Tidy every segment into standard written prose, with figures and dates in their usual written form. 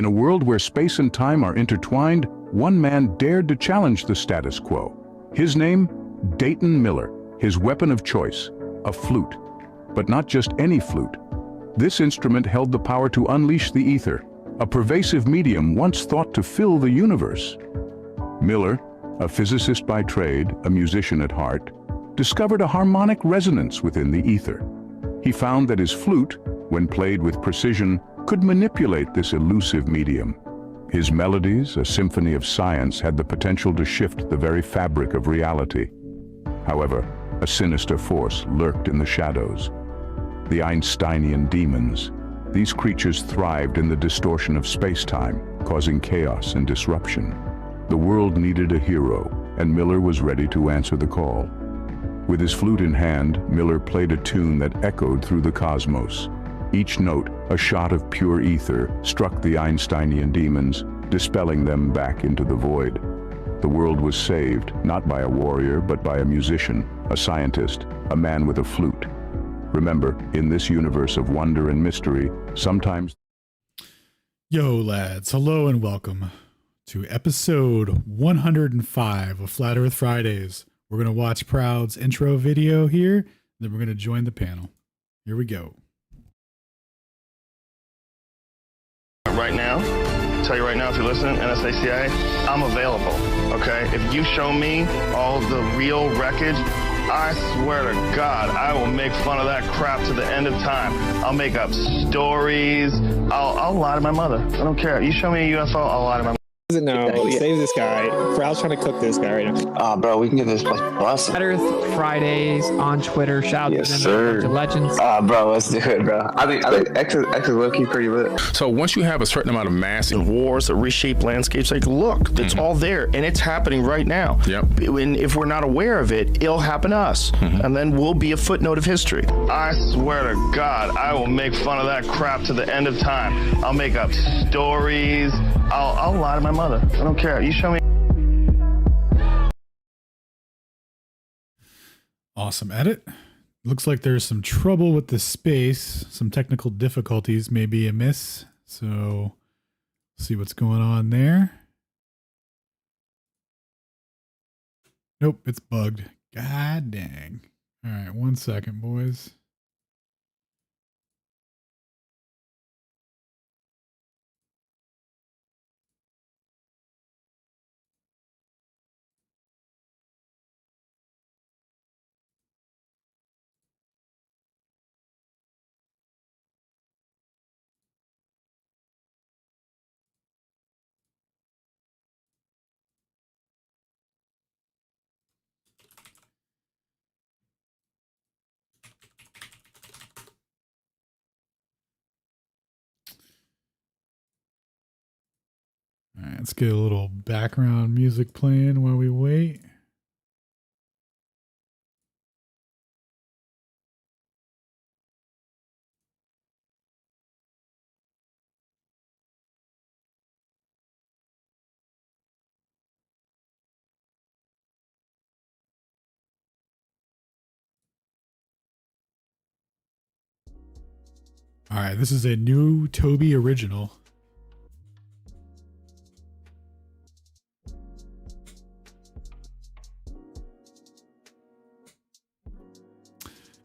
In a world where space and time are intertwined, one man dared to challenge the status quo. His name? Dayton Miller. His weapon of choice, a flute. But not just any flute. This instrument held the power to unleash the ether, a pervasive medium once thought to fill the universe. Miller, a physicist by trade, a musician at heart, discovered a harmonic resonance within the ether. He found that his flute, when played with precision, could manipulate this elusive medium. His melodies, a symphony of science, had the potential to shift the very fabric of reality. However, a sinister force lurked in the shadows. The Einsteinian demons. These creatures thrived in the distortion of space-time, causing chaos and disruption. The world needed a hero, and Miller was ready to answer the call. With his flute in hand, Miller played a tune that echoed through the cosmos. Each note, a shot of pure ether, struck the Einsteinian demons, dispelling them back into the void. The world was saved, not by a warrior, but by a musician, a scientist, a man with a flute. Remember, in this universe of wonder and mystery, sometimes... Yo, lads. Hello and welcome to episode 105 of Flat Earth Fridays. We're going to watch Proud's intro video here, then we're going to join the panel. Here we go. Right now, tell you right now, if you're listening, NSA, I'm available, okay? If you show me all the real wreckage, I swear to God, I will make fun of that crap to the end of time. I'll make up stories. I'll lie to my mother. I don't care. You show me a UFO, I'll lie to my mother. No, save this guy. Proud's trying to cook this guy right now. Bro, we can get this plus. Flat Earth Fridays on Twitter. Shout out to them, sir. to legends. Bro, let's do it, bro. I think X is low-key pretty lit. So once you have a certain amount of mass, Wars that reshape landscapes, like, look, it's all there, and it's happening right now. Yep. And if we're not aware of it, it'll happen to us, and then we'll be a footnote of history. I swear to God, I will make fun of that crap to the end of time. I'll make up stories. I'll lie to my mother. I don't care. You show me. Awesome edit. Looks like there's some trouble with the space. Some technical difficulties may be amiss. So see what's going on there. Nope, it's bugged. God dang. All right, 1 second, boys. All right, let's get a little background music playing while we wait. All right, this is a new Toby original.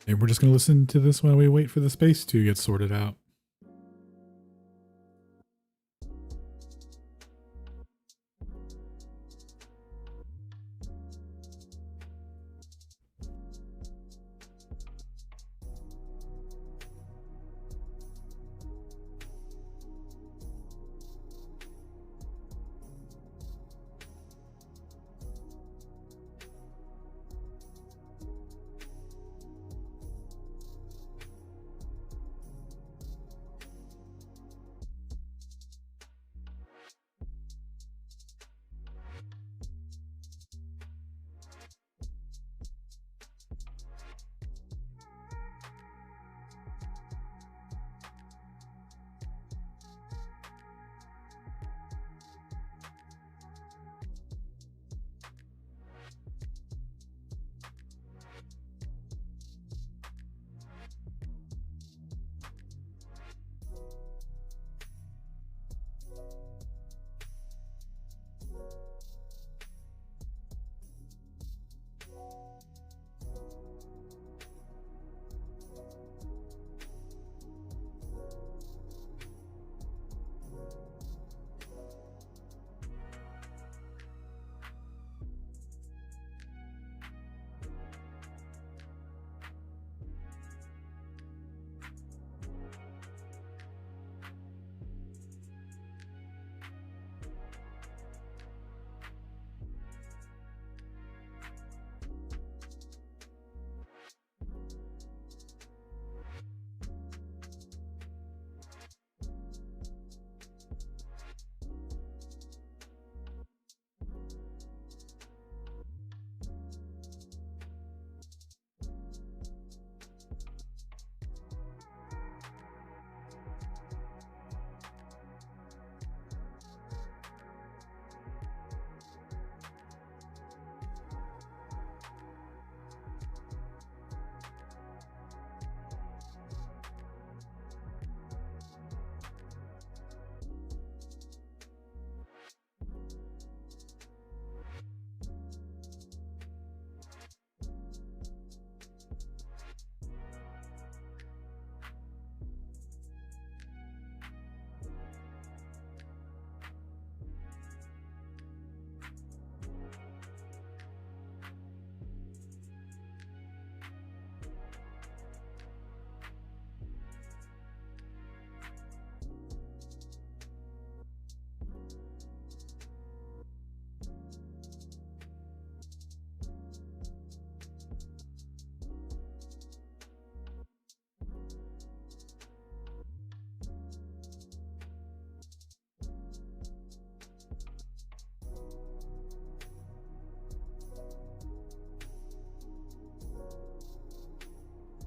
And we're just going to listen to this while we wait for the space to get sorted out.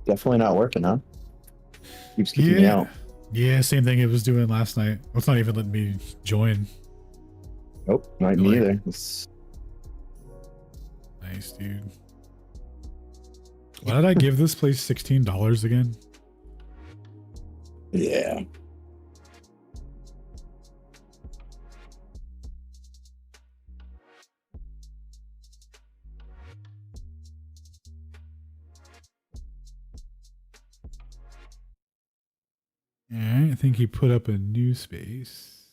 Definitely not working, huh? Keeps kicking me out. Yeah, same thing it was doing last night. Well, it's not even letting me join. Nope, not me either. It's... Nice, dude. Why did I give this place $16 again? Yeah. Alright, I think he put up a new space.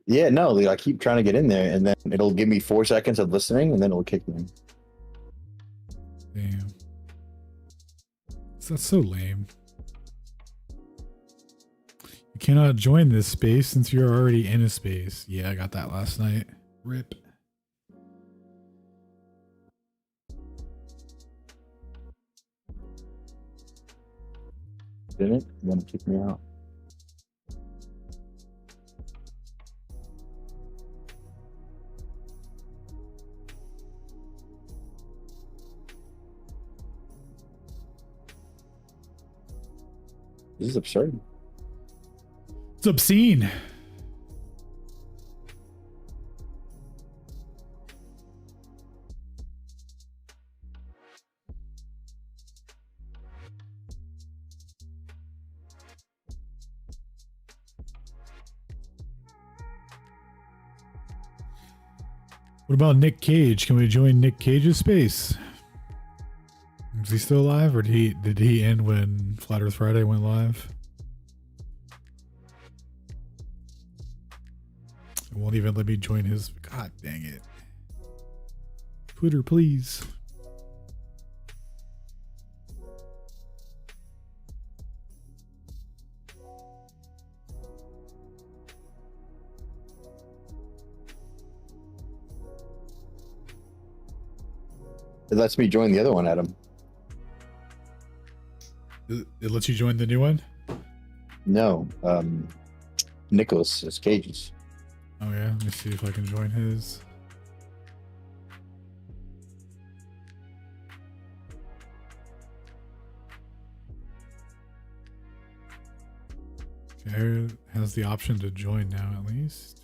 Yeah, no, I keep trying to get in there, and then it'll give me 4 seconds of listening, and then it'll kick me. Damn. That's so lame. You cannot join this space since you're already in a space. Yeah, I got that last night. RIP. Didn't it? Then it kicked me out. This is absurd. It's obscene. What about Nick Cage? Can we join Nick Cage's space? Is he still alive, or did he end when Flat Earth Friday went live? It won't even let me join his. God dang it! Twitter, please. It lets me join the other one, Adam. It lets you join the new one? No, Nicholas Cage's. Oh yeah, let me see if I can join his. Okay, has the option to join now at least.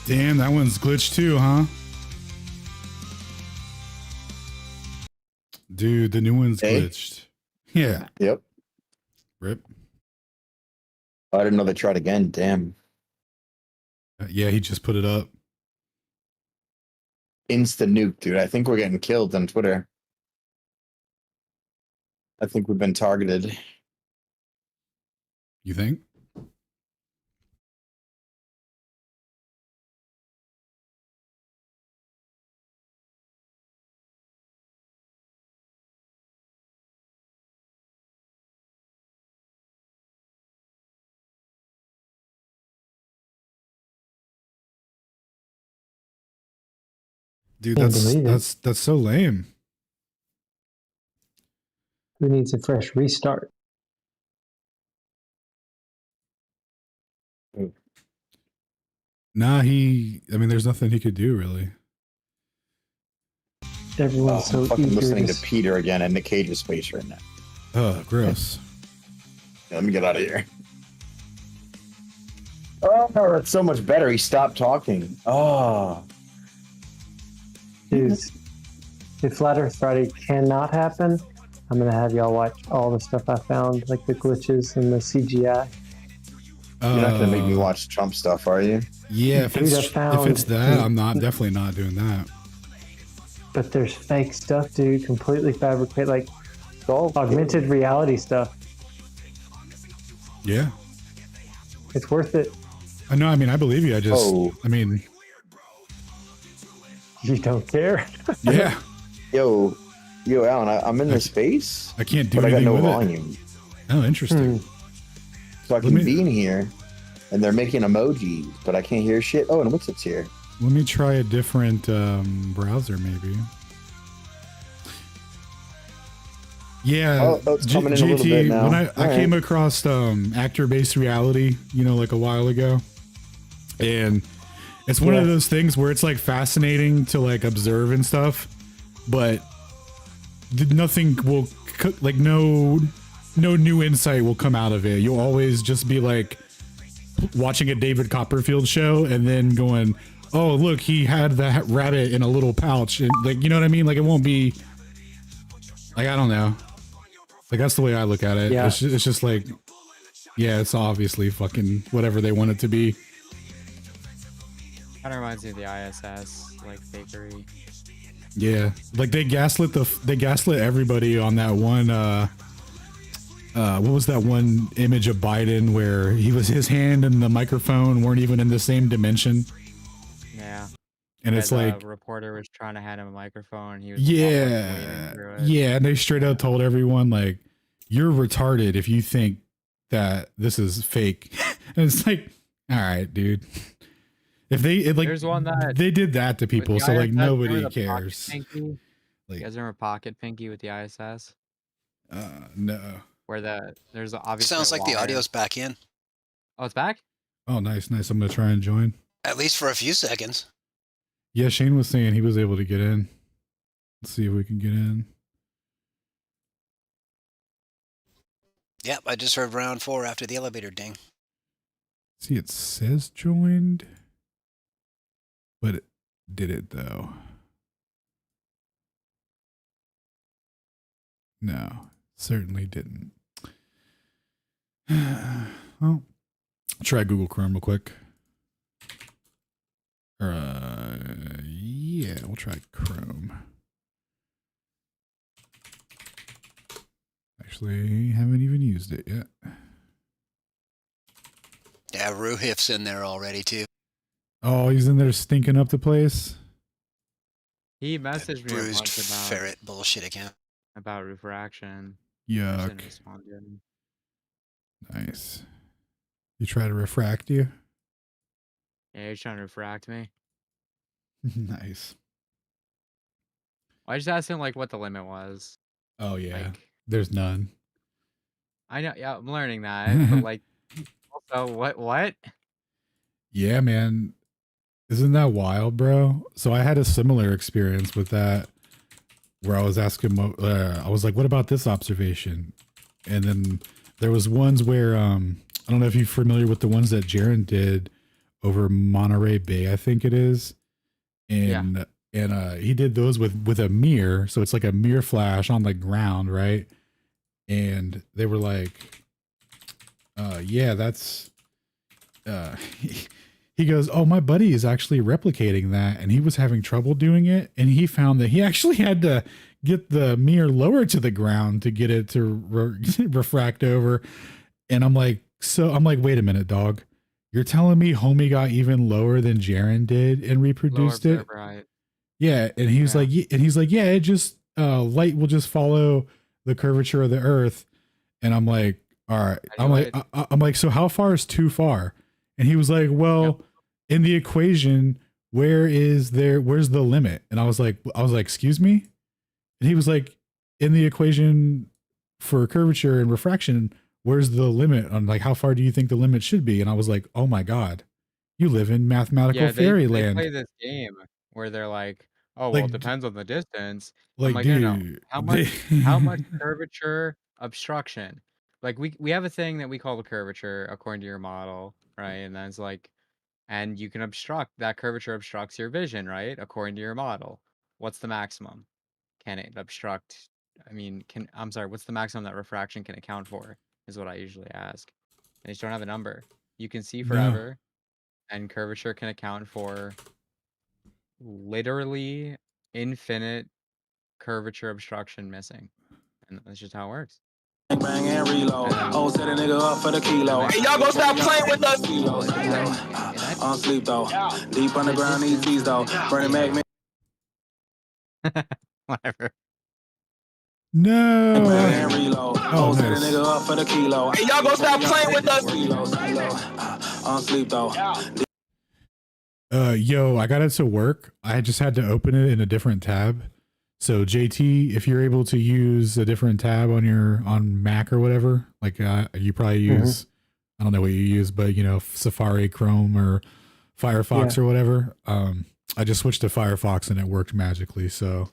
Damn, that one's glitched too, huh? Dude, the new one's Hey? glitched. Yeah. Yep. Rip. I didn't know they tried again. Damn. Yeah, he just put it up. Insta nuke, dude. I think we're getting killed on Twitter. I think we've been targeted. You think? Dude, Can't believe it. that's so lame. Who needs a fresh restart? Nah, I mean, there's nothing he could do really. Everyone's I'm so fucking eager listening to to Peter again and Nick Cage's space right now. Oh, gross. Yeah, let me get out of here. Oh, that's so much better. He stopped talking. Oh. is. If Flat Earth Friday cannot happen, I'm gonna have y'all watch all the stuff I found, like the glitches and the CGI. You're not gonna make me watch Trump stuff, are you? Yeah, if Dude, it's I found- if it's that, I'm definitely not doing that. But there's fake stuff, dude, completely fabricated, like augmented reality stuff. Yeah. It's worth it. I know, I mean, I believe you. I mean, You don't care. yeah. Yo, Alan, I'm in this space, I can't do but I got anything no with volume. it. Oh, interesting. So I can be in here, and they're making emojis, but I can't hear shit. Oh, and what's it's here? Let me try a different browser, maybe. Yeah, it's coming in a little bit now. When I All came right. across actor-based reality, like a while ago, and it's one of those things where it's like fascinating to like observe and stuff, but nothing will like no new insight will come out of it. You'll always just be like watching a David Copperfield show and then going, oh look, he had that rabbit in a little pouch, and like, you know what I mean? Like, it won't be like, I don't know, like, that's the way I look at it. Yeah. It's just like, yeah, it's obviously fucking whatever they want it to be. Kind of reminds me of the ISS, like, fakery. Yeah, like they gaslit everybody on that one. What was that one image of Biden where his hand and the microphone weren't even in the same dimension? Yeah. And it's like, the reporter was trying to hand him a microphone. And he was yeah, and they straight up told everyone like, you're retarded if you think that this is fake. And it's like, all right, dude. If there's one that they did that to people, so like ISS, nobody remember the Pocket cares. Pinky? Like, You guys remember Pocket Pinky with the ISS? No. Where there's obviously Sounds like the wire. audio's back in. Oh, it's back? Oh, nice. I'm gonna try and join. At least for a few seconds. Yeah, Shane was saying he was able to get in. Let's see if we can get in. Yep, I just heard round 4 after the elevator ding. See, it says joined, but did it though? No, certainly didn't. Well, try Google Chrome real quick. Yeah, we'll try Chrome. Actually, haven't even used it yet. Yeah, Ruhif's in there already too. Oh, he's in there stinking up the place. He messaged me a Bruised bunch ferret bullshit again. about refraction. Yuck. Didn't respond to him. Nice. You try to refract you? Yeah, he's trying to refract me. Nice. I just asked him like what the limit was. Oh yeah. Like, There's none. I know, yeah, I'm learning that, but like, also, what? Yeah, man. Isn't that wild, bro? So I had a similar experience with that where I was asking, I was like, what about this observation? And then there was ones where, I don't know if you're familiar with the ones that Jaren did over Monterey Bay, I think it is. And he did those with a mirror, so it's like a mirror flash on the ground, right? And they were like, yeah, that's he goes, oh, my buddy is actually replicating that, and he was having trouble doing it, and he found that he actually had to get the mirror lower to the ground to get it to refract over. And I'm like, wait a minute, dog. You're telling me homie got even lower than Jaren did and reproduced it? Right. Yeah. And he's like, yeah, it just, light will just follow the curvature of the earth. And I'm like, all right. I'm like, so how far is too far? And he was like, well, in the equation, where's the limit? And I was like, excuse me? And he was like, in the equation for curvature and refraction, where's the limit on like how far do you think the limit should be? And I was like, oh my God, you live in mathematical fairyland. They play this game where they're like, oh, well, it depends on the distance. Like, I'm like, dude, no. How much curvature obstruction? Like we have a thing that we call the curvature according to your model, right? And then it's like, and you can obstruct, that curvature obstructs your vision, right? According to your model. What's the maximum? Can it obstruct? I'm sorry, what's the maximum that refraction can account for? Is what I usually ask. They just don't have a number. You can see forever, and curvature can account for literally infinite curvature obstruction missing. And that's just how it works. Bang and reload. Oh, set a nigga up for the kilo. Hey, y'all gonna stop playing with us? On sleep though. Deep underground ETs though. Burning Mac. Whatever. No. Oh, set a nigga up for the kilo. Hey, y'all gonna stop playing with us? On sleep though. Yo, I got it to work. I just had to open it in a different tab. So JT, if you're able to use a different tab on Mac or whatever, like you probably use, I don't know what you use, but Safari, Chrome, or Firefox or whatever. I just switched to Firefox and it worked magically. So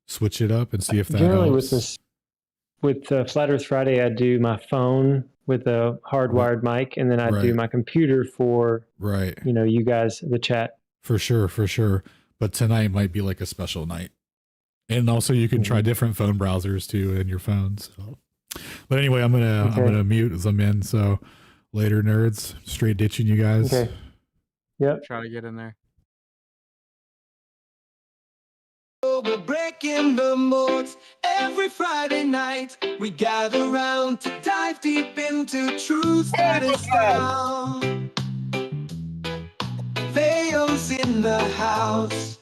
switch it up and see if that generally helps. With Flat Earth Friday, I do my phone with a hardwired mic, and then I do my computer for you guys, the chat. For sure. But tonight might be like a special night. And also you can try different phone browsers too in your phone. So, but anyway, I'm gonna mute as I'm in. So later, nerds, straight ditching you guys. Okay. Yep. Try to get in there. We're breaking the modes every Friday night. We gather around to dive deep into truth that is found. Veils in the house.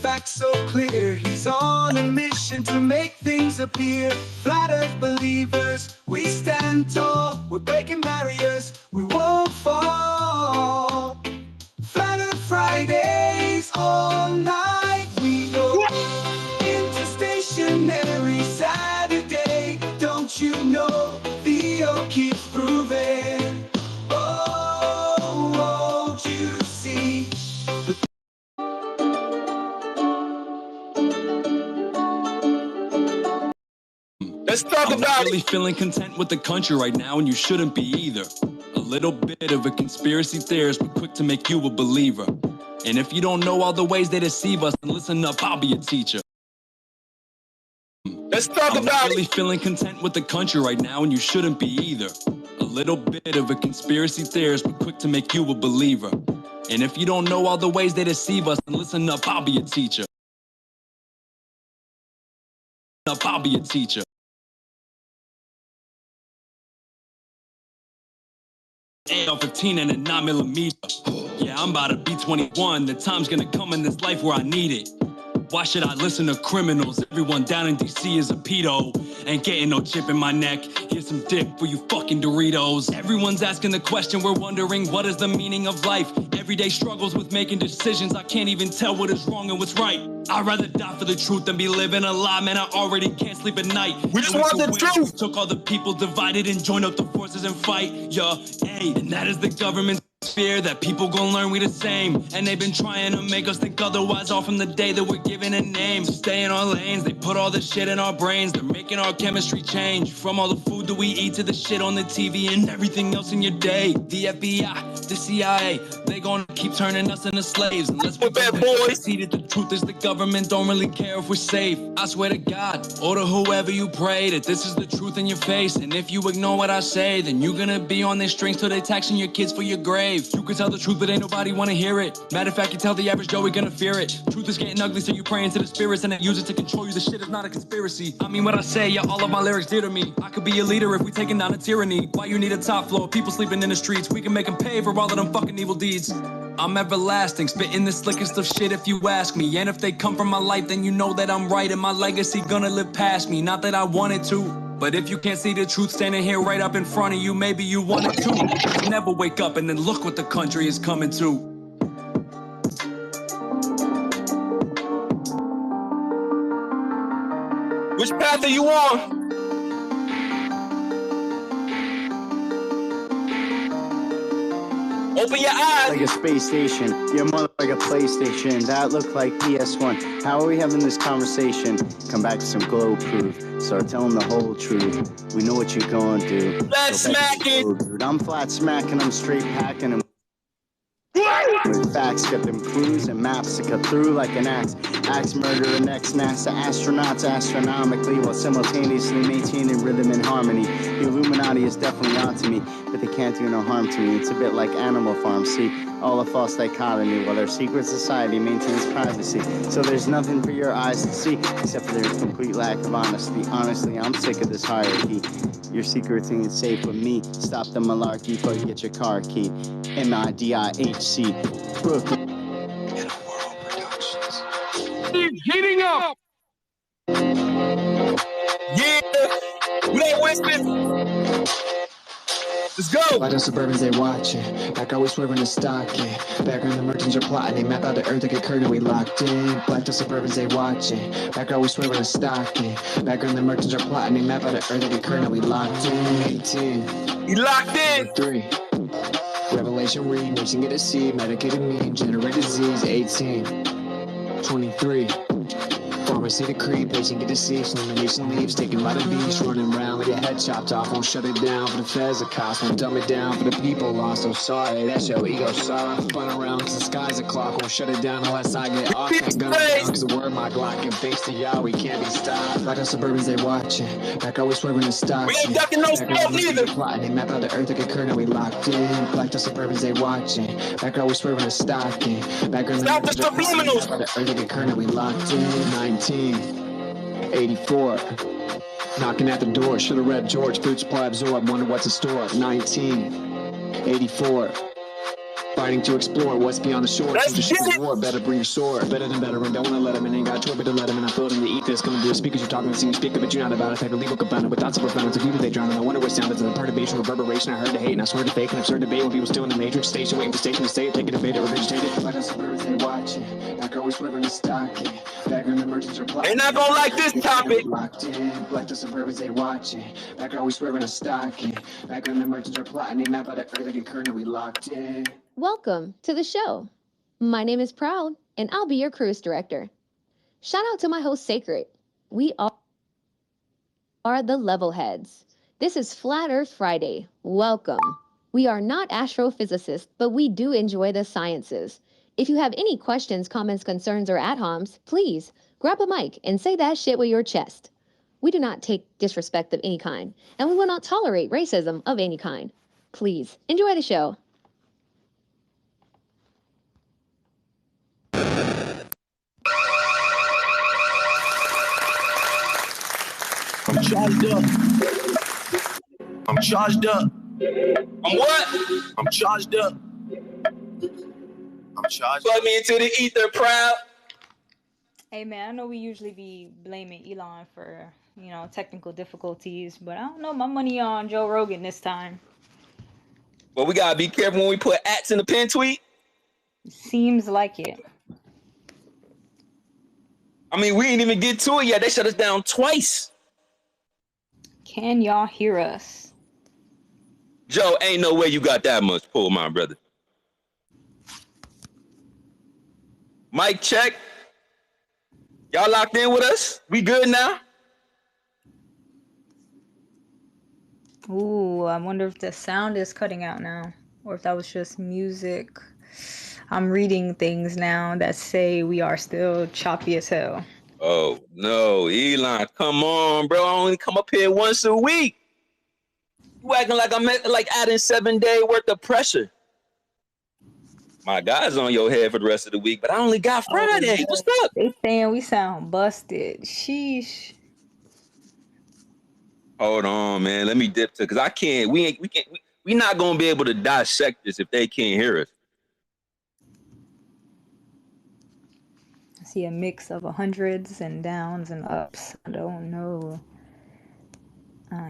Facts so clear, he's on a mission to make things appear. Flat Earth believers, we stand tall. We're breaking barriers, we won't fall. Flat Earth Fridays all night, we go interstationary Saturday. Don't you know, Theo keeps proving. Oh, won't you see? Let's talk about not really feeling content with the country right now, and you shouldn't be either. A little bit of a conspiracy theorist, but quick to make you a believer. And if you don't know all the ways they deceive us, then listen up, I'll be a teacher. Let's talk about not really feeling content with the country right now, and you shouldn't be either. A little bit of a conspiracy theorist, but quick to make you a believer. And if you don't know all the ways they deceive us, then listen up, I'll be a teacher. I'll be a teacher. 15 and a 9mm. Yeah, I'm about to be 21. The time's gonna come in this life where I need it. Why should I listen to criminals? Everyone down in DC is a pedo. Ain't getting no chip in my neck. Here's some dip for you fucking Doritos. Everyone's asking the question, we're wondering what is the meaning of life? Everyday struggles with making decisions. I can't even tell what is wrong and what's right. I'd rather die for the truth than be living a lie. Man, I already can't sleep at night. We just want the truth. Took all the people divided and joined up the forces and fight. Yeah, hey, and that is the government's fear that people gon' learn we the same. And they've been trying to make us think otherwise all from the day that we're given a name. Stay in our lanes, they put all this shit in our brains. They're making our chemistry change from all the food food that we eat to the shit on the TV and everything else in your day. The FBI, the CIA, they gonna keep turning us into slaves. And let's be bad boys. See that the truth is the government don't really care if we're safe. I swear to God, or to whoever you pray, that this is the truth in your face. And if you ignore what I say, then you're gonna be on their strings till they taxing your kids for your grave. You can tell the truth, but ain't nobody wanna hear it. Matter of fact, you tell the average Joe, we gonna fear it. Truth is getting ugly, so you praying to the spirits and they use it to control you. The shit is not a conspiracy. I mean what I say, yeah, all of my lyrics dear to me. I could be a leader if we taking down a tyranny. Why you need a top floor, people sleeping in the streets. We can make them pay for all of them fucking evil deeds. I'm everlasting, spitting the slickest of shit if you ask me. And if they come from my life, then you know that I'm right. And my legacy gonna live past me, not that I wanted to. But if you can't see the truth standing here right up in front of you, maybe you want it to. Never wake up and then look what the country is coming to. Which path are you on? Open your eyes. Like a space station, your mother like a PlayStation. That looked like PS1. How are we having this conversation? Come back to some glow proof. Start telling the whole truth. We know what you're going to do. Flat smacking. I'm flat smacking. I'm straight packing. With facts, got them clues and maps to cut through like an axe. Axe murderer, next NASA astronauts astronomically while simultaneously maintaining rhythm and harmony. The Illuminati is definitely onto me, but they can't do no harm to me. It's a bit like Animal Farm, see, all a false dichotomy while their secret society maintains privacy. So there's nothing for your eyes to see except for their complete lack of honesty. Honestly, I'm sick of this hierarchy. Your secrets ain't safe with me. Stop the malarkey before you get your car key. MIDIHC, Brooklyn. Keep heating up. Yeah, we ain't wasting. Let's go. Why the Suburbans they watching? Back always swerving and stocking. Background the merchants are plotting. They map out the earth like a curtain. We locked in. Black the Suburbans they watching. Back always swerving and stocking. Background the merchants are plotting. They map out the earth like a curtain. We locked in. 18. You locked in. 3. Revelation read, mixing it a seed, medicated mean, generate disease, 18, 23. Pharmacy decree, patient get deceased, elimination leaves, taken by the beast, running around like a head chopped off, won't shut it down for the feds, the cost won't dumb it down for the people lost, so sorry, that's your ego soft, fun around cause the sky's a clock, won't shut it down unless I get off, ain't gonna down cause the word my Glock, and thanks to y'all, we can't be stopped, like the Suburbans they watching, back always swerving and stock, we ain't ducking no smoke neither, plotting, they map out the earth like a curtain, we locked in, like the Suburbans they watching, back always swerving and stocking, back on stop the subliminals, map out the earth like a curtain, we locked in, 19. 84, knocking at the door, should've read George, food supply absorb, wonder what's in store, 19, 84, fighting to explore what's beyond the shore, the war, better bring your sword, better than veteran, don't wanna let him in, ain't got a choice but to let him in, I feel it in the ethers, coming through the speakers, you're talking to see me speaker, but you're not about it, type of legal confounded, with thoughts of profound, it's a they drown, and I wonder what sound, it's a perturbation, reverberation, I heard the hate, and I swear to fake, and absurd debate, when people still in the matrix station, waiting for station to say it, take a debate, or regurgitate it, like the Suburbans they watching, back always swerving and stocking, back on the merchants are plotting, they not gonna like this topic, locked in, like the Suburbans they watching, back always swerving and stocking, back on the merchants are plotting, they map out the earth like a curtain, we locked in. Welcome to the show. My name is Proud, and I'll be your cruise director. Shout out to my host, Sacred. We are the level heads. This is Flat Earth Friday. Welcome. We are not astrophysicists, but we do enjoy the sciences. If you have any questions, comments, concerns, or ad-homs, please grab a mic and say that shit with your chest. We do not take disrespect of any kind, and we will not tolerate racism of any kind. Please enjoy the show. I'm charged up. I'm charged up. I'm what? I'm charged up. I'm charged. Plug me into the ether, Proud. Hey man, I know we usually be blaming Elon for, technical difficulties, but I don't know, my money on Joe Rogan this time. Well, we gotta be careful when we put ats in the pin tweet. Seems like it. I mean, we ain't even get to it yet. They shut us down twice. Can y'all hear us? Joe, ain't no way you got that much pull, my brother. Mic check. Y'all locked in with us? We good now? Ooh, I wonder if the sound is cutting out now, or if that was just music. I'm reading things now that say we are still choppy as hell. Oh no, Elon, come on, bro. I only come up here once a week. You acting like I'm like adding 7 day worth of pressure. My guy's on your head for the rest of the week, but I only got Friday. Oh, What's up? they saying we sound busted. Sheesh. Hold on, man. Let me dip to because I can't. We not gonna be able to dissect this if they can't hear us. I see a mix of hundreds and downs and ups. I don't know.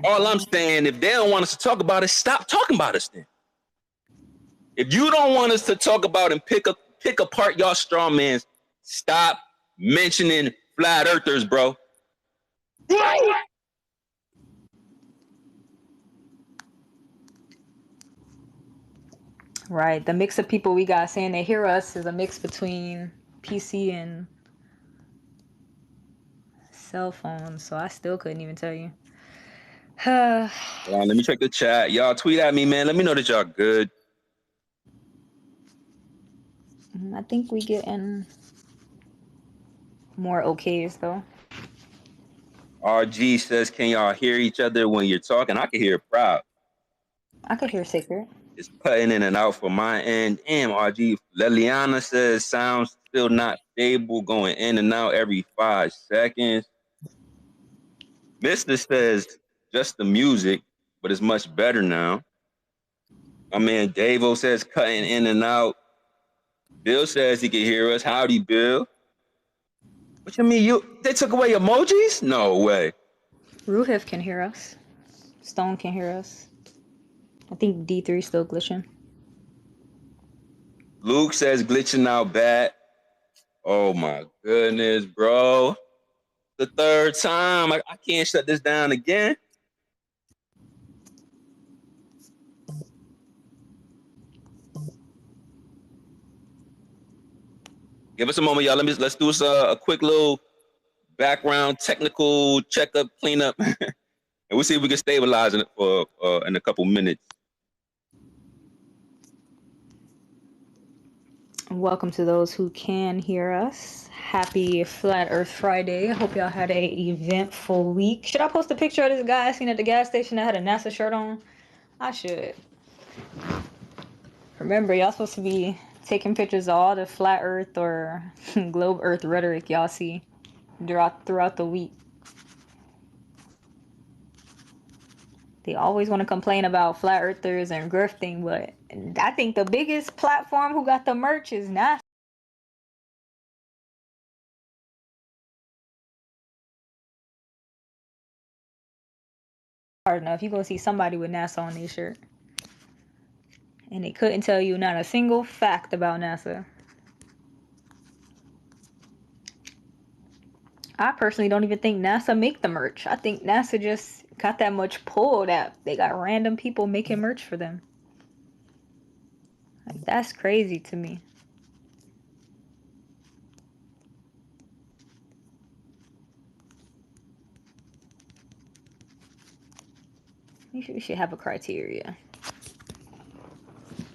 All I'm saying, if they don't want us to talk about it, stop talking about us then. If you don't want us to talk about and pick apart y'all strawmans, stop mentioning flat earthers, bro. Right. The mix of people we got saying they hear us is a mix between PC and cell phone, so I still couldn't even tell you. Hold on, let me check the chat. Y'all tweet at me, man. Let me know that y'all good. I think we getting more okays though. RG says, can y'all hear each other when you're talking? I can hear Proud. I could hear Sacred. It's cutting in and out from my end. Damn, RG. Leliana says, sounds still not stable, going in and out every 5 seconds. Mister says, just the music, but it's much better now. My man Davo says, cutting in and out. Bill says he can hear us. Howdy, Bill. What you mean? They took away emojis? No way. Ruhif can hear us. Stone can hear us. I think D3 still glitching. Luke says glitching out bad. Oh my goodness, bro. The third time. I can't shut this down again. Give us a moment, y'all. Let's do a quick little background technical checkup, cleanup, and we'll see if we can stabilize it for in a couple minutes. Welcome to those who can hear us. Happy Flat Earth Friday. Hope y'all had a eventful week. Should I post a picture of this guy I seen at the gas station that had a NASA shirt on? I should. Remember, y'all supposed to be taking pictures of all the flat earth or globe earth rhetoric y'all see throughout the week. They always want to complain about flat earthers and grifting, but I think the biggest platform who got the merch is NASA. Hard enough, you're gonna see somebody with NASA on their shirt. And they couldn't tell you not a single fact about NASA. I personally don't even think NASA make the merch. I think NASA just got that much pull that they got random people making merch for them. Like, that's crazy to me. We should have a criteria.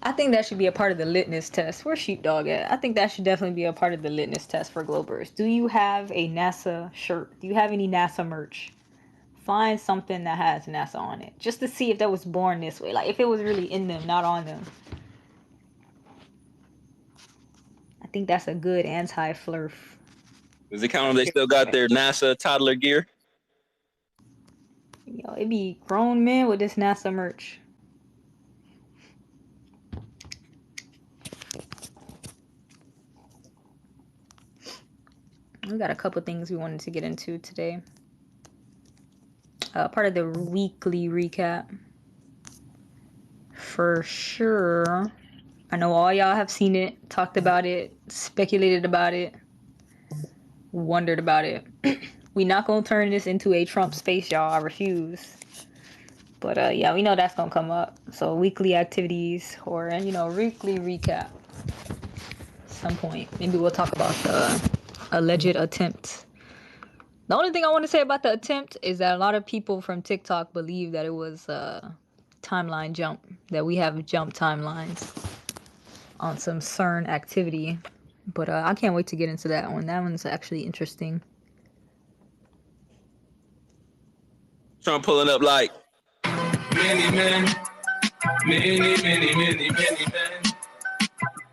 I think that should be a part of the litmus test. Where's Sheepdog at? I think that should definitely be a part of the litmus test for Globers. Do you have a NASA shirt? Do you have any NASA merch? Find something that has NASA on it, just to see if that was born this way. Like, if it was really in them, not on them. I think that's a good anti-flurf. Does it count if they still got their NASA toddler gear? Yo, it be grown men with this NASA merch. We got a couple things we wanted to get into today. Part of the weekly recap. For sure. I know all y'all have seen it, talked about it, speculated about it, wondered about it. We not gonna turn this into a Trump space, y'all. I refuse. But yeah, we know that's gonna come up. So weekly activities or weekly recap. At some point, maybe we'll talk about the alleged attempt The only thing I want to say about the attempt is that a lot of people from TikTok believe that it was a timeline jump, that we have jump timelines on some CERN activity. But I can't wait to get into that one. That one's actually interesting. Trump pulling up like Many men, many men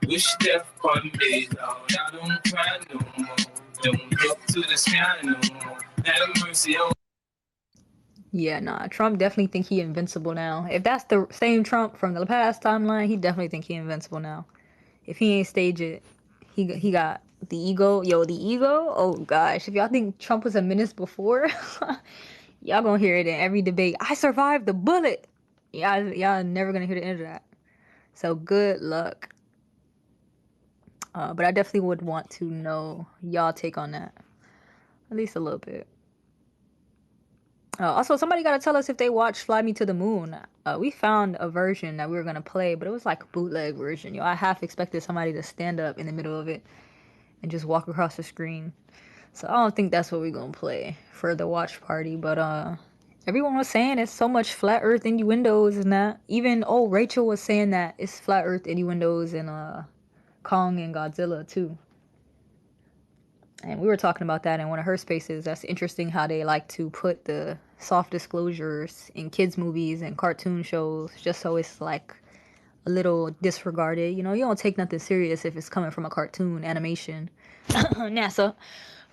wish death upon me, Lord. I don't cry no more. Don't look to the sky no more. Have mercy on. Yeah, nah. Trump definitely think he invincible now. If that's the same Trump from the past timeline, he definitely think he invincible now. If he ain't stage it, he got the ego. Yo, the ego. Oh gosh, if y'all think Trump was a menace before, y'all gonna hear it in every debate. I survived the bullet. Y'all never gonna hear the end of that. So good luck. But I definitely would want to know y'all take on that, at least a little bit. Also, somebody gotta tell us if they watched Fly Me to the Moon. We found a version that we were gonna play, but it was like a bootleg version. Yo, I half expected somebody to stand up in the middle of it and just walk across the screen. So I don't think that's what we're gonna play for the watch party. But everyone was saying it's so much flat Earth innuendos and that. Even Rachel was saying that it's flat Earth innuendos in Kong and Godzilla too. And we were talking about that in one of her spaces. That's interesting how they like to put the soft disclosures in kids' movies and cartoon shows just so it's like a little disregarded. You know, you don't take nothing serious if it's coming from a cartoon animation. NASA.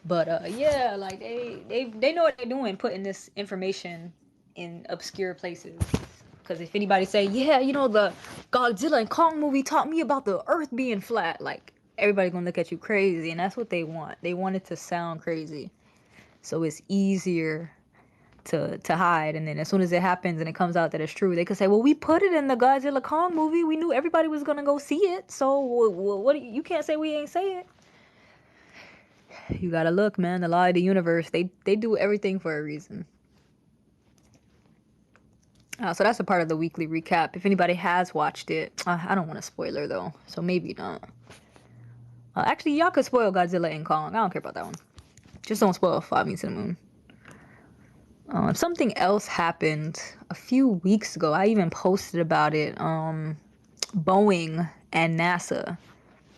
But yeah, like they know what they're doing, putting this information in obscure places. Because if anybody say, yeah, you know, the Godzilla and Kong movie taught me about the Earth being flat, like everybody's gonna look at you crazy, and that's what they want. They want it to sound crazy, so it's easier to hide. And then as soon as it happens and it comes out that it's true, they could say, well, we put it in the Godzilla Kong movie. We knew everybody was gonna go see it, so what? You can't say we ain't say it. You gotta look, man. The law of the universe. They do everything for a reason. So that's a part of the weekly recap. If anybody has watched it, I don't want a spoiler though, so maybe not. Actually, y'all could spoil Godzilla and Kong. I don't care about that one. Just don't spoil Fly Me to the Moon. Something else happened a few weeks ago. I even posted about it. Boeing and NASA.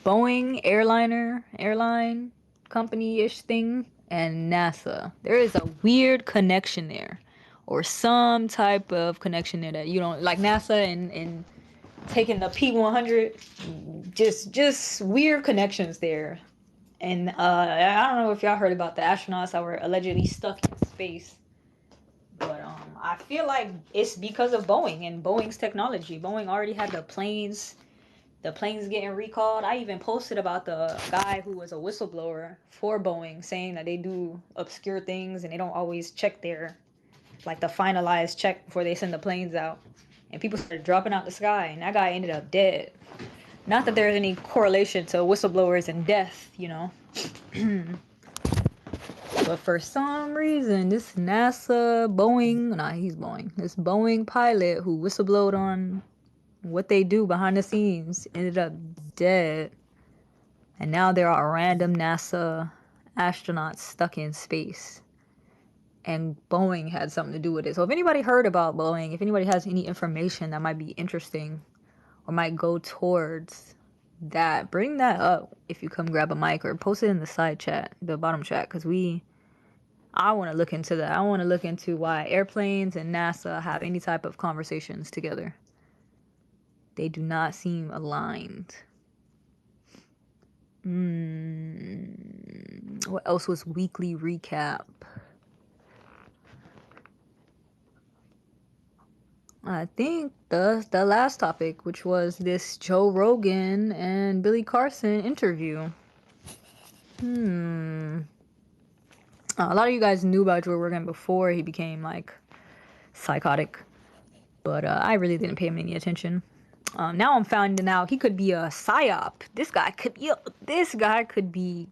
Boeing airline company-ish thing, and NASA. There is a weird connection there, or some type of connection there that you don't like. NASA and taking the P-100, just weird connections there. And I don't know if y'all heard about the astronauts that were allegedly stuck in space, but I feel like it's because of Boeing and Boeing's technology. Boeing already had the planes getting recalled. I even posted about the guy who was a whistleblower for Boeing saying that they do obscure things and they don't always check their, like, the finalized check before they send the planes out. And people started dropping out the sky, and that guy ended up dead. Not that there's any correlation to whistleblowers and death, you know. But for some reason, this this Boeing pilot who whistleblowed on what they do behind the scenes ended up dead. And now there are random NASA astronauts stuck in space. And Boeing had something to do with it. So if anybody heard about Boeing, if anybody has any information that might be interesting or might go towards that, bring that up if you come grab a mic, or post it in the side chat, the bottom chat, because I want to look into that. I want to look into why airplanes and NASA have any type of conversations together. They do not seem aligned. What else was weekly recap? I think the last topic, which was this Joe Rogan and Billy Carson interview. A lot of you guys knew about Joe Rogan before he became like psychotic, but I really didn't pay him any attention. Now I'm finding out he could be a psyop. This guy could be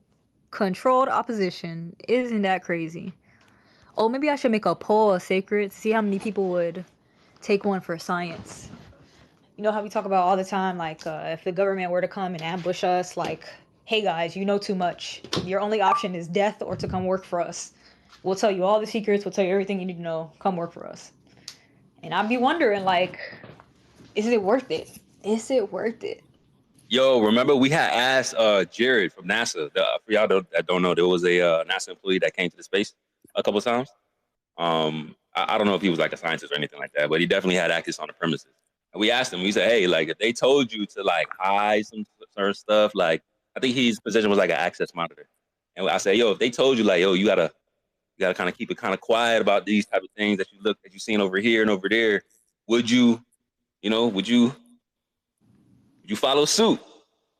controlled opposition. Isn't that crazy? Oh, maybe I should make a poll of Sacred, see how many people would take one for science. You know how we talk about all the time, like if the government were to come and ambush us, like, hey guys, you know too much. Your only option is death or to come work for us. We'll tell you all the secrets. We'll tell you everything you need to know. Come work for us. And I'd be wondering, like, is it worth it? Is it worth it? Yo, remember we had asked Jared from NASA. For y'all that don't know, there was a NASA employee that came to the space a couple of times. I don't know if he was like a scientist or anything like that, but he definitely had access on the premises. And we asked him, we said, hey, like if they told you to like hide some certain stuff, like I think his position was like an access monitor. And I said, yo, if they told you like, yo, you gotta kind of keep it kind of quiet about these type of things that you seen over here and over there, would you follow suit?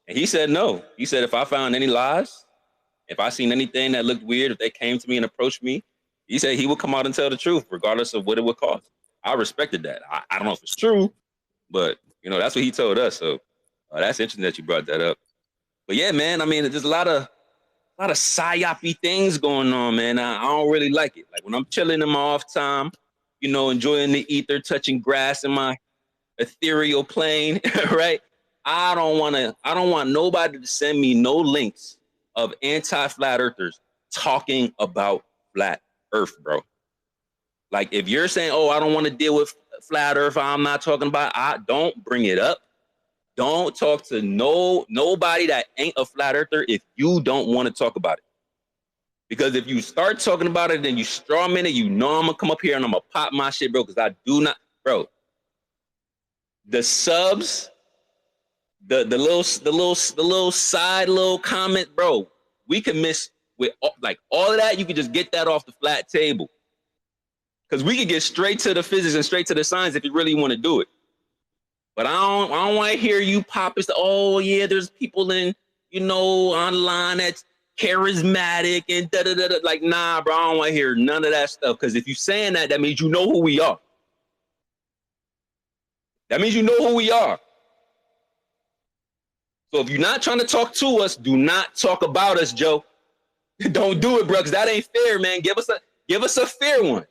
And he said no. He said if I found any lies, if I seen anything that looked weird, if they came to me and approached me, he said he would come out and tell the truth, regardless of what it would cost. I respected that. I don't know if it's true, but that's what he told us. So that's interesting that you brought that up. But yeah, man, I mean, there's a lot of psyopy things going on, man. I don't really like it. Like when I'm chilling in my off time, enjoying the ether, touching grass in my ethereal plane, right? I don't want nobody to send me no links of anti-flat earthers talking about flat earth, bro. Like if you're saying, oh, I don't want to deal with flat earth, I'm not talking about, don't bring it up. Don't talk to nobody that ain't a flat earther if you don't want to talk about it. Because if you start talking about it, then you straw man it, I'm gonna come up here and I'm gonna pop my shit, bro, because I do not, bro. The subs, the little side little comment, bro, we can miss with like all of that. You can just get that off the flat table, because we can get straight to the physics and straight to the science if you really want to do it. But I don't want to hear you pop it. Oh yeah, there's people in online that's charismatic and da da da. Like nah, bro, I don't want to hear none of that stuff. Because if you're saying that, that means you know who we are. That means you know who we are. So if you're not trying to talk to us, do not talk about us, Joe. Don't do it, bro, because that ain't fair, man. Give us a fair one.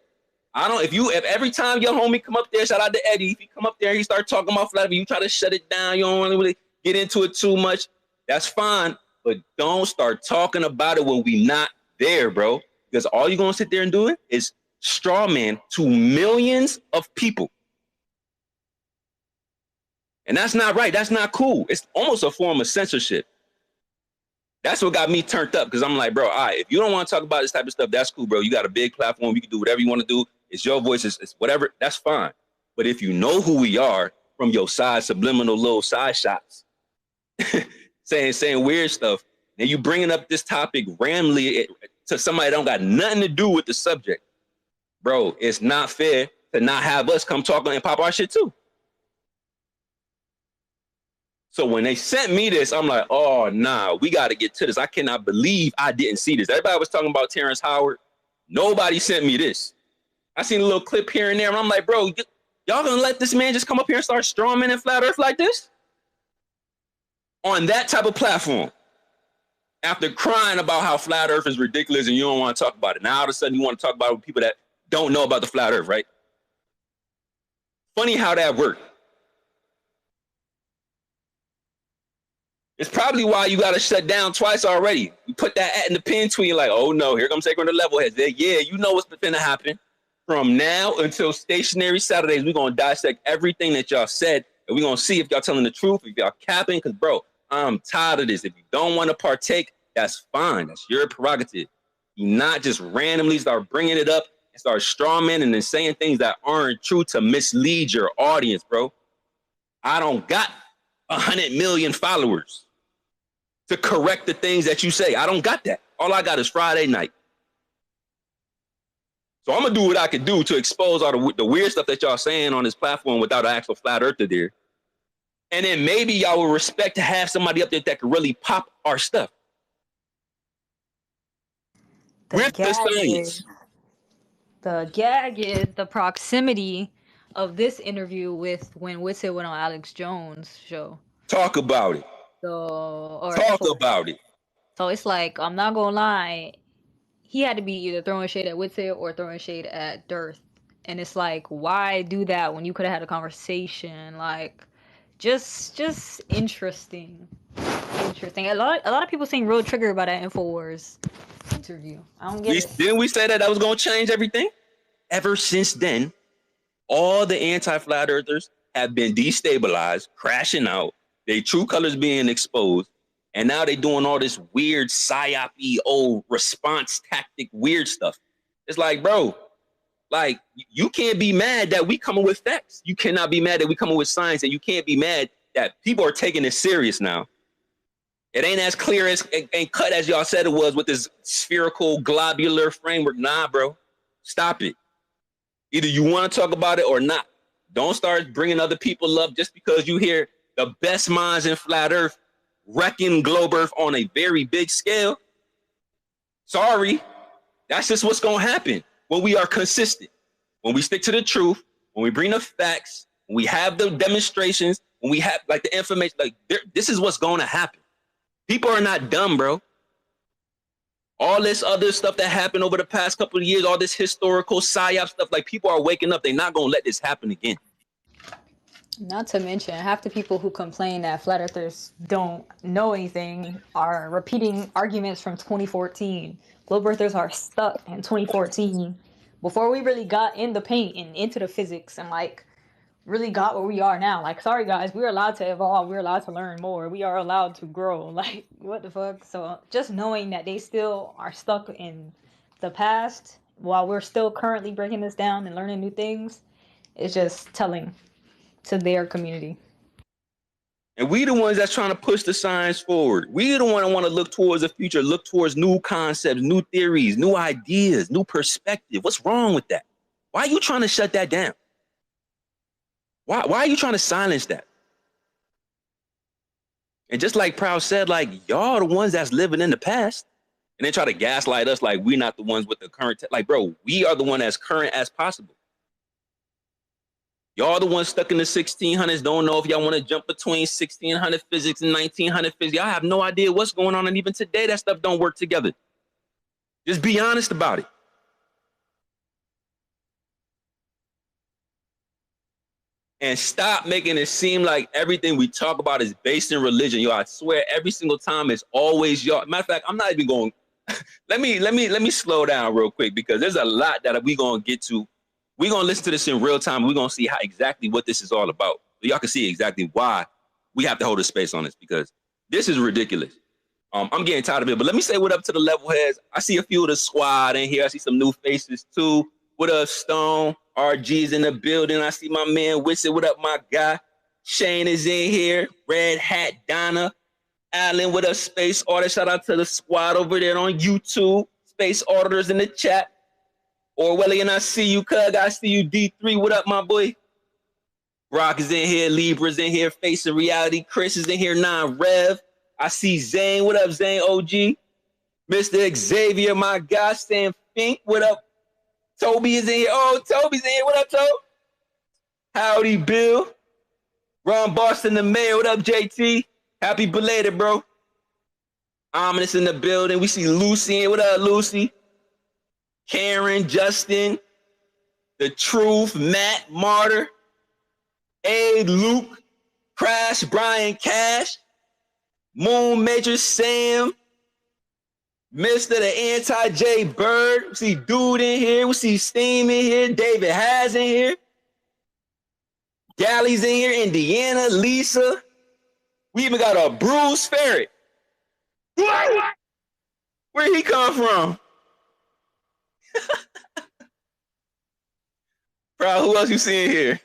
If every time your homie come up there, shout out to Eddie, if he come up there and he start talking about flat, you try to shut it down, you don't really get into it too much, that's fine. But don't start talking about it when we not there, bro. Because all you're gonna sit there and do it is straw man to millions of people. And that's not right. That's not cool. It's almost a form of censorship. That's what got me turned up, because I'm like, bro, all right, if you don't want to talk about this type of stuff, that's cool, bro. You got a big platform. You can do whatever you want to do. It's your voice. It's whatever. That's fine. But if you know who we are from your side subliminal little side shots, saying weird stuff, and you bringing up this topic randomly to somebody that don't got nothing to do with the subject, bro, it's not fair to not have us come talk and pop our shit too. So when they sent me this, I'm like, oh, nah, we got to get to this. I cannot believe I didn't see this. Everybody was talking about Terrence Howard. Nobody sent me this. I seen a little clip here and there, and I'm like, bro, y'all gonna let this man just come up here and start strawman and flat earth like this? On that type of platform. After crying about how flat earth is ridiculous and you don't want to talk about it. Now all of a sudden you want to talk about it with people that don't know about the flat earth, right? Funny how that worked. It's probably why you got to shut down twice already. You put that at in the pin tweet, like, oh no, here comes Sacred on the level heads. Yeah, you know what's finna happen. From now until stationary Saturdays, we're going to dissect everything that y'all said, and we're going to see if y'all telling the truth, if y'all capping, because, bro, I'm tired of this. If you don't want to partake, that's fine. That's your prerogative. You not just randomly start bringing it up and start strawmanning and then saying things that aren't true to mislead your audience, bro. I don't got 100 million followers to correct the things that you say. I don't got that. All I got is Friday night. So I'm going to do what I can do to expose all the weird stuff that y'all saying on this platform without an actual flat earther there. And then maybe y'all will respect to have somebody up there that can really pop our stuff. With the science. The gag is the proximity of this interview with when Witsit went on Alex Jones' show. Talk about it. Talk about it. So it's like, I'm not gonna lie, he had to be either throwing shade at Witsit or throwing shade at Dearth. And it's like, why do that when you could have had a conversation? Like, just interesting. Interesting. A lot of people seem real triggered by that InfoWars interview. I don't get it. Didn't we say that was going to change everything? Ever since then, all the anti-flat earthers have been destabilized, crashing out, their true colors being exposed, and now they doing all this weird psyop-y old response tactic weird stuff. It's like, bro, like, you can't be mad that we coming with facts. You cannot be mad that we coming with science, and you can't be mad that people are taking it serious now. It ain't as clear as and cut as y'all said it was with this spherical globular framework. Nah, bro, stop it. Either you want to talk about it or not. Don't start bringing other people up just because you hear the best minds in flat earth wrecking globe earth on a very big scale. Sorry, that's just what's going to happen when we are consistent, when we stick to the truth, when we bring the facts, when we have the demonstrations, when we have like the information, like this is what's going to happen. People are not dumb, bro. All this other stuff that happened over the past couple of years, all this historical psyop stuff, like people are waking up. They're not going to let this happen again. Not to mention, half the people who complain that flat earthers don't know anything are repeating arguments from 2014. Globe earthers are stuck in 2014 before we really got in the paint and into the physics and like really got where we are now. Like, sorry guys, we're allowed to evolve, we're allowed to learn more, we are allowed to grow. Like, what the fuck? So just knowing that they still are stuck in the past while we're still currently breaking this down and learning new things is just telling to their community. And we the ones that's trying to push the science forward. We the one that want to look towards the future, look towards new concepts, new theories, new ideas, new perspective. What's wrong with that? Why are you trying to shut that down? Why are you trying to silence that? And just like Proud said, like, y'all the ones that's living in the past, and then try to gaslight us like we're not the ones with the current. Like, bro, we are the one as current as possible. Y'all the ones stuck in the 1600s, don't know if y'all want to jump between 1600 physics and 1900 physics. Y'all have no idea what's going on, and even today that stuff don't work together. Just be honest about it. And stop making it seem like everything we talk about is based in religion. Yo, I swear every single time it's always y'all. Matter of fact, I'm not even going. let me slow down real quick because there's a lot that we gonna get to. We're gonna listen to this in real time. We're gonna see how exactly what this is all about. So y'all can see exactly why we have to hold a space on this because this is ridiculous. I'm getting tired of it. But let me say what up to the level heads. I see a few of the squad in here. I see some new faces too. What up, Stone? RG's in the building. I see my man Wissett. What up, my guy? Shane is in here. Red Hat Donna. Alan, what up, Space Audit? Shout out to the squad over there on YouTube. Space Auditors in the chat. Orwellian, I see you, Cug. I see you, D3. What up, my boy? Rock is in here. Libra's in here. Facing Reality. Chris is in here. Rev. I see Zane. What up, Zane OG? Mr. Xavier, my guy. Sam Fink. What up? Toby is in here. Oh, Toby's in here. What up, Toby? Howdy, Bill. Ron Boston, the mayor. What up, JT? Happy belated, bro. Ominous in the building. We see Lucy in here. What up, Lucy? Karen, Justin, The Truth, Matt, Martyr, Abe, Luke, Crash, Brian, Cash, Moon Major, Sam, Mr. the Anti-J Bird. We see Dude in here. We see Steam in here. David Has in here. Gally's in here. Indiana, Lisa. We even got a Bruce Ferret. Where he come from? Bro, who else you seeing here?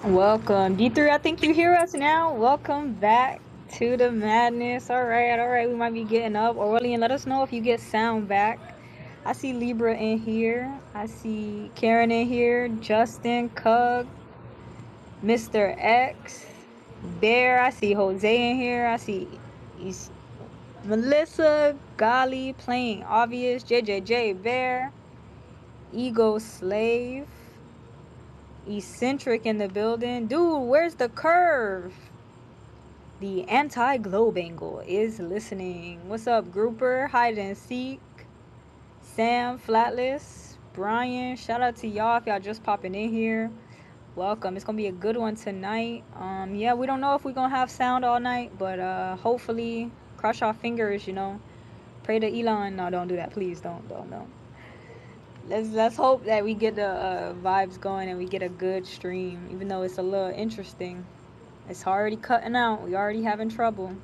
Welcome, D3. I think you hear us now. Welcome back to the madness. All right. We might be getting up. Aurelian, let us know if you get sound back. I see Libra in here. I see Karen in here. Justin, Cug, Mr. X, Bear. I see Jose in here. I see Melissa, Golly, Playing Obvious, JJJ, Bear, Ego Slave, Eccentric in the building. Dude, where's the curve? The anti-globe angle is listening. What's up, Grouper? Hide and Seek. Sam, Flatless. Brian, shout out to y'all if y'all just popping in here. Welcome. It's gonna be a good one tonight. Yeah, we don't know if we're gonna have sound all night, but hopefully, cross our fingers. Pray to Elon. No, don't do that, please. Don't. Let's hope that we get the vibes going and we get a good stream. Even though it's a little interesting, it's already cutting out. We already having trouble.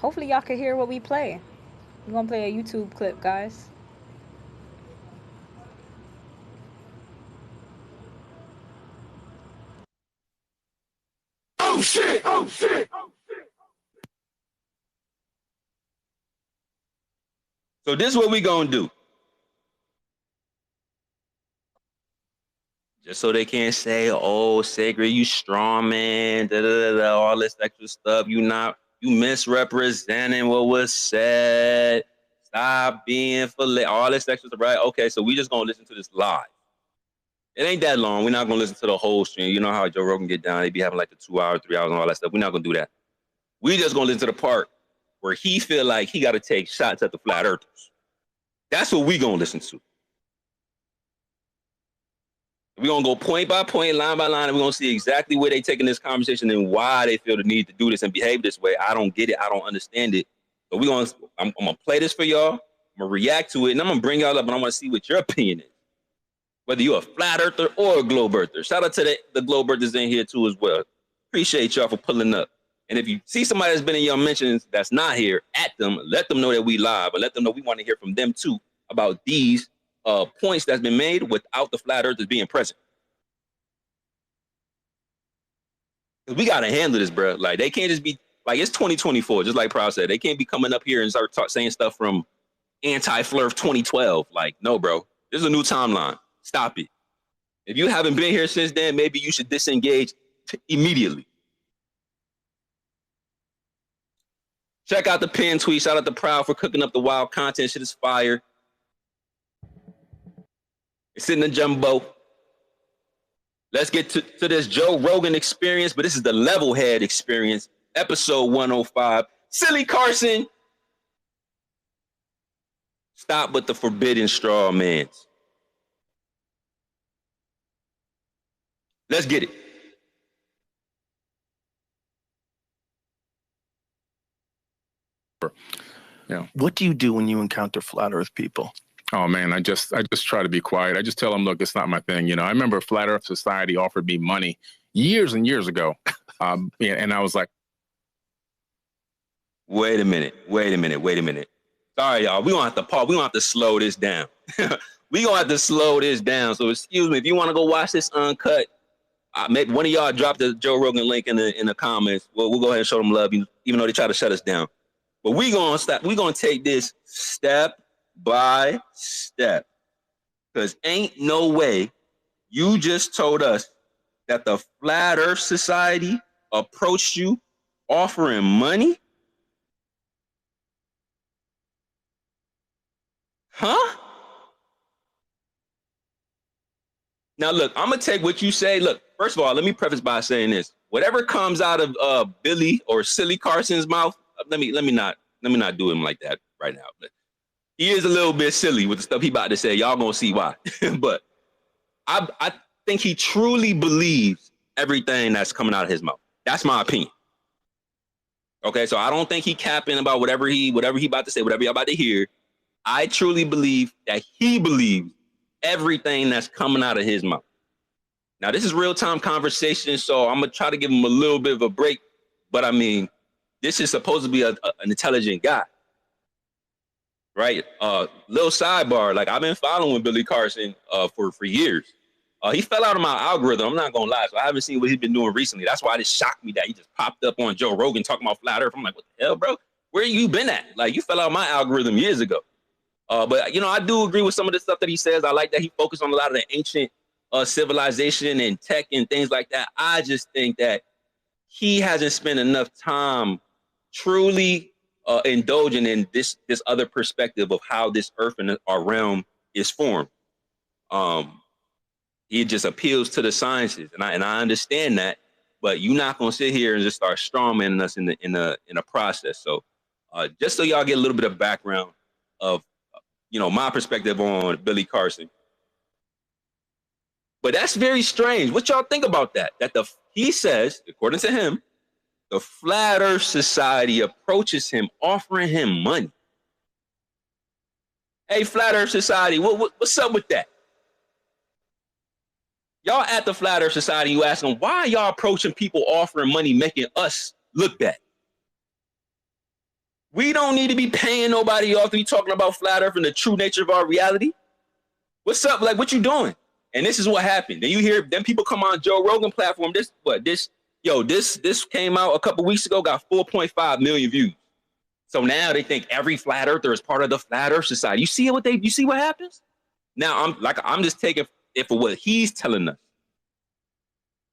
Hopefully, y'all can hear what we play. We're gonna play a YouTube clip, guys. Oh shit! Oh shit! So this is what we gonna do. Just so they can't say, "Oh, Sacred, you strong man," all this extra stuff. You misrepresenting what was said. Stop being all this extra stuff, right? Okay, so we just gonna listen to this live. It ain't that long. We're not gonna listen to the whole stream. You know how Joe Rogan get down? They be having like the 2 hours, 3 hours, and all that stuff. We're not gonna do that. We just gonna listen to the part where he feel like he got to take shots at the flat earthers. That's what we gonna listen to. We're going to go point by point, line by line, and we're going to see exactly where they taking this conversation and why they feel the need to do this and behave this way. I don't get it. I don't understand it. So I'm going to play this for y'all. I'm going to react to it, and I'm going to bring y'all up, and I want to see what your opinion is. Whether you're a flat earther or a globe earther. Shout out to the globe earthers in here, too, as well. Appreciate y'all for pulling up. And if you see somebody that's been in your mentions that's not here, at them, let them know that we live, but let them know we want to hear from them, too, about these points that's been made without the flat earthers being present. We got to handle this, bro. Like, they can't just be, like, it's 2024, just like Proud said. They can't be coming up here and start saying stuff from anti-Flurf 2012. Like, no, bro. This is a new timeline. Stop it. If you haven't been here since then, maybe you should disengage immediately. Check out the pin tweet. Shout out to Proud for cooking up the wild content. Shit is fire. It's in the jumbo. Let's get to this Joe Rogan experience, but this is the level head experience, episode 105. Silly Carson. Stop with the forbidden straw mans. Let's get it. Yeah. What do you do when you encounter flat Earth people? Oh man, I just try to be quiet. I just tell them, look, it's not my thing. I remember Flat Earth Society offered me money years and years ago, and I was like, wait a minute. Sorry, y'all. We gonna have to pause. We gonna have to slow this down. We gonna have to slow this down. So excuse me if you want to go watch this uncut. Maybe one of y'all drop the Joe Rogan link in the comments. We'll go ahead and show them love, even though they try to shut us down. But we gonna stop. We gonna take this step by step, because ain't no way you just told us that the Flat Earth Society approached you offering money? Huh? Now look, I'm gonna take what you say. Look, first of all, let me preface by saying this: whatever comes out of Billy or Silly Carson's mouth, let me not do him like that right now. But he is a little bit silly with the stuff he about to say. Y'all gonna see why. But I think he truly believes everything that's coming out of his mouth. That's my opinion. Okay, so I don't think he capping about whatever he about to say, whatever y'all about to hear. I truly believe that he believes everything that's coming out of his mouth. Now, this is real-time conversation, so I'm gonna try to give him a little bit of a break. But I mean, this is supposed to be an intelligent guy. Right, little sidebar. Like, I've been following Billy Carson for years. He fell out of my algorithm. I'm not gonna lie, so I haven't seen what he's been doing recently. That's why it shocked me that he just popped up on Joe Rogan talking about flat Earth. I'm like, what the hell, bro? Where you been at? Like, you fell out of my algorithm years ago. But I do agree with some of the stuff that he says. I like that he focused on a lot of the ancient civilization and tech and things like that. I just think that he hasn't spent enough time truly indulging in this other perspective of how this earth and our realm is formed. It just appeals to the sciences, and I understand that, but you're not gonna sit here and just start strawmanning us in a process. So just so y'all get a little bit of background of my perspective on Billy Carson. But that's very strange. What y'all think about that? He says, according to him, the Flat Earth Society approaches him, offering him money. Hey, Flat Earth Society, what's up with that? Y'all at the Flat Earth Society, you ask them, why are y'all approaching people offering money, making us look bad? We don't need to be paying nobody off to be talking about Flat Earth and the true nature of our reality. What's up? Like, what you doing? And this is what happened. Then you hear them people come on Joe Rogan platform. This came out a couple weeks ago, got 4.5 million views. So now they think every flat earther is part of the Flat Earth Society. You see what happens? Now I'm just taking it for what he's telling us.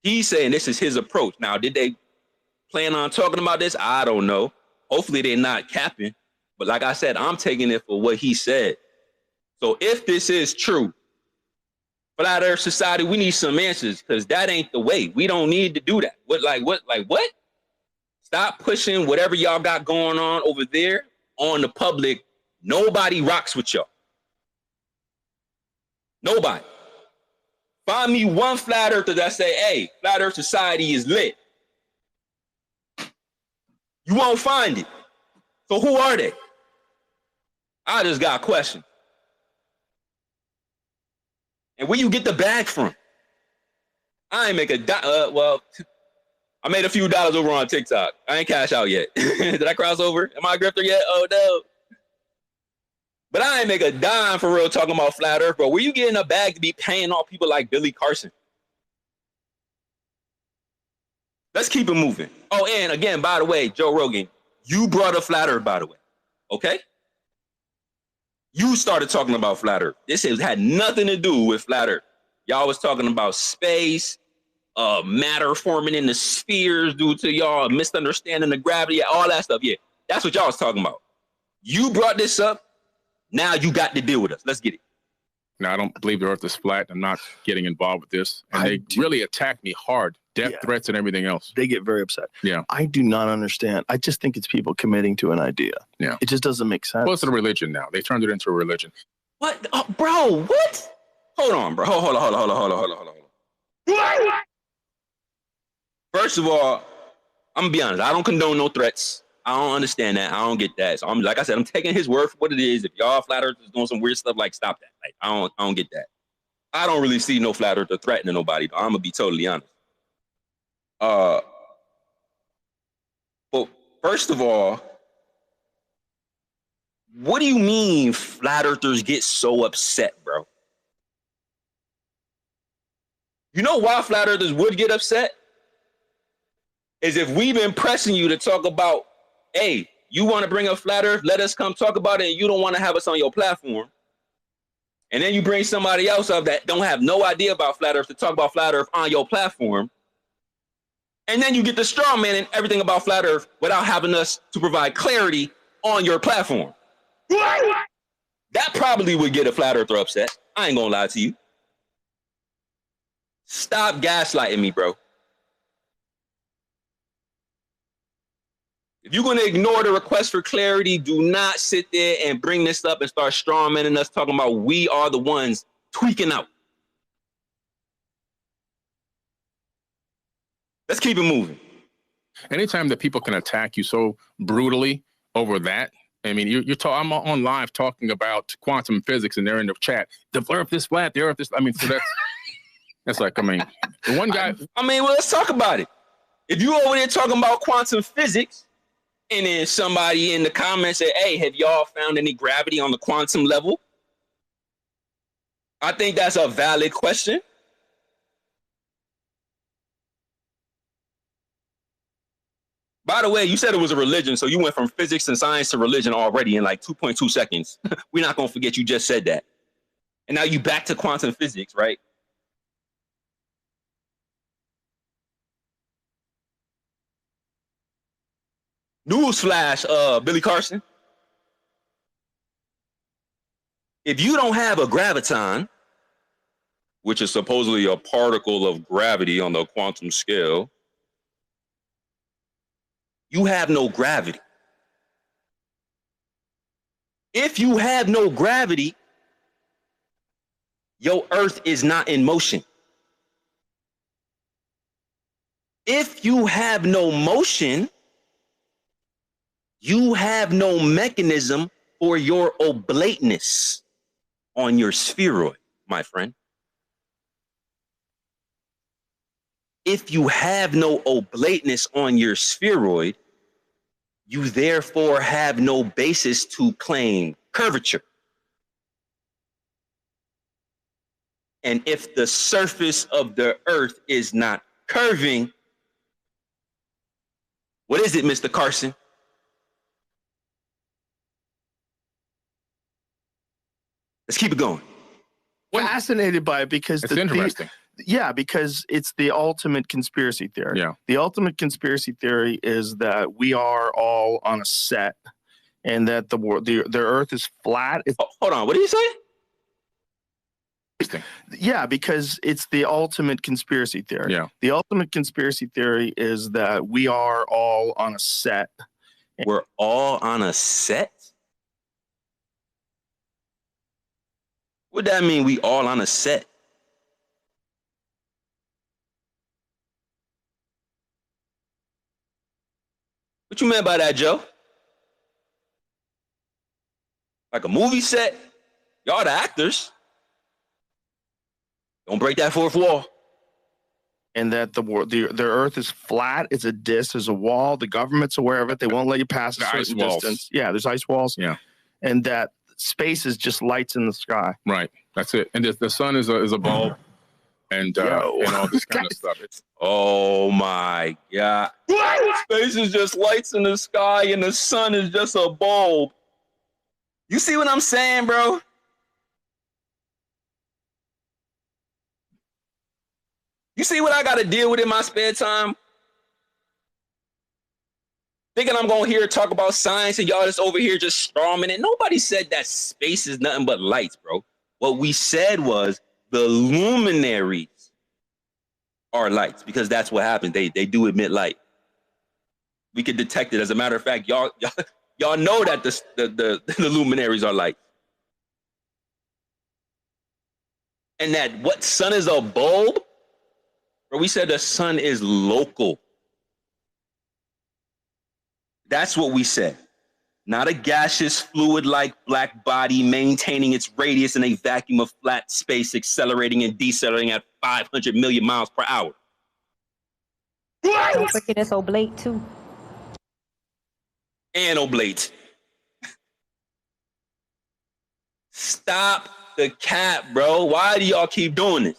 He's saying this is his approach. Now, did they plan on talking about this? I don't know. Hopefully they're not capping. But like I said, I'm taking it for what he said. So if this is true, Flat Earth Society, we need some answers, because that ain't the way. We don't need to do that. What? Stop pushing whatever y'all got going on over there on the public. Nobody rocks with y'all. Nobody. Find me one flat earther that say, hey, Flat Earth Society is lit. You won't find it. So who are they? I just got a question. And where you get the bag from? I ain't make I made a few dollars over on TikTok. I ain't cash out yet. Did I cross over? Am I a grifter yet? Oh, no. But I ain't make a dime for real talking about Flat Earth, bro. Where you getting a bag to be paying off people like Billy Carson? Let's keep it moving. Oh, and again, by the way, Joe Rogan, you brought up Flat Earth, by the way. Okay? You started talking about Flat Earth. This had nothing to do with Flat Earth. Y'all was talking about space, matter forming in the spheres due to y'all misunderstanding the gravity, all that stuff. Yeah, that's what y'all was talking about. You brought this up. Now you got to deal with us. Let's get it. No, I don't believe the earth is flat. I'm not getting involved with this. And they really attack me hard. Death threats and everything else. They get very upset. Yeah. I do not understand. I just think it's people committing to an idea. Yeah. It just doesn't make sense. Well, it's a religion now. They turned it into a religion. What? Oh, bro, what? Hold on, bro. Hold on. First of all, I'm going to be honest. I don't condone no threats. I don't understand that. I don't get that. So like I said, I'm taking his word for what it is. If y'all flat earthers doing some weird stuff, like, stop that. Like, I don't get that. I don't really see no flat earther threatening nobody. I'm gonna be totally honest. But first of all, what do you mean flat earthers get so upset, bro? You know why flat earthers would get upset? Is if we've been pressing you to talk about, hey, you want to bring up flat earth, let us come talk about it, and you don't want to have us on your platform. And then you bring somebody else up that don't have no idea about flat earth to talk about flat earth on your platform. And then you get the straw man and everything about flat earth without having us to provide clarity on your platform. That probably would get a flat earther upset. I ain't gonna lie to you. Stop gaslighting me, bro. If you're going to ignore the request for clarity, do not sit there and bring this up and start strawmanning us talking about we are the ones tweaking out. Let's keep it moving. Anytime that people can attack you so brutally over that, I mean, I'm on live talking about quantum physics and they're in the chat. The earth is flat, the earth is, I mean, so that's like, I mean, the one guy. Well, let's talk about it. If you over there talking about quantum physics, and then somebody in the comments said, hey, have y'all found any gravity on the quantum level? I think that's a valid question. By the way, you said it was a religion, so you went from physics and science to religion already in like 2.2 seconds. We're not going to forget you just said that. And now you back to quantum physics, right? Newsflash, Billy Carson. If you don't have a graviton, which is supposedly a particle of gravity on the quantum scale, you have no gravity. If you have no gravity, your Earth is not in motion. If you have no motion, you have no mechanism for your oblateness on your spheroid, my friend. If you have no oblateness on your spheroid, you therefore have no basis to claim curvature. And if the surface of the earth is not curving, what is it, Mr. Carson? Let's keep it going. Fascinated by it because it's interesting. Yeah, because it's the ultimate conspiracy theory. Yeah. The ultimate conspiracy theory is that we are all on a set and that the earth is flat. Hold on, what did you say? Interesting. Yeah, because it's the ultimate conspiracy theory. Yeah. The ultimate conspiracy theory is that we are all on a set. We're all on a set? What that mean, we all on a set? What you meant by that, Joe? Like a movie set? Y'all the actors. Don't break that fourth wall. And that the earth is flat. It's a disc. There's a wall. The government's aware of it. They won't let you pass a certain distance. Yeah, there's ice walls. Yeah. And that space is just lights in the sky. Right. That's it. And the sun is a bulb and all this kind of stuff. Oh my God. Space is just lights in the sky and the sun is just a bulb. You see what I'm saying, bro? You see what I got to deal with in my spare time? Thinking I'm going to hear talk about science and y'all just over here just storming it. Nobody said that space is nothing but lights, bro. What we said was the luminaries are lights because that's what happens. They do emit light. We can detect it. As a matter of fact, y'all know that the luminaries are lights. And that what sun is a bulb? Bro, we said the sun is local. That's what we said. Not a gaseous fluid-like black body maintaining its radius in a vacuum of flat space, accelerating and decelerating at 500 million miles per hour. Don't forget it's oblate too. And oblate. Stop the cap, bro. Why do y'all keep doing this?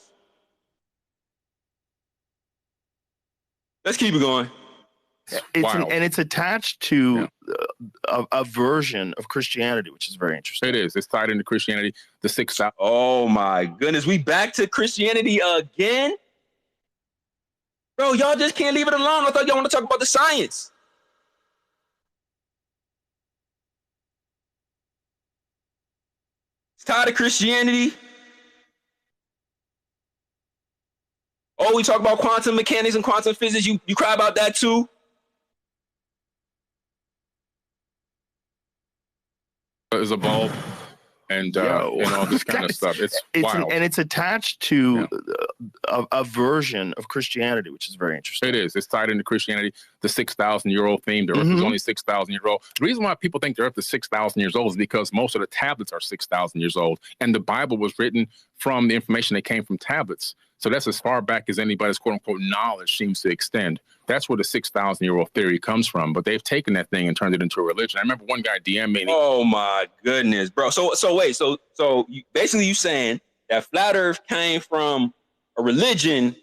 Let's keep it going. It's attached to a version of Christianity, which is very interesting. It is. It's tied into Christianity. The 6,000. Oh my goodness, we back to Christianity again, bro. Y'all just can't leave it alone. I thought y'all want to talk about the science. It's tied to Christianity. Oh, we talk about quantum mechanics and quantum physics. You cry about that too? Is a bulb and all this kind of stuff. It's wild. And it's attached to a version of Christianity, which is very interesting. It is. It's tied into Christianity. The 6,000-year-old theme. The Earth is only 6,000 years old. The reason why people think the Earth is 6,000 years old is because most of the tablets are 6,000 years old, and the Bible was written from the information that came from tablets. So that's as far back as anybody's quote-unquote knowledge seems to extend. That's where the 6,000-year-old theory comes from. But they've taken that thing and turned it into a religion. I remember one guy DM me. Oh my goodness, bro. So wait. So basically you saying that flat Earth came from a religion,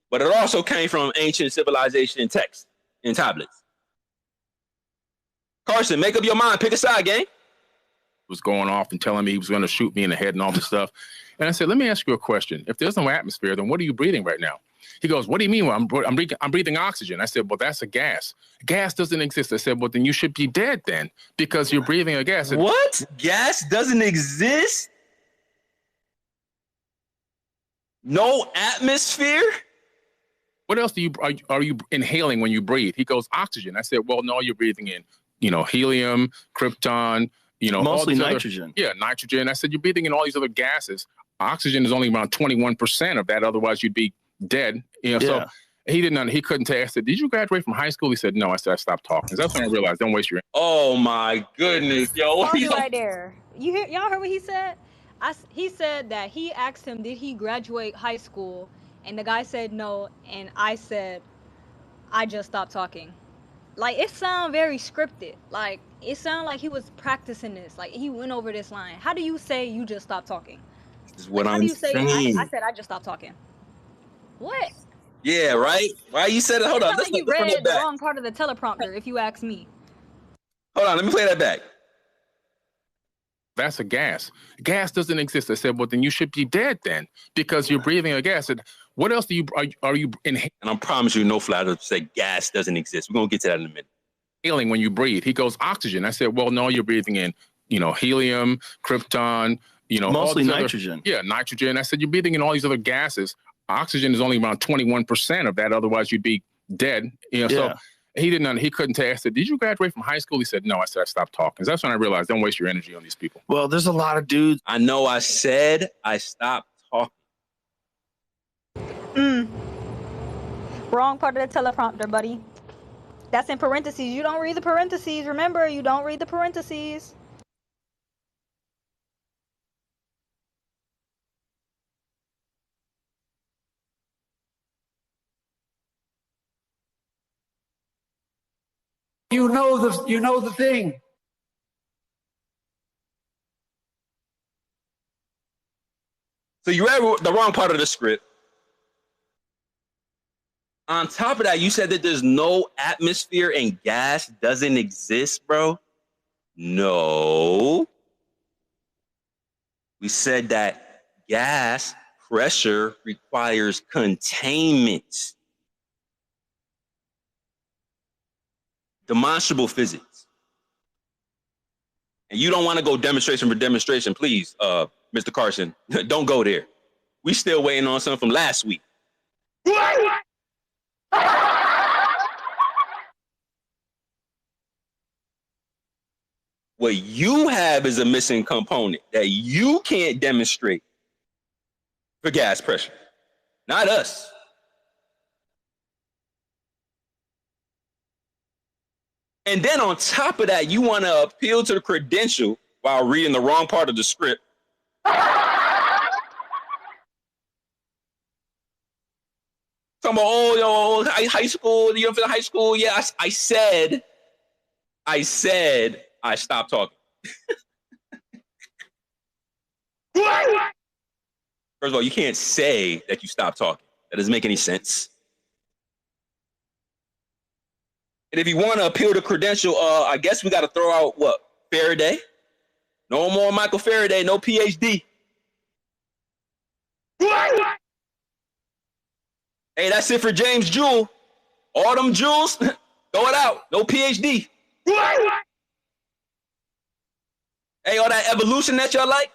but it also came from ancient civilization and text and tablets. Carson, make up your mind. Pick a side, gang. Was going off and telling me he was going to shoot me in the head and all this stuff. And I said, let me ask you a question. If there's no atmosphere, then what are you breathing right now? He goes, what do you mean? Well, I'm breathing oxygen. I said, well, that's a gas. Gas doesn't exist. I said, well, then you should be dead then because you're breathing a gas. What? Gas doesn't exist? No atmosphere? What else are you inhaling when you breathe? He goes, oxygen. I said, well, no, you're breathing in, helium, krypton, mostly nitrogen. Nitrogen. I said, you're breathing in all these other gases. Oxygen is only around 21% of that. Otherwise, you'd be dead. So He didn't. He couldn't tell. I said, "Did you graduate from high school?" He said, "No." I said, "I stopped talking." That's when I realized, don't waste your. Oh my goodness, yo! Pause it right there. Y'all heard what he said? He said that he asked him, did he graduate high school? And the guy said no, and I said, I just stopped talking. Like, it sounded very scripted. Like, it sounded like he was practicing this. Like, he went over this line. How do you say you just stopped talking? This is what How I'm do you say, saying. I said I just stopped talking? What? Yeah, right? Right? You said it. Hold It on. sounded like he Let's run that read the back. wrong part of the teleprompter, if you ask me. Hold on. Let me play that back. That's a gas. Gas doesn't exist. I said, well, then you should be dead then, because you're breathing a gas. I said, what else are you inhaling? And I promise you, no flat earth say gas doesn't exist. We're gonna get to that in a minute. Inhaling when you breathe. He goes, oxygen. I said, well, no, you're breathing in, helium, krypton, mostly nitrogen. Nitrogen. I said, you're breathing in all these other gases. Oxygen is only around 21% of that. Otherwise, you'd be dead. So he didn't. He couldn't tell. I said, "Did you graduate from high school?" He said, "No." I said, "I stopped talking." That's when I realized, don't waste your energy on these people. Well, there's a lot of dudes. I know. I said I stopped talking. Wrong part of the teleprompter, buddy. That's in parentheses. You don't read the parentheses. Remember, you don't read the parentheses. You know the thing. So you read the wrong part of the script. On top of that, you said that there's no atmosphere and gas doesn't exist, bro. No. We said that gas pressure requires containment. Demonstrable physics. And you don't want to go demonstration for demonstration, please, Mr. Carson. Don't go there. We still waiting on something from last week. What you have is a missing component that you can't demonstrate for gas pressure. Not us. And then on top of that, you want to appeal to the credential while reading the wrong part of the script. Talking about, high school, you don't feel high school? Yeah, I said I stopped talking. First of all, you can't say that you stopped talking. That doesn't make any sense. And if you want to appeal to credential, I guess we got to throw out what? Faraday? No more Michael Faraday, no PhD. Hey, that's it for James Jewell. All them jewels, throw it out. No PhD. Hey, all that evolution that y'all like?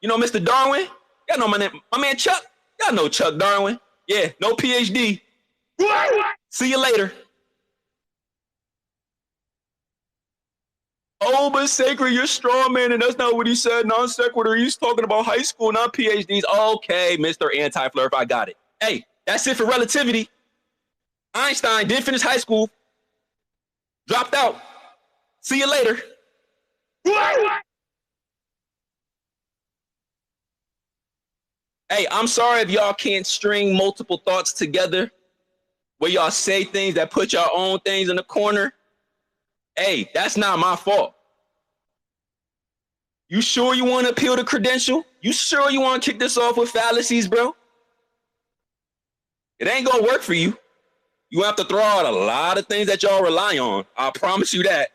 Mr. Darwin? Y'all know my man Chuck? Y'all know Chuck Darwin. Yeah, no PhD. See you later. Oh, but Sacred, you're strong, man, and that's not what he said. Non sequitur. He's talking about high school, not PhDs. Okay, Mr. Anti-Flurf, I got it. Hey, that's it for relativity. Einstein didn't finish high school. Dropped out. See you later. Hey, I'm sorry if y'all can't string multiple thoughts together where y'all say things that put your own things in the corner. Hey, that's not my fault. You sure you want to appeal to credential? You sure you want to kick this off with fallacies, bro? It ain't gonna work for you. You have to throw out a lot of things that y'all rely on. I promise you that.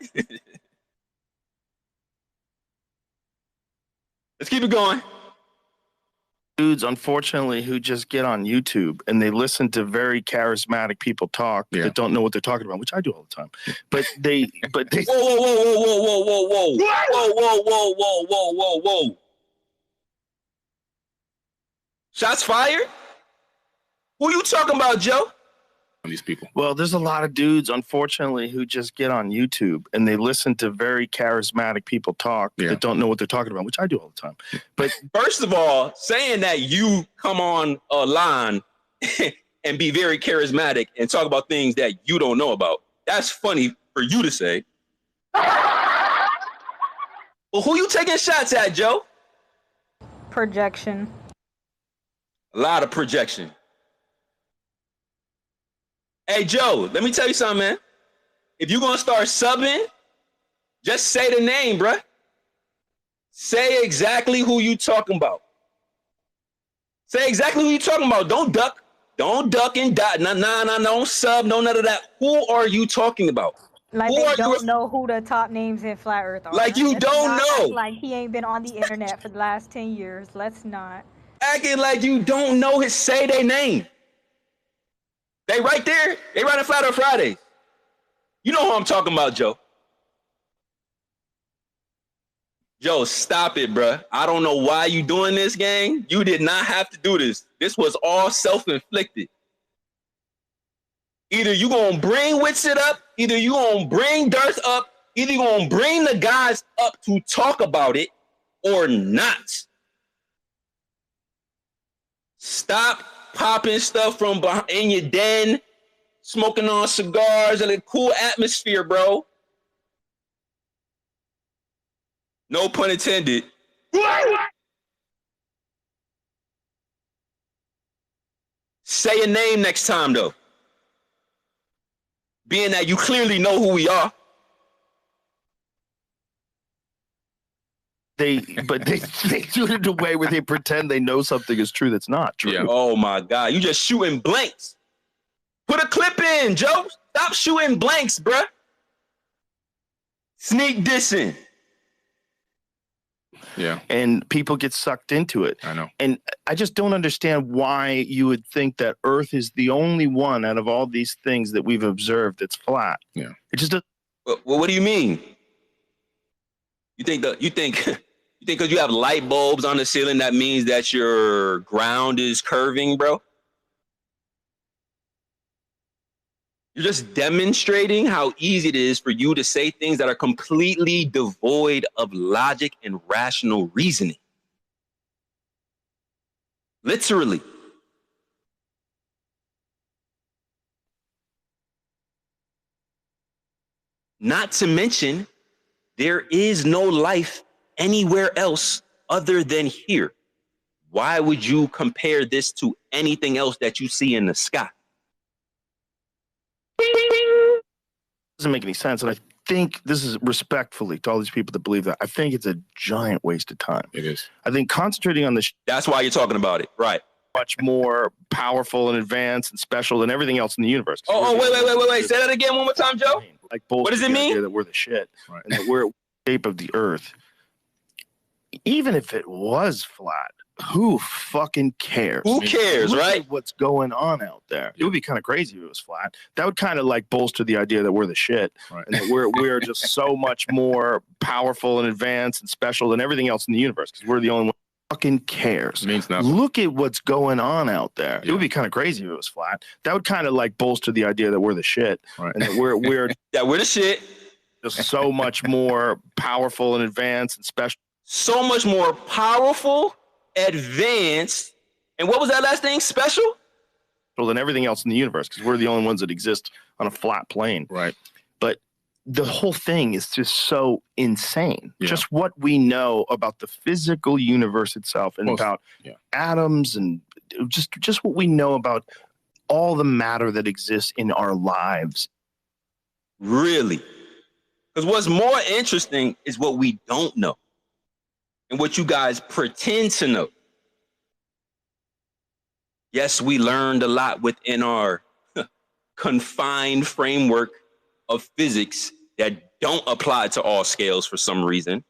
Let's keep it going. Dudes, unfortunately, who just get on YouTube and they listen to very charismatic people talk that don't know what they're talking about, which I do all the time. But they whoa, whoa, whoa, whoa, whoa, whoa, whoa, whoa, whoa, whoa, whoa, whoa, whoa, whoa, whoa. Shots fired? Who you talking about, Joe? These people. Well, there's a lot of dudes, unfortunately, who just get on YouTube and they listen to very charismatic people talk that don't know what they're talking about, which I do all the time. But first of all, saying that you come on a line and be very charismatic and talk about things that you don't know about. That's funny for you to say. Well, who you taking shots at, Joe? Projection. A lot of projection. Hey, Joe, let me tell you something, man. If you're going to start subbing, just say the name, bruh. Say exactly who you talking about. Say exactly who you talking about. Don't duck. Don't duck and dot. Nah, don't sub, no none of that. Who are you talking about? Like Who they are don't you? know who the top names in Flat Earth are. Like you Let's don't not know. act like he ain't been on the internet for the last 10 years. Let's not. Acting like you don't know his, say their name. They right there. They right in Flat Earth Fridays. You know who I'm talking about, Joe. Joe, stop it, bruh. I don't know why you doing this, gang. You did not have to do this. This was all self-inflicted. Either you gonna bring Witsit up, either you gonna bring Darth up, either you gonna bring the guys up to talk about it or not. Stop popping stuff from behind in your den, smoking on cigars in a cool atmosphere, bro. No pun intended. Say a name next time, though. Being that you clearly know who we are. They do it in a way where they pretend they know something is true that's not true. Yeah. Oh my God, you just shooting blanks. Put a clip in, Joe. Stop shooting blanks, bruh. Sneak dissing. Yeah. And people get sucked into it. I know. And I just don't understand why you would think that Earth is the only one out of all these things that we've observed that's flat. Yeah. It just doesn't. Well, what do you mean? You think because you have light bulbs on the ceiling that means that your ground is curving, bro? You're just demonstrating how easy it is for you to say things that are completely devoid of logic and rational reasoning. Literally. Not to mention, there is no life anywhere else other than here. Why would you compare this to anything else that you see in the sky? Doesn't make any sense. And I think this is respectfully to all these people that believe that. I think it's a giant waste of time. It is. I think concentrating on this. That's why you're talking about it. Right. Much more powerful and advanced and special than everything else in the universe. Wait. Say that again one more time, Joe. Like what does it mean? That we're the shit. Right. And that we're the shape of the earth. Even if it was flat, who fucking cares? Who cares, look right? At what's going on out there? It would be kind of crazy if it was flat. That would kind of like bolster the idea that we're the shit, right? And that we're just so much more powerful and advanced and special than everything else in the universe because we're the only one. Fucking cares. It means nothing. Look at what's going on out there. Yeah. It would be kind of crazy if it was flat. That would kind of like bolster the idea that we're the shit, right? And that we're that we're the shit. Just so much more powerful and advanced and special. So much more powerful, advanced, and what was that last thing? Special? Than everything else in the universe because we're the only ones that exist on a flat plane. Right. But the whole thing is just so insane. Yeah. Just what we know about the physical universe itself and about atoms and just what we know about all the matter that exists in our lives. Really? Because what's more interesting is what we don't know. And what you guys pretend to know. Yes, we learned a lot within our confined framework of physics that don't apply to all scales for some reason.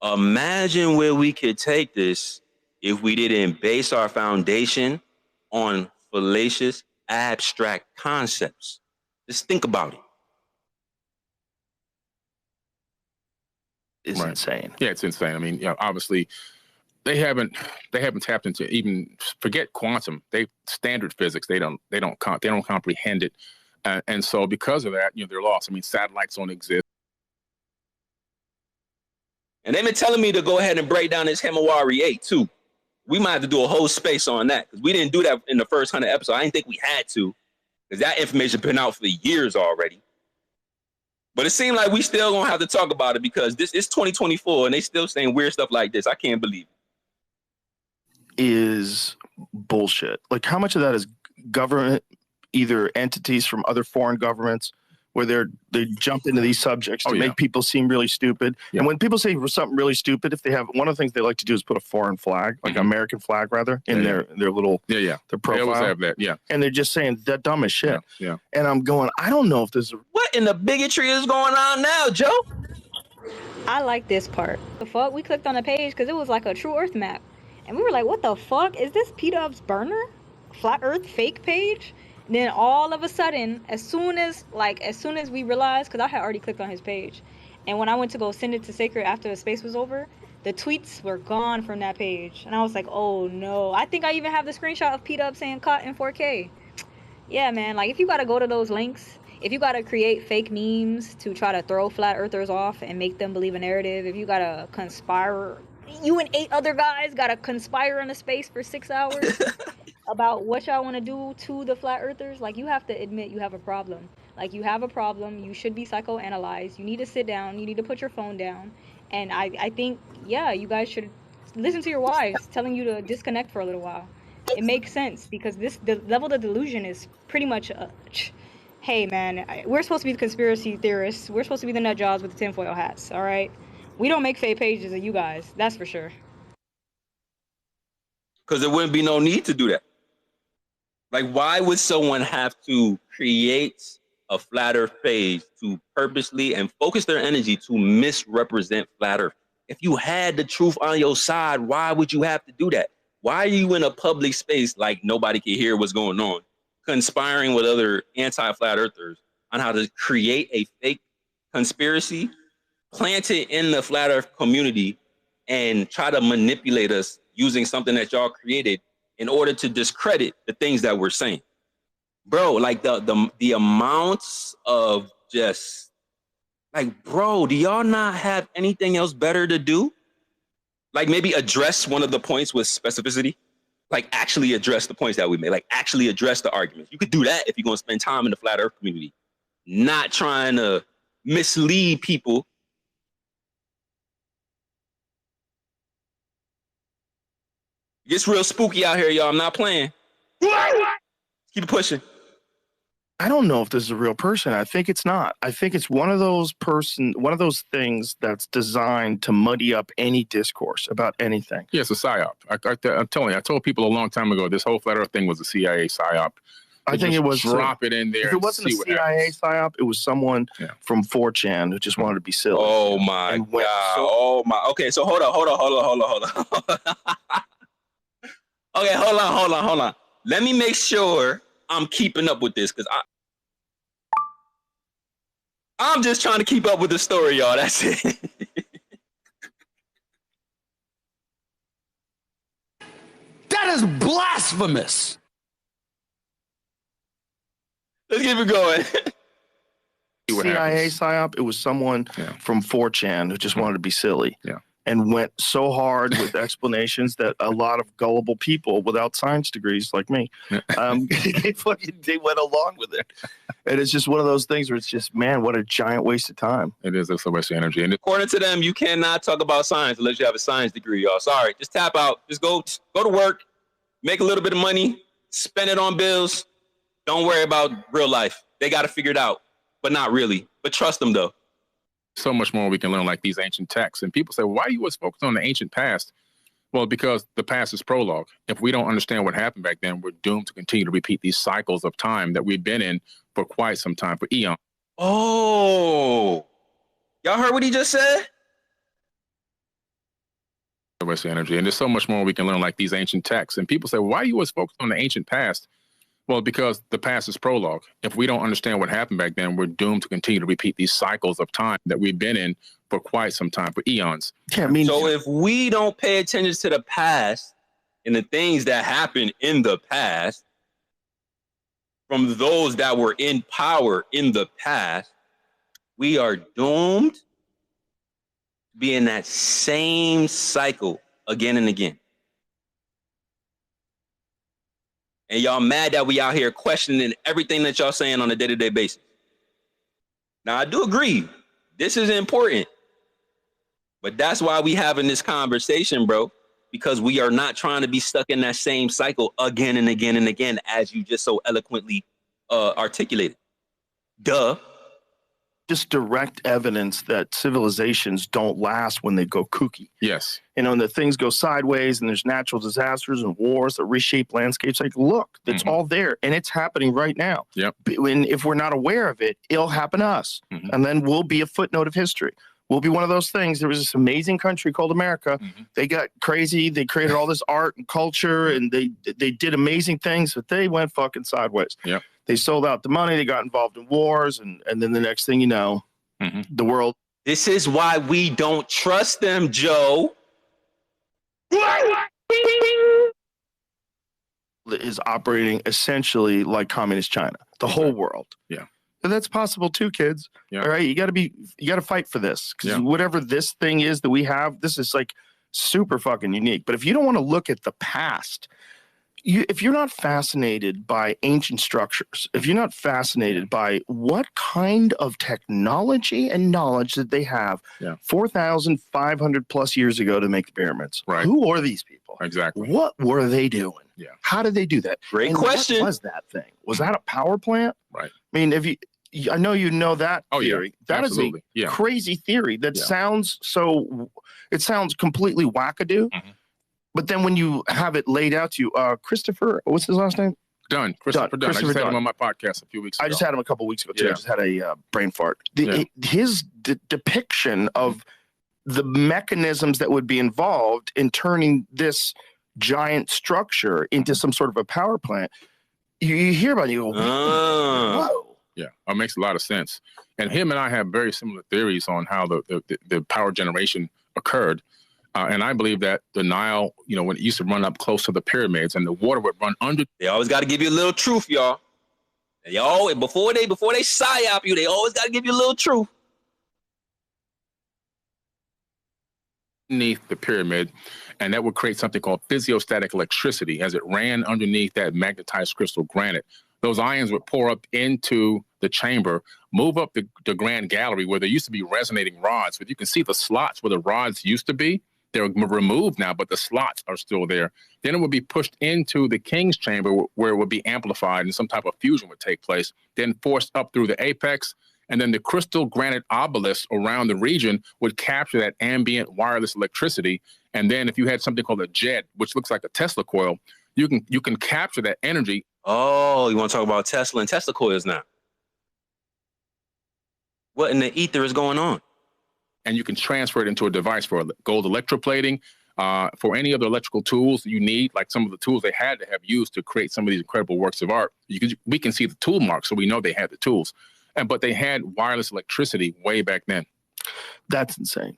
Imagine where we could take this if we didn't base our foundation on fallacious, abstract concepts. Just think about it. It's insane. Yeah, it's insane. I mean, obviously they haven't tapped into even forget quantum. Standard physics. They don't comprehend it, and so because of that, they're lost. I mean, satellites don't exist. And they've been telling me to go ahead and break down this Himawari 8 too. We might have to do a whole space on that because we didn't do that in the first 100 episodes. I didn't think we had to because that information been out for years already. But it seemed like we still gonna have to talk about it because this is 2024 and they still saying weird stuff like this. I can't believe it. Is bullshit. Like, how much of that is government, either entities from other foreign governments, where they jump into these subjects to make people seem really stupid. And when people say something really stupid, if they have one of the things they like to do is put a foreign flag, like an American flag rather, in their little their profile. They always have that, And they're just saying that dumb as shit. And I'm going, I don't know if there's what in the bigotry is going on now, Joe? I like this part. The fuck? We clicked on the page because it was like a true Earth map. And we were like, what the fuck? Is this P-Dub's burner? Flat Earth fake page? And then all of a sudden, as soon as we realized, because I had already clicked on his page, and when I went to go send it to Sacred after the space was over, the tweets were gone from that page. And I was like, oh no. I think I even have the screenshot of P-Dub saying caught in 4K. Yeah, man, like if you gotta go to those links, if you gotta create fake memes to try to throw flat earthers off and make them believe a narrative, if you gotta conspire, you and 8 other guys gotta conspire in a space for 6 hours about what y'all want to do to the flat earthers, like you have to admit you have a problem. Like you have a problem, you should be psychoanalyzed, you need to sit down, you need to put your phone down. And I think, yeah, you guys should listen to your wives telling you to disconnect for a little while. It makes sense because the level of delusion is pretty much hey man, we're supposed to be the conspiracy theorists, we're supposed to be the nut jobs with the tinfoil hats, all right? We don't make fake pages of you guys, that's for sure. Because there wouldn't be no need to do that. Like, why would someone have to create a flat earth page to purposely and focus their energy to misrepresent flat earth? If you had the truth on your side, why would you have to do that? Why are you in a public space like nobody can hear what's going on, conspiring with other anti-flat earthers on how to create a fake conspiracy, plant it in the flat earth community, and try to manipulate us using something that y'all created in order to discredit the things that we're saying? Bro, like the amounts of just like, bro, do y'all not have anything else better to do? Like maybe address one of the points with specificity, like actually address the points that we made, like actually address the arguments. You could do that if you're going to spend time in the flat earth community, not trying to mislead people. It gets real spooky out here, y'all. I'm not playing. Keep pushing. I don't know if this is a real person. I think it's not. I think it's one of those things that's designed to muddy up any discourse about anything. Yeah, it's a psyop. I'm telling you, I told people a long time ago this whole flat earth thing was a CIA psyop. I think it was drop it in there. If it wasn't a CIA psyop, it was someone from 4chan who just wanted to be silly. Oh my god! Oh my. Okay, so hold on. Okay, hold on. Let me make sure I'm keeping up with this because I'm just trying to keep up with the story, y'all. That's it. That is blasphemous. Let's keep it going. CIA psyop, it was someone from 4chan who just wanted to be silly. And went so hard with explanations that a lot of gullible people without science degrees like me, they went along with it. And it's just one of those things where it's just, man, what a giant waste of time. It is a waste of energy. And according to them, you cannot talk about science unless you have a science degree, y'all. Sorry, just tap out. Just go to work, make a little bit of money, spend it on bills. Don't worry about real life. They got to figure it out, but not really. But trust them, though. So much more we can learn, like these ancient texts. And people say, well, why are you always focused on the ancient past? Well, because the past is prologue. If we don't understand what happened back then, we're doomed to continue to repeat these cycles of time that we've been in for quite some time, for eons. Oh, y'all heard what he just said? Waste of energy. And there's so much more we can learn, like these ancient texts. And people say, well, why are you always focused on the ancient past? Well, because the past is prologue. If we don't understand what happened back then, we're doomed to continue to repeat these cycles of time that we've been in for quite some time, for eons. So if we don't pay attention to the past and the things that happened in the past from those that were in power in the past, we are doomed to be in that same cycle again and again. And y'all mad that we out here questioning everything that y'all saying on a day-to-day basis. Now, I do agree. This is important. But that's why we having this conversation, bro. Because we are not trying to be stuck in that same cycle again and again and again, as you just so eloquently articulated. Duh. Just direct evidence that civilizations don't last when they go kooky. Yes. You know, and that things go sideways and there's natural disasters and wars that reshape landscapes. Like, look, it's all there and it's happening right now. Yep. And if we're not aware of it, it'll happen to us. And then we'll be a footnote of history. We'll be one of those things. There was this amazing country called America. They got crazy. They created all this art and culture and they did amazing things, but they went fucking sideways. Yep. They sold out the money. They got involved in wars. And then the next thing you know, the world. This is why we don't trust them, Joe. Is operating essentially like communist China, the whole world. Yeah. And that's possible too, kids. Yeah. All right. You got to fight for this because whatever this thing is that we have, this is like super fucking unique. But if you don't want to look at the past, if you're not fascinated by ancient structures, if you're not fascinated by what kind of technology and knowledge that they have 4,500 plus years ago to make the pyramids, right? Who are these people? Exactly. What were they doing? Yeah. How did they do that? Great question. What was that thing? Was that a power plant? Right. I mean, I know you know that theory. Yeah. That Absolutely. is a crazy theory that sounds it sounds completely wackadoo. But then when you have it laid out to you, Christopher, what's his last name? Dunn. Christopher Dunn. I just had him on my podcast a few weeks ago. I just had him a couple weeks ago too. I just had a brain fart. His depiction of the mechanisms that would be involved in turning this giant structure into some sort of a power plant, you hear about it, you go, whoa. Yeah, it makes a lot of sense. And him and I have very similar theories on how the power generation occurred. And I believe that the Nile, when it used to run up close to the pyramids and the water would run under. They always got to give you a little truth, y'all. Before they psyop you, they always got to give you a little truth. Underneath the pyramid, and that would create something called physiostatic electricity as it ran underneath that magnetized crystal granite. Those ions would pour up into the chamber, move up the grand gallery where there used to be resonating rods, but you can see the slots where the rods used to be. They're removed now, but the slots are still there. Then it would be pushed into the king's chamber where it would be amplified and some type of fusion would take place, then forced up through the apex. And then the crystal granite obelisk around the region would capture that ambient wireless electricity. And then if you had something called a jet, which looks like a Tesla coil, you can capture that energy. Oh, you want to talk about Tesla and Tesla coils now? What in the ether is going on? And you can transfer it into a device for gold electroplating, for any other electrical tools you need, like some of the tools they had to have used to create some of these incredible works of art. We can see the tool mark, so we know they had the tools. But they had wireless electricity way back then. That's insane.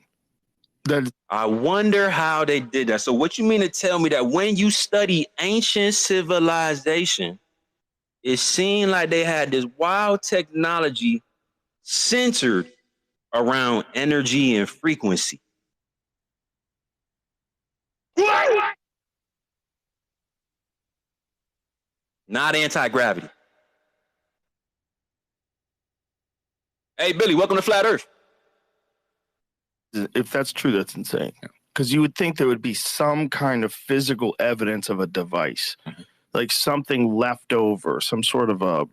I wonder how they did that. So what you mean to tell me that when you study ancient civilization, it seemed like they had this wild technology centered around energy and frequency? Not anti-gravity. Hey, Billy, welcome to Flat Earth. If that's true, that's insane. Because you would think there would be some kind of physical evidence of a device, like something left over, some sort of a,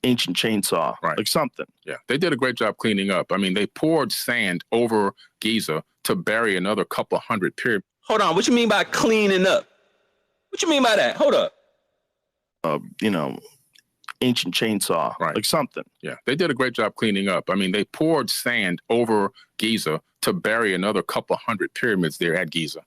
ancient chainsaw, like something. Yeah, they did a great job cleaning up. I mean, they poured sand over Giza to bury another couple of hundred pyramids. Hold on, what you mean by cleaning up? What you mean by that? Hold up. Ancient chainsaw, like something. Yeah, they did a great job cleaning up. I mean, they poured sand over Giza to bury another couple of hundred pyramids there at Giza.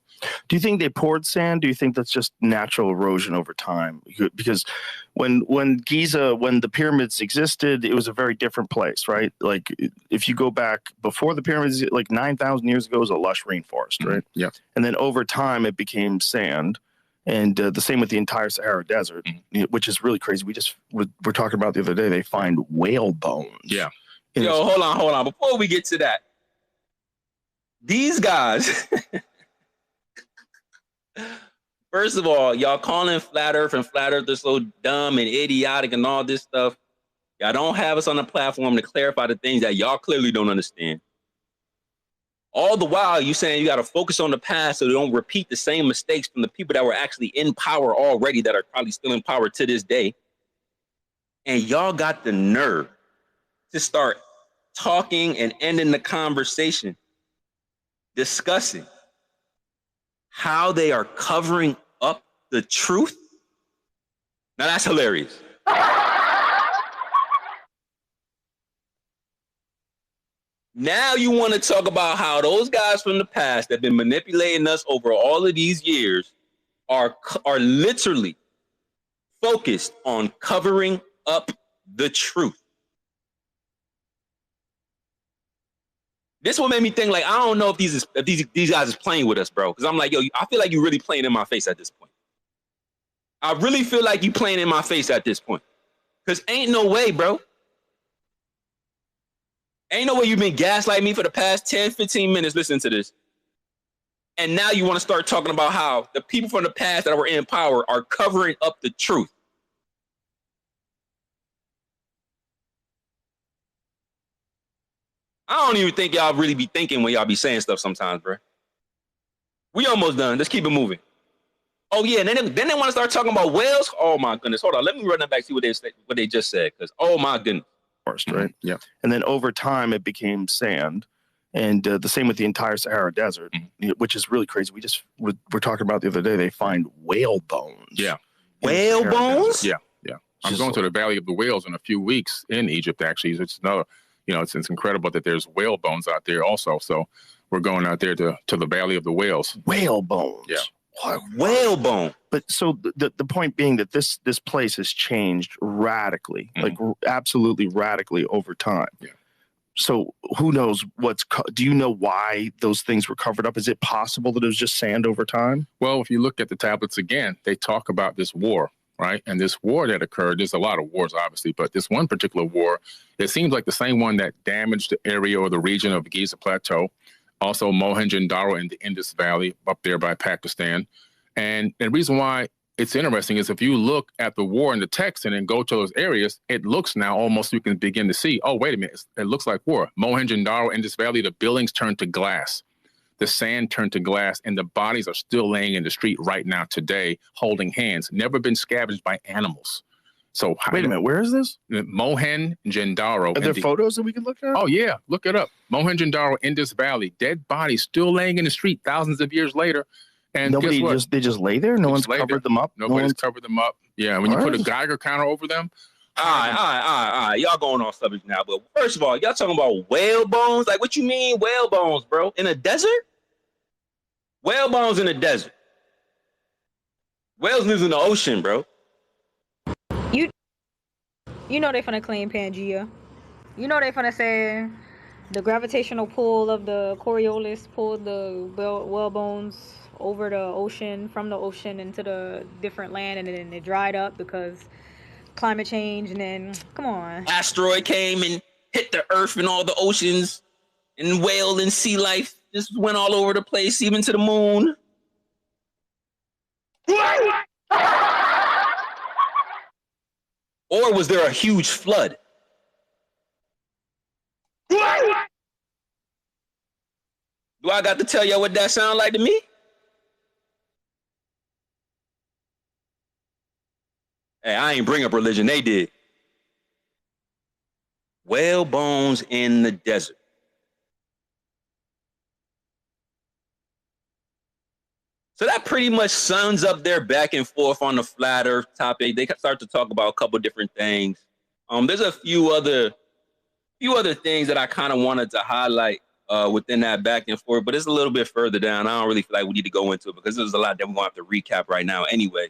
Do you think they poured sand? Do you think that's just natural erosion over time? Because when the pyramids existed, it was a very different place, right? Like if you go back before the pyramids, like 9,000 years ago, it was a lush rainforest, right? Yeah. And then over time, it became sand. And the same with the entire Sahara Desert, which is really crazy. We're talking about the other day, they find whale bones. Yeah. Yo, hold on. Before we get to that, these guys, First of all, y'all calling flat earth and flat earth are so dumb and idiotic and all this stuff. Y'all don't have us on the platform to clarify the things that y'all clearly don't understand. All the while, you saying you got to focus on the past so they don't repeat the same mistakes from the people that were actually in power already that are probably still in power to this day. And y'all got the nerve to start talking and ending the conversation, discussing how they are covering up the truth. Now that's hilarious. Now you want to talk about how those guys from the past that have been manipulating us over all of these years are literally focused on covering up the truth. This one made me think, like, I don't know if these guys is playing with us, bro. Because I'm like, yo, I feel like you're really playing in my face at this point. I really feel like you playing in my face at this point. Because ain't no way, bro. Ain't no way you've been gaslighting me for the past 10, 15 minutes listening to this. And now you want to start talking about how the people from the past that were in power are covering up the truth. I don't even think y'all really be thinking when y'all be saying stuff sometimes, bro. We almost done. Let's keep it moving. Oh, yeah. And then they want to start talking about whales. Oh, my goodness. Hold on. Let me run that back, see what they just said. Because, oh, my goodness. First, right? Yeah. And then over time, it became sand. And the same with the entire Sahara Desert, which is really crazy. We're talking about the other day, they find whale bones. Yeah. Whale bones? Yeah. Yeah. I'm going to the Valley of the Whales in a few weeks in Egypt, actually. It's another, it's incredible that there's whale bones out there also. So we're going out there to the Valley of the Whales. Whale bones. Yeah. Whale bone. But so the point being that this place has changed radically, like absolutely radically over time. Yeah. So who knows do you know why those things were covered up? Is it possible that it was just sand over time? Well, if you look at the tablets again, they talk about this war, right? And this war that occurred, there's a lot of wars, obviously, but this one particular war, it seems like the same one that damaged the area or the region of Giza Plateau, also Mohenjo-Daro in the Indus Valley up there by Pakistan. And the reason why it's interesting is if you look at the war in the text and then go to those areas, it looks now almost you can begin to see, oh, wait a minute, it looks like war. Mohenjo-Daro, Indus Valley, the buildings turned to glass. The sand turned to glass, and the bodies are still laying in the street right now today, holding hands, never been scavenged by animals. So wait a minute, where is this? Mohenjo-Daro. Are there photos that we can look at? Oh, yeah, look it up. Mohenjo-Daro, Indus Valley, dead bodies still laying in the street thousands of years later. And they just lay there? No one's covered them up? Nobody's covered them up. Yeah, when you put a Geiger counter over them. All right. Y'all going on subject now. But first of all, y'all talking about whale bones? Like, what you mean whale bones, bro? In a desert? Whale bones in the desert. Whales live in the ocean, bro. You know they finna claim Pangea. You know they finna say the gravitational pull of the Coriolis pulled the whale bones over the ocean, from the ocean into the different land, and then it dried up because climate change. And then, come on. Asteroid came and hit the earth and all the oceans, and whale and sea life just went all over the place, even to the moon. Or was there a huge flood? Do I got to tell y'all what that sound like to me? Hey, I ain't bring up religion, they did. Whale bones in the desert. So that pretty much sums up their back and forth on the flat earth topic. They start to talk about a couple different things. There's a few other things that I kind of wanted to highlight within that back and forth, but it's a little bit further down. I don't really feel like we need to go into it because there's a lot that we're going to have to recap right now anyway.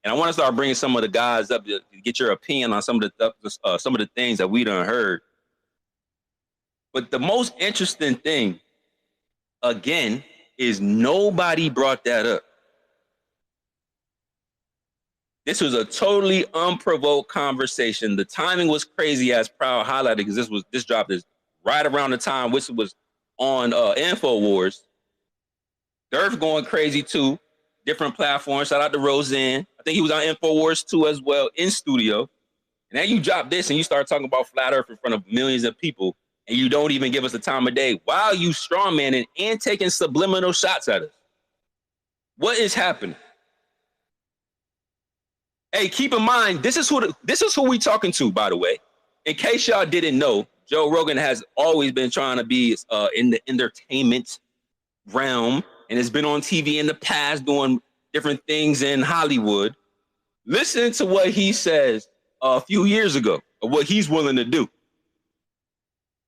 And I want to start bringing some of the guys up to get your opinion on some of the things that we done heard. But the most interesting thing, again, is nobody brought that up. This was a totally unprovoked conversation. The timing was crazy, as Proud highlighted, because this dropped is right around the time which was on InfoWars. Durf going crazy too. different platforms. Shout out to Roseanne. I think he was on InfoWars too as well in studio. And then you drop this and you start talking about flat earth in front of millions of people, and you don't even give us the time of day while you strawmanning and taking subliminal shots at us. What is happening? Hey, keep in mind, this is who we talking to, by the way. In case y'all didn't know, Joe Rogan has always been trying to be in the entertainment realm and has been on TV in the past doing different things in Hollywood. Listen to what he says a few years ago of what he's willing to do.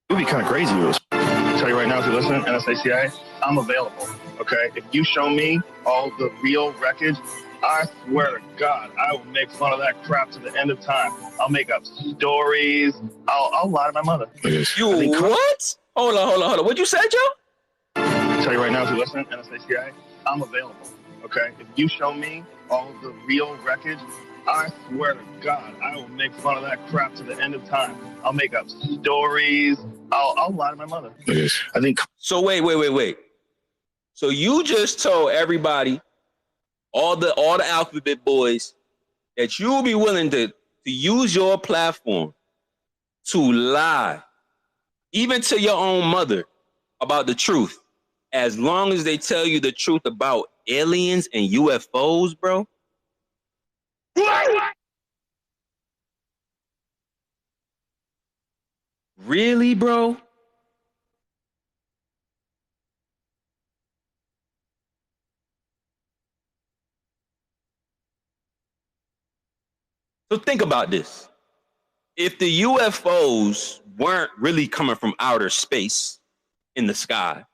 It would be kind of crazy. I'll tell you right now, if you're listening, NSA, I'm available. Okay, if you show me all the real wreckage, I swear to God, I will make fun of that crap to the end of time. I'll make up stories. I'll lie to my mother. You what? Hold on. What'd you say, Joe? I'll tell you right now, if you're listening, NSA, I'm available. Okay, if you show me all the real wreckage, I swear to God, I will make fun of that crap to the end of time. I'll make up stories. I'll lie to my mother. I think. So wait. So you just told everybody, all the alphabet boys, that you'll be willing to use your platform to lie, even to your own mother, about the truth, as long as they tell you the truth about aliens and UFOs, bro? Really, bro? So think about this. If the UFOs weren't really coming from outer space in the sky,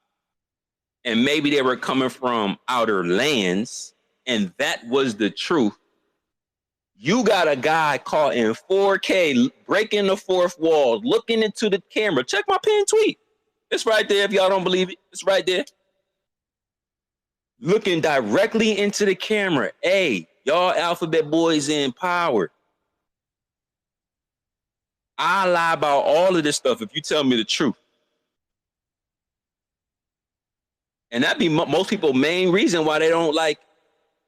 and maybe they were coming from outer lands, and that was the truth, you got a guy caught in 4K, breaking the fourth wall, looking into the camera. Check my pinned tweet. It's right there if y'all don't believe it. It's right there. Looking directly into the camera. Hey, y'all alphabet boys in power. I lie about all of this stuff if you tell me the truth. And that'd be most people's main reason why they don't like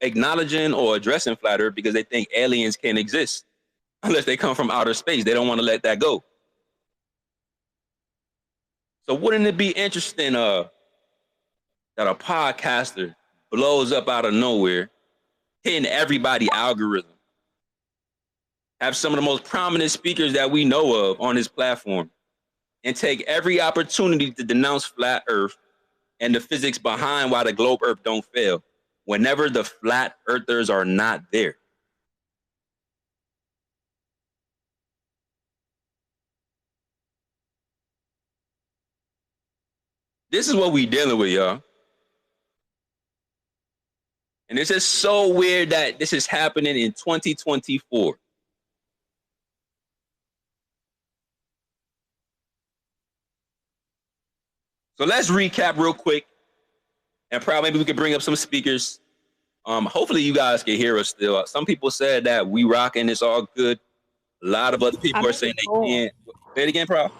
acknowledging or addressing flat earth, because they think aliens can't exist unless they come from outer space. They don't want to let that go. So wouldn't it be interesting that a podcaster blows up out of nowhere, hitting everybody algorithm, have some of the most prominent speakers that we know of on his platform, and take every opportunity to denounce flat earth and the physics behind why the globe earth don't fail, whenever the flat earthers are not there? This is what we dealing with, y'all. And it's just so weird that this is happening in 2024. So let's recap real quick, and probably maybe we could bring up some speakers. Hopefully you guys can hear us still. Some people said that we rocking, it's all good. A lot of other people are saying they can't. Say it again, Pro.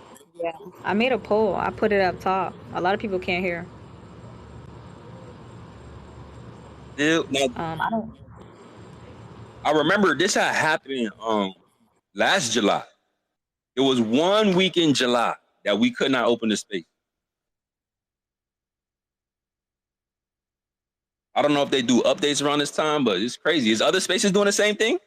Yeah, I made a poll. I put it up top. A lot of people can't hear. I don't. I remember this had happened last July. It was 1 week in July that we could not open the space. I don't know if they do updates around this time, but it's crazy. Is other spaces doing the same thing?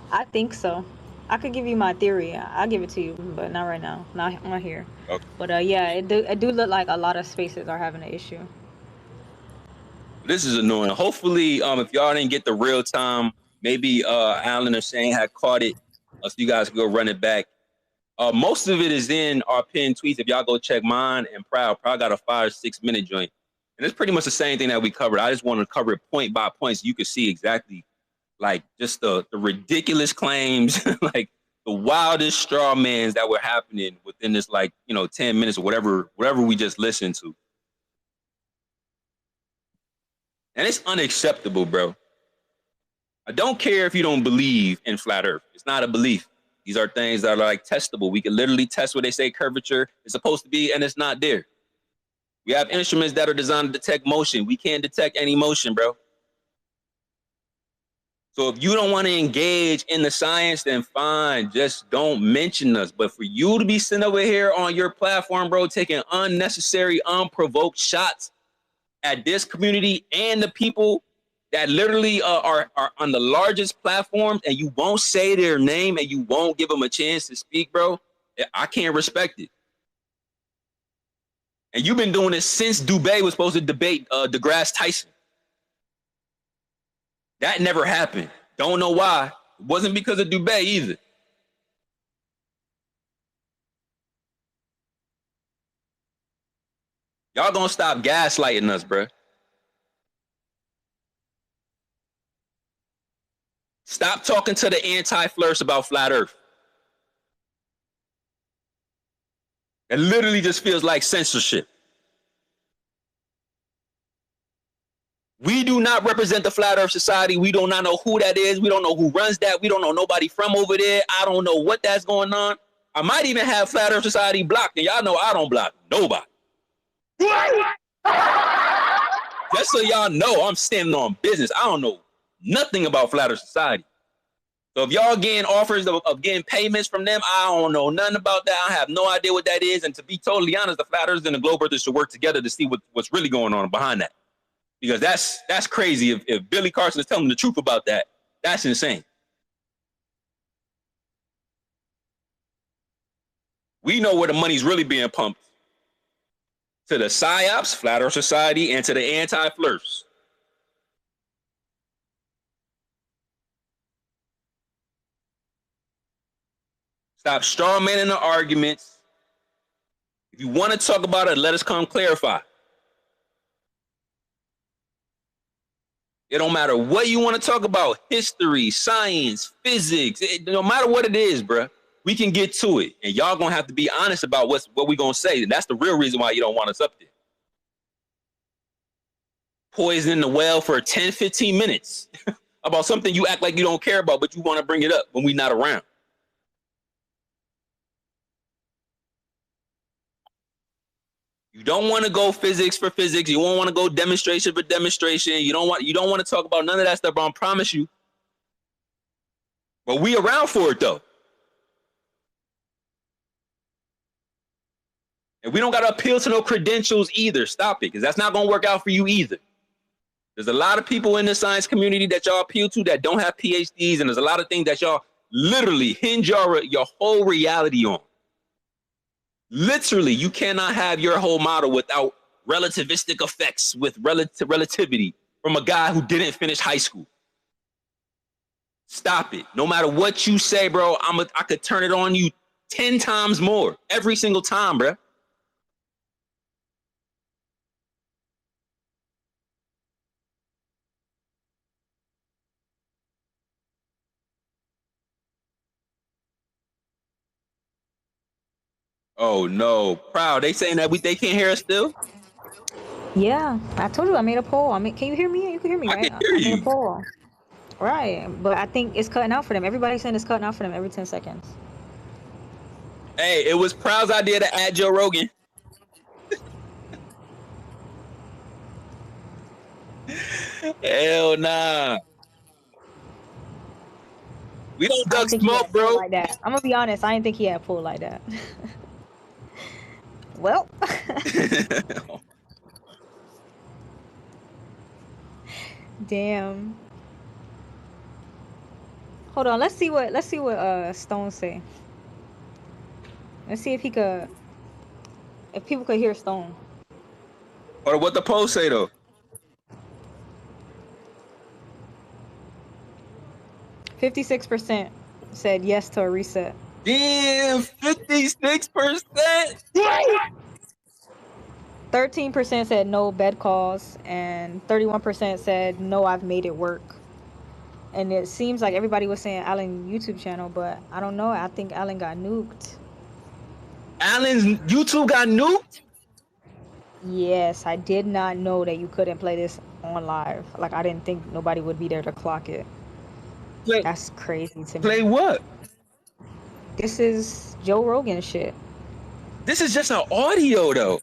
I think so. I could give you my theory. I'll give it to you, but not right now. Not here. Okay. But yeah, it do look like a lot of spaces are having an issue. This is annoying. Hopefully, if y'all didn't get the real time, maybe Alan or Shane had caught it, so you guys can go run it back. Most of it is in our pinned tweets. If y'all go check mine and Proud got a 5 or 6 minute joint. And it's pretty much the same thing that we covered. I just want to cover it point by point so you can see exactly, like, just the ridiculous claims, like the wildest straw mans that were happening within this, 10 minutes or whatever we just listened to. And it's unacceptable, bro. I don't care if you don't believe in flat earth. It's not a belief. These are things that are testable. We can literally test what they say curvature is supposed to be, and it's not there. We have instruments that are designed to detect motion. We can't detect any motion, bro. So if you don't want to engage in the science, then fine, just don't mention us. But for you to be sitting over here on your platform, bro, taking unnecessary, unprovoked shots at this community and the people that literally are on the largest platforms, and you won't say their name and you won't give them a chance to speak, bro, I can't respect it. And you've been doing this since Dubé was supposed to debate DeGrasse Tyson. That never happened. Don't know why. It wasn't because of Dubé either. Y'all gonna stop gaslighting us, bro. Stop talking to the anti-flirts about flat earth. It literally just feels like censorship. We do not represent the Flat Earth Society. We do not know who that is. We don't know who runs that. We don't know nobody from over there. I don't know what that's going on. I might even have Flat Earth Society blocked, and y'all know I don't block nobody. Just so y'all know, I'm standing on business. I don't know nothing about Flat Earth Society. So if y'all getting offers of getting payments from them, I don't know nothing about that. I have no idea what that is. And to be totally honest, the Flat Earthers and the Globe Earthers should work together to see what's really going on behind that. Because that's crazy. If Billy Carson is telling the truth about that, that's insane. We know where the money's really being pumped. To the PSYOPs, Flat Earth Society, and to the anti-flirts. Stop strawmanning the arguments. If you want to talk about it, let us come clarify. It don't matter what you want to talk about, history, science, physics, no matter what it is, bruh, we can get to it. And y'all gonna have to be honest about what we gonna say. And that's the real reason why you don't want us up there. Poisoning the well for 10, 15 minutes about something you act like you don't care about, but you want to bring it up when we're not around. You don't want to go physics for physics. You won't want to go demonstration for demonstration. You don't want to talk about none of that stuff, but I promise you. But we around for it though. And we don't got to appeal to no credentials either. Stop it, because that's not going to work out for you either. There's a lot of people in the science community that y'all appeal to that don't have PhDs, and there's a lot of things that y'all literally hinge your whole reality on. Literally, you cannot have your whole model without relativistic effects with relativity from a guy who didn't finish high school. Stop it. No matter what you say, bro, I could turn it on you 10 times more every single time, bro. Oh no, Proud. They saying that they can't hear us still? Yeah, I told you I made a poll. Can you hear me? You can hear me, right? I can hear you. Made a poll. Right, but I think it's cutting out for them. Everybody's saying it's cutting out for them every 10 seconds. Hey, it was Proud's idea to add Joe Rogan. Hell nah. We don't duck smoke, bro. Like that. I'm gonna be honest. I didn't think he had a poll like that. Well. Damn. Hold on. Let's see what Stone say. Let's see if people could hear Stone. Or what the poll say though. 56% said yes to a reset. Damn, 56%. 13% said no bed calls, and 31% said no, I've made it work. And it seems like everybody was saying Alan YouTube channel, but I don't know. I think Alan got nuked. Alan's YouTube got nuked? Yes, I did not know that you couldn't play this on live. Like, I didn't think nobody would be there to clock it. That's crazy to me. Play what? This is Joe Rogan shit. This is just an audio though.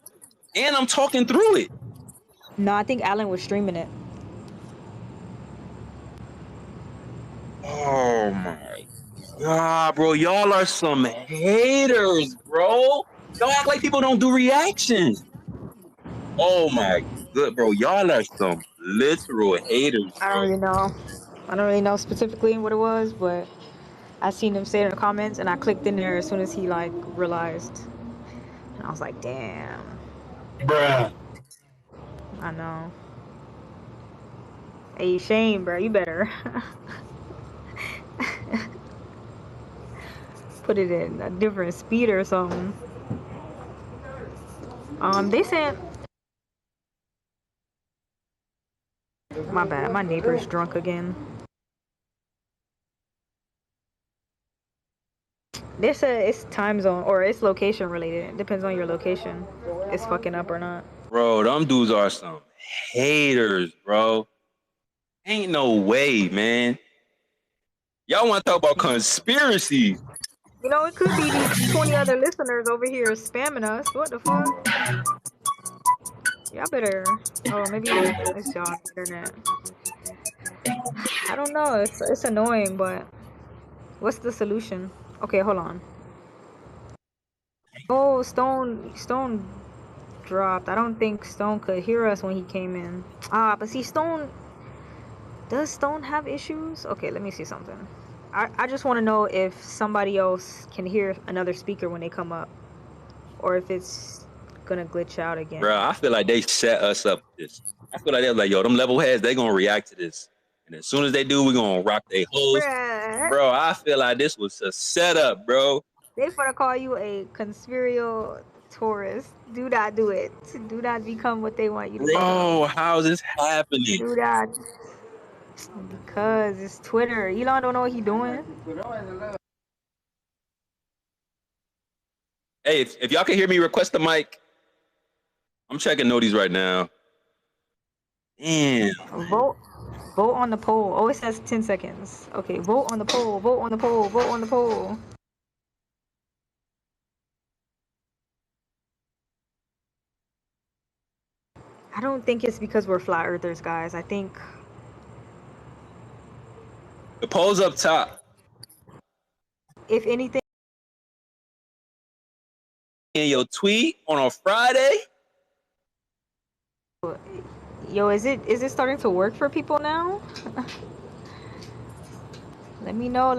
And I'm talking through it. No, I think Alan was streaming it. Oh my God, bro. Y'all are some haters, bro. Y'all act like people don't do reactions. Oh my good, bro. Y'all are some literal haters, I don't bro. really know. I don't really know specifically what it was, but I seen him say it in the comments, and I clicked in there as soon as he like realized, and I was like, damn. Bruh. I know. Hey Shane, bro, you better put it in a different speed or something. They sent. My bad. My neighbor's drunk again. They said it's time zone or it's location related. It depends on your location. It's fucking up or not. Bro, them dudes are some haters, bro. Ain't no way, man. Y'all want to talk about conspiracies? You know, it could be these 20 other listeners over here spamming us. What the fuck? Y'all better. Oh, maybe it's y'all internet. I don't know. It's annoying, but what's the solution? Okay, hold on. Oh, Stone dropped. I don't think Stone could hear us when he came in. But see, does Stone have issues? Okay, let me see something. I just want to know if somebody else can hear another speaker when they come up, or if it's gonna glitch out again. Bro, I feel like they set us up for this. I feel like they're like, yo, them level heads, they gonna react to this. And as soon as they do, we're gonna rock their hoes. Bruh. Bro, I feel like this was a setup, bro. They finna call you a conspiratorialist. Do not do it. Do not become what they want you to become. Bro, how is this happening? Do that. Because it's Twitter. Elon don't know what he doing. Hey, if y'all can hear me, request the mic. I'm checking noties right now. Damn. Vote on the poll. Oh, it says 10 seconds. Okay, vote on the poll. Vote on the poll. Vote on the poll. I don't think it's because we're flat earthers, guys. I think The poll's up top. if anything, In your tweet on a Friday. yo, is it starting to work for people now? Let me know,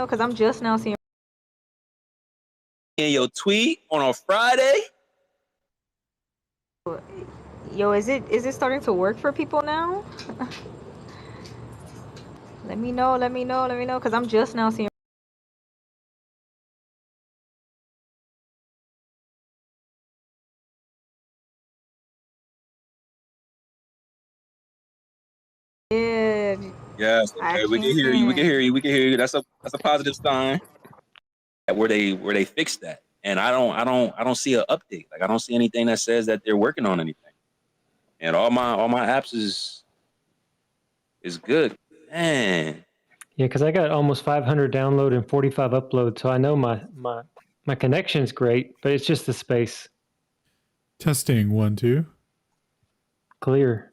because I'm just now seeing. In your tweet on a Friday. Yo, is it starting to work for people now? Let me know, because I'm just now seeing. Yeah. Yes, okay, we can hear you. We can hear you. We can hear you. That's a positive sign. Where they fixed that, and I don't see an update. Like I don't see anything that says that they're working on anything. And all my apps is good. Man. Yeah, because I got almost 500 download and 45 upload, so I know my connection's great, but it's just the space. Testing 1 2. Clear.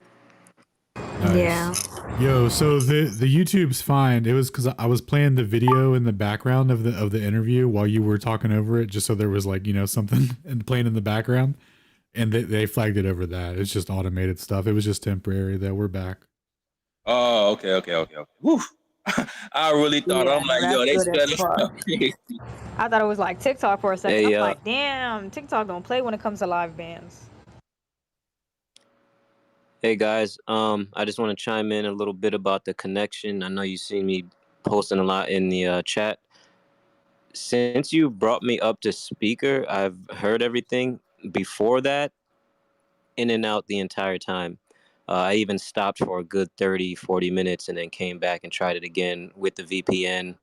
Nice. Yeah. Yo, so the YouTube's fine. It was because I was playing the video in the background of the interview while you were talking over it, just so there was like something and playing in the background, and they flagged it over that. It's just automated stuff. It was just temporary. Though we're back. Oh, okay. Whew. I really thought I'm like, yo, they spelled it. I thought it was like TikTok for a second. Hey, I'm like, damn, TikTok don't play when it comes to live bands. Hey guys, I just want to chime in a little bit about the connection. I know you see me posting a lot in the chat. Since you brought me up to speaker, I've heard everything. Before that, in and out the entire time. I even stopped for a good 30, 40 minutes and then came back and tried it again with the VPN.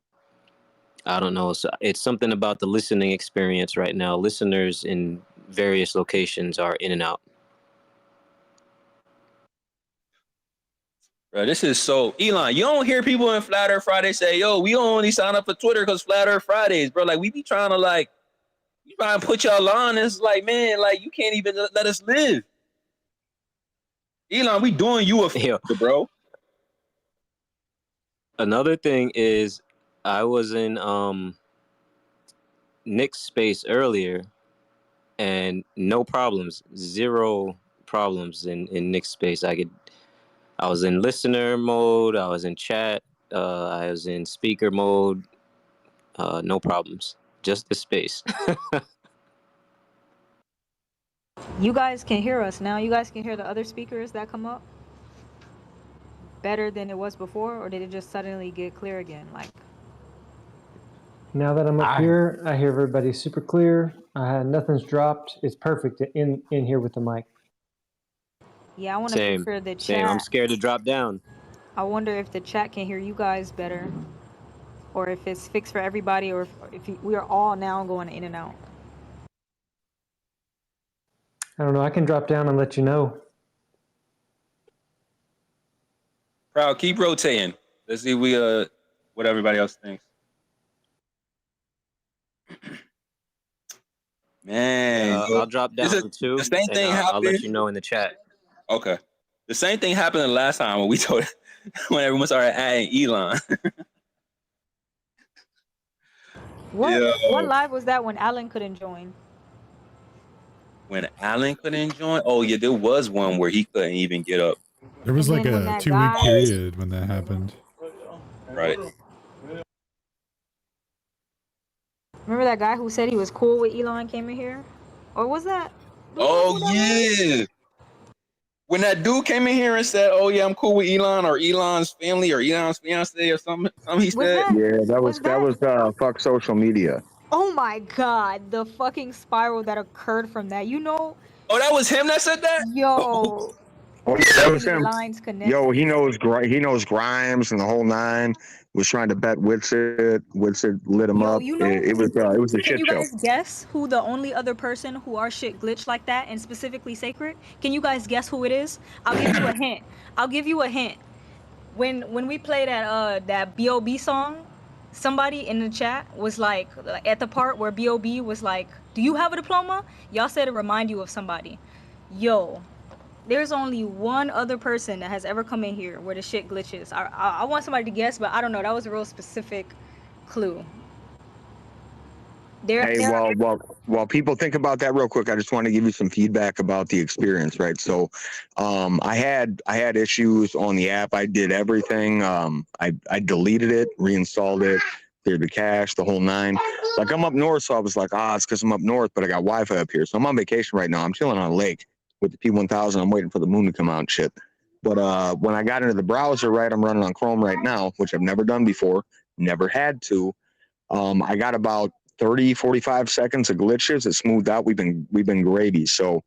I don't know. So it's something about the listening experience right now. Listeners in various locations are in and out. Bro, this is so Elon. You don't hear people in Flat Earth Friday say, "Yo, we only sign up for Twitter because Flat Earth Fridays, bro." Like we be trying to put y'all on. It's like, man, like you can't even let us live. Elon, we doing you a favor, bro. Another thing is I was in Nick's space earlier, and no problems, zero problems in Nick's space. I was in listener mode, I was in chat, I was in speaker mode, no problems, just the space. You guys can hear us now. You guys can hear the other speakers that come up better than it was before, or did it just suddenly get clear again? Like, now that I'm up here, I hear everybody super clear. Nothing's dropped. It's perfect in here with the mic. yeah, I want to make sure the Same. I'm chat. scared to drop down. I wonder if the chat can hear you guys better, or if it's fixed for everybody, or if we are all now going in and out. I don't know. I can drop down and let you know. Proud, keep rotating. Let's see what everybody else thinks. Man, I'll drop down too. The same thing happened. I'll let you know in the chat. Okay. The same thing happened the last time when we told when everyone started adding Elon. What live was that when Alan couldn't join? When Alan couldn't join? Oh yeah, there was one where he couldn't even get up. There was like a 2-week period when that happened. Right. Remember that guy who said he was cool with Elon came in here? Or was that? Oh yeah. When that dude came in here and said, "Oh yeah, I'm cool with Elon or Elon's family or Elon's fiance or something," he said. Yeah, that was fuck social media. Oh my God, the fucking spiral that occurred from that. You know? Oh, that was him that said that? Yo. Oh yeah, that was him. Lines connected. Yo, he knows Grimes and the whole nine. Was trying to bet Witsit. Witsit lit him up. You know, it was a shit show. Can you guys guess who the only other person who our shit glitched like that, and specifically Sacred? Can you guys guess who it is? I'll give you a hint. When we played that B.O.B. song, somebody in the chat was like at the part where B.O.B. was like, "Do you have a diploma?" Y'all said it remind you of somebody. Yo. There's only one other person that has ever come in here where the shit glitches. I want somebody to guess, but I don't know. That was a real specific clue. While people think about that real quick, I just want to give you some feedback about the experience, right? So, I had issues on the app. I did everything. I deleted it, reinstalled it, cleared the cache, the whole nine. Like I'm up north, so I was like, it's because I'm up north, but I got Wi-Fi up here, so I'm on vacation right now. I'm chilling on a lake with the P1000. I'm waiting for the moon to come out and shit. But when I got into the browser, right, I'm running on Chrome right now, which I've never done before, never had to. I got about 30, 45 seconds of glitches. It smoothed out. We've been gravy. So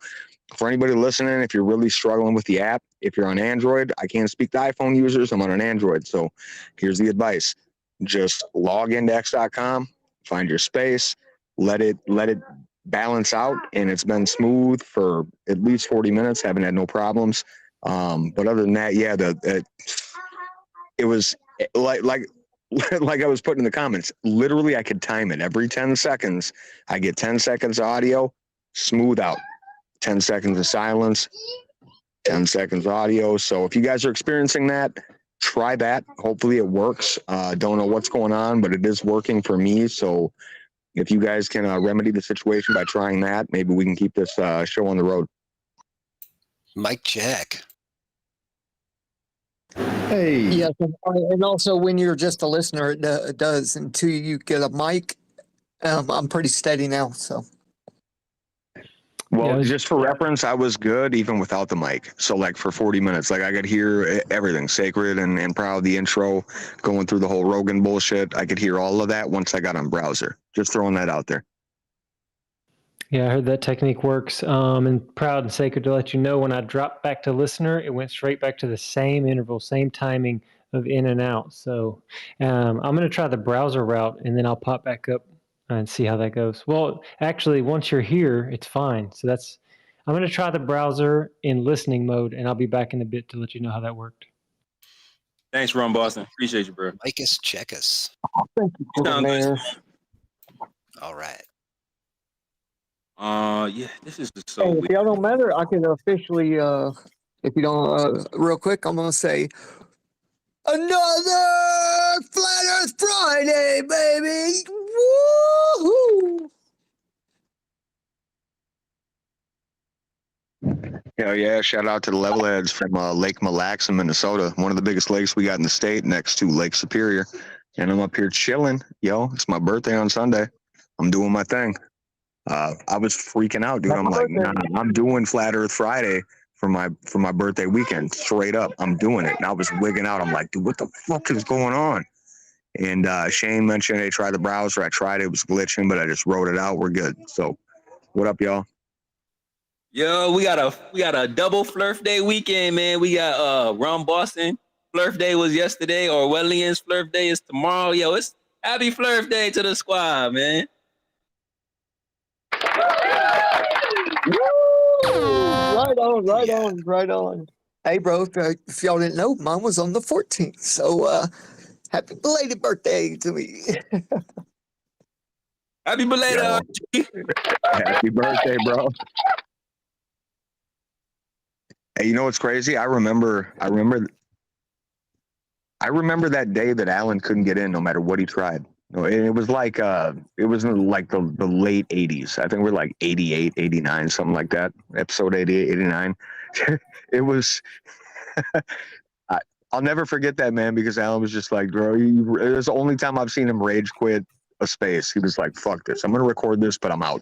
for anybody listening, if you're really struggling with the app, if you're on Android, I can't speak to iPhone users. I'm on an Android. So here's the advice. Just log into x.com, find your space, let it balance out, and it's been smooth for at least 40 minutes. Haven't had no problems. But other than that, yeah, it was like I was putting in the comments. Literally, I could time it every 10 seconds. I get 10 seconds of audio, smooth out. 10 seconds of silence, 10 seconds audio. So if you guys are experiencing that, try that. Hopefully it works. Don't know what's going on, but it is working for me. So if you guys can remedy the situation by trying that, maybe we can keep this show on the road. Mike Jack. Hey. Yes, and also when you're just a listener, it does. Until you get a mic, I'm pretty steady now. So. Well, just for reference, I was good even without the mic. So like for 40 minutes, like I could hear everything, Sacred and Proud, the intro, going through the whole Rogan bullshit. I could hear all of that once I got on browser. Just throwing that out there. Yeah, I heard that technique works. And Proud and Sacred to let you know, when I dropped back to listener, it went straight back to the same interval, same timing of in and out. So I'm going to try the browser route, and then I'll pop back up and see how that goes. Well, actually, once you're here, it's fine. So I'm going to try the browser in listening mode, and I'll be back in a bit to let you know how that worked. Thanks, Ron Boston. Appreciate you, bro. Micus Checkus. Thank you, man. All right. Yeah, this is so Hey, weird. if y'all don't matter, I can officially, if you don't, real quick, I'm going to say, another Flat Earth Friday, baby! Woohoo! Hell yeah, shout out to the Levelheads from Lake Mille Lacs in Minnesota, one of the biggest lakes we got in the state next to Lake Superior. And I'm up here chilling, yo. It's my birthday on Sunday. I'm doing my thing. I was freaking out, dude. I'm like, nah, I'm doing Flat Earth Friday for my birthday weekend. Straight up, I'm doing it. And I was wigging out. I'm like, dude, what the fuck is going on? And Shane mentioned, hey, try the browser. I tried it. It was glitching, but I just wrote it out. We're good. So what up, y'all? Yo, we got a double Flurf Day weekend, man. We got Ron Boston. Flurf Day was yesterday. Orwellian's Flurf Day is tomorrow. Yo, it's happy Flurf Day to the squad, man. Right on. Hey, bro, if y'all didn't know, mine was on the 14th. So, happy belated birthday to me. Happy belated. Happy birthday, bro. Hey, you know what's crazy? I remember that day that Alan couldn't get in no matter what he tried. No, it was like it was in like the late 80s. I think we're like 88, 89, something like that. Episode 88, 89. It was I'll never forget that, man, because Alan was just like, bro, it was the only time I've seen him rage quit a space. He was like, fuck this. I'm going to record this, but I'm out.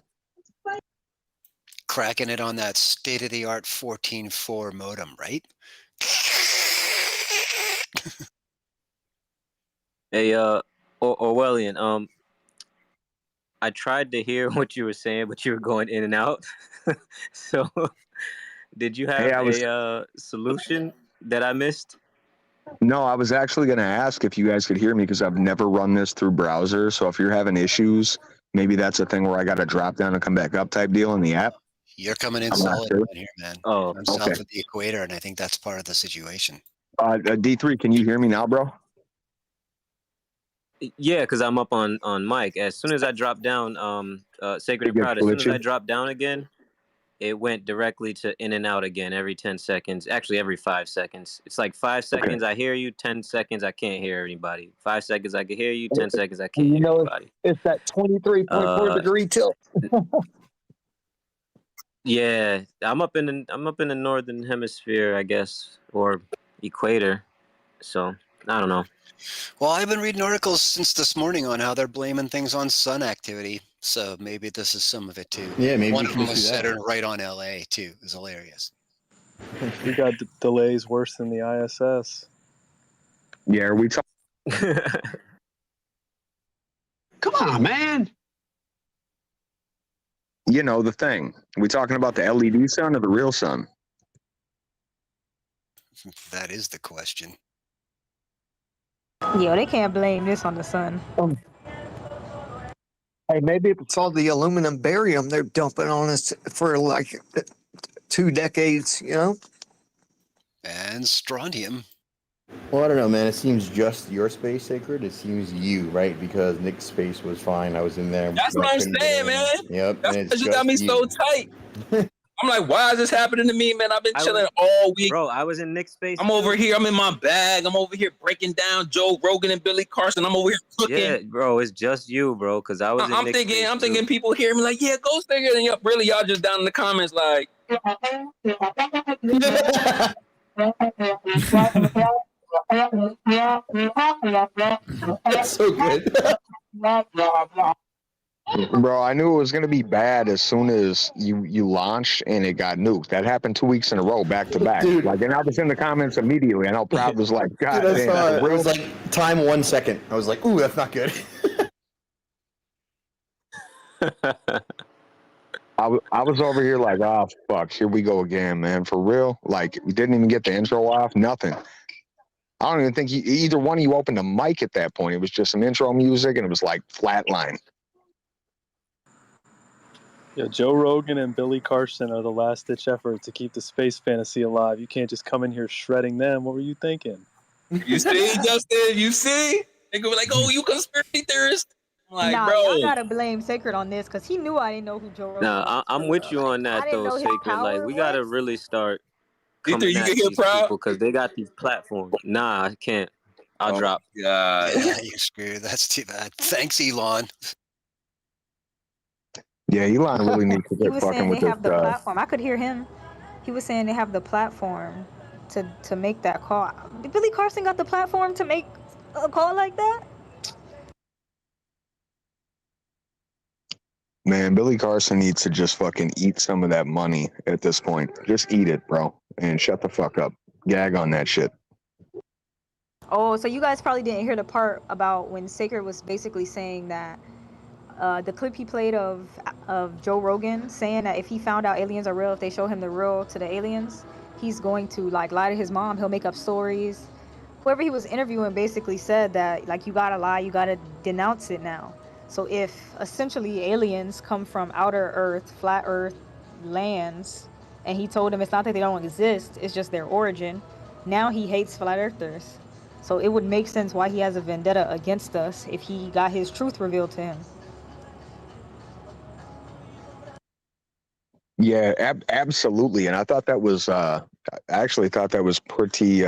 Cracking it on that state-of-the-art 14.4 modem, right? Hey, Orwellian, I tried to hear what you were saying, but you were going in and out. So, did you have a solution that I missed? No, I was actually going to ask if you guys could hear me because I've never run this through browser. So if you're having issues, maybe that's a thing where I got to drop down and come back up type deal in the app. You're coming in solid right here, man. Oh, I'm south of the equator, and I think that's part of the situation. D3, can you hear me now, bro? Yeah, because I'm up on mic. As soon as I drop down, Sacred and Proud, as soon as I drop down again, it went directly to in and out again every 10 seconds. Actually, every 5 seconds. It's like 5 seconds I hear you, 10 seconds I can't hear anybody. 5 seconds I can hear you, 10 seconds I can't hear anybody. It's that 23.4 degree tilt. Yeah, I'm up in the northern hemisphere, I guess, or equator. So I don't know. Well, I've been reading articles since this morning on how they're blaming things on sun activity. So maybe this is some of it too. Yeah, maybe one we of can them was do that. centered right on LA too. It was hilarious. We got delays worse than the ISS. Yeah, are we talking? Come on, man. You know, the thing. Are we talking about the LED sun or the real sun? That is the question. Yo, they can't blame this on the sun. Hey, maybe it's all the aluminum barium they're dumping on us for like 2 decades, you know? And strontium. Well, I don't know, man. It seems just your space sacred. It seems you, right? Because Nick's space was fine. I was in there. That's what I'm saying, man. Yep. That's and what just got me so tight. I'm like, why is this happening to me, man? I've been chilling all week. Bro, I was in Nick's space. I'm over here. I'm in my bag. I'm over here breaking down Joe Rogan and Billy Carson. I'm over here cooking. Yeah, bro, it's just you, bro. Because I was in Nick's space I'm thinking people hear me like, yeah, go figure. And really, y'all just down in the comments like. That's so good. Bro, I knew it was going to be bad as soon as you launched and it got nuked. That happened 2 weeks in a row, back to back. Dude. Like, and I was in the comments immediately. I know Proud was like, God Dude, I damn. saw it. Real? It was like time 1 second. I was like, ooh, that's not good. I was over here like, oh, fuck, here we go again, man. For real? Like, we didn't even get the intro off, nothing. I don't even think either one of you opened a mic at that point. It was just some intro music, and it was like flatline. Yeah, Joe Rogan and Billy Carson are the last-ditch effort to keep the space fantasy alive. You can't just come in here shredding them. What were you thinking? You see, Justin? You see? They go like, oh, you conspiracy theorist? I'm like, nah, bro. y'all gotta blame Sacred on this because he knew I didn't know who Joe Rogan was. Nah, I'm with you on that, though, Sacred. Like, we got to really start coming you at can hear these Proud? people because they got these platforms. Nah, I can't. I'll drop. Yeah, you're screwed. That's too bad. Thanks, Elon. Yeah, Elon really needs to He get was fucking saying with they this. have the platform. I could hear him. He was saying they have the platform to make that call. Billy Carson got the platform to make a call like that? Man, Billy Carson needs to just fucking eat some of that money at this point. Just eat it, bro, and shut the fuck up. Gag on that shit. Oh, so you guys probably didn't hear the part about when Sacred was basically saying that the clip he played of Joe Rogan saying that if he found out aliens are real, if they show him the real to the aliens, he's going to like lie to his mom. He'll make up stories. Whoever he was interviewing basically said that like you gotta lie, you gotta denounce it now. So if essentially aliens come from outer Earth, flat Earth lands, and he told him it's not that they don't exist, it's just their origin. Now he hates flat earthers. So it would make sense why he has a vendetta against us if he got his truth revealed to him. Yeah, absolutely. And I thought that was, I actually thought that was pretty,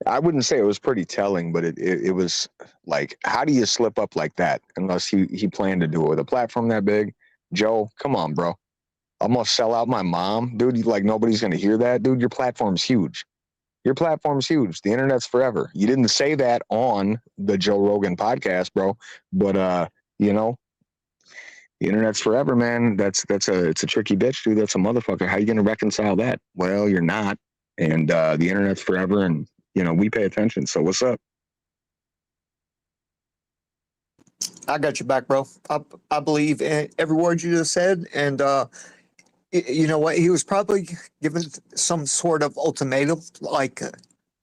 I wouldn't say it was pretty telling, but it was like, how do you slip up like that unless he planned to do it with a platform that big? Joe, come on, bro. I'm going to sell out my mom. Dude, like nobody's going to hear that. Dude, your platform's huge. Your platform's huge. The internet's forever. You didn't say that on the Joe Rogan podcast, bro. But, you know, the internet's forever, man. It's a tricky bitch, dude. That's a motherfucker. How you going to reconcile that? Well, you're not. And the internet's forever, and you know we pay attention. So what's up? I got your back, bro. I believe in every word you just said, and you know what? He was probably given some sort of ultimatum, like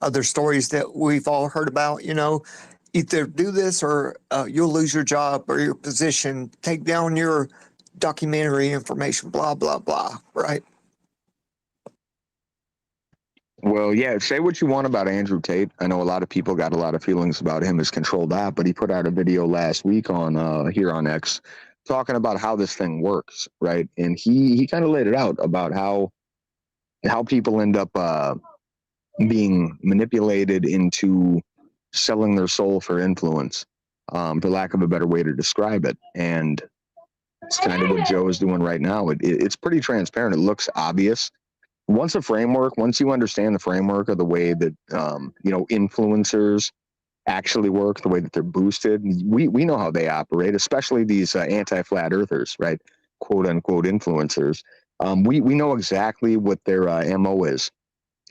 other stories that we've all heard about. You know, either do this or you'll lose your job or your position. Take down your documentary information. Blah blah blah. Right? Well, yeah, say what you want about Andrew Tate. I know a lot of people got a lot of feelings about him as controlled op, but he put out a video last week on here on X talking about how this thing works, right? And he kind of laid it out about how people end up being manipulated into selling their soul for influence, for lack of a better way to describe it. And it's kind of what Joe is doing right now. It's pretty transparent. It looks obvious. Once you understand the framework of the way that you know influencers actually work, the way that they're boosted, we know how they operate, especially these anti-flat earthers, right? Quote unquote influencers. We know exactly what their MO is,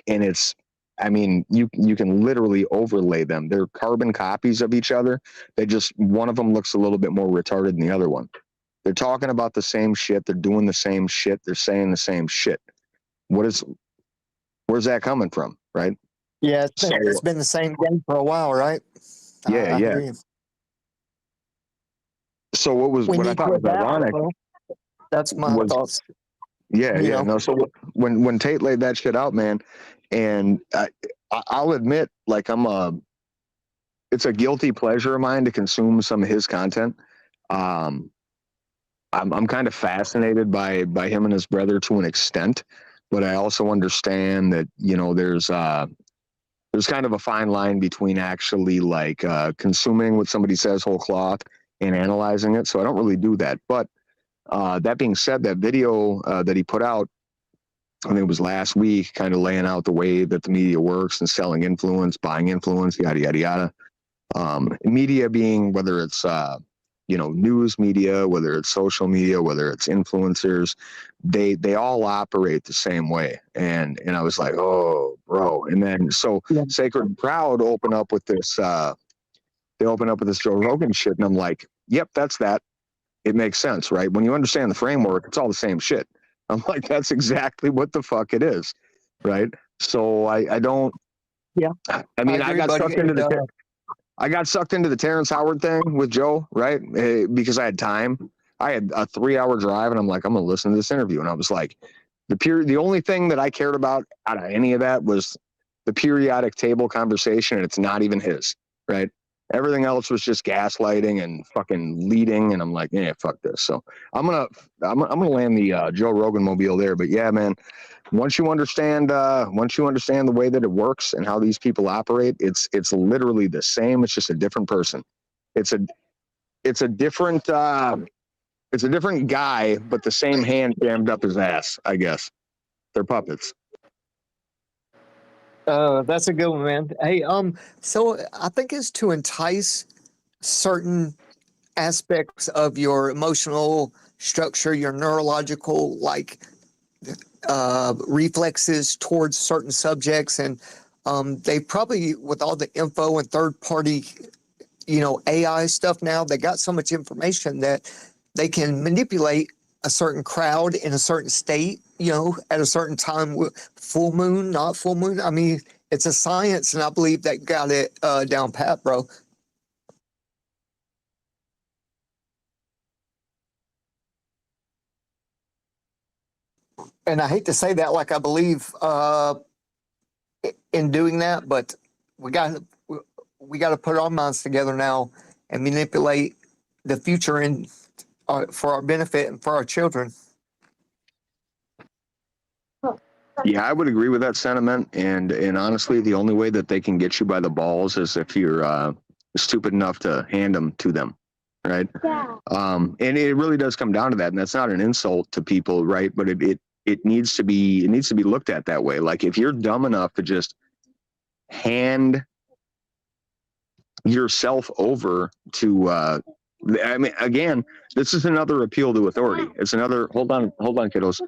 and it's, I mean, you can literally overlay them. They're carbon copies of each other. They just, one of them looks a little bit more retarded than the other one. They're talking about the same shit. They're doing the same shit. They're saying the same shit. Where's that coming from, right? Yeah, it's been the same game for a while, right? Yeah, I yeah. agree. So what I thought was ironic, that's my thoughts. Yeah, You yeah. know? No, so when Tate laid that shit out, man, and I'll admit, like it's a guilty pleasure of mine to consume some of his content. I'm kind of fascinated by him and his brother to an extent, but I also understand that, you know, there's kind of a fine line between actually like consuming what somebody says whole cloth and analyzing it. So I don't really do that. But that being said, that video that he put out, I think it was last week, kind of laying out the way that the media works and selling influence, buying influence, yada, yada, yada. Media being whether it's you know, news media, whether it's social media, whether it's influencers, they all operate the same way. And I was like, oh, bro. And then so Sacred and Proud open up with this. They open up with this Joe Rogan shit, and I'm like, yep, that's that. It makes sense, right? When you understand the framework, it's all the same shit. I'm like, that's exactly what the fuck it is, right? So I don't. Yeah. I mean, I got sucked into the. I got sucked into the Terrence Howard thing with Joe, right? Because I had time. I had a 3-hour drive, and I'm like, I'm gonna listen to this interview. And I was like, the only thing that I cared about out of any of that was the periodic table conversation, and it's not even his, right? Everything else was just gaslighting and fucking leading, and I'm like, yeah, fuck this. So I'm gonna land the Joe Rogan mobile there. But yeah, man, once you understand the way that it works and how these people operate, it's literally the same. It's just a different person. It's a different guy, but the same hand jammed up his ass. I guess they're puppets. That's a good one, man. Hey, so I think it's to entice certain aspects of your emotional structure, your neurological reflexes towards certain subjects, and they probably, with all the info and third party, AI stuff now, they got so much information that they can manipulate a certain crowd in a certain state, at a certain time, full moon, not full moon. I mean, it's a science, and I believe they got it down pat, bro. And I hate to say that, like I believe in doing that, but we got to put our minds together now and manipulate the future and for our benefit and for our children. Yeah, I would agree with that sentiment. And honestly, the only way that they can get you by the balls is if you're stupid enough to hand them to them, right? Yeah. And it really does come down to that, and that's not an insult to people, right? But it needs to be looked at that way. Like, if you're dumb enough to just hand yourself over to I mean, again, this is another appeal to authority. It's another hold on kiddos.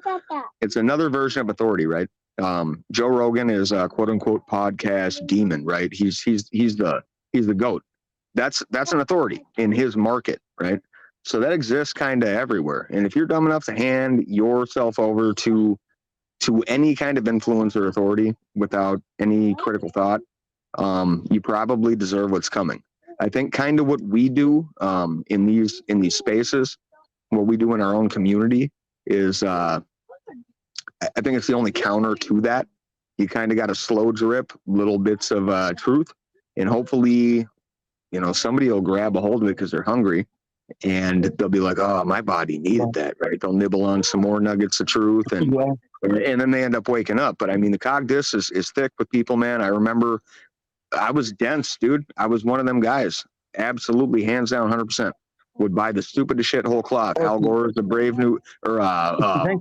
It's another version of authority, right? Joe Rogan is a quote unquote podcast demon, right? He's the GOAT. That's an authority in his market, right? So that exists kind of everywhere. And if you're dumb enough to hand yourself over to any kind of influence or authority without any critical thought, you probably deserve what's coming. I think kind of what we do in these spaces, what we do in our own community is, I think it's the only counter to that. You kind of got to slow drip little bits of truth, and hopefully, somebody will grab a hold of it because they're hungry, and they'll be like, "Oh, my body needed that," right? They'll nibble on some more nuggets of truth, and then they end up waking up. But I mean, the cog disc is thick with people, man. I remember I was dense, dude. I was one of them guys. Absolutely, hands down, 100%. Would buy the stupidest shit whole cloth. Al Gore's The Brave New or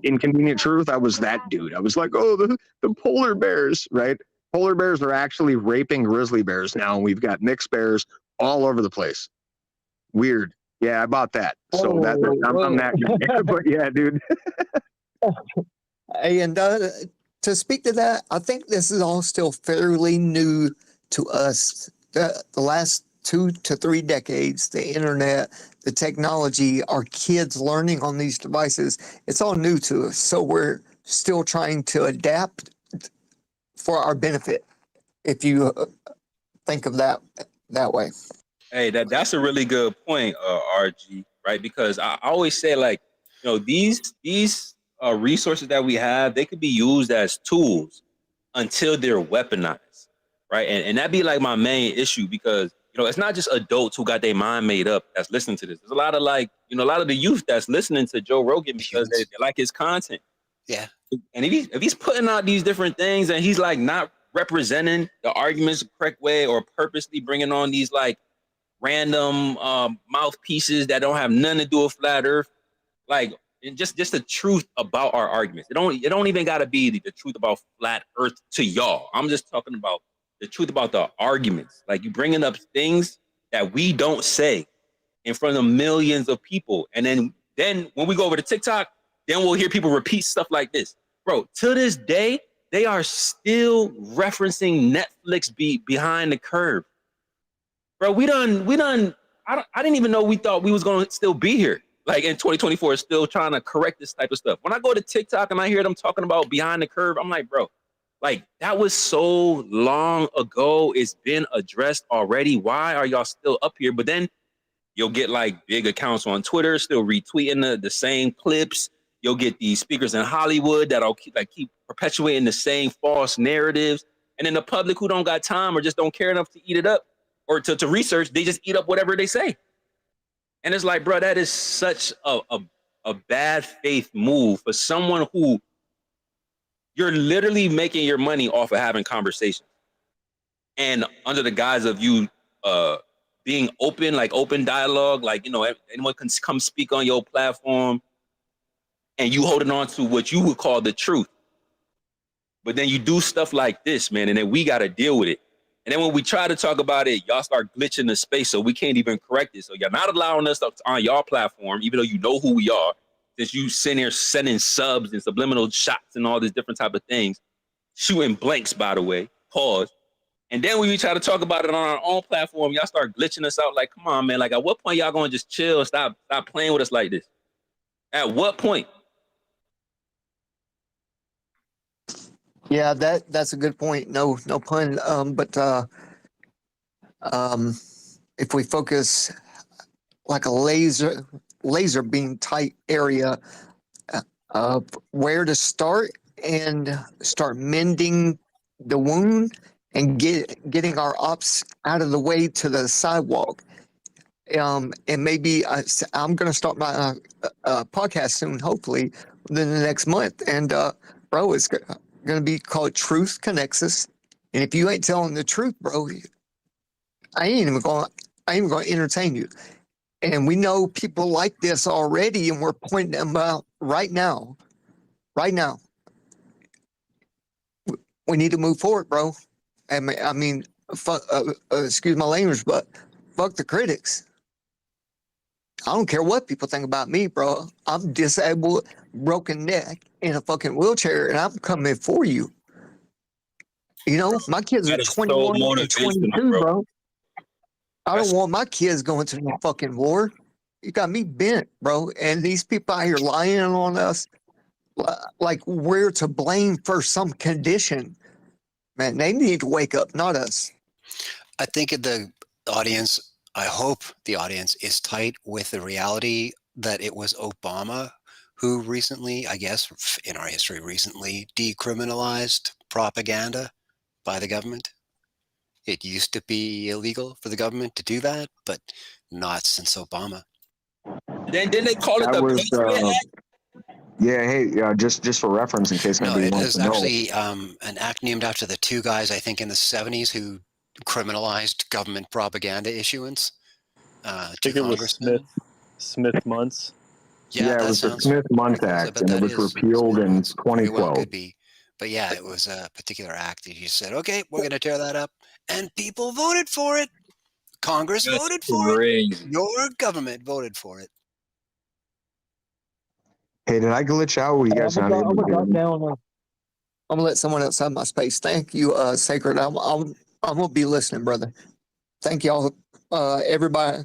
Inconvenient Truth. I was that dude. I was like, oh, the polar bears, right? Polar bears are actually raping grizzly bears now, and we've got mixed bears all over the place. Weird. Yeah, I bought that. So I'm that guy. But yeah, dude. And to speak to that, I think this is all still fairly new to us. The last 2 to 3 decades, the internet, the technology, our kids learning on these devices, it's all new to us. So we're still trying to adapt for our benefit, if you think of that way. Hey, that's a really good point, RG, right? Because I always say, like, these resources that we have, they could be used as tools until they're weaponized, right? And that'd be like my main issue, because it's not just adults who got their mind made up that's listening to this. There's a lot of a lot of the youth that's listening to Joe Rogan because they like his content. Yeah. And if he's putting out these different things and he's like not representing the arguments the correct way, or purposely bringing on these like random mouthpieces that don't have nothing to do with flat Earth, like, and just the truth about our arguments. It don't even got to be the truth about flat Earth to y'all. I'm just talking about the truth about the arguments. Like, you bringing up things that we don't say in front of millions of people. And then when we go over to TikTok, then we'll hear people repeat stuff like this. Bro, to this day, they are still referencing Netflix Behind the Curve. Bro, we done, I didn't even know we thought we was going to still be here. Like, in 2024, still trying to correct this type of stuff. When I go to TikTok and I hear them talking about Behind the Curve, I'm like, bro, like, that was so long ago. It's been addressed already. Why are y'all still up here? But then you'll get like big accounts on Twitter still retweeting the same clips. You'll get these speakers in Hollywood that'll keep perpetuating the same false narratives. And then the public who don't got time or just don't care enough to eat it up, or to research. They just eat up whatever they say. And it's like, bro, that is such a bad faith move for someone who you're literally making your money off of having conversations. And under the guise of you being open, like open dialogue, like, anyone can come speak on your platform and you holding on to what you would call the truth. But then you do stuff like this, man, and then we got to deal with it. And then when we try to talk about it, y'all start glitching the space, so we can't even correct it. So you're not allowing us on y'all platform, even though you know who we are, since you sitting here sending subs and subliminal shots and all these different type of things, shooting blanks, by the way, pause. And then when we try to talk about it on our own platform, y'all start glitching us out like, come on, man. Like, at what point y'all going to just chill and stop playing with us like this? At what point? Yeah, that's a good point. No pun. But if we focus like a laser beam type area of where to start and start mending the wound and getting our ops out of the way to the sidewalk. And maybe I'm going to start my podcast soon, hopefully within the next month. And bro, it's going to be called Truth Connects Us. And if you ain't telling the truth, bro, I ain't even going to entertain you. And we know people like this already, and we're pointing them out right now. Right now. We need to move forward, bro. I mean, excuse my language, but fuck the critics. I don't care what people think about me, bro. I'm disabled, broken neck, in a fucking wheelchair, and I'm coming for you. You know, my kids are 21 and 22, bro. I don't want my kids going to the fucking war. You got me bent, bro. And these people out here lying on us like we're to blame for some condition. Man, they need to wake up, not us. I think the audience, I hope the audience is tight with the reality that it was Obama who recently, I guess, in our history, recently decriminalized propaganda by the government. It used to be illegal for the government to do that, but not since Obama. Then they call it That the was, Patriot Act? Yeah, hey, just for reference, in case No, anybody it wants is to know. actually an act named after the two guys, I think, in the 70s who criminalized government propaganda issuance. I think it was Smith Muntz. Yeah, it that was the sounds Smith-Muntz pretty close. I Act, bet and it that was is repealed in very well 2012. could be. But yeah, it was a particular act that you said, okay, we're going to tear that up. And people voted for it. Congress That's voted for crazy. it. Your government voted for it. Hey, did I glitch out? Were you guys not able to hear me? I'm gonna let someone else have my space. Thank you, Sacred. I'm gonna be listening, brother. Thank y'all, everybody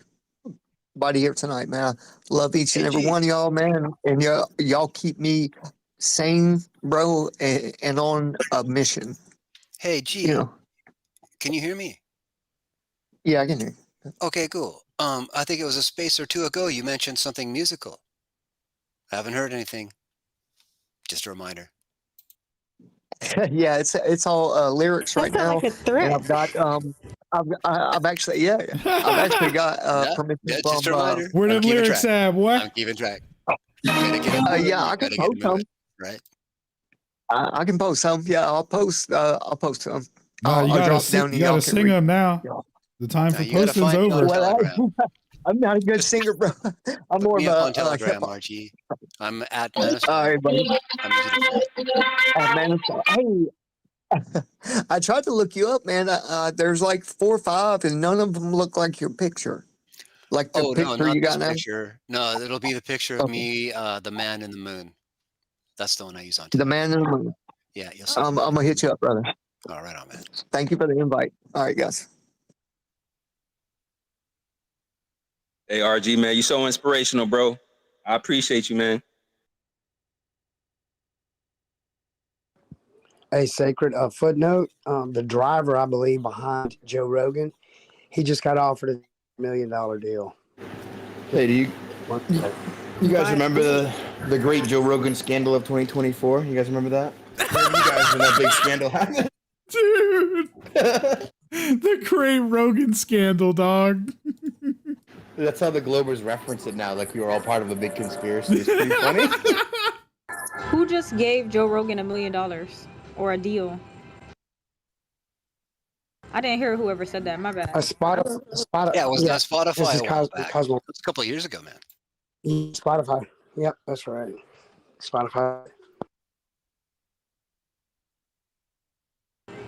here tonight, man. I love each and every one of y'all, man. And y'all keep me sane, bro, and on a mission. Hey, G, You know, can you hear me? yeah, I can hear. Okay, cool. I think it was a space or two ago you mentioned something musical. I haven't heard anything. Just a reminder. Yeah, it's all lyrics right now. Like a threat. And I've got I've actually got permission Yeah, from. just a reminder. Where I'm the keeping lyrics track. at, boy? I'm keeping track. You gotta get into it. Yeah, I You can gotta get post into some. it, right? I can post some. Yeah, I'll post some. No, you I'll gotta drop down. you gotta sing them now. The time for you gotta posting's find me on over. Telegram. I'm not a good singer, bro. I'm Put more me of up a on Telegram, hip-hop. RG. I'm at All Manosphere. right, buddy. I'm easy to find. Hey, I tried to look you up, man. There's like 4 or 5, and none of them look like your picture. Like the Oh, no, picture not you this got now. picture. No, it'll be the picture of Okay. me, the man in the moon. That's the one I use on The Telegram. man in the moon. Yeah, you'll see. I'm gonna hit you up, brother. All right, on, man. Thank you for the invite. All right, guys. Hey, RG, man, you so inspirational, bro. I appreciate you, man. Hey, Sacred, a footnote. The driver, I believe, behind Joe Rogan, he just got offered $1 million deal. Hey, do you guys remember the great Joe Rogan scandal of 2024? You guys remember that? You guys when that big scandal happened? Dude. The Cray Rogan scandal, dog. That's how the Globers reference it now, like we were all part of a big conspiracy. It's pretty funny. Who just gave Joe Rogan $1 million or a deal? I didn't hear whoever said that. My bad. Spotify. Yeah, it was Yeah, Spotify this is a while back. It Cosmo. was a couple of years ago, man. Spotify. Yep, that's right. Spotify.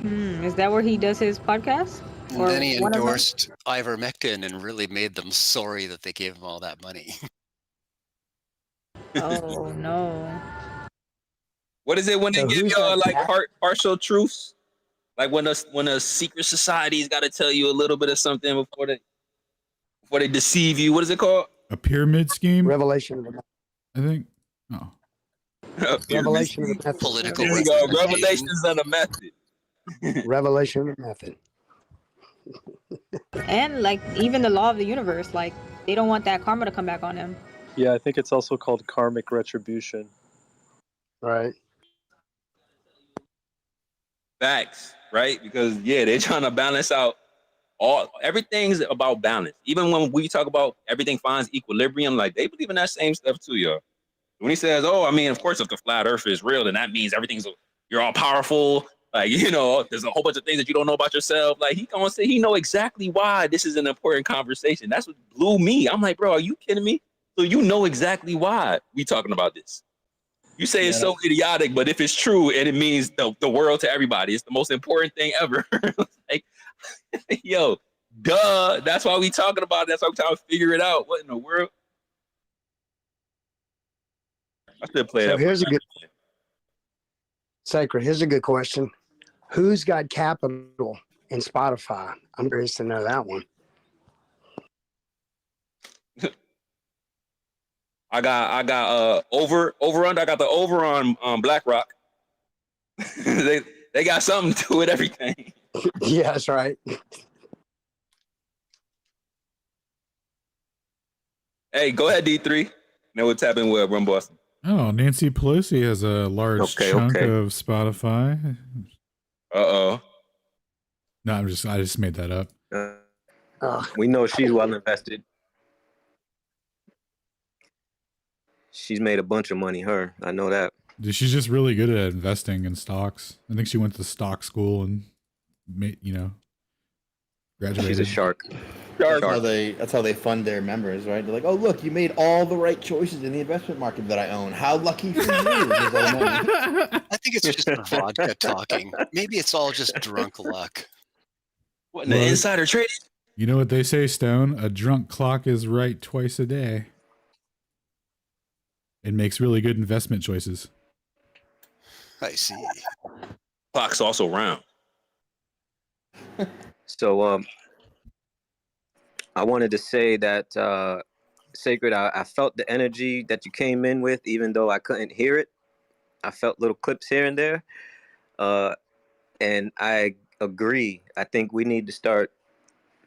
Is that where he does his podcast? And then he endorsed ivermectin and really made them sorry that they gave him all that money. Oh no! What is it when they So give who's y'all that like partial truths? Like when a secret society's got to tell you a little bit of something before they deceive you. What is it called? A pyramid scheme? Revelation of the I think. Oh. Revelation of the method. Political There we go. Revelations of the method. Revelation of the method. And like even the law of the universe, like they don't want that karma to come back on them. Yeah, I think it's also called karmic retribution. Right. Facts, right? Because they're trying to balance out everything's about balance. Even when we talk about everything finds equilibrium, like they believe in that same stuff too, y'all. When he says, "Oh, I mean, of course, if the flat Earth is real, then that means you're all powerful." Like, there's a whole bunch of things that you don't know about yourself. Like, he gonna say he know exactly why this is an important conversation. That's what blew me. I'm like, bro, are you kidding me? So you know exactly why we talking about this. You say it's so idiotic, but if it's true and it means the world to everybody, it's the most important thing ever. Like, yo, duh. That's why we talking about it. That's why we trying to figure it out. What in the world? I should play So that. here's a good Sacred. Here's a good question. Who's got capital in Spotify? I'm curious to know that one. I got over under. I got the over on BlackRock. they got something to it. Everything. Yeah, that's right. Hey, go ahead, D3. Know what's happening with Run Boston. Oh, Nancy Pelosi has a large chunk of Spotify. Uh-oh. No, I just made that up. We know she's well invested. She's made a bunch of money, I know that. Dude, she's just really good at investing in stocks. I think she went to stock school and graduated. She's a shark. That's how they fund their members, right? They're like, "Oh, look, you made all the right choices in the investment market that I own. How lucky for you!" I think it's just vodka talking. Maybe it's all just drunk luck. What in the insider trading? You know what they say, Stone? A drunk clock is right twice a day. It makes really good investment choices. I see. Clock's also round. So, I wanted to say that, Sacred, I felt the energy that you came in with, even though I couldn't hear it. I felt little clips here and there. And I agree. I think we need to start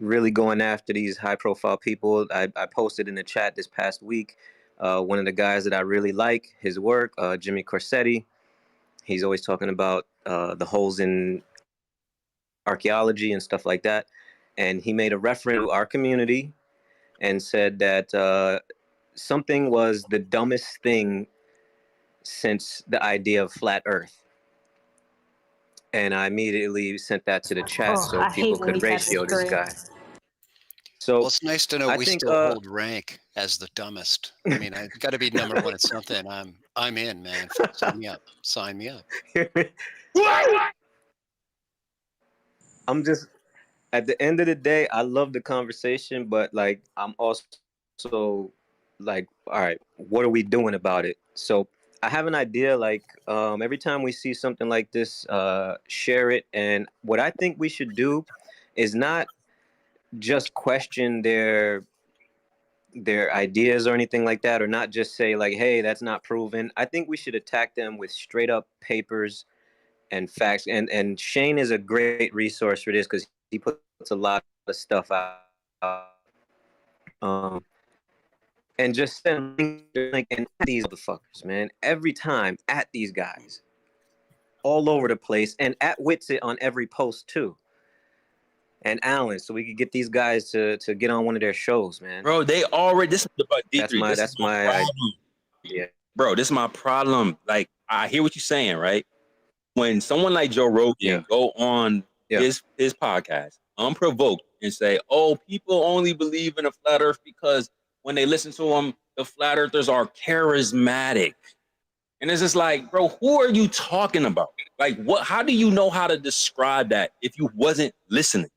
really going after these high-profile people. I posted in the chat this past week, one of the guys that I really like, his work, Jimmy Corsetti. He's always talking about the holes in archaeology and stuff like that. And he made a reference to our community and said that something was the dumbest thing since the idea of flat Earth. And I immediately sent that to the chat so people could ratio this guy. So Well, it's nice to know we still hold rank as the dumbest. I mean, I've got to be number one at something. I'm in, man. Sign me up. Sign me up. I'm just, at the end of the day, I love the conversation, but like I'm also like, all right, what are we doing about it? So I have an idea, like every time we see something like this, share it. And what I think we should do is not just question their ideas or anything like that, or not just say like, hey, that's not proven. I think we should attack them with straight up papers and facts. And Shane is a great resource for this because he puts a lot of stuff out. And just send like and at these motherfuckers, man, every time at these guys, all over the place, and at Witsit on every post too. and Alan, so we could get these guys to get on one of their shows, man. Bro, they already. This is the That's my problem. yeah. Bro, this is my problem. Like, I hear what you're saying, right? When someone like Joe Rogan go on his podcast unprovoked and say, "Oh, people only believe in a flat Earth because when they listen to him, the flat earthers are charismatic," and it's just like, bro, who are you talking about? Like, what? How do you know how to describe that if you wasn't listening?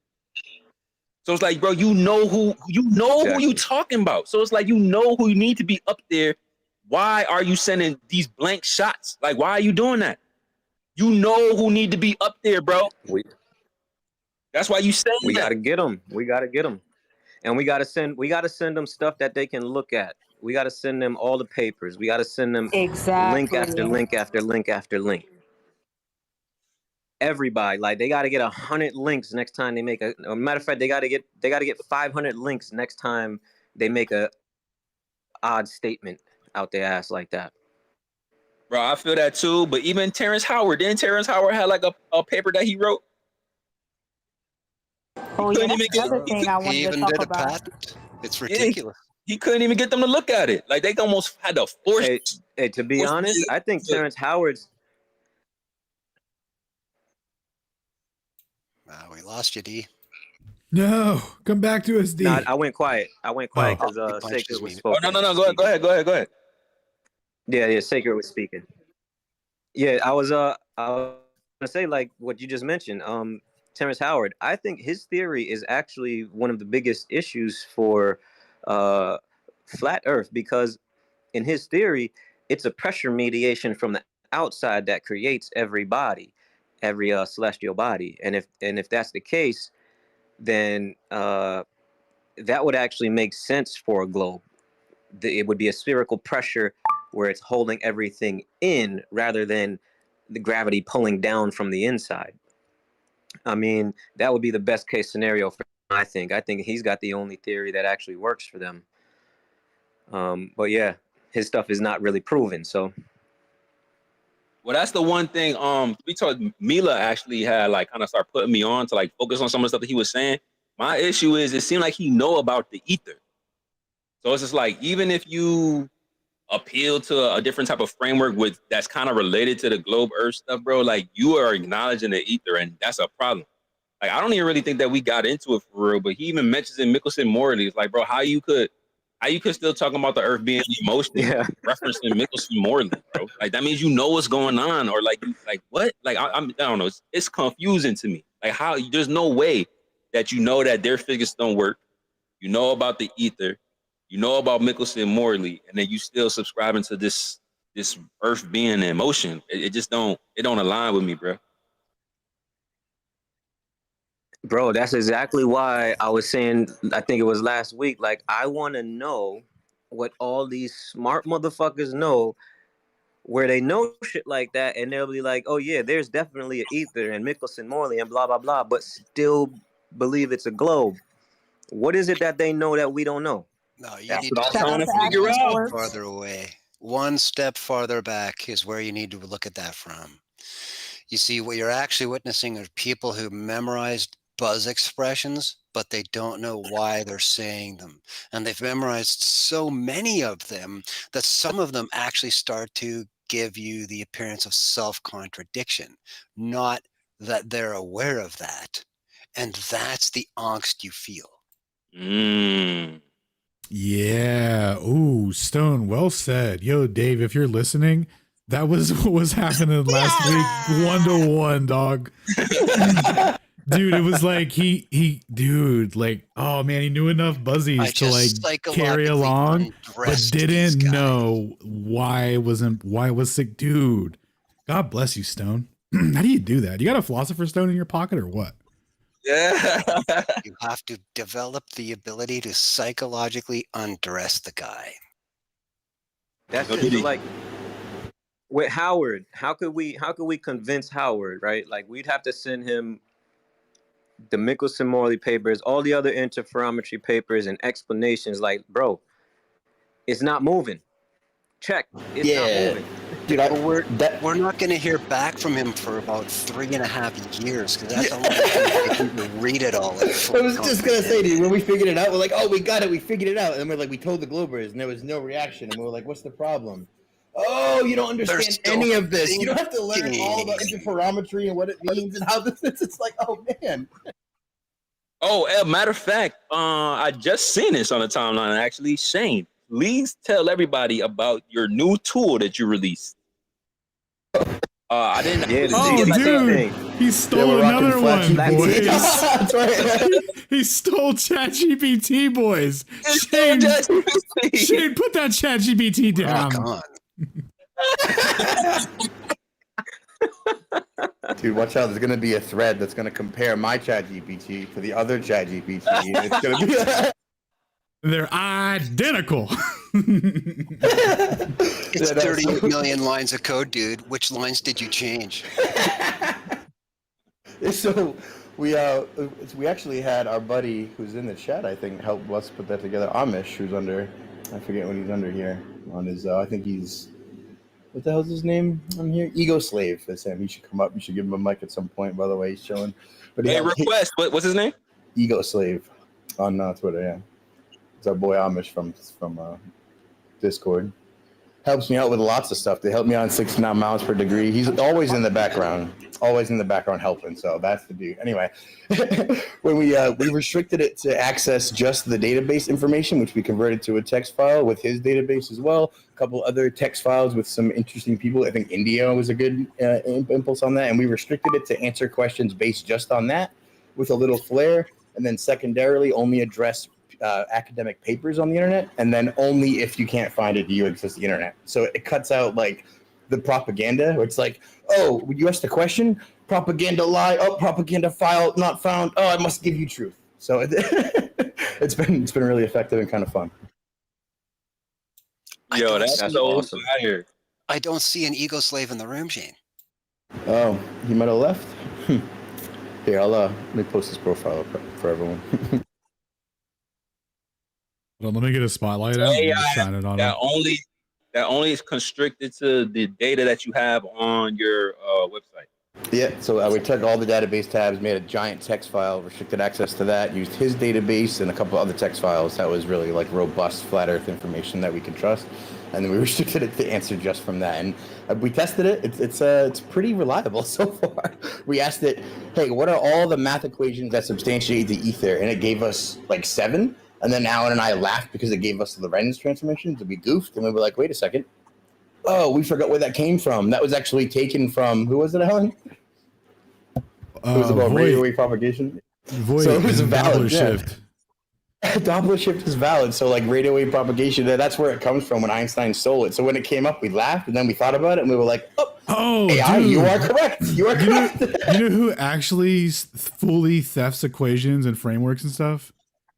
So it's like, bro, you know who you talking about. So it's like, you know who you need to be up there. Why are you sending these blank shots? Like, why are you doing that? You know who need to be up there, bro. That's why you saying We that. gotta get them. We gotta get them, and we gotta send them stuff that they can look at. We gotta send them all the papers. We gotta send them link after link after link after link. Everybody, like, they gotta get 100 links next time they make a matter of fact, they gotta get 500 links next time they make a odd statement out their ass like that. Bro, I feel that too. But even Terrence Howard, didn't Terrence Howard have like a paper that he wrote? Oh He yeah, couldn't that's even get- another thing I wanted He to even talk did a about. patent. It's ridiculous. He couldn't even get them to look at it. Like, they almost had to force. Hey, to be honest, I think Terrence Howard's. We lost you, D. No, come back to us, D. Nah, I went quiet. Because Sacred was spoken. Oh, no. Go ahead. Yeah, Sacred was speaking. Yeah, I was gonna say, like what you just mentioned, Terrence Howard. I think his theory is actually one of the biggest issues for flat Earth, because in his theory, it's a pressure mediation from the outside that creates every celestial body, and if that's the case, then that would actually make sense for a globe. It would be a spherical pressure where it's holding everything in rather than the gravity pulling down from the inside. I mean, that would be the best case scenario for him, I think. I think he's got the only theory that actually works for them. But yeah, his stuff is not really proven, so. Well, that's the one thing. Mila actually had like kind of start putting me on to like focus on some of the stuff that he was saying. My issue is, it seemed like he know about the ether. So it's just like, even if you appeal to a different type of framework that's kind of related to the globe Earth stuff, bro, like, you are acknowledging the ether, and that's a problem. Like, I don't even really think that we got into it for real, but he even mentions in Mickelson Morley, it's like, bro, how you could still talking about the Earth being emotion, referencing Mickelson Morley, bro? Like, that means you know what's going on, or like what? Like, I don't know. It's confusing to me. Like, how there's no way that you know that their figures don't work. You know about the ether. You know about Mickelson Morley, and then you still subscribing to this Earth being in motion. It just don't align with me, bro. Bro, that's exactly why I was saying, I think it was last week, like, I want to know what all these smart motherfuckers know, where they know shit like that, and they'll be like, oh yeah, there's definitely an ether and Mickelson Morley and blah, blah, blah, but still believe it's a globe. What is it that they know that we don't know? No, you That's need what to I'm trying to figure out. farther away. One step farther back is where you need to look at that from. You see, what you're actually witnessing are people who memorized buzz expressions, but they don't know why they're saying them. And they've memorized so many of them that some of them actually start to give you the appearance of self-contradiction, not that they're aware of that. And that's the angst you feel. Yeah. Ooh, Stone, well said. Yo, Dave, if you're listening, that was what was happening last week. 1-to-1, dog. Dude, it was like dude, like, oh man, he knew enough buzzies to like carry along, but didn't know why was sick. Dude, God bless you, Stone. How do you do that? You got a Philosopher's Stone in your pocket or what? Yeah. You have to develop the ability to psychologically undress the guy. That's it. So, like, with Howard, how could we convince Howard, right? Like, we'd have to send him the Mickelson Morley papers, all the other interferometry papers and explanations. Like, bro, it's not moving. Check. It's not moving. Dude, But we're not going to hear back from him for about 3.5 years because that's how long it takes to read it all. I was just gonna say, dude, when we figured it out, we're like, oh, we got it, we figured it out, and then we're like, we told the Globers, and there was no reaction, and we were like, what's the problem? Oh, you don't understand any of this. You don't have to learn all about interferometry and what it means and how this is. It's like, oh man. Oh, matter of fact, I just seen this on the timeline. Actually, Shane, please tell everybody about your new tool that you released. I didn't. Oh, dude, he stole another one, boys. That's right. He stole ChatGPT, boys. Shane, Shane, put that ChatGPT down. Dude, watch out. There's going to be a thread that's going to compare my ChatGPT to the other ChatGPT. It's going to be... They're identical. It's 38 million lines of code, dude. Which lines did you change? So we actually had our buddy who's in the chat, I think, help us put that together. Amish, who's under, I forget what he's under here on his, I think he's, what the hell's his name on here? Ego Slave. That's him. He should come up. You should give him a mic at some point. By the way, he's chilling. But hey, request. What's his name? Ego Slave on Twitter. Yeah, it's our boy Amish from Discord. Helps me out with lots of stuff. They help me on 69 miles per degree. He's always in the background helping. So that's the dude. Anyway, when we restricted it to access just the database information, which we converted to a text file with his database as well. A couple other text files with some interesting people. I think India was a good impulse on that. And we restricted it to answer questions based just on that with a little flair. And then secondarily, only address academic papers on the internet, and then only if you can't find it do you access the internet. So it cuts out like the propaganda where it's like, oh, you asked a question, propaganda lie, oh, propaganda file not found, oh, I must give you truth. So it's been really effective and kind of fun. Yo, that's so awesome. fire. I don't see an ego slave in the room, Shane. Oh, he might have left. Here, let me post his profile up for everyone. Well, let me get a spotlight out and shine it on him. That only is constricted to the data that you have on your website. Yeah, so we took all the database tabs, made a giant text file, restricted access to that, used his database and a couple other text files that was really like robust flat earth information that we can trust. And then we restricted it to answer just from that. And we tested it. It's pretty reliable so far. We asked it, hey, what are all the math equations that substantiate the ether? And it gave us like 7. And then Alan and I laughed because it gave us the Lorentz transformations, and we goofed, and we were like, wait a second. Oh, we forgot where that came from. That was actually taken from, who was it, Alan? It was about radio wave propagation. So it was a valid shift. Doppler shift is valid. So like radio wave propagation, that's where it comes from when Einstein stole it. So when it came up, we laughed, and then we thought about it, and we were like, oh AI, dude. you are correct. You are correct. You know who actually fully thefts equations and frameworks and stuff?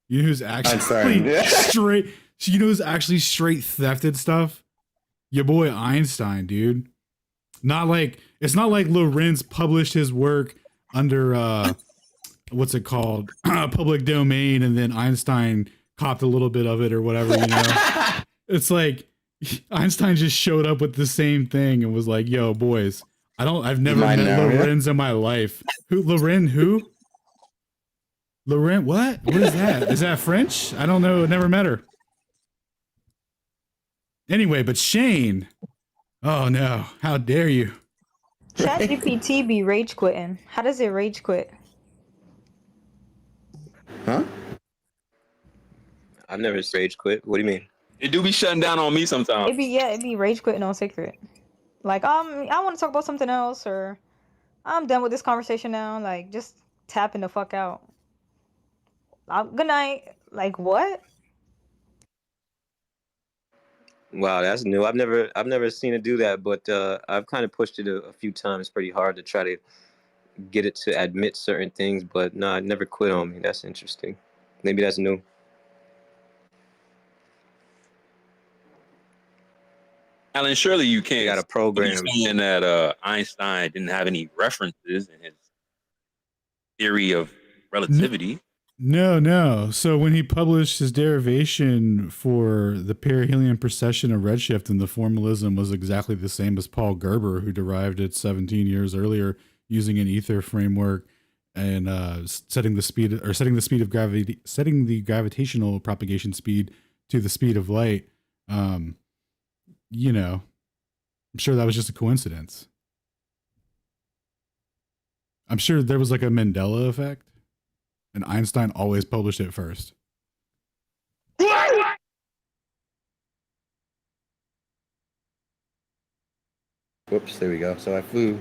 You know who's actually straight? You know who's actually straight thefted stuff? Your boy Einstein, dude. It's not like Lorentz published his work under what's it called, public domain, and then Einstein copped a little bit of it or whatever. You know, it's like Einstein just showed up with the same thing and was like, "Yo, boys, I've never met Lorentz in my life." Who Lorentz? Who? Laurent, what? What is that? Is that French? I don't know. Never met her. Anyway, but Shane. Oh no! How dare you? ChatGPT be rage quitting. How does it rage quit? Huh? I've never rage quit. What do you mean? It do be shutting down on me sometimes. It'd be rage quitting on secret. Like, I want to talk about something else, or I'm done with this conversation now. Like, just tapping the fuck out. Good night. Like, what? Wow, that's new. I've never seen it do that, but I've kind of pushed it a few times pretty hard to try to get it to admit certain things, but no, it never quit on me. That's interesting. Maybe that's new. Alan, surely you can't. Got a program saying that Einstein didn't have any references in his theory of relativity. No. So when he published his derivation for the perihelion precession of redshift, and the formalism was exactly the same as Paul Gerber, who derived it 17 years earlier using an ether framework and setting the speed of gravity, setting the gravitational propagation speed to the speed of light. You know, I'm sure that was just a coincidence. I'm sure there was like a Mandela effect, and Einstein always published it first. Whoops, there we go. So I flew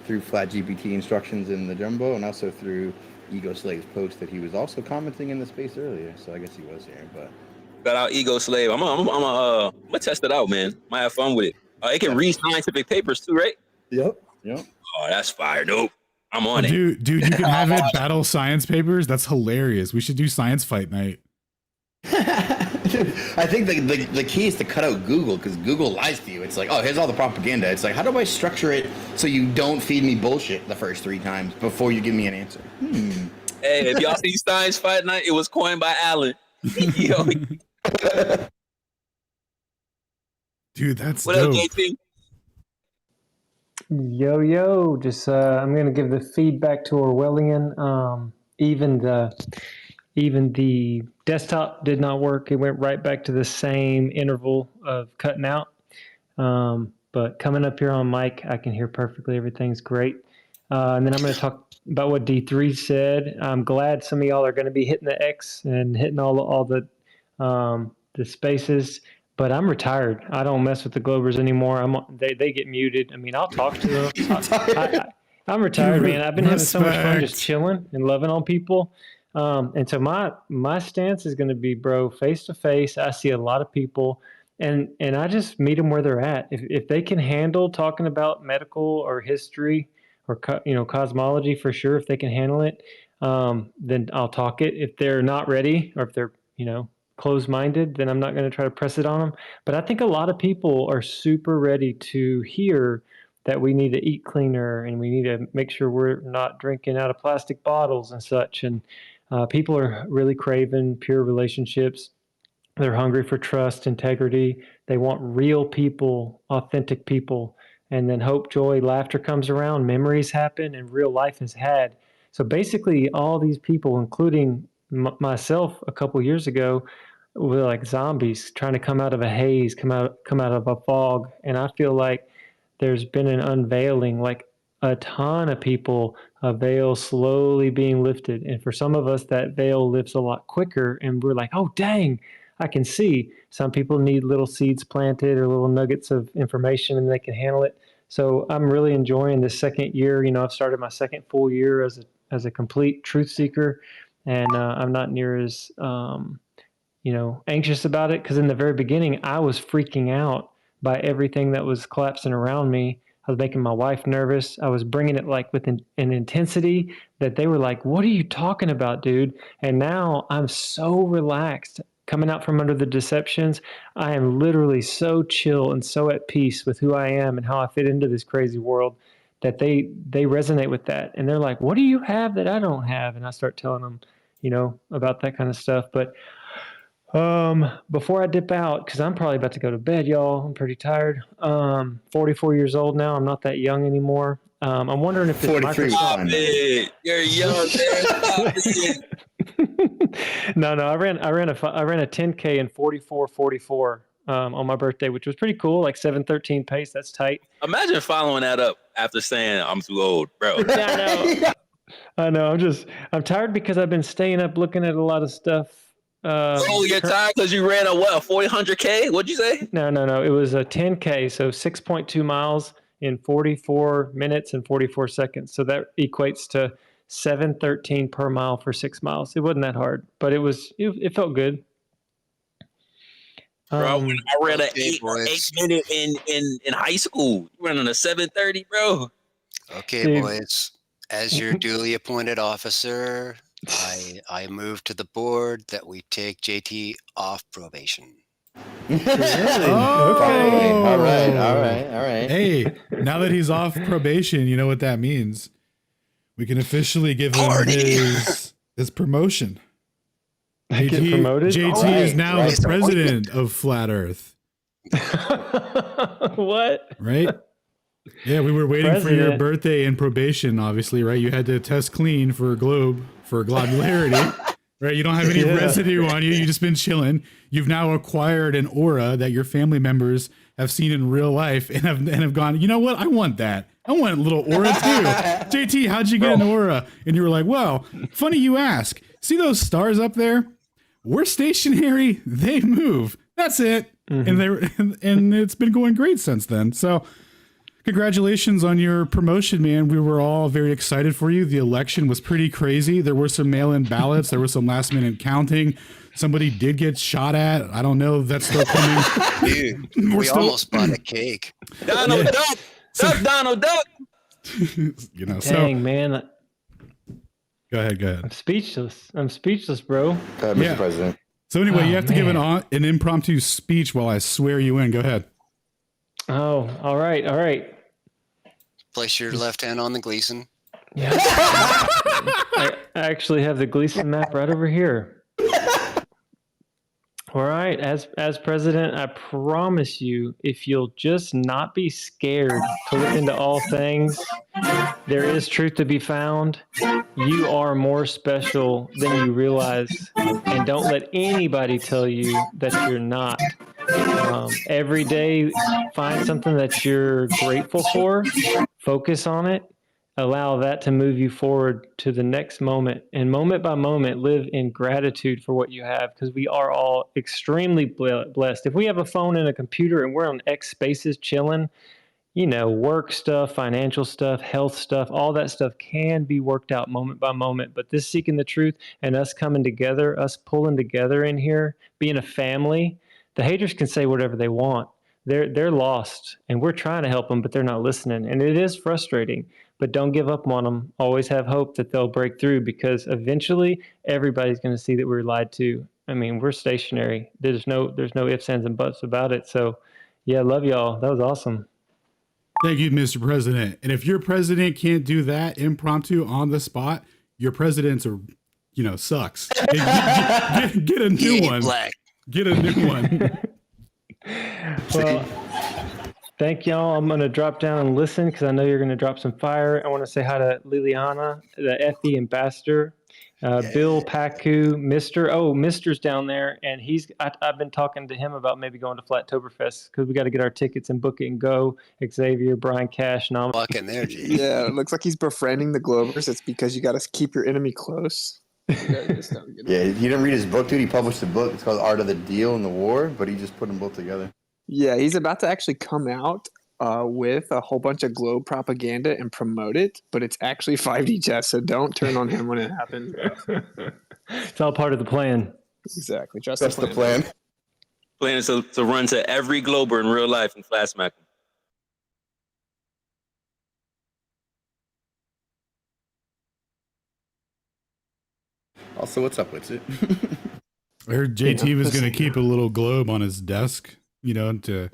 through Flat GPT instructions in the Jumbo, and also through Ego Slave's post that he was also commenting in the space earlier. So I guess he was here, but Shout out Ego Slave. I'm gonna test it out, man. Might have fun with it. It can read scientific papers too, right? Yep. Oh, that's fire. Nope. I'm on it. Dude, you can have it battle science papers. That's hilarious. We should do science fight night. I think the key is to cut out Google, because Google lies to you. It's like, oh, here's all the propaganda. It's like, how do I structure it so you don't feed me bullshit the first 3 times before you give me an answer? Hey, if y'all see Science Fight Night, it was coined by Alan. Yo. Dude, that's what dope. else, JT? Yo, just I'm gonna give the feedback to Orwellian. Even the desktop did not work. It went right back to the same interval of cutting out. But coming up here on mic, I can hear perfectly. Everything's great. And then I'm going to talk about what D3 said. I'm glad some of y'all are going to be hitting the X and hitting all the spaces. But I'm retired. I don't mess with the Globers anymore. They get muted. I mean, I'll talk to them. I'm retired, man. I've been having so much fun just chilling and loving on people. And so my stance is going to be, bro, face to face. I see a lot of people, and I just meet them where they're at. If they can handle talking about medical or history or cosmology, for sure, if they can handle it, then I'll talk it. If they're not ready, or if they're closed-minded, then I'm not going to try to press it on them. But I think a lot of people are super ready to hear that we need to eat cleaner and we need to make sure we're not drinking out of plastic bottles and such. And people are really craving pure relationships. They're hungry for trust, integrity. They want real people, authentic people. And then hope, joy, laughter comes around, memories happen, and real life is had. So basically, all these people, including myself a couple years ago, were like zombies trying to come out of a haze, come out of a fog. And I feel like there's been an unveiling, like a ton of people, a veil slowly being lifted. And for some of us, that veil lifts a lot quicker. And we're like, oh, dang, I can see. Some people need little seeds planted or little nuggets of information, and they can handle it. So I'm really enjoying this second year. I've started my second full year as a complete truth seeker. And I'm not near as, anxious about it. Because in the very beginning, I was freaking out by everything that was collapsing around me. I was making my wife nervous. I was bringing it like with an intensity that they were like, what are you talking about, dude? And now I'm so relaxed coming out from under the deceptions. I am literally so chill and so at peace with who I am and how I fit into this crazy world that they resonate with that. And they're like, what do you have that I don't have? And I start telling them, about that kind of stuff. But before I dip out, because I'm probably about to go to bed, y'all. I'm pretty tired. 44 years old now. I'm not that young anymore. I'm wondering if this 43 Microsoft. You're young, man. No. I ran a 10K in 44:44 on my birthday, which was pretty cool. Like 7:13 pace. That's tight. Imagine following that up after saying I'm too old, bro. I know. I'm tired because I've been staying up looking at a lot of stuff. You're tired because you ran a 100K? What'd you say? No. It was a 10K, so 6.2 miles in 44 minutes and 44 seconds. So that equates to 7:13 per mile for 6 miles. It wasn't that hard, but it felt good. Bro, I ran an 8 minute in high school. You running a 7:30, bro. Okay, Dude. boys. As your duly appointed officer, I move to the board that we take JT off probation. Okay. All right. Hey, now that he's off probation, you know what that means. We can officially give him his promotion. Get promoted? JT is now right. the president of Flat Earth. What? Right? Yeah, we were waiting for your President. birthday and probation, obviously, right? You had to test clean for globularity, right? You don't have any Yeah. residue on you. You've just been chilling. You've now acquired an aura that your family members have seen in real life and have gone, you know what? I want that. I want a little aura too. JT, how'd you get an aura? And you were like, well, funny you ask. See those stars up there? We're stationary. They move. That's it. And it's been going great since then. So congratulations on your promotion, man. We were all very excited for you. The election was pretty crazy. There were some mail-in ballots. There was some last-minute counting. Somebody did get shot at. I don't know if that's still coming. Dude, we almost bought a cake. Donald Duck! Duck, Donald Duck! You know, Dang, man. Go ahead. I'm speechless, bro. Mr. President. So anyway, you have to give man. an impromptu speech while I swear you in. Go ahead. Oh, all right. Place your left hand on the Gleason. Yeah. I actually have the Gleason map right over here. All right, as president, I promise you, if you'll just not be scared to look into all things, there is truth to be found. You are more special than you realize, and don't let anybody tell you that you're not. Every day, find something that you're grateful for, focus on it, allow that to move you forward to the next moment, and moment by moment live in gratitude for what you have, because we are all extremely blessed. If we have a phone and a computer and we're on X Spaces chilling, you know, work stuff, financial stuff, health stuff, all that stuff can be worked out moment by moment. But this seeking the truth and us coming together, us pulling together in here, being a family, the haters can say whatever they want. They're lost, and we're trying to help them, but they're not listening, and it is frustrating. But don't give up on them. Always have hope that they'll break through, because eventually everybody's going to see that we were lied to. I mean, we're stationary. There's no ifs, ands, and buts about it. So, yeah, love y'all. That was awesome. Thank you, Mr. President. And if your president can't do that impromptu on the spot, your presidents are, sucks. Get a new one. Black. Get a new one. Well, thank y'all. I'm going to drop down and listen, because I know you're going to drop some fire. I want to say hi to Liliana, the FE ambassador, Bill Paku, Mister's down there, and I've been talking to him about maybe going to Flattoberfest, because we got to get our tickets and book it and go. Xavier, Brian Cash, and Fucking there, G. Yeah, it looks like he's befriending the Globers. It's because you got to keep your enemy close. Yeah, he didn't read his book, dude. He published a book. It's called Art of the Deal and the War, but he just put them both together. Yeah, he's about to actually come out with a whole bunch of Globe propaganda and promote it, but it's actually 5D chess, so don't turn on him when it happens. It's all part of the plan. Exactly. That's the plan. Plan is to run to every Glober in real life and flat smack him. Also, what's up with it? I heard JT was going to keep a little globe on his desk, to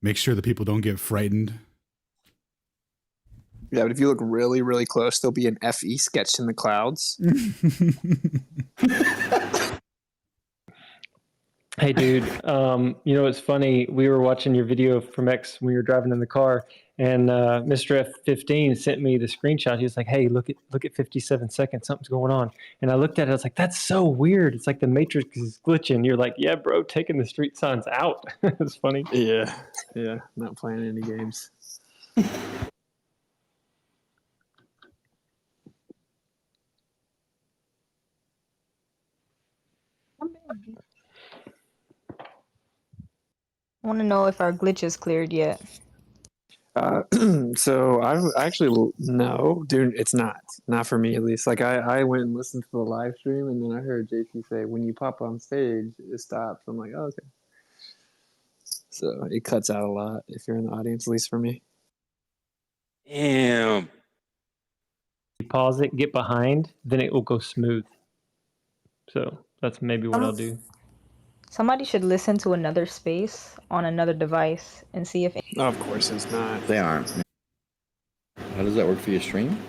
make sure that people don't get frightened. Yeah, but if you look really, really close, there'll be an FE sketched in the clouds. Hey, dude, it's funny. We were watching your video from X when you were driving in the car, and Mr. F15 sent me the screenshot. He was like, hey, look at 57 seconds. Something's going on. And I looked at it. I was like, that's so weird. It's like the Matrix is glitching. You're like, yeah, bro, taking the street signs out. It's funny. Yeah, not playing any games. I want to know if our glitch is cleared yet. So I actually no, dude, it's not for me at least. Like I went and listened to the live stream, and then I heard JT say, when you pop on stage, it stops. I'm like, oh, okay. So it cuts out a lot if you're in the audience, at least for me. Damn. You pause it, get behind, then it will go smooth. So that's maybe what I'll do. Somebody should listen to another space on another device and see if. Of course, it's not. They aren't. How does that work for your stream?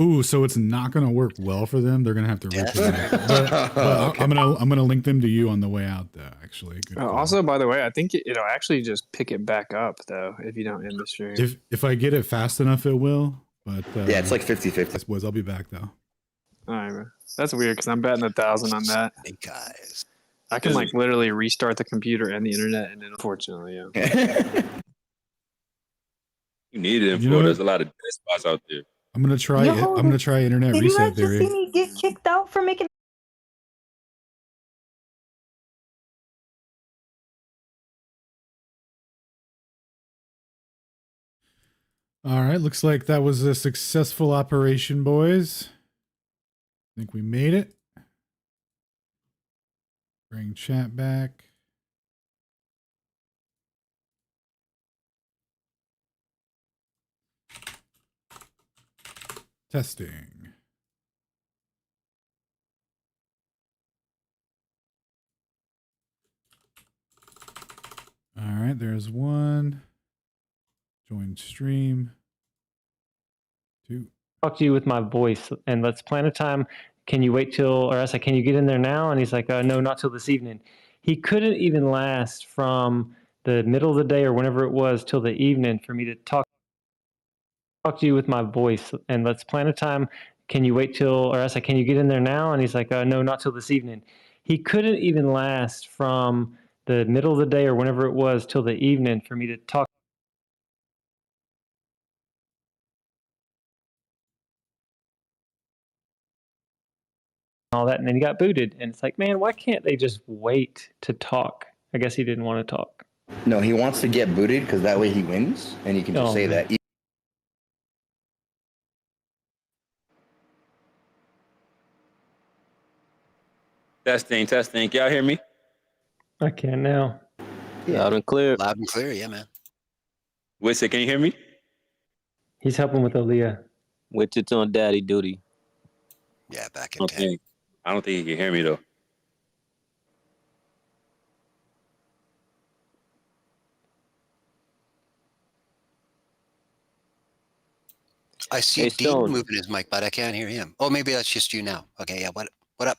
Ooh, so it's not going to work well for them. They're going to have to rip it out. But Okay. I'm gonna link them to you on the way out, though. Actually, good call. Also, by the way, I think it'll actually just pick it back up though if you don't end the stream. If I get it fast enough, it will. But Yeah, it's like 50-50. Boys, I'll be back though. All right, man. That's weird because I'm betting 1,000 on that. Hey guys, I can like literally restart the computer and the internet, and then unfortunately, yeah. You need it in You know Florida. what? There's a lot of dead spots out there. I'm gonna try it. I'm gonna try internet Did you reset guys just see theory. me get kicked out for making? All right, looks like that was a successful operation, boys. I think we made it. Bring chat back. Testing. All right, there's one. Join stream. 2. Talk to you with my voice, and let's plan a time. Can you wait till, or I said, can you get in there now? And he's like, no, not till this evening. He couldn't even last from the middle of the day or whenever it was till the evening for me to talk to you with my voice, and let's plan a time. Can you wait till, or I said, can you get in there now? And he's like, no, not till this evening. He couldn't even last from the middle of the day or whenever it was till the evening for me to talk. All that, and then he got booted, and it's like, man, why can't they just wait to talk? I guess he didn't want to talk. No, he wants to get booted because that way he wins, and he can just say man. that. Testing. Can y'all hear me? I can now. Yeah. Loud and clear. Loud and clear, yeah, man. Wissa, can you hear me? He's helping with Aaliyah. Widget's on daddy duty. Yeah, back in 10. I don't think he can hear me though. I see Hey, Dean Stone. moving his mic, but I can't hear him. Oh, maybe that's just you now. Okay, yeah. What up?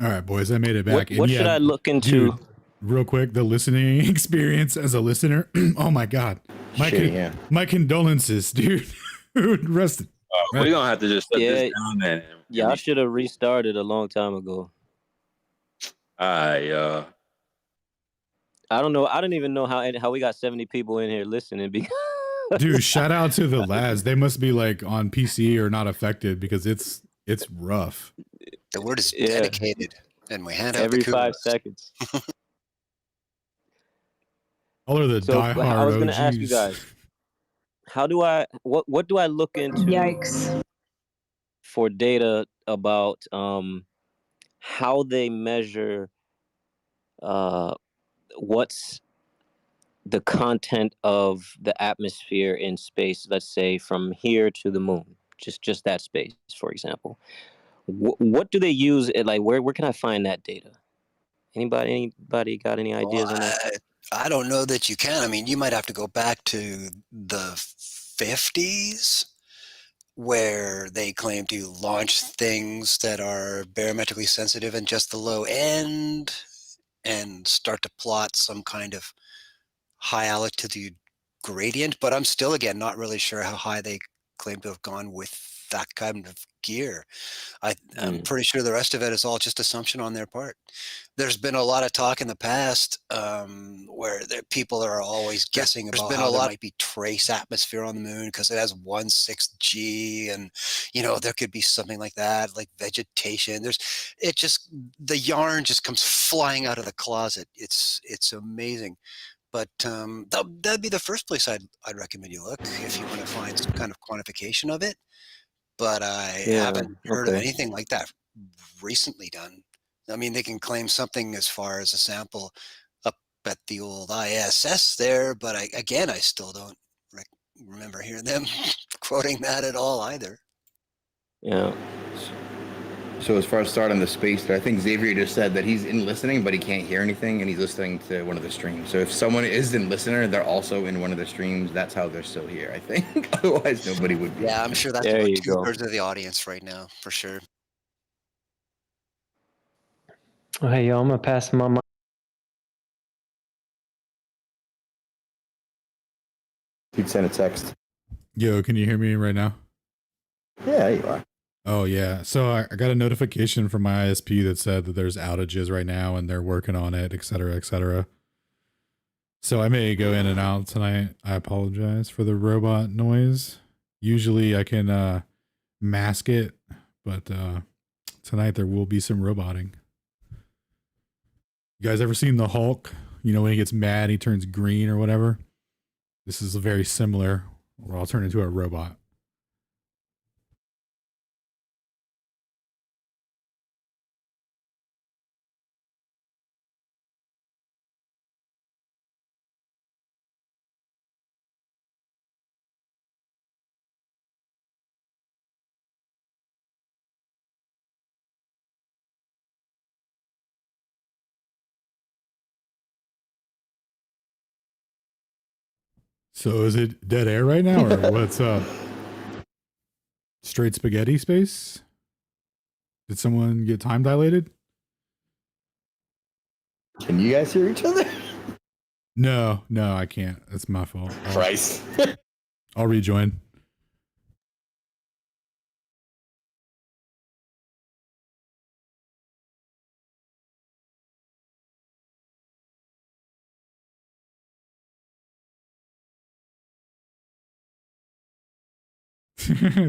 All right, boys, I made it back. What should I look into? Dude, real quick, the listening experience as a listener. Oh my God. My condolences, dude. Rested. We're going to have to just shut Yeah, this down then. yeah, I should have restarted a long time ago. I don't know. I don't even know how we got 70 people in here listening. Because Dude, shout out to the lads. They must be like on PC or not affected because it's rough. The word is dedicated, and we hand out every the 5 kudos. seconds. All of the So diehard I was going to OGs. ask you guys, how do I what do I look into? Yikes. For data about how they measure what's the content of the atmosphere in space, let's say from here to the moon, just that space, for example. What do they use? Like, where can I find that data? Anybody got any ideas on that? I don't know that you can. I mean, you might have to go back to the 50s where they claim to launch things that are barometrically sensitive in just the low end and start to plot some kind of high altitude gradient. But I'm still, again, not really sure how high they claim to have gone with that kind of gear. I'm pretty sure the rest of it is all just assumption on their part. There's been a lot of talk in the past where people are always guessing about how there might be trace atmosphere on the moon because it has 1/6 G, and there could be something like that, like vegetation. The yarn just comes flying out of the closet. It's amazing. But that'd be the first place I'd recommend you look if you want to find some kind of quantification of it. But I haven't heard of anything like that recently done. I mean, they can claim something as far as a sample up at the old ISS there, but I still don't remember hearing them quoting that at all either. Yeah. So as far as starting the space, I think Xavier just said that he's in listening, but he can't hear anything, and he's listening to one of the streams. So if someone is in listener, they're also in one of the streams. That's how they're still here, I think. Otherwise, nobody would be. Yeah, I'm sure that's There about you go. 2/3 of the audience right now, for sure. Oh, hey, yo, I'm going to pass my mic. He'd send a text. Yo, can you hear me right now? Yeah, you are. Oh, yeah. So I got a notification from my ISP that said that there's outages right now and they're working on it, et cetera, et cetera. So I may go in and out tonight. I apologize for the robot noise. Usually I can mask it, but tonight there will be some roboting. You guys ever seen the Hulk? You know, when he gets mad, he turns green or whatever. This is very similar, where I'll turn into a robot. So is it dead air right now, or what's up? Straight spaghetti space? Did someone get time dilated? Can you guys hear each other? No, I can't. That's my fault. Christ. I'll rejoin.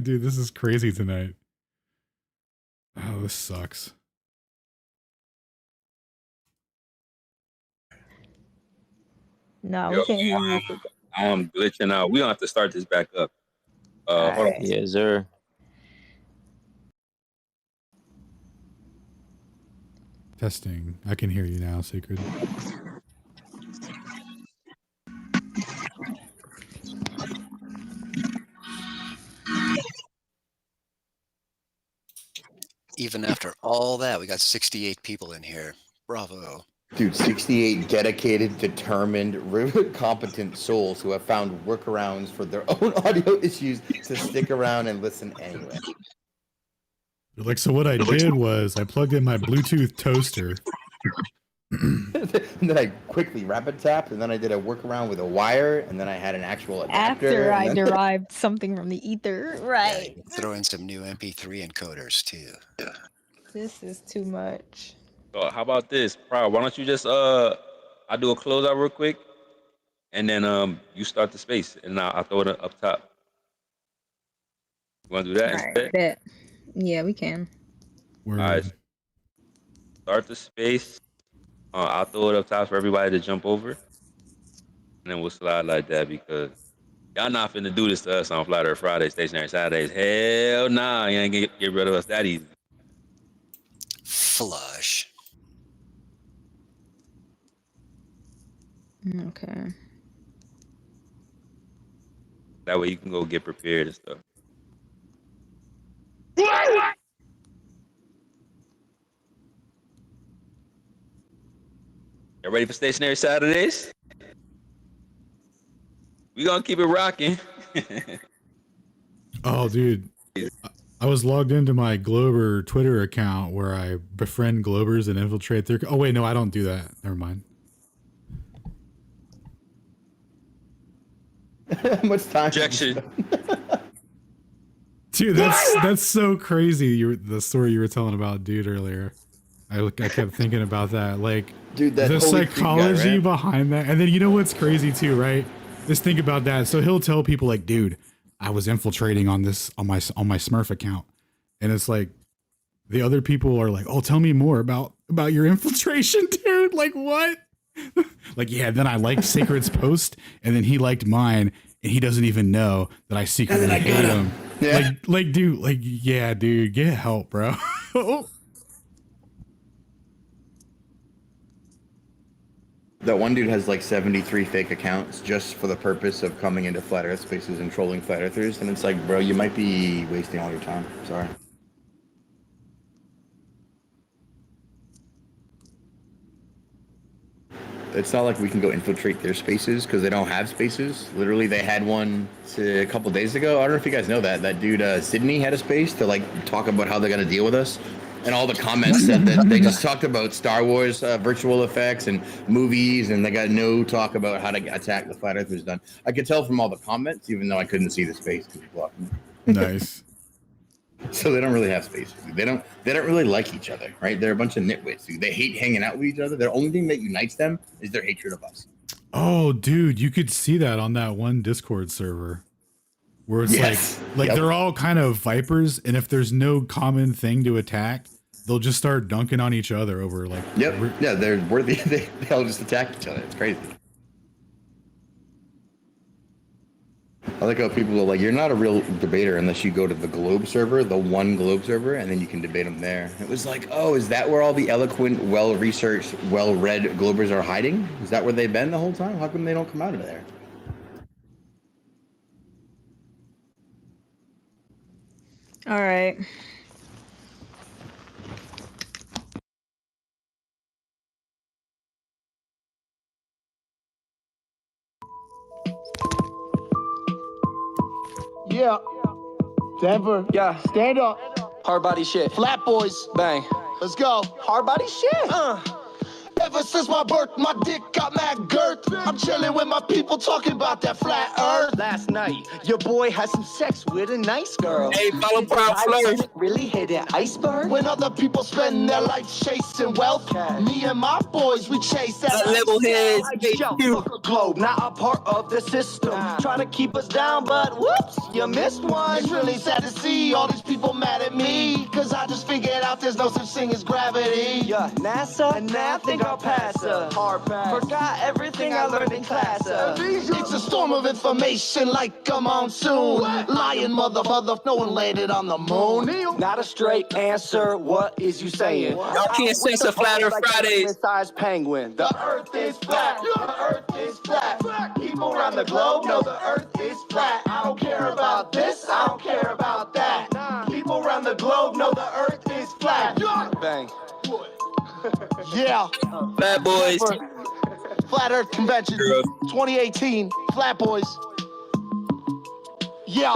Dude, this is crazy tonight. Oh, this sucks. No, Yo, we can't hear you. I'm glitching out. We don't have to start this back up. Hold on. Yes, sir. Testing. I can hear you now, Sacred. Even after all that, we got 68 people in here. Bravo. Dude, 68 dedicated, determined, competent souls who have found workarounds for their own audio issues to stick around and listen anyway. Like, so what I did was I plugged in my Bluetooth toaster. And then I quickly rapid tapped, and then I did a workaround with a wire, and then I had an actual adapter. After I and then- derived something from the ether, right? Yeah, throw in some new MP3 encoders too. This is too much. So how about this, Proud? Why don't you just I do a closeout real quick, and then you start the space, and I'll throw it up top. You want to do that? All right, instead? bet. Yeah, we can. All right. Start the space. I'll throw it up top for everybody to jump over, and then we'll slide like that because y'all not finna do this to us on Flat Earth Fridays, Stationary Saturdays. Hell nah, you ain't get rid of us that easy. Flush. Okay. That way you can go get prepared and stuff. You ready for Stationary Saturdays? We gonna keep it rocking. Oh, dude. I was logged into my Glober Twitter account where I befriend Globers and infiltrate their... Oh, wait, no, I don't do that. Never mind. How much time? Objection. Dude, that's so crazy. The story you were telling about dude earlier. I kept thinking about that. Like, dude, that the Holy Creek psychology guy, right? behind that. And then you know what's crazy too, right? Just think about that. So he'll tell people like, dude, I was infiltrating on my Smurf account. And it's like the other people are like, oh, tell me more about your infiltration, dude. Like, what? Like, yeah, then I liked Sacred's post, and then he liked mine, and he doesn't even know that I secretly hate him. Yeah. Like, dude, like, yeah, dude, get help, bro. That one dude has like 73 fake accounts just for the purpose of coming into Flat Earth spaces and trolling Flat Earthers, and it's like, bro, you might be wasting all your time. Sorry. it's not like we can go infiltrate their spaces because they don't have spaces. Literally, they had one a couple days ago. I don't know if you guys know that. That dude, Sydney, had a space to like talk about how they're going to deal with us. And all the comments said that they just talked about Star Wars virtual effects and movies, and they got no talk about how to attack the Flat Earthers done. I could tell from all the comments, even though I couldn't see the space because he blocked me. Nice. So they don't really have spaces. They don't really like each other, right? They're a bunch of nitwits. They hate hanging out with each other. The only thing that unites them is their hatred of us. Oh, dude, you could see that on that one Discord server where it's like Yep. they're all kind of vipers, and if there's no common thing to attack, they'll just start dunking on each other over like. Yep. Yeah, they're worthy. They all just attack each other. It's crazy. I like how people are like, you're not a real debater unless you go to the Globe server, the one Globe server, and then you can debate them there. It was like, oh, is that where all the eloquent, well-researched, well-read Globers are hiding? Is that where they've been the whole time? How come they don't come out of there? All right. Yeah. Denver. Yeah. Stand up. Hard body shit. Flat boys. Bang. Let's go. Hard body shit. Ever since my birth, my dick got mad girth. I'm chilling with my people talking about that flat earth. Last night, your boy had some sex with a nice girl. Hey, follow Proud Flirt. Really hit an iceberg? When other people spend their life chasing wealth, me and my boys, we chase that level heads, globe, not a part of the system. Try to keep us down, but whoops, you missed one. It's really sad to see all these people mad at me, cause I just figured out there's no such thing as gravity. Yeah, NASA, and now I think I'll pass her. Hard pass. Forgot everything I learned in class. It's a storm of information like a monsoon. Lying mother, no one landed on the moon. Not a straight answer, what is you saying? Y'all can't censor Flat Earth Fridays. Size penguin. The earth is flat. The earth is flat. People around the globe know the earth is flat. I don't care about this, I don't care about that. People around the globe know the earth is flat. Bang. Yeah. Flat boys. Flat Earth Convention 2018. Flat boys. Yeah.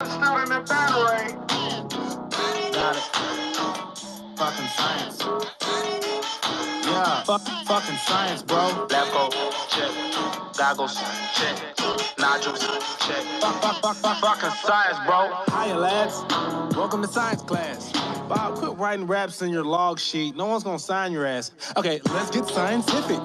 Student at Battery. Got it. Fucking science. Yeah. Fucking science, bro. Lab coat, check. Goggles, check. Nodules, check. Fucking science, bro. Hiya, lads. Welcome to science class. Bob, quit writing raps in your log sheet. No one's gonna sign your ass. Okay, let's get scientific.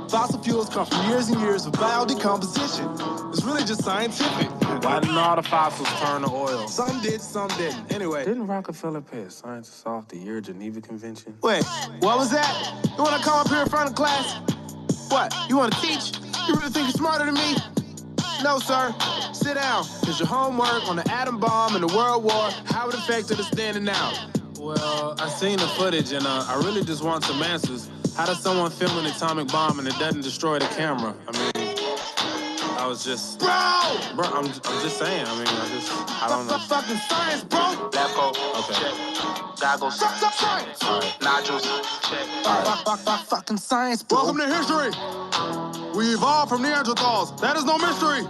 Fossil fuels come from years and years of biodecomposition. It's really just scientific. Why didn't all the fossils turn to oil? Some did, some didn't. Anyway. Didn't Rockefeller pay a scientist off the year Geneva Convention? Wait, what was that? You wanna come up here in front of class? What, you wanna teach? You really think you're smarter than me? No, sir. Sit down. Here's your homework on the atom bomb and the World War, how it affected us then and now. Well, I seen the footage and I really just want some answers. How does someone film an atomic bomb and it doesn't destroy the camera? I mean, I was just... Bro, I'm just saying. I mean, I don't know. Fucking science, bro. Lab coat. Okay. Check. Goggles. Science. All right. Nodules. Check. Fucking science, bro. Welcome to history. We evolved from Neanderthals. That is no mystery.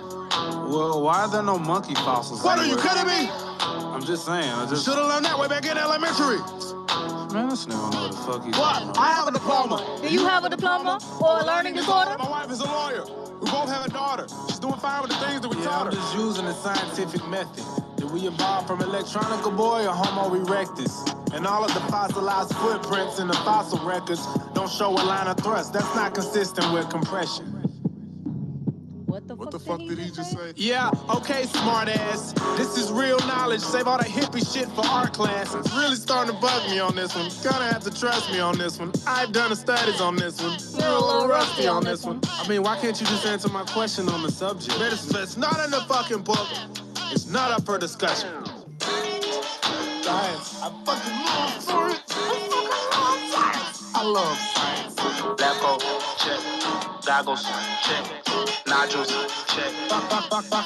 Well, why are there no monkey fossils? What, are you anywhere? kidding me? I'm just saying. Should have learned that way back in elementary. Man, this nigga don't know what the fuck he's What? I have a diploma. Do you have a diploma or a learning disorder? My wife is a lawyer. We both have a daughter. She's doing fine with the things that we taught her. I'm just using the scientific method. Did we evolve from Electronica boy or Homo erectus? And all of the fossilized footprints in the fossil records don't show a line of thrust. That's not consistent with compression. What the fuck did he just say? Yeah, okay, smart ass. This is real knowledge. Save all the hippie shit for art class. It's really starting to bug me on this one. Gonna have to trust me on this one. I've done the studies on this one. You're a little rusty on this one. I mean, why can't you just answer my question on the subject? It's not in the fucking book. It's not up for discussion. Science. I fucking love science. I love science. Lab coat. Check. Goggles. Check. Nodules. Check.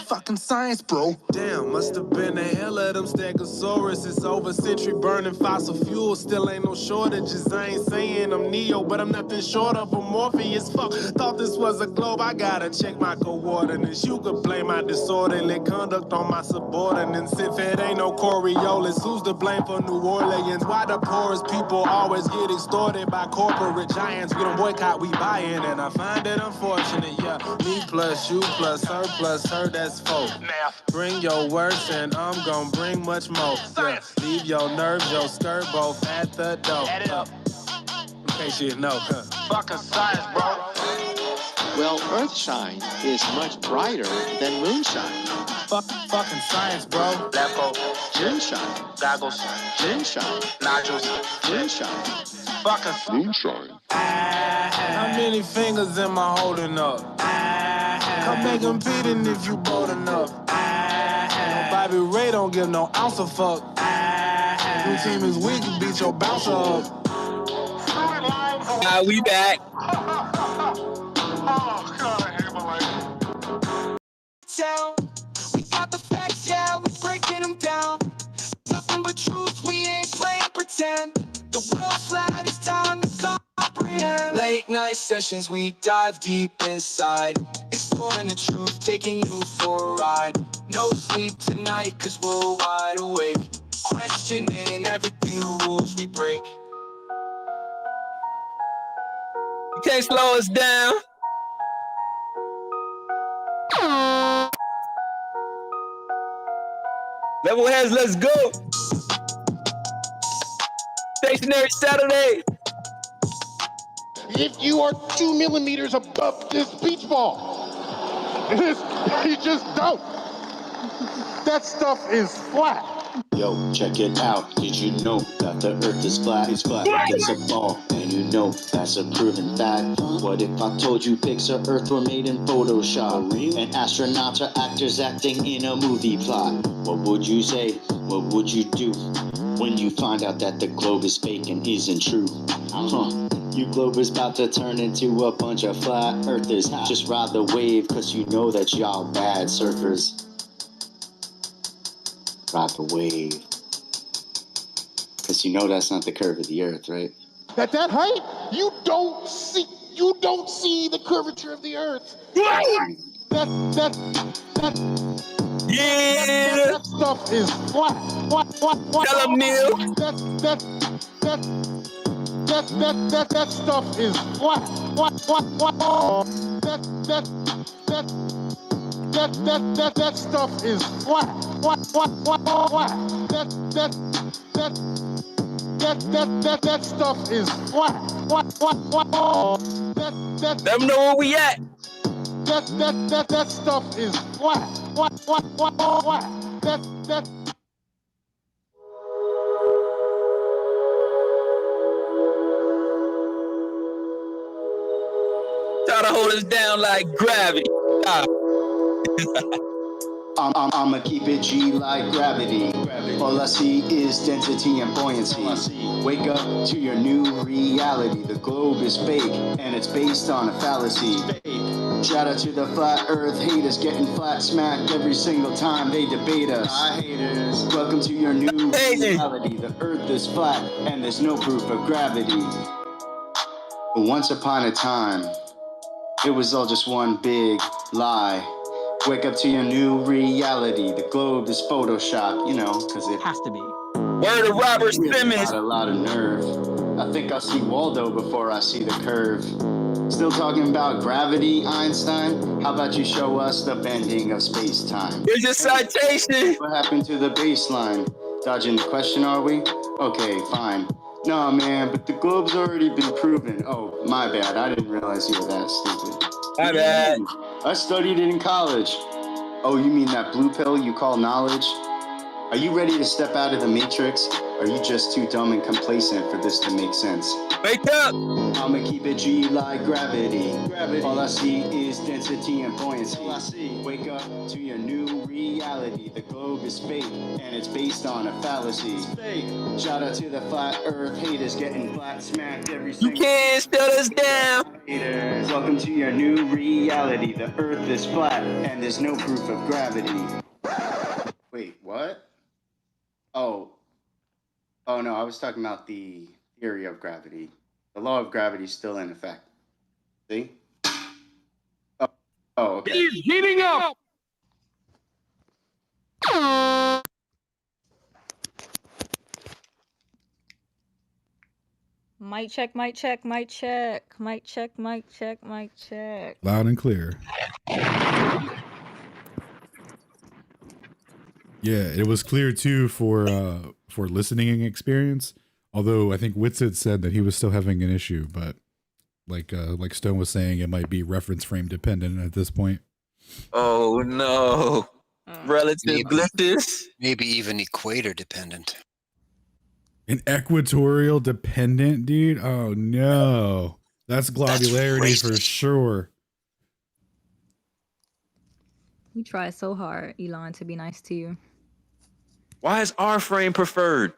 Fucking science, bro. Damn, must have been a hell of them Stegosaurus. It's over century burning fossil fuel. Still ain't no shortages. I ain't saying I'm Neo, but I'm nothing short of a Morpheus. Fuck, thought this was a globe. I gotta check my coordinates. You could blame my disorderly conduct on my subordinates. If it ain't no Coriolis, who's to blame for New Orleans? Why the poorest people always get extorted by corporate giants? We don't boycott, we buy in, and I find it unfortunate. Yeah, me plus you plus her plus her, that's four. Bring your worst and I'm gonna bring much more. Yeah, leave your nerves, your skirt both at the door. In case you didn't know. Fucking science, bro. Well, Earthshine is much brighter than moonshine. Fucking science, bro. Lab coat. Moonshine. Goggles. Moonshine. Nodules. Moonshine. Fucking moonshine. How many fingers am I holding up? Come make them beatin' if you bold enough. Bobby Ray don't give no ounce of fuck. Your team is weak, you beat your bouncer up. We back. We got the facts, yeah, we breaking them down. Nothing but truth, we ain't playing pretend. The world's flat, it's time to comprehend. Late night sessions, we dive deep inside. Exploring the truth, taking you for a ride. No sleep tonight, cause we're wide awake. Questioning everything, the rules we break. You can't slow us down. Level heads, let's go. Stationary Saturday. If you are 2 millimeters above this beach ball, you just don't. That stuff is flat. Yo, check it out. Did you know that the earth is flat? It's flat like it's a ball. And you know that's a proven fact. What if I told you pics of earth were made in Photoshop? And astronauts are actors acting in a movie plot? What would you say? What would you do when you find out that the globe is fake and isn't true? You globers about to turn into a bunch of flat earthers. Just ride the wave, cause you know that y'all bad surfers. Ride the wave. Cause you know that's not the curve of the earth, right? At that height, you don't see the curvature of the earth. Yeah. That stuff is flat. Tell him, Neil. That stuff is flat. That stuff is flat. That stuff is flat. Let them know where we at. That stuff is flat. That Try to hold us down like gravity. I'ma keep it G like gravity. All I see is density and buoyancy. Wake up to your new reality. The globe is fake, and it's based on a fallacy. Shout out to the flat earth haters, getting flat smacked every single time they debate us. Haters. Welcome to your new reality. The earth is flat, and there's no proof of gravity. But once upon a time, it was all just one big lie. Wake up to your new reality. The globe is Photoshop, because it has to be. Word of Robert Simmons. Got a lot of nerve. I think I'll see Waldo before I see the curve. Still talking about gravity, Einstein? How about you show us the bending of space-time? Here's your citation. What happened to the baseline? Dodging the question, are we? Okay, fine. No, man, but the globe's already been proven. Oh, my bad. I didn't realize you were that stupid. My bad. I studied it in college. Oh, you mean that blue pill you call knowledge? Are you ready to step out of the matrix? Or are you just too dumb and complacent for this to make sense? Wake up! I'ma keep it G like gravity. All I see is density and buoyancy. Wake up to your new reality. The globe is fake, and it's based on a fallacy. Shout out to the flat earth haters, getting flat smacked every single. You can't shut us down. Haters, welcome to your new reality. The earth is flat, and there's no proof of gravity. Wait, what? Oh no, I was talking about the theory of gravity. The law of gravity is still in effect. See? Oh, okay. He's heating up. Mic check, mic check, mic check, mic check, mic check, mic check. Loud and clear. Yeah, it was clear too for listening experience. Although I think Witsit said that he was still having an issue, but like Stone was saying, it might be reference frame dependent at this point. Oh no. Relative glitches. Maybe even equator dependent. An equatorial dependent, dude? Oh no. That's globularity for sure. You try so hard, Elon, to be nice to you. Why is R frame preferred?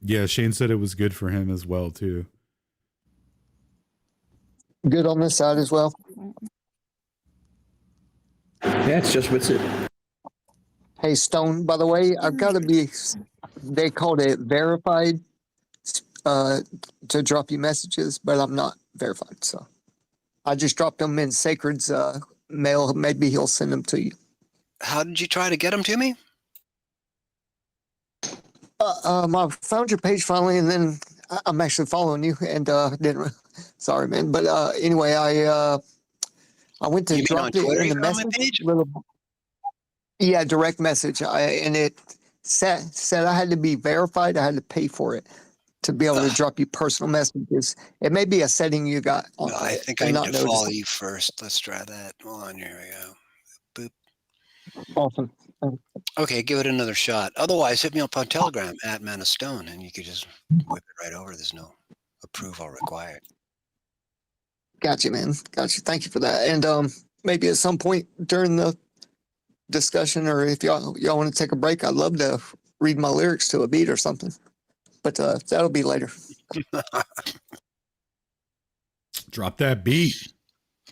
Yeah, Shane said it was good for him as well, too. Good on this side as well. Yeah, it's just what's it. Hey, Stone, by the way, I've got to be, they called it verified to drop you messages, but I'm not verified. So I just dropped them in Sacred's mail. Maybe he'll send them to you. How did you try to get them to me? I found your page finally, and then I'm actually following you, and didn't. Sorry, man. But anyway, I went to drop it in the message. Yeah, direct message. And it said I had to be verified. I had to pay for it to be able to drop you personal messages. It may be a setting you got. No, I think I need to follow you first. Let's try that. Hold on, here we go. Boop. Awesome. Okay, give it another shot. Otherwise, hit me up on Telegram at Man of Stone, and you could just whip it right over. There's no approval required. Gotcha, man. Gotcha. Thank you for that. And maybe at some point during the discussion, or if y'all want to take a break, I'd love to read my lyrics to a beat or something. But that'll be later. Drop that beat.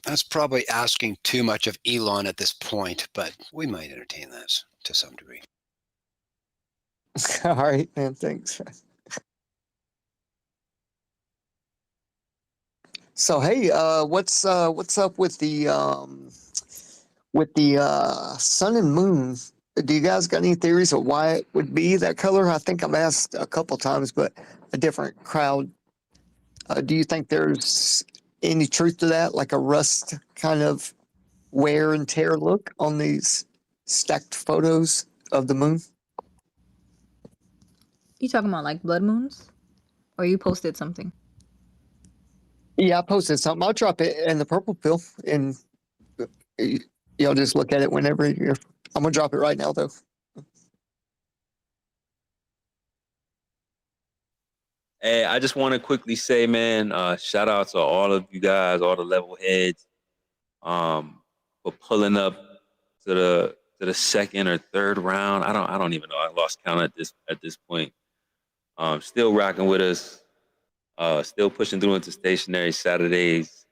That's probably asking too much of Elon at this point, but we might entertain this to some degree. All right, man. Thanks. So hey, what's up with the sun and moon? Do you guys got any theories of why it would be that color? I think I've asked a couple times, but a different crowd. Do you think there's any truth to that, like a rust kind of wear and tear look on these stacked photos of the moon? You talking about like blood moons? Or you posted something? Yeah, I posted something. I'll drop it in the purple pill, and y'all just look at it whenever you're. I'm gonna drop it right now, though. Hey, I just want to quickly say, man, shout out to all of you guys, all the level heads, for pulling up to to the second or third round. I don't even know. I lost count at this point. Still rocking with us. Still pushing through into stationary Saturdays.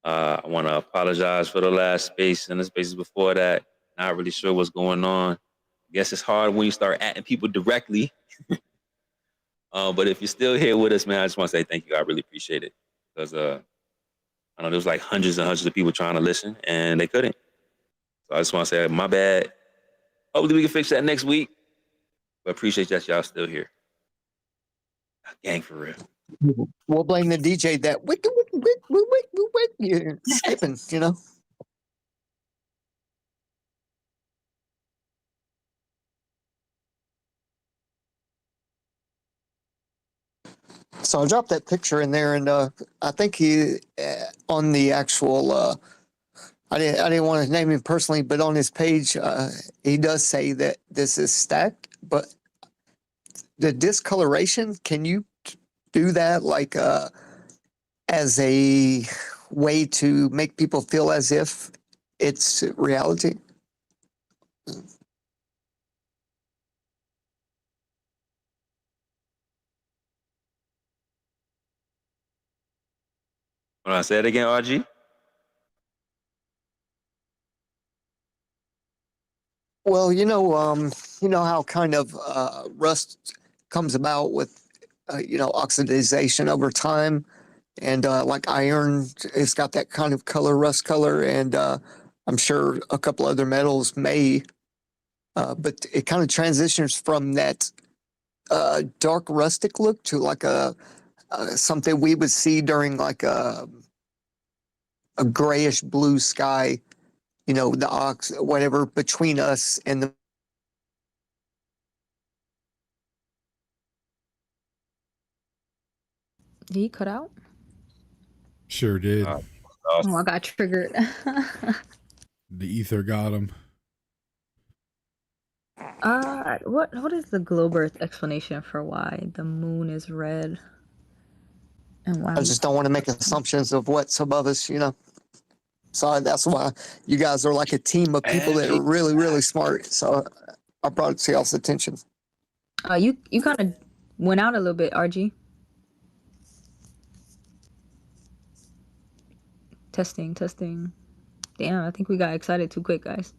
I want to apologize for the last space and the spaces before that. Not really sure what's going on. I guess it's hard when you start atting people directly. But if you're still here with us, man, I just want to say thank you. I really appreciate it. Because I know there was like hundreds and hundreds of people trying to listen, and they couldn't. So I just want to say my bad. Hopefully we can fix that next week. But appreciate that y'all still here. Gang for real. We'll blame the DJ that you're skipping, you know. So I dropped that picture in there, and I think he on the actual. I didn't want to name him personally, but on his page, he does say that this is stacked. But the discoloration, can you do that like as a way to make people feel as if it's reality? When I say it again, RG? Well, you know how kind of rust comes about with oxidization over time, and like iron, it's got that kind of color, rust color, and I'm sure a couple other metals may, but it kind of transitions from that dark rustic look to like a something we would see during like a grayish blue sky. The whatever between us and the. Did he cut out? Sure did. Oh, I got triggered. The ether got him. What is the globe Earth explanation for why the moon is red? And why I just don't want to make assumptions of what's above us, So that's why you guys are like a team of people that are really, really smart. So I brought it to y'all's attention. You kind of went out a little bit, RG. Testing. Damn, I think we got excited too quick, guys.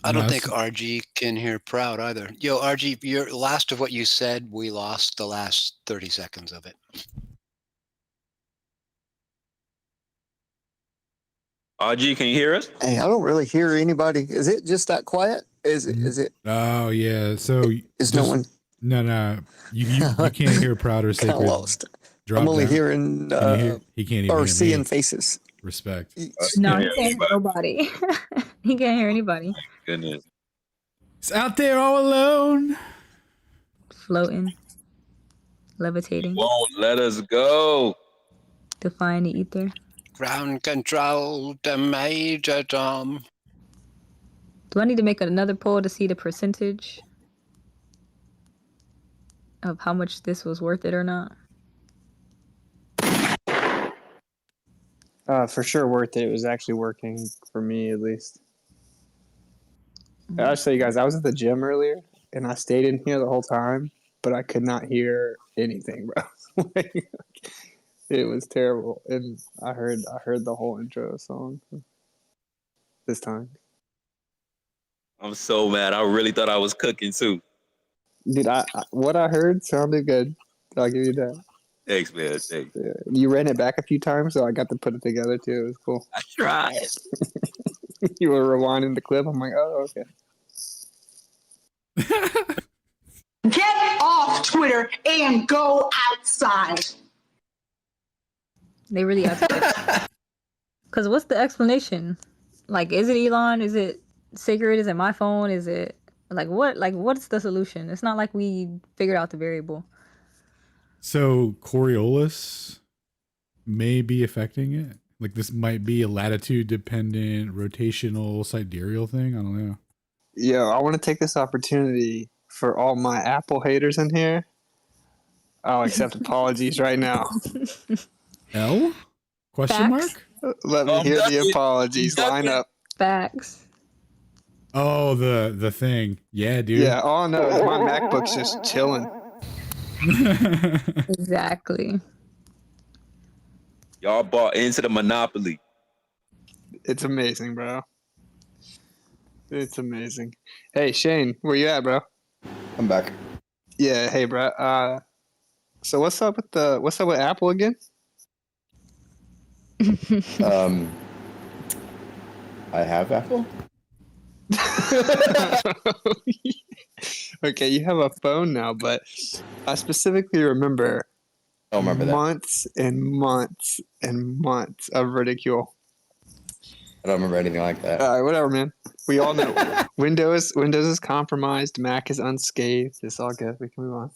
I don't think RG can hear Proud either. Yo, RG, your last of what you said, we lost the last 30 seconds of it. RG, can you hear us? Hey, I don't really hear anybody. Is it just that quiet? Is it? Oh yeah. So is no one? No. You can't hear Proud or Sacred. Lost. I'm only hearing. He can't even or hear seeing me. faces. Respect. No, he can't hear nobody. He can't hear anybody. Goodness. It's out there all alone. Floating. Levitating. Won't let us go. Defying the ether. Ground control to Major Tom. Do I need to make another poll to see the percentage of how much this was worth it or not? For sure worth it. It was actually working for me, at least. I'll show you guys. I was at the gym earlier, and I stayed in here the whole time, but I could not hear anything, bro. It was terrible, and I heard the whole intro song this time. I'm so mad. I really thought I was cooking too. Dude, what I heard sounded good. I'll give you that. Thanks, man. Thanks. Yeah. You ran it back a few times, so I got to put it together too. It was cool. I tried. You were rewinding the clip. I'm like, oh, okay. Get off Twitter and go outside. They really have to. Because what's the explanation? Like, is it Elon? Is it Sacred? Is it my phone? Is it what? Like, what's the solution? It's not like we figured out the variable. So Coriolis may be affecting it. Like this might be a latitude dependent rotational sidereal thing. I don't know. Yeah, I want to take this opportunity for all my Apple haters in here. I'll accept apologies right now. L? Question Facts. mark? Let me hear the apologies. Line up. Facts. Oh, the thing. Yeah, dude. Yeah, all I know is my MacBook's just chilling. Exactly. Y'all bought into the monopoly. It's amazing, bro. It's amazing. Hey, Shane, where you at, bro? I'm back. Yeah, hey, bro. So what's up with Apple again? I have Apple. Okay, you have a phone now, but I specifically remember I don't remember that. months and months and months of ridicule. I don't remember anything like that. All right, whatever, man. We all know Windows is compromised, Mac is unscathed. It's all good. We can move on.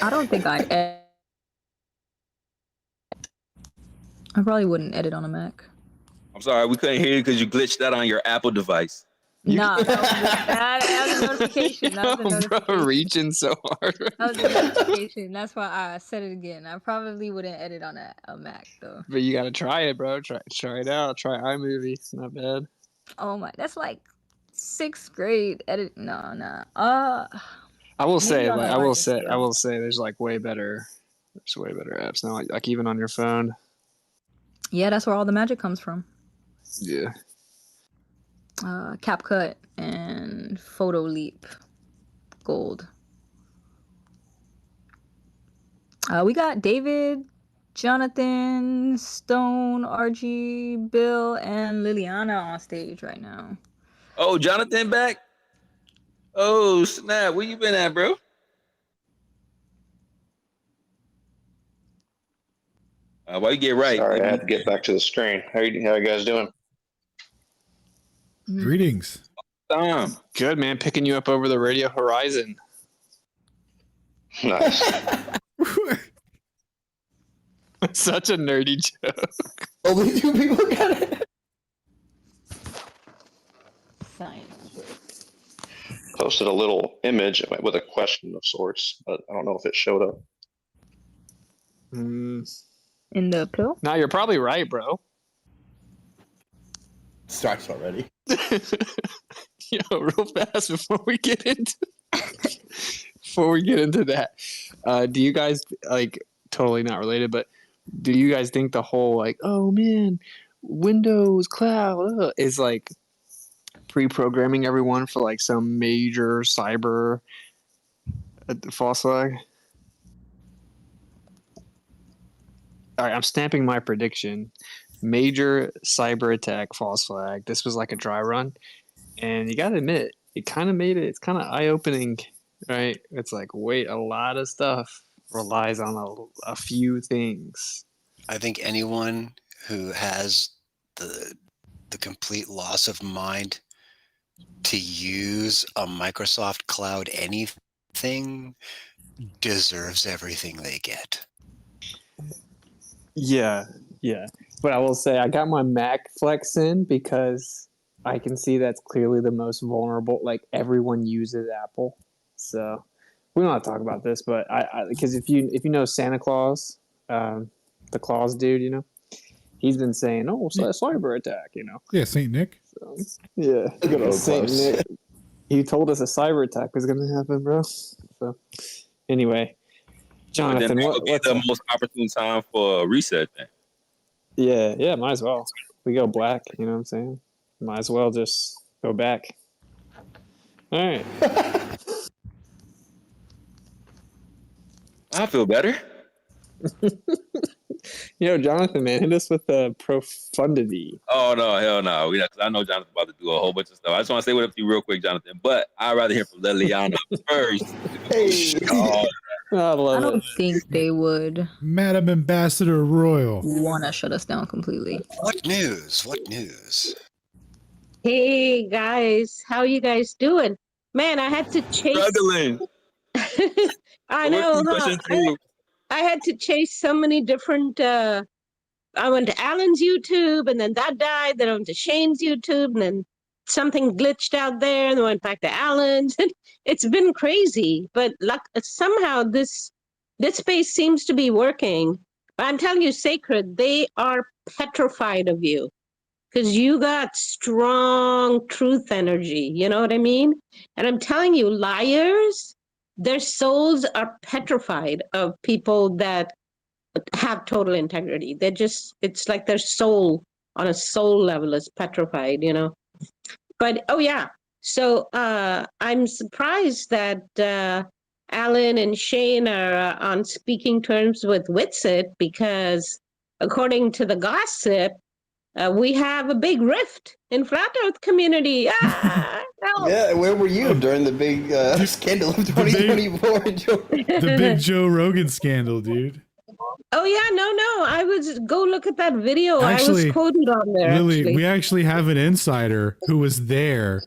I don't think I probably wouldn't edit on a Mac. I'm sorry, we couldn't hear you because you glitched out on your Apple device. Nah, that was a notification. That was a notification. Bro, reaching so hard. That was a notification. That's why I said it again. I probably wouldn't edit on a Mac though. But you gotta try it, bro. Try it out. Try iMovie. It's not bad. Oh my, that's like 6th grade edit. No. I will say, on like, a I will larger say, scale. there's like way better. There's way better apps now, like even on your phone. Yeah, that's where all the magic comes from. Yeah. CapCut and Photo Leap Gold. We got David, Jonathan, Stone, RG, Bill, and Liliana on stage right now. Oh, Jonathan back? Oh, snap. Where you been at, bro? Why you get right? Sorry, I had to get back to the screen. How you guys doing? Greetings. Good, man. Picking you up over the radio horizon. Nice. Such a nerdy joke. Only 2 people got it. Science. Posted a little image with a question of sorts, but I don't know if it showed up. In the pill? No, you're probably right, bro. Starts already. Yo, real fast before we get into that. Do you guys, like, totally not related, but do you guys think the whole like, oh man, Windows cloud is like pre-programming everyone for like some major cyber false flag? All right, I'm stamping my prediction. Major cyber attack false flag. This was like a dry run. And you got to admit, it kind of made it, it's kind of eye-opening, right? It's like, wait, a lot of stuff relies on a few things. I think anyone who has the complete loss of mind to use a Microsoft Cloud anything deserves everything they get. Yeah. But I will say I got my Mac Flex in because I can see that's clearly the most vulnerable. Like everyone uses Apple, so we don't have to talk about this. But I because if you know Santa Claus, the Claus dude, you know, he's been saying, "Oh, it's a cyber attack," you know. Yeah, Saint Nick. So, yeah, Saint Nick. He told us a cyber attack was going to happen, bro. So anyway, Jonathan, what's the most opportune time for a reset then? Yeah, might as well. We go black, you know what I'm saying? Might as well just go back. All right. I feel better. Jonathan, man, hit us with the profundity. Oh, no, hell no. Cause I know Jonathan's about to do a whole bunch of stuff. I just want to say what up to you real quick, Jonathan. But I'd rather hear from Liliana first. Hey. I don't think they would. Madam Ambassador Royal. Want to shut us down completely. What news? Hey guys, how you guys doing? Man, I had to chase. Struggling. I know, huh? I had to chase so many different. I went to Alan's YouTube, and then that died. Then I went to Shane's YouTube, and then something glitched out there, and then went back to Alan's. It's been crazy, but somehow this space seems to be working. But I'm telling you, Sacred, they are petrified of you. because you got strong truth energy. You know what I mean? And I'm telling you, liars, their souls are petrified of people that have total integrity. They're just, it's like their soul on a soul level is petrified, you know? But, oh yeah. So I'm surprised that Alan and Shane are on speaking terms with Witsit, because according to the gossip, we have a big rift in flat earth community. No. Yeah, where were you during the big scandal of 2024? The big Joe Rogan scandal, dude. Oh yeah, no. I was go look at that video. I was Actually, quoted on there. Lily, actually. we actually have an insider who was there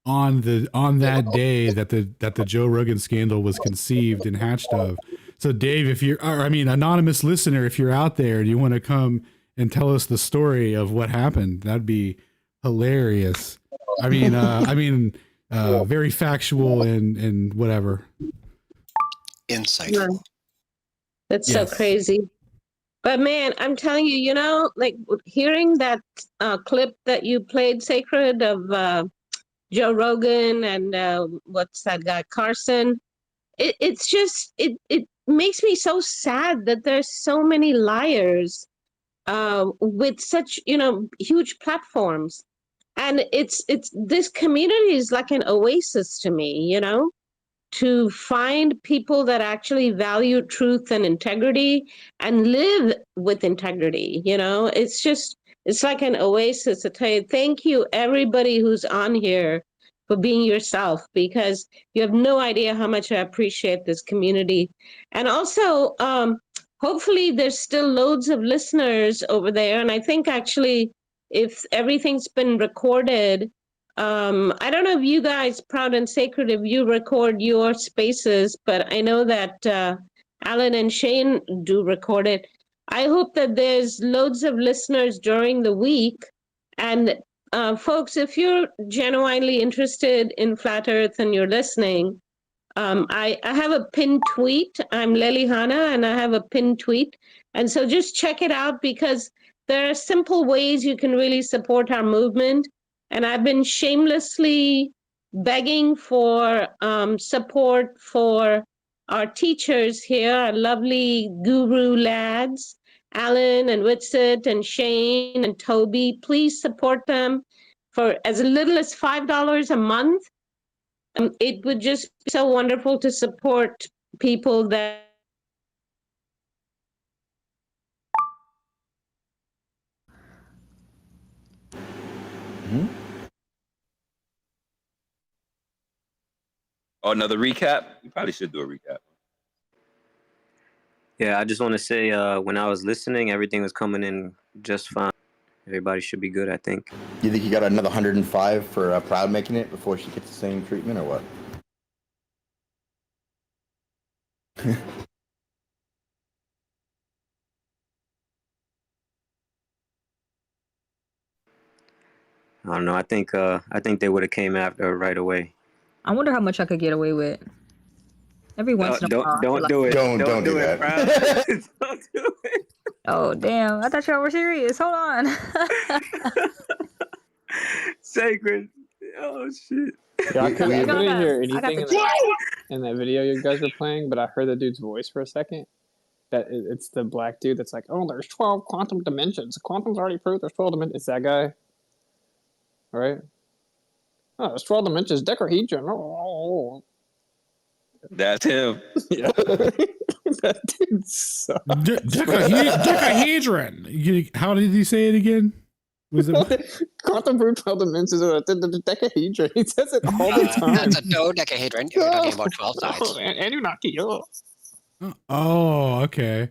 on that day that the Joe Rogan scandal was conceived and hatched of. So Dave, if you're, or I mean, anonymous listener, if you're out there and you want to come and tell us the story of what happened, that'd be hilarious. I mean, very factual and whatever. Insightful. That's Yes. so crazy. But man, I'm telling you, you know, like hearing that clip that you played, Sacred, of Joe Rogan and what's that guy, Carson? It's just, it makes me so sad that there's so many liars with such, you know, huge platforms. And it's this community is like an oasis to me, you know, to find people that actually value truth and integrity and live with integrity. You know, it's just, it's like an oasis. I tell you, thank you everybody who's on here for being yourself, because you have no idea how much I appreciate this community. And also, hopefully there's still loads of listeners over there. And I think actually, if everything's been recorded, I don't know if you guys, Proud and Sacred, if you record your spaces, but I know that Alan and Shane do record it. I hope that there's loads of listeners during the week. And folks, if you're genuinely interested in Flat Earth and you're listening, I have a pinned tweet. I'm Lily Hanna, and I have a pinned tweet. And so just check it out, because there are simple ways you can really support our movement. And I've been shamelessly begging for support for our teachers here, our lovely guru lads, Alan and Witsit and Shane and Toby. Please support them for as little as $5 a month. It would just be so wonderful to support people that. Oh, another recap? We probably should do a recap. Yeah, I just want to say when I was listening, everything was coming in just fine. Everybody should be good, I think. You think you got another 105 for Proud making it before she gets the same treatment, or what? I don't know. I think they would have came after her right away. I wonder how much I could get away with. Every once in a while. I feel Don't like- do it. Don't do that. Proud. Don't do it. Oh damn! I thought y'all were serious. Hold on. Sacred. Oh shit. Yeah, I couldn't hear I got anything in that video you guys were playing, but I heard the dude's voice for a second. That it's the black dude that's like, oh, there's 12 quantum dimensions. Quantum's already proved there's 12 dimensions. It's that guy, right? Oh, there's 12 dimensions. Decahedron. Oh. That's him. Yeah. That dude sucks. Decahedron. How did he say it again? Was it Quantum proved 12 dimensions of the decahedron? He says it all the time. That's a dodecahedron. You're talking about 12 sides. Anunnaki. Oh, okay.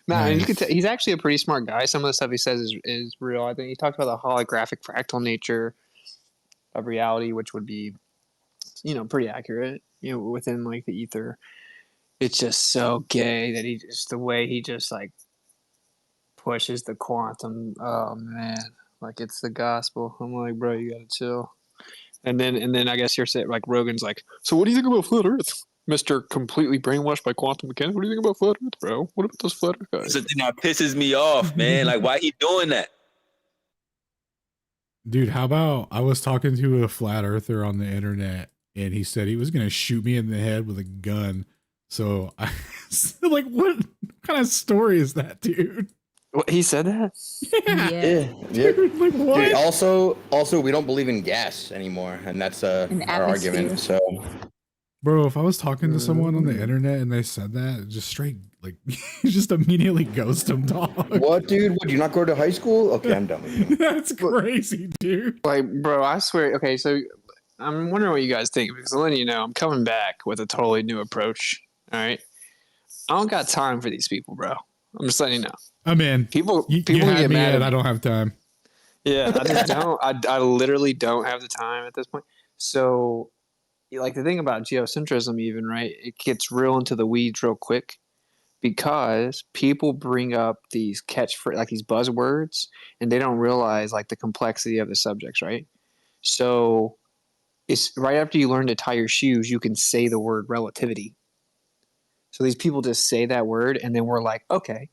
Nah, Nice. and you can tell he's actually a pretty smart guy. Some of the stuff he says is real. I think he talked about the holographic fractal nature of reality, which would be, pretty accurate, within like the ether. It's just so gay that the way he just like pushes the quantum. Oh man, like it's the gospel. I'm like, bro, you gotta chill. And then I guess you're saying like Rogan's like, so what do you think about flat Earth, Mister completely brainwashed by quantum mechanics? What do you think about flat Earth, bro? What about those flat Earth guys? It's the thing that pisses me off, man. Like, why he doing that? Dude, how about I was talking to a flat earther on the internet and he said he was going to shoot me in the head with a gun. So I like, what kind of story is that, dude? What, he said that? Yeah. Yep. Dude, like, what? Dude, also, we don't believe in gas anymore, and that's our argument. So, Bro, if I was talking to someone on the internet and they said that, just straight, like, you just immediately ghost them, dog. what, dude? Would you not go to high school? Okay, I'm done with you. That's crazy, dude. Like, bro, I swear. Okay, so I'm wondering what you guys think, because I'm letting you know I'm coming back with a totally new approach. All right, I don't got time for these people, bro. I'm just letting you know. I'm in. People You get had me mad at at I don't have time. Yeah, I just don't. I literally don't have the time at this point. So, like the thing about geocentrism, even right, it gets real into the weeds real quick because people bring up these like these buzzwords, and they don't realize like the complexity of the subjects, right? So, it's right after you learn to tie your shoes, you can say the word relativity. So these people just say that word, and then we're like, okay,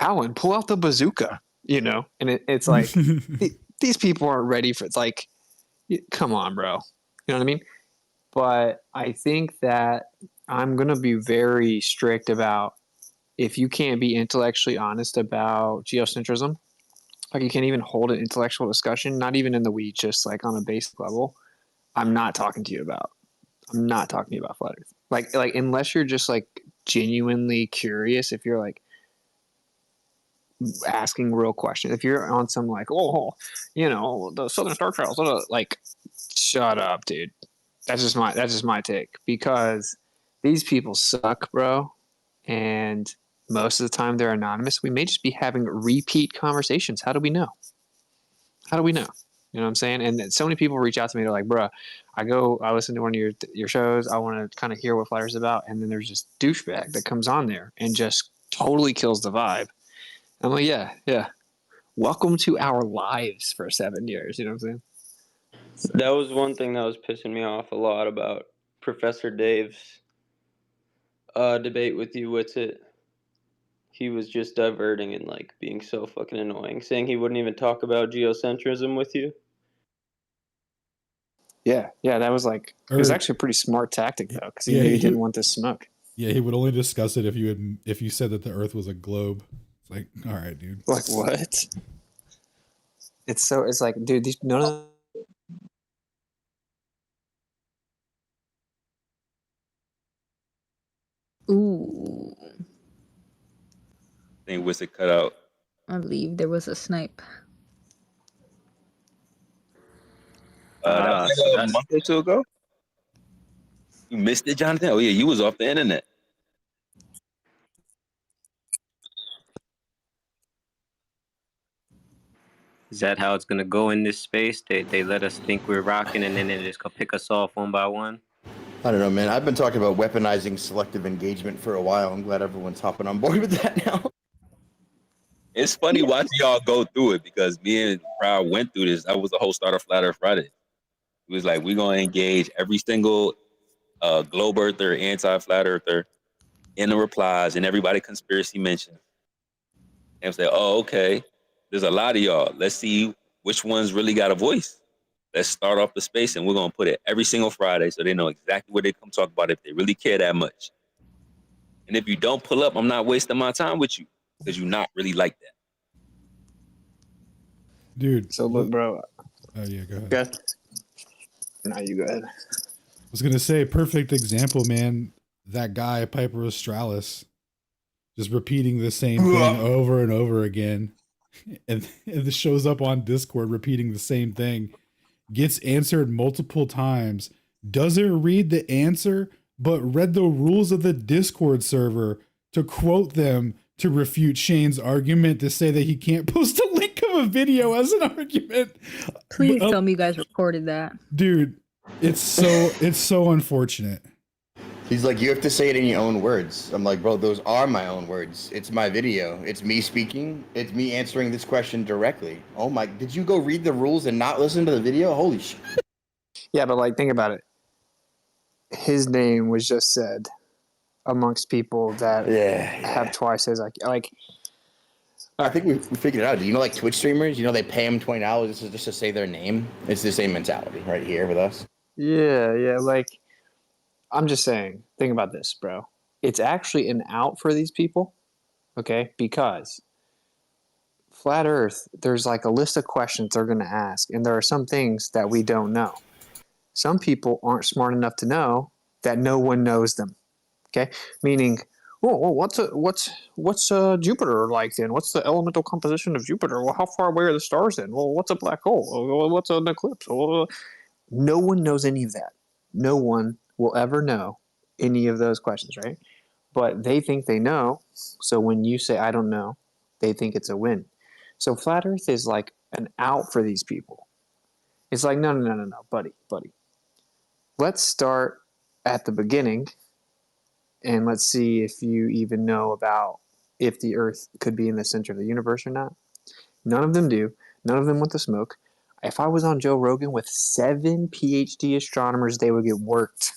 Alan, pull out the bazooka, and it's like these people aren't ready for it's like, come on, bro, you know what I mean? But I think that I'm gonna be very strict about if you can't be intellectually honest about geocentrism, like you can't even hold an intellectual discussion, not even in the weeds, just like on a basic level. I'm not talking to you about. I'm not talking to you about flat Earth. Like unless you're just like genuinely curious, if you're like asking real questions. If you're on some like, the Southern Star Trails, like, shut up, dude. That's just my take, because these people suck, bro. And most of the time they're anonymous. We may just be having repeat conversations. How do we know? How do we know? You know what I'm saying? And so many people reach out to me. They're like, bro, I listen to one of your shows. I want to kind of hear what Flat Earth is about. And then there's this douchebag that comes on there and just totally kills the vibe. I'm like, yeah. Welcome to our lives for 7 years. You know what I'm saying? So. That was one thing that was pissing me off a lot about Professor Dave's debate with you. What's it? He was just diverting and like being so fucking annoying, saying he wouldn't even talk about geocentrism with you. Yeah, that was like, it was actually a pretty smart tactic though, because he knew he didn't want this smoke. Yeah, he would only discuss it if you said that the Earth was a globe. It's like, all right, dude. Like what? It's like, dude, none of. Ooh. I think Wizard cut out. I believe there was a snipe. That was like a month or two ago. You missed it, Jonathan? Oh yeah, you was off the internet. Is that how it's gonna go in this space? They let us think we're rocking, and then they just go pick us off one by one. I don't know, man. I've been talking about weaponizing selective engagement for a while. I'm glad everyone's hopping on board with that now. It's funny watching y'all go through it, because me and Proud went through this. That was the whole start of Flat Earth Friday. It was like, we're going to engage every single globe earther, anti-flat earther in the replies, and everybody conspiracy mentions. And say, oh, okay, there's a lot of y'all. Let's see which ones really got a voice. Let's start off the space, and we're going to put it every single Friday so they know exactly what they come talk about if they really care that much. And if you don't pull up, I'm not wasting my time with you, because you're not really like that. Dude. So look, bro. Oh yeah, go ahead. Good. Now you go ahead. I was gonna say, perfect example, man. That guy, Piper Australis, just repeating the same thing over and over again. And it shows up on Discord repeating the same thing. Gets answered multiple times. Doesn't read the answer, but read the rules of the Discord server to quote them to refute Shane's argument, to say that he can't post a link of a video as an argument. Please tell me you guys recorded that. Dude, it's so unfortunate. He's like, you have to say it in your own words. I'm like, bro, those are my own words. It's my video. It's me speaking. It's me answering this question directly. Oh my, did you go read the rules and not listen to the video? Holy shit. Yeah, but like, think about it. His name was just said amongst people that have twice his like I think we figured it out. Do you know, like Twitch streamers? You know, they pay them $20 just to say their name. It's the same mentality right here with us. Yeah. Like, I'm just saying. Think about this, bro. It's actually an out for these people, okay? Because Flat Earth, there's like a list of questions they're going to ask, and there are some things that we don't know. Some people aren't smart enough to know that no one knows them. Okay, meaning, what's Jupiter like then? What's the elemental composition of Jupiter? Well, how far away are the stars then? Well, what's a black hole? Well, what's an eclipse? Well, no one knows any of that. No one will ever know any of those questions, right? But they think they know. So when you say I don't know, they think it's a win. So Flat Earth is like an out for these people. It's like, no, buddy. Let's start at the beginning, and let's see if you even know about if the Earth could be in the center of the universe or not. None of them do. None of them want the smoke. If I was on Joe Rogan with 7 PhD astronomers, they would get worked.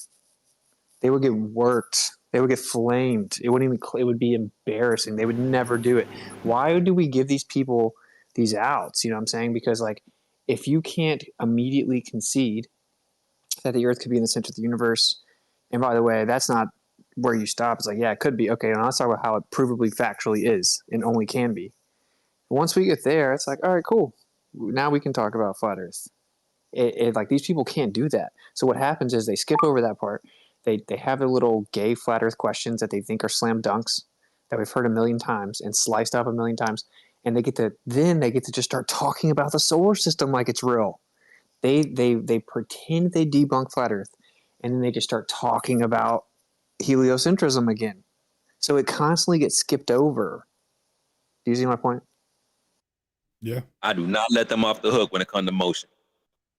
They would get flamed. It would be embarrassing. They would never do it. Why do we give these people these outs? You know what I'm saying? Because, like, if you can't immediately concede that the Earth could be in the center of the universe, and by the way, that's not where you stop. It's like, yeah, it could be. Okay, and let's talk about how it provably factually is and only can be. Once we get there, it's like, all right, cool. Now we can talk about Flat Earth. Like, these people can't do that. So what happens is they skip over that part. They have their little gay Flat Earth questions that they think are slam dunks that we've heard a million times and sliced up a million times, and they get to just start talking about the solar system like it's real. They pretend they debunk Flat Earth, and then they just start talking about heliocentrism again. So it constantly gets skipped over. Do you see my point? Yeah. I do not let them off the hook when it comes to motion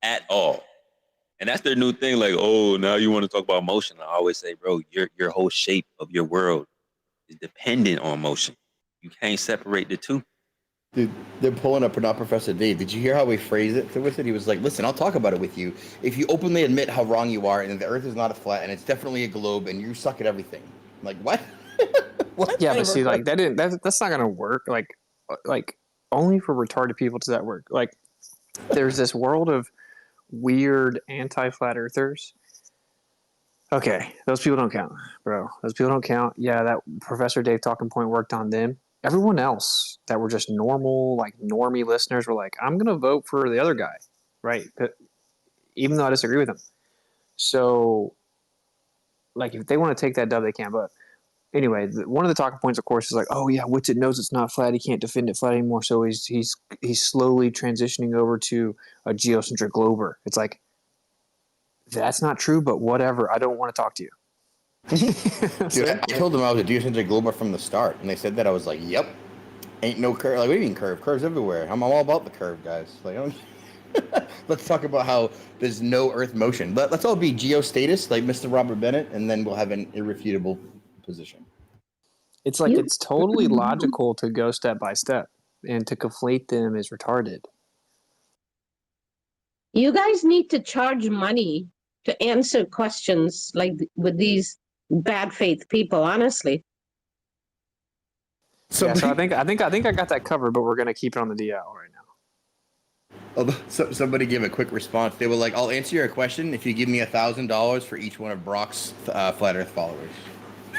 at all. And that's their new thing. Like, oh, now you want to talk about motion. I always say, bro, your whole shape of your world is dependent on motion. You can't separate the two. Dude, they're pulling up Professor Dave. Did you hear how we phrased it with it? He was like, listen, I'll talk about it with you if you openly admit how wrong you are and the Earth is not a flat and it's definitely a globe and you suck at everything. I'm like, what? What? Yeah, but see, like, that's not gonna work. Like only for retarded people does that work. Like, there's this world of weird anti-flat earthers. Okay, those people don't count, bro. Those people don't count. Yeah, that Professor Dave Talking Point worked on them. Everyone else that were just normal, like, normie listeners were like, I'm gonna vote for the other guy, right? Even though I disagree with him. So, like, if they want to take that dub, they can. But anyway, one of the talking points, of course, is like, oh yeah, Witsit knows it's not flat. He can't defend it flat anymore. So he's slowly transitioning over to a geocentric glober. It's like, that's not true, but whatever. I don't want to talk to you. Dude, I told them I was a geocentric glober from the start, and they said that. I was like, yep, ain't no curve. Like, what do you mean curve? Curves everywhere. I'm all about the curve, guys. Like, let's talk about how there's no Earth motion. Let's all be geostatus, like Mr. Robert Bennett, and then we'll have an irrefutable position. It's like, it's totally logical to go step by step, and to conflate them is retarded. You guys need to charge money to answer questions like with these bad faith people, honestly. So I think I got that covered, but we're gonna keep it on the DL right now. Somebody gave a quick response. They were like, I'll answer your question if you give me $1,000 for each one of Brock's Flat Earth followers.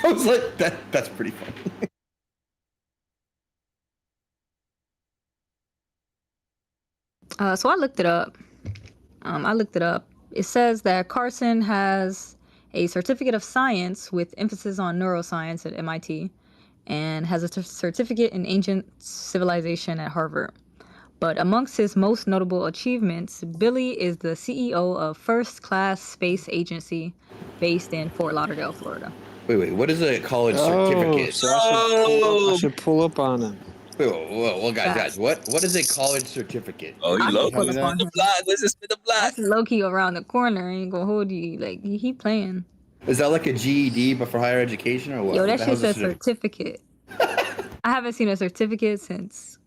I was like, that's pretty funny. So I looked it up. It says that Carson has a certificate of science with emphasis on neuroscience at MIT and has a certificate in ancient civilization at Harvard. But amongst his most notable achievements, Billy is the CEO of First Class Space Agency based in Fort Lauderdale, Florida. Wait, what is a college certificate? So I should pull up on him. Whoa, guys, what is a college certificate? Oh, you love the block. Let's just spin the block. That's low key around the corner. Ain't gonna hold you. Like, he playing. Is that like a GED but for higher education or what? Yo, that shit says certificate. I haven't seen a certificate since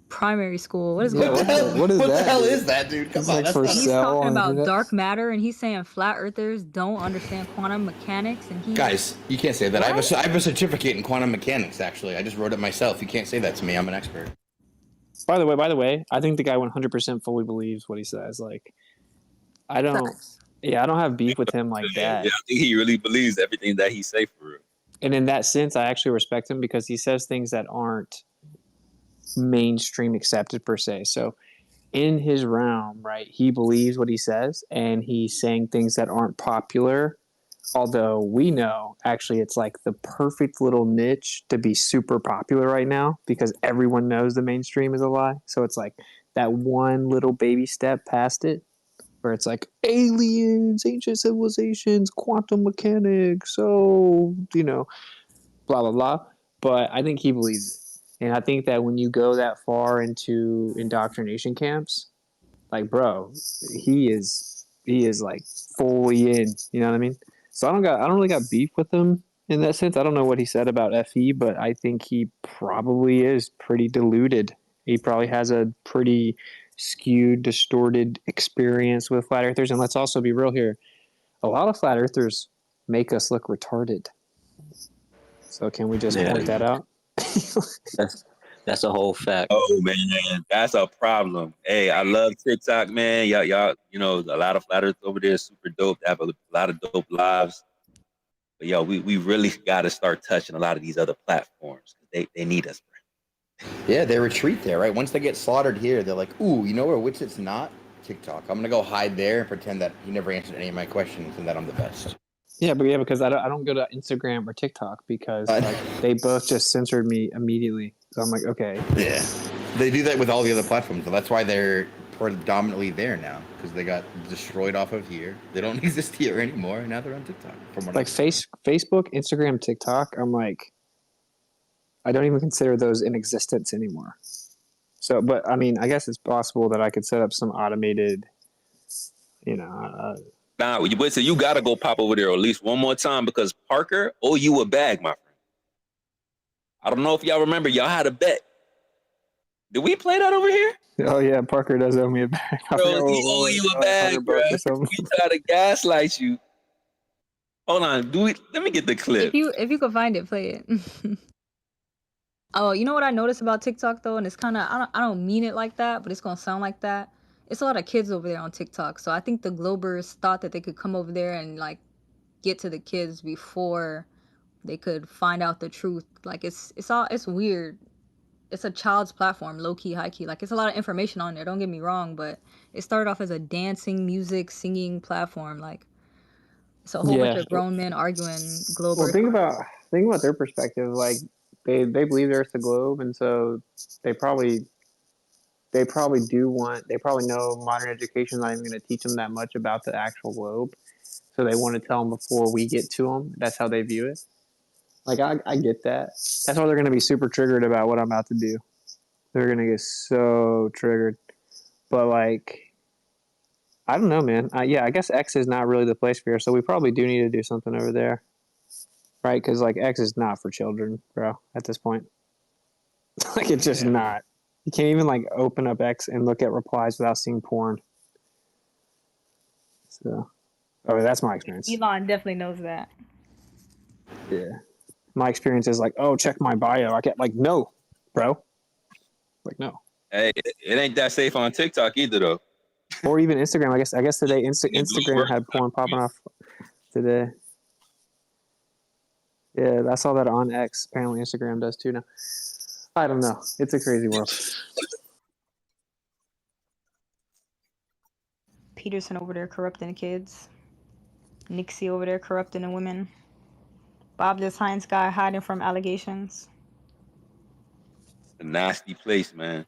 primary school. What is going on? What the hell is that, dude? Come on, He's talking about dark matter, and he's saying flat earthers don't understand quantum mechanics. And guys, you can't say that. I have a certificate in quantum mechanics. Actually, I just wrote it myself. You can't say that to me. I'm an expert. By the way, I think the guy 100% fully believes what he says. Like, I don't have beef with him like Yeah, that. I think he really believes everything that he say for real. And in that sense, I actually respect him because he says things that aren't mainstream accepted per se. So in his realm, right, he believes what he says and he's saying things that aren't popular. Although we know actually it's like the perfect little niche to be super popular right now because everyone knows the mainstream is a lie. So it's like that one little baby step past it where it's like aliens, ancient civilizations, quantum mechanics, so, blah, blah, blah. But I think he believes it. And I think that when you go that far into indoctrination camps, like, bro, he is like fully in, you know what I mean? So I don't really got beef with him in that sense. I don't know what he said about FE, but I think he probably is pretty deluded. He probably has a pretty skewed, distorted experience with flat earthers. And let's also be real here. A lot of flat earthers make us look retarded. So can we just point that out? That's a whole fact. Oh man, that's a problem. Hey, I love TikTok, man. Y'all, a lot of flat earth over there is super dope. They have a lot of dope lives. But yo, we really got to start touching a lot of these other platforms. They need us, bro. Yeah, they retreat there, right? Once they get slaughtered here, they're like, ooh, you know where which it's not? TikTok. I'm gonna go hide there and pretend that you never answered any of my questions and that I'm the best. Yeah, because I don't go to Instagram or TikTok because like they both just censored me immediately. So I'm like, okay. Yeah, they do that with all the other platforms. So that's why they're predominantly there now because they got destroyed off of here. They don't exist here anymore. And now they're on TikTok. From what Like Facebook, Instagram, TikTok. I'm like, I don't even consider those in existence anymore. So, but I mean, I guess it's possible that I could set up some automated, Nah, so you gotta go pop over there at least one more time because Parker owe you a bag, my friend. I don't know if y'all remember, y'all had a bet. Did we play that over here? Oh yeah, Parker does owe me a bag. Bro, he owe you a bag, bro. He tried to gaslight you. Hold on, let me get the clip. If you could find it, play it. Oh, you know what I noticed about TikTok though, and it's kind of I don't mean it like that, but it's gonna sound like that. It's a lot of kids over there on TikTok, so I think the Globers thought that they could come over there and like get to the kids before they could find out the truth. Like it's weird. It's a child's platform, low key, high key. Like it's a lot of information on there. Don't get me wrong, but it started off as a dancing, music, singing platform. Like it's a whole bunch of grown men arguing Globers. Well, think about their perspective. Like they believe the Earth's a globe, and so they probably know modern education is not even going to teach them that much about the actual globe. So they want to tell them before we get to them. That's how they view it. Like I get that. That's why they're going to be super triggered about what I'm about to do. They're going to get so triggered. But like, I don't know, man. I guess X is not really the place for you. So we probably do need to do something over there, right? Because like X is not for children, bro. At this point, like it's just not. You can't even like open up X and look at replies without seeing porn. So, that's my experience. Elon definitely knows that. Yeah, my experience is like, oh, check my bio. I get like, no, bro. Like, no. Hey, it ain't that safe on TikTok either, though. Or even Instagram. I guess today Instagram had porn popping off today. Yeah, I saw that on X. Apparently Instagram does too now. I don't know. It's a crazy world. Peterson over there corrupting the kids. Nixie over there corrupting the women. Bob the science guy hiding from allegations. A nasty place, man.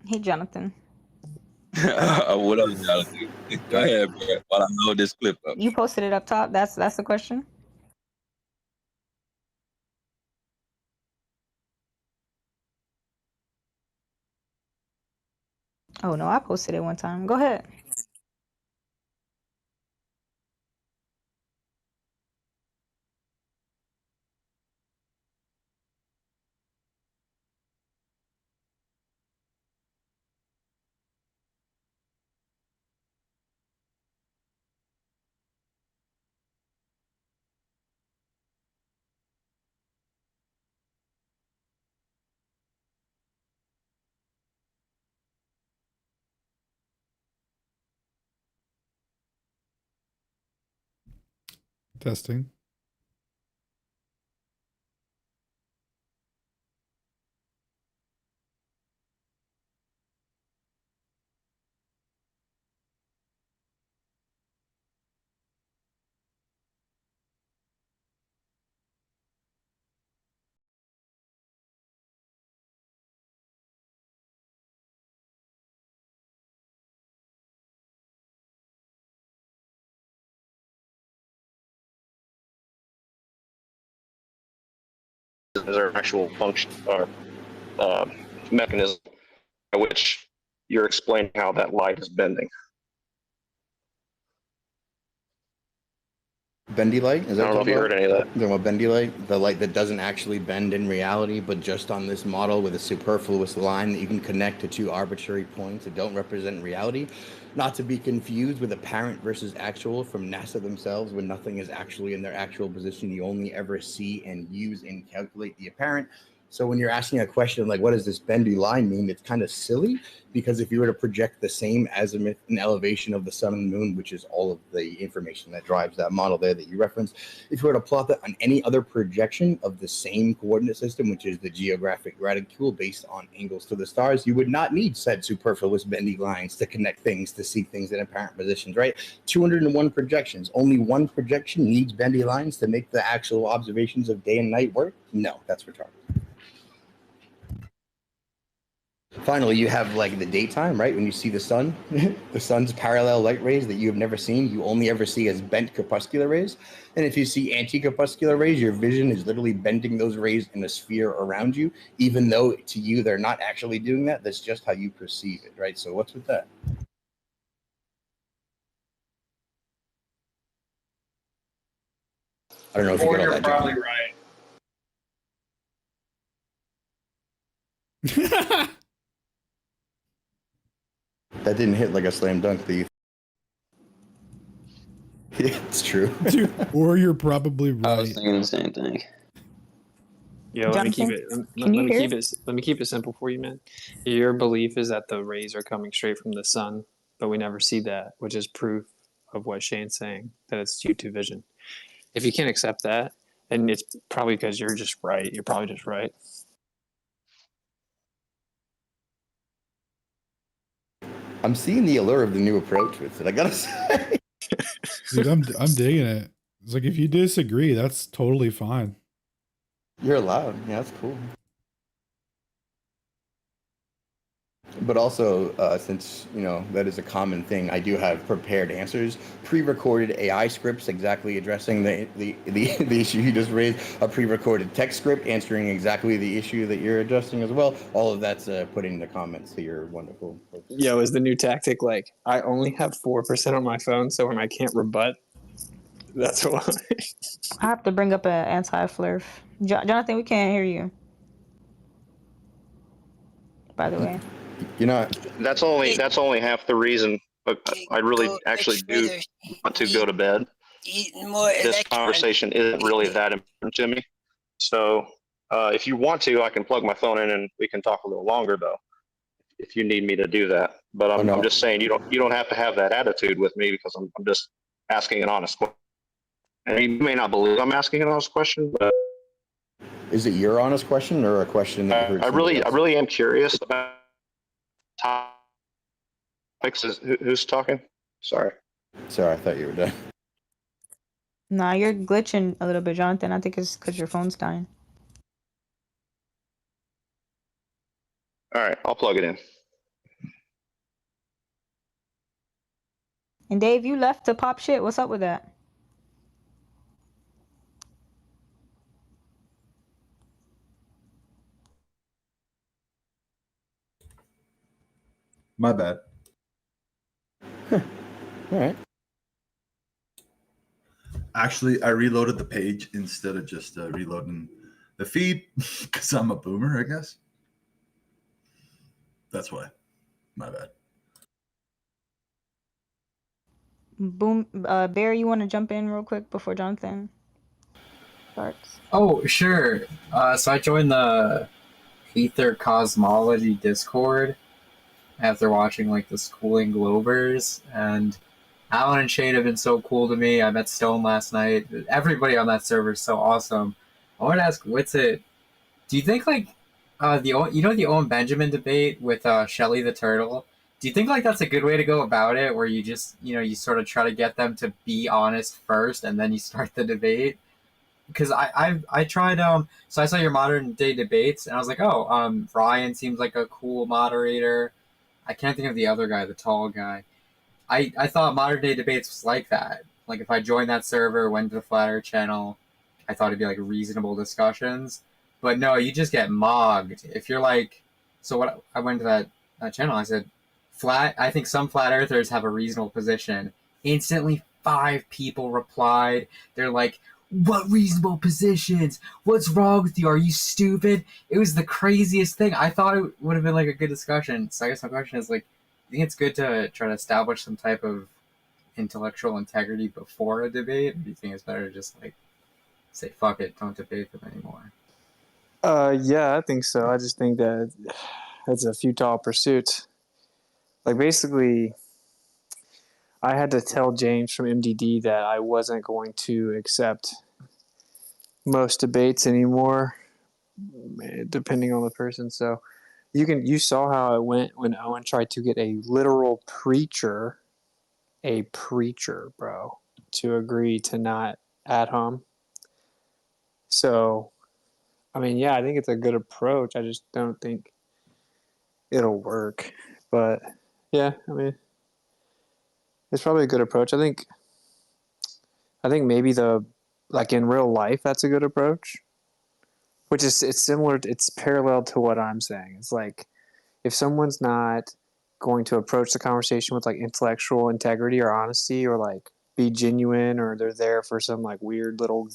Hey, Jonathan. What else, Jonathan? Go ahead, bro. While I load this clip up. You posted it up top. That's the question. Oh no, I posted it one time. Go ahead. Testing. Is there an actual function or mechanism by which you're explaining how that light is bending? Bendy light? Is that I don't know if you heard any of that. Talking about bendy light? The light that doesn't actually bend in reality, but just on this model with a superfluous line that you can connect to two arbitrary points that don't represent reality. Not to be confused with apparent versus actual from NASA themselves, when nothing is actually in their actual position. You only ever see and use and calculate the apparent. So when you're asking a question like, what does this bendy line mean? It's kind of silly, because if you were to project the same azimuth and elevation of the sun and moon, which is all of the information that drives that model there that you referenced, if you were to plot that on any other projection of the same coordinate system, which is the geographic reticule based on angles to the stars, you would not need said superfluous bendy lines to connect things to see things in apparent positions, right? 201 projections. Only one projection needs bendy lines to make the actual observations of day and night work? No, that's retarded. Finally, you have like the daytime, right? When you see the sun, the sun's parallel light rays that you have never seen, you only ever see as bent corpuscular rays. And if you see anti-corpuscular rays, your vision is literally bending those rays in a sphere around you, even though to you they're not actually doing that. That's just how you perceive it, right? So what's with that? I don't know if you Or get all you're that, probably John. right. That didn't hit like a slam dunk, do you? It's true. Dude, or you're probably right. I was thinking the same thing. Yeah, let me keep it. Let me keep it simple for you, man. Your belief is that the rays are coming straight from the sun, but we never see that, which is proof of what Shane's saying, that it's YouTube vision. If you can't accept that, then it's probably because you're just right. You're probably just right. I'm seeing the allure of the new approach with it, I gotta say. Dude, I'm digging it. It's like, if you disagree, that's totally fine. You're allowed. Yeah, that's cool. But also, since, you know, that is a common thing, I do have prepared answers, pre-recorded AI scripts exactly addressing the issue you just raised, a pre-recorded text script answering exactly the issue that you're addressing as well. All of that's put in the comments to your wonderful post. Yo, is the new tactic like, I only have 4% on my phone, so when I can't rebut, that's why. I have to bring up an anti-flurf. Jonathan, we can't hear you. By the way. You're not. That's only half the reason. I really actually do want to go to bed. This conversation isn't really that important to me. So if you want to, I can plug my phone in and we can talk a little longer, though, if you need me to do that. But I'm just saying you don't have to have that attitude with me, because I'm just asking an honest question. And you may not believe I'm asking an honest question, but is it your honest question or a question that you heard? I really am curious about topics. Who's talking? Sorry, I thought you were done. Nah, you're glitching a little bit, Jonathan. I think it's because your phone's dying. All right, I'll plug it in. And Dave, you left to pop shit. What's up with that? My bad. All right. Actually, I reloaded the page instead of just reloading the feed because I'm a boomer, I guess. That's why. My bad. Boom, Barry, you want to jump in real quick before Jonathan starts? Oh, sure. So I joined the Ether Cosmology Discord after watching like the Schooling Globers, and Alan and Shane have been so cool to me. I met Stone last night. Everybody on that server is so awesome. I want to ask Witsit, do you think like the Owen Benjamin debate with Shelly the Turtle? Do you think like that's a good way to go about it, where you just you sort of try to get them to be honest first, and then you start the debate? Because I tried so I saw your modern day debates, and I was like, oh, Ryan seems like a cool moderator. I can't think of the other guy, the tall guy. I thought modern day debates was like that. Like if I joined that server, went to the Flat Earth channel, I thought it'd be like reasonable discussions. But no, you just get mogged. If you're like, so what I went to that channel, I said, I think some flat earthers have a reasonable position. Instantly 5 people replied. They're like, what reasonable positions? What's wrong with you? Are you stupid? It was the craziest thing. I thought it would have been like a good discussion. So I guess my question is like, I think it's good to try to establish some type of intellectual integrity before a debate? Or do you think it's better to just like say fuck it, don't debate them anymore? Yeah, I think so. I just think that it's a futile pursuit. Like basically, I had to tell James from MDD that I wasn't going to accept most debates anymore, depending on the person. So you saw how it went when Owen tried to get a literal preacher, bro, to agree to not ad hom. So, I mean, yeah, I think it's a good approach. I just don't think it'll work. But yeah, I mean, it's probably a good approach. I think maybe like in real life, that's a good approach. Which is it's similar. It's parallel to what I'm saying. It's like if someone's not going to approach the conversation with like intellectual integrity or honesty or like be genuine, or they're there for some like weird little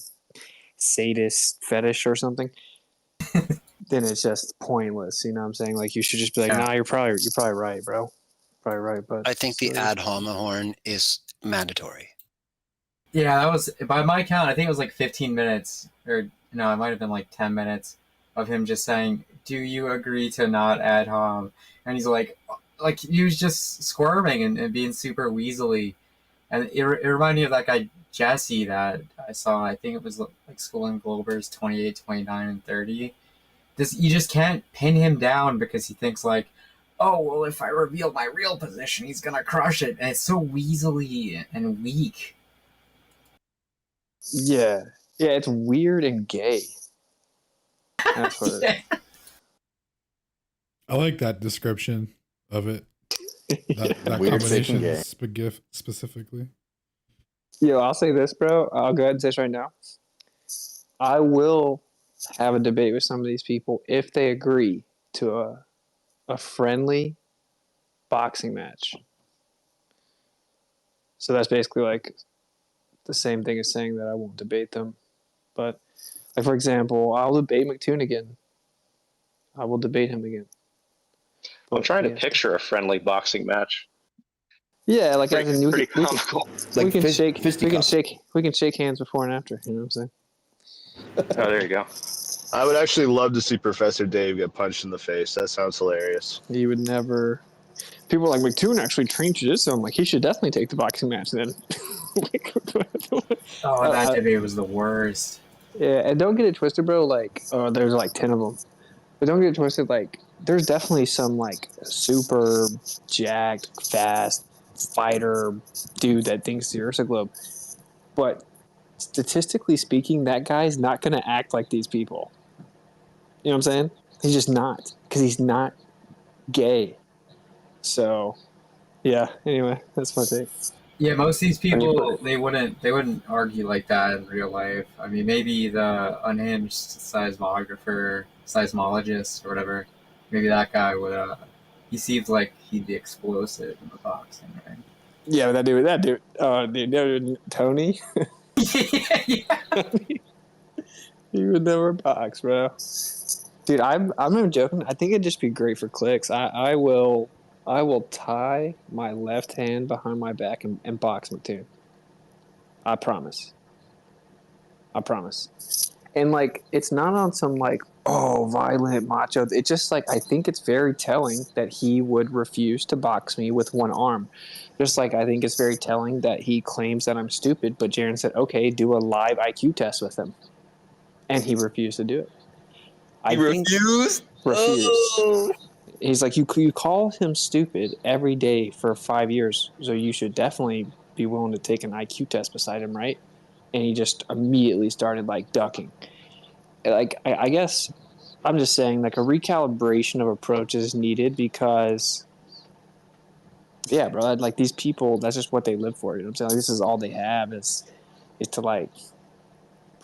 sadist fetish or something, then it's just pointless. You know what I'm saying? Like you should just be like, Yeah. nah, you're probably right, bro. Probably right, but I think the ad hominem is mandatory. Yeah, that was by my count. I think it was like 15 minutes, or no, it might have been like 10 minutes of him just saying, "Do you agree to not ad hom?" And he's like he was just squirming and being super weaselly, and it reminded me of that guy Jesse that I saw. I think it was like School and Globers 28, 29, and 30. You just can't pin him down because he thinks like, oh well, if I reveal my real position, he's gonna crush it, and it's so weaselly and weak. yeah, it's weird and gay. That's what it is. I like that description of it. That Weird, sick, and combination gay. specifically. Yo, I'll say this, bro. I'll go ahead and say this right now. I will have a debate with some of these people if they agree to a friendly boxing match. So that's basically like the same thing as saying that I won't debate them. But like for example, I'll debate McToon again. I will debate him again. I'm trying to picture a friendly boxing match. Yeah, like pretty comical. we can shake hands before and after. You know what I'm saying? Oh, there you go. I would actually love to see Professor Dave get punched in the face. That sounds hilarious. He would never. People are like, McToon actually trained jiu-jitsu. I'm like, he should definitely take the boxing match then. Oh, that debate was the worst. Yeah, and don't get it twisted, bro. Like, there's like 10 of them. But don't get it twisted. Like, there's definitely some like super jacked, fast fighter dude that thinks the Earth's a globe. But statistically speaking, that guy's not going to act like these people. You know what I'm saying? He's just not, because he's not gay. So, yeah. Anyway, that's my take. Yeah, most of these people they wouldn't argue like that in real life. I mean, maybe the unhinged seismologist or whatever. Maybe that guy would. He seems like he'd be explosive in the boxing, right? Yeah, but that dude, Tony. He would never box, bro. Dude, I'm not joking. I think it'd just be great for clicks. I will tie my left hand behind my back and box McToon. I promise. And like, it's not on some like, oh, violent macho. It's just like, I think it's very telling that he would refuse to box me with one arm. Just like I think it's very telling that he claims that I'm stupid, but Jaron said, okay, do a live IQ test with him. And he refused to do it. He refused? Refused. Oh. He's like, you call him stupid every day for 5 years, so you should definitely be willing to take an IQ test beside him, right? And he just immediately started like ducking. Like, I guess I'm just saying, like, a recalibration of approach is needed because, yeah, bro, like these people, that's just what they live for. You know what I'm saying? Like, this is all they have is to like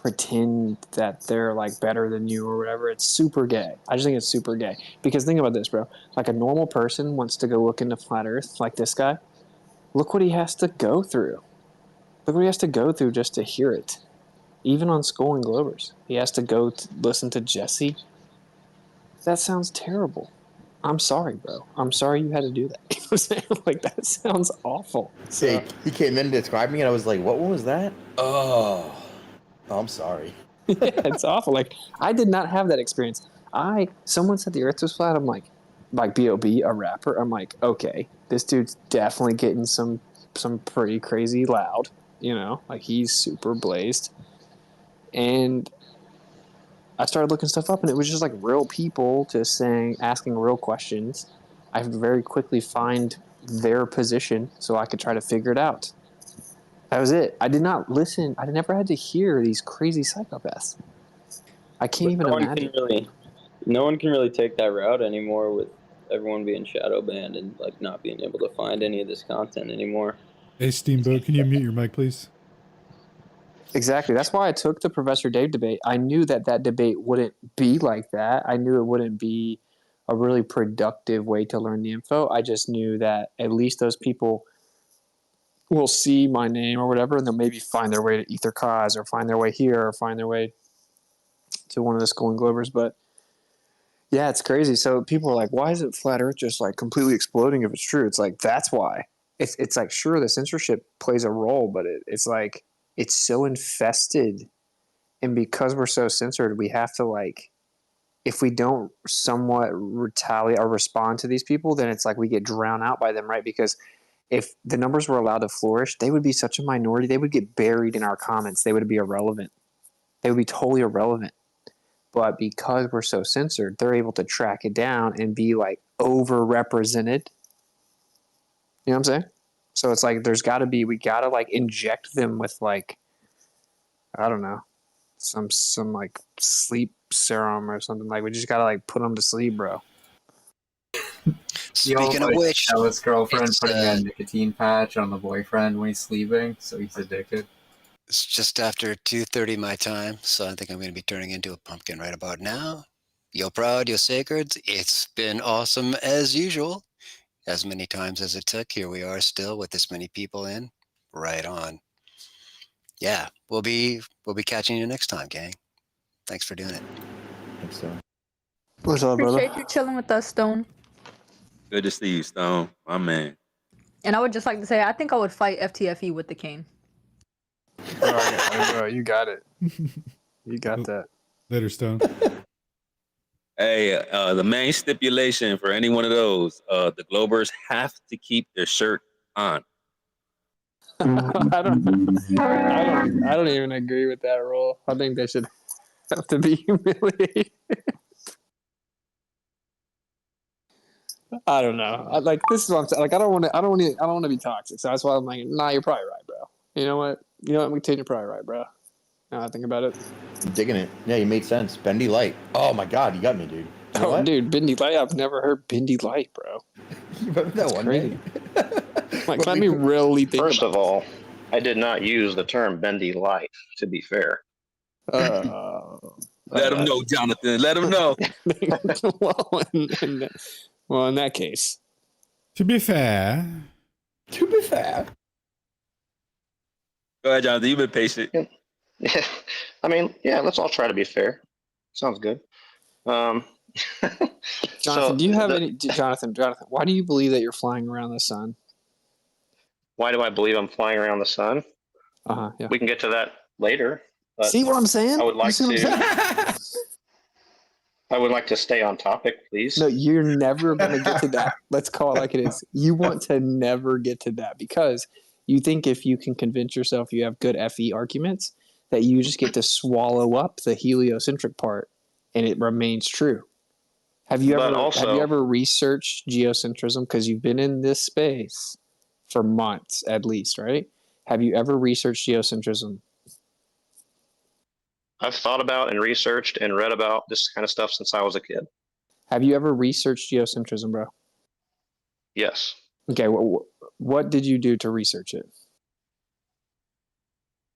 pretend that they're like better than you or whatever. It's super gay. I just think it's super gay because think about this, bro. Like a normal person wants to go look into flat Earth, like this guy. Look what he has to go through. Look what he has to go through just to hear it. Even on Skull and Globers, he has to go listen to Jesse. That sounds terrible. I'm sorry, bro. I'm sorry you had to do that. You know what I'm saying? Like, that sounds awful. So, Hey, he came in to describe me, and I was like, what one was that? Oh, I'm sorry. yeah, it's awful. Like, I did not have that experience. Someone said the earth was flat. I'm like B.O.B., a rapper. I'm like, okay, this dude's definitely getting some pretty crazy loud, you know? Like, he's super blazed. And I started looking stuff up, and it was just like real people just asking real questions. I had to very quickly find their position so I could try to figure it out. That was it. I did not listen. I never had to hear these crazy psychopaths. I can't even imagine. No one can really take that route anymore with everyone being shadow banned and like not being able to find any of this content anymore. Hey, Steamboat, can you mute your mic, please? Exactly. That's why I took the Professor Dave debate. I knew that debate wouldn't be like that. I knew it wouldn't be a really productive way to learn the info. I just knew that at least those people will see my name or whatever, and they'll maybe find their way to Ether Cause or find their way here or find their way to one of the Skull and Globers. But yeah, it's crazy. So people are like, why isn't Flat Earth just like completely exploding if it's true? It's like, that's why. It's like, sure, the censorship plays a role, but it's like, it's so infested. And because we're so censored, we have to like, if we don't somewhat retaliate or respond to these people, then it's like we get drowned out by them, right? Because if the numbers were allowed to flourish, they would be such a minority. They would get buried in our comments. They would be irrelevant. They would be totally irrelevant. But because we're so censored, they're able to track it down and be like overrepresented. You know what I'm saying? So it's like we got to like inject them with like, I don't know, some like sleep serum or something. Like we just got to like put them to sleep, bro. Speaking of which, jealous girlfriend putting a nicotine patch on the boyfriend when he's sleeping, so he's addicted. it's just after 2:30 my time, so I think I'm going to be turning into a pumpkin right about now. Yo proud, yo sacred. It's been awesome as usual. As many times as it took, here we are still with this many people in. Right on. Yeah, we'll be catching you next time, gang. Thanks for doing it. Thanks, so. What's up, Appreciate you chilling with us, Stone. Good to see you, Stone. My man. And I would just like to say, I think I would fight FTFE with the cane. Bro, you got it. You got that. Later, Stone. Hey, the main stipulation for any one of those, the Globers have to keep their shirt on. I don't even agree with that rule. I think they should have to be humiliated. I don't know. This is what I'm saying. Like, I don't want to be toxic. So that's why I'm like, nah, you're probably right, bro. You know what? You're probably right, bro. Now I think about it. Digging it. Yeah, you made sense. Bendy Light. Oh my God, you got me, dude. You know what? Dude, Bendy Light. I've never heard Bendy Light, bro. You remember that one crazy. day? Like, let me really think. First of all, I did not use the term bendy light, to be fair. Let him know, Jonathan. Let him know. Well, in that case. To be fair. To be fair. Go ahead, Jonathan. You've been patient. Yeah. I mean, yeah, let's all try to be fair. Sounds good. Jonathan, do you have any... Jonathan, why do you believe that you're flying around the sun? Why do I believe I'm flying around the sun? Yeah. We can get to that later. See what I'm saying? I would You like see what I'm to. I would like to stay on topic, please. No, you're never going to get to that. Let's call it like it is. You want to never get to that because you think if you can convince yourself you have good FE arguments, that you just get to swallow up the heliocentric part and it remains true. Have you ever researched geocentrism? Because you've been in this space for months at least, right? Have you ever researched geocentrism? I've thought about and researched and read about this kind of stuff since I was a kid. Have you ever researched geocentrism, bro? Yes. Okay, what did you do to research it?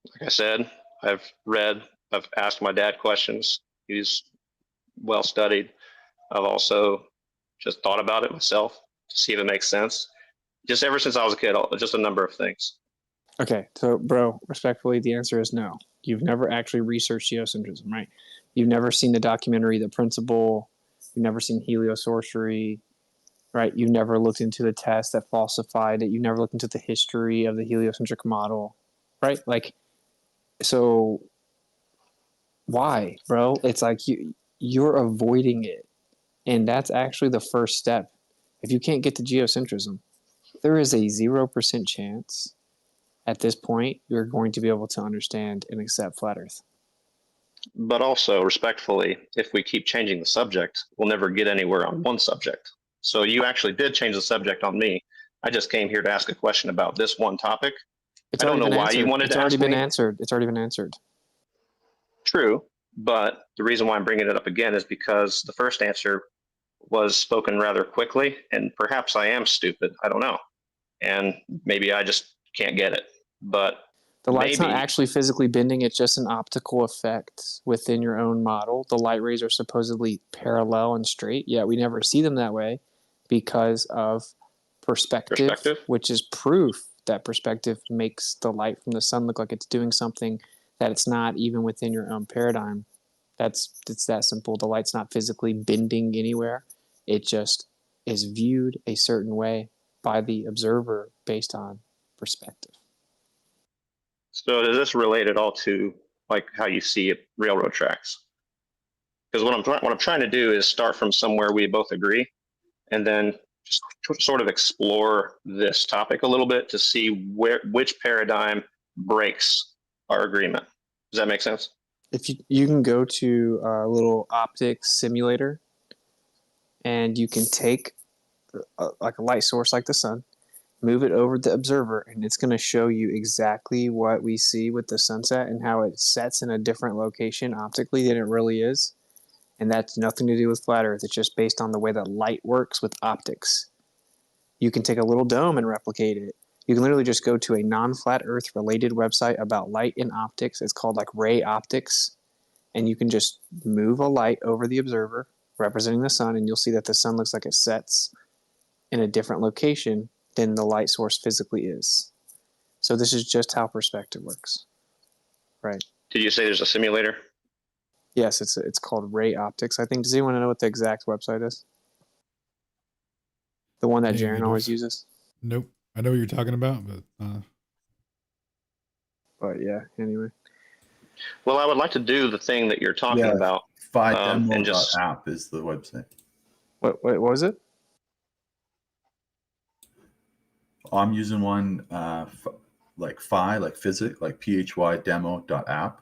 Like I said, I've read, I've asked my dad questions. He's well studied. I've also just thought about it myself to see if it makes sense. Just ever since I was a kid, just a number of things. Okay, so bro, respectfully, the answer is no. You've never actually researched geocentrism, right? You've never seen the documentary The Principle. You've never seen heliosorcery, right? You've never looked into the test that falsified it. You've never looked into the history of the heliocentric model, right? Like, so why, bro? It's like you're avoiding it. And that's actually the first step. If you can't get to geocentrism, there is a 0% chance at this point you're going to be able to understand and accept flat Earth. But also, respectfully, if we keep changing the subject, we'll never get anywhere on one subject. So you actually did change the subject on me. I just came here to ask a question about this one topic. I don't know why you wanted to ask me. It's already been answered. It's already been answered. True, but the reason why I'm bringing it up again is because the first answer was spoken rather quickly, and perhaps I am stupid. I don't know. And maybe I just can't get it. But the light's not actually physically bending. It's just an optical effect within your own model. The light rays are supposedly parallel and straight, yet we never see them that way because of perspective, which is proof that perspective makes the light from the sun look like it's doing something that it's not even within your own paradigm. It's that simple. The light's not physically bending anywhere. It just is viewed a certain way by the observer based on perspective. So is this relate at all to like how you see railroad tracks? Because what I'm trying to do is start from somewhere we both agree, and then just sort of explore this topic a little bit to see which paradigm breaks our agreement. Does that make sense? If you can go to a little optics simulator, and you can take like a light source like the sun, move it over the observer, and it's going to show you exactly what we see with the sunset and how it sets in a different location optically than it really is. And that's nothing to do with flat Earth. It's just based on the way that light works with optics. You can take a little dome and replicate it. You can literally just go to a non-flat Earth related website about light and optics. It's called like ray optics. And you can just move a light over the observer representing the sun, and you'll see that the sun looks like it sets in a different location than the light source physically is. So this is just how perspective works, right? Did you say there's a simulator? Yes, it's called Ray Optics. I think. Does anyone know what the exact website is? The one that Jaren always uses. Nope. I know what you're talking about, but yeah. Anyway. Well, I would like to do the thing that you're talking about. And just app is the website. What was it? I'm using one like physics, like phydemo.app.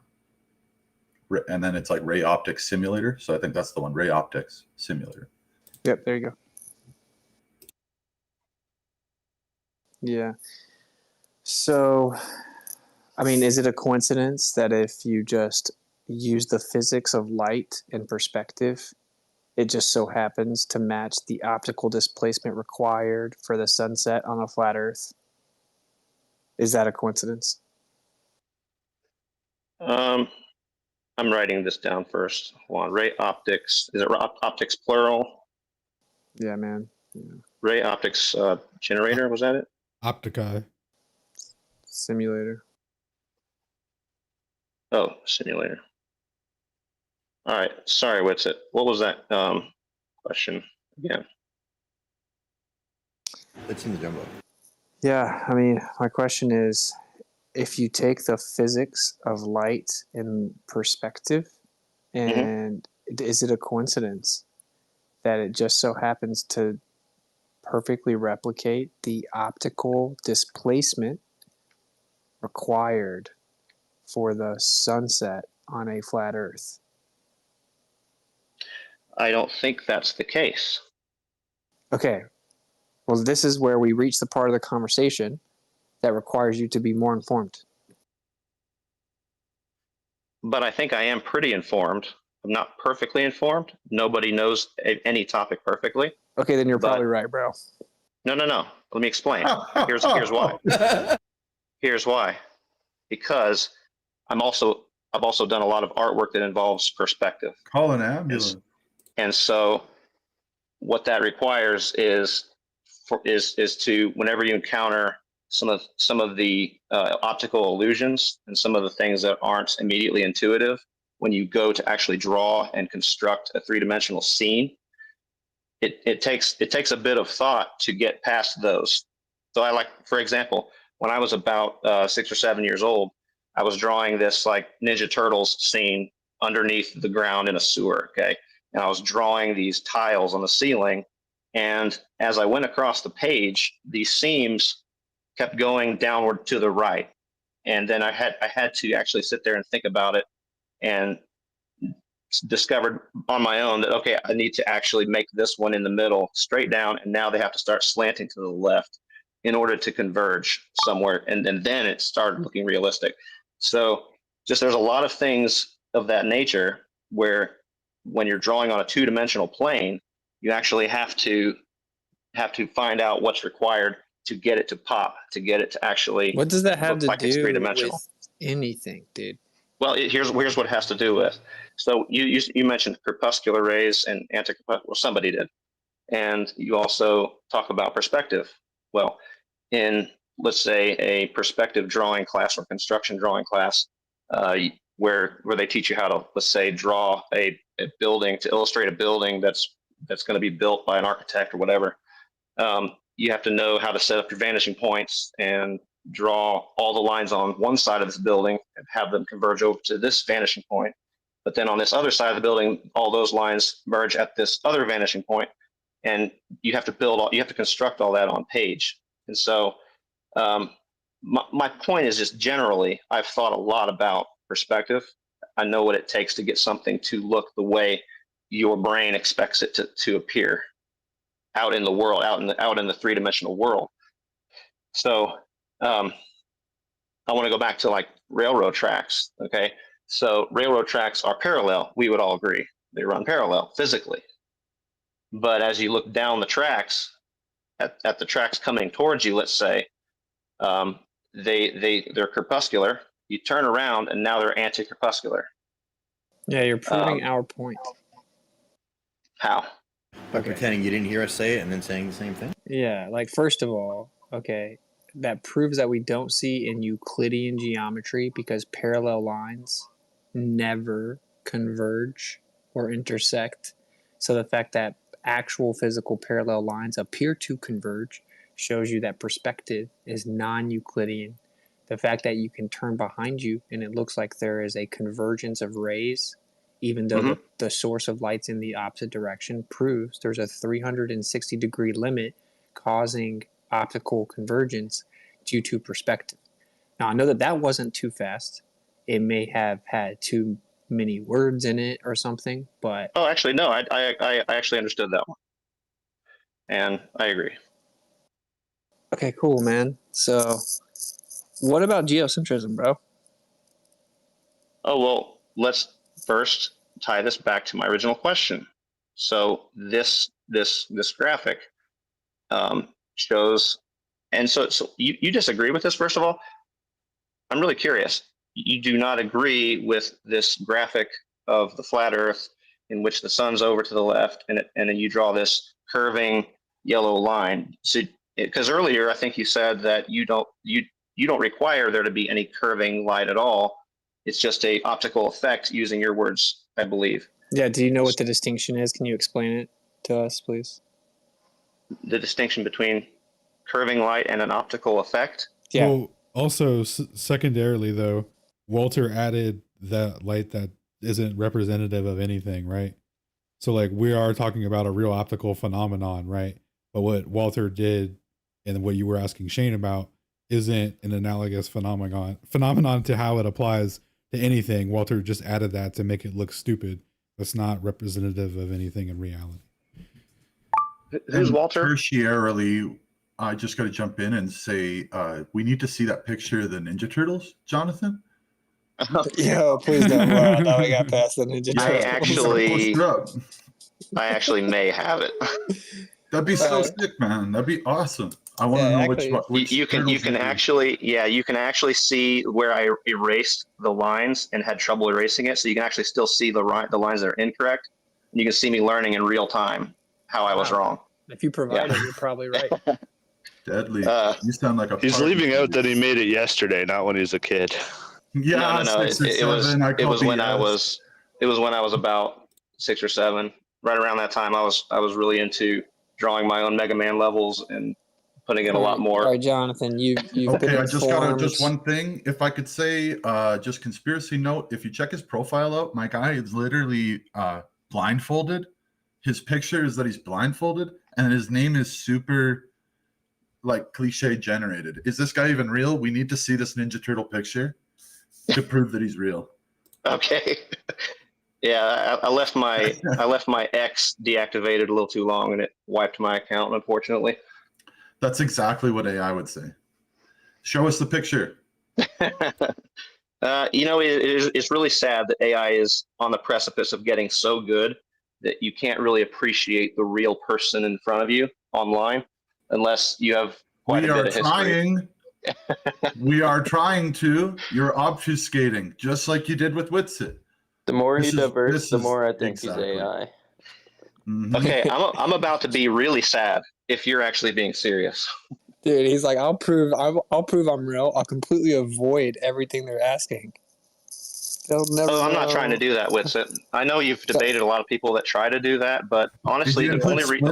And then it's like Ray Optics Simulator. So I think that's the one, Ray Optics Simulator. Yep, there you go. Yeah. So, I mean, is it a coincidence that if you just use the physics of light and perspective, it just so happens to match the optical displacement required for the sunset on a flat Earth? Is that a coincidence? I'm writing this down first. Hold on. Ray Optics. Is it optics plural? Yeah, man. Yeah. Ray Optics Generator. Was that it? Optica. Simulator. Oh, simulator. All right. Sorry, Witsit. What was that question again? It's in the jumbo. Yeah, I mean, my question is, if you take the physics of light in perspective, and is it a coincidence that it just so happens to perfectly replicate the optical displacement required for the sunset on a flat Earth? I don't think that's the case. Okay, well, this is where we reach the part of the conversation that requires you to be more informed. But I think I am pretty informed. I'm not perfectly informed. Nobody knows any topic perfectly. Okay, then you're probably right, bro. No. Let me explain. Here's why. Here's why. Because I've also done a lot of artwork that involves perspective. Call an ambulance. And so what that requires is to, whenever you encounter some of the optical illusions and some of the things that aren't immediately intuitive, when you go to actually draw and construct a three-dimensional scene, it takes a bit of thought to get past those. So I, like, for example, when I was about 6 or 7 years old, I was drawing this like Ninja Turtles scene underneath the ground in a sewer, okay? And I was drawing these tiles on the ceiling, and as I went across the page, these seams kept going downward to the right. And then I had to actually sit there and think about it, and discovered on my own that, okay, I need to actually make this one in the middle straight down, and now they have to start slanting to the left in order to converge somewhere, and then it started looking realistic. So just there's a lot of things of that nature where when you're drawing on a two-dimensional plane, you actually have to find out what's required to get it to pop, to get it to actually What does that have look to like it's do three-dimensional. with anything, dude? Well, here's what it has to do with. So you mentioned crepuscular rays and anti-crepuscular. Well, somebody did, and you also talk about perspective. Well, in, let's say, a perspective drawing class or construction drawing class, where they teach you how to, let's say, draw a building, to illustrate a building that's going to be built by an architect or whatever. You have to know how to set up your vanishing points and draw all the lines on one side of this building and have them converge over to this vanishing point. But then on this other side of the building, all those lines merge at this other vanishing point, and you have to construct all that on page. And so my point is just generally, I've thought a lot about perspective. I know what it takes to get something to look the way your brain expects it to appear out in the world, out in the three-dimensional world. So I want to go back to like railroad tracks. Okay, so railroad tracks are parallel. We would all agree they run parallel physically. But as you look down the tracks, at the tracks coming towards you, let's say, they're crepuscular. You turn around and now they're anti-crepuscular. Yeah, you're proving our point. How? By pretending you didn't hear us say it and then saying the same thing? Yeah, like, first of all, okay, that proves that we don't see in Euclidean geometry because parallel lines never converge or intersect. So the fact that actual physical parallel lines appear to converge shows you that perspective is non-Euclidean. The fact that you can turn behind you and it looks like there is a convergence of rays, even though the source of light's in the opposite direction, proves there's a 360-degree limit causing optical convergence due to perspective. Now, I know that wasn't too fast. It may have had too many words in it or something, but... Oh, actually, no, I actually understood that one. And I agree. Okay, cool, man. So, what about geocentrism, bro? Oh, well, let's first tie this back to my original question. So this graphic shows, and so you disagree with this, first of all? I'm really curious. You do not agree with this graphic of the flat Earth in which the sun's over to the left, and then you draw this curving yellow line. So, because earlier I think you said that you don't require there to be any curving light at all. It's just a optical effect, using your words, I believe. Yeah, do you know what the distinction is? Can you explain it to us, please? The distinction between curving light and an optical effect? Yeah. Well, Also, secondarily, though, Walter added that light that isn't representative of anything, right? So, like, we are talking about a real optical phenomenon, right? But what Walter did and what you were asking Shane about isn't an analogous phenomenon to how it applies to anything. Walter just added that to make it look stupid. That's not representative of anything in reality. Who's And Walter? Tertiarily, I just got to jump in and say we need to see that picture of the Ninja Turtles, Jonathan. Yo, please don't. Wow, now I got past the Ninja Turtles. I actually may have it. That'd be so sick, man. That'd be awesome. I want to know which you can turtles actually you can actually see where I erased the lines and had trouble erasing it, so you can actually still see the lines that are incorrect. And you can see me learning in real time how I was wrong. If you provide it, you're probably right. Deadly. You sound like a He's party. leaving out that he made it yesterday, not when he was a kid. Yeah, no. It was when I was about 6 or 7. Right around that time, I was really into drawing my own Mega Man levels and putting in a lot more. All right, Jonathan, you've been Okay, I just got informed. just one thing. If I could say, just conspiracy note, if you check his profile out, my guy is literally blindfolded. His picture is that he's blindfolded, and his name is super, like, cliche generated. Is this guy even real? We need to see this Ninja Turtle picture to prove that he's real. Okay. Yeah, I left my X deactivated a little too long, and it wiped my account, unfortunately. That's exactly what AI would say. Show us the picture. It's really sad that AI is on the precipice of getting so good that you can't really appreciate the real person in front of you online unless you have quite a bit of history. We are trying to. You're obfuscating, just like you did with Witsit. The more he diverts, the more I think he's AI. Mm-hmm. Okay, I'm about to be really sad if you're actually being serious. Dude, he's like, I'll prove I'm real. I'll completely avoid everything they're asking. They'll never I'm not know. trying to do that with it. I know you've debated a lot of people that try to do that, but honestly, the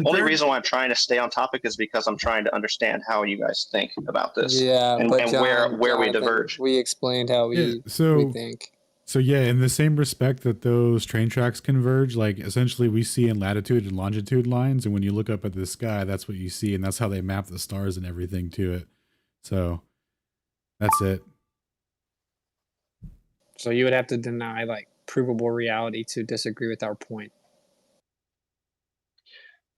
only reason why I'm trying to stay on topic is because I'm trying to understand how you guys think about this. Yeah, and but where we Jonathan, diverge. We explained how we think. So yeah, in the same respect that those train tracks converge, like essentially we see in latitude and longitude lines, and when you look up at the sky, that's what you see, and that's how they map the stars and everything to it. So that's it. So you would have to deny like provable reality to disagree with our point.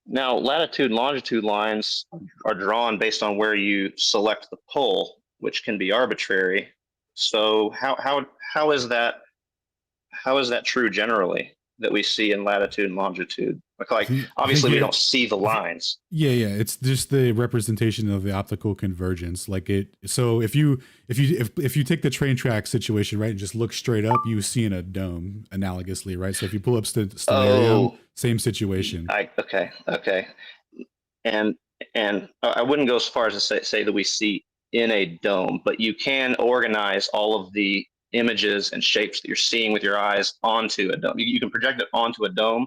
Now, latitude and longitude lines are drawn based on where you select the pole, which can be arbitrary. So how is that true generally that we see in latitude and longitude? Like obviously we don't see the lines. Yeah, it's just the representation of the optical convergence. Like it. So if you take the train track situation, right, and just look straight up, you see in a dome analogously, right? So if you pull up stellarium, same situation. Okay, and I wouldn't go as far as to say that we see in a dome, but you can organize all of the images and shapes that you're seeing with your eyes onto a dome. You can project it onto a dome,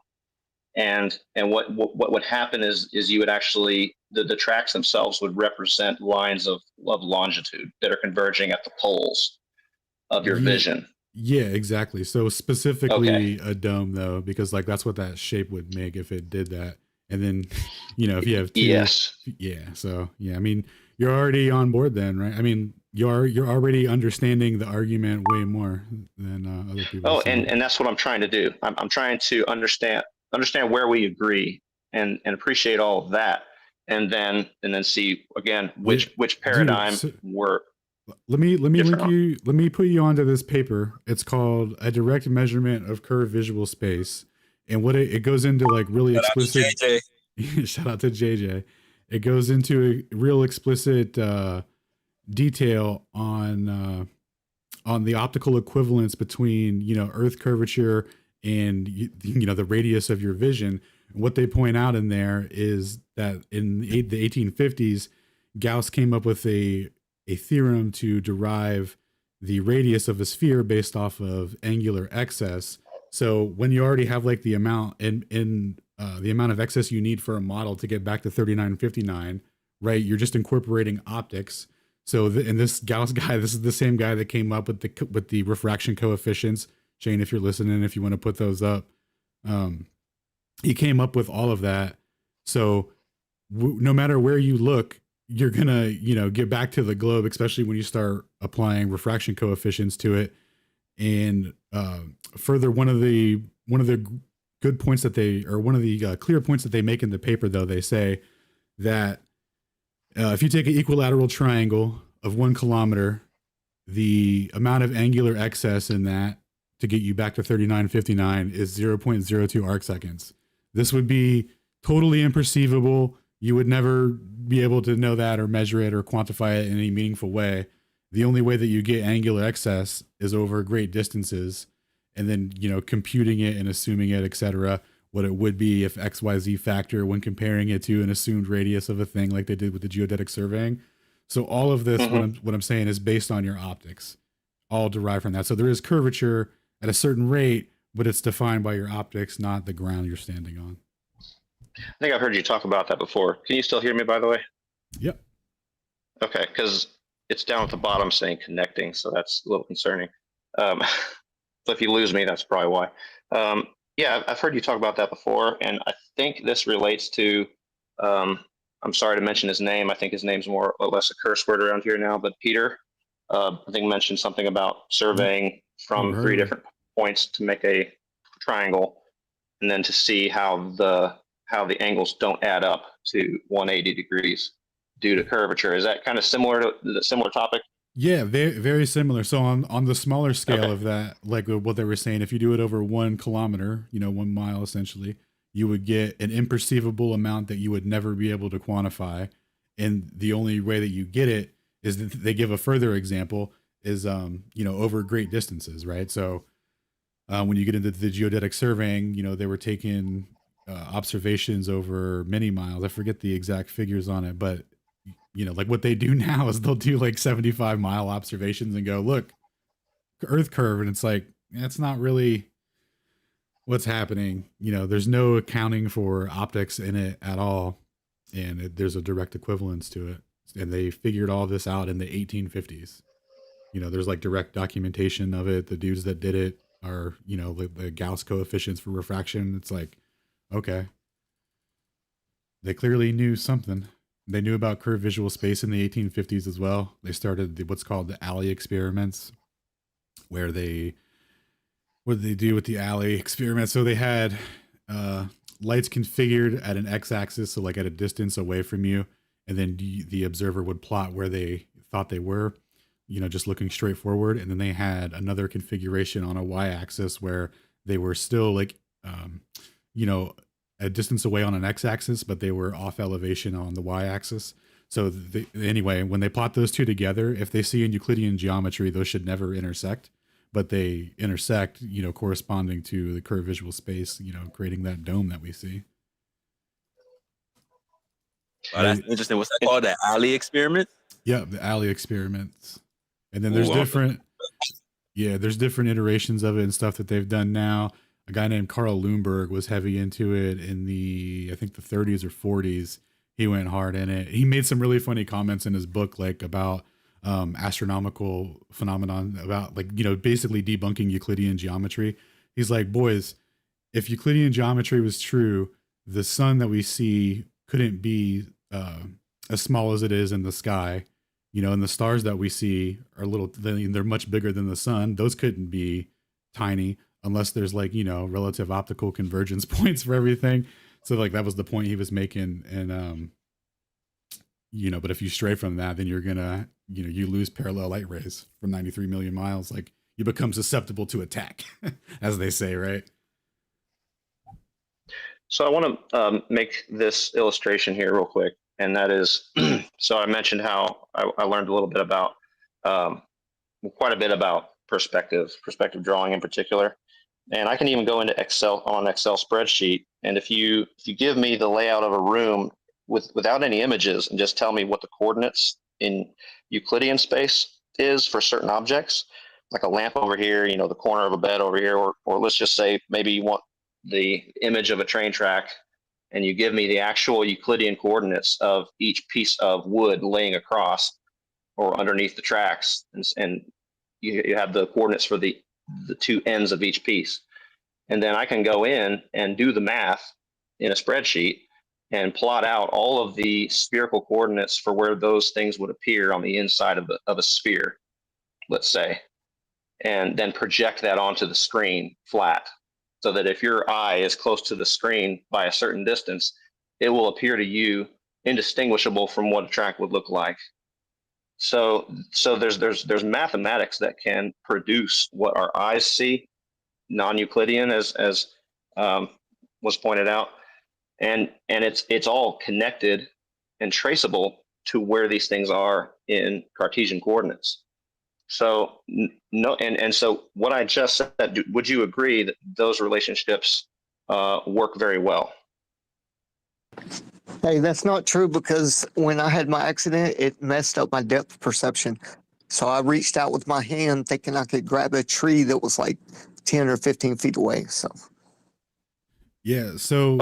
and what would happen is you would actually the tracks themselves would represent lines of longitude that are converging at the poles of your vision. Yeah, exactly. So specifically a dome though, because like that's what that shape would make if it did that. And then, if you have two, So yeah, I mean, you're already on board then, right? I mean, you're already understanding the argument way more than other people. Oh, and that's what I'm trying to do. I'm trying to understand where we agree and appreciate all of that, and then see again which paradigm we're. Let me put you onto this paper. It's called A Direct Measurement of Curved Visual Space. And what it goes into like really explicit. Shout out to JJ. It goes into a real explicit detail on the optical equivalence between Earth curvature and the radius of your vision. And what they point out in there is that in the 1850s, Gauss came up with a theorem to derive the radius of a sphere based off of angular excess. So when you already have like the amount the amount of excess you need for a model to get back to 3959, right? You're just incorporating optics. So and this Gauss guy, this is the same guy that came up with the refraction coefficients. Shane, if you're listening, if you want to put those up, he came up with all of that. So no matter where you look, you're gonna, get back to the globe, especially when you start applying refraction coefficients to it. And further, one of the good points that one of the clear points that they make in the paper, though, they say that if you take an equilateral triangle of 1 kilometer, the amount of angular excess in that to get you back to 3959 is 0.02 arc seconds. This would be totally imperceivable. You would never be able to know that or measure it or quantify it in any meaningful way. The only way that you get angular excess is over great distances, and then, computing it and assuming it, etc., what it would be if XYZ factor when comparing it to an assumed radius of a thing like they did with the geodetic surveying. So all of this, what I'm saying, is based on your optics, all derived from that. So there is curvature at a certain rate, but it's defined by your optics, not the ground you're standing on. I think I've heard you talk about that before. Can you still hear me, by the way? Yep. Okay, because it's down at the bottom saying connecting, so that's a little concerning. So if you lose me, that's probably why. Yeah, I've heard you talk about that before, and I think this relates to, I'm sorry to mention his name. I think his name's more or less a curse word around here now, but Peter, I think mentioned something about surveying from 3 different points to make a triangle, and then to see how the angles don't add up to 180 degrees due to curvature. Is that kind of similar to the similar topic? Yeah, very, very similar. So on the smaller scale of that, like what they were saying, if you do it over 1 kilometer, 1 mile essentially, you would get an imperceivable amount that you would never be able to quantify. And the only way that you get it is that they give a further example is, over great distances, right? So when you get into the geodetic surveying, they were taking observations over many miles. I forget the exact figures on it, but like what they do now is they'll do like 75-mile observations and go, look, Earth curve. And it's like, that's not really what's happening. There's no accounting for optics in it at all. And there's a direct equivalence to it. And they figured all this out in the 1850s. There's like direct documentation of it. The dudes that did it are, the Gauss coefficients for refraction. It's like, okay, they clearly knew something. They knew about curved visual space in the 1850s as well. They started what's called the alley experiments, where what did they do with the alley experiment? So they had lights configured at an x-axis, so like at a distance away from you, and then the observer would plot where they thought they were, just looking straight forward. And then they had another configuration on a y-axis where they were still like, a distance away on an x-axis, but they were off elevation on the y-axis. So anyway, when they plot those two together, if they see in Euclidean geometry, those should never intersect, but they intersect, corresponding to the curved visual space, creating that dome that we see. Oh, that's interesting. What's that called? The alley experiment? Yeah, the alley experiments. And then there's different iterations of it and stuff that they've done now. A guy named Carl Lundberg was heavy into it in I think the 30s or 40s. He went hard in it. He made some really funny comments in his book, like about astronomical phenomenon, about basically debunking Euclidean geometry. He's like, boys, if Euclidean geometry was true, the sun that we see couldn't be as small as it is in the sky, and the stars that we see are they're much bigger than the sun. Those couldn't be tiny unless there's relative optical convergence points for everything. So that was the point he was making. And, but if you stray from that, then you're gonna, you lose parallel light rays from 93 million miles. Like, you become susceptible to attack, as they say, right? So I want to make this illustration here real quick. And that is, so I mentioned how I learned a little bit about, quite a bit about perspective drawing in particular. And I can even go into Excel on an Excel spreadsheet. And if you give me the layout of a room without any images and just tell me what the coordinates in Euclidean space is for certain objects, like a lamp over here, the corner of a bed over here, or let's just say maybe you want the image of a train track, and you give me the actual Euclidean coordinates of each piece of wood laying across, or underneath the tracks, and you have the coordinates for the two ends of each piece. And then I can go in and do the math in a spreadsheet and plot out all of the spherical coordinates for where those things would appear on the inside of a sphere, let's say, and then project that onto the screen flat, so that if your eye is close to the screen by a certain distance, it will appear to you indistinguishable from what a track would look like. So there's mathematics that can produce what our eyes see, non-Euclidean, as was pointed out, and it's all connected and traceable to where these things are in Cartesian coordinates. So no, and so what I just said, would you agree that those relationships work very well? Hey, that's not true, because when I had my accident, it messed up my depth perception. So I reached out with my hand thinking I could grab a tree that was like 10 or 15 feet away. So Yeah, so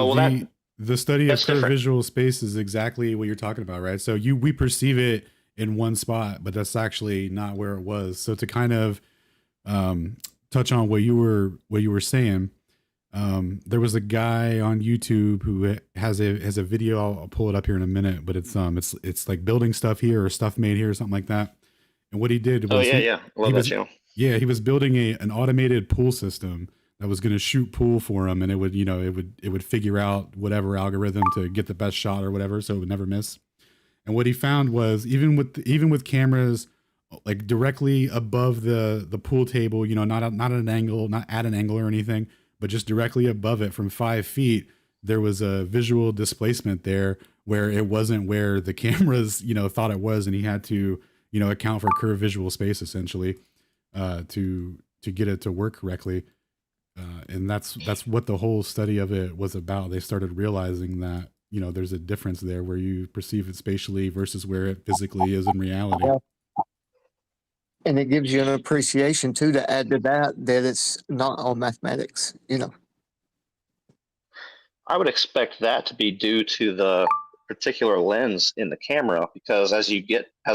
the study of curved visual space is exactly what you're talking about, right? So we perceive it in one spot, but that's actually not where it was. So to kind of touch on what you were saying, there was a guy on YouTube who has a video. I'll pull it up here in a minute, but it's like building stuff here or stuff made here or something like that. And what he did was love that channel. Yeah, he was building an automated pool system that was going to shoot pool for him, and it would figure out whatever algorithm to get the best shot or whatever, so it would never miss. And what he found was even with cameras like directly above the pool table, not at an angle or anything, but just directly above it from 5 feet, there was a visual displacement there where it wasn't where the cameras, thought it was, and he had to, account for curved visual space essentially to get it to work correctly. And that's what the whole study of it was about. They started realizing that, there's a difference there where you perceive it spatially versus where it physically is in reality. Yeah. And it gives you an appreciation too, to add to that it's not all mathematics, I would expect that to be due to the particular lens in the camera, because as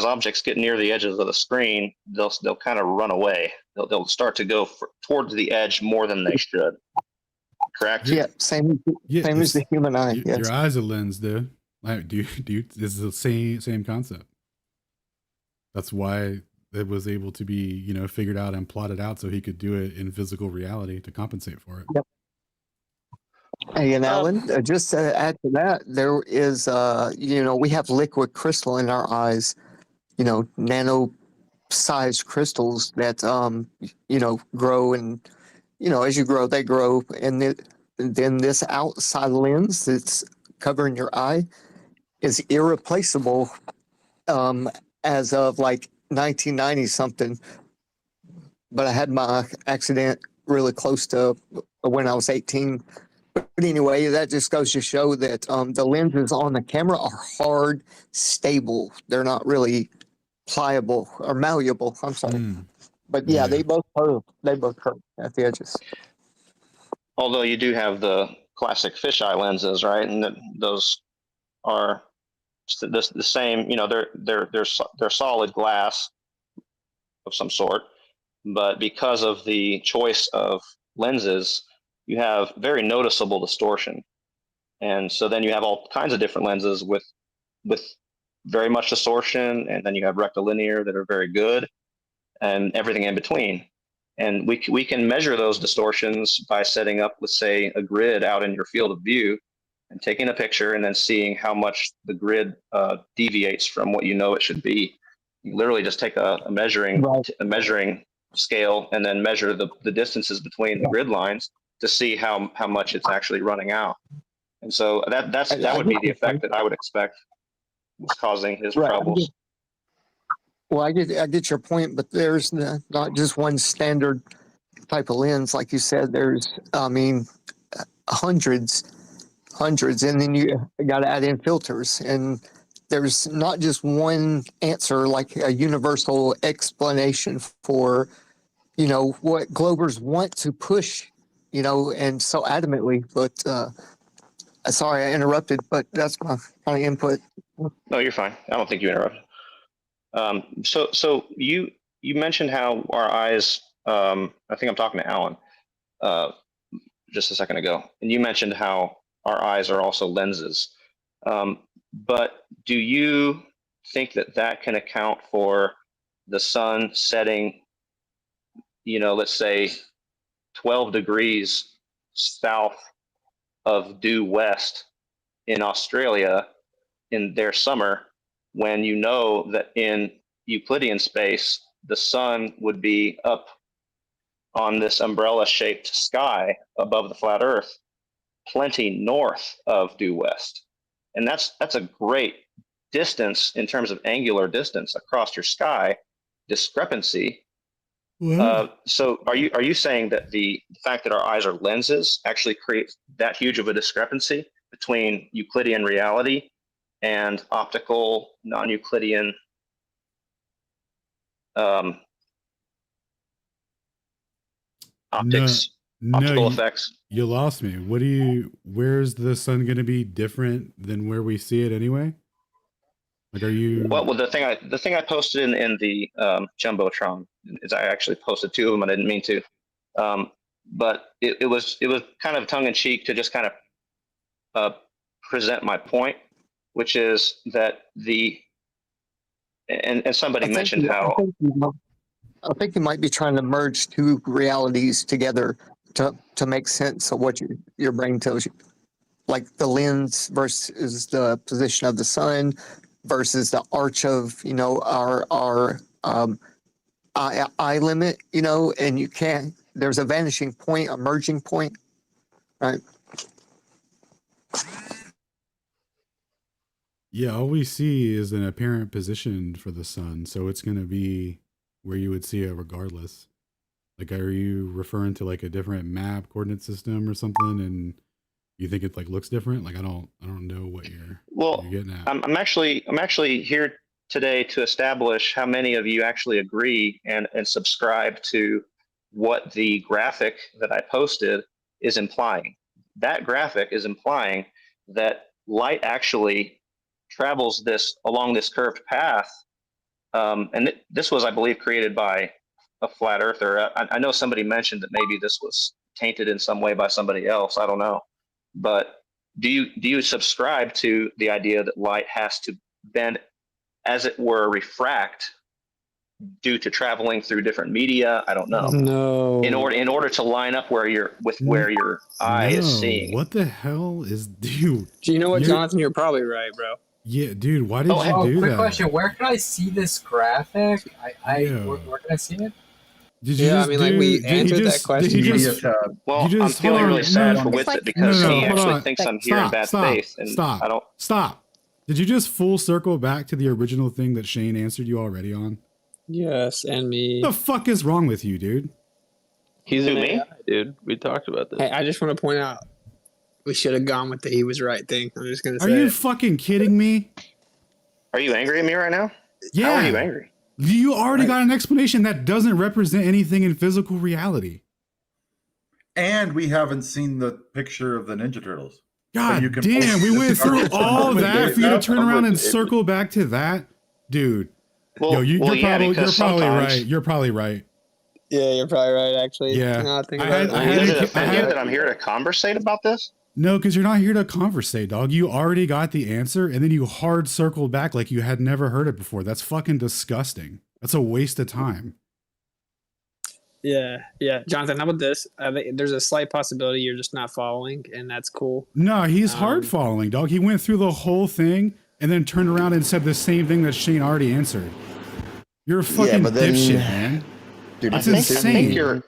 objects get near the edges of the screen, they'll kind of run away. They'll start to go towards the edge more than they should. Correct? Yeah, same as the human eye. Yes. Your eye's a lens, dude. Like, this is the same concept. That's why it was able to be, figured out and plotted out so he could do it in physical reality to compensate for it. Yep. Hey, and Alan, just to add to that, there is, we have liquid crystal in our eyes, nano-sized crystals that, grow, and, as you grow, they grow. And then this outside lens that's covering your eye is irreplaceable as of like 1990 something. But I had my accident really close to when I was 18. But anyway, that just goes to show that the lenses on the camera are hard, stable. They're not really pliable or malleable. I'm sorry. But yeah, they both curve. They both curve at the edges. Although you do have the classic fisheye lenses, right? And those are the same. They're solid glass of some sort, but because of the choice of lenses, you have very noticeable distortion. And so then you have all kinds of different lenses with very much distortion, and then you have rectilinear that are very good, and everything in between. And we can measure those distortions by setting up, let's say, a grid out in your field of view and taking a picture and then seeing how much the grid deviates from what it should be. You literally just take a measuring scale and then measure the distances between the grid lines to see how much it's actually running out. And so that would be the effect that I would expect was causing his troubles. Well, I get your point, but there's not just one standard type of lens. Like you said, there's, hundreds, and then you got to add in filters. And there's not just one answer, like a universal explanation for, what Globers want to push, and so adamantly. But sorry, I interrupted, but that's my kind of input. No, you're fine. I don't think you interrupted. So you mentioned how our eyes. I think I'm talking to Alan just a second ago, and you mentioned how our eyes are also lenses. But do you think that can account for the sun setting, let's say 12 degrees south of due west in Australia in their summer, when you know that in Euclidean space, the sun would be up on this umbrella-shaped sky above the flat Earth, plenty north of due west. And that's a great distance in terms of angular distance across your sky discrepancy. So are you saying that the fact that our eyes are lenses actually creates that huge of a discrepancy between Euclidean reality and optical non-Euclidean optics, optical effects? You lost me. Where's the sun going to be different than where we see it anyway? Like, are you? Well, the thing I posted in the jumbotron is I actually posted two of them. I didn't mean to, but it was kind of tongue in cheek to just kind of present my point, which is that and somebody mentioned how. I think you might be trying to merge two realities together to make sense of what your brain tells you. Like the lens versus the position of the sun versus the arch of, our eye limit, and you can't, there's a vanishing point, a merging point, right? Yeah, all we see is an apparent position for the sun, so it's going to be where you would see it regardless. Like, are you referring to like a different map coordinate system or something, and you think it like looks different? Like, I don't know what you're getting at. I'm actually here today to establish how many of you actually agree and subscribe to what the graphic that I posted is implying. That graphic is implying that light actually travels along this curved path, and this was, I believe, created by a flat earther. I know somebody mentioned that maybe this was tainted in some way by somebody else. I don't know, but do you subscribe to the idea that light has to bend, as it were, refract due to traveling through different media? I don't know. No. In order to line up where your eye is seeing. What the hell is dude? Do you know what, Jonathan? You're probably right, bro. Yeah, dude. Why did you do quick that? question. Where can I see this graphic? Where can I see it? Did you just we answered that question. Well, I'm feeling really sad for Witsit because he actually thinks I'm here in bad faith, and I don't. Stop. Did you just full circle back to the original thing that Shane answered you already on? Yes, and me. What the fuck is wrong with you, dude? He's an AI, dude. We talked about this. Hey, I just want to point out, we should have gone with the he was right thing. I'm just gonna say. Are you fucking kidding me? Are you angry at me right now? Yeah. How are you angry? You already got an explanation that doesn't represent anything in physical reality. And we haven't seen the picture of the Ninja Turtles. God damn, we went through all that for you to turn around and circle back to that? Dude. Well, you're probably right. You're probably right. Yeah, you're probably right, actually. Yeah. Does it offend you that I'm here to conversate about this? No, because you're not here to conversate, dog. You already got the answer, and then you hard circled back like you had never heard it before. That's fucking disgusting. That's a waste of time. Yeah. Jonathan, how about this? I think there's a slight possibility you're just not following, and that's cool. No, he's hard following, dog. He went through the whole thing and then turned around and said the same thing that Shane already answered. You're a fucking dipshit, man. Dude, that's insane.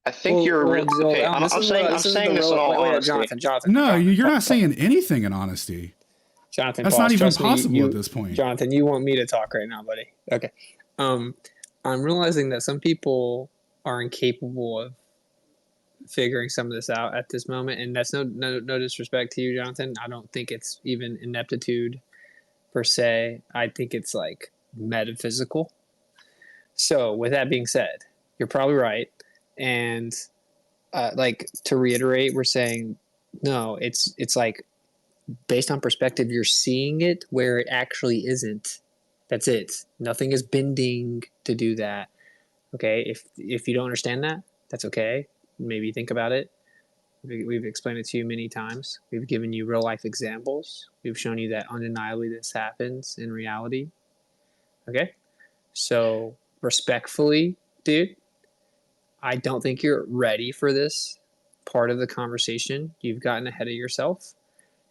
I think you're okay. I'm saying this in all honesty. Jonathan. No, you're not saying anything in honesty. Jonathan, that's not even possible at this point. Jonathan, you want me to talk right now, buddy? Okay. I'm realizing that some people are incapable of figuring some of this out at this moment, and that's no disrespect to you, Jonathan. I don't think it's even ineptitude per se. I think it's like metaphysical. So, with that being said, you're probably right. And like to reiterate, we're saying no. It's like based on perspective, you're seeing it where it actually isn't. That's it. Nothing is bending to do that. Okay, if you don't understand that, that's okay. Maybe think about it. We've explained it to you many times. We've given you real life examples. We've shown you that undeniably this happens in reality. Okay, so respectfully, dude, I don't think you're ready for this part of the conversation. You've gotten ahead of yourself,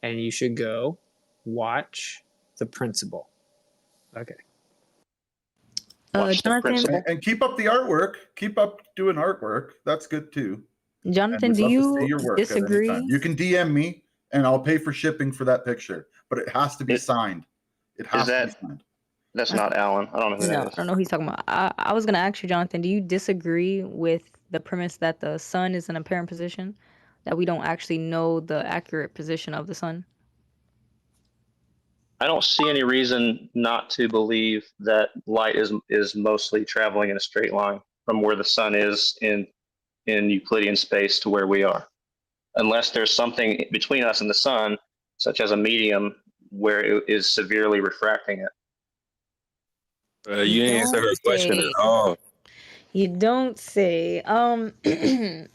and you should go watch The Principal. Okay. Jonathan, And keep up the artwork. Keep up doing artwork. That's good too. Jonathan, And do we'd love to see you your work at any disagree? time. You can DM me, and I'll pay for shipping for that picture. But it has to be signed. It has to be signed. That's not Alan. I don't know who No, that I is. don't know who he's talking about. I was gonna ask you, Jonathan, do you disagree with the premise that the sun is in a apparent position, that we don't actually know the accurate position of the sun? I don't see any reason not to believe that light is mostly traveling in a straight line from where the sun is in Euclidean space to where we are, unless there's something between us and the sun, such as a medium where it is severely refracting it. You didn't answer her question at all. You don't say.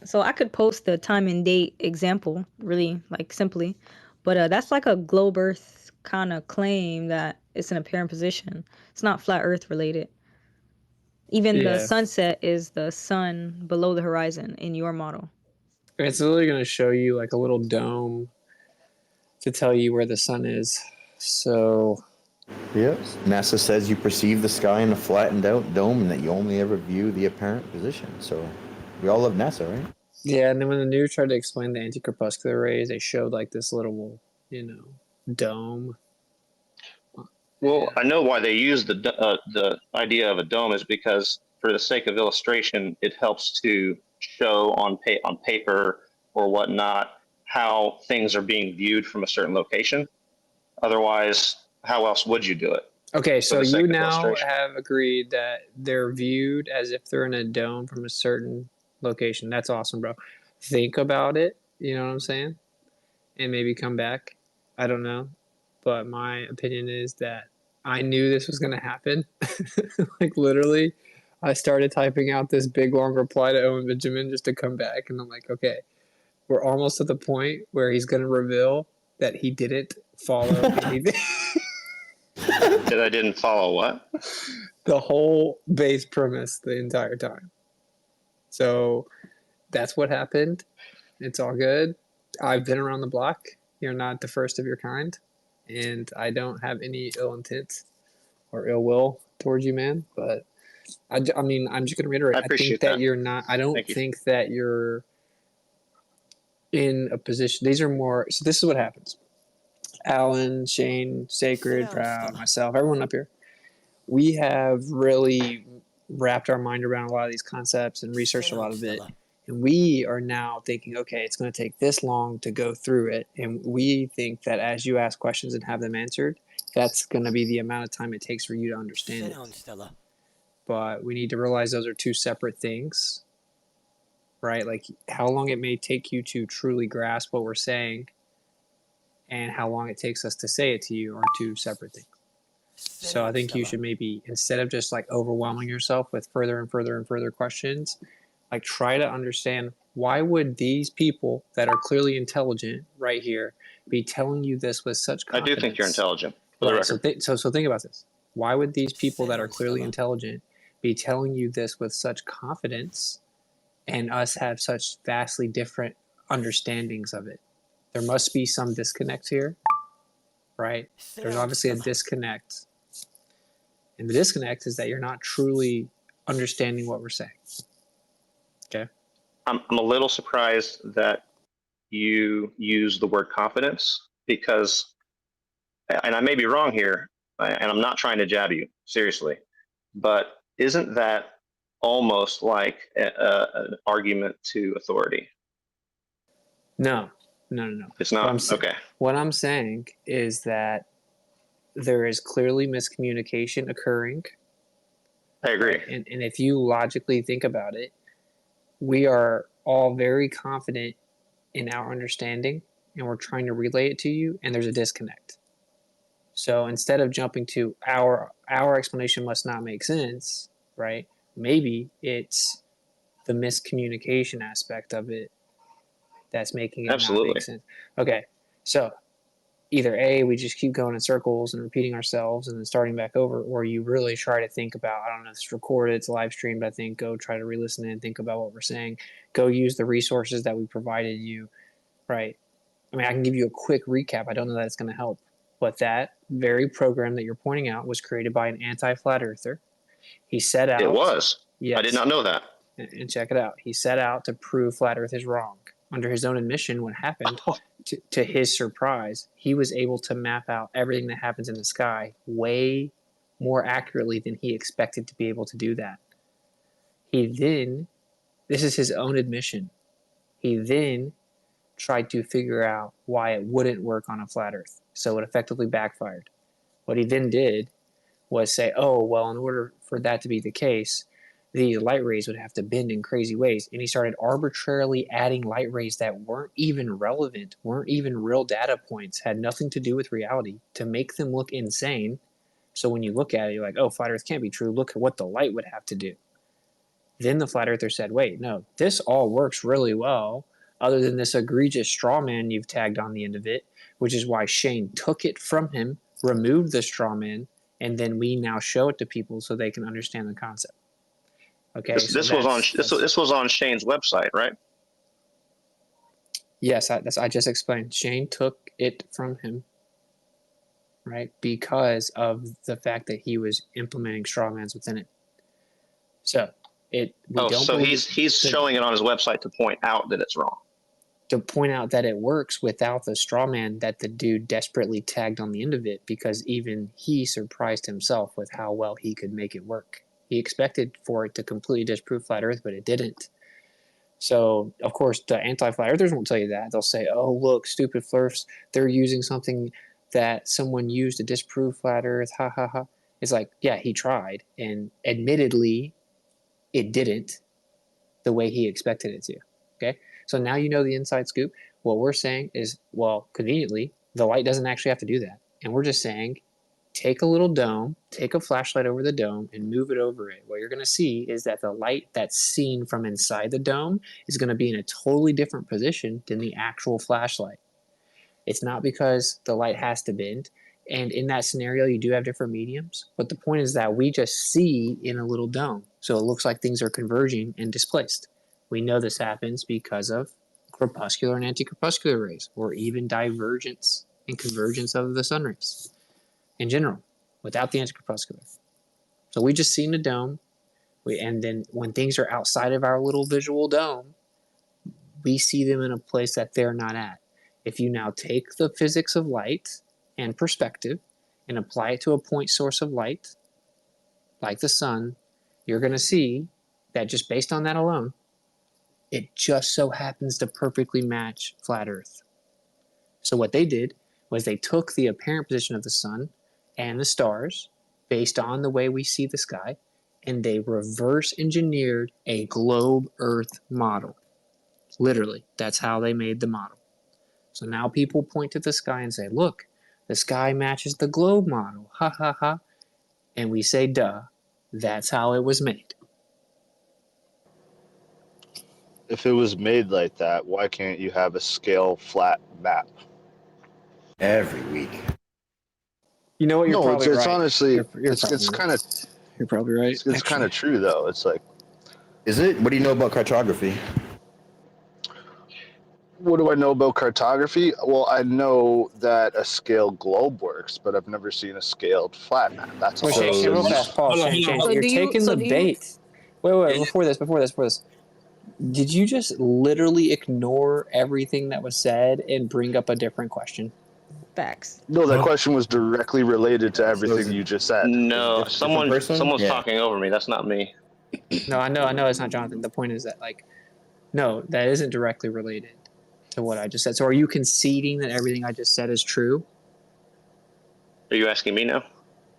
So I could post the time and date example, really, like simply, but that's like a globe Earth kind of claim that it's an apparent position. It's not flat Earth related. Even the Yeah. sunset is the sun below the horizon in your model. It's literally going to show you like a little dome to tell you where the sun is. So Yes. NASA says you perceive the sky in a flattened out dome and that you only ever view the apparent position. So we all love NASA, right? yeah, and then when the news tried to explain the anti-corpuscular rays, they showed like this little, dome. Well, I know why they use the idea of a dome is because, for the sake of illustration, it helps to show on paper or whatnot how things are being viewed from a certain location. Otherwise, how else would you do it? Okay, so the sake you of now illustration. have agreed that they're viewed as if they're in a dome from a certain location. That's awesome, bro. Think about it, you know what I'm saying? And maybe come back. I don't know. But my opinion is that I knew this was going to happen. Like, literally, I started typing out this big, long reply to Owen Benjamin just to come back. And I'm like, okay, we're almost at the point where he's going to reveal that he didn't follow anything. That I didn't follow what? The whole base premise the entire time. So that's what happened. It's all good. I've been around the block. You're not the first of your kind. And I don't have any ill intent or ill will towards you, man. But I mean, I'm just going to reiterate. I I think appreciate that that. you're not, I don't Thank you. think that you're in a position. These are more, so this is what happens. Alan, Shane, Sacred, Proud, myself, everyone up here. We have really wrapped our mind around a lot of these concepts and researched a lot of it. And we are now thinking, okay, it's going to take this long to go through it. And we think that as you ask questions and have them answered, that's going to be the amount of time it takes for you to understand it. But we need to realize those are two separate things, right? Like how long it may take you to truly grasp what we're saying and how long it takes us to say it to you are two separate things. So I think you should maybe, instead of just like overwhelming yourself with further and further and further questions, like try to understand, why would these people that are clearly intelligent right here be telling you this with such confidence? I do think you're intelligent, for the Right, record. so think about this. Why would these people that are clearly intelligent be telling you this with such confidence and us have such vastly different understandings of it? There must be some disconnect here, right? There's obviously a disconnect. And the disconnect is that you're not truly understanding what we're saying. Okay. I'm a little surprised that you use the word confidence because, and I may be wrong here, and I'm not trying to jab you, seriously, but isn't that almost like an argument to authority? No. It's not? Okay. What I'm saying is that there is clearly miscommunication occurring. I agree. And if you logically think about it, we are all very confident in our understanding and we're trying to relay it to you, and there's a disconnect. So instead of jumping to our explanation must not make sense, right? Maybe it's the miscommunication aspect of it that's making it not make sense. Okay, so either A, we just keep going in circles and repeating ourselves and then starting back over, or you really try to think about, I don't know if it's recorded, it's live streamed, I think, go try to re-listen and think about what we're saying. Go use the resources that we provided you, right? I mean, I can give you a quick recap. I don't know that it's going to help. But that very program that you're pointing out was created by an anti-flat earther. He set out. It was. Yes. I did not know that. And check it out. He set out to prove flat Earth is wrong. Under his own admission, what happened, to his surprise, he was able to map out everything that happens in the sky way more accurately than he expected to be able to do that. He then, this is his own admission, he then tried to figure out why it wouldn't work on a flat Earth. So it effectively backfired. What he then did was say, oh, well, in order for that to be the case, the light rays would have to bend in crazy ways. And he started arbitrarily adding light rays that weren't even relevant, weren't even real data points, had nothing to do with reality, to make them look insane. So when you look at it, you're like, oh, flat Earth can't be true. Look at what the light would have to do. Then the flat earther said, wait, no, this all works really well, other than this egregious straw man you've tagged on the end of it, which is why Shane took it from him, removed the straw man, and then we now show it to people so they can understand the concept. Okay, this was on Shane's website, right? Yes, I just explained. Shane took it from him, right, because of the fact that he was implementing strawmans within it. So he's showing it on his website to point out that it's wrong. To point out that it works without the straw man that the dude desperately tagged on the end of it, because even he surprised himself with how well he could make it work. He expected for it to completely disprove flat Earth, but it didn't. So, of course, the anti-flat earthers won't tell you that. They'll say, oh, look, stupid flirts, they're using something that someone used to disprove flat Earth, ha, ha, ha. It's like, yeah, he tried, and admittedly, it didn't the way he expected it to, okay? So now you know the inside scoop. What we're saying is, well, conveniently, the light doesn't actually have to do that. And we're just saying, take a little dome, take a flashlight over the dome, and move it over it. What you're going to see is that the light that's seen from inside the dome is going to be in a totally different position than the actual flashlight. It's not because the light has to bend. And in that scenario, you do have different mediums. But the point is that we just see in a little dome. So it looks like things are converging and displaced. We know this happens because of crepuscular and anti-crepuscular rays, or even divergence and convergence of the sun rays in general, without the anti-crepuscular. So we just see in the dome, and then when things are outside of our little visual dome, we see them in a place that they're not at. If you now take the physics of light and perspective and apply it to a point source of light, like the sun, you're going to see that just based on that alone, it just so happens to perfectly match flat Earth. So what they did was they took the apparent position of the sun and the stars based on the way we see the sky, and they reverse engineered a globe Earth model. Literally, that's how they made the model. So now people point to the sky and say, look, the sky matches the globe model, ha ha ha. And we say, duh, that's how it was made. If it was made like that, why can't you have a scale flat map? Every week. You know what? You're probably it's right. honestly, You're it's kind of. You're probably right. It's kind of true though. It's like, is it? What do you know about cartography? What do I know about cartography? Well, I know that a scaled globe works, but I've never seen a scaled flat map. That's all. Shane, real fast, Paul. Shane, you're taking the bait. Wait, before this. Did you just literally ignore everything that was said and bring up a different question? Facts. No, that question was directly related to everything you just said. No, someone's talking over me. That's not me. No, I know it's not Jonathan. The point is that, no, that isn't directly related to what I just said. So are you conceding that everything I just said is true? Are you asking me now?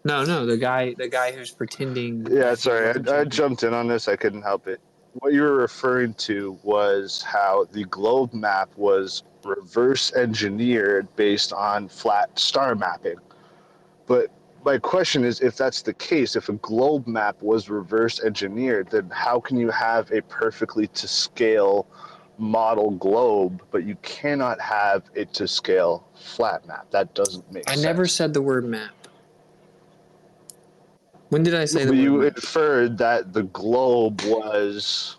No, the guy who's pretending. Yeah, sorry, I jumped in on this. I couldn't help it. What you were referring to was how the globe map was reverse engineered based on flat star mapping. But my question is, if that's the case, if a globe map was reverse engineered, then how can you have a perfectly to scale model globe, but you cannot have a to scale flat map? That doesn't make sense. I never said the word map. When did I say But the word you map? inferred that the globe was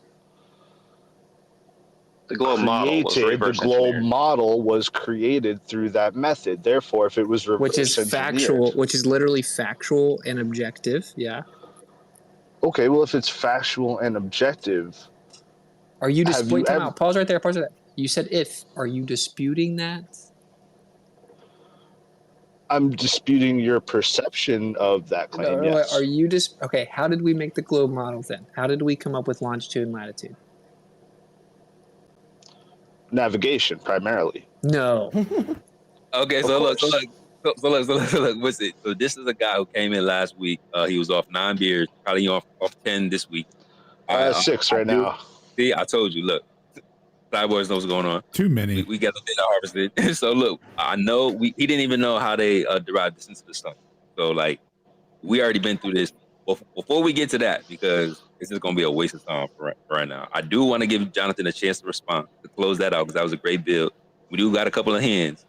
The globe model was created. The reverse globe engineered. model was created through that method. Therefore, if it was reverse Which is factual, which is literally factual and objective. Yeah. Okay, well, if it's factual and objective, Are you have you wait, time ever? out. Pause right there. Pause right there. You said if. Are you disputing that? I'm disputing your perception of that claim. No, Yes. are you just okay? How did we make the globe model then? How did we come up with longitude and latitude? Navigation primarily. No. Okay, Of so course. look, what's it? So this is a guy who came in last week. He was off 9 beers, probably off 10 this week. 6 right do- now. See, I told you. Look, Cyborgs knows what's going on. Too many. We got the data harvested. So look, I know he didn't even know how they derived this into the stuff. So like, we already been through this. Before we get to that, because this is going to be a waste of time for right now. I do want to give Jonathan a chance to respond to close that out because that was a great build. We do got a couple of hands,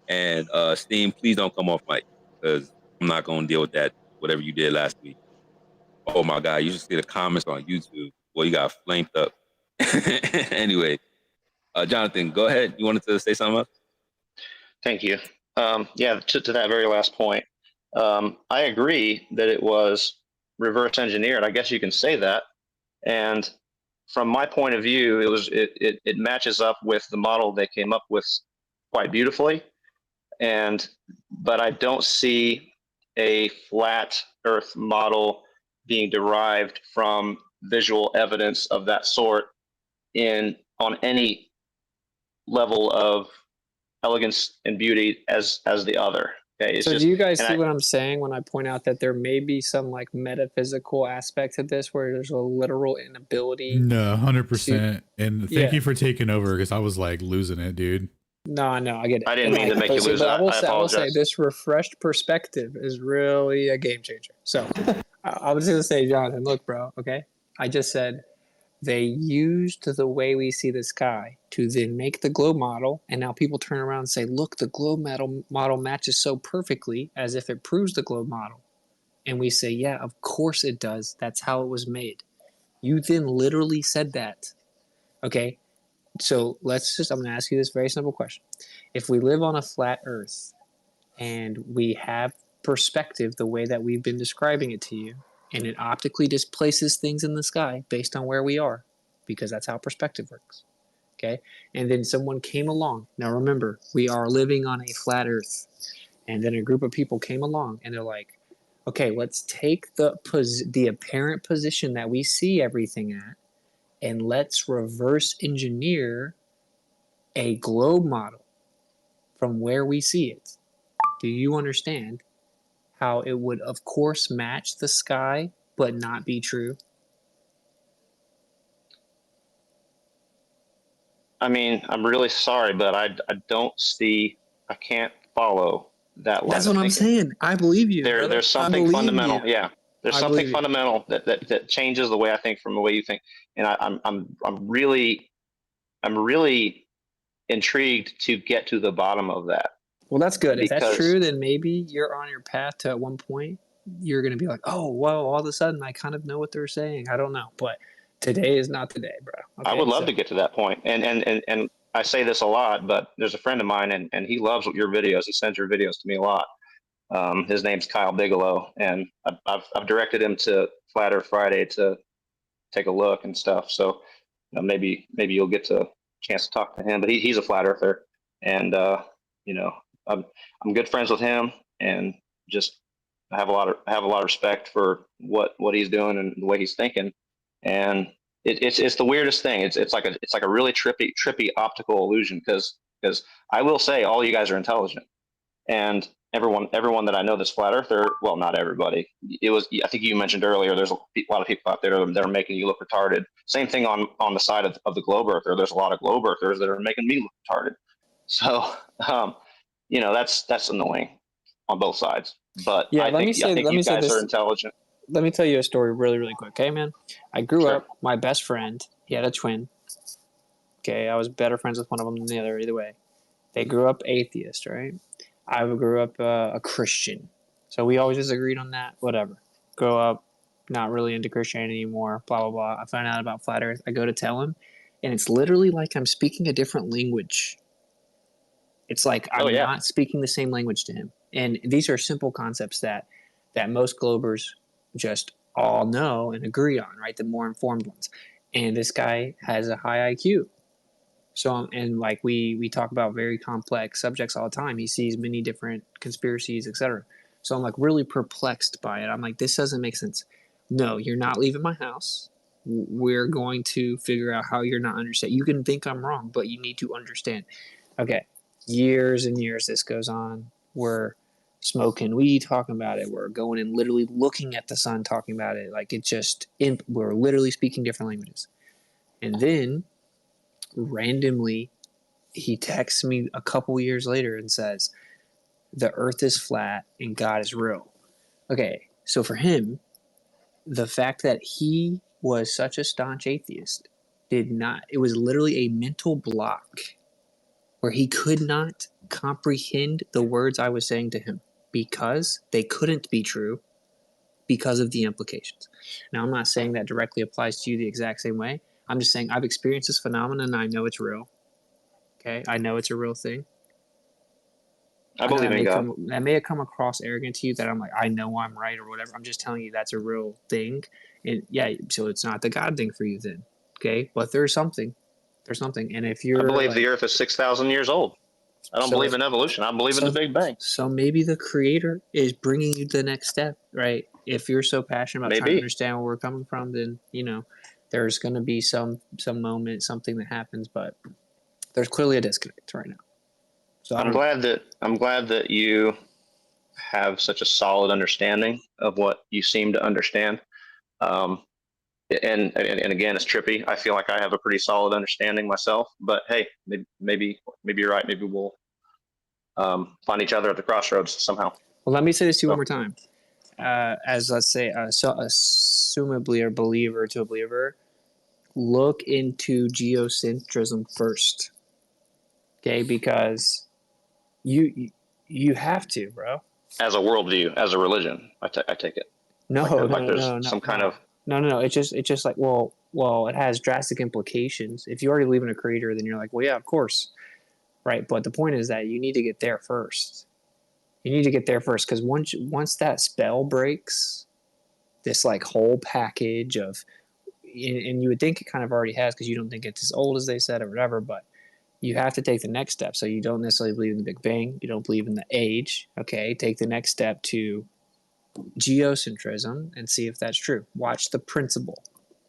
and Steam, please don't come off mic because I'm not going to deal with that. Whatever you did last week. Oh my God, you should see the comments on YouTube. Well, you got flamed up. Anyway, Jonathan, go ahead. You wanted to say something else? Thank you. Yeah, to that very last point, I agree that it was reverse engineered. I guess you can say that. And from my point of view, it matches up with the model they came up with quite beautifully. But I don't see a flat Earth model being derived from visual evidence of that sort on any level of elegance and beauty as the other. Okay, So do you guys see what I'm saying when I point out that there may be some like metaphysical aspect to this where there's a literal inability? No, 100%. And thank Yeah. you for taking over because I was like losing it, dude. No, I get it. I didn't mean to make you lose. But I will I say apologize. this refreshed perspective is really a game changer. So I was going to say, Jonathan, look, bro, okay? I just said they used the way we see the sky to then make the globe model, and now people turn around and say, look, the globe model matches so perfectly as if it proves the globe model. And we say, yeah, of course it does. That's how it was made. You then literally said that, okay? So I'm going to ask you this very simple question. If we live on a flat Earth and we have perspective the way that we've been describing it to you, and it optically displaces things in the sky based on where we are, because that's how perspective works, okay? And then someone came along. Now remember, we are living on a flat Earth. And then a group of people came along and they're like, okay, let's take the apparent position that we see everything at, and let's reverse engineer a globe model from where we see it. Do you understand how it would, of course, match the sky, but not be true? I mean, I'm really sorry, but I can't follow that line. That's what I'm saying. I believe you. There's something fundamental. Yeah, there's something fundamental that changes the way I think from the way you think, and I'm really intrigued to get to the bottom of that. Well, that's good. If that's true, then maybe you're on your path to at one point you're going to be like, oh, well, all of a sudden I kind of know what they're saying. I don't know, but today is not the day, bro. Okay, I would love to get to that point. And I say this a lot, but there's a friend of mine and he loves your videos. He sends your videos to me a lot. His name's Kyle Bigelow, and I've directed him to Flat Earth Friday to take a look and stuff. So maybe you'll get a chance to talk to him. But he's a flat earther, and I'm good friends with him, and just have a lot of respect for what he's doing and the way he's thinking. And it's the weirdest thing. It's like a really trippy optical illusion because I will say all you guys are intelligent, and everyone that I know that's flat earther, well, not everybody. I think you mentioned earlier, there's a lot of people out there that are making you look retarded. Same thing on the side of the globe earther. There's a lot of globe earthers that are making me look retarded. So, that's annoying on both sides. But Yeah, I let me think you say guys are this. intelligent. Let me tell you a story really, really quick. Okay, man. I grew up, my best friend, he had a twin. Okay, I was better friends with one of them than the other, either way. They grew up atheist, right? I grew up a Christian. So we always disagreed on that, whatever. Grow up, not really into Christianity anymore, blah, blah, blah. I find out about flat earth. I go to tell him, and it's literally like I'm speaking a different language. It's like I'm not speaking the same language to him. And these are simple concepts that most globers just all know and agree on, right? The more informed ones. And this guy has a high IQ. So, and like we talk about very complex subjects all the time. He sees many different conspiracies, etc. So I'm like really perplexed by it. I'm like, this doesn't make sense. No, you're not leaving my house. We're going to figure out how you're not understanding. You can think I'm wrong, but you need to understand. Okay, years and years this goes on. We're smoking weed, talking about it. We're going and literally looking at the sun, talking about it. Like it just, we're literally speaking different languages. And then randomly, he texts me a couple years later and says, the earth is flat and God is real. Okay, so for him, the fact that he was such a staunch atheist it was literally a mental block where he could not comprehend the words I was saying to him because they couldn't be true because of the implications. Now, I'm not saying that directly applies to you the exact same way. I'm just saying I've experienced this phenomenon and I know it's real. Okay, I know it's a real thing. I believe in God. That may have come across arrogant to you that I'm like, I know I'm right or whatever. I'm just telling you that's a real thing. And yeah, so it's not the God thing for you then. Okay, but there's something. There's something. And if you're I believe the Earth is 6,000 years old. I don't believe in evolution. I believe in the Big Bang. So maybe the Creator is bringing you to the next step, right? If you're so passionate about trying to understand where we're coming from, then there's going to be some moment, something that happens, but there's clearly a disconnect right now. So I'm glad that you have such a solid understanding of what you seem to understand. And again, it's trippy. I feel like I have a pretty solid understanding myself, but hey, maybe you're right. Maybe we'll find each other at the crossroads somehow. Well, let me say this to you one more time. As let's say, assumably a believer to a believer, look into geocentrism first. Okay, because you have to, bro. As a worldview, as a religion, I take it. No, there's some kind of no. It's just like well, it has drastic implications. If you already believe in a creator, then you're like, well, yeah, of course, right? But the point is that you need to get there first. You need to get there first because once that spell breaks, this like whole package of, and you would think it kind of already has because you don't think it's as old as they said or whatever, but you have to take the next step. So you don't necessarily believe in the Big Bang. You don't believe in the age. Okay, take the next step to geocentrism and see if that's true. Watch The Principle.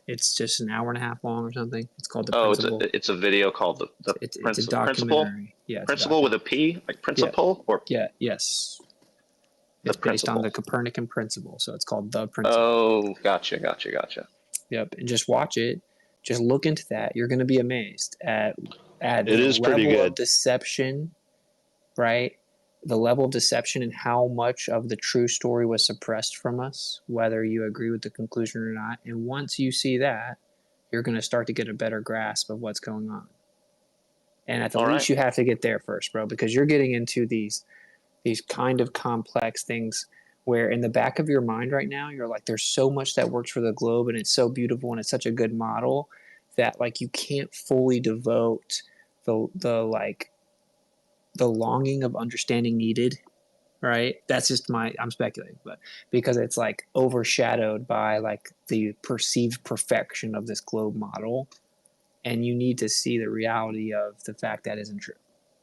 It's just an hour and a half long or something. It's called The Principle. It's a video called the it's a documentary. Yeah, Principle with a P, like principle or yes. It's based on the Copernican principle, so it's called The Principle. Oh, gotcha. Yep, and just watch it. Just look into that. You're going to be amazed at the level of deception, right? The level of deception and how much of the true story was suppressed from us, whether you agree with the conclusion or not. And once you see that, you're going to start to get a better grasp of what's going on. And at the least, you have to get there first, bro, because you're getting into these kind of complex things where in the back of your mind right now, you're like, there's so much that works for the globe and it's so beautiful and it's such a good model that like you can't fully devote the longing of understanding needed, right? That's just I'm speculating, but because it's like overshadowed by like the perceived perfection of this globe model, and you need to see the reality of the fact that isn't true.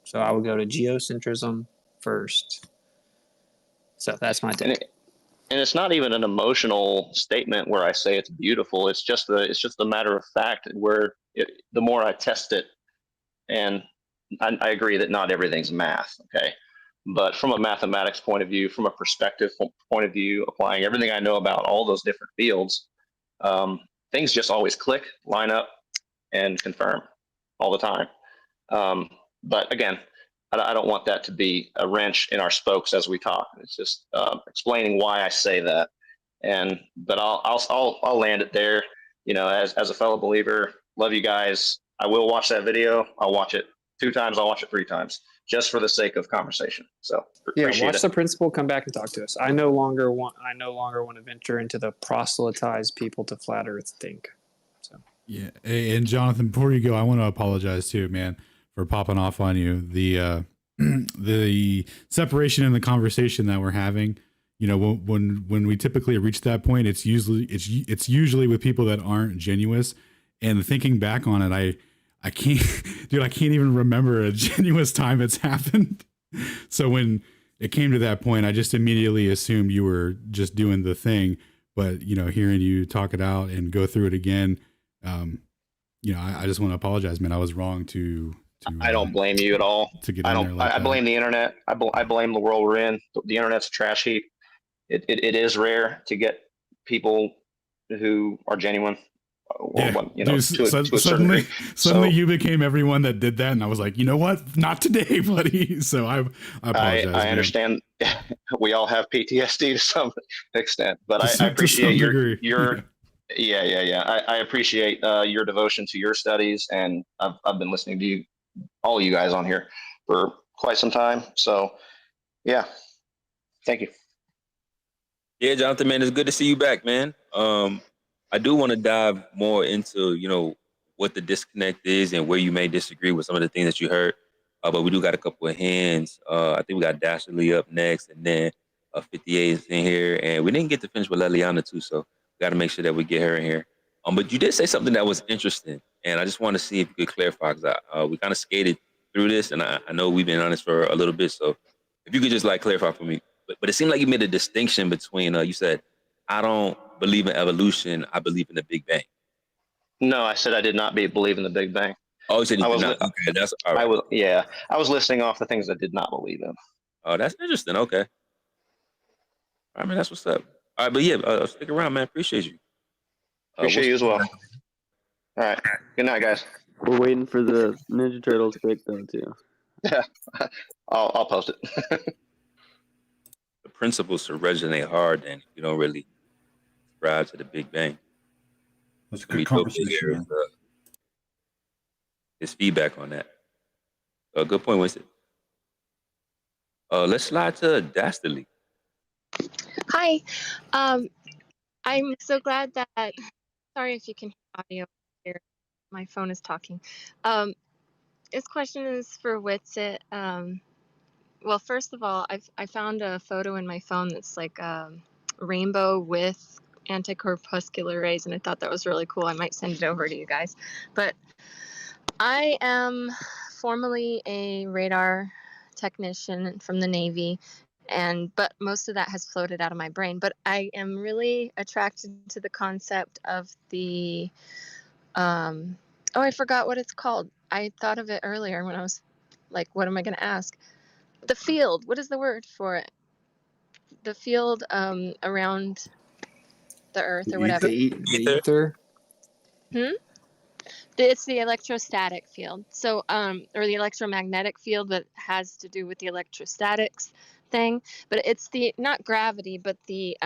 So I would go to geocentrism first. So that's my take. And it's not even an emotional statement where I say it's beautiful. It's just the matter of fact where the more I test it, and I agree that not everything's math, okay? But from a mathematics point of view, from a perspective point of view, applying everything I know about all those different fields, things just always click, line up, and confirm all the time. But again, I don't want that to be a wrench in our spokes as we talk. It's just explaining why I say that. But I'll land it there. You know, as a fellow believer, love you guys. I will watch that video. I'll watch it 2 times. I'll watch it 3 times, just for the sake of conversation. So Yeah, appreciate watch it. the principal, come back and talk to us. I no longer want to venture into the proselytize people to flat Earth think. So Yeah, and Jonathan, before you go, I want to apologize too, man, for popping off on you. The the separation in the conversation that we're having. You know, when we typically reach that point, it's usually with people that aren't genuine. And thinking back on it, I can't, dude, I can't even remember a genuine time it's happened. So when it came to that point, I just immediately assumed you were just doing the thing. But, you know, hearing you talk it out and go through it again, you know, I just want to apologize, man. I was wrong to I don't blame you at all. To get I in don't. there like I that. blame the internet. I blame the world we're in. The internet's a trash heap. It is rare to get people who are genuine. Yeah, You know, dude, to a certain suddenly degree. So you became everyone that did that, and I was like, you know what? Not today, buddy. So I apologize. I man. understand. We all have PTSD to some extent, but To I some appreciate degree, your yeah. I appreciate your devotion to your studies, and I've been listening to you, all you guys on here, for quite some time. So yeah, thank you. Yeah, Jonathan, man, it's good to see you back, man. I do want to dive more into, you know, what the disconnect is and where you may disagree with some of the things that you heard. But we do got a couple of hands. I think we got Dashley up next, and then 58 is in here, and we didn't get to finish with Leliana too, so we got to make sure that we get her in here. But you did say something that was interesting, and I just want to see if you could clarify, because we kind of skated through this, and I know we've been on this for a little bit, so if you could just like clarify for me. But it seemed like you made a distinction between, you said, I don't believe in evolution, I believe in the Big Bang. No, I said I did not believe in the Big Bang. Oh, you said you I did was not. Okay, that's all right. I was listing off the things I did not believe in. Oh, that's interesting. Okay. I mean, that's what's up. All right, but yeah, stick around, man. Appreciate you. Appreciate you as well. All right. Good night, guys. We're waiting for the Ninja Turtles pic though too. Yeah, I'll post it. The principles to resonate hard, then, if you don't really subscribe to the Big Bang. That's a good conversation, man. His feedback on that. Good point, Winston. Let's slide to Dastardly. Hi. I'm so glad that, sorry if you can hear audio here. My phone is talking. This question is for Witsit. Well, first of all, I found a photo in my phone that's like rainbow with anti-corpuscular rays, and I thought that was really cool. I might send it over to you guys. But I am formerly a radar technician from the Navy, but most of that has floated out of my brain. But I am really attracted to the concept of the I forgot what it's called. I thought of it earlier when I was like, what am I going to ask? The field. What is the word for it? The field around the Earth or whatever. The ether. It's the electrostatic field. So, or the electromagnetic field that has to do with the electrostatics thing. But it's the, not gravity, but the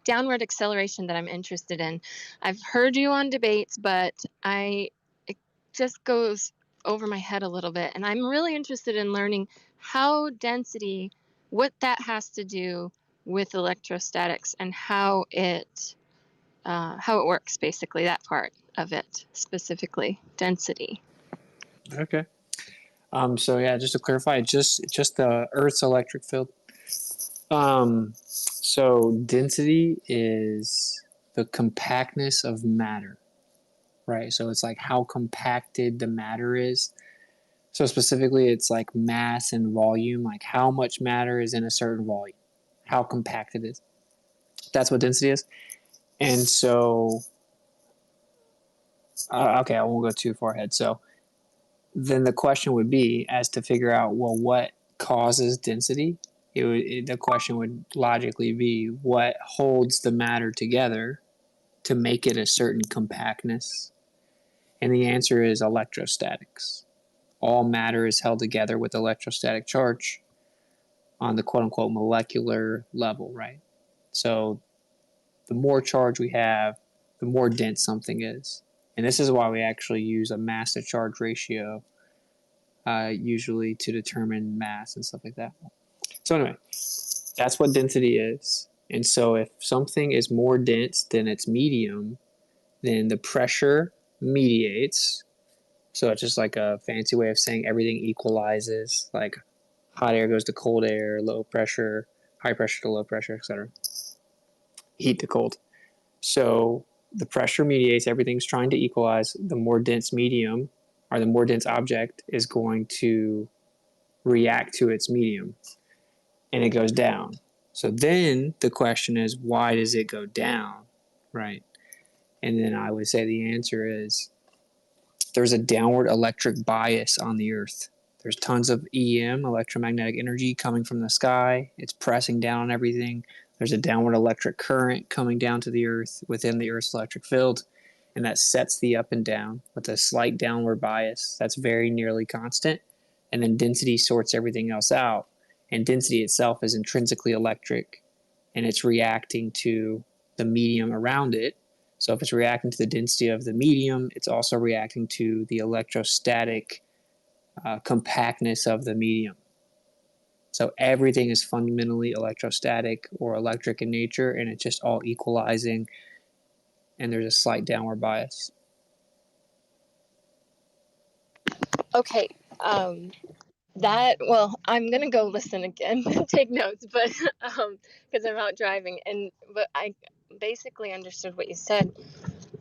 downward acceleration that I'm interested in. I've heard you on debates, but it just goes over my head a little bit. And I'm really interested in learning how density, what that has to do with electrostatics and how it works, basically, that part of it, specifically density. Okay. So yeah, just to clarify, just the Earth's electric field. So density is the compactness of matter, right? So it's like how compacted the matter is. So specifically, it's like mass and volume, like how much matter is in a certain volume, how compact it is. That's what density is. And so, okay, I won't go too far ahead. So then the question would be as to figure out, well, what causes density? The question would logically be what holds the matter together to make it a certain compactness? And the answer is electrostatics. all matter is held together with electrostatic charge on the quote unquote molecular level, right? So the more charge we have, the more dense something is. And this is why we actually use a mass to charge ratio, usually to determine mass and stuff like that. So anyway, that's what density is. And so if something is more dense than its medium, then the pressure mediates. So it's just like a fancy way of saying everything equalizes, like hot air goes to cold air, low pressure, high pressure to low pressure, etc. Heat to cold. So the pressure mediates, everything's trying to equalize. The more dense medium, or the more dense object, is going to react to its medium, and it goes down. So then the question is, why does it go down, right? And then I would say the answer is there's a downward electric bias on the Earth. There's tons of EM, electromagnetic energy, coming from the sky. It's pressing down on everything. There's a downward electric current coming down to the Earth within the Earth's electric field, and that sets the up and down with a slight downward bias. That's very nearly constant. And then density sorts everything else out. And density itself is intrinsically electric, and it's reacting to the medium around it. So if it's reacting to the density of the medium, it's also reacting to the electrostatic compactness of the medium. So everything is fundamentally electrostatic or electric in nature, and it's just all equalizing, and there's a slight downward bias. Okay. Well, I'm gonna go listen again, take notes, but because I'm out driving, but I basically understood what you said.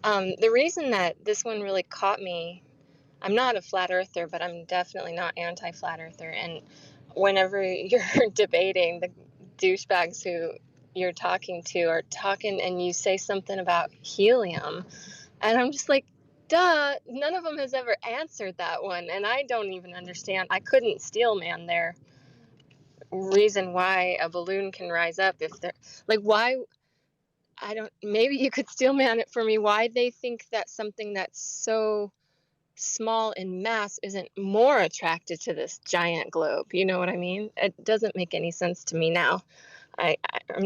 The reason that this one really caught me, I'm not a flat earther, but I'm definitely not anti-flat earther. And whenever you're debating, the douchebags who you're talking to are talking, and you say something about helium, and I'm just like, duh, none of them has ever answered that one, and I don't even understand. I couldn't steel man their reason why a balloon can rise up if they're like, why. Maybe you could steel man it for me, why they think that something that's so small in mass isn't more attracted to this giant globe. You know what I mean? It doesn't make any sense to me now. I'm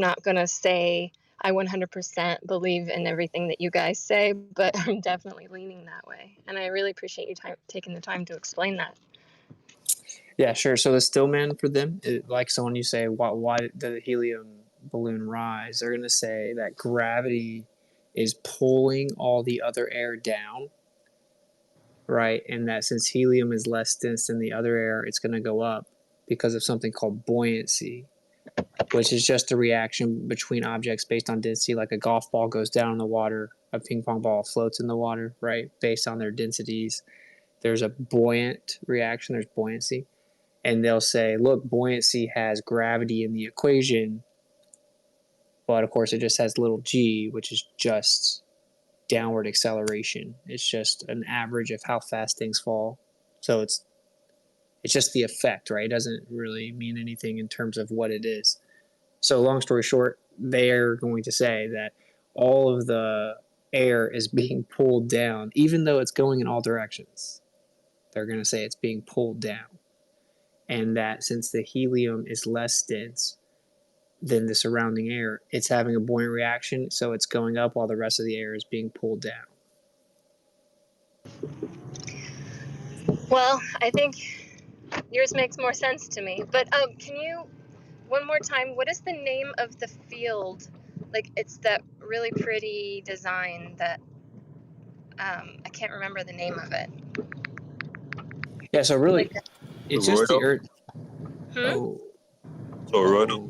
not going to say I 100% believe in everything that you guys say, but I'm definitely leaning that way. And I really appreciate you taking the time to explain that. Yeah, sure. So the stillman for them, like so when you say, why did the helium balloon rise? They're going to say that gravity is pulling all the other air down, right? And that since helium is less dense than the other air, it's going to go up because of something called buoyancy, which is just a reaction between objects based on density. Like a golf ball goes down in the water, a ping pong ball floats in the water, right? Based on their densities. There's a buoyant reaction, there's buoyancy. And they'll say, look, buoyancy has gravity in the equation, but of course it just has little g, which is just downward acceleration. It's just an average of how fast things fall. So it's just the effect, right? It doesn't really mean anything in terms of what it is. So long story short, they're going to say that all of the air is being pulled down, even though it's going in all directions. They're going to say it's being pulled down. And that since the helium is less dense than the surrounding air, it's having a buoyant reaction, so it's going up while the rest of the air is being pulled down. Well, I think yours makes more sense to me. But can you, one more time, what is the name of the field? Like, it's that really pretty design that I can't remember the name of it. Yeah, so really, it's just the Earth. Oh. Toroidal.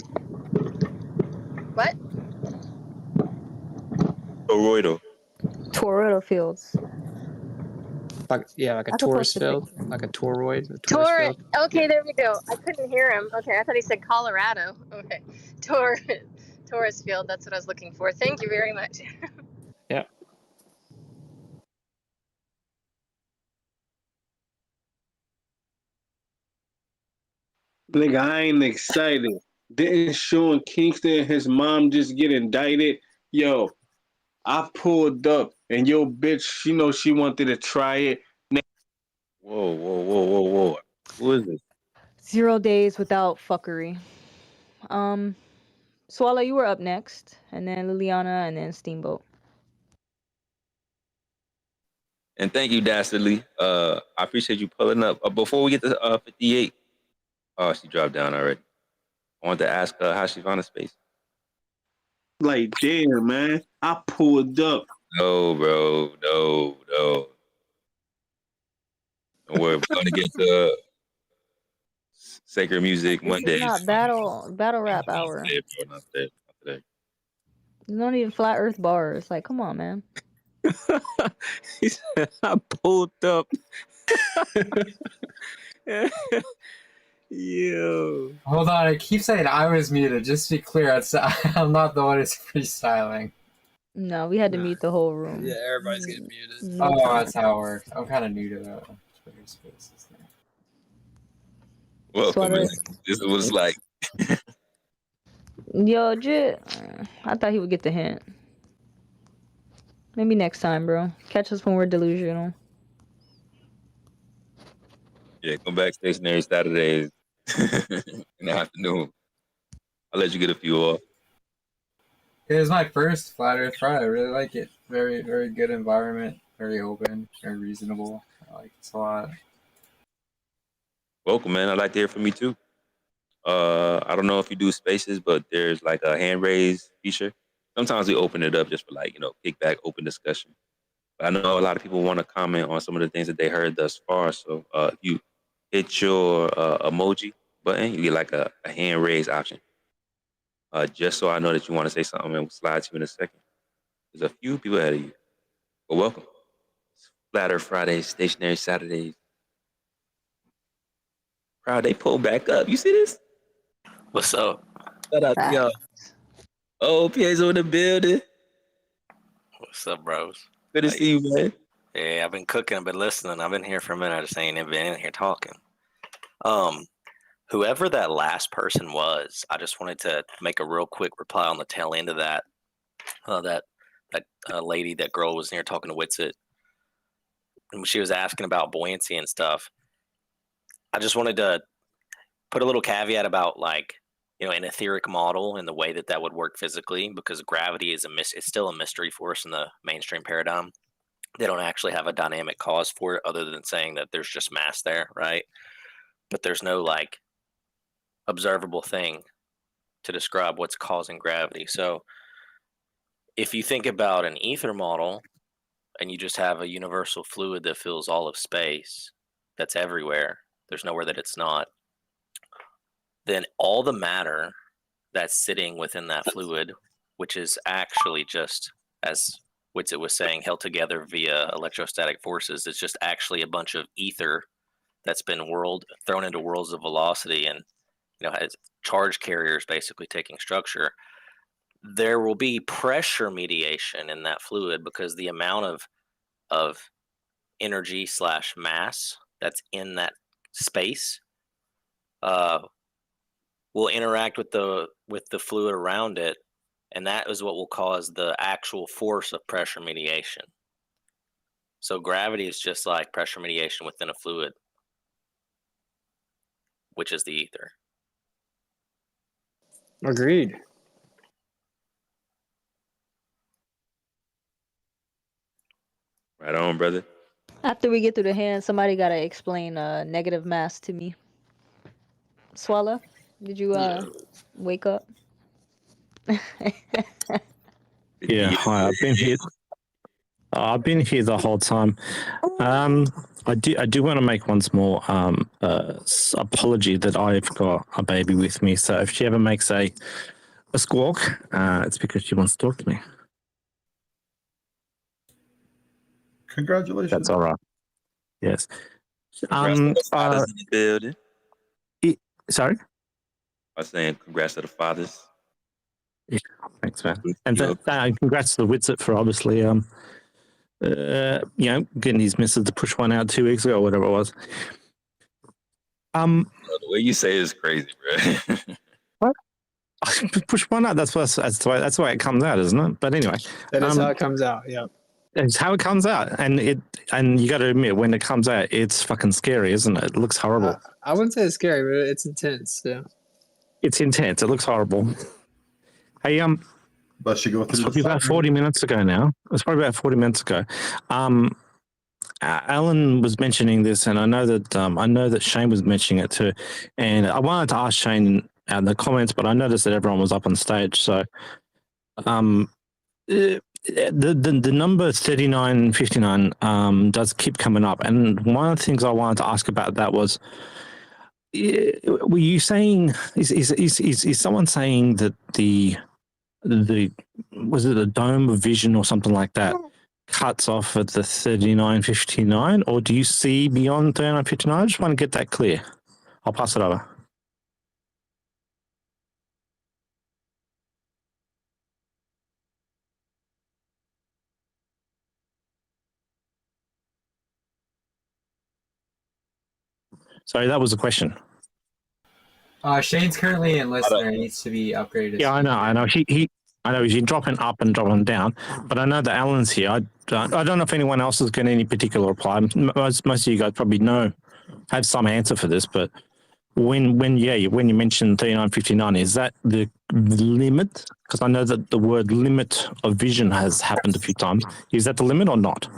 What? Toroidal. Toroidal fields. Like a I could torus post a field, picture. like a toroid, a torus field. Okay, there we go. I couldn't hear him. Okay, I thought he said Colorado. Okay. Taurus field, that's what I was looking for. Thank you very much. Yeah. Nigga, I ain't excited. Didn't Sean Kingston and his mom just get indicted? Yo, I pulled up and yo bitch, she wanted to try it. Whoa. Who is this? 0 days without fuckery. Swallow, you were up next, and then Liliana, and then Steamboat. And thank you, Dastardly. I appreciate you pulling up. Before we get to 58, oh, she dropped down already. I wanted to ask her how she found a space. Like, damn, man. I pulled up. No, bro. No. Don't worry. We're going to get to Sacred Music This Mondays. is not battle rap hour. Not today. There's not even flat Earth bars. Like, come on, man. He said, I pulled up. Yo. Hold on, I keep saying I was muted. Just to be clear, I'm not the one who's freestyling. No, we had to mute the whole room. Yeah, everybody's getting muted. No Oh, time. that's how it works. I'm kind of new to the Twitter spaces thing. Welcome, man. This is what it's like. Yo, Jit, I thought he would get the hint. Maybe next time, bro. Catch us when we're delusional. Yeah, come back stationary Saturdays in the afternoon. I'll let you get a few off. It was my first Flat Earth Friday. I really like it. Very, very good environment. Very open. Very reasonable. I like it a lot. Welcome, man. I'd like to hear from you too. I don't know if you do spaces, but there's like a hand raise feature. Sometimes we open it up just for like, kickback, open discussion. But I know a lot of people want to comment on some of the things that they heard thus far. So if you hit your emoji button, you get like a hand raise option. Just so I know that you want to say something, and we'll slide to you in a second. There's a few people ahead of you. But welcome. It's Flat Earth Fridays, Stationary Saturdays. Proud they pulled back up. You see this? What's up? Shout out to y'all. Oh, Piezo in the building. What's up, bros? Good to see you, man. Yeah, I've been cooking, I've been listening. I've been here for a minute. I just ain't been in here talking. Whoever that last person was, I just wanted to make a real quick reply on the tail end of that. That lady, that girl was in here talking to Witsit. And she was asking about buoyancy and stuff. I just wanted to put a little caveat about an etheric model and the way that would work physically, because gravity is it's still a mystery for us in the mainstream paradigm. They don't actually have a dynamic cause for it other than saying that there's just mass there, right? But there's no observable thing to describe what's causing gravity. So if you think about an ether model and you just have a universal fluid that fills all of space, that's everywhere, there's nowhere that it's not, then all the matter that's sitting within that fluid, which is actually just, as Witsit was saying, held together via electrostatic forces, it's just actually a bunch of ether that's been thrown into worlds of velocity and has charge carriers basically taking structure. There will be pressure mediation in that fluid because the amount of energy / mass that's in that space will interact with the fluid around it, and that is what will cause the actual force of pressure mediation. So gravity is just like pressure mediation within a fluid, which is the ether. Agreed. Right on, brother. After we get through the hand, somebody gotta explain negative mass to me. Swallow, did you wake up? Yeah, hi. I've been here the whole time. I do want to make once more apology that I've got a baby with me. So if she ever makes a squawk, it's because she wants to talk to me. Congratulations. That's all right. Yes. Congrats to the fathers in the building. Sorry? I was saying congrats to the fathers. Yeah, thanks, man. And congrats to the Witsit for obviously, getting his missus to push one out 2 weeks ago, or whatever it was. The way you say it is crazy, bro. What? Push one out. That's the way it comes out, isn't it? But anyway, That is how it comes out. Yeah. It's how it comes out, and you got to admit when it comes out, it's fucking scary, isn't it? It looks horrible. I wouldn't say it's scary, but it's intense. Yeah. It's intense. It looks horrible. Hey, But should go through it's probably about 40 minutes ago now. It's probably about 40 minutes ago. Alan was mentioning this, and I know that Shane was mentioning it too. And I wanted to ask Shane in the comments, but I noticed that everyone was up on stage. So, the number 3959 does keep coming up, and one of the things I wanted to ask about that was, were you saying is someone saying that the was it a dome of vision or something like that cuts off at the 3959, or do you see beyond 3959? I just want to get that clear. I'll pass it over. Sorry, that was a question. Shane's currently in listener. He needs to be upgraded. Yeah, I know. I know he's dropping up and dropping down, but I know that Alan's here. I don't know if anyone else has got any particular reply. Most of you guys probably have some answer for this, but when you mentioned 3959, is that the limit? Because I know that the word limit of vision has happened a few times. Is that the limit or not?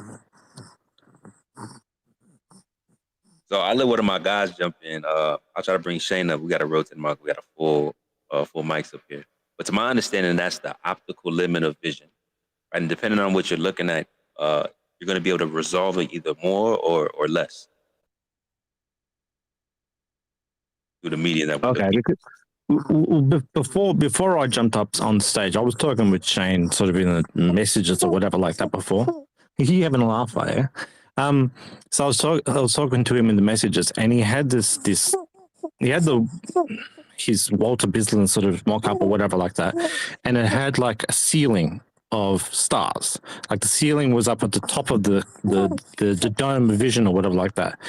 So I let one of my guys jump in. I'll try to bring Shane up. We got to rotate him up. We got a full mics up here. But to my understanding, that's the optical limit of vision, right? And depending on what you're looking at, you're going to be able to resolve it either more or less through the medium that we're looking at. Before I jumped up on stage, I was talking with Shane sort of in the messages or whatever like that before. You having a laugh, are you? So I was talking to him in the messages, and he had his Walter Bislin sort of mock-up or whatever like that, and it had like a ceiling of stars. Like the ceiling was up at the top of the dome of vision or whatever like that.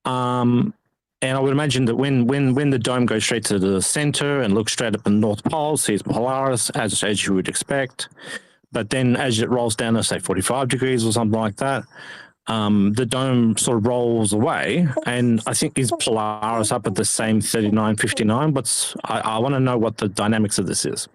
And I would imagine that when the dome goes straight to the center and looks straight up in the North Pole, sees Polaris as you would expect, but then as it rolls down to say 45 degrees or something like that, the dome sort of rolls away, and I think is Polaris up at the same 3959. But I want to know what the dynamics of this is.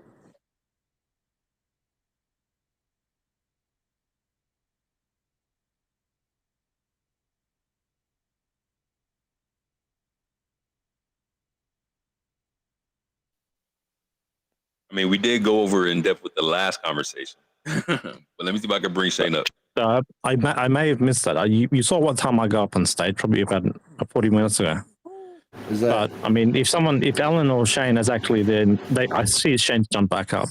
I mean, we did go over in depth with the last conversation, but let me see if I can bring Shane up. I may have missed that. You saw what time I got up on stage, probably about 40 minutes ago. But I mean, if Alan or Shane is actually there, I see Shane's jump back up.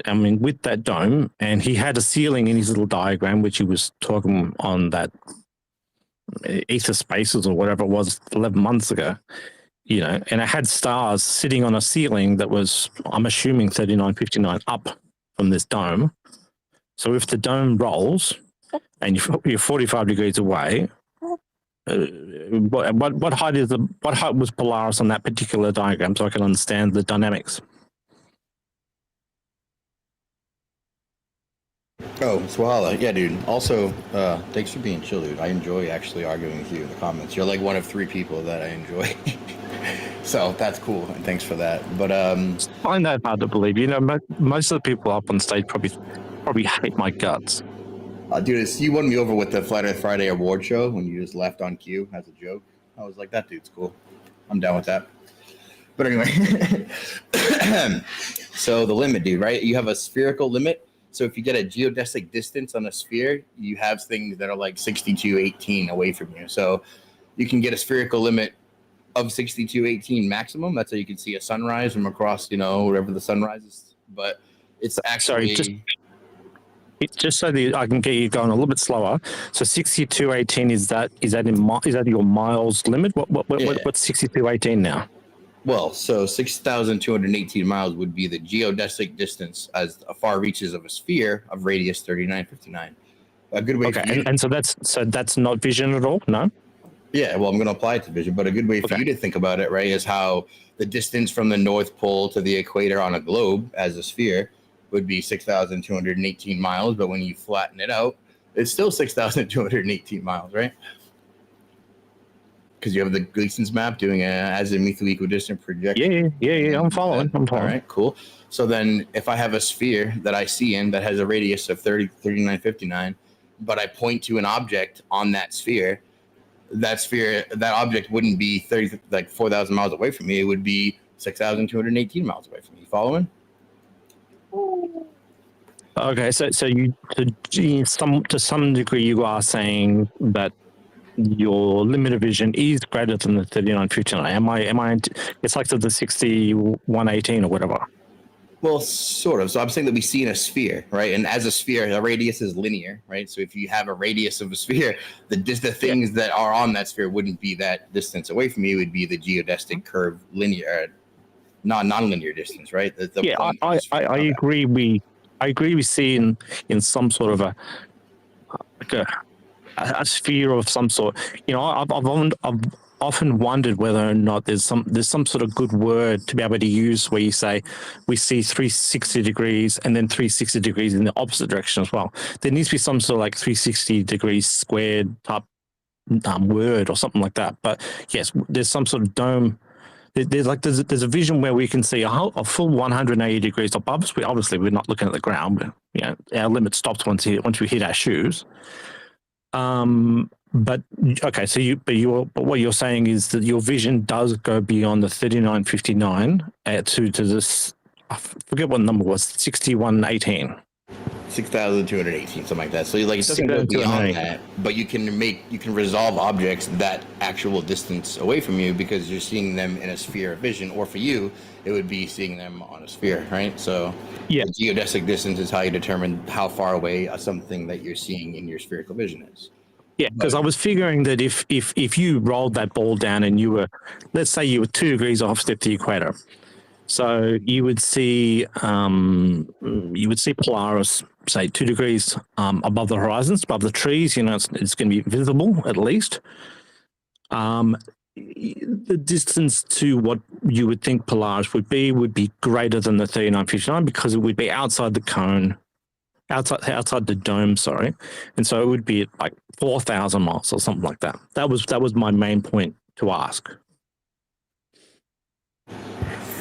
I mean, with that dome, and he had a ceiling in his little diagram, which he was talking on that Ether Spaces or whatever it was 11 months ago. You know, and it had stars sitting on a ceiling that was, I'm assuming, 3959 up from this dome. So if the dome rolls and you're 45 degrees away, what height was Polaris on that particular diagram, so I can understand the dynamics? Oh, Swala. Yeah, dude. Also, thanks for being chill, dude. I enjoy actually arguing with you in the comments. You're like one of 3 people that I enjoy. So that's cool, and thanks for that. But I find that hard to believe. You know, most of the people up on stage probably hate my guts. Dude, you won me over with the Flat Earth Friday award show when you just left on cue as a joke. I was like, that dude's cool. I'm down with that. But anyway, so the limit, dude, right? You have a spherical limit. So if you get a geodesic distance on a sphere, you have things that are like 6218 away from you. So you can get a spherical limit of 6218 maximum. That's how you can see a sunrise from across, wherever the sunrise is. But it's actually... Sorry, just so that I can get you going a little bit slower. So 6218 is that your miles limit? What's 6218 now? Well, so 6,218 miles would be the geodesic distance as far reaches of a sphere of radius 3959. A good way. Okay, and so that's not vision at all, no? Yeah, well, I'm going to apply it to vision, but a good way for you to think about it, right, is how the distance from the North Pole to the equator on a globe as a sphere would be 6,218 miles, but when you flatten it out, It's still 6,218 miles, right? Because you have the Gleason's map doing an azimuthal equidistant projection. Yeah. I'm following. All right, cool. So then if I have a sphere that I see in that has a radius of 3959, but I point to an object on that object wouldn't be 4,000 miles away from me. It would be 6,218 miles away from me. You following? Okay, so to some degree, you are saying that your limit of vision is greater than the 3959. Am I? It's like the 6118 or whatever. Well, sort of. So I'm saying that we see in a sphere, right? And as a sphere, a radius is linear, right? So if you have a radius of a sphere, the things that are on that sphere wouldn't be that distance away from you. It would be the geodesic curve linear, non-linear distance, right? I agree. I agree. We see in some sort of a sphere of some sort. I've often wondered whether or not there's some sort of good word to be able to use where you say we see 360 degrees and then 360 degrees in the opposite direction as well. There needs to be some sort of like 360 degrees squared type word or something like that. But yes, there's some sort of dome. There's a vision where we can see a full 180 degrees above us. We're not looking at the ground. But, our limit stops once we hit our shoes. But okay, but what you're saying is that your vision does go beyond the 3959 to this. I forget what number was 6118. 6,218, something like that. So it doesn't go beyond that, but you can resolve objects that actual distance away from you because you're seeing them in a sphere of vision, or for you, it would be seeing them on a sphere, right? So the geodesic distance is how you determine how far away something that you're seeing in your spherical vision is. Yeah, because I was figuring that if you rolled that ball down and you were, let's say you were 2 degrees off the equator, so you would see Polaris, say 2 degrees above the horizons, above the trees. It's going to be visible at least. The distance to what you would think Polaris would be greater than the 3959 because it would be outside the cone, outside the dome. Sorry, and so it would be at like 4,000 miles or something like that. That was my main point to ask.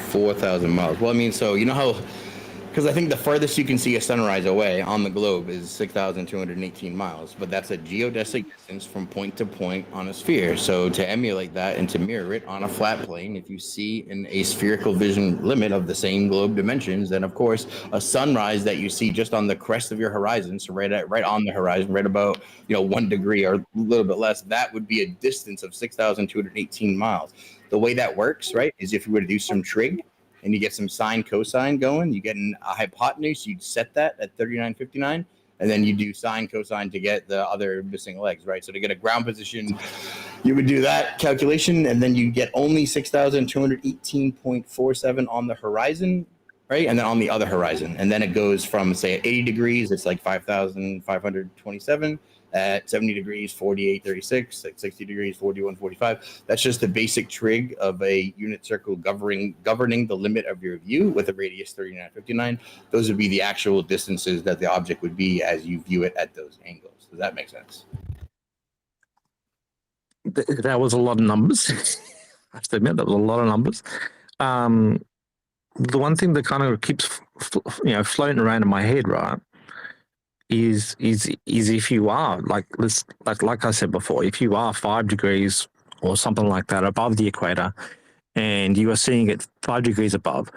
4,000 miles. Well, I mean, so you know how, because I think the furthest you can see a sunrise away on the globe is 6,218 miles, but that's a geodesic distance from point to point on a sphere. So to emulate that and to mirror it on a flat plane, if you see in a spherical vision limit of the same globe dimensions, then of course a sunrise that you see just on the crest of your horizon, so right on the horizon, right about 1 degree or a little bit less, that would be a distance of 6,218 miles. The way that works, right, is if you were to do some trig and you get some sine cosine going, you get a hypotenuse, you'd set that at 3959, and then you do sine cosine to get the other missing legs, right? So to get a ground position, you would do that calculation, and then you get only 6,218.47 on the horizon, right? And then on the other horizon. And then it goes from, say, at 80 degrees, it's like 5,527. At 70 degrees, 4836. At 60 degrees, 4145. That's just the basic trig of a unit circle governing the limit of your view with a radius 3959. Those would be the actual distances that the object would be as you view it at those angles. Does that make sense? That was a lot of numbers. I have to admit, that was a lot of numbers. The one thing that kind of keeps floating around in my head, right, is if you are like I said before, if you are 5 degrees or something like that above the equator, and you are seeing it 5 degrees above,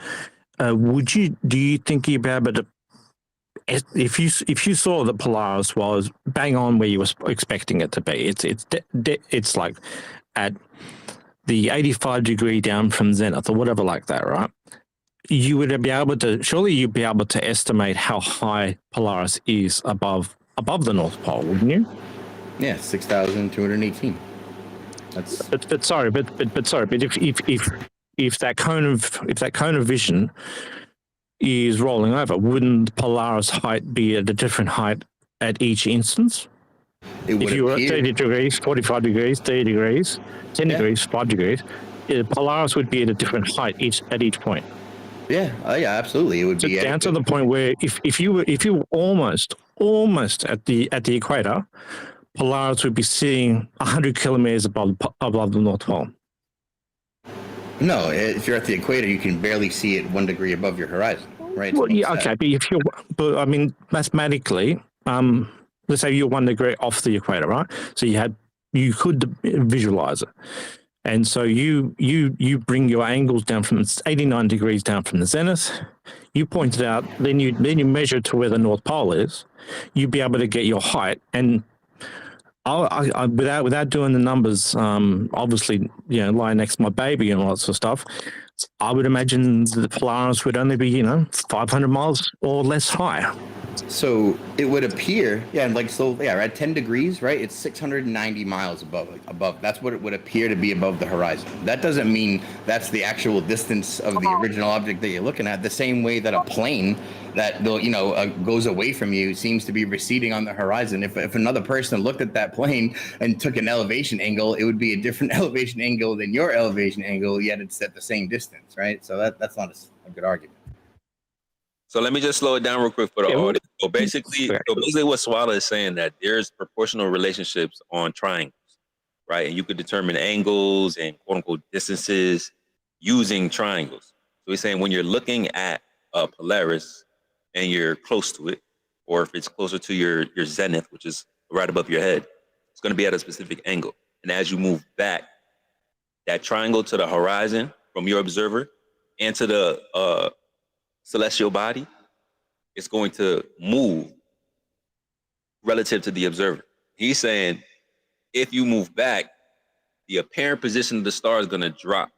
do you think you'd be able to, if you saw that Polaris was bang on where you were expecting it to be, it's like at the 85 degree down from zenith or whatever like that, right? You would be able to, surely you'd be able to estimate how high Polaris is above the North Pole, wouldn't you? Yeah, 6,218. That's. But sorry, if that cone of vision is rolling over, wouldn't Polaris height be at a different height at each instance? If you were at 30 degrees, 45 degrees, 30 degrees, 10 degrees, 5 degrees, Polaris would be at a different height at each point. Yeah, yeah, absolutely. It would be down to the point where if you were almost almost at the equator, Polaris would be sitting 100 kilometers above the North Pole. No, if you're at the equator, you can barely see it 1 degree above your horizon, right? Well, yeah, okay, but I mean, mathematically, let's say you're 1 degree off the equator, right? So you could visualize it, and so you bring your angles down from 89 degrees down from the zenith. You point it out, then you measure to where the North Pole is. You'd be able to get your height, and I without doing the numbers, obviously, lying next to my baby and all that sort of stuff, I would imagine the Polaris would only be 500 miles or less high. So it would appear, at 10 degrees, right? It's 690 miles above. That's what it would appear to be above the horizon. That doesn't mean that's the actual distance of the original object that you're looking at. The same way that a plane that goes away from you seems to be receding on the horizon. If another person looked at that plane and took an elevation angle, it would be a different elevation angle than your elevation angle, yet it's at the same distance, right? So that's not a good argument. So let me just slow it down real quick for the audience. So basically what Swala is saying, that there's proportional relationships on triangles, right? And you could determine angles and quote unquote distances using triangles. So he's saying when you're looking at a Polaris and you're close to it, or if it's closer to your zenith, which is right above your head, it's going to be at a specific angle. And as you move back, that triangle to the horizon from your observer and to the celestial body, it's going to move relative to the observer. He's saying if you move back, the apparent position of the star is going to drop.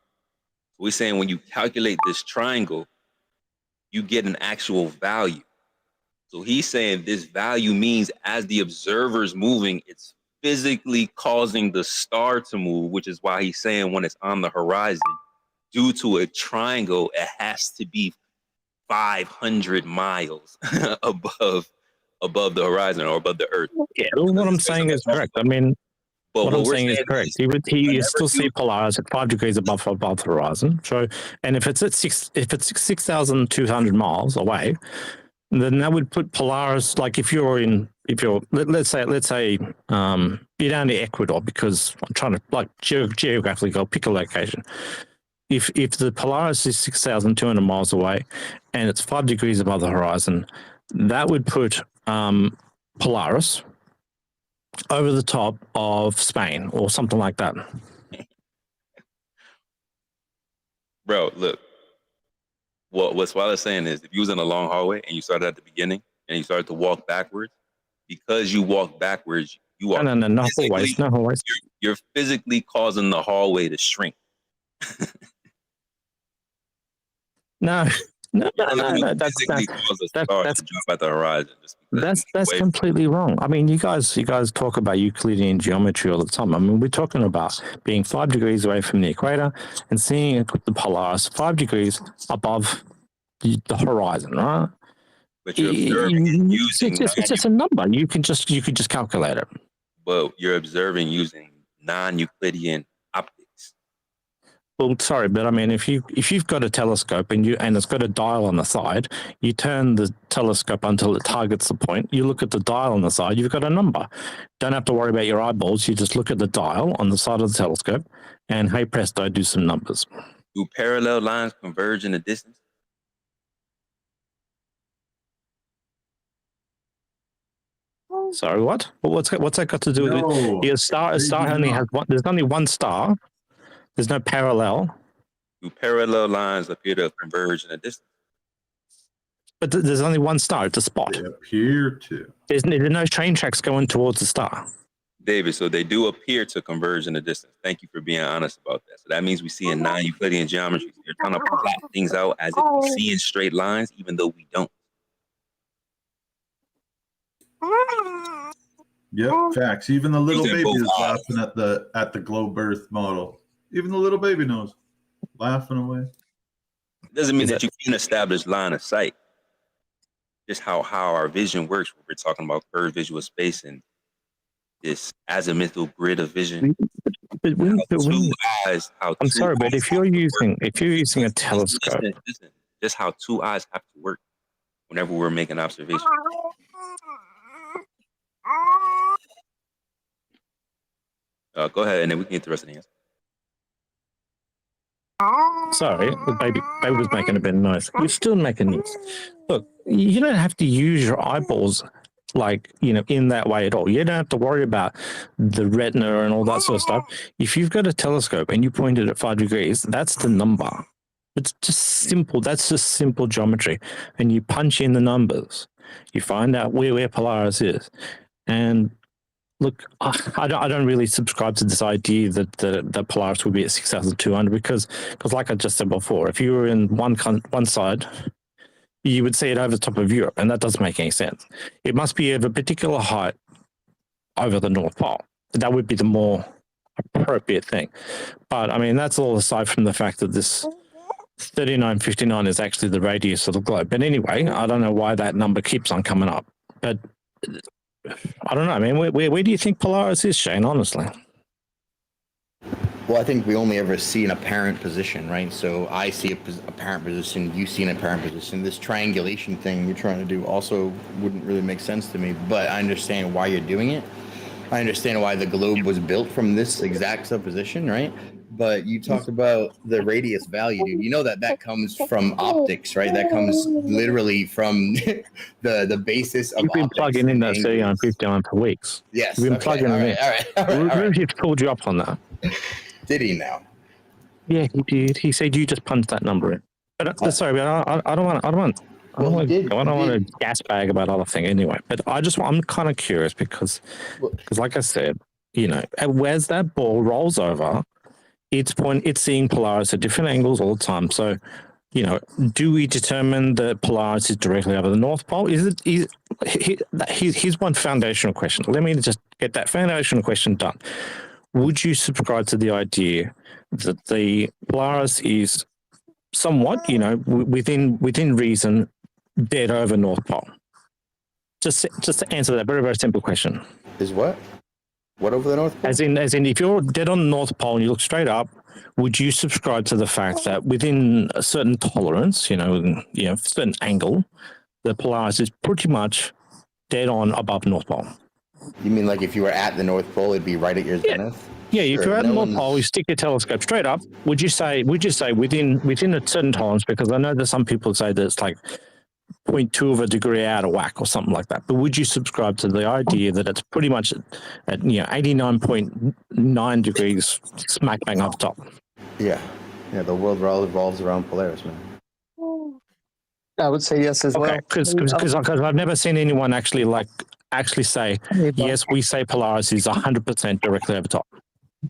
So he's saying when you calculate this triangle, you get an actual value. So he's saying this value means as the observer's moving, it's physically causing the star to move, which is why he's saying when it's on the horizon, due to a triangle, it has to be 500 miles above the horizon or above the earth. Yeah, what I'm saying is correct. I mean, what I'm saying is correct. He still see Polaris at 5 degrees above the horizon. So, and if it's 6,200 miles away, then that would put Polaris, like if you're let's say you're down to Ecuador, because I'm trying to geographically go pick a location. If the Polaris is 6,200 miles away and it's 5 degrees above the horizon, that would put Polaris over the top of Spain or something like that. Bro, look. What Swala's saying is if you was in a long hallway and you started at the beginning and you started to walk backwards, because you walk backwards, you are no hallways. You're physically causing the hallway to shrink. No. That's completely wrong. I mean, you guys talk about Euclidean geometry all the time. I mean, we're talking about being 5 degrees away from the equator and seeing the Polaris 5 degrees above the horizon, right? But you're observing using it's just a number. You could just calculate it. But you're observing using non-Euclidean optics. Well, sorry, but I mean, if you've got a telescope and it's got a dial on the side, you turn the telescope until it targets the point. You look at the dial on the side, you've got a number. Don't have to worry about your eyeballs. You just look at the dial on the side of the telescope, and hey presto, do some numbers. Do parallel lines converge in the distance? Sorry, what? Well, what's that got to do with it? Yeah, a star only has one. There's only one star. There's no parallel. Do parallel lines appear to converge in a distance? But there's only one star. It's a spot. They appear to. There's no train tracks going towards the star. David, so they do appear to converge in a distance. Thank you for being honest about that. So that means we see in non-Euclidean geometry. They're trying to plot things out as if we see in straight lines, even though we don't. Yep, facts. Even the little baby is laughing at the globe Earth model. Even the little baby knows, laughing away. Doesn't mean that you can establish line of sight. Just how our vision works. When we're talking about curved visual space and this azimuthal grid of vision. I'm sorry, but if you're using a telescope, just how two eyes have to work whenever we're making observations. Go ahead, and then we can get the rest of the answer. Sorry, the baby was making a bit of noise. You're still making noise. Look, you don't have to use your eyeballs like, in that way at all. You don't have to worry about the retina and all that sort of stuff. If you've got a telescope and you point it at 5 degrees, that's the number. It's just simple. That's just simple geometry. And you punch in the numbers. You find out where Polaris is. And look, I don't really subscribe to this idea that Polaris would be at 6,200 because like I just said before, if you were in one side, you would see it over the top of Europe, and that doesn't make any sense. It must be of a particular height over the North Pole. That would be the more appropriate thing. But I mean, that's all aside from the fact that this 3959 is actually the radius of the globe. But anyway, I don't know why that number keeps on coming up. But I don't know. I mean, where do you think Polaris is, Shane, honestly? Well, I think we only ever see an apparent position, right? So I see an apparent position, you see an apparent position. This triangulation thing you're trying to do also wouldn't really make sense to me, but I understand why you're doing it. I understand why the globe was built from this exact supposition, right? But you talked about the radius value, dude. You know that comes from optics, right? That comes literally from the basis of You've been optics. plugging in that 3959 for weeks. Yes. You've been Okay, plugging it in. all right. He pulled you up on that. Did he now? Yeah, he did. He said you just punched that number in. But sorry, but I don't want to gas bag about other thing anyway. But I'm kind of curious because like I said, as that ball rolls over, it's seeing Polaris at different angles all the time. So, do we determine that Polaris is directly over the North Pole? Here's one foundational question. Let me just get that foundational question done. Would you subscribe to the idea that the Polaris is somewhat, within reason, dead over North Pole? Just to answer that very, very simple question. Is what? What over the North Pole? As in, if you're dead on the North Pole and you look straight up, would you subscribe to the fact that within a certain tolerance, certain angle, the Polaris is pretty much dead on above North Pole? You mean like if you were at the North Pole, it'd be right at your zenith? Yeah, if you're at the North Pole, you stick your telescope straight up. Would you say within a certain tolerance? Because I know that some people say that it's like 0.2 of a degree out of whack or something like that. But would you subscribe to the idea that it's pretty much at 89.9 degrees smack bang up top? Yeah, the world revolves around Polaris, man. I would say yes as well. Because I've never seen anyone actually say yes. We say Polaris is 100% directly over top.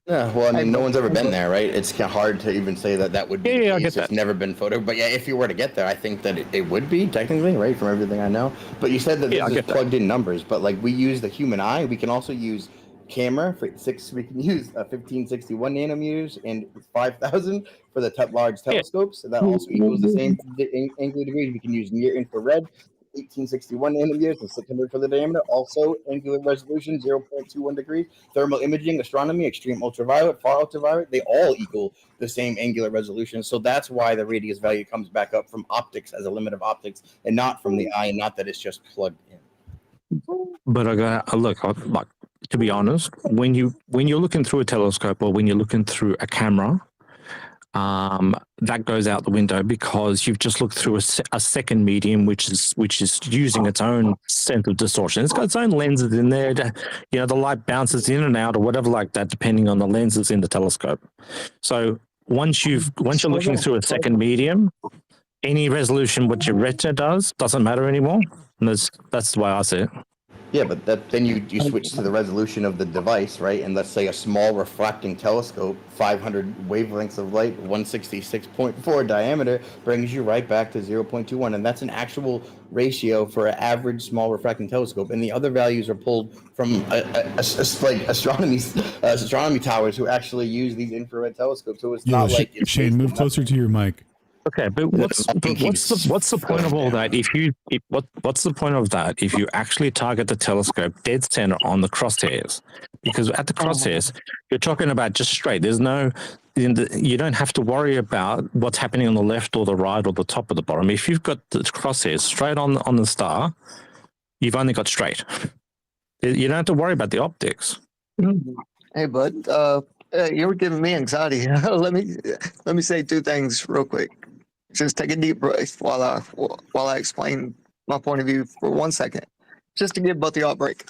Yeah, well, I mean, no one's ever been there, right? It's kind of hard to even say that would be. Yeah, I get that. It's never been photo, but yeah, if you were to get there, I think that it would be technically, right, from everything I know. But you said that this is plugged in numbers, but like we use the human eye, we can also use camera for we can use 1561 nanometers and 5,000 for the large telescopes. So that also equals the same angular degrees. We can use near infrared. 1861 nanometers and 600 for the diameter. Also, angular resolution 0.21 degrees. Thermal imaging, astronomy, extreme ultraviolet, far ultraviolet, they all equal the same angular resolution. So that's why the radius value comes back up from optics as a limit of optics and not from the eye, and not that it's just plugged in. But I got look, to be honest, when you're looking through a telescope or when you're looking through a camera, that goes out the window because you've just looked through a second medium, which is using its own sense of distortion. It's got its own lenses in there. The light bounces in and out or whatever like that, depending on the lenses in the telescope. So once you're looking through a second medium, any resolution what your retina does doesn't matter anymore. And that's the way I see it. Yeah, but then you switch to the resolution of the device, right? And let's say a small refracting telescope, 500 wavelengths of light, 166.4 diameter, brings you right back to 0.21. And that's an actual ratio for an average small refracting telescope. And the other values are pulled from like astronomy towers who actually use these infrared telescopes. So it's not like it's Shane, move closer to your mic. Okay, but what's the point of all that? What's the point of that if you actually target the telescope dead center on the crosshairs? Because at the crosshairs, you're talking about just straight. There's no, you don't have to worry about what's happening on the left or the right or the top or the bottom. If you've got the crosshairs straight on the star, you've only got straight. You don't have to worry about the optics. Hey, bud. You were giving me anxiety. let me say two things real quick. Just take a deep breath while I explain my point of view for 1 second, just to give both of y'all a break.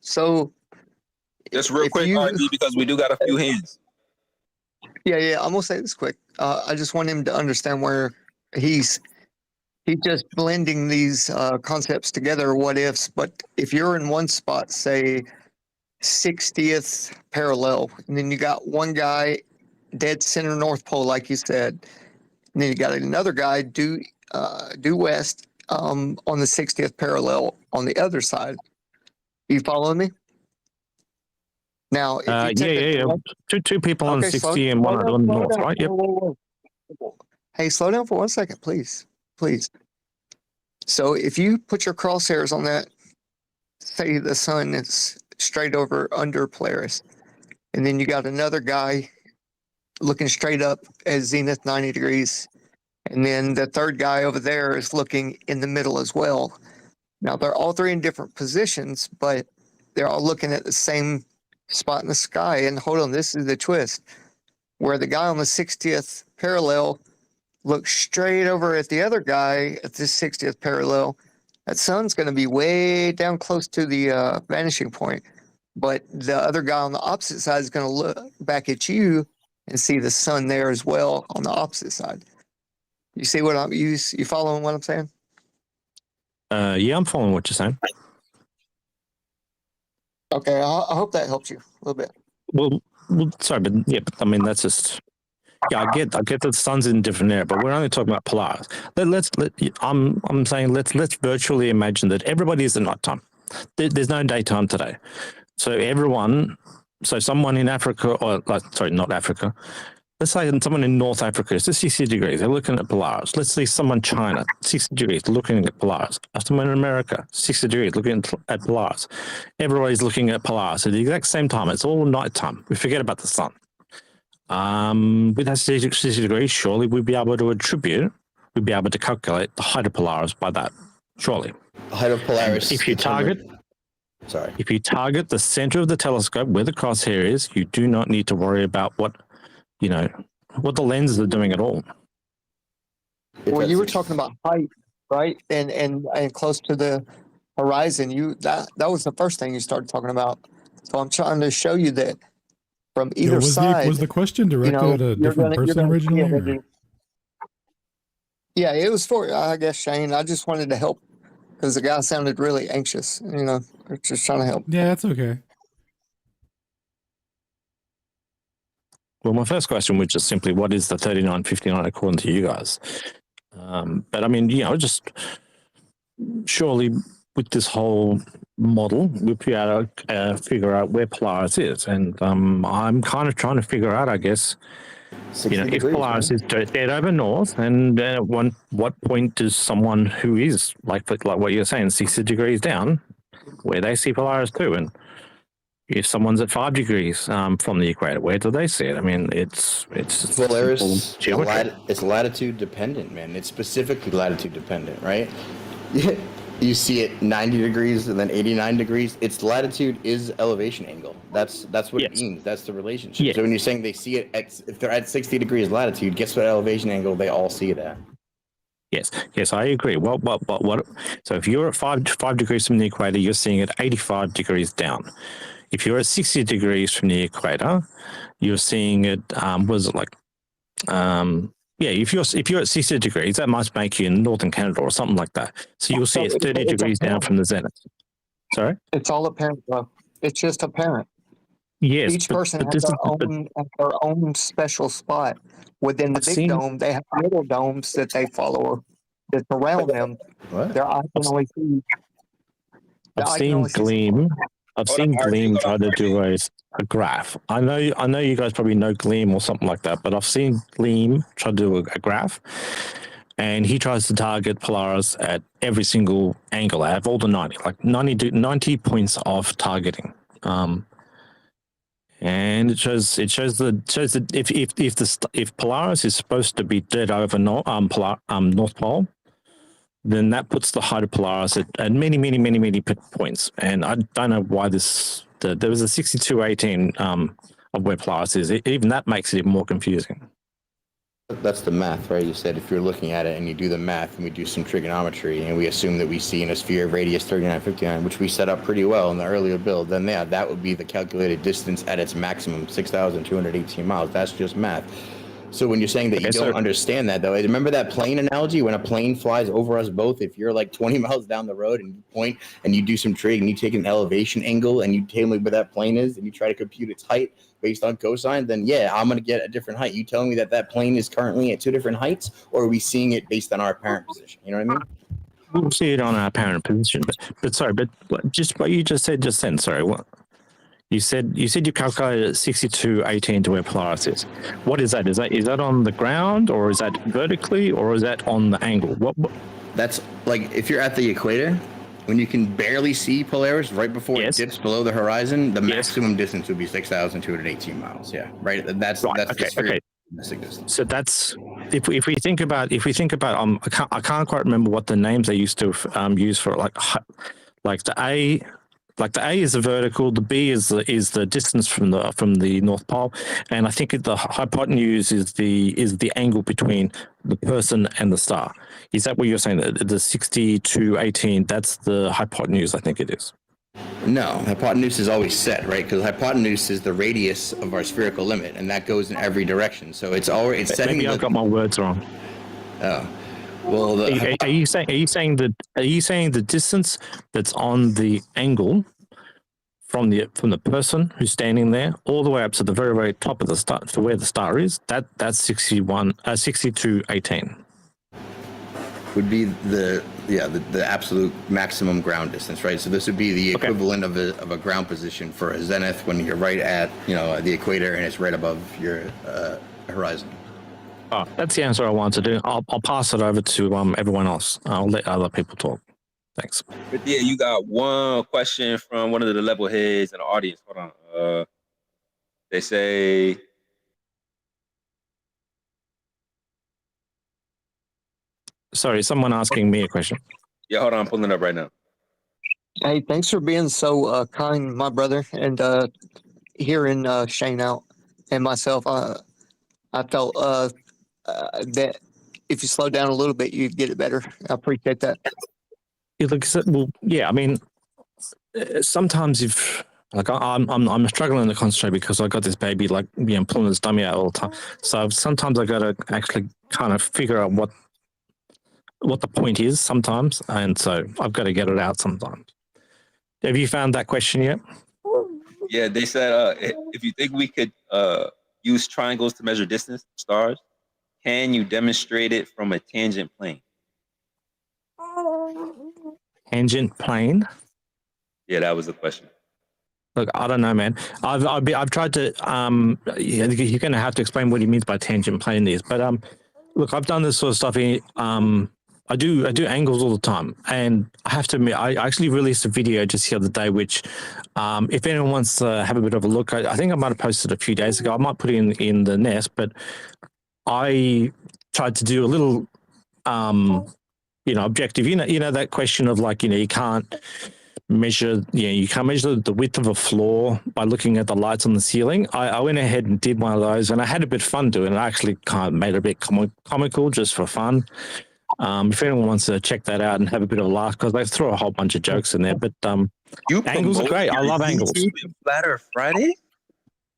So Just real quick, RD, because we do got a few hands. Yeah. I'm gonna say this quick. I just want him to understand where he's just blending these concepts together, what ifs. But if you're in one spot, say 60th parallel, and then you got one guy dead center North Pole, like you said, and then you got another guy due west on the 60th parallel on the other side. You following me? Now, if you take yeah. Two people on 60 and one on the north, right? Yep. Hey, slow down for 1 second, please. So if you put your crosshairs on that, say the sun is straight over under Polaris, and then you got another guy looking straight up at zenith 90 degrees, and then the third guy over there is looking in the middle as well. Now, they're all three in different positions, but they're all looking at the same spot in the sky. And hold on, this is the twist, where the guy on the 60th parallel looks straight over at the other guy at the 60th parallel. That sun's going to be way down close to the vanishing point, but the other guy on the opposite side is going to look back at you and see the sun there as well on the opposite side. You see what you following what I'm saying? Yeah, I'm following what you're saying. Okay, I hope that helps you a little bit. Well, sorry, but I mean that's just. Yeah, I get that the sun's in a different area, but we're only talking about Polaris. I'm saying let's virtually imagine that everybody is at nighttime. There's no daytime today, so someone in Africa, not Africa. Let's say someone in North Africa is 60 degrees. They're looking at Polaris. Let's say someone in China, 60 degrees, looking at Polaris. Someone in America, 60 degrees, looking at Polaris. Everybody's looking at Polaris at the exact same time. It's all nighttime. We forget about the sun. With that 60 degrees, surely we'd be able to calculate the height of Polaris by that. Surely. The height of Polaris. If you target the center of the telescope where the crosshair is, you do not need to worry about what the lenses are doing at all. Well, you were talking about height, right? And close to the horizon. That was the first thing you started talking about. So I'm trying to show you that from either side. Was the question directed at a different person originally? Yeah, it was for, I guess, Shane. I just wanted to help because the guy sounded really anxious. Just trying to help. Yeah, that's okay. Well, my first question was just simply, what is the 3959 according to you guys? But I mean, just surely with this whole model, we'll be able to figure out where Polaris is. And I'm kind of trying to figure out, I guess, if Polaris is dead over north, and at what point does someone who is, like what you're saying, 60 degrees down, where they see Polaris too? And if someone's at 5 degrees from the equator, where do they see it? I mean, it's Polaris. It's latitude dependent, man. It's specifically latitude dependent, right? You see it 90 degrees and then 89 degrees. Its latitude is elevation angle. That's what it means. That's the relationship. Yes. So when you're saying they see it if they're at 60 degrees latitude, guess what elevation angle they all see it at? Yes, I agree. What? So if you're at 5 degrees from the equator, you're seeing it 85 degrees down. If you're at 60 degrees from the equator, you're seeing it. If you're at 60 degrees, that must make you in northern Canada or something like that. So you'll see it 30 degrees down from the zenith. Sorry? It's all apparent, bro. It's just apparent. Yes. Each person has their own special spot. Within the big dome, they have little domes that they follow that's around them. Their eyes can only see. I've seen Gleam try to do a graph. I know you guys probably know Gleam or something like that, but I've seen Gleam try to do a graph, and he tries to target Polaris at every single angle out of all the 90 points of targeting. And it shows that if Polaris is supposed to be dead over North Pole, then that puts the height of Polaris at many points. And I don't know why this there was a 6218 of where Polaris is. Even that makes it even more confusing. That's the math, right? You said if you're looking at it and you do the math and we do some trigonometry and we assume that we see in a sphere radius 3959, which we set up pretty well in the earlier build, then yeah, that would be the calculated distance at its maximum, 6,218 miles. That's just math. So when you're saying that you don't understand that, though, remember that plane analogy? When a plane flies over us both, if you're like 20 miles down the road and you point and you do some trig and you take an elevation angle and you tell me where that plane is and you try to compute its height based on cosine, then yeah, I'm going to get a different height. You telling me that that plane is currently at two different heights, or are we seeing it based on our apparent position? You know what I mean? We'll see it on our apparent position. But sorry, but just what you just said just then, sorry, what? You said you calculated 6218 to where Polaris is. What is that? Is that on the ground, or is that vertically, or is that on the angle? What? That's like if you're at the equator, when you can barely see Polaris right before it dips below the horizon, the maximum distance would be 6,218 miles. Yeah, right. That's okay. So that's if we think about I can't quite remember what the names they used to use for it, like the A. Like the A is the vertical, the B is the distance from the North Pole, and I think the hypotenuse is the angle between the person and the star. Is that what you're saying? The 6218, that's the hypotenuse, I think it is. No, hypotenuse is always set, right? Because hypotenuse is the radius of our spherical limit, and that goes in every direction. So it's setting. Maybe I've got my words wrong. Oh. Well, are you saying the distance that's on the angle from the person who's standing there all the way up to the very, very top of the star, to where the star is? That's 6218. Would be the absolute maximum ground distance, right? So this would be the equivalent of a ground position for a zenith when you're right at the equator and it's right above your horizon. Oh, that's the answer I want to do. I'll pass it over to everyone else. I'll let other people talk. Thanks. But yeah, you got one question from one of the level heads in the audience. Hold on. They say, sorry, someone asking me a question. Yeah, hold on, I'm pulling it up right now. Hey, thanks for being so kind, my brother, and hearing Shane out and myself. I felt that if you slow down a little bit, you'd get it better. I appreciate that. Well, yeah, I mean, sometimes if I'm struggling to concentrate because I got this baby pulling his dummy out all the time. So sometimes I got to actually kind of figure out what the point is sometimes, and so I've got to get it out sometimes. Have you found that question yet? Yeah, they said if you think we could use triangles to measure distance from stars, can you demonstrate it from a tangent plane? Tangent plane? Yeah, that was the question. Look, I don't know, man. I've tried to. You're going to have to explain what he means by tangent plane is. But look, I've done this sort of stuff. I do angles all the time, and I have to admit, I actually released a video just the other day, which, if anyone wants to have a bit of a look, I think I might have posted a few days ago. I might put it in the nest, but I tried to do a little, objective. You know that question of you can't measure, the width of a floor by looking at the lights on the ceiling. I went ahead and did one of those, and I had a bit of fun doing it. I actually kind of made it a bit comical just for fun. If anyone wants to check that out and have a bit of a laugh, because they throw a whole bunch of jokes in there, but angles are great. I love angles. Flat Earth Friday?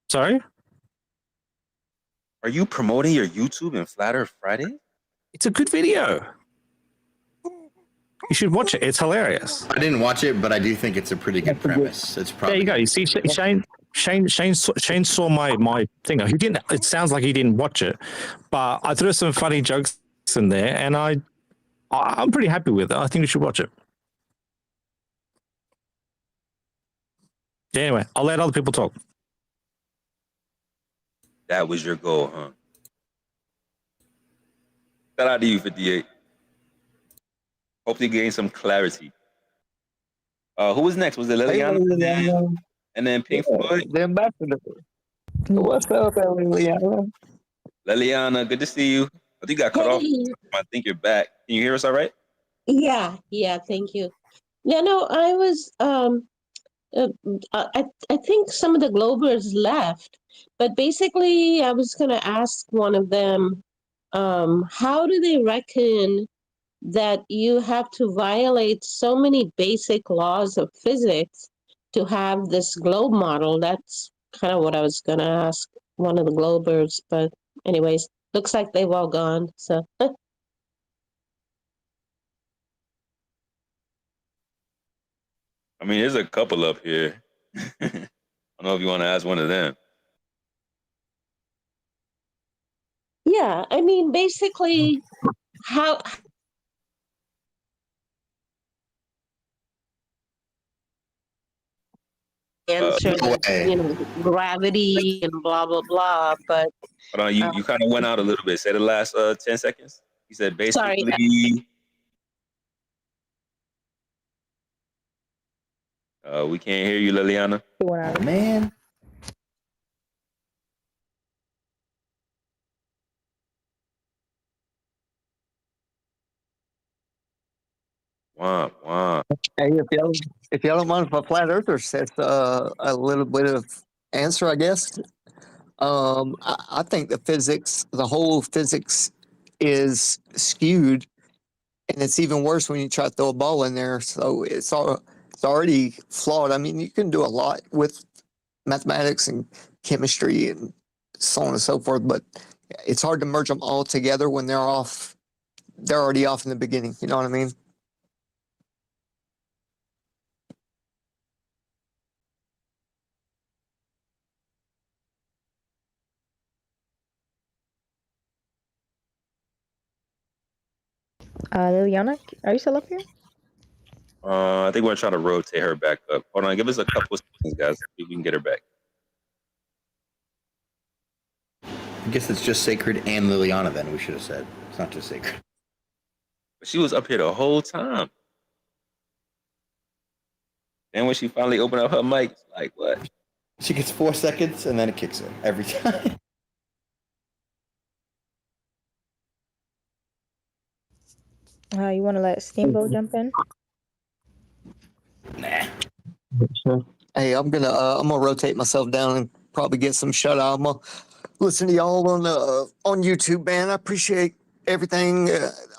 Sorry? Are you promoting your YouTube and Flat Earth Friday? It's a good video. You should watch it. It's hilarious. I didn't watch it, but I do think it's a pretty good premise. It's probably. There you go. You see, Shane saw my thing. He didn't. It sounds like he didn't watch it, but I threw some funny jokes in there, and I'm pretty happy with it. I think you should watch it. Anyway, I'll let other people talk. That was your goal, huh? Shout out to you, 58. Hopefully gain some clarity. Who was next? Was it Liliana? And then Pink Floyd? The ambassador. What's up, Liliana? Liliana, good to see you. I think you got cut off. I think you're back. Can you hear us all right? Yeah, thank you. I was I think some of the Globers left, but basically, I was going to ask one of them, how do they reckon that you have to violate so many basic laws of physics to have this globe model? That's kind of what I was going to ask one of the Globers, but anyways, looks like they've all gone. So. I mean, there's a couple up here. I don't know if you want to ask one of them. Yeah, I mean, basically, how answer that, gravity and blah blah blah. But Hold on, you kind of went out a little bit. Say the last 10 seconds. You said sorry, basically. We can't hear you, Liliana. Man. Wow. Hey, if y'all don't mind if a flat earther says a little bit of answer, I guess. I think the whole physics is skewed, and it's even worse when you try to throw a ball in there. So it's already flawed. I mean, you can do a lot with mathematics and chemistry and so on and so forth, but it's hard to merge them all together when they're off. They're already off in the beginning. You know what I mean? Liliana, are you still up here? I think we're trying to rotate her back up. Hold on, give us a couple seconds, guys. See if we can get her back. I guess it's just Sacred and Liliana. Then we should have said it's not just Sacred. But she was up here the whole time. And when she finally opened up her mic, it's like what? She gets 4 seconds and then it kicks her every time. You want to let Steamboat jump in? Nah. Hey, I'm gonna rotate myself down and probably get some shut eye. I'm gonna listen to y'all on YouTube, man. I appreciate everything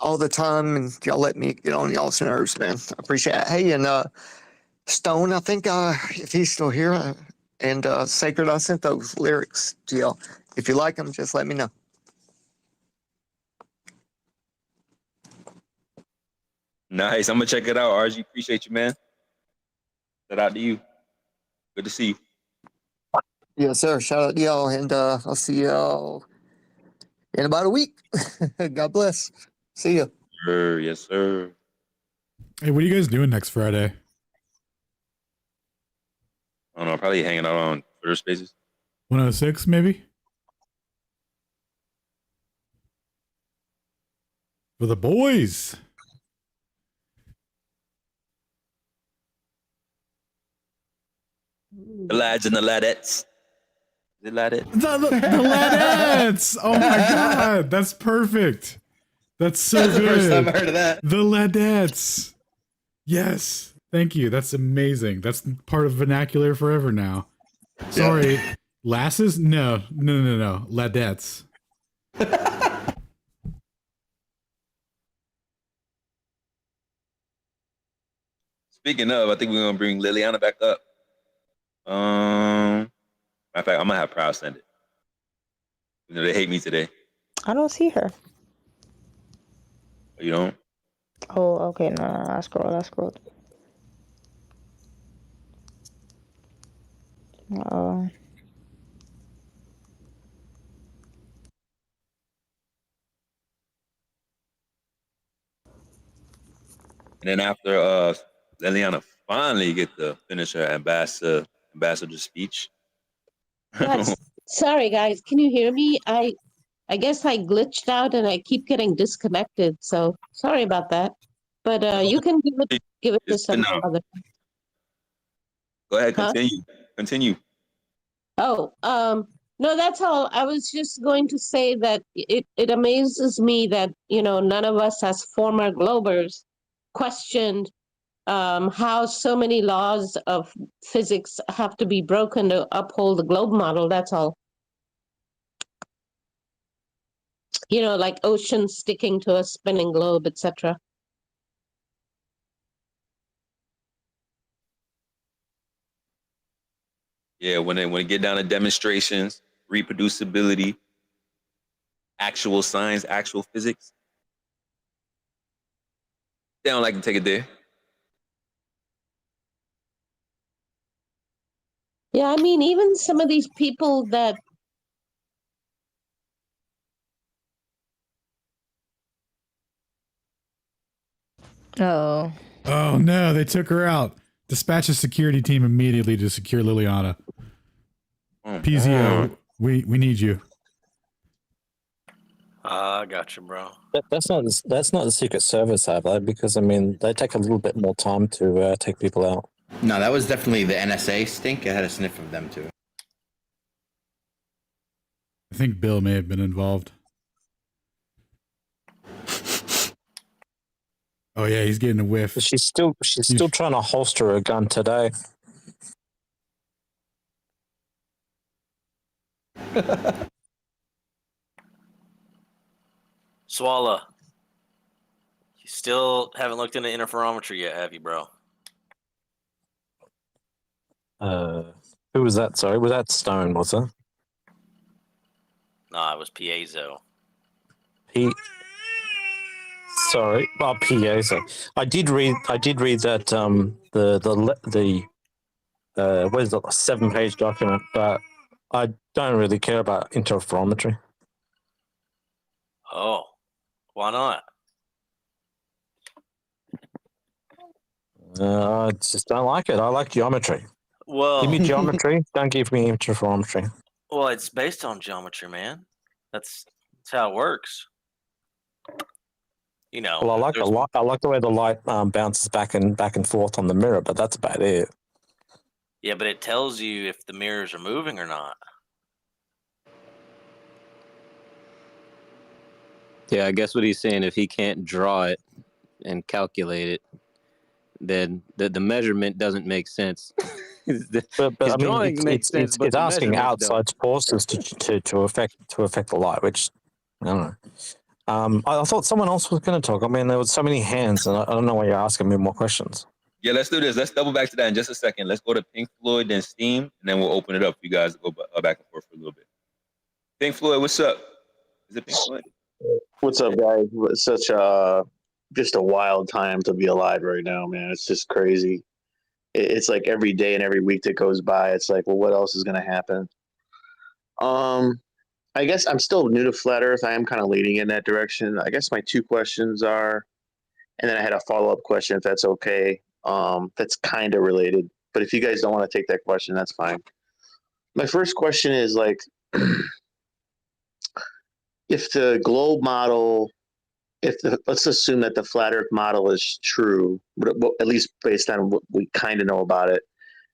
all the time, and y'all let me get on y'all's nerves, man. I appreciate it. Hey, and Stone, I think if he's still here, and Sacred, I sent those lyrics to y'all. If you like them, just let me know. Nice. I'm gonna check it out, RG. Appreciate you, man. Shout out to you. Good to see you. Yes, sir. Shout out to y'all, and I'll see y'all in about a week. God bless. See ya. Sure, yes, sir. Hey, what are you guys doing next Friday? I don't know. Probably hanging out on Twitter Spaces. 106, maybe? For the boys. The lads and the ladettes. The ladettes. The ladettes. Oh my god, that's perfect. That's so That's good. the first time I heard of that. The ladettes. Yes, thank you. That's amazing. That's part of vernacular forever now. Sorry, lasses? No. Ladettes. Speaking of, I think we're gonna bring Liliana back up. Matter of fact, I'm gonna have Proud send it. You know, they hate me today. I don't see her. You don't? Oh, okay. No, I scrolled. Uh-oh. And then after Liliana finally get to finish her ambassador speech. Yes. Sorry, guys. Can you hear me? I guess I glitched out and I keep getting disconnected. So sorry about that. But you can give it to some other. Go ahead, Huh? Continue. Oh, no, that's all. I was just going to say that it amazes me that, none of us as former Globers questioned how so many laws of physics have to be broken to uphold the globe model. That's all. Like oceans sticking to a spinning globe, etc. Yeah, when it get down to demonstrations, reproducibility, actual science, actual physics, they don't like to take it there. Yeah, I mean, even some of these people that Oh. Oh no, they took her out. Dispatch a security team immediately to secure Liliana. PZO, we need you. I got you, bro. That's not the Secret Service, have they? Because I mean, they take a little bit more time to take people out. No, that was definitely the NSA stink. I had a sniff of them too. I think Bill may have been involved. Oh yeah, he's getting a whiff. She's still trying to holster a gun today. Swallow. You still haven't looked into interferometry yet, have you, bro? Who was that? Sorry, was that Stone? Was it? Nah, it was Piezo. Sorry, Piezo. I did read that the what is it, a 7-page document, but I don't really care about interferometry. Oh, why not? I just don't like it. I like geometry. Well, Give me geometry. Don't give me interferometry. Well, it's based on geometry, man. That's how it works. Well, I like the way the light bounces back and forth on the mirror, but that's about it. Yeah, but it tells you if the mirrors are moving or not. Yeah, I guess what he's saying, if he can't draw it and calculate it, then the measurement doesn't make sense. But I mean, it's asking outside forces to affect the light, which I don't know. I thought someone else was going to talk. I mean, there was so many hands, and I don't know why you're asking me more questions. Yeah, let's do this. Let's double back to that in just a second. Let's go to Pink Floyd, then Steam, and then we'll open it up for you guys to go back and forth for a little bit. Pink Floyd, what's up? Is it Pink Floyd? What's up, guys? It's such just a wild time to be alive right now, man. It's just crazy. It's like every day and every week that goes by, it's like, well, what else is going to happen? I guess I'm still new to Flat Earth. I am kind of leaning in that direction. I guess my two questions are, and then I had a follow-up question, if that's okay. That's kind of related, but if you guys don't want to take that question, that's fine. My first question is like, if the globe model, let's assume that the flat Earth model is true, at least based on what we kind of know about it,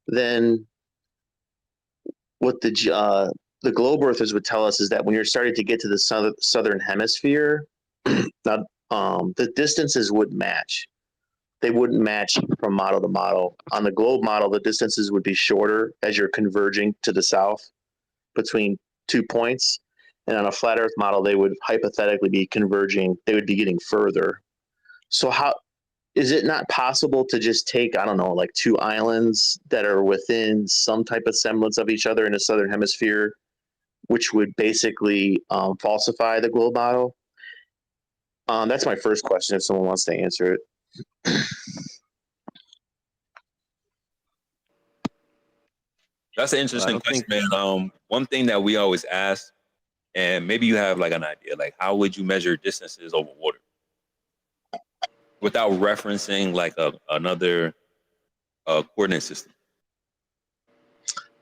then what the globe earthers would tell us is that when you're starting to get to the southern hemisphere, the distances would match. They wouldn't match from model to model. On the globe model, the distances would be shorter as you're converging to the south between 2 points. And on a flat Earth model, they would hypothetically be converging. They would be getting further. So how is it not possible to just take, I don't know, like 2 islands that are within some type of semblance of each other in the southern hemisphere, which would basically falsify the globe model? That's my first question, if someone wants to answer it. That's an interesting question, man. One thing that we always ask, and maybe you have like an idea, like how would you measure distances over water without referencing like another coordinate system?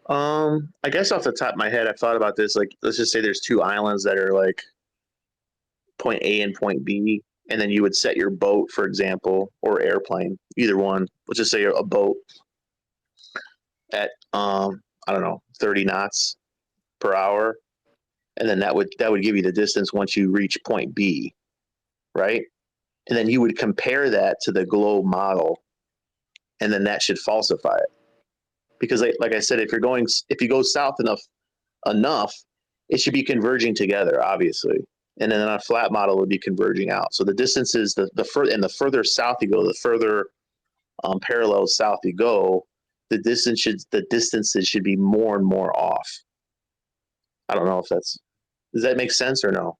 I guess off the top of my head, I've thought about this. Like, let's just say there's 2 islands that are like point A and point B, and then you would set your boat, for example, or airplane, either one. Let's just say a boat at I don't know, 30 knots per hour, and then that would give you the distance once you reach point B, right? And then you would compare that to the globe model, and then that should falsify it. Because like I said, if you go south enough, it should be converging together, obviously. And then on a flat model, it would be converging out. So the distances, the further south you go, the further parallel south you go, the distances should be more and more off. I don't know if does that make sense or no?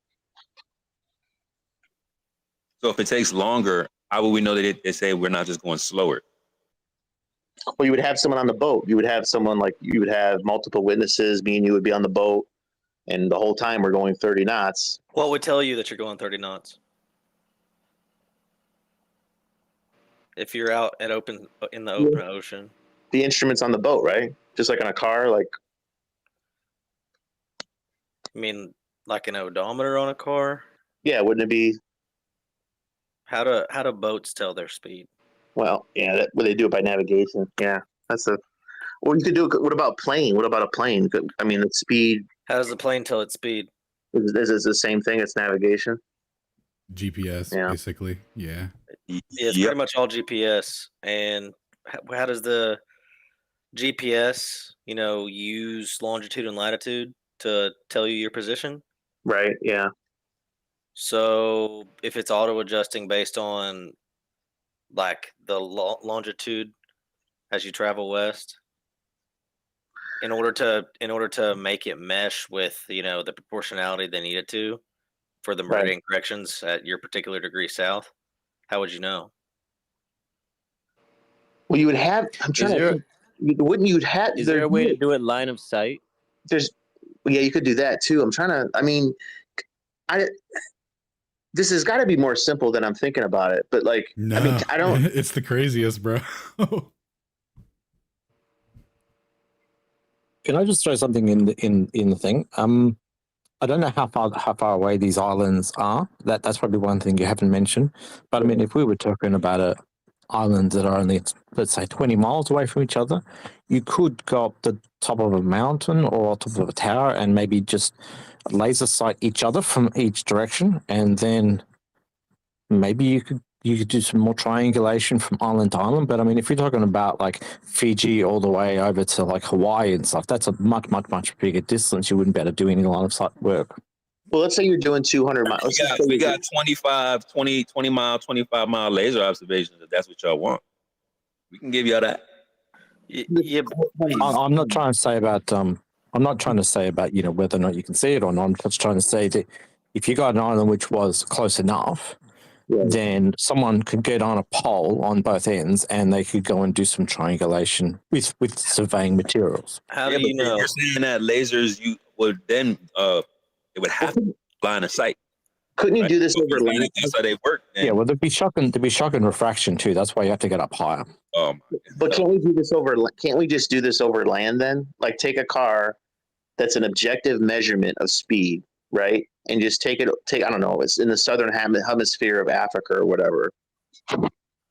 So if it takes longer, how will we know that they say we're not just going slower? Well, you would have someone on the boat. You would have multiple witnesses. Me and you would be on the boat, and the whole time we're going 30 knots. What would tell you that you're going 30 knots? If you're out in the open ocean. The instruments on the boat, right? Just like on a car, like. I mean, like an odometer on a car? Yeah, wouldn't it be? How do boats tell their speed? Well, yeah, they do it by navigation. Yeah, Well, you could do. What about plane? What about a plane? I mean, the speed. How does the plane tell its speed? This is the same thing. It's navigation. GPS, basically. Yeah. Yeah, it's pretty much all GPS. And how does the GPS, use longitude and latitude to tell you your position? Right. Yeah. So if it's auto adjusting based on like the longitude as you travel west, in order to make it mesh with the proportionality they need it to for the meridian corrections at your particular degree south, how would you know? Well, you would have. I'm trying to think. Wouldn't you have? Is there a way to do it line of sight? Yeah, you could do that too. I'm trying to. I mean, this has got to be more simple than I'm thinking about it. But like, no, I mean, I don't. It's the craziest, bro. Can I just throw something in the thing? I don't know how far away these islands are. That's probably one thing you haven't mentioned. But I mean, if we were talking about islands that are only, let's say, 20 miles away from each other, you could go up the top of a mountain or top of a tower and maybe just laser sight each other from each direction, and then maybe you could do some more triangulation from island to island. But I mean, if you're talking about like Fiji all the way over to like Hawaii and stuff, that's a much bigger distance. You wouldn't be able to do any line of sight work. Well, let's say you're doing 200 miles. We got 20 mile, 25 mile laser observations if that's what y'all want. We can give y'all that. Yeah, I'm not trying to say about whether or not you can see it or not. I'm just trying to say that if you got an island which was close enough, then someone could get on a pole on both ends and they could go and do some triangulation with surveying materials. How do you know? You're saying that lasers you would then it would have line of sight. Couldn't you do this over land? That's how they work. Yeah, well, there'd be shock and refraction too. That's why you have to get up higher. But can't we do this over? Can't we just do this over land then? Like take a car that's an objective measurement of speed, right? And just take I don't know, it's in the southern hemisphere of Africa or whatever.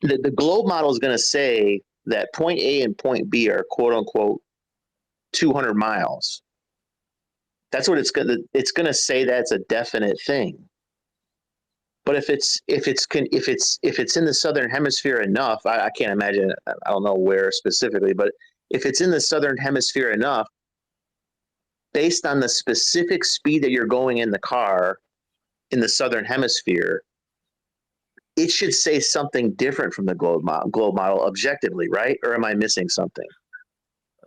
The globe model is going to say that point A and point B are quote unquote 200 miles. That's what it's going to say. That's a definite thing. But if it's in the southern hemisphere enough, I can't imagine. I don't know where specifically, but if it's in the southern hemisphere enough, based on the specific speed that you're going in the car in the southern hemisphere, it should say something different from the globe model objectively, right? Or am I missing something?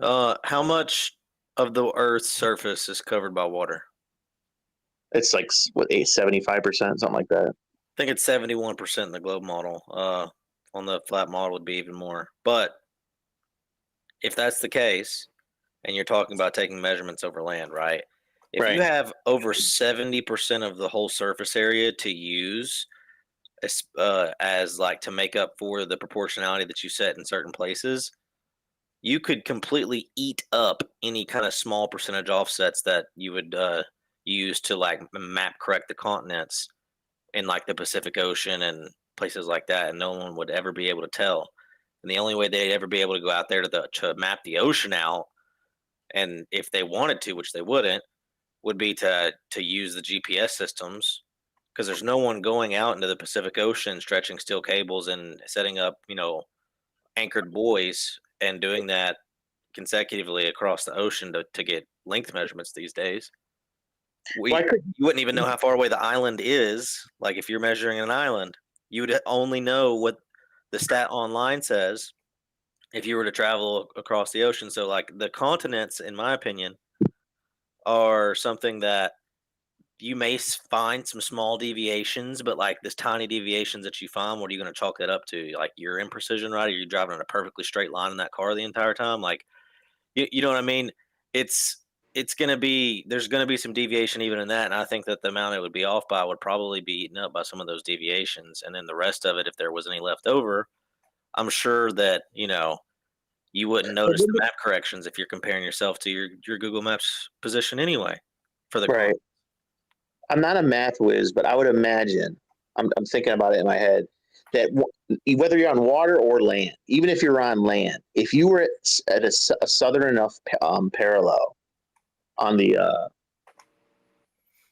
How much of the Earth's surface is covered by water? It's like 75%, something like that. I think it's 71% in the globe model. On the flat model would be even more. But if that's the case, and you're talking about taking measurements over land, right? If you have over 70% of the whole surface area to use as like to make up for the proportionality that you set in certain places, you could completely eat up any kind of small percentage offsets that you would use to like map correct the continents in like the Pacific Ocean and places like that, and no one would ever be able to tell. And the only way they'd ever be able to go out there to map the ocean out, and if they wanted to, which they wouldn't, would be to use the GPS systems, because there's no one going out into the Pacific Ocean stretching steel cables and setting up, anchored buoys and doing that consecutively across the ocean to get length measurements these days. You wouldn't even know how far away the island is. Like if you're measuring an island, you would only know what the stat online says if you were to travel across the ocean. So like the continents, in my opinion, are something that you may find some small deviations, but like this tiny deviations that you find, what are you going to chalk that up to? Like you're imprecision, right? Are you driving in a perfectly straight line in that car the entire time? Like, you know what I mean? It's going to be, there's going to be some deviation even in that. And I think that the amount it would be off by would probably be eaten up by some of those deviations. And then the rest of it, if there was any left over, I'm sure that, you wouldn't notice the map corrections if you're comparing yourself to your Google Maps position anyway for the right. I'm not a math whiz, but I would imagine, I'm thinking about it in my head, that whether you're on water or land, even if you're on land, if you were at a southern enough parallel on the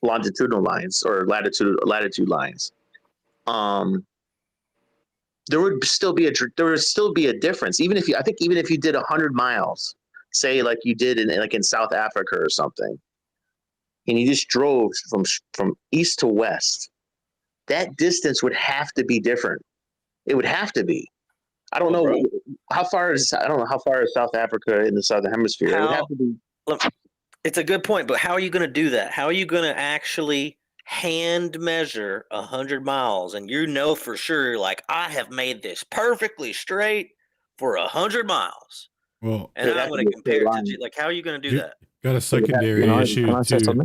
longitudinal lines or latitude lines, there would still be a difference. Even if you did 100 miles, say like you did in South Africa or something, and you just drove from east to west, that distance would have to be different. It would have to be. I don't know how far is South Africa in the southern hemisphere. It would have to be. It's a good point, but how are you going to do that? How are you going to actually hand measure 100 miles and for sure, like, I have made this perfectly straight for 100 miles. Well, and I'm going to compare it to, like, how are you going to do that? Got a secondary issue too.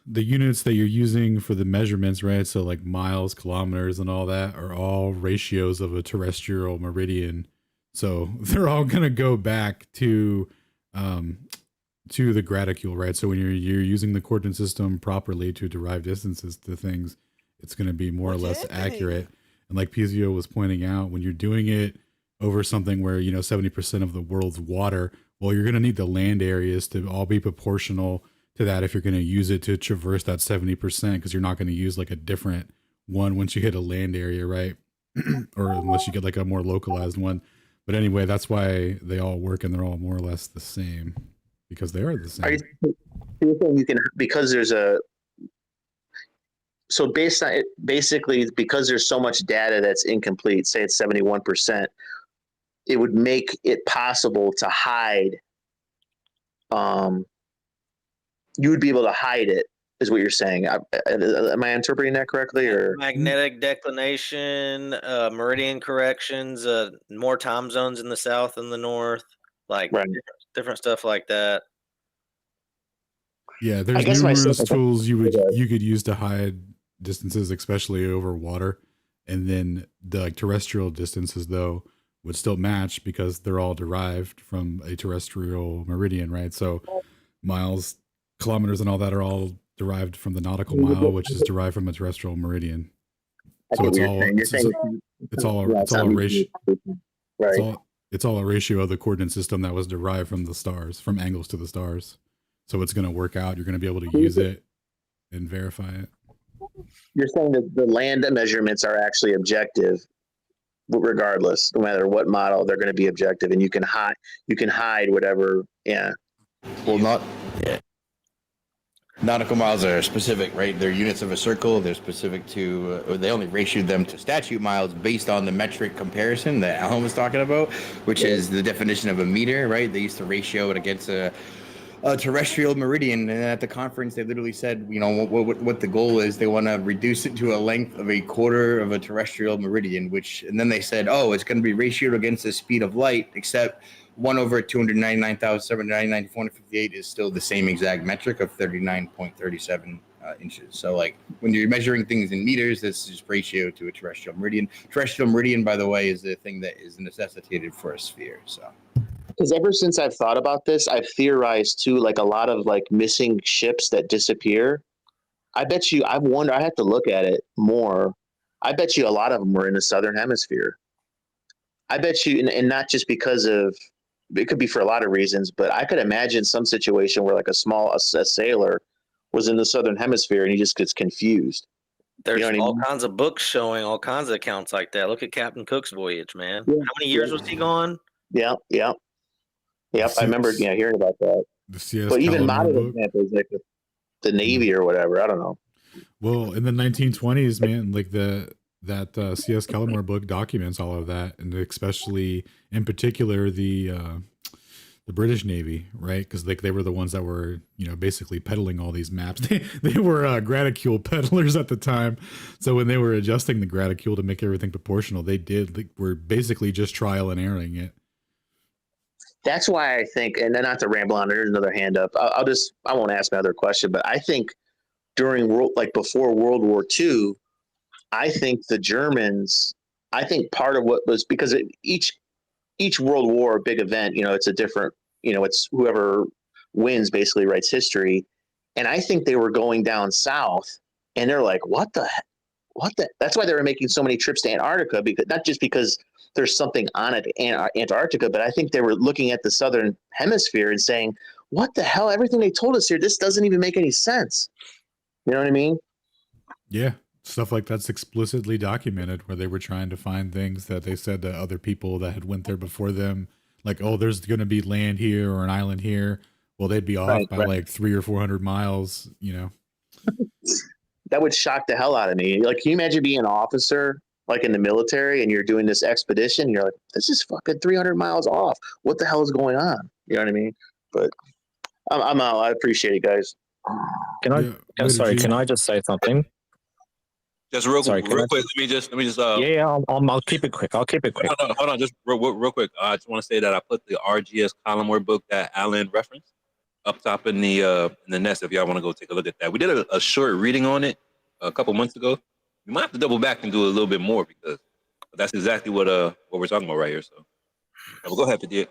The units that you're using for the measurements, right? So like miles, kilometers, and all that are all ratios of a terrestrial meridian. So they're all going to go back to the graticule, right? So when you're using the coordinate system properly to derive distances to things, it's going to be more or less accurate. And like Pizio was pointing out, when you're doing it over something where 70% of the world's water, well, you're going to need the land areas to all be proportional to that if you're going to use it to traverse that 70%, because you're not going to use like a different one once you hit a land area, right? Or unless you get like a more localized one. But anyway, that's why they all work and they're all more or less the same, because they are the same. You're saying you can, because there's so based on it, basically because there's so much data that's incomplete, say it's 71%, it would make it possible to hide. You would be able to hide it, is what you're saying. Am I interpreting that correctly? Or magnetic declination, meridian corrections, more time zones in the south and the north, like different stuff like that. Yeah, there's numerous tools you could use to hide distances, especially over water, and then the terrestrial distances though would still match because they're all derived from a terrestrial meridian, right? So miles, kilometers, and all that are all derived from the nautical mile, which is derived from a terrestrial meridian. So it's all a ratio. Right. It's all a ratio of the coordinate system that was derived from the stars, from angles to the stars. So it's going to work out. You're going to be able to use it and verify it. You're saying that the land measurements are actually objective, regardless, no matter what model, they're going to be objective, and you can hide whatever. Yeah. Well, nautical miles are specific, right? They're units of a circle. They're specific to, they only ratioed them to statute miles based on the metric comparison that Alan was talking about, which is the definition of a meter, right? They used to ratio it against a terrestrial meridian, and at the conference they literally said, what the goal is. They want to reduce it to a length of a quarter of a terrestrial meridian, and then they said, it's going to be ratioed against the speed of light, except 1/299,799,458 is still the same exact metric of 39.37 inches. So like when you're measuring things in meters, this is ratio to a terrestrial meridian. Terrestrial meridian, by the way, is the thing that is necessitated for a sphere. So because ever since I've thought about this, I've theorized too, like a lot of like missing ships that disappear. I bet you, I have to look at it more. I bet you a lot of them were in the southern hemisphere. I bet you, and not just because of, it could be for a lot of reasons, but I could imagine some situation where like a sailor was in the southern hemisphere and he just gets confused. There's You know what I all mean? kinds of books showing all kinds of accounts like that. Look at Captain Cook's voyage, man. Yeah, How many years was he gone? yeah, yeah, yep. I remember, hearing about that. The CS But even Calamar modern book. examples like the Navy or whatever. I don't know. Well, in the 1920s, man, like that CS Calamar book documents all of that, and especially in particular the British Navy, right? Because like they were the ones that were, basically peddling all these maps. They were graticule peddlers at the time. So when they were adjusting the graticule to make everything proportional, they were basically just trial and erroring it. That's why I think, and then not to ramble on, there's another hand up. I won't ask my other question, but I think before World War II, I think the Germans, I think part of what was, because each World War, big event, it's a different, it's whoever wins basically writes history. And I think they were going down south and they're like, what the, that's why they were making so many trips to Antarctica, because not just because there's something on it, Antarctica, but I think they were looking at the Southern Hemisphere and saying, what the hell, everything they told us here, this doesn't even make any sense. You know what I mean? Yeah. Stuff like that's explicitly documented where they were trying to find things that they said to other people that had went there before them. Like, oh, there's going to be land here or an island here. Well, they'd be off by like 300 or 400 miles, That would shock the hell out of me. Like, can you imagine being an officer, like in the military, and you're doing this expedition? And you're like, this is fucking 300 miles off. What the hell is going on? You know what I mean? But I'm out. I appreciate it, guys. Can I just say something? Just real quick. Let me just. Yeah, I'll keep it quick. Hold on, just real quick. I just want to say that I put the RGS Collimore book that Alan referenced up top in the nest. If y'all want to go take a look at that, we did a short reading on it a couple months ago. We might have to double back and do a little bit more because that's exactly what we're talking about right here. So, well, go ahead, Padilla.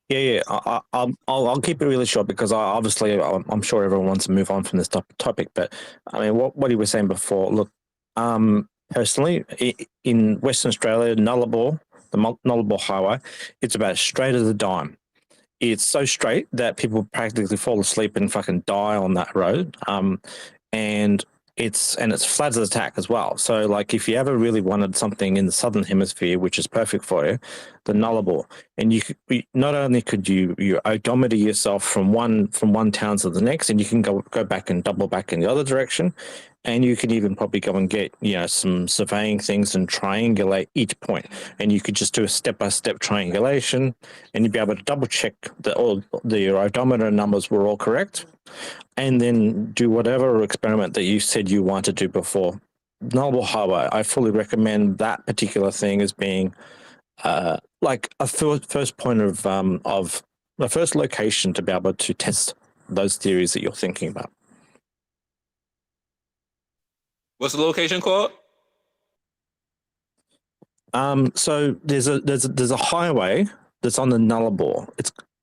Yeah. I'll keep it really short because I'm sure everyone wants to move on from this topic. But I mean, what he was saying before. Look, personally, in Western Australia, Nullarbor, the Nullarbor Highway, it's about as straight as a dime. It's so straight that people practically fall asleep and fucking die on that road. And it's flat as a tack as well. So like if you ever really wanted something in the southern hemisphere, which is perfect for you, the Nullarbor, and not only could you odometer yourself from one town to the next, and you can go back and double back in the other direction, and you can even probably go and get some surveying things and triangulate each point, and you could just do a step-by-step triangulation, and you'd be able to double check that all the odometer numbers were all correct, and then do whatever experiment that you said you wanted to do before. Nullarbor Highway, I fully recommend that particular thing as being like a first point of the first location to be able to test those theories that you're thinking about. What's the location called? So there's a highway that's on the Nullarbor.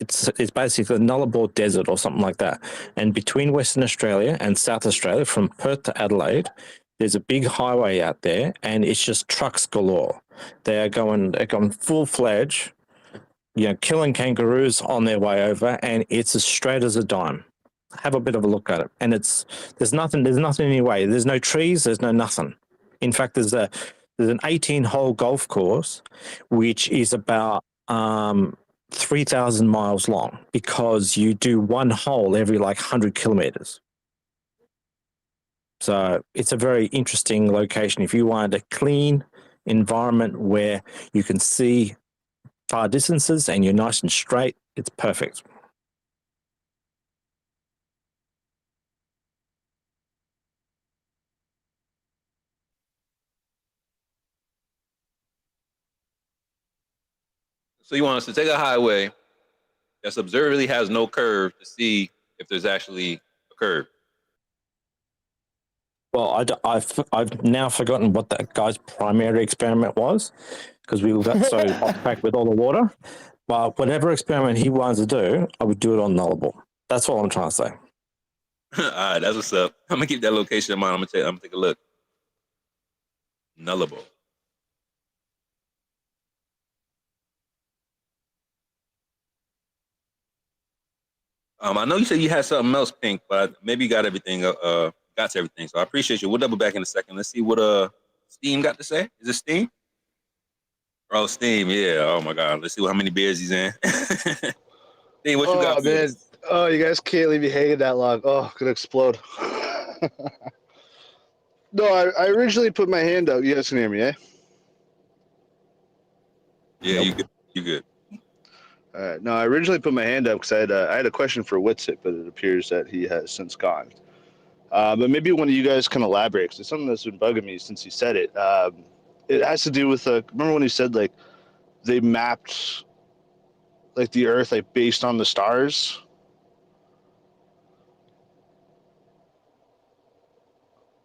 It's basically the Nullarbor Desert or something like that. And between Western Australia and South Australia, from Perth to Adelaide, there's a big highway out there, and it's just trucks galore. They're going full fledged, killing kangaroos on their way over, and it's as straight as a dime. Have a bit of a look at it, and there's nothing anyway. There's no trees, there's no nothing. In fact, there's an 18-hole golf course, which is about 3,000 miles long because you do one hole every 100 kilometers. So it's a very interesting location. If you wanted a clean environment where you can see far distances and you're nice and straight, it's perfect. So you want us to take a highway that's observably has no curve to see if there's actually a curve. Well, I've now forgotten what that guy's primary experiment was because we got so off track with all the water. But whatever experiment he wanted to do, I would do it on Nullarbor. That's all I'm trying to say. All right, that's what's up. I'm gonna keep that location in mind. I'm gonna take a look. Nullarbor. I know you said you had something else, Pink, but maybe you got everything got to everything. So I appreciate you. We'll double back in a second. Let's see what Steam got to say. Is it Steam? Oh, Steam, yeah. Oh my God. Let's see how many beers he's in. Steam, what you got for man. us? Oh, you guys can't leave me hanging that long. Oh, gonna explode. No, I originally put my hand up. You guys can hear me, eh? Yeah, you good. You good. All right. No, I originally put my hand up because I had a question for Witsit, but it appears that he has since gone. But maybe one of you guys can elaborate because it's something that's been bugging me since he said it. It has to do with remember when he said like they mapped like the Earth like based on the stars.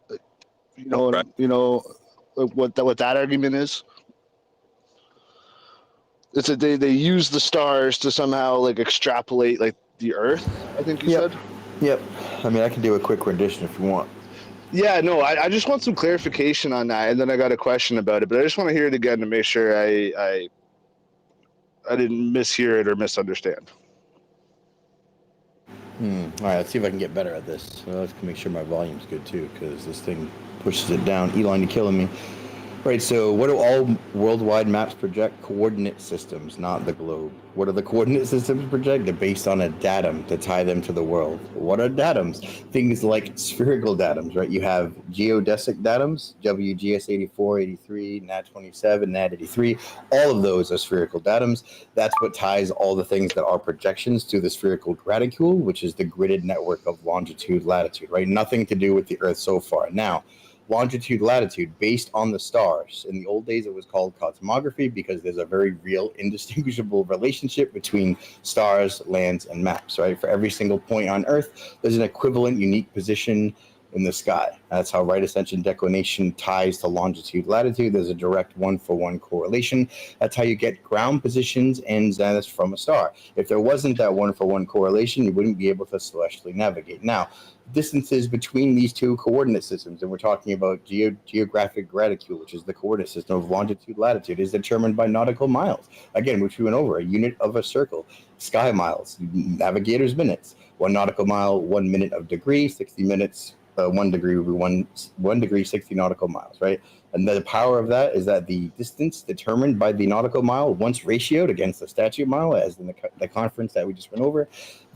Like, you know like what that argument is. It's that they use the stars to somehow like extrapolate like the Earth. I think you said. Yep. I mean, I can do a quick rendition if you want. Yeah, no, I just want some clarification on that, and then I got a question about it. But I just want to hear it again to make sure I didn't mishear it or misunderstand. All right, let's see if I can get better at this. Let's make sure my volume's good too, because this thing pushes it down. Elon, you're killing me. Right, so what do all worldwide maps project? Coordinate systems, not the globe. What do the coordinate systems project? They're based on a datum to tie them to the world. What are datums? Things like spherical datums, right? You have geodesic datums, WGS 84, 83, NAT 27, NAT 83. All of those are spherical datums. That's what ties all the things that are projections to the spherical graticule, which is the gridded network of longitude, latitude, right? Nothing to do with the Earth so far. Now, longitude, latitude based on the stars. In the old days, it was called cosmography because there's a very real, indistinguishable relationship between stars, lands, and maps, right? For every single point on Earth, there's an equivalent, unique position in the sky. That's how right ascension declination ties to longitude, latitude. There's a direct one-for-one correlation. That's how you get ground positions and zeniths from a star. If there wasn't that one-for-one correlation, you wouldn't be able to celestially navigate. Now, distances between these two coordinate systems, and we're talking about geographic graticule, which is the coordinate system of longitude, latitude, is determined by nautical miles. Again, which we went over, a unit of a circle. Sky miles, navigators' minutes. 1 nautical mile, 1 minute of degree, 60 minutes. 1 degree would be 1 degree, 60 nautical miles, right? And the power of that is that the distance determined by the nautical mile, once ratioed against the statute mile, as in the conference that we just went over,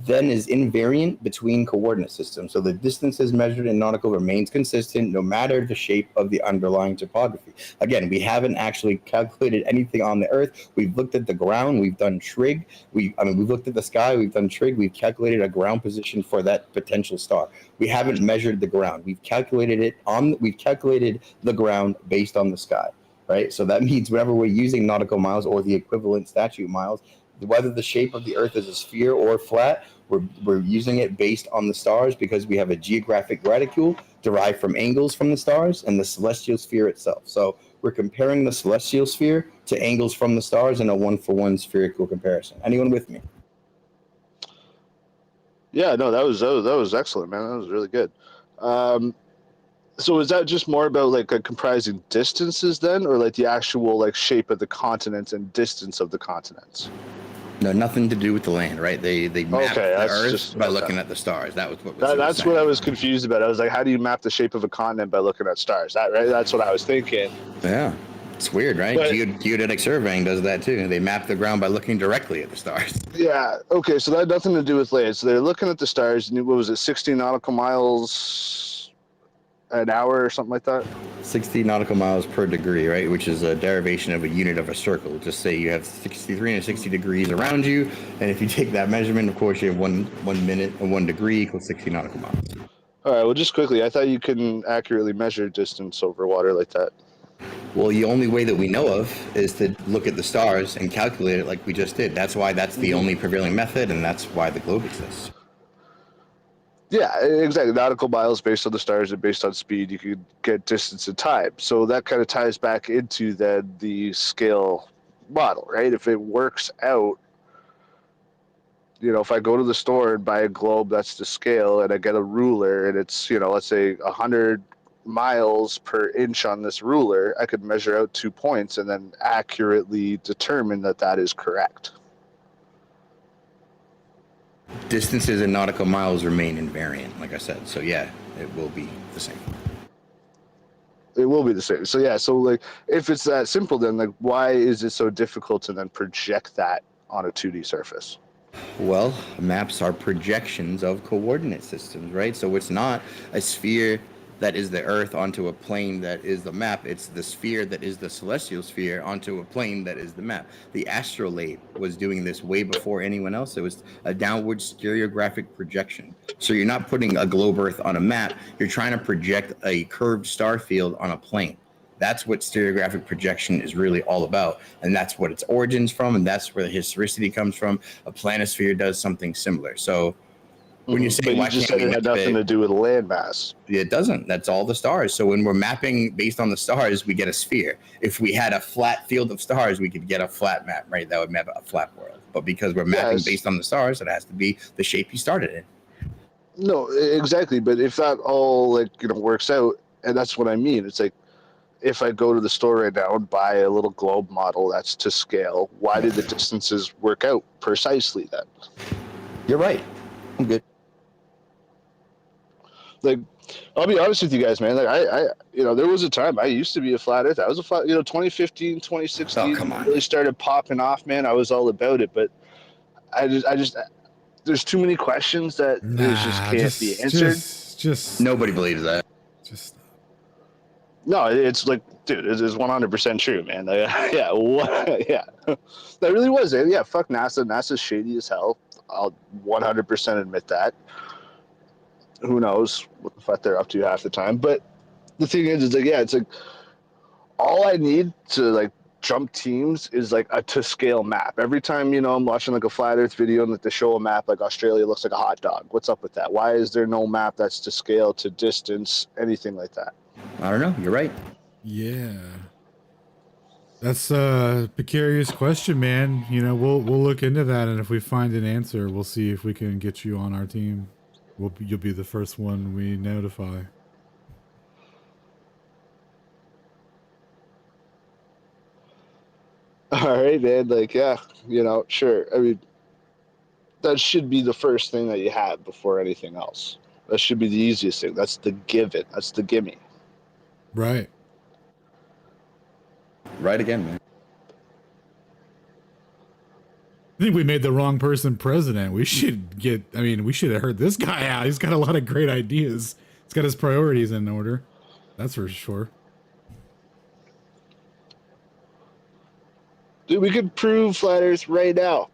then is invariant between coordinate systems. So the distances measured in nautical remains consistent no matter the shape of the underlying topography. Again, we haven't actually calculated anything on the Earth. We've looked at the ground. We've done trig. We've looked at the sky. We've done trig. We've calculated a ground position for that potential star. We haven't measured the ground. We've calculated the ground based on the sky, right? So that means whenever we're using nautical miles or the equivalent statute miles, whether the shape of the Earth is a sphere or flat, we're using it based on the stars because we have a geographic graticule derived from angles from the stars and the celestial sphere itself. So we're comparing the celestial sphere to angles from the stars in a one-for-one spherical comparison. Anyone with me? Yeah, no, that was excellent, man. That was really good. So is that just more about like comprising distances then, or like the actual like shape of the continents and distance of the continents? No, nothing to do with the land, right? They map the Earth by looking at the stars. That was what was that's what I was confused about. I was like, how do you map the shape of a continent by looking at stars? Right? That's what I was thinking. Yeah, it's weird, right? Geodetic surveying does that too. They map the ground by looking directly at the stars. Yeah. Okay. So that had nothing to do with land. So they're looking at the stars. And what was it? 60 nautical miles an hour or something like that? 60 nautical miles per degree, right? Which is a derivation of a unit of a circle. Just say you have 360 degrees around you, and if you take that measurement, of course, you have 1 minute and 1 degree equals 60 nautical miles. All right. Well, just quickly, I thought you couldn't accurately measure distance over water like that. Well, the only way that we know of is to look at the stars and calculate it like we just did. That's why that's the only prevailing method, and that's why the globe exists. Yeah, exactly. Nautical miles based on the stars and based on speed, you could get distance and time. So that kind of ties back into then the scale model, right? If it works out, if I go to the store and buy a globe, that's the scale, and I get a ruler, and it's, let's say 100 miles per inch on this ruler, I could measure out 2 points and then accurately determine that is correct. Distances in nautical miles remain invariant, like I said. So yeah, it will be the same. It will be the same. So yeah, so like if it's that simple, then like why is it so difficult to then project that on a 2D surface? Well, maps are projections of coordinate systems, right? So it's not a sphere that is the Earth onto a plane that is the map. It's the sphere that is the celestial sphere onto a plane that is the map. The astrolabe was doing this way before anyone else. It was a downward stereographic projection. So you're not putting a globe Earth on a map. You're trying to project a curved star field on a plane. That's what stereographic projection is really all about. And that's what its origins from. And that's where the historicity comes from. A planisphere does something similar. So when you say, but why you just can't said we it had map nothing to do with landmass. It doesn't. That's all the stars. So when we're mapping based on the stars, we get a sphere. If we had a flat field of stars, we could get a flat map, right? That would map a flat world. But because we're mapping based on the stars, it has to be the shape you started in. No, exactly. But if that all works out, and that's what I mean, it's like if I go to the store right now and buy a little globe model that's to scale, why did the distances work out precisely then? You're right. I'm good. Like, I'll be honest with you guys, man. Like, I there was a time I used to be a flat earth. I was a flat, 2015, 2016, when it really started popping off, man. I was all about it, but I just, there's too many questions that just can't be answered. Just nobody believes that. Just no, it's like, dude, it is 100% true, man. Like, yeah, yeah, that really was it. Yeah, fuck NASA. NASA's shady as hell. I'll 100% admit that. Who knows what the fuck they're up to half the time? But the thing is like, yeah, it's like all I need to jump teams is a to scale map. Every time I'm watching a flat Earth video and they show a map like Australia looks like a hot dog. What's up with that? Why is there no map that's to scale, to distance, anything like that? I don't know. You're right. Yeah. That's a precarious question, man. We'll look into that, and if we find an answer, we'll see if we can get you on our team. You'll be the first one we notify. All right, man. Yeah, sure. I mean, that should be the first thing that you have before anything else. That should be the easiest thing. That's the given. That's the gimme. Right. Right again, man. I think we made the wrong person president. We should have heard this guy out. He's got a lot of great ideas. He's got his priorities in order. That's for sure. Dude, we could prove flat Earth right now.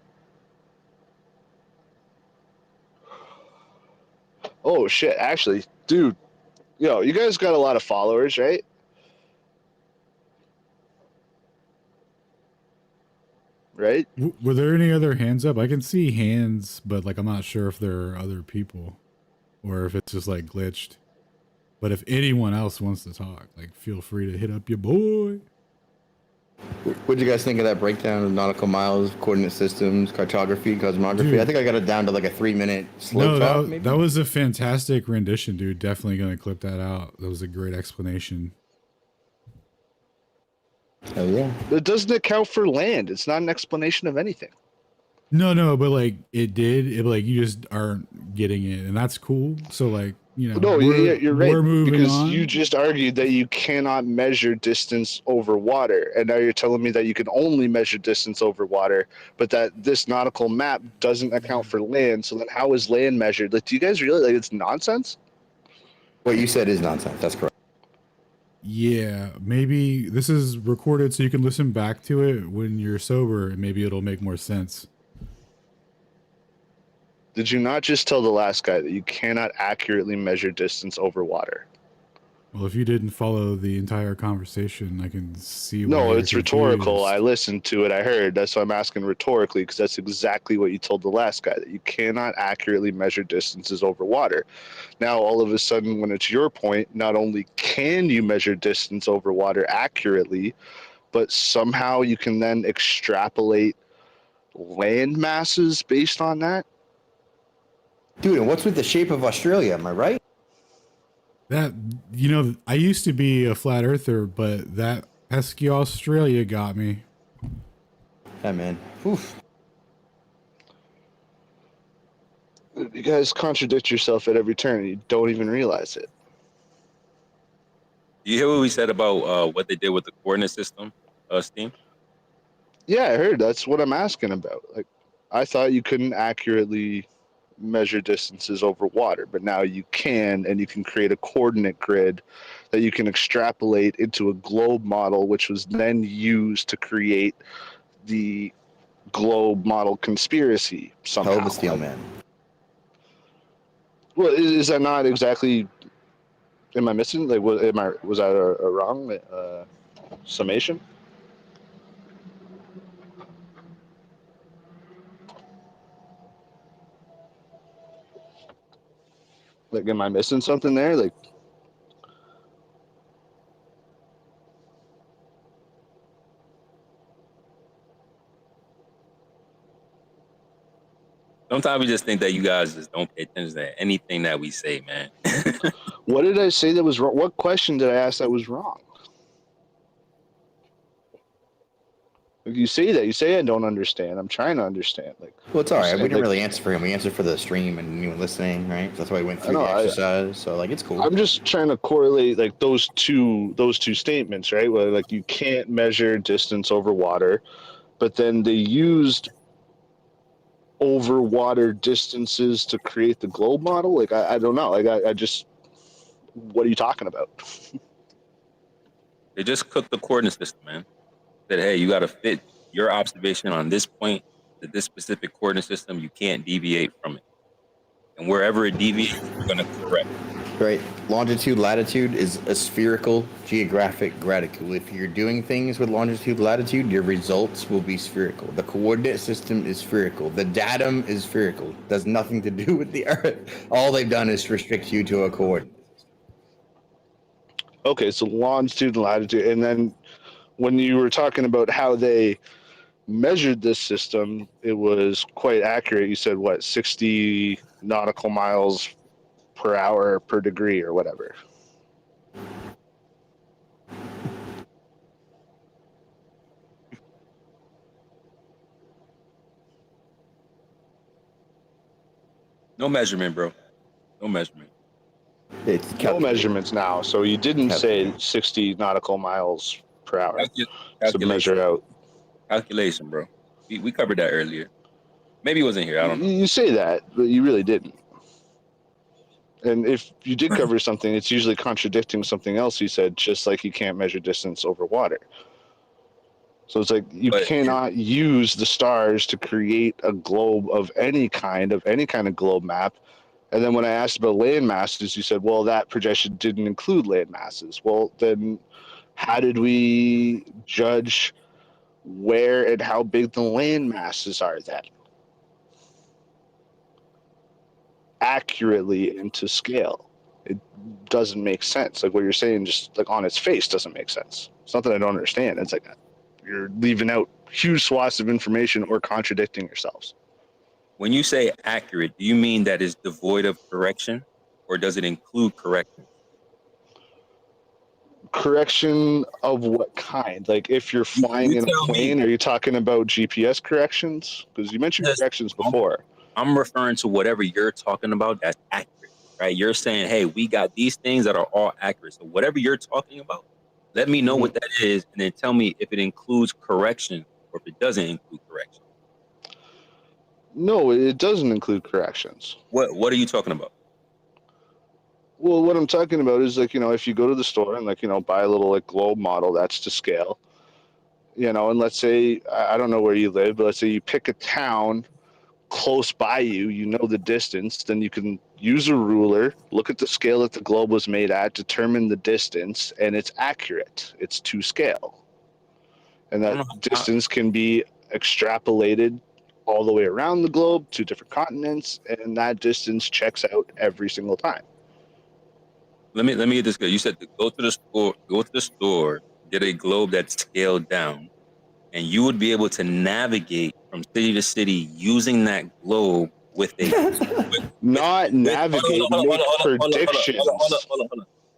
Oh, shit. Actually, dude, you guys got a lot of followers, right? Right? Were there any other hands up? I can see hands, but I'm not sure if there are other people or if it's just glitched. But if anyone else wants to talk, feel free to hit up your boy. What did you guys think of that breakdown of nautical miles, coordinate systems, cartography, cosmography? Dude. I think I got it down to a 3-minute slow talk, maybe? That was a fantastic rendition, dude. Definitely going to clip that out. That was a great explanation. Oh yeah. It doesn't account for land. It's not an explanation of anything. No, but it did. You just aren't getting it, and that's cool. So No, yeah, you're right. We're moving because on. you just argued that you cannot measure distance over water, and now you're telling me that you can only measure distance over water, but that this nautical map doesn't account for land. So then, how is land measured? Do you guys really it's nonsense? What you said is nonsense. That's correct. Yeah, maybe this is recorded so you can listen back to it when you're sober, and maybe it'll make more sense. Did you not just tell the last guy that you cannot accurately measure distance over water? Well, if you didn't follow the entire conversation, I can see why No, you're it's rhetorical. confused. I listened to it. I heard. That's why I'm asking rhetorically, because that's exactly what you told the last guy, that you cannot accurately measure distances over water. Now, all of a sudden, when it's your point, not only can you measure distance over water accurately, but somehow you can then extrapolate land masses based on that. Dude, and what's with the shape of Australia? Am I right? That, I used to be a flat earther, but that pesky Australia got me. Yeah, man. Oof. You guys contradict yourself at every turn. You don't even realize it. Do you hear what we said about what they did with the coordinate system, Steam? Yeah, I heard. That's what I'm asking about. Like, I thought you couldn't accurately measure distances over water, but now you can, and you can create a coordinate grid that you can extrapolate into a globe model, which was then used to create the globe model conspiracy somehow. Hell of a steel man. Well, is that not exactly? Am I missing? Like, was that a wrong summation? Like, am I missing something there? Like, Sometimes we just think that you guys just don't pay attention to anything that we say, man. what did I say that was wrong? What question did I ask that was wrong? Like, you say that. You say I don't understand. I'm trying to understand. Like, Well, it's all right. We didn't like, really answer for him. We answered for the stream and anyone listening, right? So that's why we went I through know, the exercise. So like, it's cool. I'm just trying to correlate like those two statements, right? Where like you can't measure distance over water, but then they used over water distances to create the globe model. Like, I don't know. Like, I just, what are you talking about? They just cooked the coordinate system, man. Said, hey, you got to fit your observation on this point to this specific coordinate system. You can't deviate from it. And wherever it deviates, you're going to correct. Right. Longitude, latitude is a spherical geographic graticule. If you're doing things with longitude, latitude, your results will be spherical. The coordinate system is spherical. The datum is spherical. Does nothing to do with the Earth. All they've done is restrict you to a coordinate. Okay, so longitude and latitude. And then when you were talking about how they measured this system, it was quite accurate. You said, what, 60 nautical miles per hour per degree or whatever. No measurement, bro. No measurement. It's no measurements now. So you didn't say 60 nautical miles per hour to measure out. Calculation, bro. We covered that earlier. Maybe it wasn't here. I don't know. You say that, but you really didn't. And if you did cover something, it's usually contradicting something else you said, just like you can't measure distance over water. So it's like you cannot use the stars to create a globe of any kind of globe map. And then when I asked about land masses, you said, well, that projection didn't include land masses. Well, then how did we judge where and how big the land masses are then? Accurately and to scale. It doesn't make sense. Like what you're saying, just like on its face, doesn't make sense. It's not that I don't understand. It's like you're leaving out huge swaths of information or contradicting yourselves. When you say accurate, do you mean that is devoid of correction, or does it include correction? Correction of what kind? Like if you're flying in a plane, are you talking about GPS corrections? Because you mentioned corrections before. I'm referring to whatever you're talking about that's accurate, right? You're saying, hey, we got these things that are all accurate. So whatever you're talking about, let me know what that is, and then tell me if it includes correction or if it doesn't include correction. No, it doesn't include corrections. What are you talking about? Well, what I'm talking about is like, if you go to the store and like, buy a little like globe model that's to scale, and let's say, I don't know where you live, but let's say you pick a town close by you, you know the distance, then you can use a ruler, look at the scale that the globe was made at, determine the distance, and it's accurate. It's to scale. And that distance can be extrapolated all the way around the globe to different continents, and that distance checks out every single time. Let me get this good. You said to go to the store, get a globe that's scaled down, and you would be able to navigate from city to city using that globe with a navigate, make predictions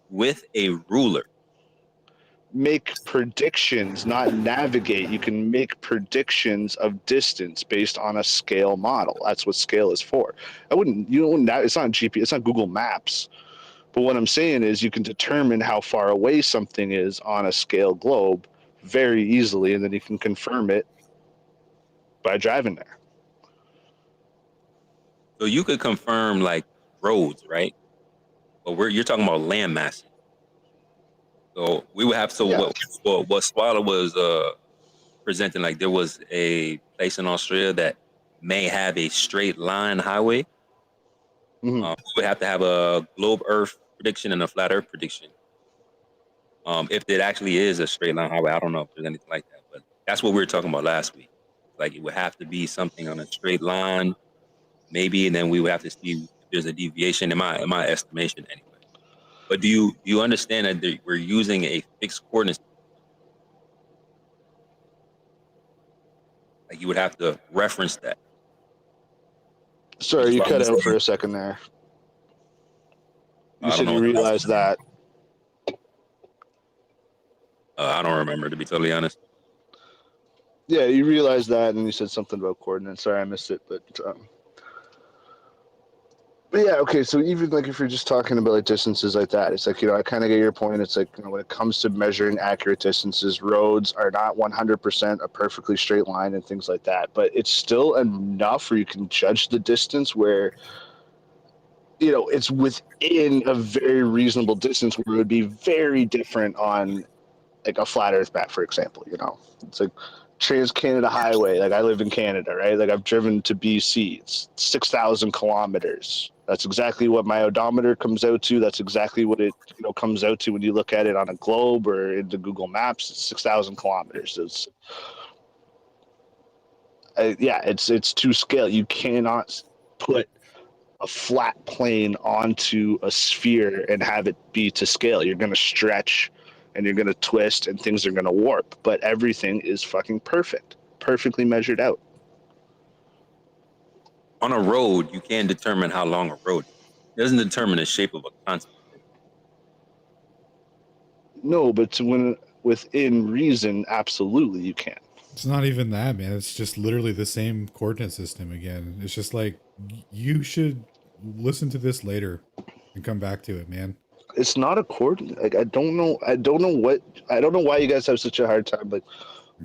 with a ruler. make predictions, not navigate. You can make predictions of distance based on a scale model. That's what scale is for. It's not GPS, it's not Google Maps. But what I'm saying is you can determine how far away something is on a scale globe very easily, and then you can confirm it by driving there. So you could confirm like roads, right? But you're talking about land masses. So we would have what Swallow was presenting, like there was a place in Australia that may have a straight line highway. We would have to have a globe Earth prediction and a flat Earth prediction. If it actually is a straight line highway, I don't know if there's anything like that, but that's what we were talking about last week. Like it would have to be something on a straight line, maybe, and then we would have to see if there's a deviation in my estimation anyway. But do you understand that we're using a fixed coordinate? Like you would have to reference that. Sorry, you cut out for a second there. You said you realized that. I don't remember, to be totally honest. Yeah, you realized that, and you said something about coordinates. Sorry, I missed it, but yeah, okay. So even like if you're just talking about like distances like that, it's like, I kind of get your point. It's like, when it comes to measuring accurate distances, roads are not 100% a perfectly straight line and things like that. But it's still enough where you can judge the distance where, it's within a very reasonable distance where it would be very different on like a flat Earth map, for example. It's like Trans-Canada Highway. Like I live in Canada, right? Like I've driven to BC. It's 6,000 kilometers. That's exactly what my odometer comes out to. That's exactly what it comes out to when you look at it on a globe or into Google Maps. It's 6,000 kilometers. It's to scale. You cannot put a flat plane onto a sphere and have it be to scale. You're going to stretch and you're going to twist and things are going to warp, but everything is fucking perfectly measured out. On a road, you can determine how long a road is. It doesn't determine the shape of a continent. No, but within reason, absolutely you can. It's not even that, man. It's just literally the same coordinate system again. It's just like, you should listen to this later and come back to it, man. It's not a coordinate. Like I don't know why you guys have such a hard time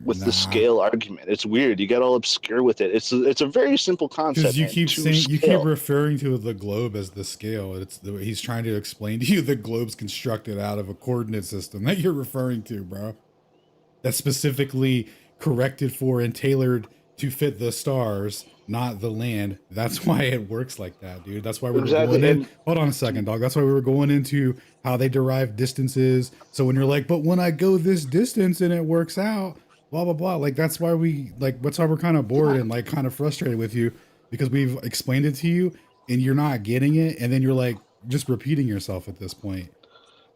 with the scale argument. It's weird. You get all obscure with it. It's a very simple concept. Because you keep referring to the globe as the scale. He's trying to explain to you the globe's constructed out of a coordinate system that you're referring to, bro. That's specifically corrected for and tailored to fit the stars, not the land. That's why it works like that, dude. That's why we're going in. Hold on a second, dog. That's why we were going into how they derive distances. So when you're like, but when I go this distance and it works out, blah, blah, blah. Like, that's why that's why we're kind of bored and like kind of frustrated with you, because we've explained it to you and you're not getting it. And then you're like just repeating yourself at this point.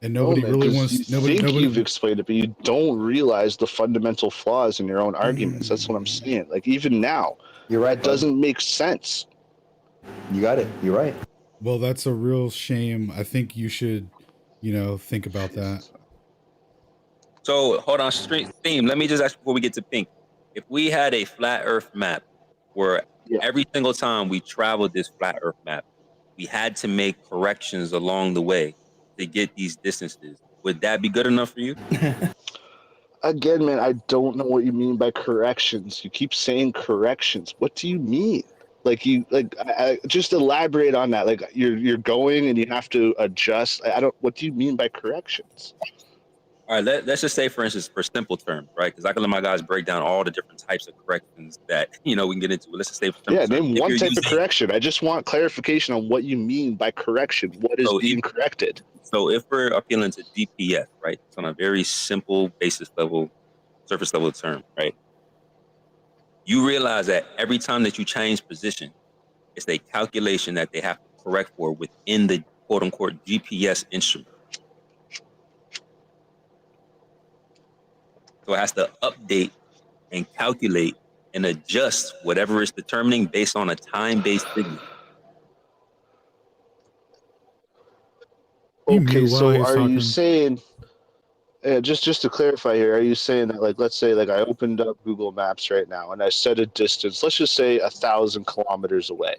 And nobody really wants. Nobody. You've explained it, but you don't realize the fundamental flaws in your own arguments. That's what I'm saying. Like even now, you're right. It doesn't make sense. You got it. You're right. Well, that's a real shame. I think you should, think about that. So hold on, Steam. Let me just ask before we get to Pink. If we had a flat Earth map where every single time we traveled this flat Earth map, we had to make corrections along the way to get these distances, would that be good enough for you? Again, man, I don't know what you mean by corrections. You keep saying corrections. What do you mean? I just elaborate on that. Like you're going and you have to adjust. What do you mean by corrections? All right, let's just say, for instance, for simple terms, right? Because I can let my guys break down all the different types of corrections that we can get into. Let's just say for simple terms. Name one type of correction. I just want clarification on what you mean by correction. What is being corrected? So if we're appealing to GPS, right? It's on a very simple surface level term, right? You realize that every time that you change position, it's a calculation that they have to correct for within the quote unquote GPS instrument. So it has to update and calculate and adjust whatever it's determining based on a time-based signal. Okay, so are you saying Just to clarify here, are you saying that, like, let's say, like, I opened up Google Maps right now and I set a distance, let's just say 1,000 kilometers away,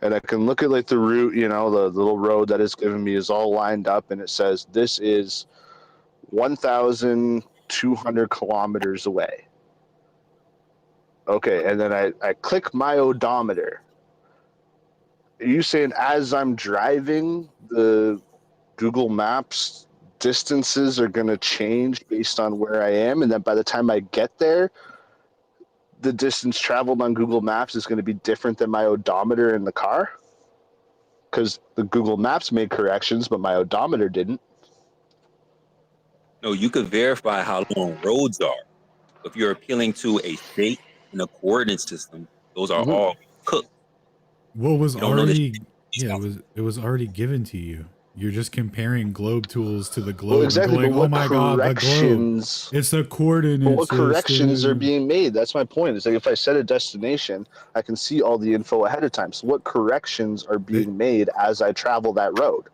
and I can look at, like, the route, you know, the little road that it's given me is all lined up, and it says this is 1,200 kilometers away. Okay, and then I click my odometer. Are you saying as I'm driving, the Google Maps distances are going to change based on where I am, and then by the time I get there, the distance traveled on Google Maps is going to be different than my odometer in the car? Because the Google Maps made corrections, but my odometer didn't. No, you could verify how long roads are. If you're appealing to a state and a coordinate system, those are all cooked. What was You don't know this. already it was already given to you. You're just comparing globe tools to the globe Well, exactly, and going, but "Oh what my god, the globe! corrections? It's the coordinate But what corrections are system." being made? That's my point. It's like if I set a destination, I can see all the info ahead of time. So what corrections are being made as I travel that road?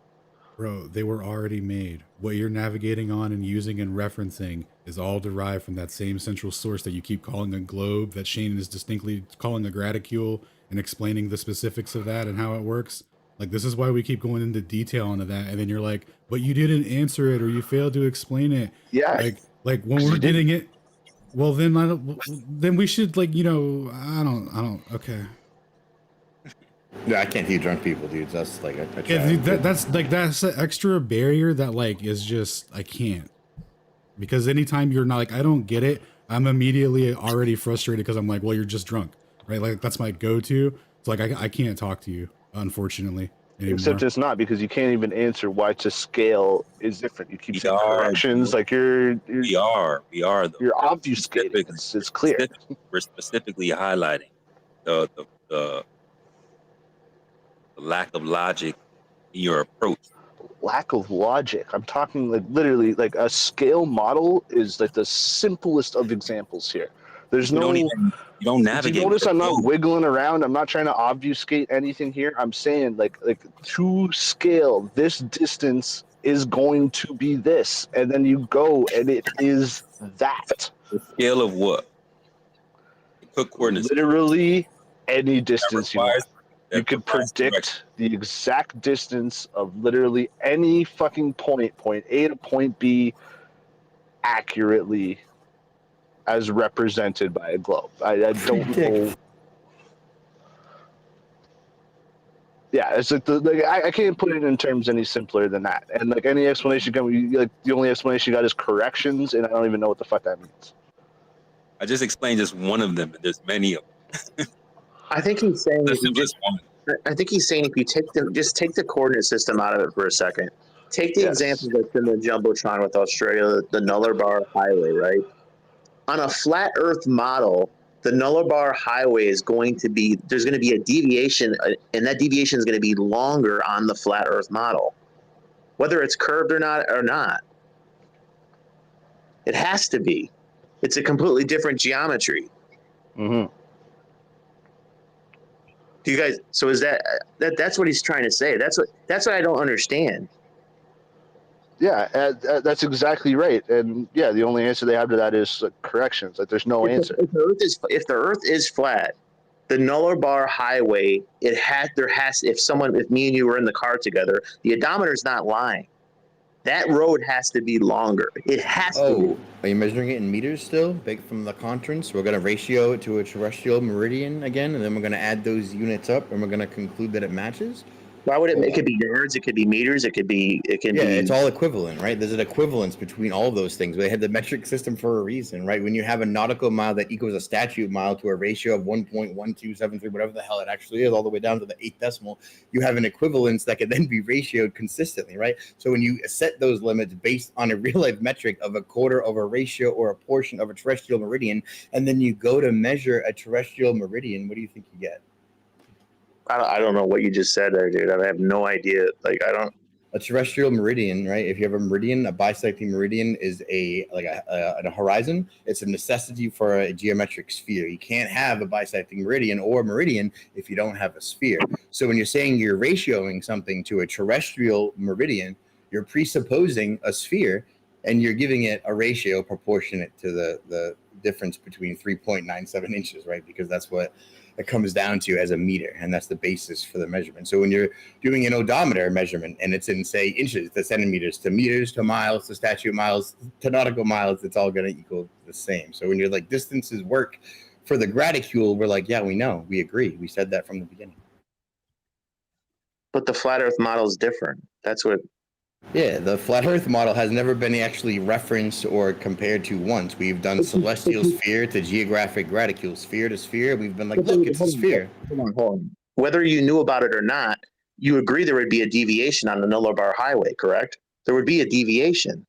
Bro, they were already made. What you're navigating on and using and referencing is all derived from that same central source that you keep calling a globe, that Shane is distinctly calling a graticule, and explaining the specifics of that and how it works. Like, this is why we keep going into detail into that, and then you're like, but you didn't answer it, or you failed to explain it. Yeah. Like when we're getting it, well then then we should, like, you know, I don't okay. Yeah, I can't hear drunk people, dudes. That's like Yeah, dude, that's an extra barrier that, like, is just, I can't. Because anytime you're not, like, I don't get it, I'm immediately already frustrated because I'm like, well, you're just drunk, right? Like, that's my go-to. It's like, I can't talk to you, unfortunately, anymore. Except it's not, because you can't even answer why to scale is different. You keep saying corrections, like we are though. You're obfuscating. It's clear. We're specifically highlighting the lack of logic in your approach. Lack of logic. I'm talking, like, literally, like, a scale model is like the simplest of examples here. There's You no. you don't navigate. Do you notice with I'm the not globe. wiggling around? I'm not trying to obfuscate anything here. I'm saying, like to scale, this distance is going to be this, and then you go and it is that. The scale of what? The cook coordinates. Literally any distance you want. You could requires predict the exact distance of literally any fucking point A to point B, accurately as represented by a globe. I don't know. Yeah, it's like I can't put it in terms any simpler than that. And like any explanation, like the only explanation you got is corrections, and I don't even know what the fuck that means. I just explained just one of them, and there's many of them. I think he's saying The if you simplest just, I think he's saying if you take the coordinate system out of it for a second. Take the example that's in the Jumbotron with Australia, the Nullarbor Highway, right? On a flat Earth model, the Nullarbor Highway is going to be, there's going to be a deviation, and that deviation is going to be longer on the flat Earth model, whether it's curved or not. It has to be. It's a completely different geometry. Mm-hmm. Do you guys? So is that's what he's trying to say? That's what I don't understand. Yeah, that's exactly right. And yeah, the only answer they have to that is corrections. Like there's no answer. If the Earth is flat, the Nullarbor Highway, if me and you were in the car together, the odometer is not lying. That road has to be longer. It has to be. Are you measuring it in meters still? Big from the conference? We're going to ratio it to a terrestrial meridian again, and then we're going to add those units up, and we're going to conclude that it matches? Why would it could be yards, it could be meters, it can be It's all equivalent, right? There's an equivalence between all of those things. They had the metric system for a reason, right? When you have a nautical mile that equals a statute mile to a ratio of 1.1273, whatever the hell it actually is, all the way down to the 8th decimal, you have an equivalence that can then be ratioed consistently, right? So when you set those limits based on a real life metric of a quarter of a ratio or a portion of a terrestrial meridian, and then you go to measure a terrestrial meridian, what do you think you get? I don't know what you just said there, dude. I have no idea. Like, I don't. A terrestrial meridian, right? If you have a meridian, a bisecting meridian is a horizon. It's a necessity for a geometric sphere. You can't have a bisecting meridian or meridian if you don't have a sphere. So when you're saying you're ratioing something to a terrestrial meridian, you're presupposing a sphere and you're giving it a ratio proportionate to the difference between 3.97 inches, right? Because that's what it comes down to as a meter, and that's the basis for the measurement. So when you're doing an odometer measurement and it's in, say, inches to centimeters to meters to miles to statute miles to nautical miles, it's all going to equal the same. So when you're like, distances work for the graticule, we're like, yeah, we know, we agree, we said that from the beginning. But the flat Earth model is different. That's what. Yeah, the flat Earth model has never been actually referenced or compared to once. We've done celestial sphere to geographic graticule, sphere to sphere. We've been like, look, it's a sphere. Hold on. Whether you knew about it or not, you agree there would be a deviation on the Nuller Bar Highway, correct? There would be a deviation.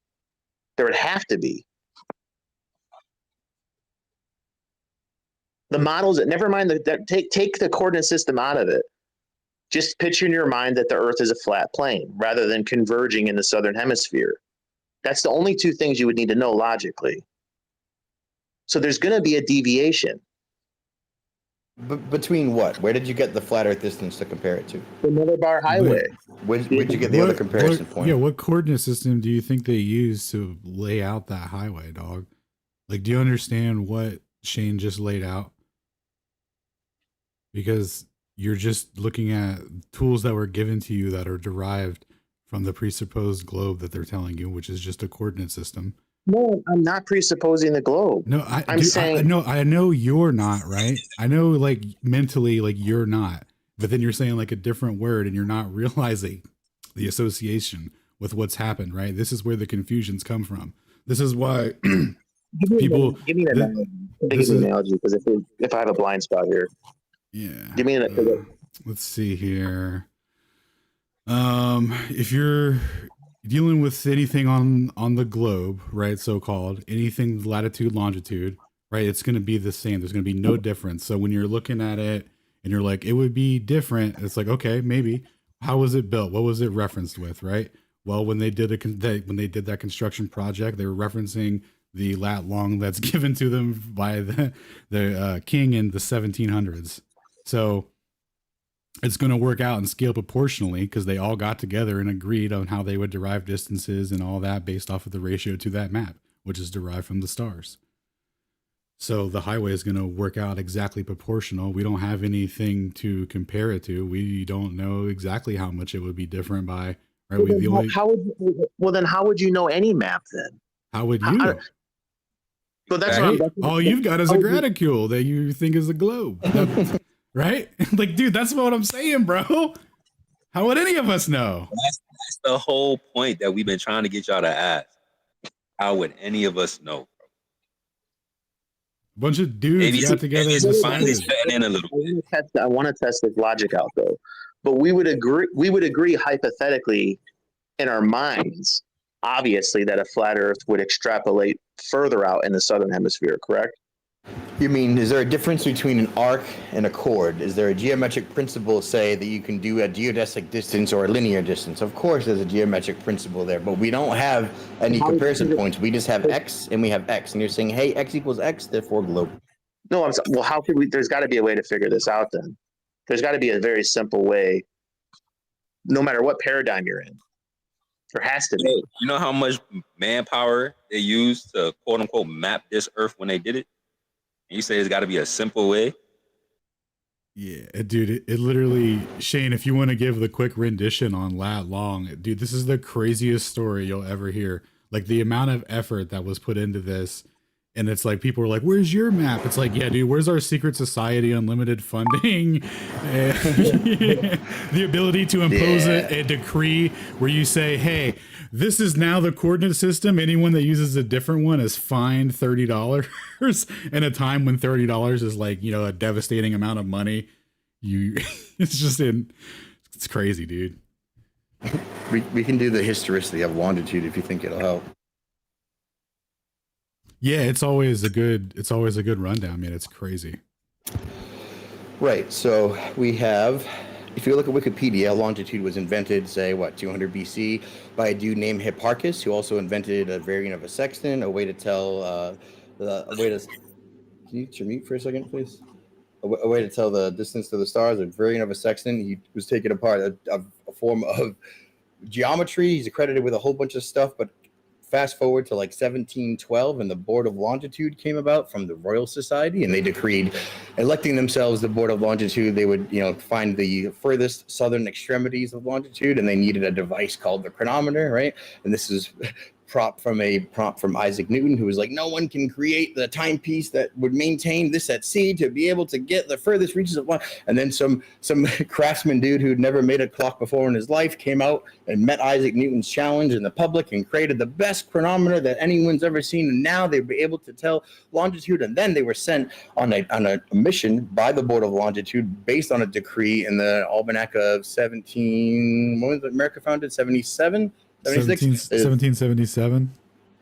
There would have to be. The models, never mind, take the coordinate system out of it. Just picture in your mind that the Earth is a flat plane rather than converging in the southern hemisphere. That's the only two things you would need to know logically. So there's going to be a deviation. Between what? Where did you get the flat Earth distance to compare it to? The Nuller Bar Highway. Where'd you get the other comparison point? Yeah, what coordinate system do you think they use to lay out that highway, dog? Like, do you understand what Shane just laid out? Because you're just looking at tools that were given to you that are derived from the presupposed globe that they're telling you, which is just a coordinate system. No, I'm not presupposing the globe. No, I'm saying I know you're not, right? I know, like, mentally, like, you're not, but then you're saying like a different word and you're not realizing the association with what's happened, right? This is where the confusions come from. This is why people give me an analogy, because if I have a blind spot here. Yeah. Give me an let's see here. If you're dealing with anything on the globe, right, so-called, anything latitude, longitude, right, it's going to be the same. There's going to be no difference. So when you're looking at it and you're like, it would be different, it's like, okay, maybe. How was it built? What was it referenced with, right? Well, when they did that construction project, they were referencing the lat long that's given to them by the king in the 1700s. So it's going to work out and scale proportionally because they all got together and agreed on how they would derive distances and all that based off of the ratio to that map, which is derived from the stars. So the highway is going to work out exactly proportional. We don't have anything to compare it to. We don't know exactly how much it would be different by. Right? Then how would you know any map then? How would you know? So that's right? what all you've got is a graticule that you think is a globe. Right? Like, dude, that's what I'm saying, bro. How would any of us know? That's the whole point that we've been trying to get y'all to ask. How would any of us know? A bunch of dudes got together and finally setting in a little. I want to test this logic out though. But we would agree hypothetically in our minds, obviously, that a flat Earth would extrapolate further out in the southern hemisphere, correct? You mean, is there a difference between an arc and a chord? Is there a geometric principle, say, that you can do a geodesic distance or a linear distance? Of course, there's a geometric principle there, but we don't have any comparison points. We just have X and we have X. And you're saying, hey, X equals X, therefore globe. No, well, how could we? There's got to be a way to figure this out then. There's got to be a very simple way, no matter what paradigm you're in. There has to be. You know how much manpower they used to, quote unquote, map this Earth when they did it? You say it's got to be a simple way? Yeah, dude, it literally, Shane, if you want to give the quick rendition on lat long, dude, this is the craziest story you'll ever hear. Like, the amount of effort that was put into this, and it's like, people are like, where's your map? It's like, yeah, dude, where's our secret society unlimited funding? The ability to impose a decree where you say, hey, this is now the coordinate system. Anyone that uses a different one is fined $30 in a time when $30 is like, you know, a devastating amount of money. It's crazy, dude. We can do the historicity of longitude if you think it'll help. Yeah, it's always a good rundown, man. It's crazy. Right. So we have, if you look at Wikipedia, longitude was invented, say, 200 BC by a dude named Hipparchus, who also invented a variant of a sextant, a way to tell can you mute for a second, please? A way to tell the distance to the stars, a variant of a sextant. He was taking apart a form of geometry. He's accredited with a whole bunch of stuff, but fast forward to like 1712, and the Board of Longitude came about from the Royal Society, and they decreed, electing themselves the Board of Longitude, they would, find the furthest southern extremities of longitude, and they needed a device called the chronometer, right? And this is prompt from Isaac Newton, who was like, no one can create the timepiece that would maintain this at sea to be able to get the furthest reaches of light. And then some craftsman dude who'd never made a clock before in his life came out and met Isaac Newton's challenge in the public and created the best chronometer that anyone's ever seen. And now they'd be able to tell longitude. And then they were sent on a mission by the Board of Longitude based on a decree in the Almanac of 17, when was America founded? 77? 1777.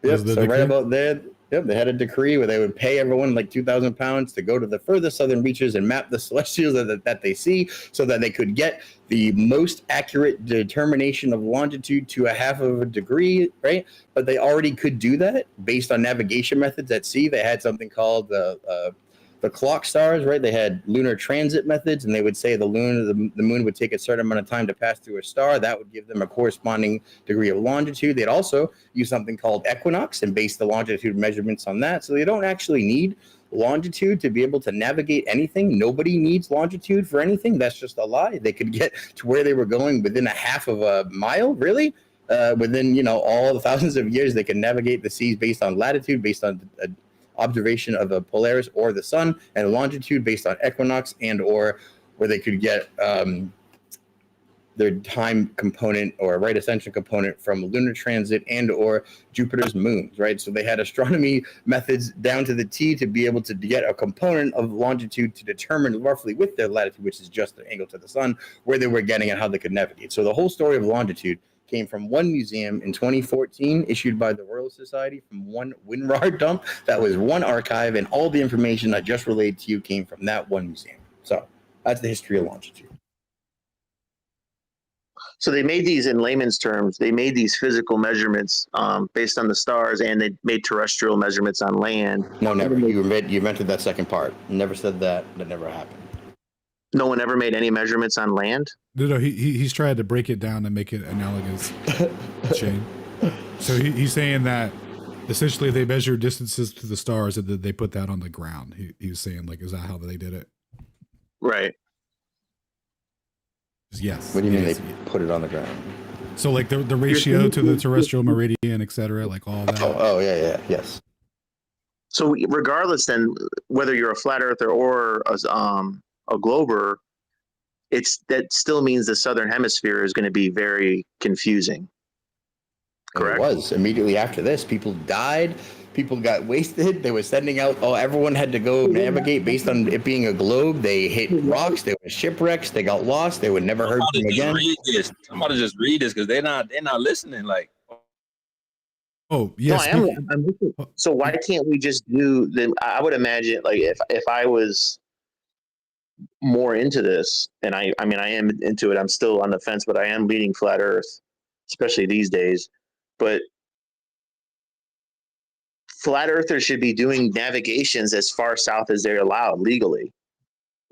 Yep. So right about there, they had a decree where they would pay everyone like 2,000 pounds to go to the furthest southern reaches and map the celestials that they see, so that they could get the most accurate determination of longitude to a half of a degree, right? But they already could do that based on navigation methods at sea. They had something called the clock stars, right? They had lunar transit methods, and they would say the moon would take a certain amount of time to pass through a star. That would give them a corresponding degree of longitude. They'd also use something called equinox and base the longitude measurements on that. So they don't actually need longitude to be able to navigate anything. Nobody needs longitude for anything. That's just a lie. They could get to where they were going within a half of a mile, really. Within, all the thousands of years, they can navigate the seas based on latitude, based on observation of a Polaris or the sun, and longitude based on equinox, and or where they could get their time component or right ascension component from lunar transit and or Jupiter's moons, right? So they had astronomy methods down to the T to be able to get a component of longitude to determine roughly with their latitude, which is just the angle to the sun, where they were getting and how they could navigate. So the whole story of longitude came from one museum in 2014, issued by the Royal Society, from one WinRAR dump. That was one archive, and all the information I just relayed to you came from that one museum. So that's the history of longitude. So they made these, in layman's terms, they made these physical measurements based on the stars, and they made terrestrial measurements on land. No, never. You invented that second part. Never said that. That never happened. No one ever made any measurements on land? No, he's tried to break it down and make it analogous. Shane. So he's saying that essentially they measure distances to the stars and then they put that on the ground. He was saying, like, is that how they did it? Right. Yes. What do you mean they put it on the ground? So like the ratio to the terrestrial meridian, et cetera, like all that. Oh yeah, yes. So regardless, then, whether you're a flat earther or a glober, that still means the southern hemisphere is going to be very confusing. Correct. It was immediately after this. People died. People got wasted. They were sending out. Everyone had to go navigate based on it being a globe. They hit rocks. They were shipwrecks. They got lost. They were never heard from again. I'm about to just read this because they're not listening. Like, oh yes. No, I am. So why can't we just do them? I would imagine, like, if I was more into this, and I mean I am into it. I'm still on the fence, but I am leaning flat Earth, especially these days. But flat earthers should be doing navigations as far south as they're allowed legally,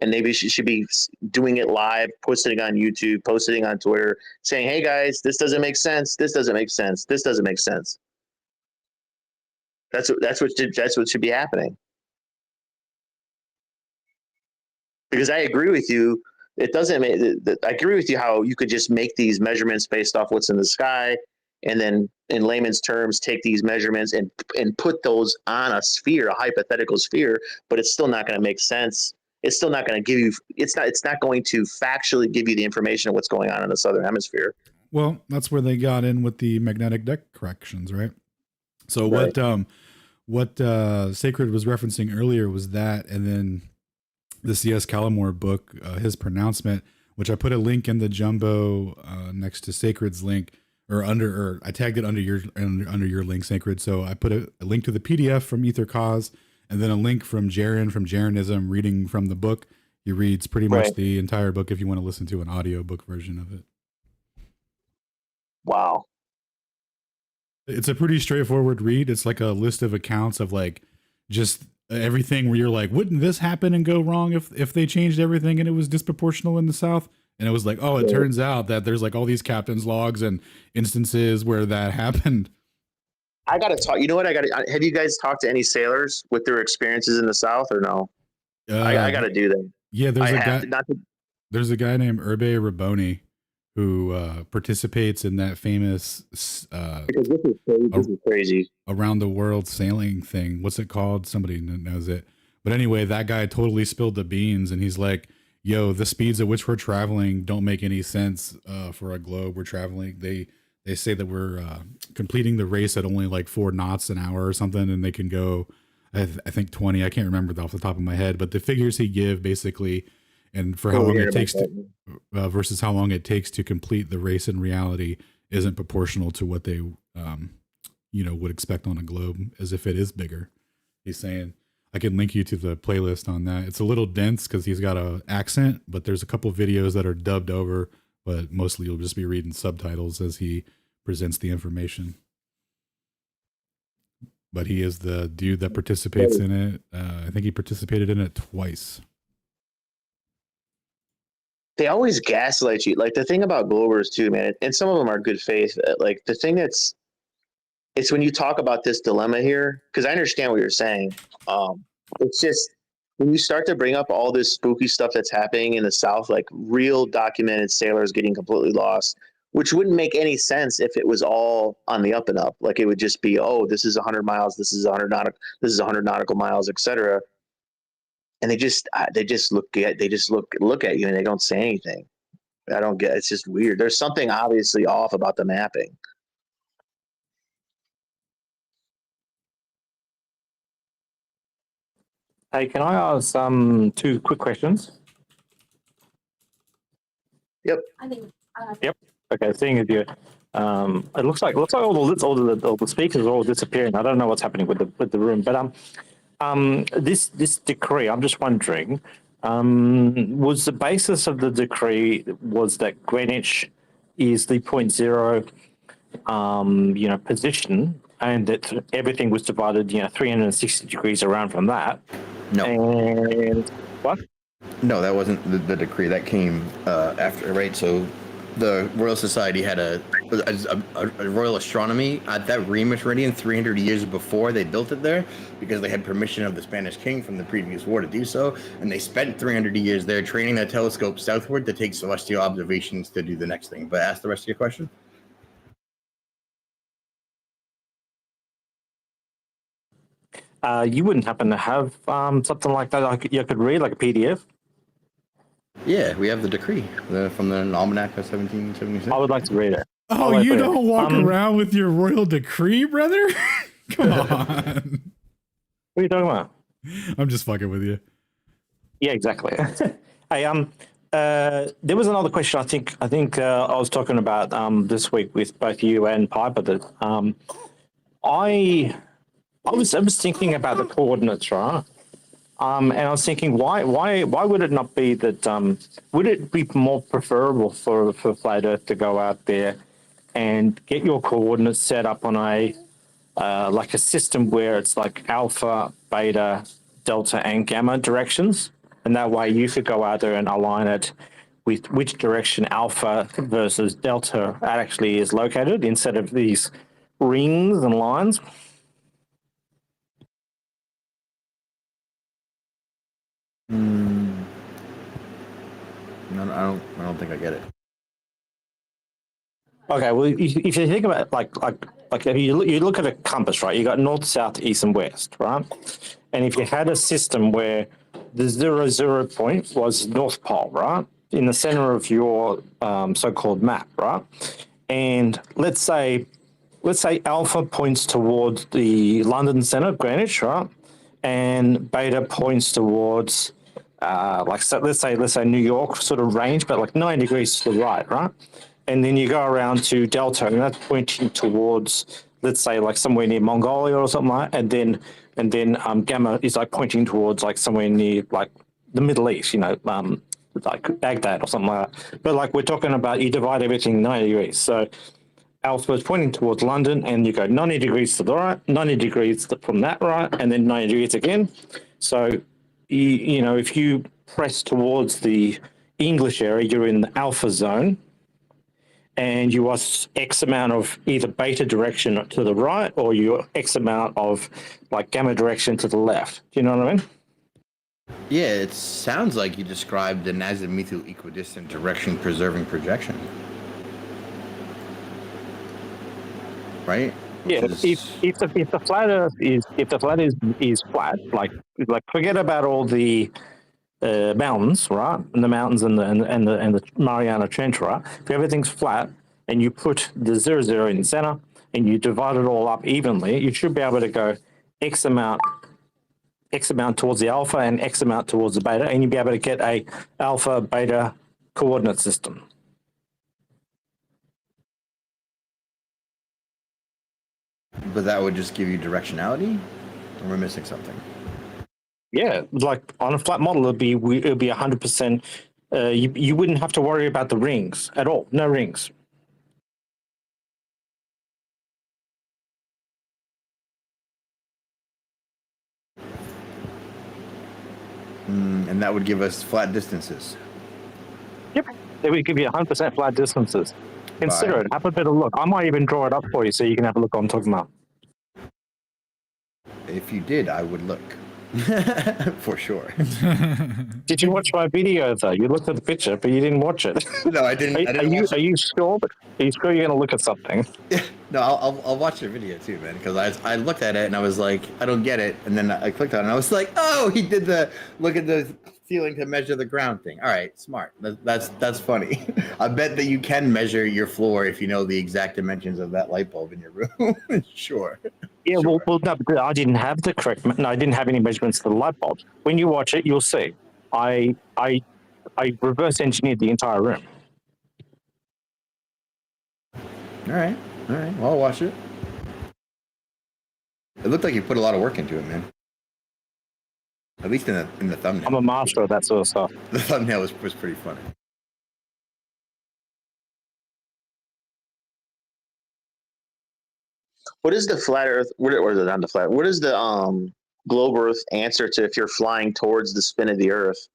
and maybe should be doing it live, posting it on YouTube, posting it on Twitter, saying, "Hey guys, this doesn't make sense. This doesn't make sense. This doesn't make sense." That's what should be happening. Because I agree with you. It doesn't make. I agree with you how you could just make these measurements based off what's in the sky, and then in layman's terms take these measurements and put those on a sphere, a hypothetical sphere. But it's still not going to make sense. It's still not going to give you. It's not going to factually give you the information of what's going on in the southern hemisphere. Well, that's where they got in with the magnetic deck corrections, right? So right. what Sacred was referencing earlier was that, and then the C.S. Callamore book, his pronouncement, which I put a link in the jumbo next to Sacred's link, or I tagged it under your link, Sacred. So I put a link to the PDF from Ether Cause, and then a link from Jaron from Jaronism, reading from the book. He reads pretty much the entire book if you want to listen to an audio book version of it. Wow. It's a pretty straightforward read. It's like a list of accounts of like just everything where you're like, wouldn't this happen and go wrong if they changed everything and it was disproportional in the South? And it was like, oh, it turns out that there's like all these captain's logs and instances where that happened. I got to talk. You know what? Have you guys talked to any sailors with their experiences in the South or no? I got to do that. Yeah, I have to, not to, there's a guy named Herbe Raboni who participates in that famous because this is crazy around the world sailing thing. What's it called? Somebody knows it. But anyway, that guy totally spilled the beans, and he's like, "Yo, the speeds at which we're traveling don't make any sense for a globe we're traveling." They say that we're completing the race at only like 4 knots an hour or something, and they can go, I think 20. I can't remember off the top of my head, but the figures he give basically, and for how long it takes to, versus how long it takes to complete the race in reality, isn't proportional to what they, would expect on a globe, as if it is bigger. He's saying, I can link you to the playlist on that. It's a little dense because he's got an accent, but there's a couple videos that are dubbed over, but mostly you'll just be reading subtitles as he presents the information. But he is the dude that participates in it. I think he participated in it twice. they always gaslight you. Like the thing about Globers too, man, and some of them are good faith. Like the thing it's when you talk about this dilemma here, because I understand what you're saying. It's just when you start to bring up all this spooky stuff that's happening in the South, like real documented sailors getting completely lost, which wouldn't make any sense if it was all on the up and up. Like it would just be, oh, this is 100 miles, this is 100 nautical miles, etc. And they just look at you and they don't say anything. I don't get. It's just weird. There's something obviously off about the mapping. Hey, can I ask two quick questions? Yep. Yep. Okay. Seeing as you, it looks like all the speakers are all disappearing. I don't know what's happening with the room, but this decree, I'm just wondering, was the basis of the decree was that Greenwich is the 0.0 position, and that everything was divided 360 degrees around from that. No. And what? No, that wasn't the decree. That came after, right? So the Royal Society had a Royal Astronomy at that Remus Meridian 300 years before they built it there, because they had permission of the Spanish king from the previous war to do so, and they spent 300 years there training that telescope southward to take celestial observations to do the next thing. But ask the rest of your question. You wouldn't happen to have something like that you could read, like a PDF? Yeah, we have the decree from the Almanac of 1776. I would like to read it. Oh, you don't walk around with your royal decree, brother? Come on. What are you talking about? I'm just fucking with you. Yeah, exactly. Hey, there was another question. I think I was talking about this week with both you and Piper. That I was thinking about the coordinates, right? And I was thinking, why would it not be that? Would it be more preferable for Flat Earth to go out there and get your coordinates set up on a like a system where it's like alpha, beta, delta, and gamma directions, and that way you could go out there and align it with which direction alpha versus delta actually is located, instead of these rings and lines. No, I don't think I get it. Okay, well, if you think about like if you look at a compass, right? You got north, south, east, and west, right? And if you had a system where the 0 point was North Pole, right, in the center of your so-called map, right? And let's say alpha points towards the London center, Greenwich, right? And beta points towards let's say New York sort of range, but like 9 degrees to the right? And then you go around to delta, and that's pointing towards, let's say, like somewhere near Mongolia or something like that. And then gamma is like pointing towards like somewhere near like the Middle East, like Baghdad or something like that. But like we're talking about, you divide everything 90 degrees. So alpha is pointing towards London, and you go 90 degrees to the right, 90 degrees from that right, and then 90 degrees again. So, if you press towards the English area, you're in the alpha zone. and you are X amount of either beta direction to the right, or you X amount of like gamma direction to the left. Do you know what I mean? Yeah, it sounds like you described an azimuthal equidistant direction preserving projection. Right? Yeah, if the flat Earth is flat, like forget about all the mountains, right? And the mountains and the Mariana Trench, right? If everything's flat and you put the 0, 0 in the center and you divide it all up evenly, you should be able to go X amount towards the alpha and X amount towards the beta, and you'll be able to get a alpha beta coordinate system. But that would just give you directionality? Or we're missing something? Yeah, like on a flat model, it'd be 100%. You wouldn't have to worry about the rings at all. No rings. And that would give us flat distances. Yep, it would give you 100% flat distances. Consider it. Have a bit of look. I might even draw it up for you so you can have a look what I'm talking about. If you did, I would look. For sure. Did you watch my video though? You looked at the picture, but you didn't watch it. No, I didn't. Are you sure? Are you sure you're going to look at something? No, I'll watch your video too, man. Because I looked at it and I was like, I don't get it. And then I clicked on it and I was like, oh, he did the look at the ceiling to measure the ground thing. All right, smart. That's funny. I bet that you can measure your floor if you know the exact dimensions of that light bulb in your room. Sure. Yeah, sure. well, no, but I didn't have the correct. No, I didn't have any measurements for the light bulbs. When you watch it, you'll see. I reverse engineered the entire room. All right. Well, I'll watch it. It looked like you put a lot of work into it, man. At least in the thumbnail. I'm a master of that sort of stuff. The thumbnail was pretty funny. What is the flat Earth? Or is it not the flat? What is the globe Earth answer to if you're flying towards the spin of the Earth,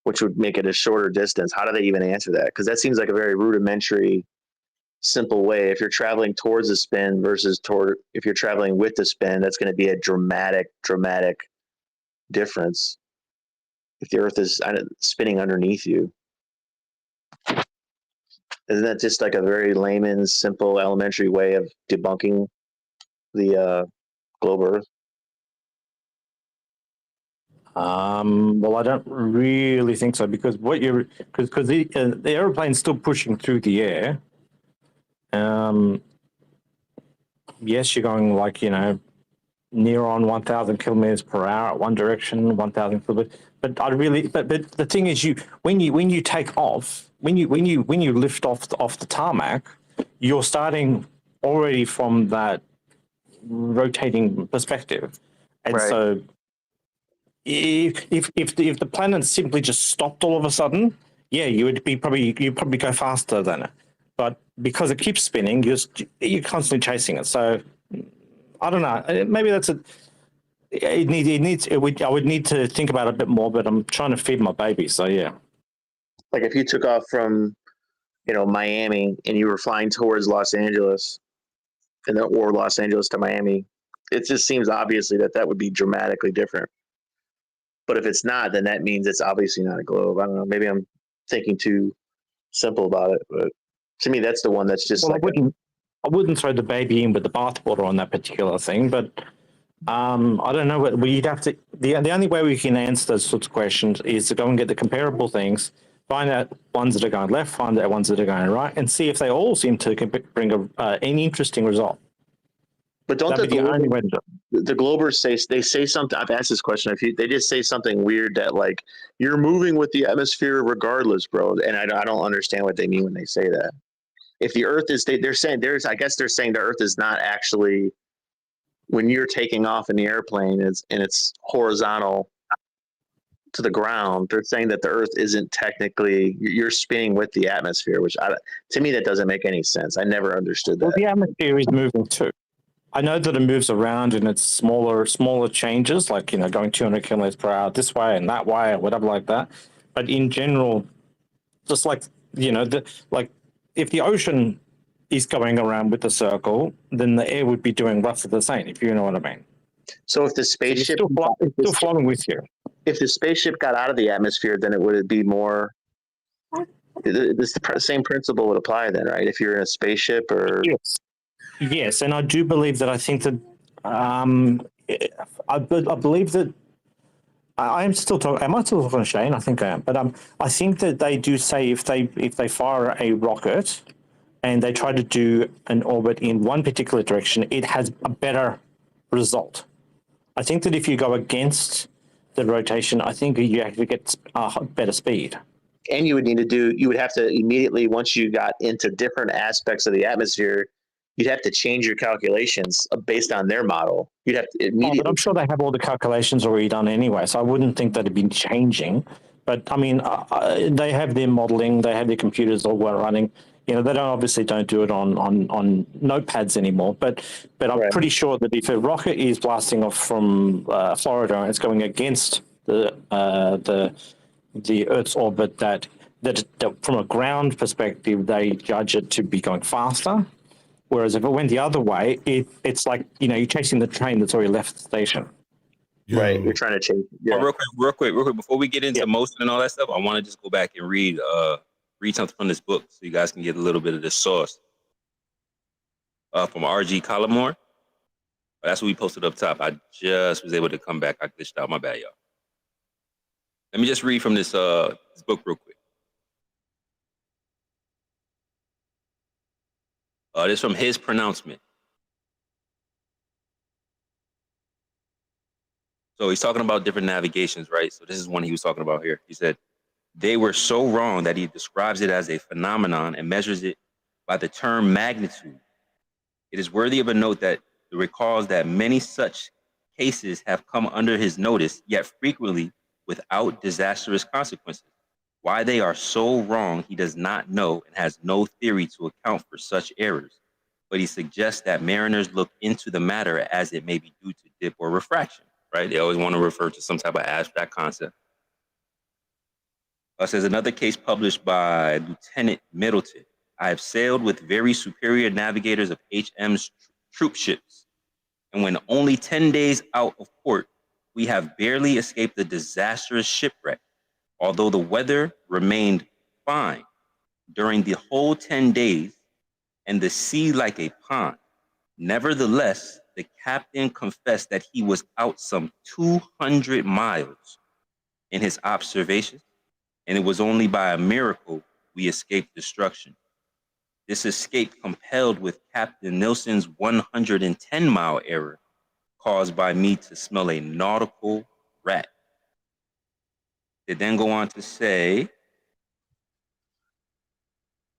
which would make it a shorter distance? How do they even answer that? Because that seems like a very rudimentary, simple way. If you're traveling towards the spin versus if you're traveling with the spin, that's going to be a dramatic difference. If the Earth is spinning underneath you. Isn't that just like a very layman's, simple, elementary way of debunking the globe Earth? Well, I don't really think so because the airplane's still pushing through the air. Yes, you're going like near on 1,000 kilometers per hour at one direction, 1,000 kilometers. But the thing is, when you take off, when you lift off the tarmac, you're starting already from that rotating perspective, and right. So if the planet simply just stopped all of a sudden, yeah, you'd probably go faster than it. But because it keeps spinning, you're constantly chasing it. So I don't know. Maybe that's I would need to think about it a bit more, but I'm trying to feed my baby. So yeah. Like if you took off from, Miami and you were flying towards Los Angeles, or Los Angeles to Miami, it just seems obviously that would be dramatically different. But if it's not, then that means it's obviously not a globe. I don't know. Maybe I'm thinking too simple about it, but to me, that's the one that's just I wouldn't throw the baby in with the bathwater on that particular thing, but I don't know. We'd have to. The only way we can answer those sorts of questions is to go and get the comparable things, find out ones that are going left, find out ones that are going right, and see if they all seem to bring any interesting result. But don't the Globers say something? I've asked this question. They just say something weird that like you're moving with the atmosphere regardless, bro. And I don't understand what they mean when they say that. If the Earth is, they're saying I guess they're saying the Earth is not actually, when you're taking off in the airplane and it's horizontal to the ground, they're saying that the Earth isn't technically, you're spinning with the atmosphere, which to me that doesn't make any sense. I never understood that. Well, the atmosphere is moving too. I know that it moves around and it's smaller changes, like going 200 kilometers per hour this way and that way or whatever like that. But in general, just like if the ocean is going around with the circle, then the air would be doing roughly the same, if you know what I mean. So if the spaceship, still flowing with you. If the spaceship got out of the atmosphere, then it would be more. The same principle would apply then, right? If you're in a spaceship or Yes, and I do believe that. I think that I believe that I am still talking. Am I still talking to Shane? I think I am. But I think that they do say if they fire a rocket and they try to do an orbit in one particular direction, it has a better result. I think that if you go against the rotation, I think you actually get better speed. And you would have to immediately, once you got into different aspects of the atmosphere, you'd have to change your calculations based on their model. You'd have to immediately. But I'm sure they have all the calculations already done anyway, so I wouldn't think that it'd be changing. But I mean, they have their modeling, they have their computers all well running. You know, they obviously don't do it on notepads anymore. But I'm pretty sure that if a rocket is blasting off from Florida and it's going against the Earth's orbit, that from a ground perspective, they judge it to be going faster. Whereas if it went the other way, it's like, you know, you're chasing the train that's already left the station. Right, you're trying to chase. Yeah. Real quick. Before we get into motion and all that stuff, I want to just go back and read something from this book so you guys can get a little bit of the sauce. From R.G. Collimore. That's what we posted up top. I just was able to come back. I glitched out. My bad, y'all. Let me just read from this book real quick. This is from his pronouncement. So he's talking about different navigations, right? So this is one he was talking about here. He said, they were so wrong that he describes it as a phenomenon and measures it by the term magnitude. It is worthy of a note that it recalls that many such cases have come under his notice, yet frequently without disastrous consequences. Why they are so wrong, he does not know and has no theory to account for such errors. But he suggests that mariners look into the matter as it may be due to dip or refraction, right? They always want to refer to some type of abstract concept. Says another case published by Lieutenant Middleton. I have sailed with very superior navigators of HM's troop ships, and when only 10 days out of port, we have barely escaped the disastrous shipwreck, although the weather remained fine during the whole 10 days and the sea like a pond. Nevertheless, the captain confessed that he was out some 200 miles in his observations, and it was only by a miracle we escaped destruction. This escape compelled with Captain Nilsson's 110-mile error caused by me to smell a nautical rat. It then go on to say,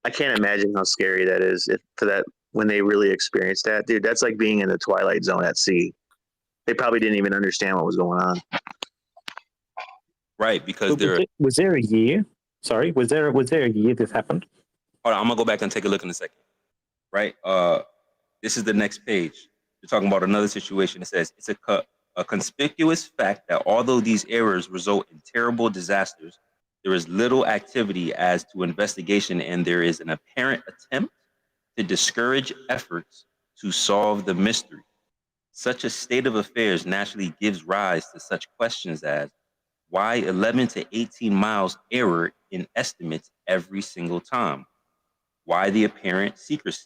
I can't imagine how scary that is when they really experienced that. Dude, that's like being in the twilight zone at sea. They probably didn't even understand what was going on. Right, because was there a year? Sorry, was there a year this happened? Hold on, I'm gonna go back and take a look in a second. Right, this is the next page. You're talking about another situation. It says it's a conspicuous fact that although these errors result in terrible disasters, there is little activity as to investigation, and there is an apparent attempt to discourage efforts to solve the mystery. Such a state of affairs naturally gives rise to such questions as why 11 to 18 miles error in estimates every single time? Why the apparent secrecy?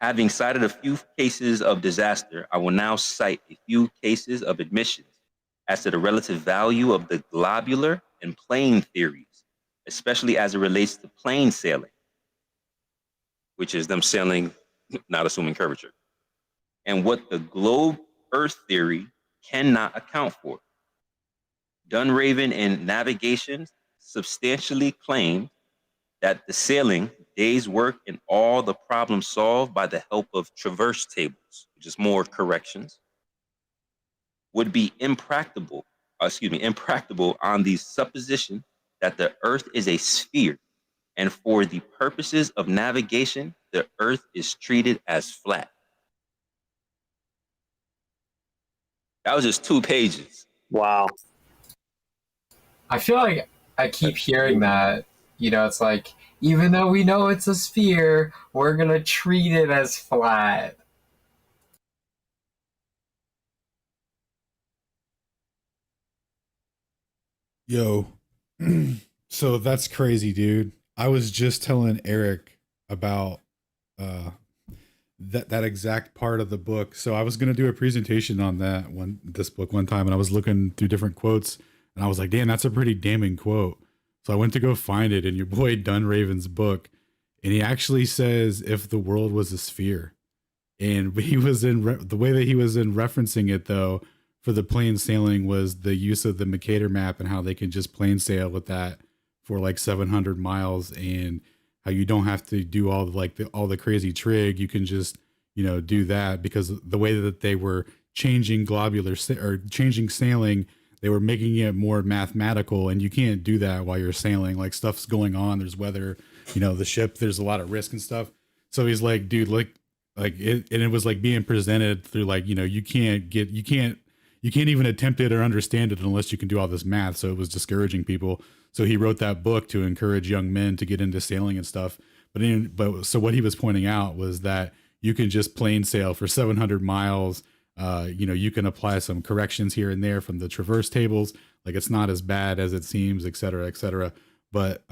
Having cited a few cases of disaster, I will now cite a few cases of admissions as to the relative value of the globular and plane theories, especially as it relates to plane sailing, which is them sailing, not assuming curvature, and what the globe Earth theory cannot account for. Dunraven and Navigation substantially claimed that the sailing, day's work, and all the problems solved by the help of traverse tables, which is more corrections, would be impracticable on the supposition that the Earth is a sphere, and for the purposes of navigation, the Earth is treated as flat. That was just 2 pages. Wow. I feel like I keep hearing that, you know, it's like Even though we know it's a sphere, we're gonna treat it as flat. Yo, so that's crazy, dude. I was just telling Eric about that exact part of the book. So I was gonna do a presentation on this book one time, and I was looking through different quotes, and I was like, damn, that's a pretty damning quote. So I went to go find it in your boy Dunraven's book, and he actually says, "If the world was a sphere," and he was the way that he was in referencing it though for the plain sailing was the use of the Mercator map and how they can just plain sail with that for like 700 miles, and how you don't have to do all the crazy trig. You can just, do that, because the way that they were changing changing sailing, they were making it more mathematical, and you can't do that while you're sailing. Like, stuff's going on, there's weather, the ship, there's a lot of risk and stuff. So he's like, dude, like it, and it was like being presented through like, you can't even attempt it or understand it unless you can do all this math. So it was discouraging people. So he wrote that book to encourage young men to get into sailing and stuff. So what he was pointing out was that you can just plain sail for 700 miles. You can apply some corrections here and there from the traverse tables. Like, it's not as bad as it seems, et cetera, et cetera. But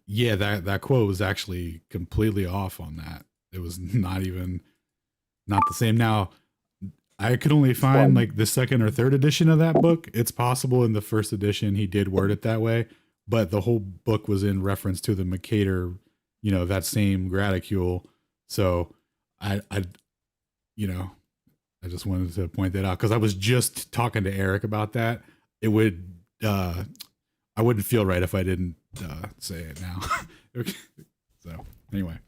yeah, that quote was actually completely off on that. It was not the same. Now, I could only find like the second or third edition of that book. It's possible in the first edition he did word it that way, but the whole book was in reference to the Mercator, that same graticule. So I just wanted to point that out, because I was just talking to Eric about that. It would I wouldn't feel right if I didn't say it now. So anyway.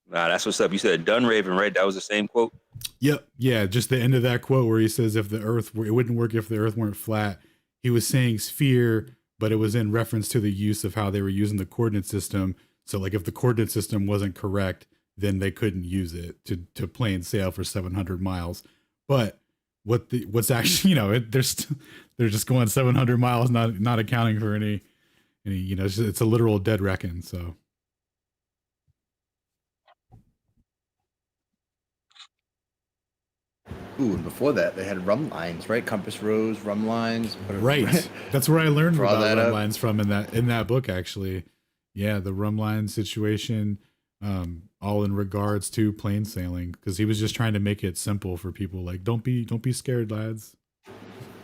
Nah, that's what's up. You said Dunraven, right? That was the same quote? Yep. Yeah, just the end of that quote where he says it wouldn't work if the earth weren't flat. He was saying sphere, but it was in reference to the use of how they were using the coordinate system. So like, if the coordinate system wasn't correct, then they couldn't use it to plain sail for 700 miles. But what's actually, they're just going 700 miles, not accounting for any, it's a literal dead reckon. So. Ooh, and before that, they had rum lines, right? Compass rose, rum lines. Right. That's where I learned Draw about that rum up. lines from in that book, actually. Yeah, the rum line situation, all in regards to plain sailing, because he was just trying to make it simple for people. Like, don't be scared, lads.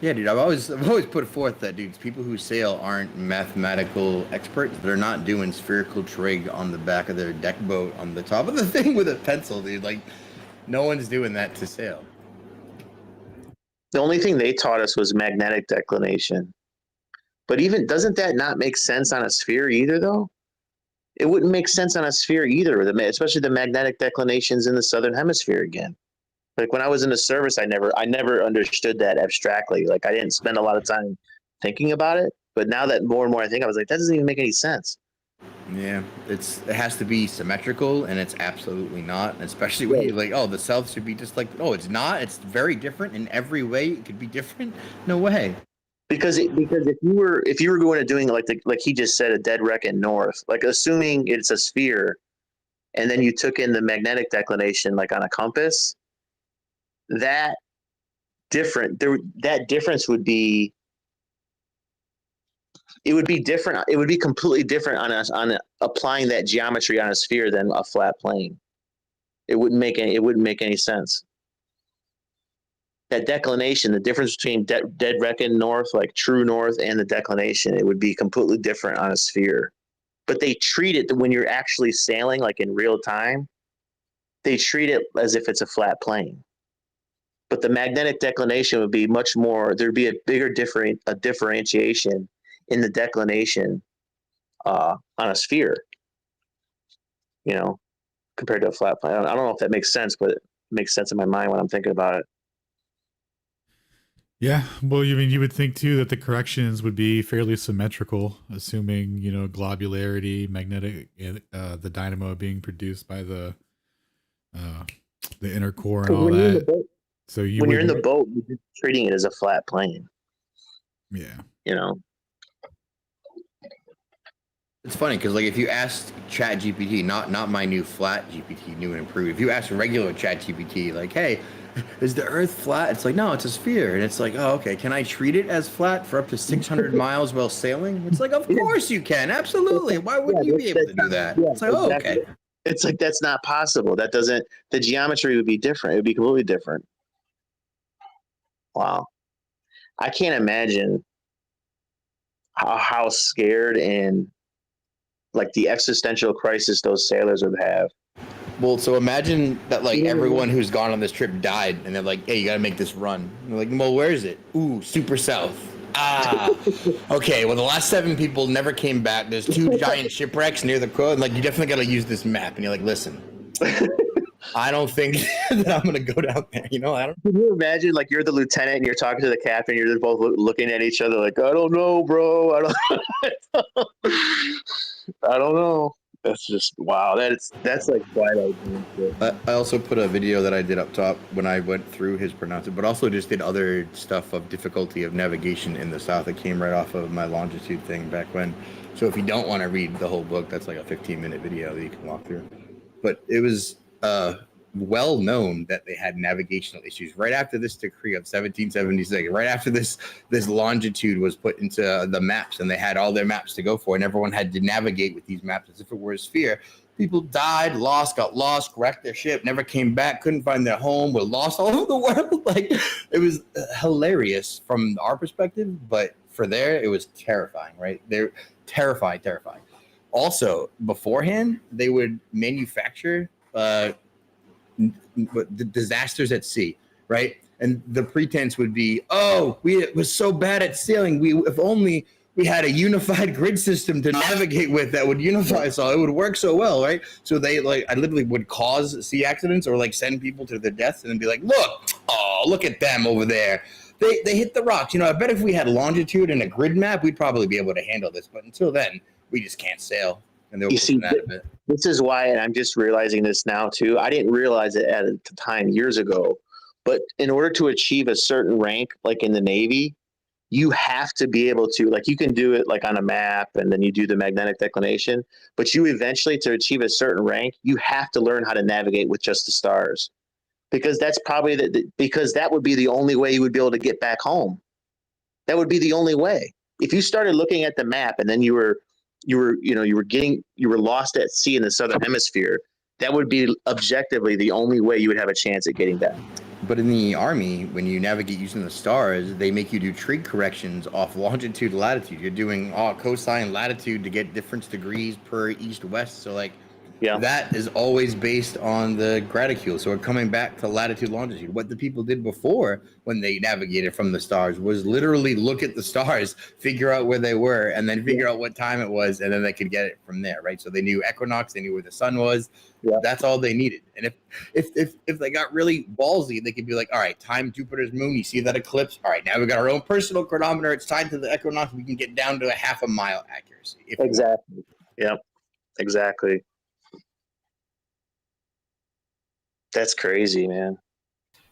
Yeah, dude, I've always put forth that, dudes, people who sail aren't mathematical experts. They're not doing spherical trig on the back of their deck boat on the top of the thing with a pencil, dude. Like, no one's doing that to sail. The only thing they taught us was magnetic declination. But even, doesn't that not make sense on a sphere either, though? It wouldn't make sense on a sphere either, especially the magnetic declinations in the southern hemisphere again. Like, when I was in the service, I never understood that abstractly. Like, I didn't spend a lot of time thinking about it. But now that more and more I think, I was like, that doesn't even make any sense. Yeah, it has to be symmetrical, and it's absolutely not. Especially when you're like, oh, the south should be just like, oh, it's not. It's very different in every way. It could be different. No way. Because if you were going to doing like he just said, a dead reckon north, like assuming it's a sphere, and then you took in the magnetic declination like on a compass, that difference would be. It would be different. It would be completely different on applying that geometry on a sphere than a flat plane. It wouldn't make any sense. That declination, the difference between dead reckon north, like true north, and the declination, it would be completely different on a sphere. But they treat it, when you're actually sailing, like in real time, they treat it as if it's a flat plane. But the magnetic declination would be much more. There'd be a bigger differentiation in the declination on a sphere, compared to a flat plane. I don't know if that makes sense, but it makes sense in my mind when I'm thinking about it. Yeah, well, you would think too that the corrections would be fairly symmetrical, assuming globularity, magnetic, the dynamo being produced by the inner core and all that. So when you're in the boat, you're just treating it as a flat plane. Yeah. You know. It's funny because like if you asked Chat GPT, not my new flat GPT, new and improved. If you ask regular Chat GPT, like, hey, is the Earth flat? It's like, no, it's a sphere, and it's like, oh, okay. Can I treat it as flat for up to 600 miles while sailing? It's like, of course you can, absolutely. Why wouldn't you be able to do that? Yeah, It's like, oh, exactly. okay. It's like that's not possible. That doesn't. The geometry would be different. It would be completely different. Wow, I can't imagine how scared and like the existential crisis those sailors would have. Well, so imagine that like everyone who's gone on this trip died, and they're like, hey, you got to make this run. And they're like, well, where is it? Ooh, super south. Ah, okay. Well, the last 7 people never came back. There's 2 giant shipwrecks near the coast. Like, you definitely got to use this map. And you're like, listen, I don't think that I'm gonna go down there. You know, I don't. Can you imagine like you're the lieutenant and you're talking to the captain? You're just both looking at each other like, I don't know, bro. I don't. I don't know. That's just wow. That's like Twilight. I also put a video that I did up top when I went through his pronunciation, but also just did other stuff of difficulty of navigation in the South. It came right off of my longitude thing back when. So if you don't want to read the whole book, that's like a 15-minute video that you can walk through. But it was well known that they had navigational issues right after this decree of 1776. Right after this longitude was put into the maps, and they had all their maps to go for, and everyone had to navigate with these maps as if it were a sphere. People died, got lost, wrecked their ship, never came back, couldn't find their home, were lost all over the world. Like, it was hilarious from our perspective, but for there, it was terrifying, right? They're terrifying. Also, beforehand, they would manufacture disasters at sea, right? And the pretense would be, oh, it was so bad at sailing. If only we had a unified grid system to navigate with that would unify us all. It would work so well, right? So they I literally would cause sea accidents or like send people to their deaths and then be like, look at them over there. They hit the rocks. You know, I bet if we had longitude and a grid map, we'd probably be able to handle this. But until then, we just can't sail. And they were pushing that a bit. This is why, and I'm just realizing this now too. I didn't realize it at the time years ago, but in order to achieve a certain rank, like in the Navy, you have to be able to, like, you can do it like on a map and then you do the magnetic declination, but you eventually, to achieve a certain rank, you have to learn how to navigate with just the stars, because that's probably because that would be the only way you would be able to get back home. That would be the only way. If you started looking at the map and then you were lost at sea in the southern hemisphere, that would be objectively the only way you would have a chance at getting back. But in the Army, when you navigate using the stars, they make you do trig corrections off longitude, latitude. You're doing cosine, latitude to get difference degrees per east-west. So like, that is always based on the graticule. So we're coming back to latitude, longitude. What the people did before when they navigated from the stars was literally look at the stars, figure out where they were, and then figure out what time it was, and then they could get it from there, right? So they knew equinox, they knew where the sun was. That's all they needed. And if they got really ballsy, they could be like, all right, time Jupiter's moon, you see that eclipse? All right, now we got our own personal chronometer. It's tied to the equinox. We can get down to a half a mile accuracy. Exactly. Yep. Exactly. That's crazy, man.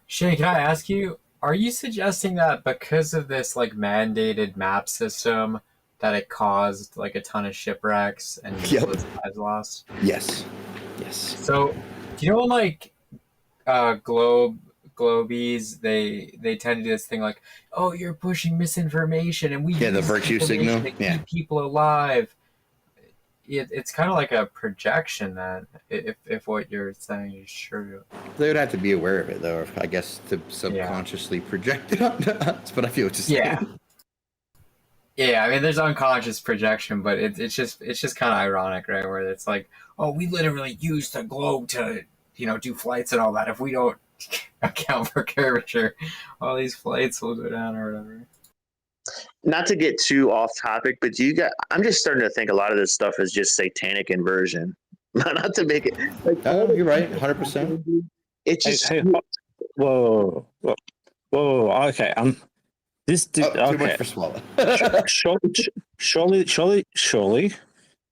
Shane, can I ask you, are you suggesting that because of this like mandated map system that it caused like a ton of shipwrecks and lives lost? Yes. So, do you know like Globies, they tend to do this thing like, oh, you're pushing misinformation and we the use virtue information signal. to keep people alive. It's kind of like a projection then, if what you're saying is true. They would have to be aware of it, though, I guess, to subconsciously project it onto us. But I feel what you're saying. Yeah, I mean, there's unconscious projection, but it's just kind of ironic, right? Where it's like, oh, we literally use the globe to, do flights and all that. If we don't account for curvature, all these flights will go down or whatever. Not to get too off topic, but I'm just starting to think a lot of this stuff is just satanic inversion. Not to make it like, you're right, 100%. It's just whoa, okay. This too much for swallow. surely,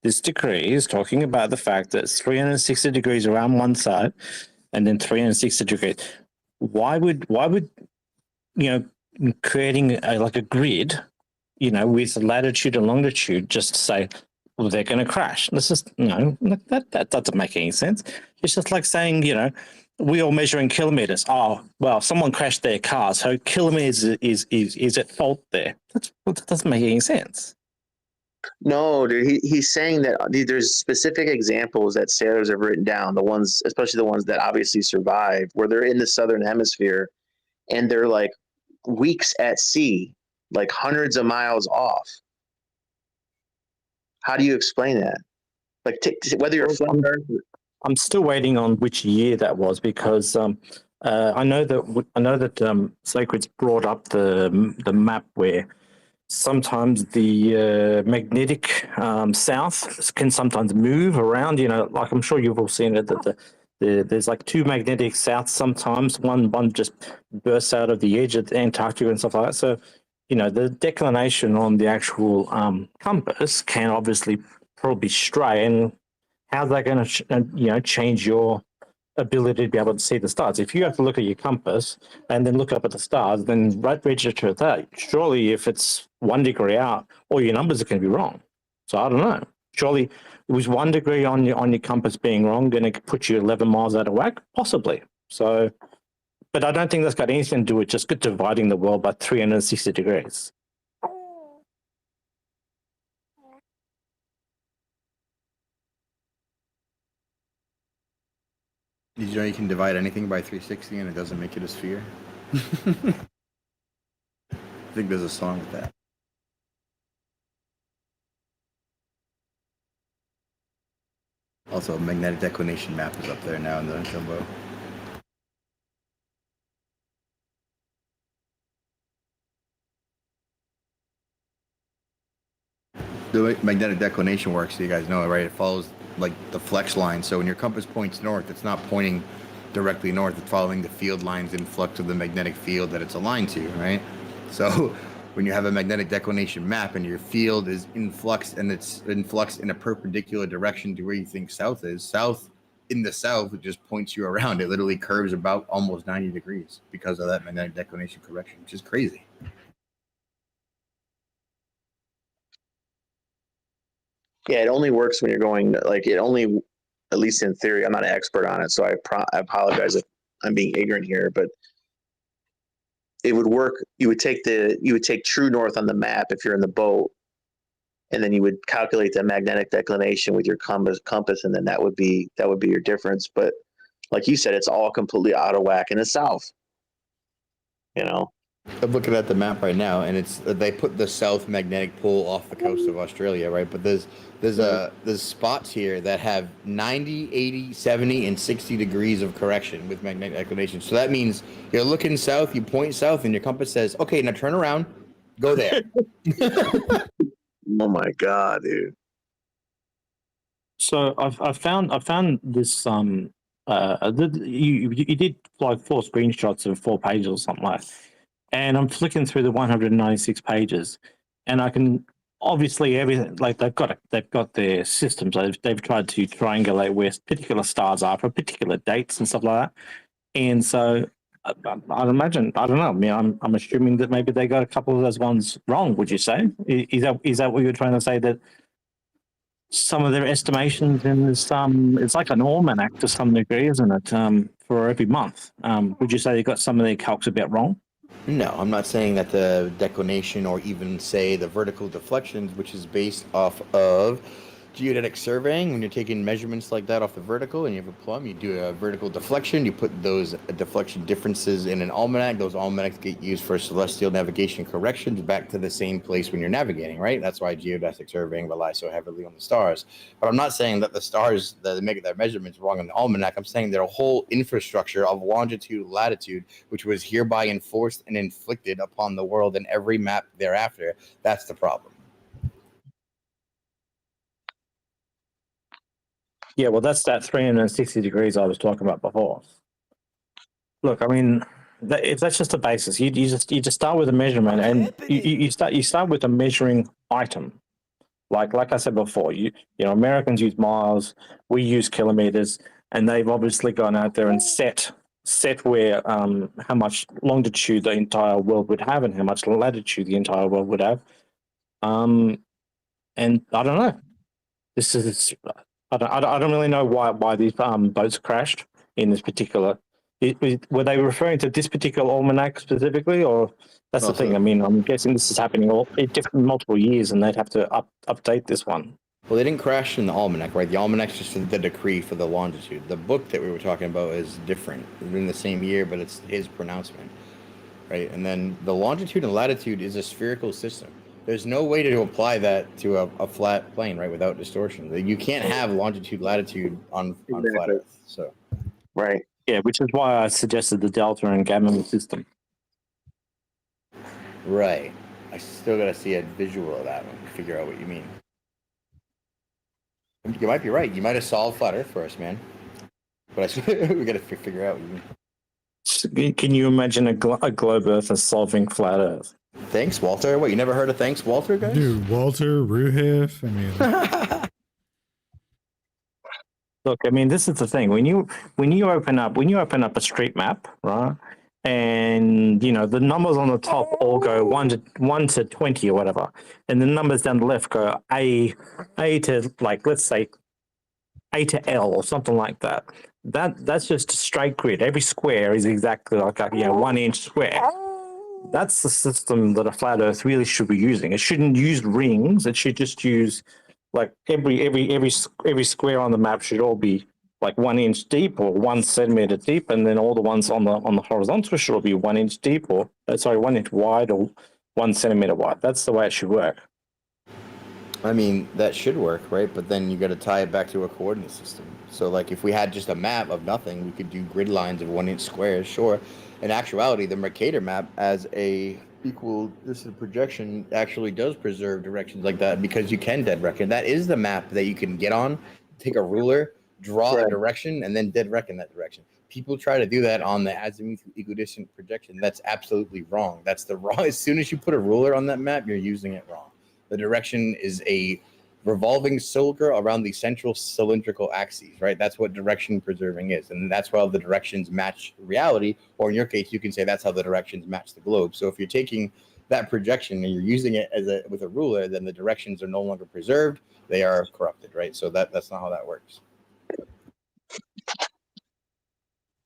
this decree is talking about the fact that it's 360 degrees around one side, and then 360 degrees. Why would creating a grid with latitude and longitude, just to say, well, they're going to crash. This is that doesn't make any sense. It's just like saying, we all measure in kilometers. Oh, well, someone crashed their car, so kilometers is at fault there. That doesn't make any sense. No, dude, he's saying that there's specific examples that sailors have written down, the ones, especially the ones that obviously survived, where they're in the southern hemisphere and they're like weeks at sea, like hundreds of miles off. How do you explain that? Like whether you're I'm still waiting on which year that was, because I know that Sacred's brought up the map where sometimes the magnetic south can sometimes move around. Like I'm sure you've all seen it, that there's like two magnetic souths sometimes. One just bursts out of the edge of Antarctica and stuff like that. So the declination on the actual compass can obviously probably stray, and how's that going to change your ability to be able to see the stars? If you have to look at your compass and then look up at the stars, then register that. Surely if it's 1 degree out, all your numbers are going to be wrong. So I don't know. Surely it was 1 degree on your compass being wrong going to put you 11 miles out of whack? Possibly. So, but I don't think that's got anything to do with just dividing the world by 360 degrees. Did you know you can divide anything by 360 and it doesn't make it a sphere? I think there's a song with that. Also, magnetic declination map is up there now in the jumbo. The way magnetic declination works, you guys know it, right? It follows like the flex line. So when your compass points north, it's not pointing directly north. It's following the field lines in flux of the magnetic field that it's aligned to, right? So when you have a magnetic declination map and your field is in flux and it's in flux in a perpendicular direction to where you think south is, south in the south, it just points you around. It literally curves about almost 90 degrees because of that magnetic declination correction, which is crazy. Yeah, it only works when you're going, like, it only, at least in theory, I'm not an expert on it, so I apologize if I'm being ignorant here, but it would work. You would take true north on the map if you're in the boat, and then you would calculate the magnetic declination with your compass, and then that would be your difference. But like you said, it's all completely out of whack in the south. I'm looking at the map right now, and they put the south magnetic pole off the coast of Australia, right? But there's spots here that have 90, 80, 70, and 60 degrees of correction with magnetic declination. So that means you're looking south, you point south, and your compass says, "Okay, now turn around, go there." Oh my god, dude! So I found this you did like 4 screenshots of 4 pages or something like that. And I'm flicking through the 196 pages, and I can obviously everything, like they've got their systems. They've tried to triangulate where particular stars are for particular dates and stuff like that. And so I'd imagine, I don't know. I mean, I'm assuming that maybe they got a couple of those ones wrong. Would you say? Is that what you're trying to say, that some of their estimations in this it's like an almanac to some degree, isn't it? For every month. Would you say they got some of their calcs a bit wrong? No, I'm not saying that the declination or even say the vertical deflections, which is based off of geodetic surveying, when you're taking measurements like that off the vertical and you have a plumb, you do a vertical deflection, you put those deflection differences in an almanac. Those almanacs get used for celestial navigation corrections back to the same place when you're navigating, right? That's why geodesic surveying relies so heavily on the stars. But I'm not saying that the stars, that make their measurements wrong in the almanac. I'm saying their whole infrastructure of longitude, latitude, which was hereby enforced and inflicted upon the world in every map thereafter, that's the problem. Yeah, well, that's that 360 degrees I was talking about before. Look, I mean, if that's just a basis, you just start with a measurement, and you start with a measuring item. Like I said before, you know, Americans use miles, we use kilometers, and they've obviously gone out there and set where how much longitude the entire world would have and how much latitude the entire world would have. And I don't know. This is I don't really know why these boats crashed in this particular. Were they referring to this particular almanac specifically, or that's the thing? I mean, I'm guessing this is happening all in different multiple years, and they'd have to update this one. Well, they didn't crash in the almanac, right? The almanac's just the decree for the longitude. The book that we were talking about is different. It's in the same year, but it's his pronouncement, right? And then the longitude and latitude is a spherical system. There's no way to apply that to a flat plane, right, without distortion. You can't have longitude, latitude on flat Earth. So, right. Yeah, which is why I suggested the delta and gamma system. Right. I still got to see a visual of that one to figure out what you mean. You might be right. You might have solved flat Earth for us, man. But we got to figure out what you mean. Can you imagine a globe Earth as solving flat Earth? Thanks, Walter. What, you never heard of Thanks, Walter, guys? Dude, Walter, Ruhif, I mean... Look, I mean, this is the thing. When you open up a street map, right? And you know the numbers on the top all go 1 to 20 or whatever, and the numbers down the left go A to, like, let's say A to L or something like that. That's just a straight grid. Every square is exactly like a 1 inch square. That's the system that a flat Earth really should be using. It shouldn't use rings. It should just use, like, every square on the map should all be like 1 inch deep or 1 centimeter deep, and then all the ones on the horizontal should all be 1 inch deep, or 1 inch wide or 1 centimeter wide. That's the way it should work. I mean, that should work, right? But then you got to tie it back to a coordinate system. So, like, if we had just a map of nothing, we could do grid lines of 1 inch squares, sure. In actuality, the Mercator map as a equal distance projection actually does preserve directions like that, because you can dead reckon. That is the map that you can get on, take a ruler, draw a direction, and then dead reckon that direction. People try to do that on the azimuth equidistant projection. That's absolutely wrong. That's the wrong. As soon as you put a ruler on that map, you're using it wrong. The direction is a revolving cylinder around the central cylindrical axes, right? That's what direction preserving is. And that's how the directions match reality, or in your case, you can say that's how the directions match the globe. So if you're taking that projection and you're using it with a ruler, then the directions are no longer preserved. They are corrupted, right? So that's not how that works.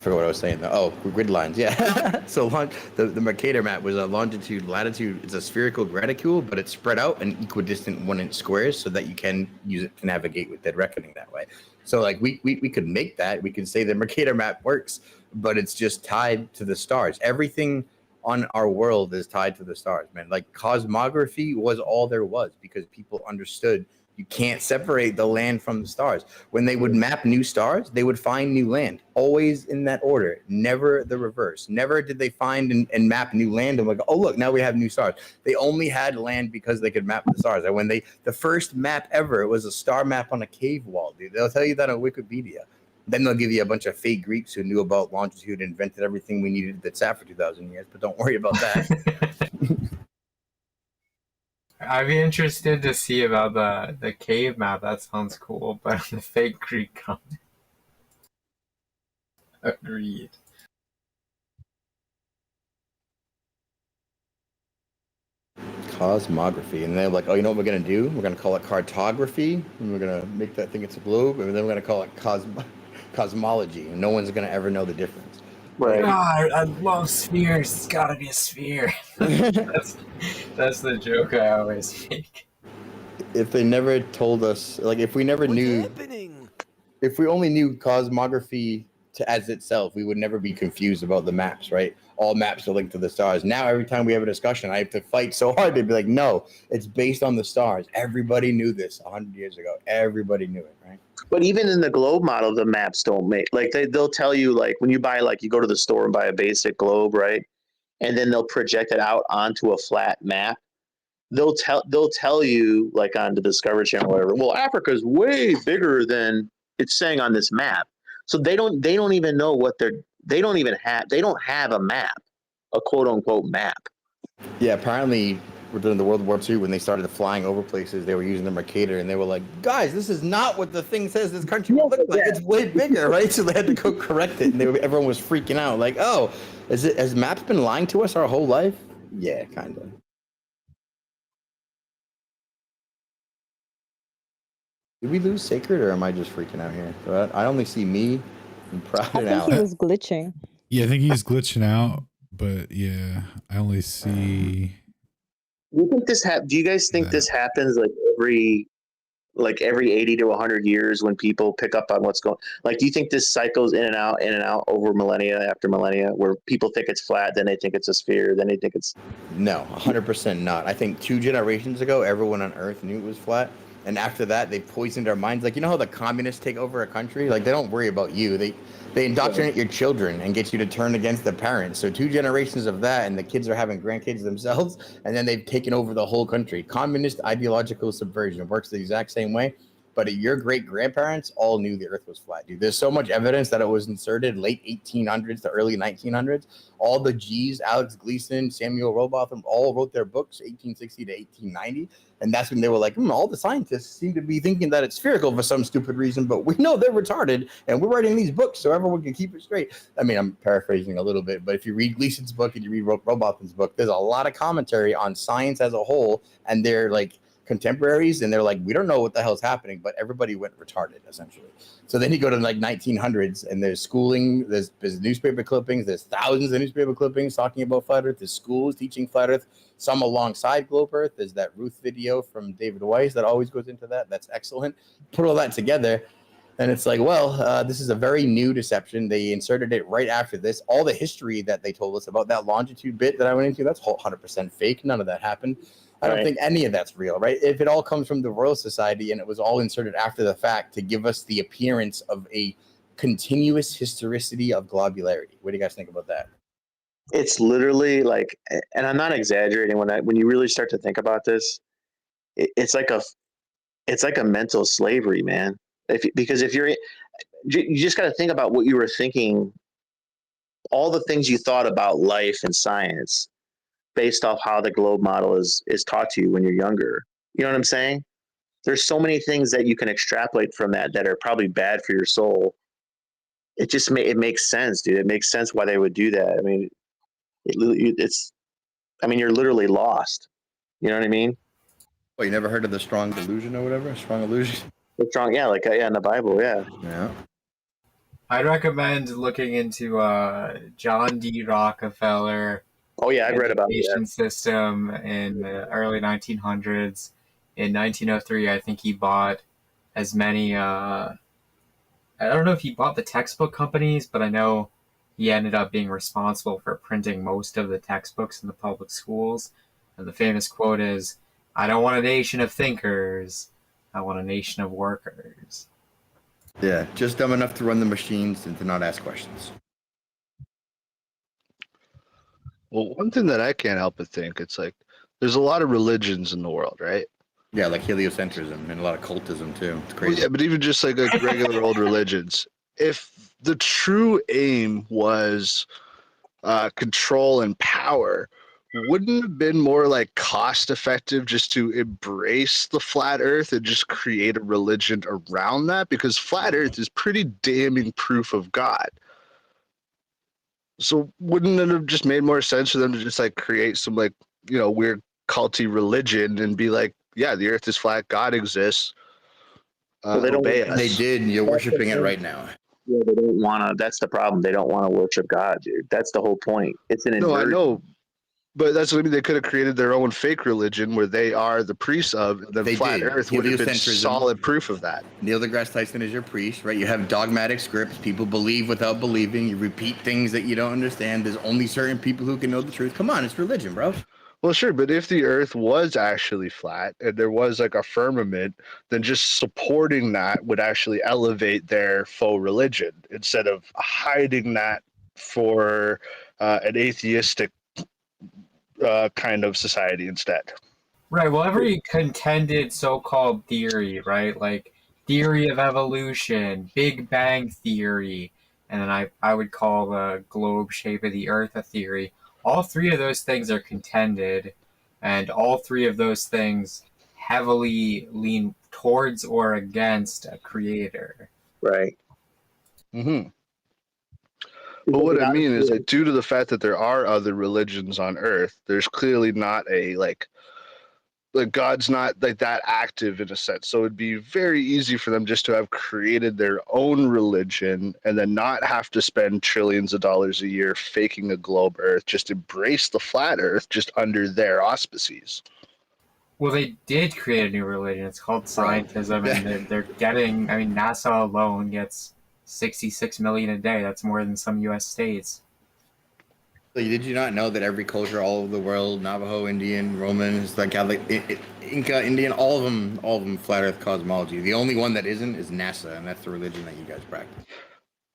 I forgot what I was saying though. Oh, grid lines, yeah. So the Mercator map was a longitude, latitude. It's a spherical graticule, but it's spread out in equidistant 1 inch squares so that you can use it to navigate with dead reckoning that way. So like we could make that. We can say the Mercator map works, but it's just tied to the stars. Everything on our world is tied to the stars, man. Like cosmography was all there was, because people understood you can't separate the land from the stars. When they would map new stars, they would find new land, always in that order, never the reverse. Never did they find and map new land and like, oh, look, now we have new stars. They only had land because they could map the stars. And when the first map ever, it was a star map on a cave wall, dude. They'll tell you that on Wikipedia. Then they'll give you a bunch of fake Greeks who knew about longitude and invented everything we needed that's sat for 2,000 years, but don't worry about that. I'd be interested to see about the cave map. That sounds cool, but the fake Greek comment. Agreed. Cosmography, and they're like, oh, you know what we're gonna do? We're gonna call it cartography, and we're gonna make that think it's a globe, and then we're gonna call it cosmology, and no one's gonna ever know the difference. Right. God, I love spheres. It's gotta be a sphere. That's the joke I always make. If they never told us, like, if we never knew, if we only knew cosmography as itself, we would never be confused about the maps, right? All maps are linked to the stars. Now, every time we have a discussion, I have to fight so hard to be like, no, it's based on the stars. Everybody knew this 100 years ago. Everybody knew it, right? But even in the globe model, the maps don't make, like, they'll tell you, like, when you buy, like, you go to the store and buy a basic globe, right? And then they'll project it out onto a flat map. They'll tell you, like, on the Discovery Channel or whatever, well, Africa's way bigger than it's saying on this map. So they don't even know what they don't have a map, a quote unquote map. Yeah, apparently during the World War II, when they started flying over places, they were using the Mercator, and they were like, guys, this is not what the thing says this country will look like. It's way bigger, right? So they had to go correct it, and everyone was freaking out, like, oh, has maps been lying to us our whole life? Yeah, kind of. Did we lose Sacred, or am I just freaking out here? So I only see me and Proud I and think he Alan. was glitching. Yeah, I think he's glitching out, but yeah, I only see. Do you think this do you guys think this happens like every 80 to 100 years when people pick up on what's going, like, do you think this cycles in and out over millennia after millennia, where people think it's flat, then they think it's a sphere, then they think it's... No, 100% not. I think 2 generations ago, everyone on Earth knew it was flat. And after that, they poisoned our minds. Like, you know how the communists take over a country? Like, they don't worry about you. They indoctrinate your children and get you to turn against the parents. So 2 generations of that, and the kids are having grandkids themselves, and then they've taken over the whole country. Communist ideological subversion works the exact same way. But your great-grandparents all knew the Earth was flat, dude. There's so much evidence that it was inserted late 1800s to early 1900s. All the G's, Alex Gleason, Samuel Rowbotham, all wrote their books 1860 to 1890. And that's when they were like, all the scientists seem to be thinking that it's spherical for some stupid reason, but we know they're retarded, and we're writing these books so everyone can keep it straight. I mean, I'm paraphrasing a little bit, but if you read Gleason's book and you read Rowbotham's book, there's a lot of commentary on science as a whole, and they're like contemporaries, and they're like, we don't know what the hell's happening, but everybody went retarded essentially. So then you go to like 1900s, and there's schooling, there's newspaper clippings, there's thousands of newspaper clippings talking about flat Earth. There's schools teaching flat Earth, some alongside globe Earth. There's that Ruth video from David Weiss that always goes into that. That's excellent. Put all that together, and it's like, well, this is a very new deception. They inserted it right after this. All the history that they told us about that longitude bit that I went into, that's 100% fake. None of that happened. I don't think any of that's real, right? If it all comes from the Royal Society and it was all inserted after the fact to give us the appearance of a continuous historicity of globularity. What do you guys think about that? It's literally like, and I'm not exaggerating, when you really start to think about this, it's like a mental slavery, man. Because if you just got to think about what you were thinking, all the things you thought about life and science based off how the globe model is taught to you when you're younger. You know what I'm saying? There's so many things that you can extrapolate from that are probably bad for your soul. It just it makes sense, dude. It makes sense why they would do that. I mean, you're literally lost. You know what I mean? Well, you never heard of the strong delusion or whatever? Strong illusion? The strong, yeah, in the Bible, yeah. Yeah. I'd recommend looking into John D. Rockefeller. Oh yeah, I've read about education that. system in the early 1900s. In 1903, I think he bought as many. I don't know if he bought the textbook companies, but I know he ended up being responsible for printing most of the textbooks in the public schools. And the famous quote is, "I don't want a nation of thinkers. I want a nation of workers." Yeah, just dumb enough to run the machines and to not ask questions. Well, one thing that I can't help but think, it's like there's a lot of religions in the world, right? Yeah, like heliocentrism and a lot of cultism too. It's crazy. Well, yeah, but even just like regular old religions, if the true aim was control and power, wouldn't it have been more like cost effective just to embrace the flat earth and just create a religion around that? Because flat earth is pretty damning proof of God. So wouldn't it have just made more sense for them to just like create some like, weird culty religion and be like, yeah, the earth is flat, God exists. Well, they obey don't. us. They did, and you're worshiping it right now. Yeah, they don't want to. That's the problem. They don't want to worship God, dude. That's the whole point. It's an No, I inversion. know, but that's what I mean. They could have created their own fake religion where they are the priests of. And then They flat did. Earth would have been Heliocentrism. solid proof of that. Neil deGrasse Tyson is your priest, right? You have dogmatic scripts. People believe without believing. You repeat things that you don't understand. There's only certain people who can know the truth. Come on, it's religion, bro. Well, sure, but if the Earth was actually flat and there was like a firmament, then just supporting that would actually elevate their faux religion instead of hiding that for an atheistic kind of society instead. Right. Well, every contended so-called theory, right? Like theory of evolution, Big Bang theory, and then I would call the globe shape of the Earth a theory. All three of those things are contended, and all three of those things heavily lean towards or against a creator. Right. Mm-hmm. But what I mean is that due to the fact that there are other religions on Earth, there's clearly not a like like God's not like that active in a sense. So it'd be very easy for them just to have created their own religion and then not have to spend trillions of dollars a year faking a globe Earth. Just embrace the flat Earth just under their auspices. Well, they did create a new religion. It's called scientism, and they're getting. I mean, NASA alone gets 66 million a day. That's more than some U.S. states. So did you not know that every culture all over the world, Navajo, Indian, Romans, like Inca, Indian, all of them flat Earth cosmology. The only one that isn't is NASA, and that's the religion that you guys practice.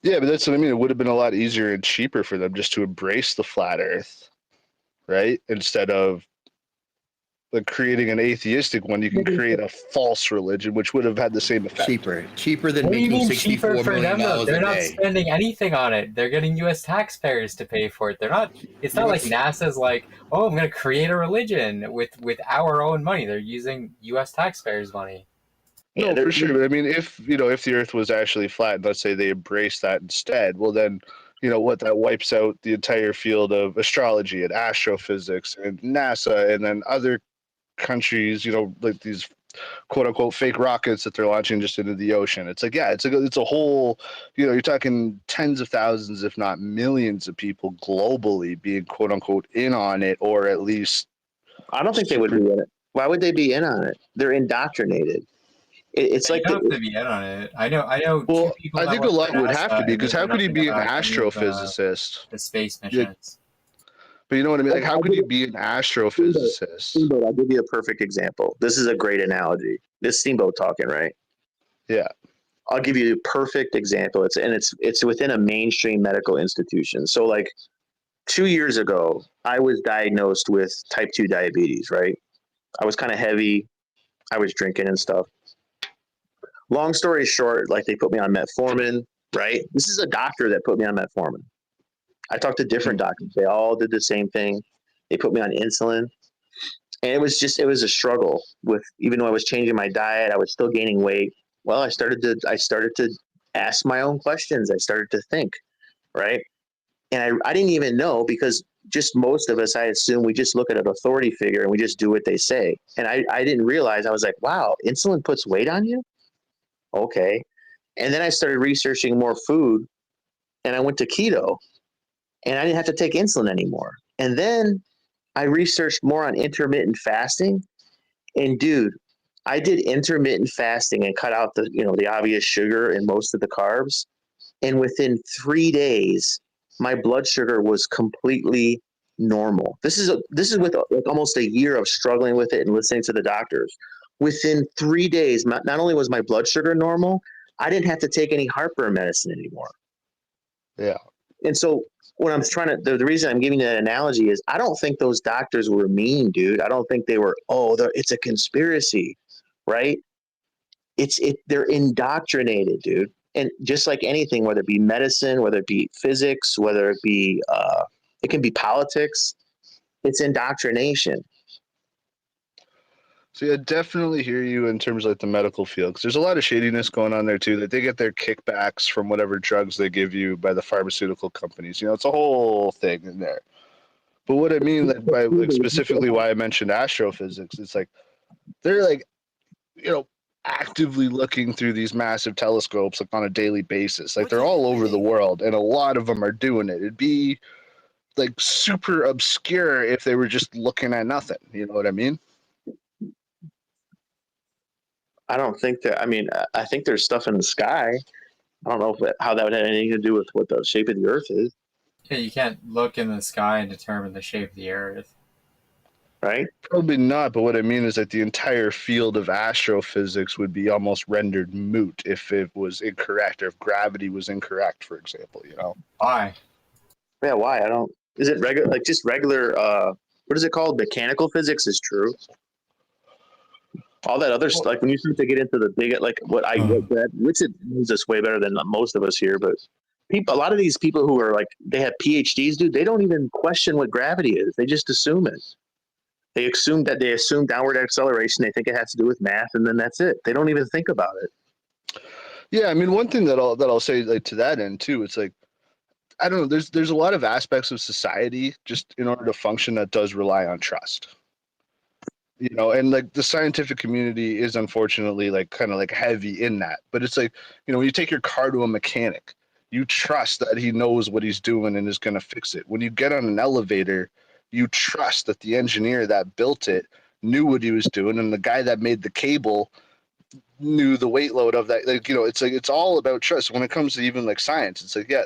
Yeah, but that's what I mean. It would have been a lot easier and cheaper for them just to embrace the flat Earth, right? Instead of like creating an atheistic one, you can create a false religion, which would have had the same effect. Cheaper than What do you making mean $64 cheaper for million them though? a They're not day. spending anything on it. They're getting U.S. taxpayers to pay for it. They're not. It's not like NASA's like, oh, I'm going to create a religion with our own money. They're using U.S. taxpayers' money. No, for sure. But I mean, if the Earth was actually flat, and let's say they embrace that instead, well then, that wipes out the entire field of astrology and astrophysics and NASA, and then other countries, like these quote unquote fake rockets that they're launching just into the ocean. It's like, yeah, it's a whole, you're talking tens of thousands, if not millions of people globally being quote unquote in on it, or at least. I don't think they would be in it. Why would they be in on it? They're indoctrinated. It's You like don't have to be in on it. I know. Well, two people I that think a work for lot would have to NASA, be, and because they how know could you nothing be an about any of astrophysicist? the space missions. But you know what I mean? Like, how could you be an astrophysicist? Steamboat, I'll give you a perfect example. This is a great analogy. This Steamboat talking, right? Yeah. I'll give you a perfect example. It's within a mainstream medical institution. So like 2 years ago, I was diagnosed with type 2 diabetes, right? I was kind of heavy. I was drinking and stuff. Long story short, like they put me on metformin, right? This is a doctor that put me on metformin. I talked to different doctors. They all did the same thing. They put me on insulin. And it was a struggle with, even though I was changing my diet, I was still gaining weight. Well, I started to ask my own questions. I started to think, right? And I didn't even know, because just most of us, I assume we just look at an authority figure and we just do what they say. And I didn't realize, I was like, wow, insulin puts weight on you? Okay. And then I started researching more food, and I went to keto, and I didn't have to take insulin anymore. And then I researched more on intermittent fasting. And dude, I did intermittent fasting and cut out the obvious sugar and most of the carbs. And within 3 days, my blood sugar was completely normal. This is with like almost a year of struggling with it and listening to the doctors. Within 3 days, not only was my blood sugar normal, I didn't have to take any heartburn medicine anymore. Yeah. And so what I'm trying to, the reason I'm giving that analogy is, I don't think those doctors were mean, dude. I don't think they were, it's a conspiracy, right? They're indoctrinated, dude. And just like anything, whether it be medicine, whether it be physics, whether it be, it can be politics, it's indoctrination. So yeah, definitely hear you in terms of like the medical field, because there's a lot of shadiness going on there too, that they get their kickbacks from whatever drugs they give you by the pharmaceutical companies. It's a whole thing in there. But what I mean, that by like specifically why I mentioned astrophysics, it's like they're like, actively looking through these massive telescopes like on a daily basis. Like they're all over the world, and a lot of them are doing it. It'd be like super obscure if they were just looking at nothing. You know what I mean? I don't think that, I think there's stuff in the sky. I don't know how that would have anything to do with what the shape of the earth is. Yeah, you can't look in the sky and determine the shape of the earth. Right? Probably not, but what I mean is that the entire field of astrophysics would be almost rendered moot if it was incorrect, or if gravity was incorrect, for example, Why? Yeah, why? Is it regular, like just regular, what is it called? Mechanical physics is true. All that other stuff, like when you start to get into the big, like what I get that, which it knows this way better than most of us here, but a lot of these people who are like, they have PhDs, dude, they don't even question what gravity is. They just assume it. They assume downward acceleration. They think it has to do with math, and then that's it. They don't even think about it. Yeah, I mean, one thing that I'll say, like, to that end too, it's like, I don't know, there's a lot of aspects of society just in order to function that does rely on trust. You know, and like the scientific community is unfortunately like kind of like heavy in that. But it's like, you know, when you take your car to a mechanic, you trust that he knows what he's doing and is going to fix it. When you get on an elevator, you trust that the engineer that built it knew what he was doing, and the guy that made the cable knew the weight load of that. Like, you know, it's like it's all about trust. When it comes to even like science, it's like, yeah,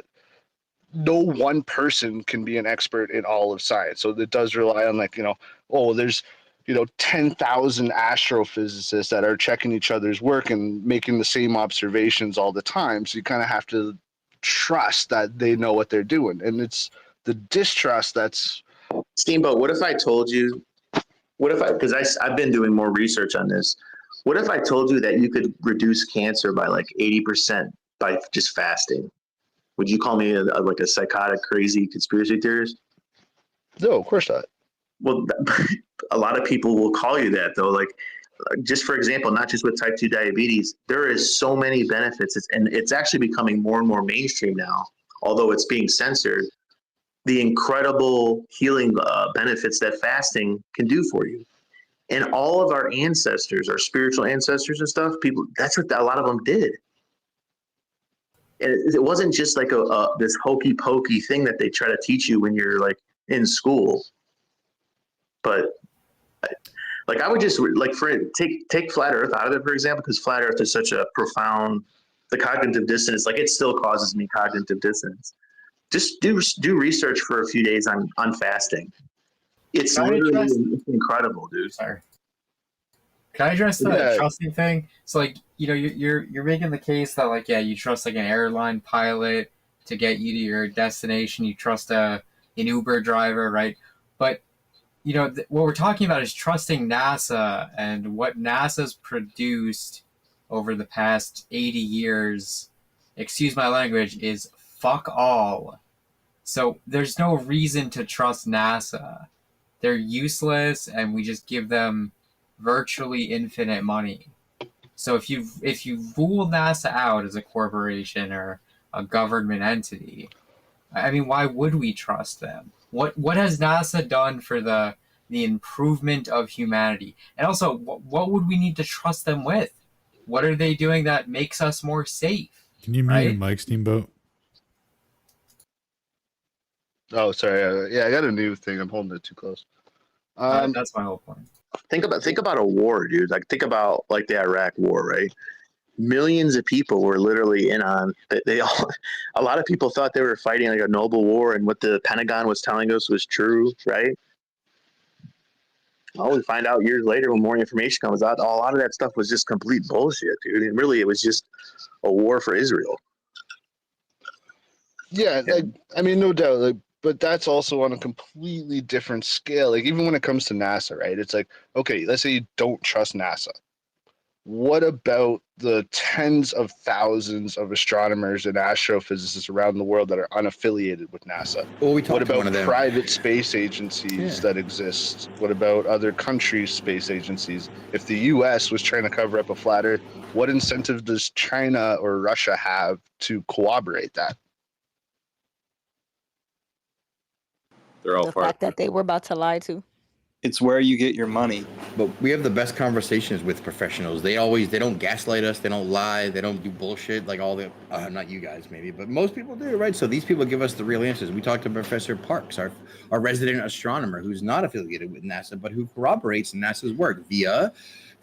no one person can be an expert in all of science. So it does rely on like, you know, oh, there's, you know, 10,000 astrophysicists that are checking each other's work and making the same observations all the time. So you kind of have to trust that they know what they're doing. And it's the distrust that's Steamboat, what if I told you, because I've been doing more research on this. What if I told you that you could reduce cancer by like 80% by just fasting? Would you call me like a psychotic, crazy conspiracy theorist? No, of course not. Well, a lot of people will call you that, though. Like, just for example, not just with type 2 diabetes, there is so many benefits. And it's actually becoming more and more mainstream now, although it's being censored. The incredible healing benefits that fasting can do for you. And all of our ancestors, our spiritual ancestors and stuff, people, that's what a lot of them did. And it wasn't just like this hokey pokey thing that they try to teach you when you're like in school. But like I would just like take flat Earth out of it, for example, because flat Earth is such a profound, the cognitive dissonance, like it still causes me cognitive dissonance. Just do research for a few days on fasting. It's literally incredible, dude. Sorry. Can I address the trusting thing? So like, you know, you're making the case that like, yeah, you trust like an airline pilot to get you to your destination. You trust an Uber driver, right? But you know, what we're talking about is trusting NASA, and what NASA's produced over the past 80 years, excuse my language, is fuck all. So there's no reason to trust NASA. They're useless, and we just give them virtually infinite money. So if you rule NASA out as a corporation or a government entity, I mean, why would we trust them? What has NASA done for the improvement of humanity? And also, what would we need to trust them with? What are they doing that makes us more safe? Can you mute your mic, Steamboat? Oh, sorry. Yeah, I got a new thing. I'm holding it too close. That's my whole point. Think about a war, dude. Like think about like the Iraq War, right? Millions of people were literally in on. They all. A lot of people thought they were fighting like a noble war, and what the Pentagon was telling us was true, right? Oh, we find out years later when more information comes out, a lot of that stuff was just complete bullshit, dude. And really, it was just a war for Israel. Yeah, like I mean, no doubt. Like, but that's also on a completely different scale. Like even when it comes to NASA, right? It's like, okay, let's say you don't trust NASA. What about the tens of thousands of astronomers and astrophysicists around the world that are unaffiliated with NASA? Well, what about private space agencies that exist? What about other countries' space agencies? If the U.S. was trying to cover up a flat Earth, what incentive does China or Russia have to corroborate that? They're all The fact that they were about to lie to. It's where you get your money. But we have the best conversations with professionals. They don't gaslight us. They don't lie. They don't do bullshit like all the, not you guys maybe, but most people do, right? So these people give us the real answers. We talked to Professor Parks, our resident astronomer who's not affiliated with NASA, but who corroborates NASA's work via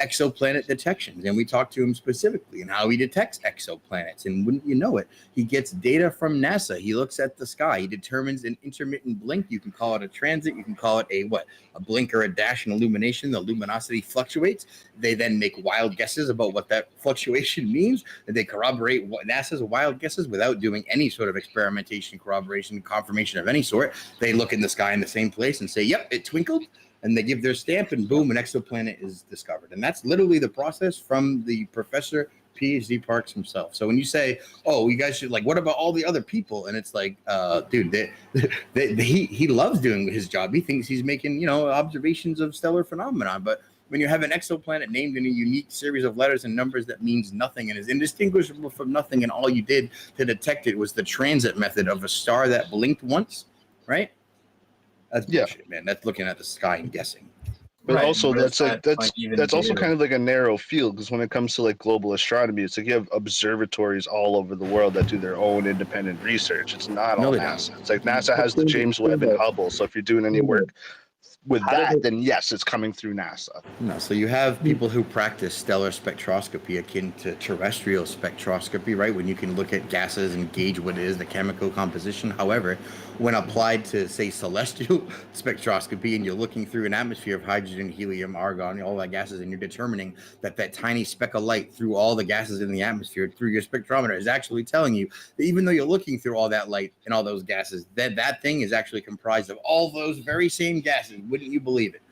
exoplanet detections. And we talked to him specifically and how he detects exoplanets. And wouldn't you know it, he gets data from NASA. He looks at the sky. He determines an intermittent blink. You can call it a transit. You can call it a blink or a dash in illumination. The luminosity fluctuates. They then make wild guesses about what that fluctuation means. And they corroborate what NASA's wild guesses without doing any sort of experimentation, corroboration, confirmation of any sort. They look in the sky in the same place and say, yep, it twinkled. And they give their stamp and boom, an exoplanet is discovered. And that's literally the process from the Professor PhD Parks himself. So when you say, oh, you guys should what about all the other people? And it's like, dude, he loves doing his job. He thinks he's making, observations of stellar phenomenon. But when you have an exoplanet named in a unique series of letters and numbers that means nothing and is indistinguishable from nothing, and all you did to detect it was the transit method of a star that blinked once, right? That's bullshit, man. That's looking at the sky and guessing. But Right, also what does that's that like even that's also do? kind of like a narrow field, because when it comes to like global astronomy, it's like you have observatories all over the world that do their own independent research. It's not No, all they NASA. don't. It's like NASA has the James Webb and Hubble. So if you're doing any work with that, then yes, it's coming through NASA. No, so you have people who practice stellar spectroscopy akin to terrestrial spectroscopy, right? When you can look at gases and gauge what it is, the chemical composition. However, when applied to, say, celestial spectroscopy, and you're looking through an atmosphere of hydrogen, helium, argon, all that gases, and you're determining that tiny speck of light through all the gases in the atmosphere through your spectrometer is actually telling you that even though you're looking through all that light and all those gases, that thing is actually comprised of all those very same gases. Wouldn't you believe it?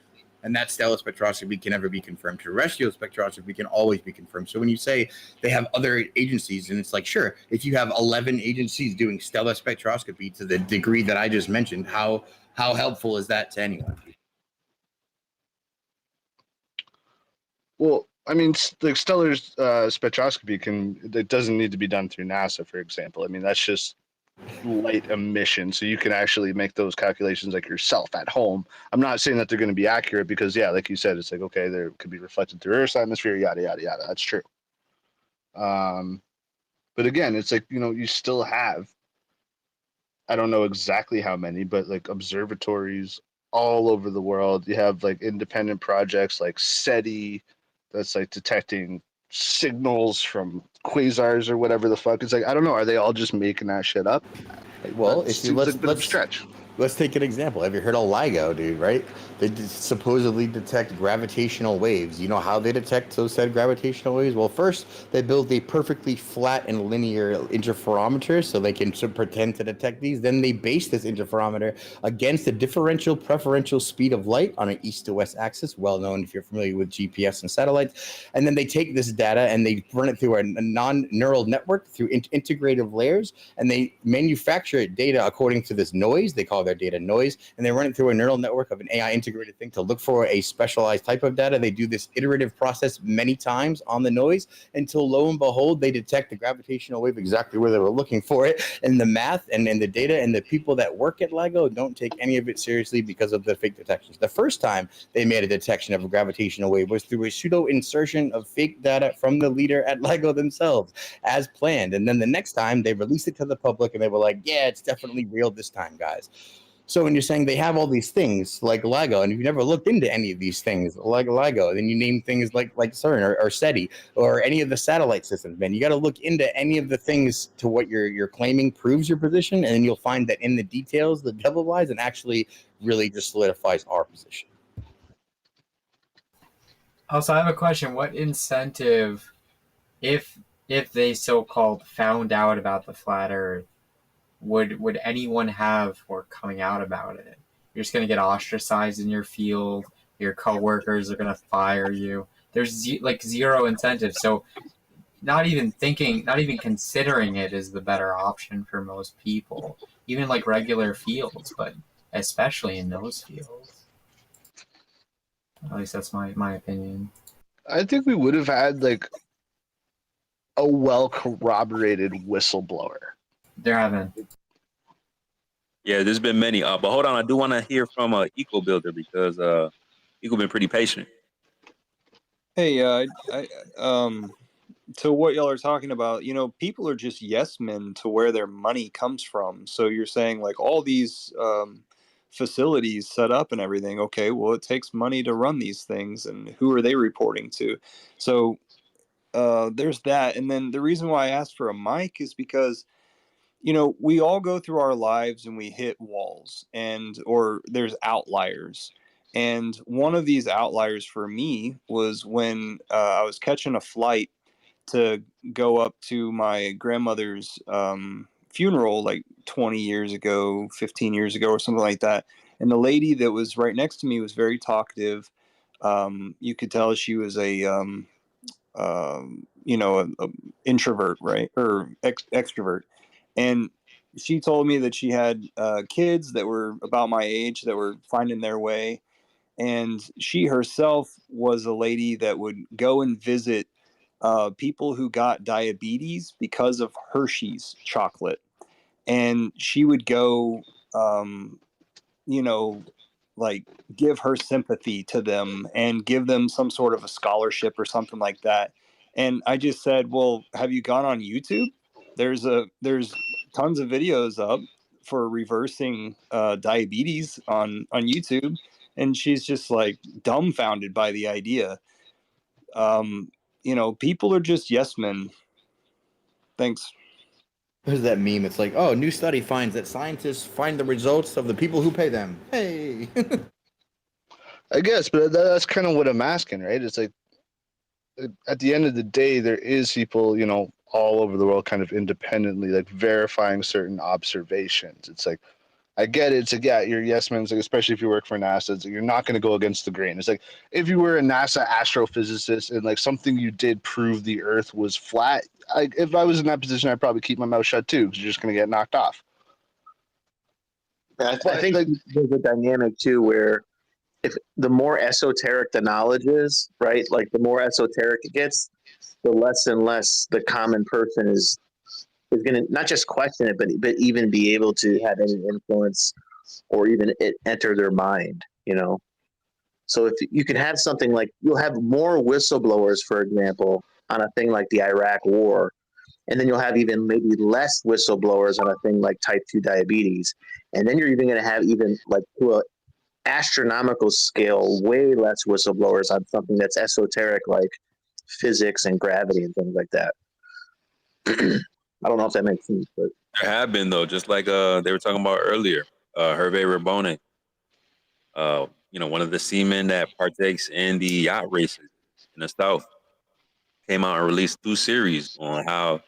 And that stellar spectroscopy can never be confirmed. Terrestrial spectroscopy can always be confirmed. So when you say they have other agencies, and it's like, sure, if you have 11 agencies doing stellar spectroscopy to the degree that I just mentioned, how helpful is that to anyone? Well, I mean, the stellar spectroscopy it doesn't need to be done through NASA, for example. I mean, that's just light emission, so you can actually make those calculations like yourself at home. I'm not saying that they're going to be accurate, because yeah, like you said, it's like, okay, there could be reflected through Earth's atmosphere, yada yada yada. That's true. But again, it's like, you still have, I don't know exactly how many, but like observatories all over the world. You have like independent projects like SETI that's like detecting signals from quasars or whatever the fuck. It's like, I don't know, are they all just making that shit up? Well, That if you seems like a bit of a stretch. Let's take an example. Have you heard of LIGO, dude, right? They supposedly detect gravitational waves. You know how they detect those said gravitational waves? Well, first, they build a perfectly flat and linear interferometer so they can pretend to detect these. Then they base this interferometer against the differential preferential speed of light on an east to west axis, well known if you're familiar with GPS and satellites. And then they take this data and they run it through a non-neural network through integrative layers, and they manufacture data according to this noise. They call their data noise, and they run it through a neural network of an AI integrated thing to look for a specialized type of data. They do this iterative process many times on the noise until lo and behold, they detect the gravitational wave exactly where they were looking for it. And the math and the data and the people that work at LIGO don't take any of it seriously because of the fake detections. The first time they made a detection of a gravitational wave was through a pseudo insertion of fake data from the leader at LIGO themselves, as planned. And then the next time they released it to the public and they were like, yeah, it's definitely real this time, guys. So when you're saying they have all these things like LIGO, and if you've never looked into any of these things like LIGO, then you name things like CERN or SETI or any of the satellite systems, man, you got to look into any of the things to what you're claiming proves your position, and then you'll find that in the details, the devil lies, and actually really just solidifies our position. Also, I have a question. What incentive, if they so-called found out about the flat Earth, would anyone have for coming out about it? You're just gonna get ostracized in your field. Your coworkers are gonna fire you. There's zero incentive. So not even considering it is the better option for most people, even like regular fields, but especially in those fields. At least that's my opinion. I think we would have had like a well corroborated whistleblower. There haven't. Yeah, there's been many. But hold on, I do want to hear from Eco Builder, because Eco been pretty patient. Hey, to what y'all are talking about, people are just yes men to where their money comes from. So you're saying like all these facilities set up and everything. Okay, well, it takes money to run these things, and who are they reporting to? So there's that. And then the reason why I asked for a mic is because we all go through our lives and we hit walls, or there's outliers. And one of these outliers for me was when I was catching a flight to go up to my grandmother's funeral like 20 years ago, 15 years ago, or something like that. And the lady that was right next to me was very talkative. You could tell she was a introvert, right? Or extrovert. And she told me that she had kids that were about my age that were finding their way. And she herself was a lady that would go and visit people who got diabetes because of Hershey's chocolate. And she would go, like give her sympathy to them and give them some sort of a scholarship or something like that. And I just said, well, have you gone on YouTube? There's tons of videos up for reversing diabetes on YouTube. And she's just like dumbfounded by the idea. People are just yes men. Thanks. There's that meme. It's like, oh, new study finds that scientists find the results of the people who pay them. Hey. I guess, but that's kind of what I'm asking, right? It's like, at the end of the day, there is people, all over the world kind of independently, like verifying certain observations. It's like, I get it. It's like, yeah, you're yes men, like, especially if you work for NASA. It's like, you're not going to go against the grain. It's like, if you were a NASA astrophysicist and like something you did prove the Earth was flat, if I was in that position, I'd probably keep my mouth shut too, because you're just going to get knocked off. I think there's a dynamic too where if the more esoteric the knowledge is, right? Like the more esoteric it gets, the less and less the common person is going to not just question it, but even be able to have any influence or even it enter their mind, So if you can have something like, you'll have more whistleblowers, for example, on a thing like the Iraq War, and then you'll have even maybe less whistleblowers on a thing like type 2 diabetes. And then you're even going to have even like to an astronomical scale, way less whistleblowers on something that's esoteric like physics and gravity and things like that. I don't know if that makes sense, but there have been though, just like they were talking about earlier, Hervé Rabone, one of the seamen that partakes in the yacht races in the South, came out and released 2 series on how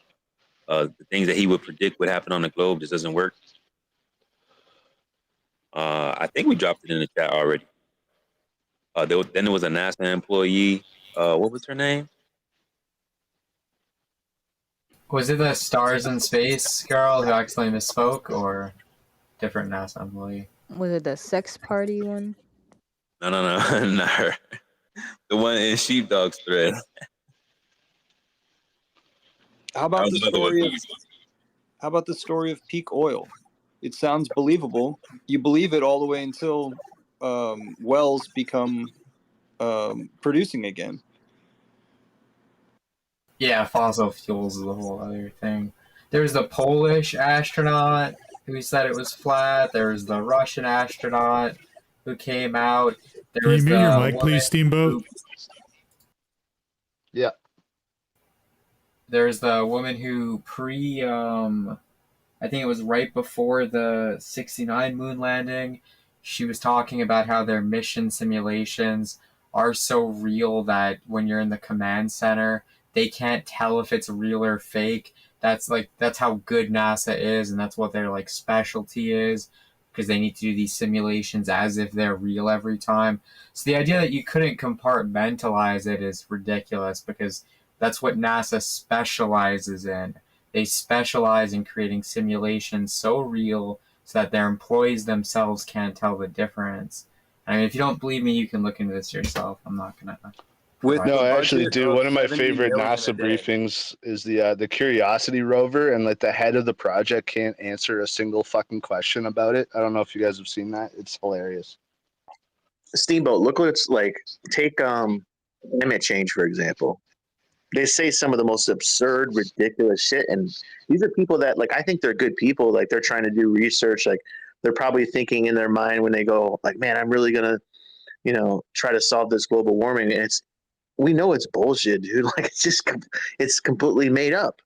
the things that he would predict would happen on the globe just doesn't work. I think we dropped it in the chat already. Then there was a NASA employee. What was her name? Was it the Stars in Space girl who actually misspoke, or different NASA employee? Was it the sex party one? No, not her. The one in Sheepdog's thread. How about the story of peak oil? It sounds believable. You believe it all the way until wells become producing again. Yeah, fossil fuels is a whole other thing. There was the Polish astronaut who said it was flat. There was the Russian astronaut who came out. Can you mute your mic, please, Steamboat? Yeah. There's the woman who I think it was right before the 69 moon landing, she was talking about how their mission simulations are so real that when you're in the command center, they can't tell if it's real or fake. That's how good NASA is, and that's what their like specialty is, because they need to do these simulations as if they're real every time. So the idea that you couldn't compartmentalize it is ridiculous, because that's what NASA specializes in. They specialize in creating simulations so real so that their employees themselves can't tell the difference. I mean, if you don't believe me, you can look into this yourself. I'm not going to. No, I actually do. One of my favorite NASA briefings is the Curiosity rover, and like the head of the project can't answer a single fucking question about it. I don't know if you guys have seen that. It's hilarious. Steamboat, look what it's like. Take climate change, for example. They say some of the most absurd, ridiculous shit, and these are people that, like, I think they're good people. Like, they're trying to do research. Like, they're probably thinking in their mind when they go, like, man, I'm really gonna, try to solve this global warming. And we know it's bullshit, dude. Like, it's completely made up.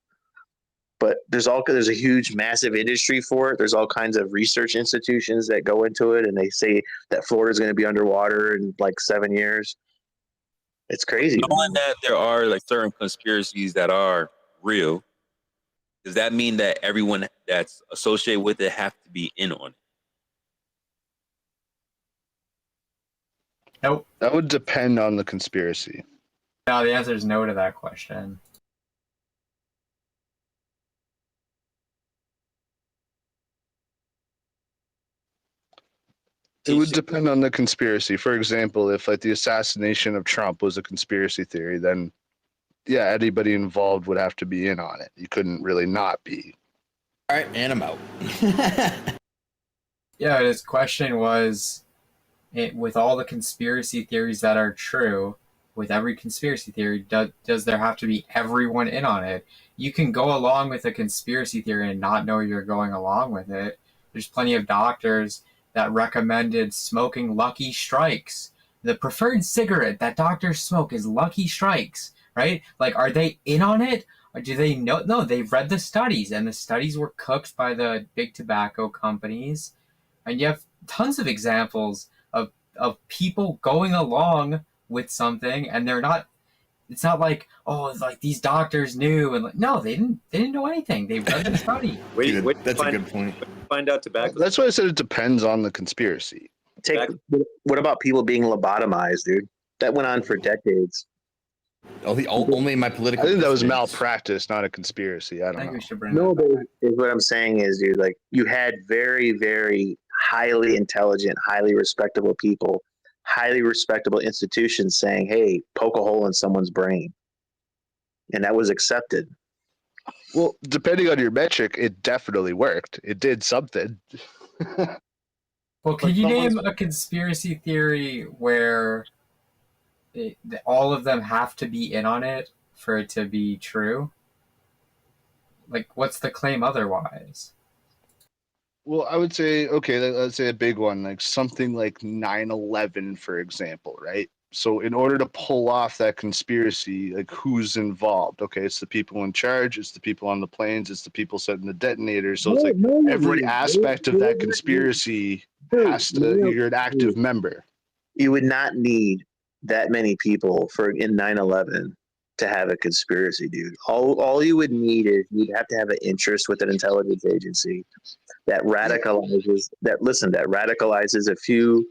But there's a huge, massive industry for it. There's all kinds of research institutions that go into it, and they say that Florida's going to be underwater in like 7 years. It's crazy. Knowing that there are like certain conspiracies that are real, does that mean that everyone that's associated with it have to be in on it? Nope. That would depend on the conspiracy. No, the answer is no to that question. It would depend on the conspiracy. For example, if like the assassination of Trump was a conspiracy theory, then yeah, anybody involved would have to be in on it. You couldn't really not be. All right, and I'm out. Yeah, his question was, with all the conspiracy theories that are true, with every conspiracy theory, does there have to be everyone in on it? You can go along with a conspiracy theory and not know you're going along with it. There's plenty of doctors that recommended smoking Lucky Strikes. The preferred cigarette that doctors smoke is Lucky Strikes, right? Like, are they in on it? Or do they know? No, they've read the studies, and the studies were cooked by the big tobacco companies. And you have tons of examples of people going along with something, and they're not. It's not like, oh, it's like these doctors knew, and like, no, they didn't know anything. They read the study. That's a good point. Find out tobacco. That's why I said it depends on the conspiracy. What about people being lobotomized, dude? That went on for decades. Only my political. I think that was malpractice, not a conspiracy. I don't know. We should bring No, but what I'm saying is, dude, like you had very, very highly intelligent, highly respectable people, highly respectable institutions saying, "Hey, poke a hole in someone's brain," and that was accepted. Well, depending on your metric, it definitely worked. It did something. Well, can you name a conspiracy theory where all of them have to be in on it for it to be true? Like, what's the claim otherwise? Well, I would say, okay, let's say a big one, like something like 9/11, for example, right? So in order to pull off that conspiracy, like who's involved? Okay, it's the people in charge, it's the people on the planes, it's the people setting the detonators. So it's like every aspect of that conspiracy has to, you're an active member. You would not need that many people in 9/11 to have a conspiracy, dude. All you would need is you'd have to have an interest with an intelligence agency that radicalizes a few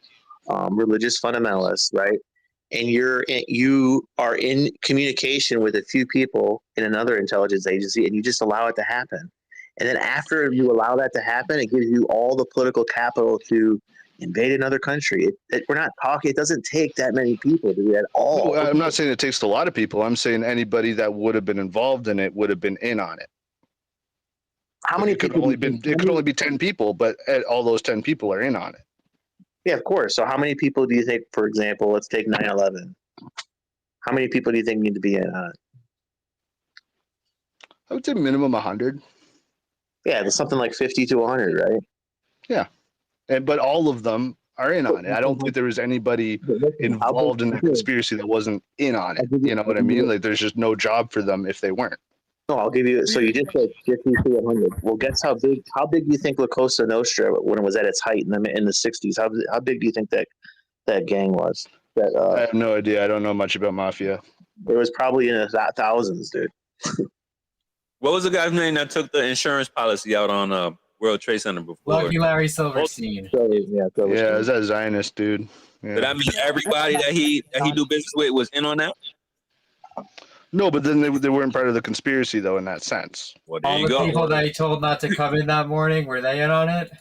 religious fundamentalists, right? And you are in communication with a few people in another intelligence agency, and you just allow it to happen. And then after you allow that to happen, it gives you all the political capital to invade another country. We're not talking. It doesn't take that many people to do that all. No, I'm not saying it takes a lot of people. I'm saying anybody that would have been involved in it would have been in on it. How many people? It could only be 10 people, but all those 10 people are in on it. Yeah, of course. So how many people do you think, for example, let's take 9/11. How many people do you think need to be in on it? I would say minimum 100. Yeah, there's something like 50 to 100, right? Yeah. But all of them are in on it. I don't think there was anybody involved in that conspiracy that wasn't in on it. You know what I mean? Like there's just no job for them if they weren't. No, I'll give you. So you just said 50 to 100. Well, guess how big? How big do you think La Cosa Nostra, when it was at its height in the 60s? How big do you think that gang was? I have no idea. I don't know much about mafia. It was probably in the thousands, dude. What was the guy's name that took the insurance policy out on World Trade Center before? Lucky Larry Silverstein. Yeah, is that Zionist dude? Yeah. Did that mean everybody that he do business with was in on that? No, but then they weren't part of the conspiracy though in that sense. Well, All the people that he told not to come in that morning, were they in on it?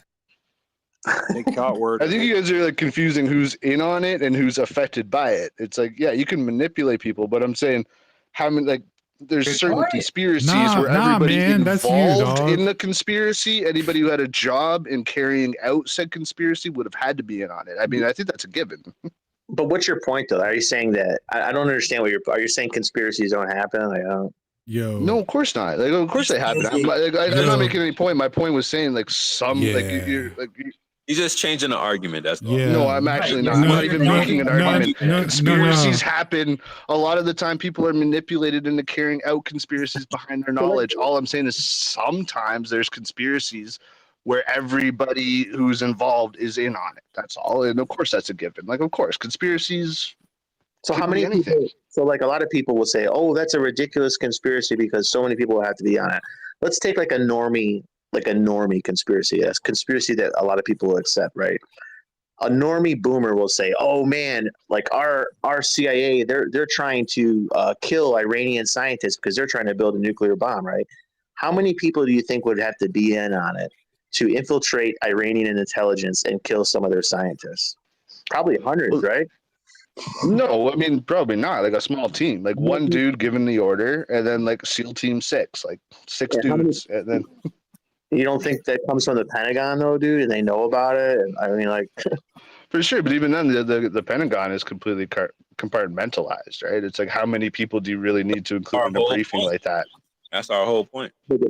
They caught word. I think you guys are like confusing who's in on it and who's affected by it. It's like, yeah, you can manipulate people, but I'm saying how many like there's certain conspiracies where everybody involved in the conspiracy, anybody who had a job in carrying out said conspiracy would have had to be in on it. I mean, I think that's a given. But what's your point, though? Are you saying that I don't understand are you saying conspiracies don't happen? Like, I don't. Yo. No, of course not. Like, of course they happen. I'm not making any point. My point was saying like you're just changing the argument. That's all. No, I'm actually not. I'm not even making an argument. Conspiracies happen. A lot of the time, people are manipulated into carrying out conspiracies behind their knowledge. All I'm saying is sometimes there's conspiracies where everybody who's involved is in on it. That's all. And of course, that's a given. Like, of course, conspiracies. So how many people? So like a lot of people will say, "Oh, that's a ridiculous conspiracy because so many people will have to be on it." Let's take like a normie conspiracy. Yes, conspiracy that a lot of people will accept, right? A normie boomer will say, "Oh man, like our CIA, they're trying to kill Iranian scientists because they're trying to build a nuclear bomb," right? How many people do you think would have to be in on it to infiltrate Iranian intelligence and kill some of their scientists? Probably hundreds, right? No, I mean probably not. Like a small team, like one dude giving the order, and then like SEAL Team 6, like six dudes, and then. You don't think that comes from the Pentagon though, dude, and they know about it? And I mean, like, For sure, but even then, the Pentagon is completely compartmentalized, right? It's like, how many people do you really need to include in a briefing like that? That's our whole point. Dude,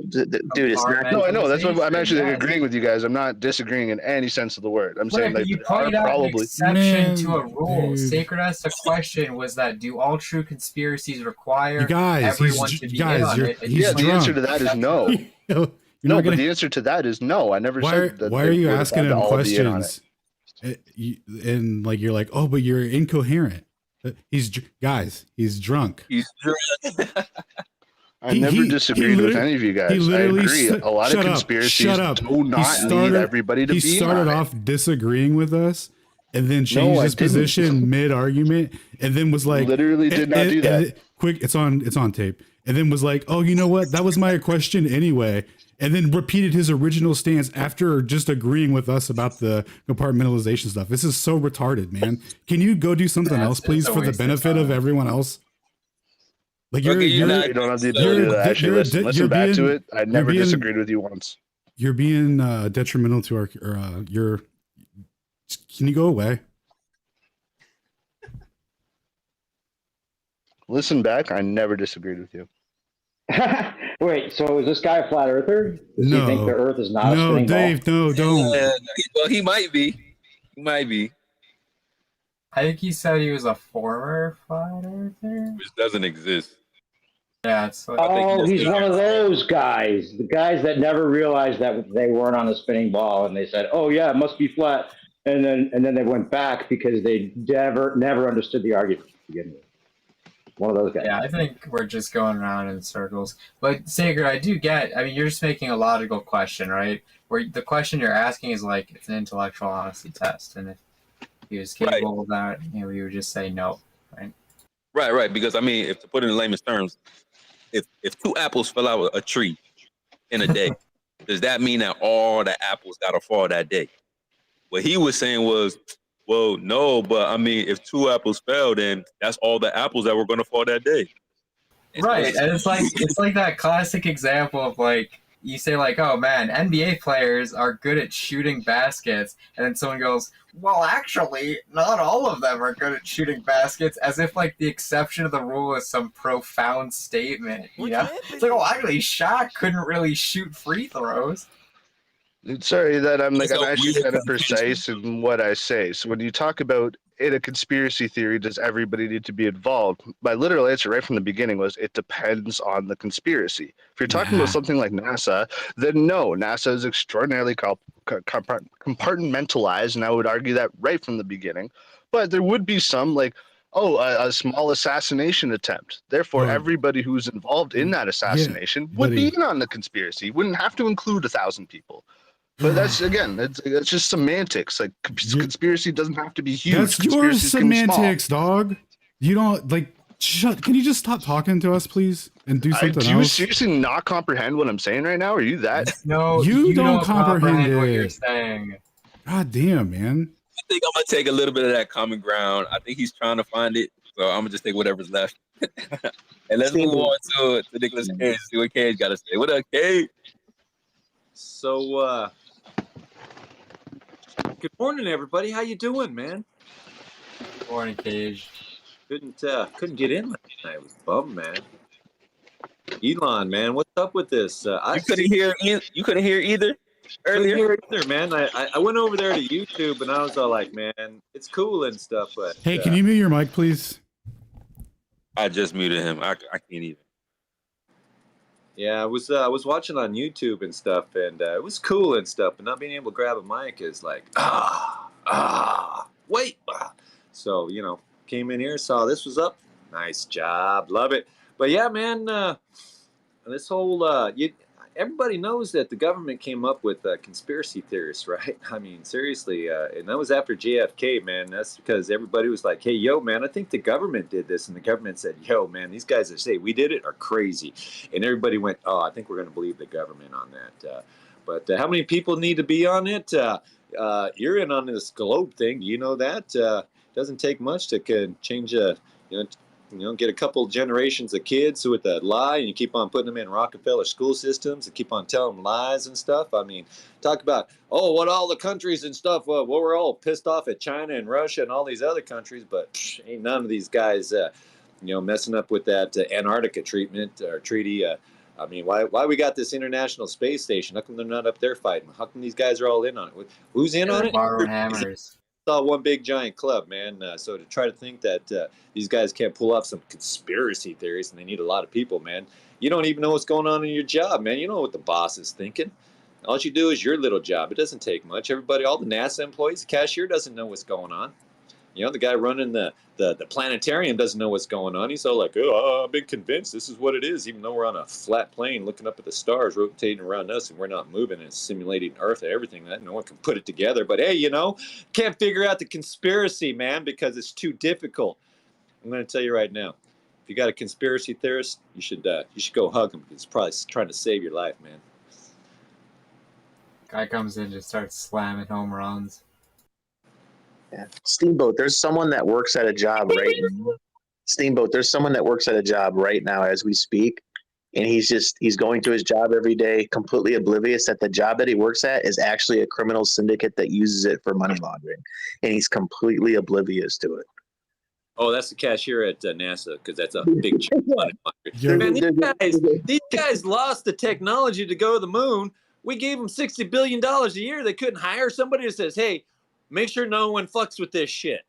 it's not. No, I know. That's what I'm actually Yes. agreeing with you guys. I'm not disagreeing in any sense of the word. I'm Right, saying but like you there are pointed out an probably exception to a rule. dude. Sacred asked a question was that do all true conspiracies require You guys, everyone to be in on it? And he's yeah. The answer drunk. to that is no. You're No, not but gonna. the answer to that is no. I never Why? said that. Why they are you would have asking had to him all be in on it. questions? And like you're like, oh, but you're incoherent. Guys, he's drunk. He's drunk. I never disagreed with any of you guys. I agree. A lot of conspiracies do not need everybody to be in He started on it. off disagreeing with us, and then changed No, I his didn't. position mid argument, and then was like, Literally did not do that. Quick, it's on tape. And then was like, oh, you know what? That was my question anyway. And then repeated his original stance after just agreeing with us about the compartmentalization stuff. This is so retarded, man. Can you go do something else, please, for the benefit of everyone else? Like you don't have the ability to actually listen back to it. I never disagreed with you once. You're being detrimental to our your. Can you go away? Listen back. I never disagreed with you. Wait, so is this guy a flat earther? Does he think the Earth is not a spinning Dave, ball? no, don't. Well, he might be. He might be. I think he said he was a former flat earther. Which doesn't exist. Yeah, it's like, Oh, he's one of those guys. The guys that never realized that they weren't on a spinning ball, and they said, "Oh yeah, it must be flat," and then they went back because they never understood the argument to begin with. One of those guys. Yeah, I think we're just going around in circles. But Sager, I mean, you're just making a logical question, right? Where the question you're asking is like, it's an intellectual honesty test. And if he was capable of that, you would just say no, right? Right. Because, I mean, if to put it in layman's terms, if two apples fell out of a tree in a day, does that mean that all the apples got to fall that day? What he was saying was, well, no, but I mean, if two apples fell, then that's all the apples that were going to fall that day. Right, and it's like that classic example of like, you say like, oh man, NBA players are good at shooting baskets, and then someone goes, well, actually, not all of them are good at shooting baskets, as if like the exception of the rule is some profound statement, you know? It's like, well, actually, Shaq couldn't really shoot free throws. Sorry that I'm actually kind of precise in what I say. So when you talk about in a conspiracy theory, does everybody need to be involved? My literal answer right from the beginning was it depends on the conspiracy. If you're talking about something like NASA, then no, NASA is extraordinarily compartmentalized, and I would argue that right from the beginning. But there would be some like, a small assassination attempt. Therefore, everybody who's involved in that assassination would be in on the conspiracy. You wouldn't have to include 1,000 people. But that's again, it's just semantics. Like conspiracy doesn't have to be huge. That's your semantics, dog. You don't like. Can you just stop talking to us, please, and do something else? Do you seriously not comprehend what I'm saying right now? Are you that? No, you don't comprehend what it. you're saying. God damn, man. I think I'm gonna take a little bit of that common ground. I think he's trying to find it, so I'm gonna just take whatever's left. And let's move on to Nicholas Cage. See what Cage got to say. What up, Cage? So, good morning, everybody. How you doing, man? Good morning, Cage. Couldn't get in last night. I was bummed, man. Elon, man, what's up with this? You couldn't hear either earlier. Couldn't hear either, man. I went over there to YouTube and I was all like, man, it's cool and stuff, but Hey, can you mute your mic, please? I just muted him. I can't even. Yeah, I was watching on YouTube and stuff, and it was cool and stuff, but not being able to grab a mic is like, wait. So, came in here, saw this was up. Nice job. Love it. But yeah, man, this whole, everybody knows that the government came up with conspiracy theorists, right? I mean, seriously, and that was after JFK, man. That's because everybody was like, hey, yo, man, I think the government did this. And the government said, yo, man, these guys that say we did it are crazy. And everybody went, oh, I think we're going to believe the government on that. But how many people need to be on it? You're in on this globe thing. Do you know that? Doesn't take much to change get a couple generations of kids with that lie, and you keep on putting them in Rockefeller school systems and keep on telling them lies and stuff. I mean, talk about, what all the countries and stuff, we're all pissed off at China and Russia and all these other countries, but ain't none of these guys, messing up with that Antarctica treatment or treaty. I mean, why we got this International Space Station? How come they're not up there fighting? How come these guys are all in on it? Who's in on it? Borrowing hammers. It's all one big giant club, man. So to try to think that these guys can't pull off some conspiracy theories, and they need a lot of people, man. You don't even know what's going on in your job, man. You know what the boss is thinking. All you do is your little job. It doesn't take much. Everybody, all the NASA employees, the cashier doesn't know what's going on. The guy running the planetarium doesn't know what's going on. He's all like, I've been convinced this is what it is, even though we're on a flat plane looking up at the stars rotating around us and we're not moving and it's simulating Earth and everything. That no one can put it together. But hey, can't figure out the conspiracy, man, because it's too difficult. I'm going to tell you right now, if you got a conspiracy theorist, you should go hug him, because he's probably trying to save your life, man. Guy comes in, just starts slamming home runs. Yeah. Steamboat, there's someone that works at a job right now. Steamboat, there's someone that works at a job right now as we speak, and he's going to his job every day, completely oblivious that the job that he works at is actually a criminal syndicate that uses it for money laundering, and he's completely oblivious to it. Oh, that's the cashier at NASA, because that's a big money laundering. Man, these guys lost the technology to go to the moon. We gave them $60 billion a year. They couldn't hire somebody that says, hey, make sure no one fucks with this shit.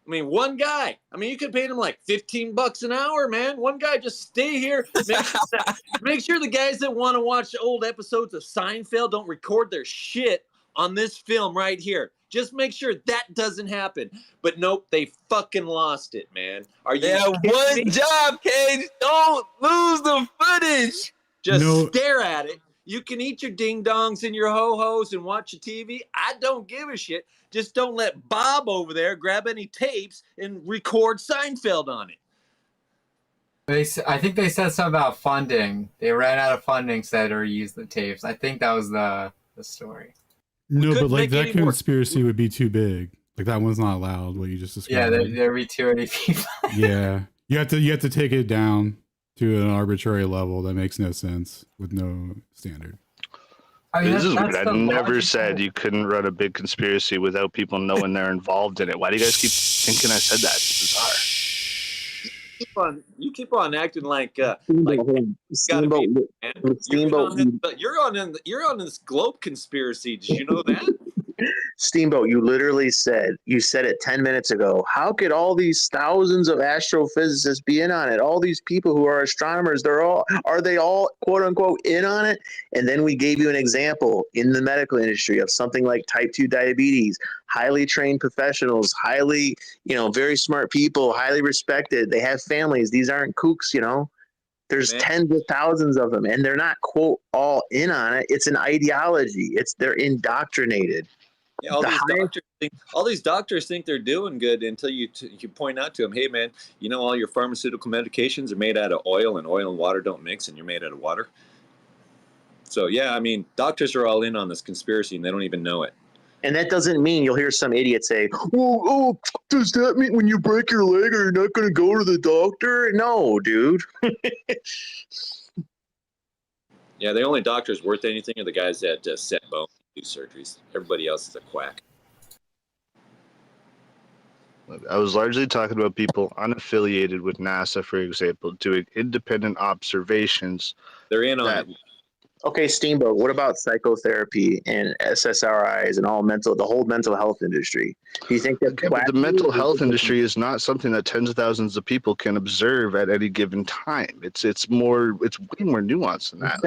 I mean, one guy. I mean, you could pay him like $15 an hour, man. One guy, just stay here. Make sure the guys that want to watch old episodes of Seinfeld don't record their shit on this film right here. Just make sure that doesn't happen. But nope, they fucking lost it, man. Are you one job, Cage. Don't lose the footage. Just stare at it. You can eat your ding-dongs and your ho-hos and watch your TV. I don't give a shit. Just don't let Bob over there grab any tapes and record Seinfeld on it. I think they said something about funding. They ran out of funding, said, or used the tapes. I think that was the story. No, but like that conspiracy would be too big. Like that one's not allowed. What you just described. Yeah, there'd be too many people. Yeah, you have to take it down to an arbitrary level that makes no sense with no standard. I mean, this is weird. I never said you couldn't run a big conspiracy without people knowing they're involved in it. Why do you guys keep thinking I said that? It's bizarre. You keep on acting like Steamboat, you're on this globe conspiracy. Did you know that? Steamboat, you said it 10 minutes ago. How could all these thousands of astrophysicists be in on it? All these people who are astronomers, are they all quote unquote in on it? And then we gave you an example in the medical industry of something like type 2 diabetes, highly trained professionals, highly, very smart people, highly respected. They have families. These aren't kooks, There's tens of thousands of them, and they're not quote all in on it. It's an ideology. They're indoctrinated. Yeah, all these doctors think they're doing good until you point out to them, hey man, all your pharmaceutical medications are made out of oil, and oil and water don't mix, and you're made out of water. So yeah, I mean, doctors are all in on this conspiracy, and they don't even know it. And that doesn't mean you'll hear some idiot say, oh, does that mean when you break your leg, are you not going to go to the doctor? No, dude. Yeah, the only doctors worth anything are the guys that set bones and do surgeries. Everybody else is a quack. I was largely talking about people unaffiliated with NASA, for example, doing independent observations. They're in on it. Okay, Steamboat, what about psychotherapy and SSRIs and the whole mental health industry? Do you think that the mental health industry is not something that tens of thousands of people can observe at any given time? It's way more nuanced than that.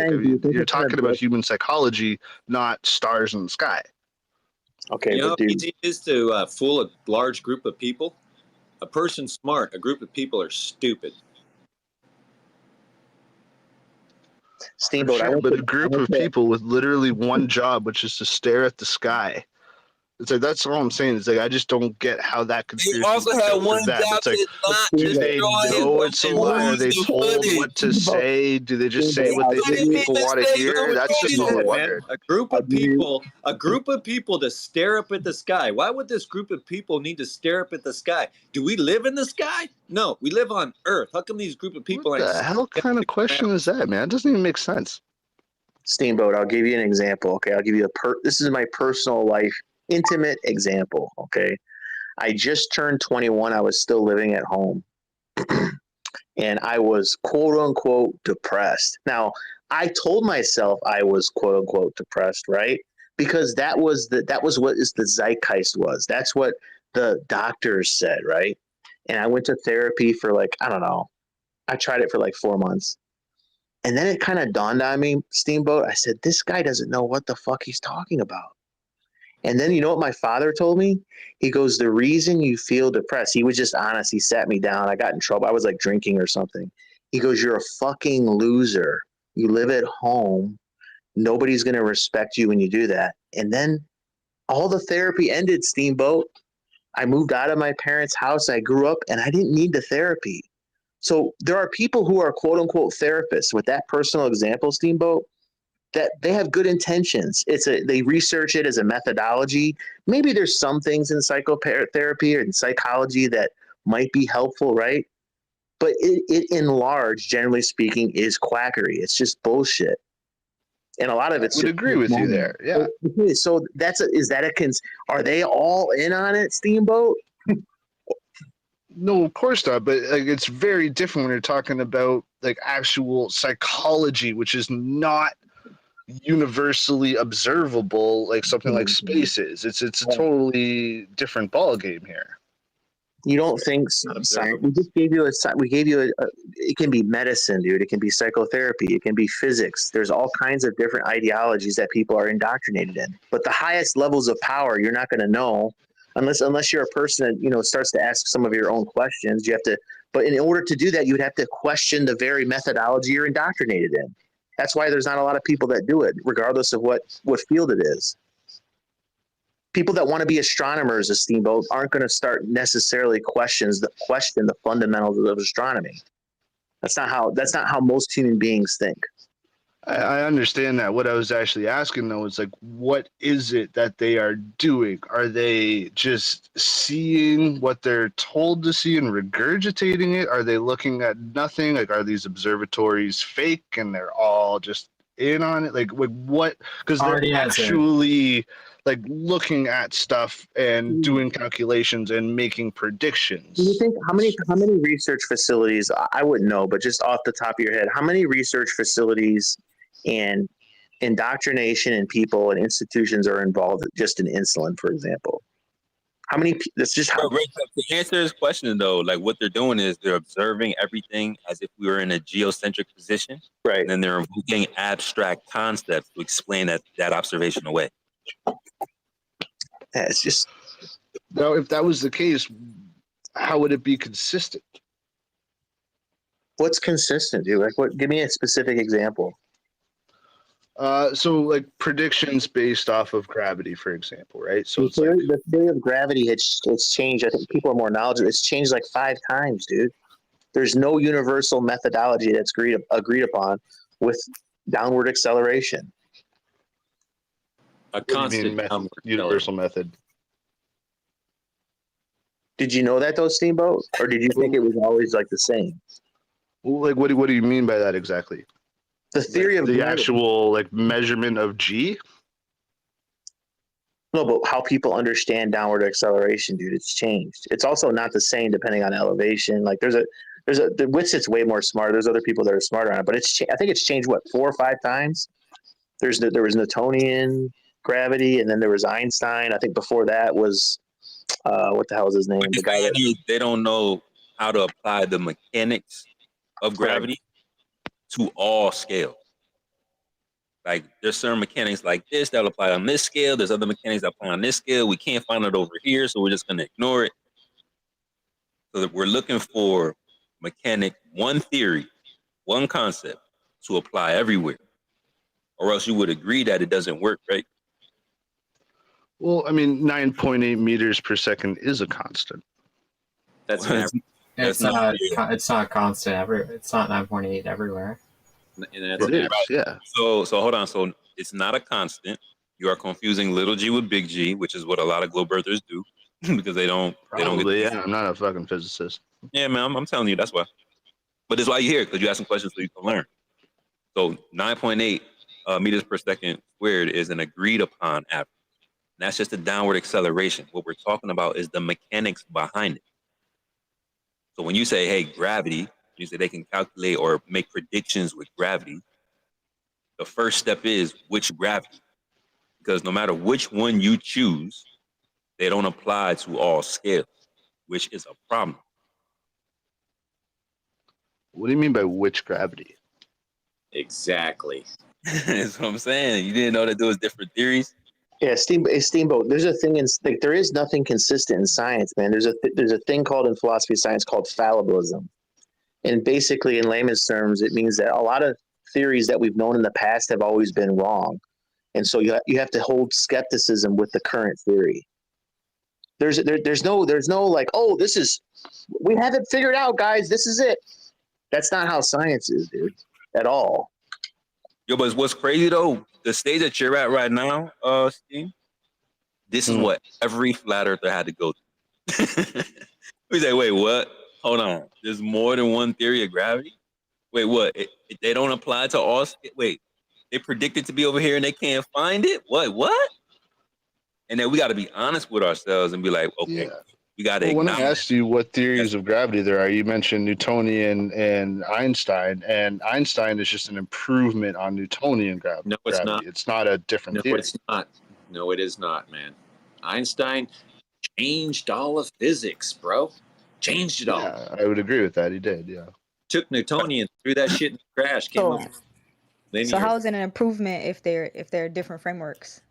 You're talking about human psychology, not stars in the sky. Okay, how easy it is to fool a large group of people? A person's smart. A group of people are stupid. Steamboat, but a group of people with literally one job, which is to stare at the sky. It's like that's all I'm saying. It's like I just don't get how that conspiracy also works had out one for them. job It's like, to not do they destroy know it's a and lie? Are lose they the told footage. what to say? Do they just say what they think Couldn't be people want to hear? That's just what I'm man. wondering. A group of people to stare up at the sky. Why would this group of people need to stare up at the sky? Do we live in the sky? No, we live on Earth. How come these group of people What aren't? the hell kind of question is that, man? It doesn't even make sense. Steamboat, I'll give you an example. Okay, I'll give you this is my personal life, intimate example. Okay, I just turned 21. I was still living at home, and I was quote unquote depressed. Now, I told myself I was quote unquote depressed, right? Because that was what the zeitgeist was. That's what the doctors said, right? And I went to therapy for like, I don't know. I tried it for like 4 months. And then it kind of dawned on me, Steamboat. I said, this guy doesn't know what the fuck he's talking about. And then you know what my father told me? He goes, the reason you feel depressed, he was just honest. He sat me down. I got in trouble. I was like drinking or something. He goes, you're a fucking loser. You live at home. Nobody's going to respect you when you do that. And then all the therapy ended, Steamboat. I moved out of my parents' house. I grew up and I didn't need the therapy. So there are people who are quote unquote therapists with that personal example, Steamboat, that they have good intentions. They research it as a methodology. Maybe there's some things in psychotherapy or in psychology that might be helpful, right? But it in large, generally speaking, is quackery. It's just bullshit. And a lot of it's I would agree with you there. Yeah. Okay, so are they all in on it, Steamboat? No, of course not. But like, it's very different when you're talking about like actual psychology, which is not universally observable like something like space is. It's a totally different ball game here. You don't think science? We just gave you it can be medicine, dude. It can be psychotherapy. It can be physics. There's all kinds of different ideologies that people are indoctrinated in. But the highest levels of power, you're not going to know unless you're a person that starts to ask some of your own questions. You have to, but in order to do that, you'd have to question the very methodology you're indoctrinated in. That's why there's not a lot of people that do it, regardless of what field it is. People that want to be astronomers, a Steamboat, aren't going to start necessarily question the fundamentals of astronomy. That's not how most human beings think. I understand that. What I was actually asking though is like, what is it that they are doing? Are they just seeing what they're told to see and regurgitating it? Are they looking at nothing? Like, are these observatories fake and they're all just in on it? Like what? Because they're actually like looking at stuff and doing calculations and making predictions. Do you think how many research facilities? I wouldn't know, but just off the top of your head, how many research facilities and indoctrination and people and institutions are involved just in insulin, for example? How many? That's just how. To answer his question though, like what they're doing is they're observing everything as if we were in a geocentric position, right? And then they're invoking abstract concepts to explain that observation away. Yeah, it's just now. If that was the case, how would it be consistent? What's consistent, dude? Like, what? Give me a specific example. So like predictions based off of gravity, for example, right? So the theory of gravity it's changed. I think people are more knowledgeable. It's changed like 5 times, dude. There's no universal methodology that's agreed upon with downward acceleration. A constant universal method. Did you know that though, Steamboat, or did you think it was always like the same? Well, like what do you mean by that exactly? The theory of the gravity. Actual like measurement of G? No, but how people understand downward acceleration, dude, it's changed. It's also not the same depending on elevation. Like the Witsit's way more smart. There's other people that are smarter on it, but I think it's changed 4 or 5 times. There was Newtonian gravity, and then there was Einstein. I think before that was what the hell is his name? The guy they don't know how to apply the mechanics of gravity to all scales. Like there's certain mechanics like this that'll apply on this scale. There's other mechanics that apply on this scale. We can't find it over here, so we're just gonna ignore it. So that we're looking for one theory, one concept to apply everywhere. Or else you would agree that it doesn't work, right? Well, I mean, 9.8 meters per second is a constant. That's It's, an it's that's not. not It's not constant. It's not 9.8 everywhere. and that's It an is, average. yeah. So hold on. So it's not a constant. You are confusing little g with big G, which is what a lot of globe earthers do because they don't Probably, get. yeah. I'm not a fucking physicist. Yeah, man. I'm telling you, that's why. But it's why you're here because you ask some questions so you can learn. So 9.8 meters per second squared is an agreed upon average. And that's just a downward acceleration. What we're talking about is the mechanics behind it. So when you say, hey, gravity, you say they can calculate or make predictions with gravity. The first step is which gravity? Because no matter which one you choose, they don't apply to all scales, which is a problem. What do you mean by which gravity? Exactly. That's what I'm saying. You didn't know that there was different theories? Yeah, Steamboat. There's a thing in like there is nothing consistent in science, man. There's a thing called in philosophy of science called fallibilism, and basically in layman's terms, it means that a lot of theories that we've known in the past have always been wrong, and so you have to hold skepticism with the current theory. There's no like, oh, this is, we have it figured out, guys. This is it. That's not how science is, dude, at all. Yo, but what's crazy though, the stage that you're at right now, Steve, this is what every flat earther had to go through. We say, wait, what? Hold on. There's more than one theory of gravity? Wait, what? They don't apply to all. Wait, they predict it to be over here and they can't find it? What? And then we got to be honest with ourselves and be like, okay, we got to Well, when I acknowledge. asked you what theories of gravity there are, you mentioned Newtonian and Einstein is just an improvement on Newtonian gravity. No, it's not. It's not a different No, theory. it's not. No, it is not, man. Einstein changed all of physics, bro. Changed it all. Yeah, I would agree with that. He did, yeah. Took Newtonian, threw that shit in the trash, came up with linear. So how is it an improvement if they're different frameworks?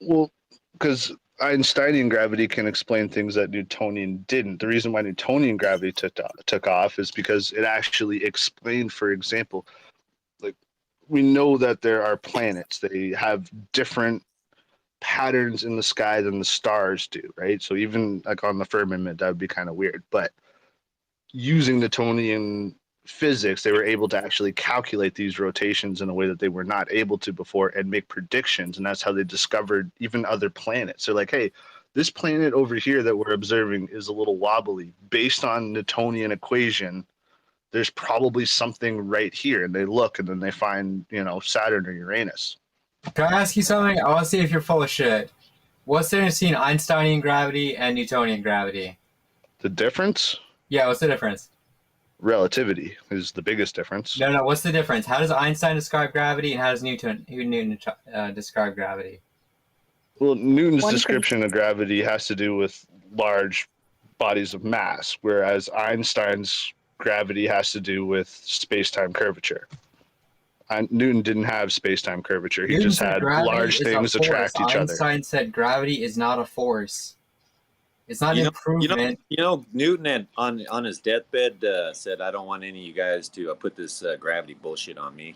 Well, because Einsteinian gravity can explain things that Newtonian didn't. The reason why Newtonian gravity took off is because it actually explained, for example, like we know that there are planets. They have different patterns in the sky than the stars do, right? So even like on the firmament, that would be kind of weird. But using Newtonian physics, they were able to actually calculate these rotations in a way that they were not able to before and make predictions. And that's how they discovered even other planets. They're like, hey, this planet over here that we're observing is a little wobbly. Based on Newtonian equation, there's probably something right here. And they look and then they find, Saturn or Uranus. Can I ask you something? I want to see if you're full of shit. What's the difference between Einsteinian gravity and Newtonian gravity? The difference? Yeah, what's the difference? Relativity is the biggest difference. No, what's the difference? How does Einstein describe gravity and how does Newton describe gravity? Well, Newton's description of gravity has to do with large bodies of mass, whereas Einstein's gravity has to do with space-time curvature. Newton didn't have space-time curvature. He just had large things attract each other. Einstein said gravity is not a force. It's not an improvement. Newton had, on his deathbed said, "I don't want any of you guys to put this gravity bullshit on me."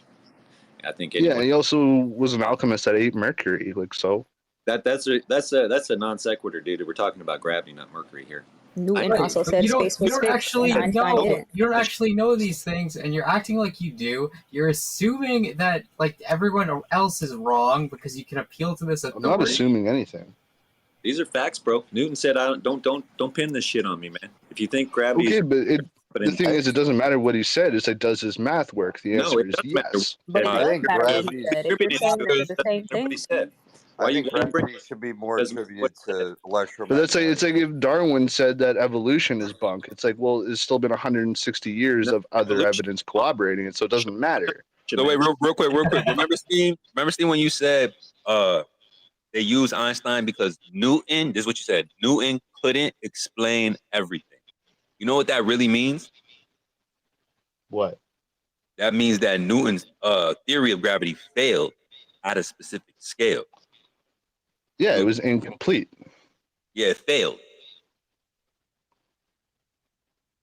I think. Yeah, and he also was an alchemist that ate mercury, like so. That's a non sequitur, dude. We're talking about gravity, not mercury here. Newton also said space was fixed. You don't actually know these things, and you're acting like you do. You're assuming that like everyone else is wrong because you can appeal to this authority. I'm not assuming anything. These are facts, bro. Newton said, don't pin this shit on me, man. If you think gravity okay, but the thing is, it doesn't matter what he said. It's like, does his math work? The answer is yes. But I think gravity the same thing. Said. I think gravity should be more attributed to electromagnetic. But that's like, it's like if Darwin said that evolution is bunk. It's like, well, it's still been 160 years of other evidence corroborating it, so it doesn't matter. So wait, real quick. Remember, Steve, when you said they use Einstein because Newton, this is what you said, Newton couldn't explain everything. You know what that really means? What? That means that Newton's theory of gravity failed at a specific scale. Yeah, it was incomplete. Yeah, it failed.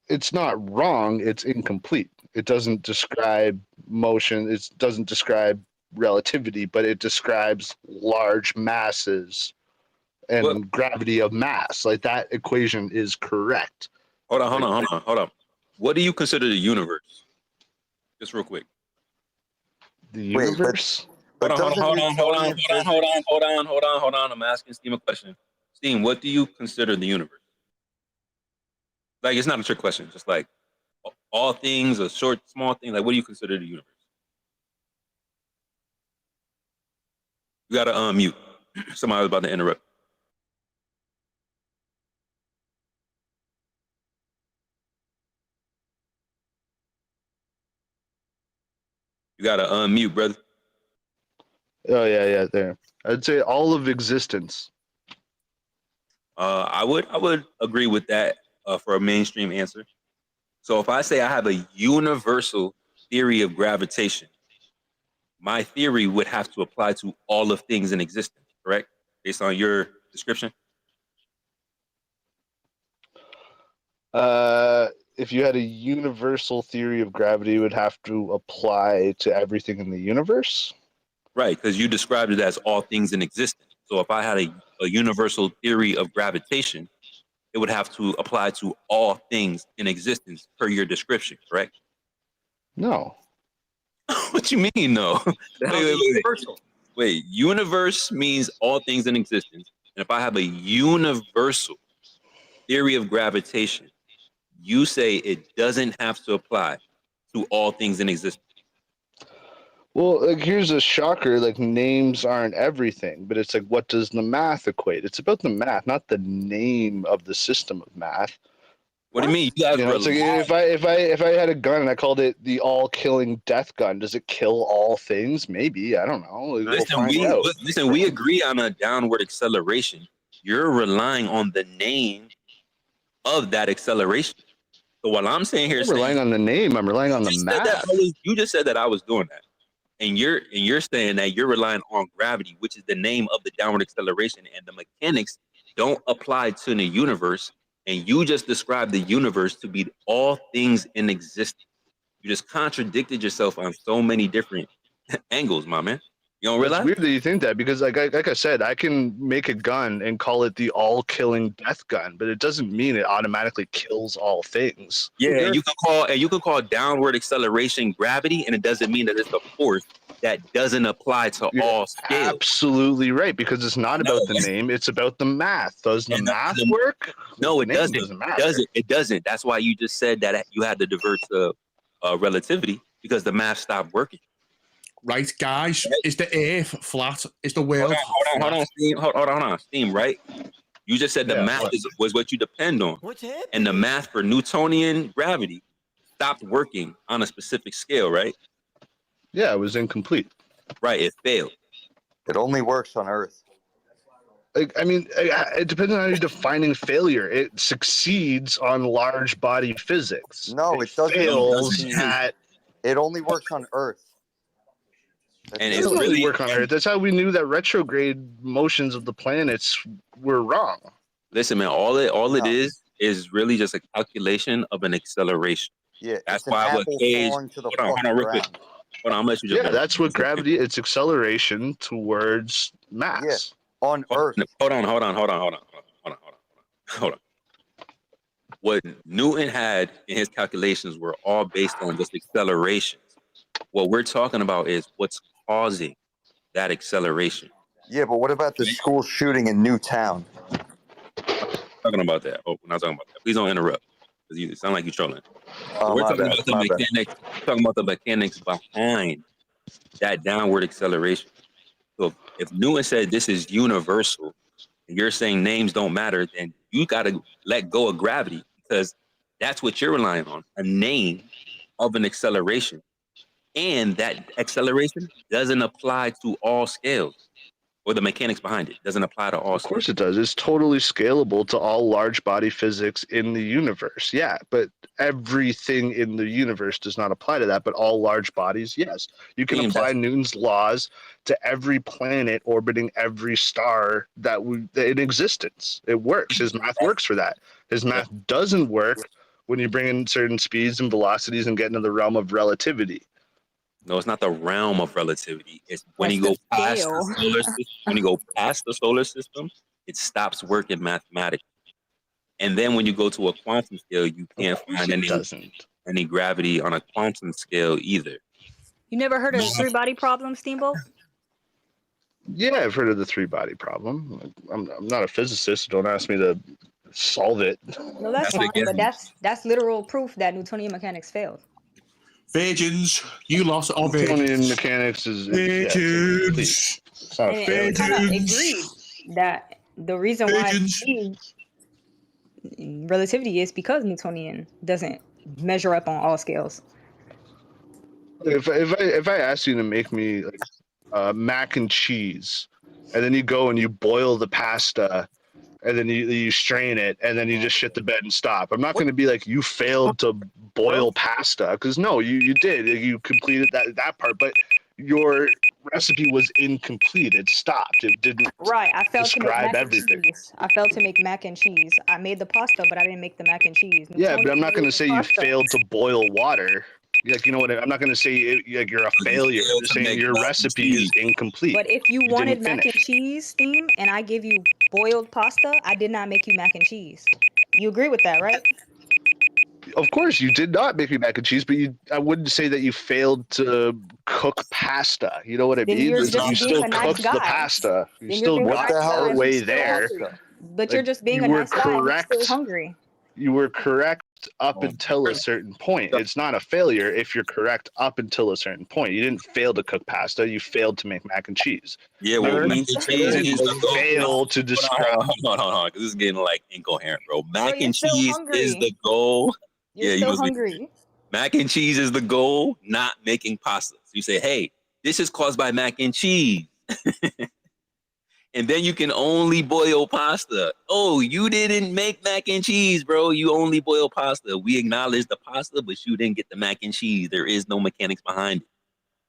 It's not wrong, it's incomplete. It doesn't describe motion, it doesn't describe relativity, but it describes large masses and gravity of mass. Like that equation is correct. Hold on. What do you consider the universe? Just real quick. The universe? Hold on. I'm asking Steam a question. Steam, what do you consider the universe? Like, it's not a trick question. Just like all things, or small things. Like, what do you consider the universe? You gotta unmute. Somebody was about to interrupt. You gotta unmute, brother. Oh yeah, there. I'd say all of existence. I would agree with that for a mainstream answer. So if I say I have a universal theory of gravitation, my theory would have to apply to all of things in existence, correct? Based on your description? If you had a universal theory of gravity, it would have to apply to everything in the universe. Right, because you described it as all things in existence. So if I had a universal theory of gravitation, it would have to apply to all things in existence per your description, correct? No. What you mean, no? Wait, universe means all things in existence. And if I have a universal theory of gravitation, you say it doesn't have to apply to all things in existence. Well, like, here's a shocker. Like, names aren't everything, but it's like, what does the math equate? It's about the math, not the name of the system of math. What do you mean? You guys it's like if I had a gun and I called it the all-killing death gun, does it kill all things? Maybe. I don't know. Listen, we agree on a downward acceleration. You're relying on the name of that acceleration. So what I'm saying here is relying on the name. I'm relying on the math. You just said that I was doing that. And you're saying that you're relying on gravity, which is the name of the downward acceleration, and the mechanics don't apply to the universe. And you just described the universe to be all things in existence. You just contradicted yourself on so many different angles, my man. You don't realize? It's weird that you think that, because like I said, I can make a gun and call it the all-killing death gun, but it doesn't mean it automatically kills all things. Yeah, and you can call downward acceleration gravity, and it doesn't mean that it's a force that doesn't apply to all scales. Absolutely right, because it's not about the name; it's about the math. Does the math work? No, it doesn't. It doesn't. That's why you just said that you had to divert to relativity, because the math stopped working. Right, guys, is the Earth flat? Is the world hold on, Steam, right? You just said the math was what you depend on. And the math for Newtonian gravity stopped working on a specific scale, right? Yeah, it was incomplete. Right, it failed. It only works on Earth. I mean, it depends on how you're defining failure. It succeeds on large body physics. No, it doesn't. It only works on Earth. And it doesn't really work on Earth. That's how we knew that retrograde motions of the planets were wrong. Listen, man, all it is really just a calculation of an acceleration. Yeah, that's why what Cage. Hold on, real quick. Hold on, I'm let you jump in. That's what gravity. It's acceleration towards mass. On Earth. Hold on. What Newton had in his calculations were all based on just accelerations. What we're talking about is what's causing that acceleration. Yeah, but what about the school shooting in Newtown? Talking about that. Oh, we're not talking about that. Please don't interrupt, because you sound like you're trolling. We're My talking bad, about the mechanics. Talking about the mechanics behind that downward acceleration. So if Newton said this is universal, and you're saying names don't matter, then you got to let go of gravity, because that's what you're relying on, a name of an acceleration. And that acceleration doesn't apply to all scales, or the mechanics behind it doesn't apply to all scales. Of course it does. It's totally scalable to all large body physics in the universe. Yeah, but everything in the universe does not apply to that, but all large bodies, yes. You can apply Newton's laws to every planet orbiting every star in existence. It works. His math works for that. His math doesn't work when you bring in certain speeds and velocities and get into the realm of relativity. No, it's not the realm of relativity. It's when That's you the go past the scale. solar system. When you go past the solar system, it stops working mathematically. And then when you go to a quantum scale, you can't find any gravity on a quantum scale either. You never heard of the three-body problem, Steamboat? Yeah, I've heard of the three-body problem. I'm not a physicist. Don't ask me to solve it. No, that's fine, but that's literal proof that Newtonian mechanics failed. Virgins, you lost all Newtonian virgins. mechanics is Virgins. it's not a And failure. it kind of agreed that the reason why relativity is because Newtonian doesn't measure up on all scales. If I ask you to make me like mac and cheese, and then you go and you boil the pasta, and then you strain it, and then you just shit the bed and stop. I'm not going to be like, you failed to boil pasta, because no, you did. You completed that part, but your recipe was incomplete. It stopped. It didn't Right, I failed to make describe mac everything. and cheese. I failed to make mac and cheese. I made the pasta, but I didn't make the mac and cheese. Yeah, but I'm not going to say you pasta. failed to boil water. Like, you know what? I'm not going to say like you're a failure. I'm just saying your recipe is incomplete. But if you didn't wanted mac and finish. cheese, Steam, and I give you boiled pasta, I did not make you mac and cheese. You agree with that, right? Of course, you did not make me mac and cheese, but I wouldn't say that you failed to cook pasta. You know what I Then mean? you're Like, just you being still a nice cooked the guy. pasta. You Then you're still being a got nice guy part way who's still there. hungry. But Like, you're just being you a were nice guy who's still correct. hungry. You were correct up until a certain point. It's not a failure if you're correct up until a certain point. You didn't fail to cook pasta. You failed to make mac and cheese. Yeah, well, Third, mac and cheese you is the didn't fail to describe. Hold on, because this is getting like incoherent, bro. Mac you're and still cheese hungry. is the goal. You're you still was hungry. mac and cheese is the goal, not making pasta. So you say, hey, this is caused by mac and cheese. And then you can only boil pasta. Oh, you didn't make mac and cheese, bro. You only boil pasta. We acknowledge the pasta, but you didn't get the mac and cheese. There is no mechanics behind it.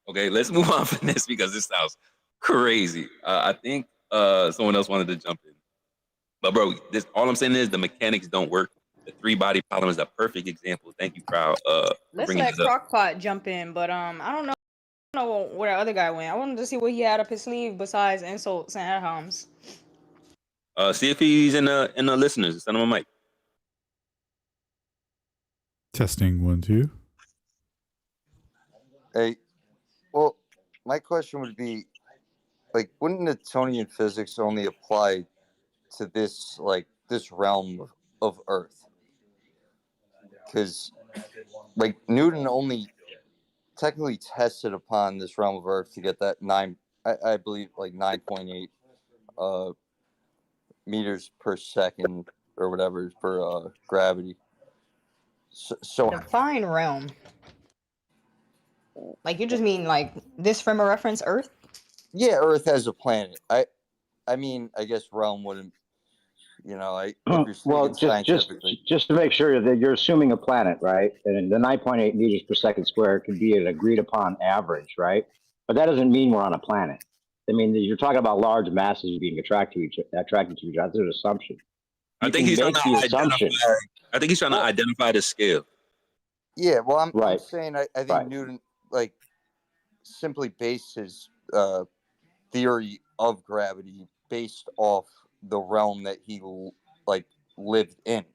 Okay, let's move on from this because this sounds crazy. I think someone else wanted to jump in. But bro, this all I'm saying is the mechanics don't work. The three-body problem is a perfect example. Thank you, Crowd, for Let's bringing let this up. Crockpot jump in, but I don't know where the other guy went. I wanted to see what he had up his sleeve besides insults and ad homs. See if he's in the listeners. Send him a mic. Testing 1 2. Hey, well, my question would be, like, wouldn't Newtonian physics only apply to this realm of Earth? Because, like, Newton only technically tested upon this realm of Earth to get that I believe, like 9.8 meters per second or whatever for gravity. So Define realm. Like, you just mean like this frame of reference, Earth? yeah, Earth as a planet. I mean, I guess realm wouldn't. If you're Well, speaking scientifically. just to make sure that you're assuming a planet, right? And the 9.8 meters per second square could be an agreed upon average, right? But that doesn't mean we're on a planet. I mean, you're talking about large masses being attracted to each other. That's an assumption. I think he's trying to identify. I think he's trying to identify the scale. Yeah, well, I'm saying I think Newton simply based his theory of gravity based off the realm that he lived in.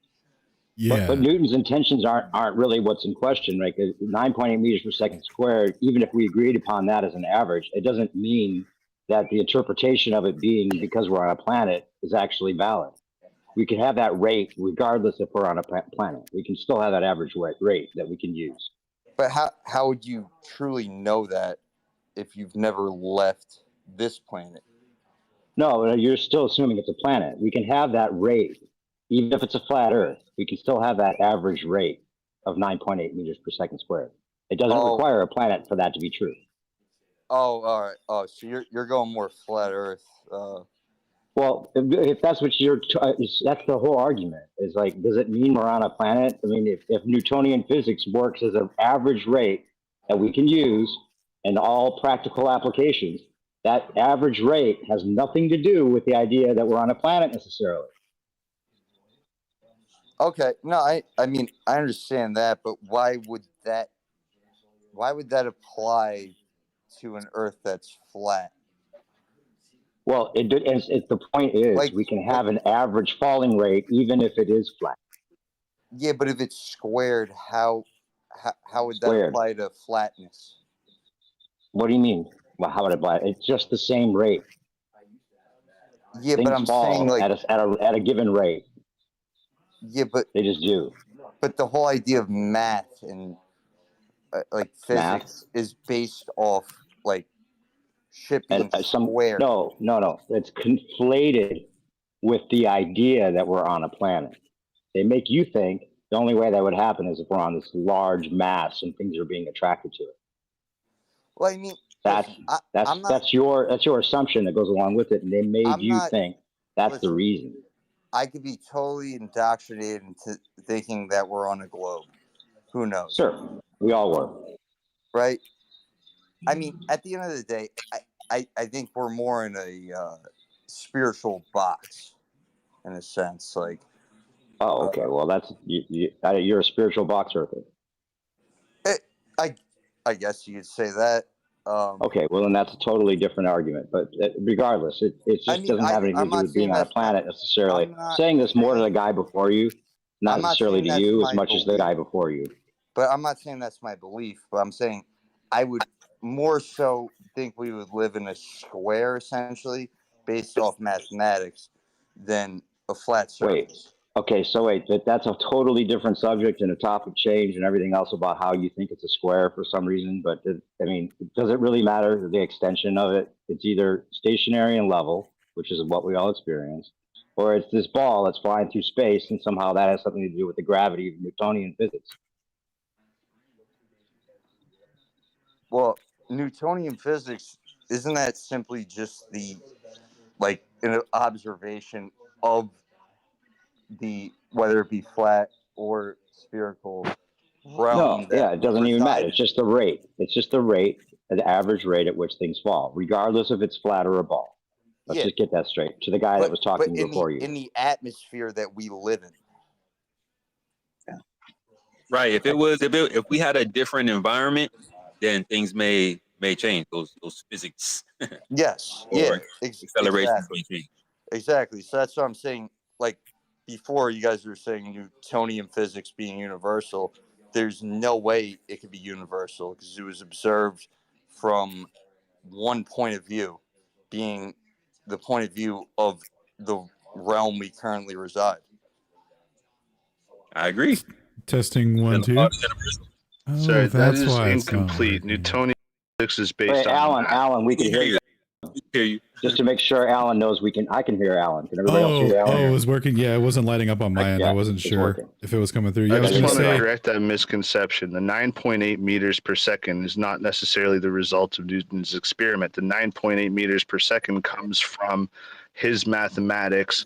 Yeah. But Newton's intentions aren't really what's in question, right? 9.8 meters per second squared, even if we agreed upon that as an average, it doesn't mean that the interpretation of it being because we're on a planet is actually valid. We can have that rate regardless if we're on a planet. We can still have that average rate that we can use. But how would you truly know that if you've never left this planet? No, you're still assuming it's a planet. We can have that rate, even if it's a flat Earth. We can still have that average rate of 9.8 meters per second squared. It doesn't require a planet for that to be true. Oh, all right. Oh, so you're going more flat Earth. Well, if that's what that's the whole argument. Is like, does it mean we're on a planet? I mean, if Newtonian physics works as an average rate that we can use in all practical applications, that average rate has nothing to do with the idea that we're on a planet necessarily. Okay, no, I mean I understand that, but why would that that apply to an Earth that's flat? Well, the point is Like- we can have an average falling rate even if it is flat. Yeah, but if it's squared, how would that Squared. apply to flatness? What do you mean? Well, how would it apply? It's just the same rate. Yeah, Things but I'm fall saying like at a given rate. yeah, but They just do. But the whole idea of math and like physics is based off like shit being square. No. It's conflated with the idea that we're on a planet. They make you think the only way that would happen is if we're on this large mass and things are being attracted to it. Well, I mean, that's your assumption that goes along with it, and they made you think that's the reason. I could be totally indoctrinated into thinking that we're on a globe. Who knows? Sure, we all were. Right? I mean, at the end of the day, I think we're more in a spiritual box, in a sense. Like, oh, okay. Well, that's you're a spiritual box earther. I guess you could say that. Okay, well, then that's a totally different argument. But regardless, it just doesn't have anything to do with being on a planet necessarily. Saying this more to the guy before you, not necessarily to you as much as the guy before you. But I'm not saying that's my belief. But I'm saying I would more so think we would live in a square, essentially, based off mathematics, than a flat surface. Okay, so that's a totally different subject and a topic change and everything else about how you think it's a square for some reason. But I mean, does it really matter the extension of it? It's either stationary and level, which is what we all experience, or it's this ball that's flying through space, and somehow that has something to do with the gravity of Newtonian physics. Well, Newtonian physics, isn't that simply just an observation of the, whether it be flat or spherical realm? No, it doesn't even matter. It's just the rate. It's just the rate, the average rate at which things fall, regardless if it's flat or a ball. Let's just get that straight to the guy that was talking before you. In the atmosphere that we live in. Right. If we had a different environment, then things may change. Those physics. Yes. Or acceleration may change. Exactly. So that's what I'm saying. Like before, you guys were saying Newtonian physics being universal. There's no way it could be universal because it was observed from one point of view, being the point of view of the realm we currently reside. I agree. Testing 1, 2. Sorry, that is why incomplete. Newtonian physics is based on. Alan, we can hear you. Hear you. Just to make sure Alan knows I can hear Alan. Can everybody else hear Alan? Oh, it was working. Yeah, it wasn't lighting up on my end. I wasn't sure if it was coming through. Yeah, I just want to say, correct that misconception. The 9.8 meters per second is not necessarily the result of Newton's experiment. The 9.8 meters per second comes from his mathematics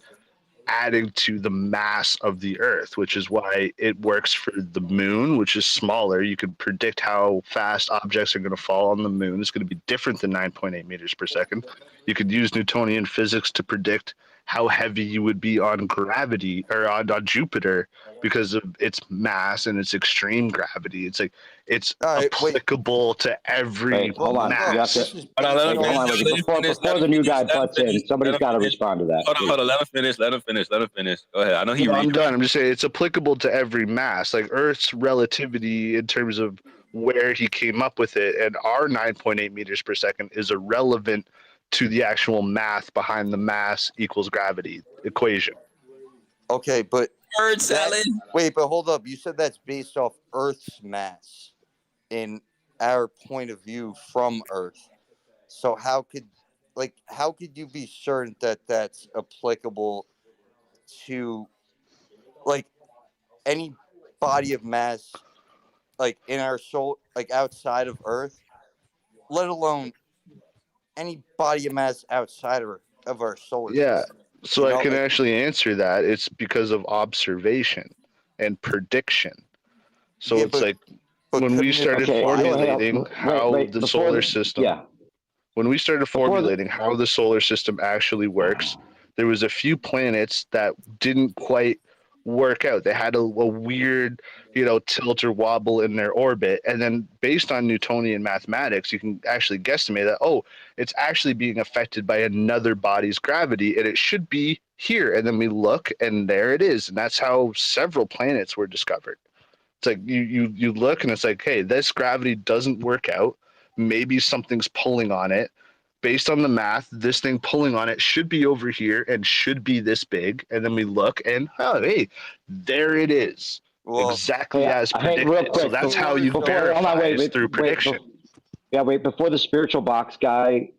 adding to the mass of the Earth, which is why it works for the moon, which is smaller. You could predict how fast objects are going to fall on the moon. It's going to be different than 9.8 meters per second. You could use Newtonian physics to predict how heavy you would be on gravity or on Jupiter because of its mass and its extreme gravity. It's like it's applicable to every mass. Before the new guy butts in, somebody's got to respond to that. Hold on. Let him finish. Go ahead. I know I'm done. I'm just saying it's applicable to every mass. Like Earth's relativity in terms of where he came up with it, and our 9.8 meters per second is irrelevant to the actual math behind the mass equals gravity equation. Okay, but bird salad. Wait, but hold up. You said that's based off Earth's mass in our point of view from Earth. So how could you be certain that that's applicable to like any body of mass like in our soul, like outside of Earth, let alone any body of mass outside of our solar system? So I can actually answer that. It's because of observation and prediction. So it's like when we started formulating how the solar system, when we started formulating how the solar system actually works, there was a few planets that didn't quite work out. They had a weird, tilt or wobble in their orbit. And then based on Newtonian mathematics, you can actually guesstimate that, it's actually being affected by another body's gravity, and it should be here. And then we look, and there it is. And that's how several planets were discovered. It's like you look, and it's like, hey, this gravity doesn't work out. Maybe something's pulling on it. Based on the math, this thing pulling on it should be over here and should be this big. And then we look, and hey, there it is. Well, exactly as Hey, predicted. real quick, So that's how you verify is through prediction. Before the spiritual box guy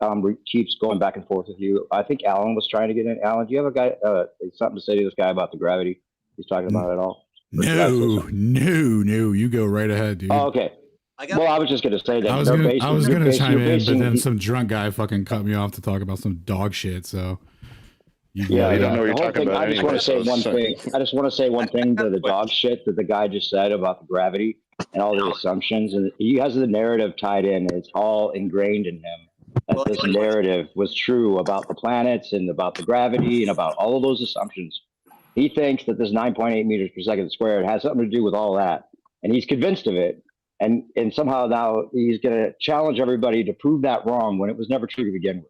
keeps going back and forth with you, I think Alan was trying to get in. Alan, do you have a guy something to say to this guy about the gravity he's talking about at all? No. You go right ahead, dude. Oh, okay. I was just going to say that. I was going to chime in, but then some drunk guy fucking cut me off to talk about some dog shit. So you don't know what you're talking about. I just want to say one thing. I just want to say one thing to the dog shit that the guy just said about the gravity and all the assumptions. And he has the narrative tied in. And it's all ingrained in him that this narrative was true about the planets and about the gravity and about all of those assumptions. He thinks that this 9.8 meters per second squared has something to do with all that. And he's convinced of it. And somehow now he's going to challenge everybody to prove that wrong when it was never true to begin with.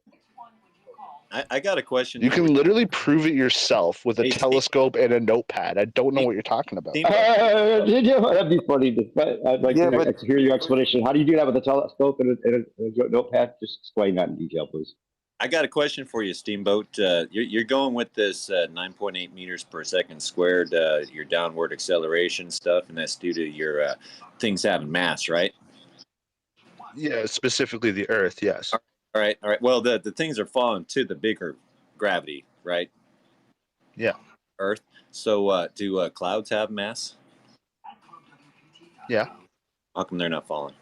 I got a question. You can literally prove it yourself with a telescope and a notepad. I don't know what you're talking about. That'd be funny. I'd like to hear your explanation. How do you do that with a telescope and a notepad? Just explain that in detail, please. I got a question for you, Steamboat. You're going with this 9.8 meters per second squared, your downward acceleration stuff, and that's due to your things having mass, right? Yeah, specifically the Earth, yes. All right. Well, the things are falling to the bigger gravity, right? Yeah. Earth. So do clouds have mass? Yeah. How come they're not falling?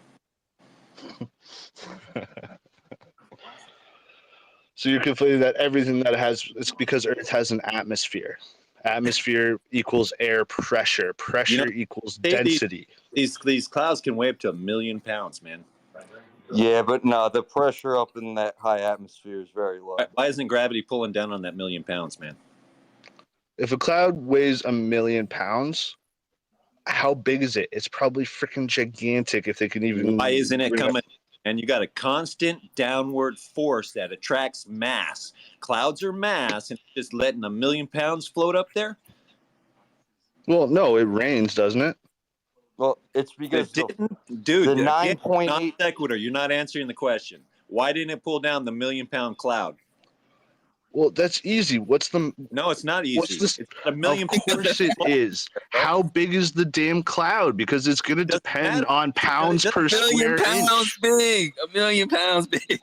So you're conflating that everything that it's because Earth has an atmosphere. Atmosphere equals air pressure. Pressure equals density. These clouds can weigh up to 1 million pounds, man. Yeah, but no, the pressure up in that high atmosphere is very low. Why isn't gravity pulling down on that 1 million pounds, man? If a cloud weighs 1 million pounds, how big is it? It's probably freaking gigantic if they can even. Why isn't it coming? And you got a constant downward force that attracts mass. Clouds are mass, and just letting 1 million pounds float up there? Well, no, it rains, doesn't it? Well, it's because dude, the 9.8 non sequitur. You're not answering the question. Why didn't it pull down the 1 million pound cloud? Well, that's easy. No, it's not easy. It's 1 million. Of course it is. How big is the damn cloud? Because it's going to depend on pounds per square inch. Big. 1 million pounds big.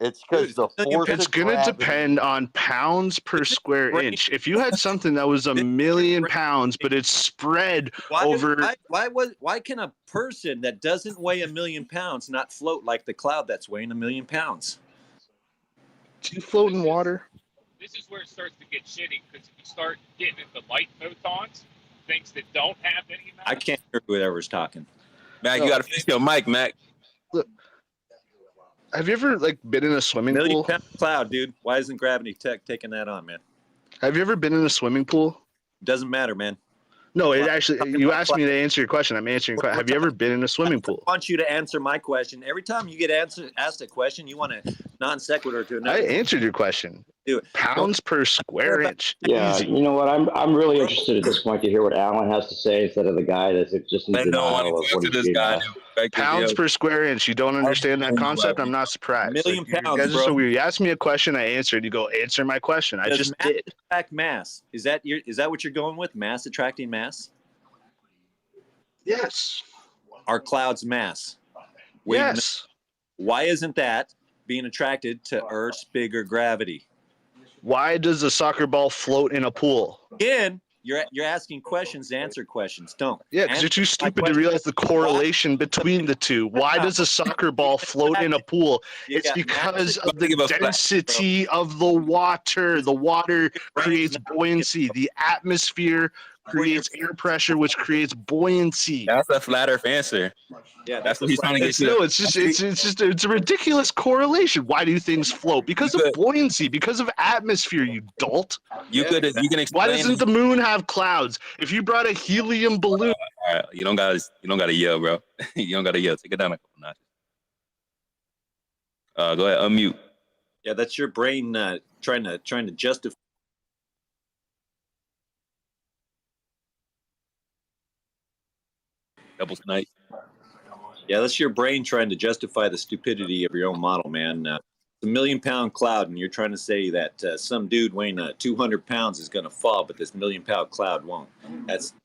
It's because the force. It's going to depend on pounds per square inch. If you had something that was 1 million pounds, but it's spread over. Why can a person that doesn't weigh 1 million pounds not float like the cloud that's weighing 1 million pounds? Do you float in water? This is where it starts to get shitty, because if you start getting into light photons, things that don't have any mass. I can't hear whoever's talking. Mac, you got to fix your mic, Mac. Look, have you ever been in a swimming pool? 1 million pound cloud, dude. Why isn't gravity taking that on, man? Have you ever been in a swimming pool? Doesn't matter, man. No, it actually. You asked me to answer your question. I'm answering your question. Have you ever been in a swimming pool? I want you to answer my question. Every time you get asked a question, you want a non sequitur to another. I answered your question. Do it. Pounds per square inch. Yeah, Easy. you know what? I'm really interested at this point to hear what Alan has to say instead of the guy that's just in denial of what he's doing. Pounds per square inch. You don't understand that concept? I'm not surprised. 1 million pounds, you guys are bro. so weird. You asked me a question, I answered. You go, answer my question. I just mass did. attract mass? Is that what you're going with? Mass attracting mass? Yes. Are clouds mass? Yes. Why isn't that being attracted to Earth's bigger gravity? Why does a soccer ball float in a pool? Again, you're asking questions to answer questions. Don't. Yeah, because you're too stupid to realize the correlation between the two. Why does a soccer ball float in a pool? It's because of the density of the water. The water creates buoyancy. The atmosphere creates air pressure, which creates buoyancy. That's a flat Earth answer. Yeah, That's what he's trying to get you. No, it's a ridiculous correlation. Why do things float? Because of buoyancy, because of atmosphere, you dolt. You can explain. Why doesn't the moon have clouds? If you brought a helium balloon, all right, you don't gotta yell, bro. You don't gotta yell. Take it down a couple notches. Go ahead, unmute. Yeah, that's your brain trying to justify. Double snipe. Yeah, that's your brain trying to justify the stupidity of your own model, man. It's a 1 million pound cloud, and you're trying to say that some dude weighing 200 pounds is going to fall, but this 1 million pound cloud won't.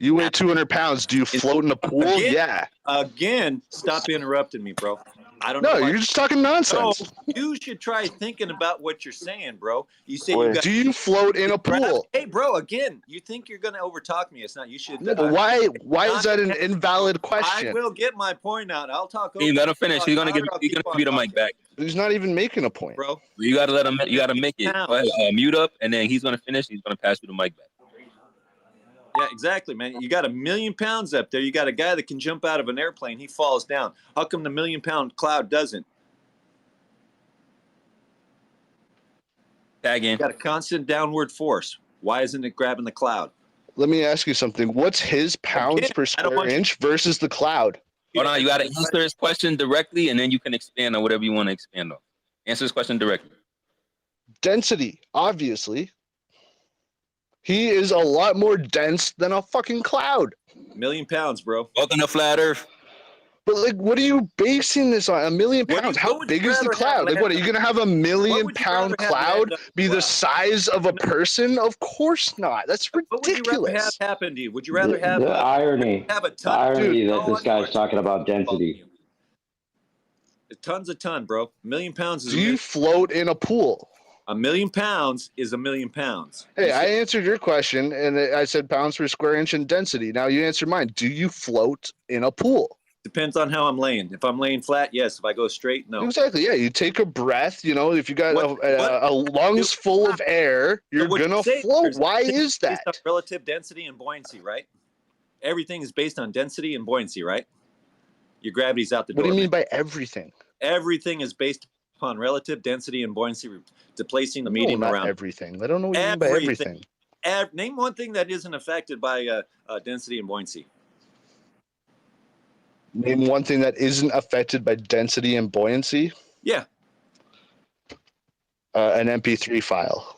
You weigh 200 pounds. Do you float in a pool? Yeah. Again, stop interrupting me, bro. I don't know. No, you're just talking nonsense. No, you should try thinking about what you're saying, bro. You say Do you float in a pool? Hey, bro. Again, you think you're going to overtalk me? It's not. You should. No, but why is that an invalid question? I will get my point out. I'll talk over. Hey, let him finish. He's gonna give you the mic back. He's not even making a point, bro. You gotta let him. You gotta make it. Go ahead, mute up, and then he's gonna finish. He's gonna pass you the mic back. Yeah, exactly, man. You got 1 million pounds up there. You got a guy that can jump out of an airplane. He falls down. How come the 1 million pound cloud doesn't? Tag in. You got a constant downward force. Why isn't it grabbing the cloud? Let me ask you something. What's his pounds per square inch versus the cloud? Hold on, you got to answer his question directly, and then you can expand on whatever you want to expand on. Answer his question directly. Density, obviously. He is a lot more dense than a fucking cloud. 1 million pounds, bro. Welcome to Flat Earth. But like, what are you basing this on? 1 million pounds? How big is the cloud? Like, what are you gonna have 1 million pound cloud be the size of a person? Of course not. That's ridiculous. What would you rather have happen to you? Would you rather have the irony? have a The ton? irony that this guy's talking about density. Tons a ton, bro. 1 million pounds is. Do you float in a pool? 1 million pounds is 1 million pounds. Hey, I answered your question, and I said pounds per square inch in density. Now you answer mine. Do you float in a pool? Depends on how I'm laying. If I'm laying flat, yes. If I go straight, no. Exactly. Yeah, you take a breath. You know, if you got a lungs full of air, you're gonna float. Why is that? Based on relative density and buoyancy, right? Everything is based on density and buoyancy, right? Your gravity's out the door. What do you mean by everything? Everything is based upon relative density and buoyancy, displacing the medium not around. Everything. I don't know what you mean by everything. Name one thing that isn't affected by density and buoyancy. Name one thing that isn't affected by density and buoyancy. Yeah. An MP3 file.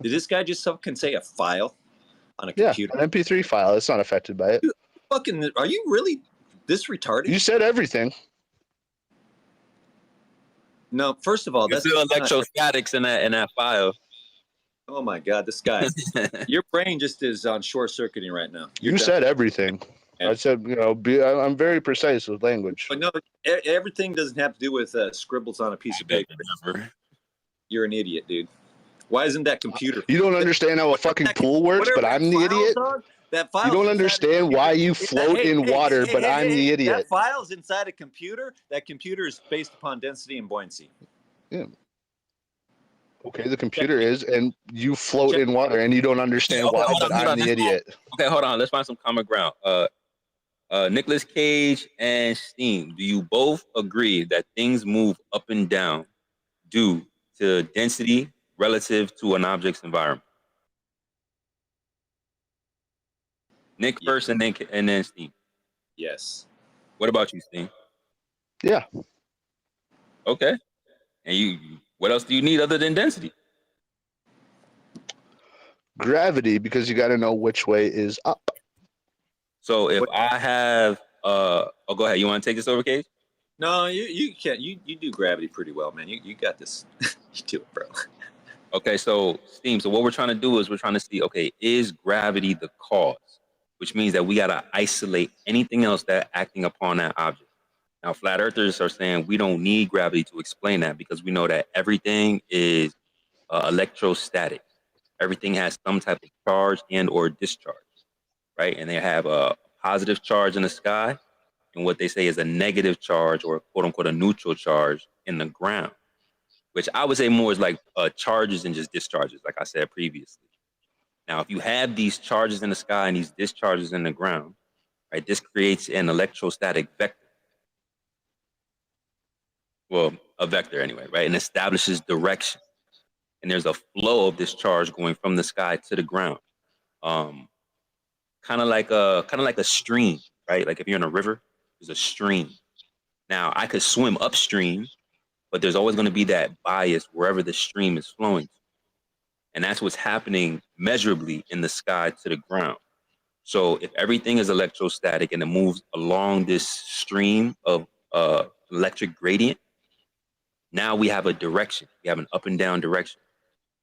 Did this guy just can say a file on a computer? Yeah, an MP3 file. It's not affected by it. Dude, are you really this retarded? You said everything. No, first of all, that's still electrostatics in that file. Oh my God, this guy! Your brain just is on short circuiting right now. You said everything. I said, you know, I'm very precise with language. But no, everything doesn't have to do with scribbles on a piece of paper. You're an idiot, dude. Why isn't that computer? You don't understand how a fucking pool works, but I'm the idiot. You don't understand why you float in water, but I'm the idiot. That file's inside a computer. That computer is based upon density and buoyancy. Yeah. Okay, the computer is, and you float in water, and you don't understand why, but I'm the idiot. Okay, hold on. Let's find some common ground. Nicolas Cage and Steam, do you both agree that things move up and down due to density relative to an object's environment? Nick first, and then Steam. Yes. What about you, Steam? Yeah. Okay. And what else do you need other than density? Gravity, because you got to know which way is up. So if I have, go ahead. You want to take this over, Cage? No, you can't. You do gravity pretty well, man. You got this. You do it, bro. Okay, so Steam. So what we're trying to do is we're trying to see, okay, is gravity the cause? Which means that we got to isolate anything else that's acting upon that object. Now, flat earthers are saying we don't need gravity to explain that because we know that everything is electrostatic. Everything has some type of charge and or discharge, right? And they have a positive charge in the sky and what they say is a negative charge or quote unquote a neutral charge in the ground, which I would say more is like charges and just discharges, like I said previously. Now, if you have these charges in the sky and these discharges in the ground, right, this creates an electrostatic vector. Well, a vector anyway, right? And establishes direction. And there's a flow of this charge going from the sky to the ground. Kind of like a stream, right? Like if you're in a river, there's a stream. Now, I could swim upstream, but there's always going to be that bias wherever the stream is flowing to. And that's what's happening measurably in the sky to the ground. So if everything is electrostatic and it moves along this stream of electric gradient, now we have a direction. We have an up and down direction.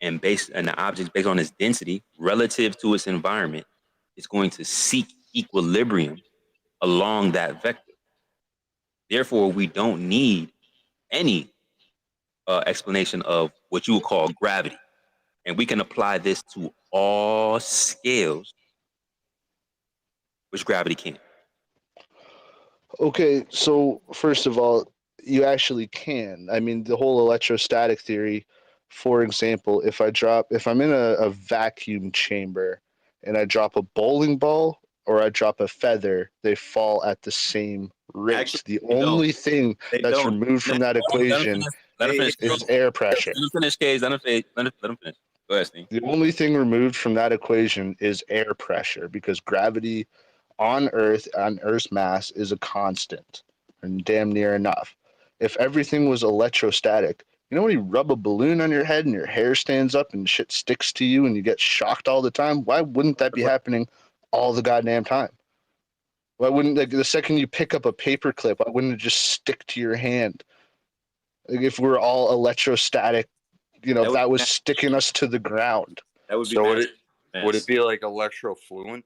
And the object, based on its density relative to its environment, is going to seek equilibrium along that vector. Therefore, we don't need any explanation of what you would call gravity. And we can apply this to all scales, which gravity can't. Okay, so first of all, you actually can. I mean, the whole electrostatic theory, for example, if I'm in a vacuum chamber and I drop a bowling ball or I drop a feather, they fall at the same rate. Actually, the only thing that's removed from that equation is air pressure. Let him finish, Cage. Let him finish. Go ahead, Steve. The only thing removed from that equation is air pressure, because gravity on Earth's mass is a constant and damn near enough. If everything was electrostatic, you know when you rub a balloon on your head and your hair stands up and shit sticks to you and you get shocked all the time? Why wouldn't that be happening all the goddamn time? Why wouldn't, like, the second you pick up a paper clip, why wouldn't it just stick to your hand? Like, if we're all electrostatic, you know, that was sticking us to the ground. That would be so would it be like electrofluent?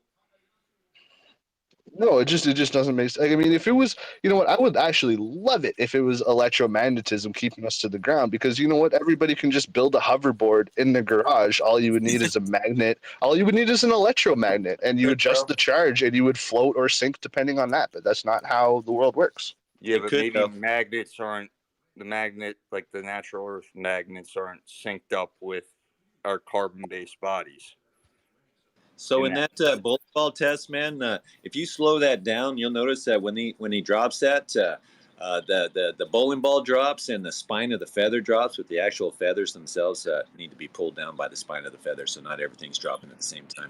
No, it just doesn't make sense. Like, I mean, if it was, you know what, I would actually love it if it was electromagnetism keeping us to the ground, because you know what, everybody can just build a hoverboard in the garage. All you would need is a magnet. All you would need is an electromagnet, and you adjust the charge, and you would float or sink depending on that. But that's not how the world works. Yeah, but maybe magnets aren't like the natural Earth magnets aren't synced up with our carbon-based bodies. So in that bowling ball test, man, if you slow that down, you'll notice that when he drops that, the bowling ball drops and the spine of the feather drops, but the actual feathers themselves need to be pulled down by the spine of the feather, so not everything's dropping at the same time.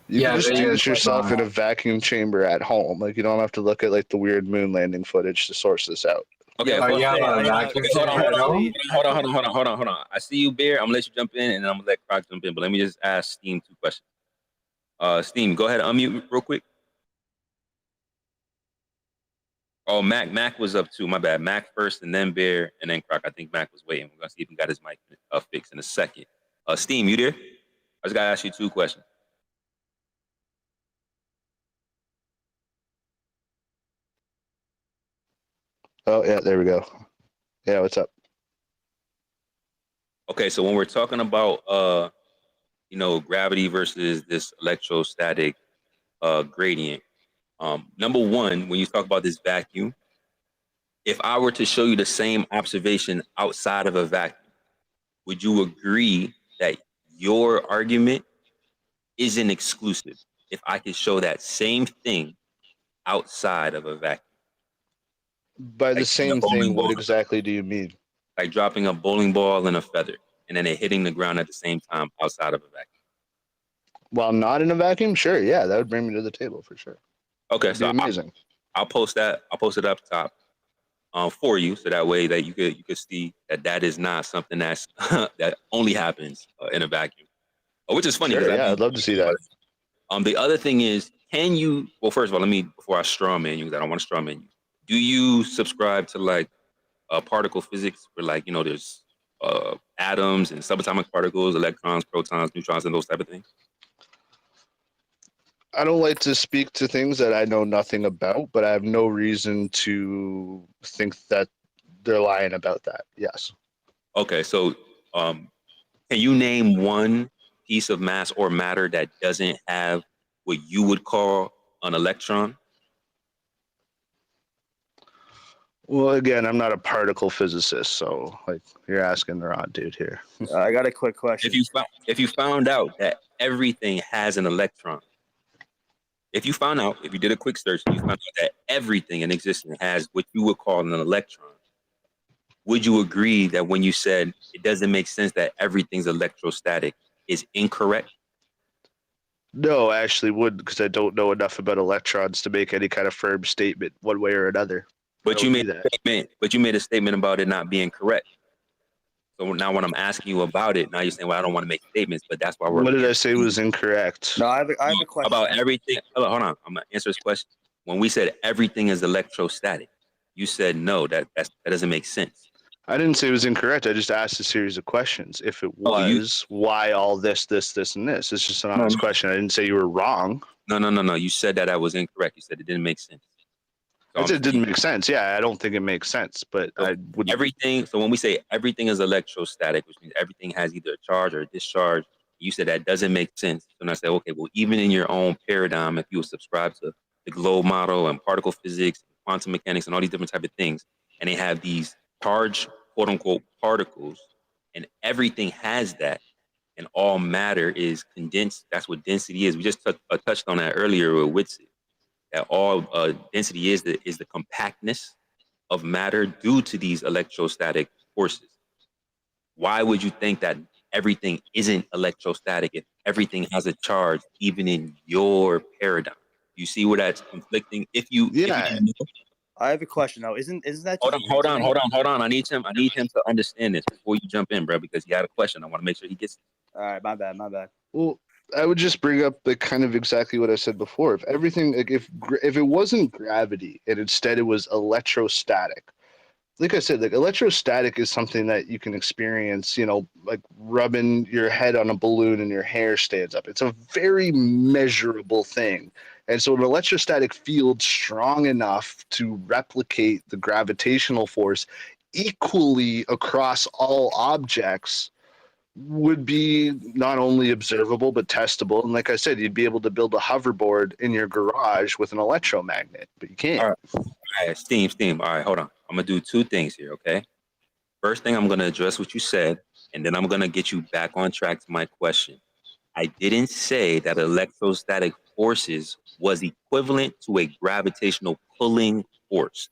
You can just do this yourself in a vacuum chamber at home. Like, you don't have to look at like the weird moon landing footage to source this out. Okay, hold on. I see you, Bear. I'm gonna let you jump in, and I'm gonna let Croc jump in. But let me just ask Steam 2 questions. Steam, go ahead, unmute real quick. Oh, Mac was up too. My bad. Mac first, and then Bear, and then Croc. I think Mac was waiting. We're gonna see if he got his mic fixed in a second. Steam, you there? I just gotta ask you 2 questions. Oh yeah, there we go. Yeah, what's up? Okay, so when we're talking about gravity versus this electrostatic gradient, number one, when you talk about this vacuum, if I were to show you the same observation outside of a vacuum, would you agree that your argument isn't exclusive if I could show that same thing outside of a vacuum? By the same thing, what exactly do you mean? Like dropping a bowling ball and a feather, and then it hitting the ground at the same time outside of a vacuum. While not in a vacuum, sure, yeah, that would bring me to the table for sure. Okay, That'd so be amazing. I'll post that. I'll post it up top for you, so that way that you could see that is not something that's that only happens in a vacuum, which is funny. Sure, yeah, I'd love to see that. The other thing is, can you? Well, first of all, before I straw man you, because I don't want to straw man you. Do you subscribe to like particle physics, where like there's atoms and subatomic particles, electrons, protons, neutrons, and those type of things? I don't like to speak to things that I know nothing about, but I have no reason to think that they're lying about that. Yes. Okay, so can you name one piece of mass or matter that doesn't have what you would call an electron? Well, again, I'm not a particle physicist, so like you're asking the wrong dude here. I got a quick question. If you found out that everything has an electron. If you did a quick search, and you found out that everything in existence has what you would call an electron, would you agree that when you said it doesn't make sense that everything's electrostatic is incorrect? No, I actually wouldn't, because I don't know enough about electrons to make any kind of firm statement one way or another. But you made a statement about it not being correct. So now when I'm asking you about it, now you're saying, well, I don't want to make statements, but that's why we're. What did I say was incorrect? No, I have a question about everything. Hold on, I'm gonna answer this question. When we said everything is electrostatic, you said no, that doesn't make sense. I didn't say it was incorrect. I just asked a series of questions. If it was, why all this, and this? It's just an honest question. I didn't say you were wrong. No. You said that I was incorrect. You said it didn't make sense. So I said it didn't make sense. Yeah, I don't think it makes sense, but I would. Everything. So when we say everything is electrostatic, which means everything has either a charge or a discharge, you said that doesn't make sense. And I said, okay, well, even in your own paradigm, if you would subscribe to the globe model and particle physics, quantum mechanics, and all these different type of things, and they have these charged, quote unquote, particles, and everything has that, and all matter is condensed. That's what density is. We just touched on that earlier with Whitsitt, that all density is the compactness of matter due to these electrostatic forces. Why would you think that everything isn't electrostatic if everything has a charge, even in your paradigm? You see where that's conflicting? If you I have a question though. Isn't that? Hold on. I need him to understand this before you jump in, bro, because he had a question. I want to make sure he gets it. All right, my bad. Well, I would just bring up the kind of exactly what I said before. If everything, like if it wasn't gravity and instead it was electrostatic, like I said, like electrostatic is something that you can experience, like rubbing your head on a balloon and your hair stands up. It's a very measurable thing. And so an electrostatic field strong enough to replicate the gravitational force equally across all objects would be not only observable but testable. And like I said, you'd be able to build a hoverboard in your garage with an electromagnet, but you can't. All right, steam. All right, hold on. I'm gonna do two things here, okay? First thing, I'm gonna address what you said, and then I'm gonna get you back on track to my question. I didn't say that electrostatic forces was equivalent to a gravitational pulling force.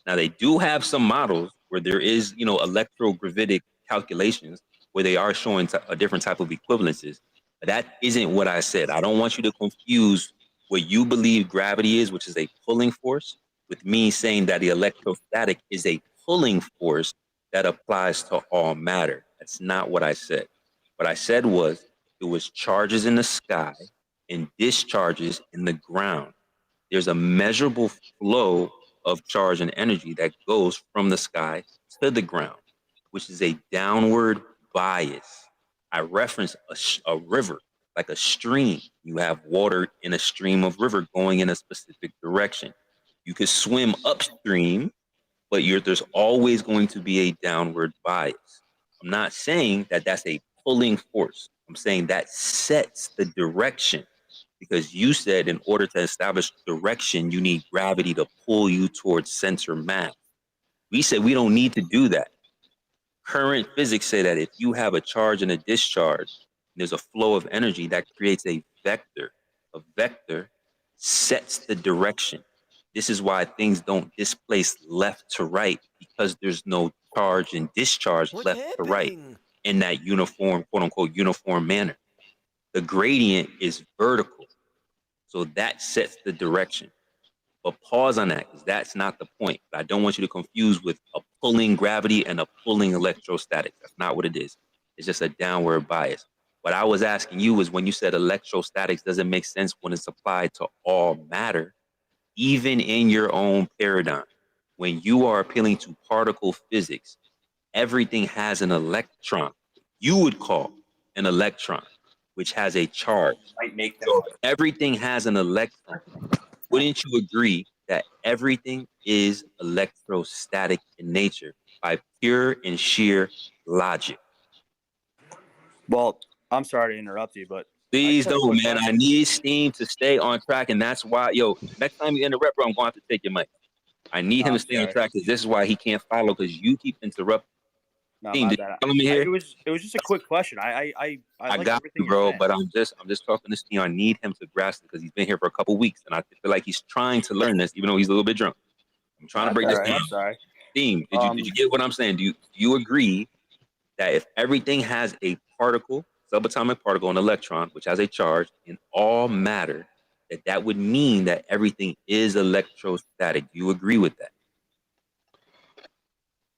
Now, they do have some models where there is, electrogravitic calculations where they are showing a different type of equivalences, but that isn't what I said. I don't want you to confuse what you believe gravity is, which is a pulling force, with me saying that the electrostatic is a pulling force that applies to all matter. That's not what I said. What I said was it was charges in the sky and discharges in the ground. There's a measurable flow of charge and energy that goes from the sky to the ground, which is a downward bias. I reference a river, like a stream. You have water in a stream of river going in a specific direction. You could swim upstream, but there's always going to be a downward bias. I'm not saying that that's a pulling force. I'm saying that sets the direction, because you said in order to establish direction, you need gravity to pull you towards center mass. We said we don't need to do that. Current physics say that if you have a charge and a discharge, there's a flow of energy that creates a vector. A vector sets the direction. This is why things don't displace left to right, because there's no charge and discharge left to right in that uniform, quote unquote, uniform manner. The gradient is vertical. So that sets the direction. But pause on that, because that's not the point. I don't want you to confuse with a pulling gravity and a pulling electrostatic. That's not what it is. It's just a downward bias. What I was asking you is, when you said electrostatics doesn't make sense when it's applied to all matter, even in your own paradigm, when you are appealing to particle physics, everything has an electron. You would call an electron, which has a charge. So if everything has an electron, wouldn't you agree that everything is electrostatic in nature by pure and sheer logic? Well, I'm sorry to interrupt you, but please don't, man. I need Steam to stay on track, and that's why, next time you interrupt, bro, I'm going to have to take your mic. I need him to stay on track, because this is why he can't follow, because you keep interrupting. No, Steam, my did bad. you follow me here? It was just a quick question. I like got everything you, you're bro. saying. But I'm just talking to Steam. I need him to grasp it because he's been here for a couple weeks, and I feel like he's trying to learn this, even though he's a little bit drunk. I'm trying to That's break all this right. down. I'm sorry. Steam, did you get what I'm saying? Do you agree that if everything has a particle, subatomic particle, an electron, which has a charge in all matter, that would mean that everything is electrostatic? Do you agree with that?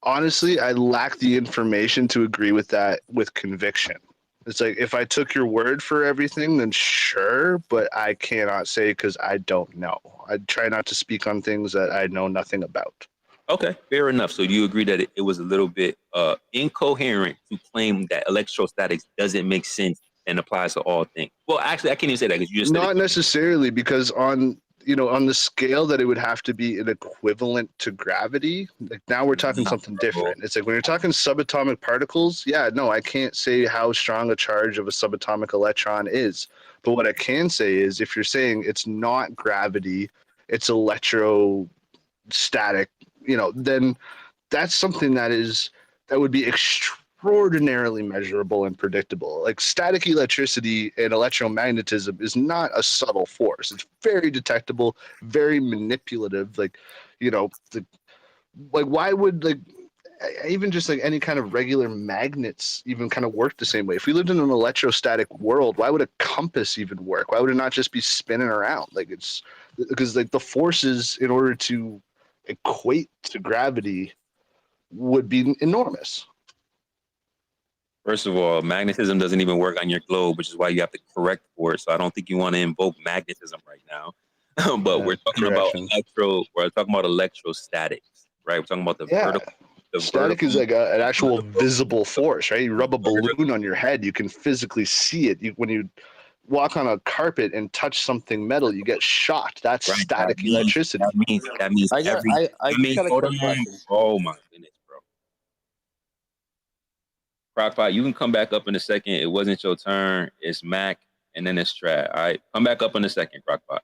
Honestly, I lack the information to agree with that with conviction. It's like if I took your word for everything, then sure, but I cannot say because I don't know. I try not to speak on things that I know nothing about. Okay, fair enough. So do you agree that it was a little bit incoherent to claim that electrostatics doesn't make sense and applies to all things? Well, actually, I can't even say that because you just said Not necessarily, because on the scale that it would have to be an equivalent to gravity. Like now we're talking something different. It's like when you're talking subatomic particles, yeah, no, I can't say how strong a charge of a subatomic electron is. But what I can say is if you're saying it's not gravity, it's electrostatic, then that's something that would be extraordinarily measurable and predictable. Like static electricity and electromagnetism is not a subtle force. It's very detectable, very manipulative. Like why would even just like any kind of regular magnets even kind of work the same way? If we lived in an electrostatic world, why would a compass even work? Why would it not just be spinning around? Like it's because like the forces in order to equate to gravity would be enormous. First of all, magnetism doesn't even work on your globe, which is why you have to correct for it. So I don't think you want to invoke magnetism right now. But we're talking about electrostatics, right? We're talking about the vertical. Static is like an actual visible force, right? You rub a balloon on your head, you can physically see it. When you walk on a carpet and touch something metal, you get shocked. That's static electricity. That means I got a quick question. Oh my goodness, bro. Crockpot, you can come back up in a second. It wasn't your turn. It's Mac, and then it's Trad. All right, come back up in a second, Crockpot.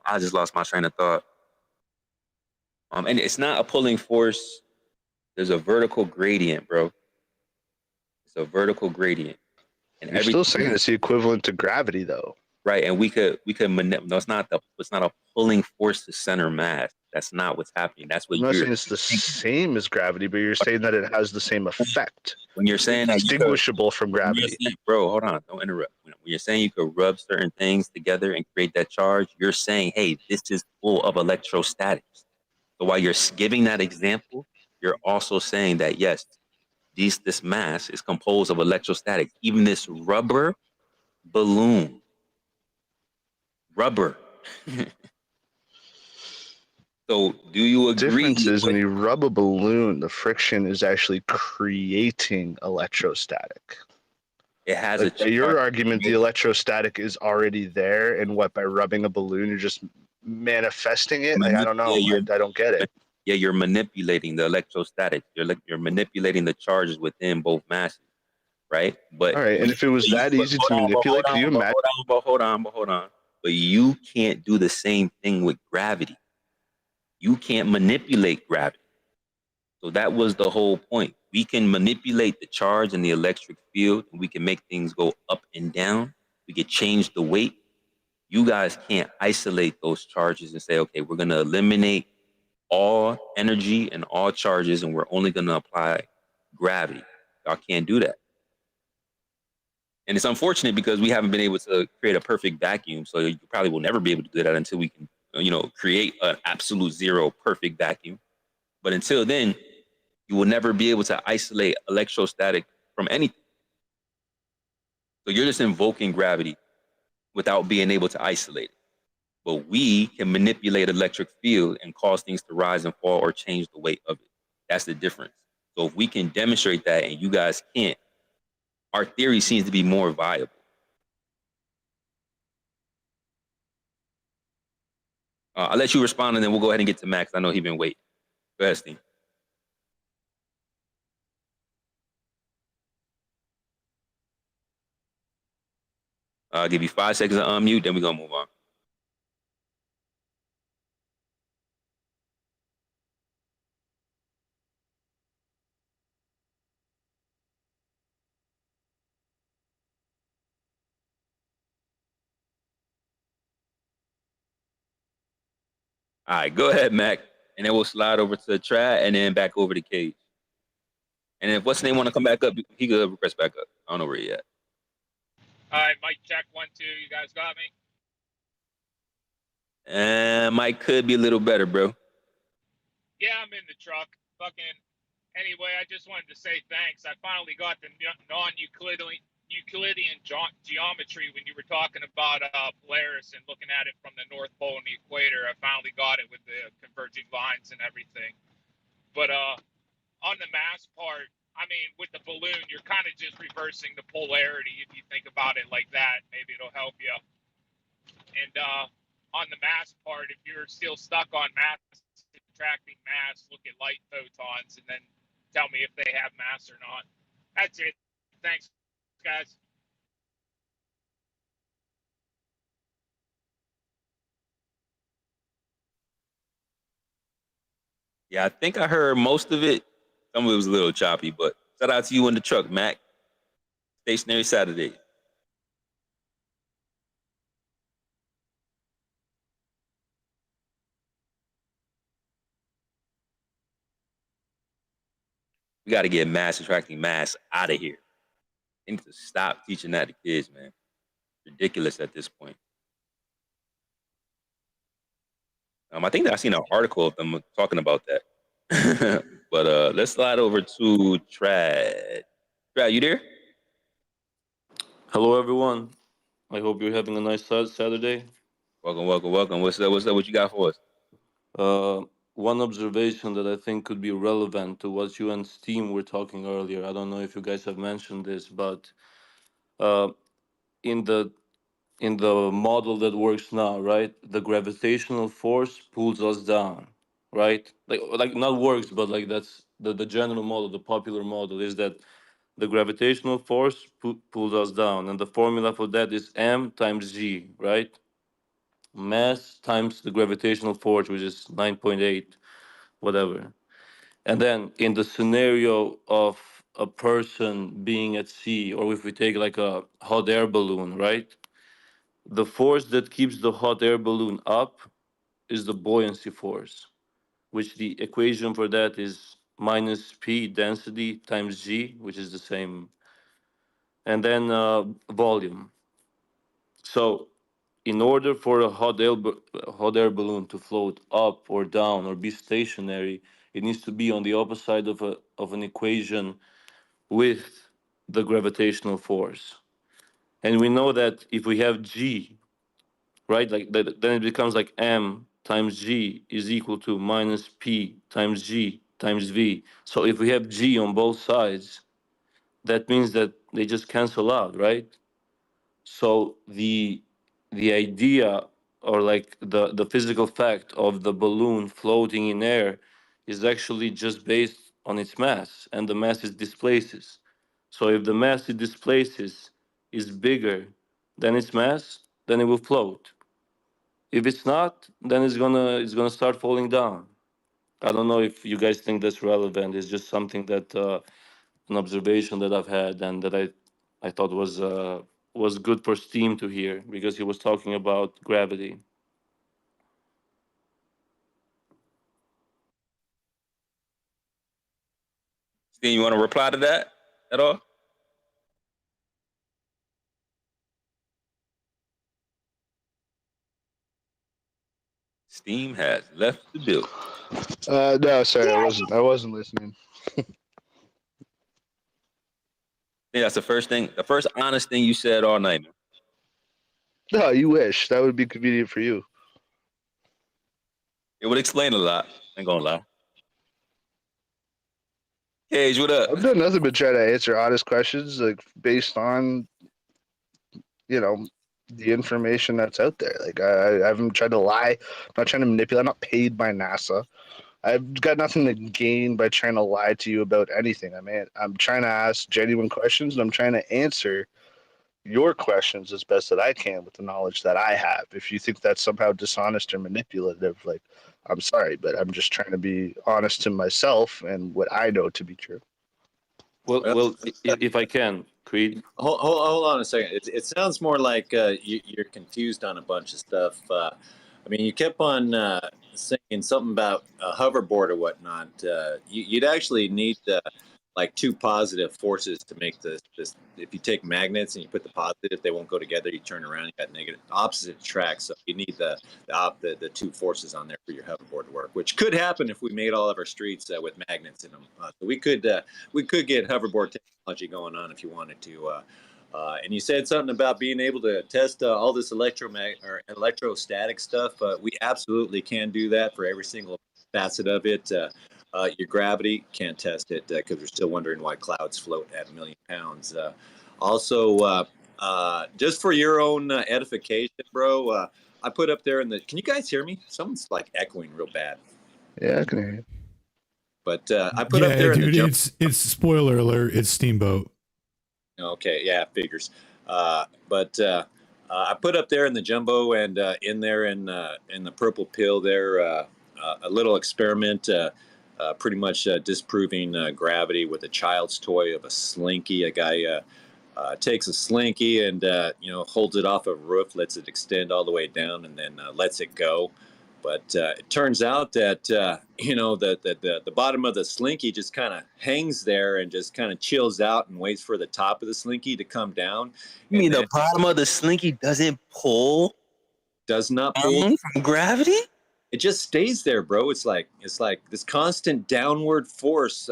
I just lost my train of thought. And it's not a pulling force. There's a vertical gradient, bro. It's a vertical gradient. And You're still saying it's the equivalent to gravity, though. Right, and we could manipulate. No, it's not a pulling force to center mass. That's not what's happening. That's what I'm not you're saying it's the same as gravity, but you're saying that it has the same effect. When you're saying that distinguishable from gravity. Bro, hold on, don't interrupt. When you're saying you could rub certain things together and create that charge, you're saying, hey, this is full of electrostatics. So while you're giving that example, you're also saying that yes, this mass is composed of electrostatics. Even this rubber balloon. Rubber. So do you agree? The difference is when you rub a balloon, the friction is actually creating electrostatic. It has by your argument, the electrostatic is already there, and by rubbing a balloon, you're just manifesting it? I don't know. I don't get it. Yeah, you're manipulating the electrostatic. You're manipulating the charges within both masses, right? But all right, and if it was that easy to manipulate, can you imagine? Hold on. But you can't do the same thing with gravity. You can't manipulate gravity. So that was the whole point. We can manipulate the charge in the electric field, and we can make things go up and down. We can change the weight. You guys can't isolate those charges and say, okay, we're going to eliminate all energy and all charges, and we're only going to apply gravity. Y'all can't do that. And it's unfortunate because we haven't been able to create a perfect vacuum. So you probably will never be able to do that until we can, create an absolute zero perfect vacuum. But until then, you will never be able to isolate electrostatic from anything. So you're just invoking gravity without being able to isolate it. But we can manipulate electric field and cause things to rise and fall or change the weight of it. That's the difference. So if we can demonstrate that and you guys can't, our theory seems to be more viable. I'll let you respond and then we'll go ahead and get to Max. I know he's been waiting. Go ahead, Steve. I'll give you 5 seconds to unmute, then we're gonna move on. All right, go ahead, Mac, and then we'll slide over to Trad, and then back over to Cage. And if what's name want to come back up, he could request back up. I don't know where he at. All right, mic check 1, 2. You guys got me? And Mike could be a little better, bro. Yeah, I'm in the truck. Fucking. Anyway, I just wanted to say thanks. I finally got the non-Euclidean geometry when you were talking about Polaris and looking at it from the North Pole and the equator. I finally got it with the converging lines and everything. But on the mass part, I mean, with the balloon, you're kind of just reversing the polarity. If you think about it like that, maybe it'll help you. And on the mass part, if you're still stuck on mass attracting mass, look at light photons and then tell me if they have mass or not. That's it. Thanks, guys. Yeah, I think I heard most of it. Some of it was a little choppy, but shout out to you in the truck, Mac. Stationary Saturday. We got to get mass attracting mass out of here. They need to stop teaching that to kids, man. Ridiculous at this point. I think that I seen an article of them talking about that. But let's slide over to Trad. Trad, you there? Hello, everyone. I hope you're having a nice Saturday. Welcome, welcome, welcome. What's up? What's up? What you got for us? One observation that I think could be relevant to what you and Steam were talking earlier. I don't know if you guys have mentioned this, but uh, in the model that works now, right, the gravitational force pulls us down, right? Like not works, but like that's the general model, the popular model is that the gravitational force pulls us down, and the formula for that is m times g, right? Mass times the gravitational force, which is 9.8, whatever. And then in the scenario of a person being at sea, or if we take like a hot air balloon, right? The force that keeps the hot air balloon up is the buoyancy force, which the equation for that is minus p density times g, which is the same, and then volume. So in order for a hot air balloon to float up or down or be stationary, it needs to be on the opposite side of an equation with the gravitational force. And we know that if we have g, right, like that, then it becomes like m times g is equal to minus p times g times v. So if we have g on both sides, that means that they just cancel out, right? So the idea, or like the physical fact of the balloon floating in air is actually just based on its mass, and the mass it displaces. So if the mass it displaces is bigger than its mass, then it will float. If it's not, then it's gonna start falling down. I don't know if you guys think that's relevant. It's just something that an observation that I've had and that I thought was good for Steam to hear, because he was talking about gravity. Steam, you want to reply to that at all? Steam has left the building. No, sorry, I wasn't listening. I think that's the first honest thing you said all night, man. No, you wish. That would be convenient for you. It would explain a lot. Ain't gonna lie. Cage, what up? I've done nothing but try to answer honest questions, like based on, the information that's out there. Like I haven't tried to lie. I'm not trying to manipulate. I'm not paid by NASA. I've got nothing to gain by trying to lie to you about anything. I'm trying to ask genuine questions, and I'm trying to answer your questions as best that I can with the knowledge that I have. If you think that's somehow dishonest or manipulative, like, I'm sorry, but I'm just trying to be honest to myself and what I know to be true. Well, if I can, Creed. Hold on a second. It sounds more like you're confused on a bunch of stuff. I mean, you kept on saying something about a hoverboard or whatnot. You'd actually need like two positive forces to make this. If you take magnets and you put the positive, they won't go together. You turn around, you got negative, opposite attracts. So you need the two forces on there for your hoverboard to work, which could happen if we made all of our streets with magnets in them. So we could get hoverboard technology going on if you wanted to. And you said something about being able to test all this electrostatic stuff. We absolutely can do that for every single facet of it. Your gravity can't test it because we're still wondering why clouds float at 1 million pounds. Also, just for your own edification, bro, I put up there in the. Can you guys hear me? Someone's like echoing real bad. Yeah, I can hear you. But I put up there dude, in the jump. it's spoiler alert. It's Steamboat. Okay, yeah, figures. But I put up there in the jumbo and in there in the purple pill there a little experiment, pretty much disproving gravity with a child's toy of a slinky. A guy takes a slinky and holds it off a roof, lets it extend all the way down, and then lets it go. But it turns out that the bottom of the slinky just kind of hangs there and just kind of chills out and waits for the top of the slinky to come down. You mean the bottom of the slinky doesn't pull? Does not pull from gravity? It just stays there, bro. It's like this constant downward force.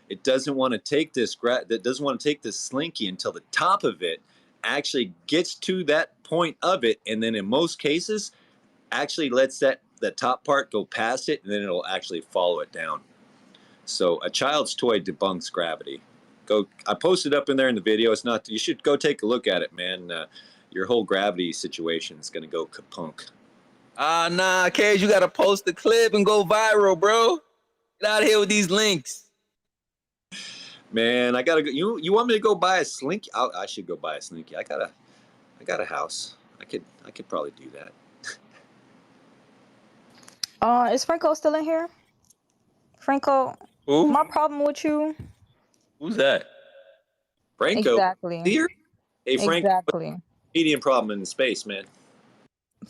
It doesn't want to take this slinky until the top of it actually gets to that point of it, and then in most cases actually lets the top part go past it, and then it'll actually follow it down. So a child's toy debunks gravity. I posted up in there in the video. It's not. You should go take a look at it, man. Your whole gravity situation is gonna go kapunk. Nah, Cage, you gotta post the clip and go viral, bro. Get out of here with these links. Man, I gotta go. You want me to go buy a slinky? I should go buy a slinky. I got a house. I could probably do that. Is Franco still in here? Franco, Who? my problem with you. Who's that? Franco. Exactly. Here? Hey, Franco. Exactly. Medium problem in space, man.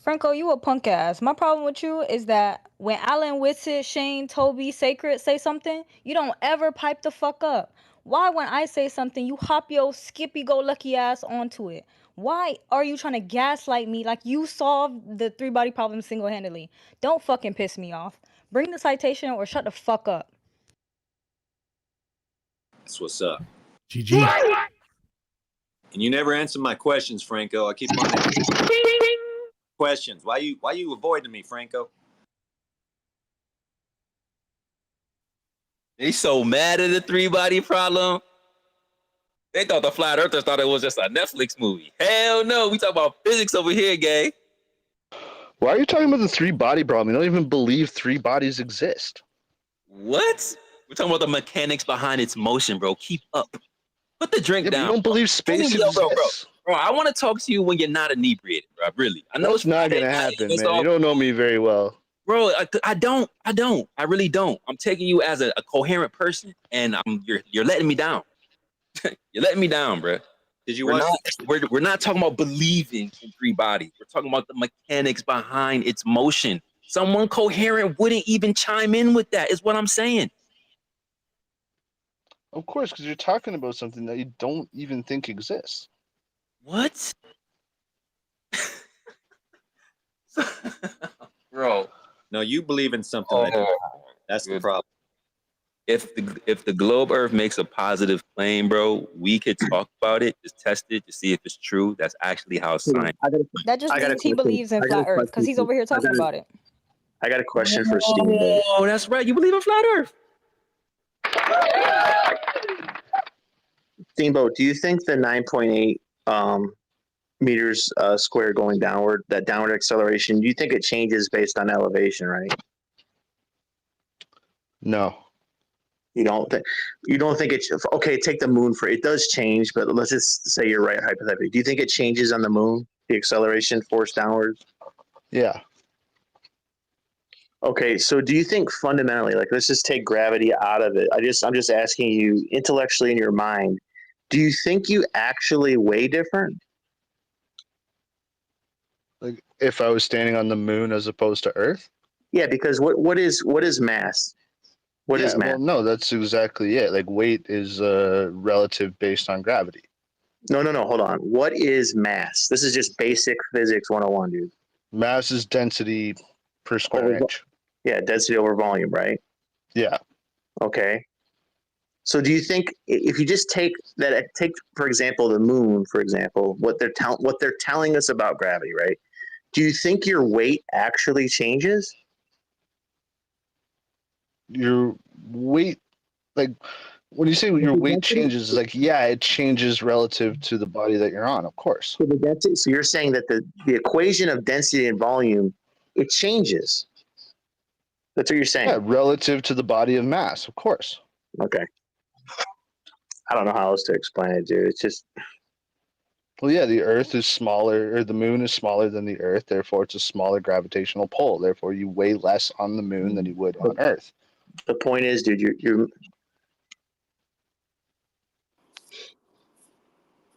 Franco, you a punk ass. My problem with you is that when Alan Whitsitt, Shane, Toby, Sacred say something, you don't ever pipe the fuck up. Why when I say something, you hop your skippy-go-lucky ass onto it? Why are you trying to gaslight me like you solved the three-body problem single-handedly? Don't fucking piss me off. Bring the citation or shut the fuck up. That's what's up. GG. And you never answer my questions, Franco. I keep on questions. Why you avoiding me, Franco? They so mad at the three-body problem. They thought the flat earthers thought it was just a Netflix movie. Hell no, we talk about physics over here, gang. Why are you talking about the three-body problem? You don't even believe three bodies exist. What? We're talking about the mechanics behind its motion, bro. Keep up. Put the drink down. You don't believe space exists. Bro, I want to talk to you when you're not inebriated, bro. Really. I know That's not going to happen, man. You don't know me very well. Bro, I don't. I really don't. I'm taking you as a coherent person, and you're letting me down. You're letting me down, bro. Did you watch? We're not talking about believing in three bodies. We're talking about the mechanics behind its motion. Someone coherent wouldn't even chime in with that, is what I'm saying. Of course, because you're talking about something that you don't even think exists. What? Bro. No, you believe in something. That's the problem. If the globe Earth makes a positive claim, bro, we could talk about it, just test it to see if it's true. That's actually how science. That just means he believes in flat Earth because he's over here talking about it. I got a question for Steamboat. Oh, that's right. You believe in flat Earth? Steamboat, do you think the 9.8 meters square going downward, that downward acceleration, do you think it changes based on elevation, right? No. You don't think it's okay? Take the moon for it does change, but let's just say you're right hypothetically. Do you think it changes on the moon? The acceleration force downwards? Yeah. Okay, so do you think fundamentally, like let's just take gravity out of it. I'm just asking you intellectually in your mind, do you think you actually weigh different? Like if I was standing on the moon as opposed to Earth? Yeah, because what is mass? What is mass? Well, no, that's exactly it. Like weight is relative based on gravity. No, hold on. What is mass? This is just basic physics 101, dude. Mass is density per square inch. Yeah, density over volume, right? Yeah. Okay. So do you think if you just take for example the moon, for example, what they're telling us about gravity, right? Do you think your weight actually changes? Your weight, like when you say your weight changes, like it changes relative to the body that you're on, of course. So you're saying that the equation of density and volume, it changes. That's what you're saying. Yeah, relative to the body of mass, of course. Okay. I don't know how else to explain it, dude. It's just. Well, yeah, the Earth is smaller, or the moon is smaller than the Earth. Therefore, it's a smaller gravitational pull. Therefore, you weigh less on the moon than you would on Earth. The point is, dude, you're.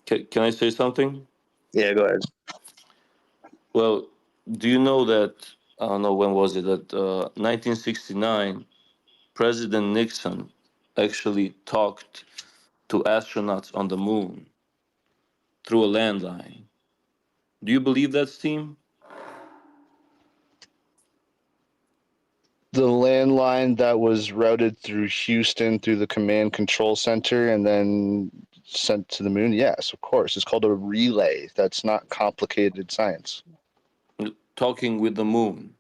Can I say something? Yeah, go ahead. Well, do you know that, I don't know when was it, that 1969, President Nixon actually talked to astronauts on the moon through a landline. Do you believe that, Steve? The landline that was routed through Houston through the command control center and then sent to the moon? Yes, of course. It's called a relay. That's not complicated science. Talking with the moon.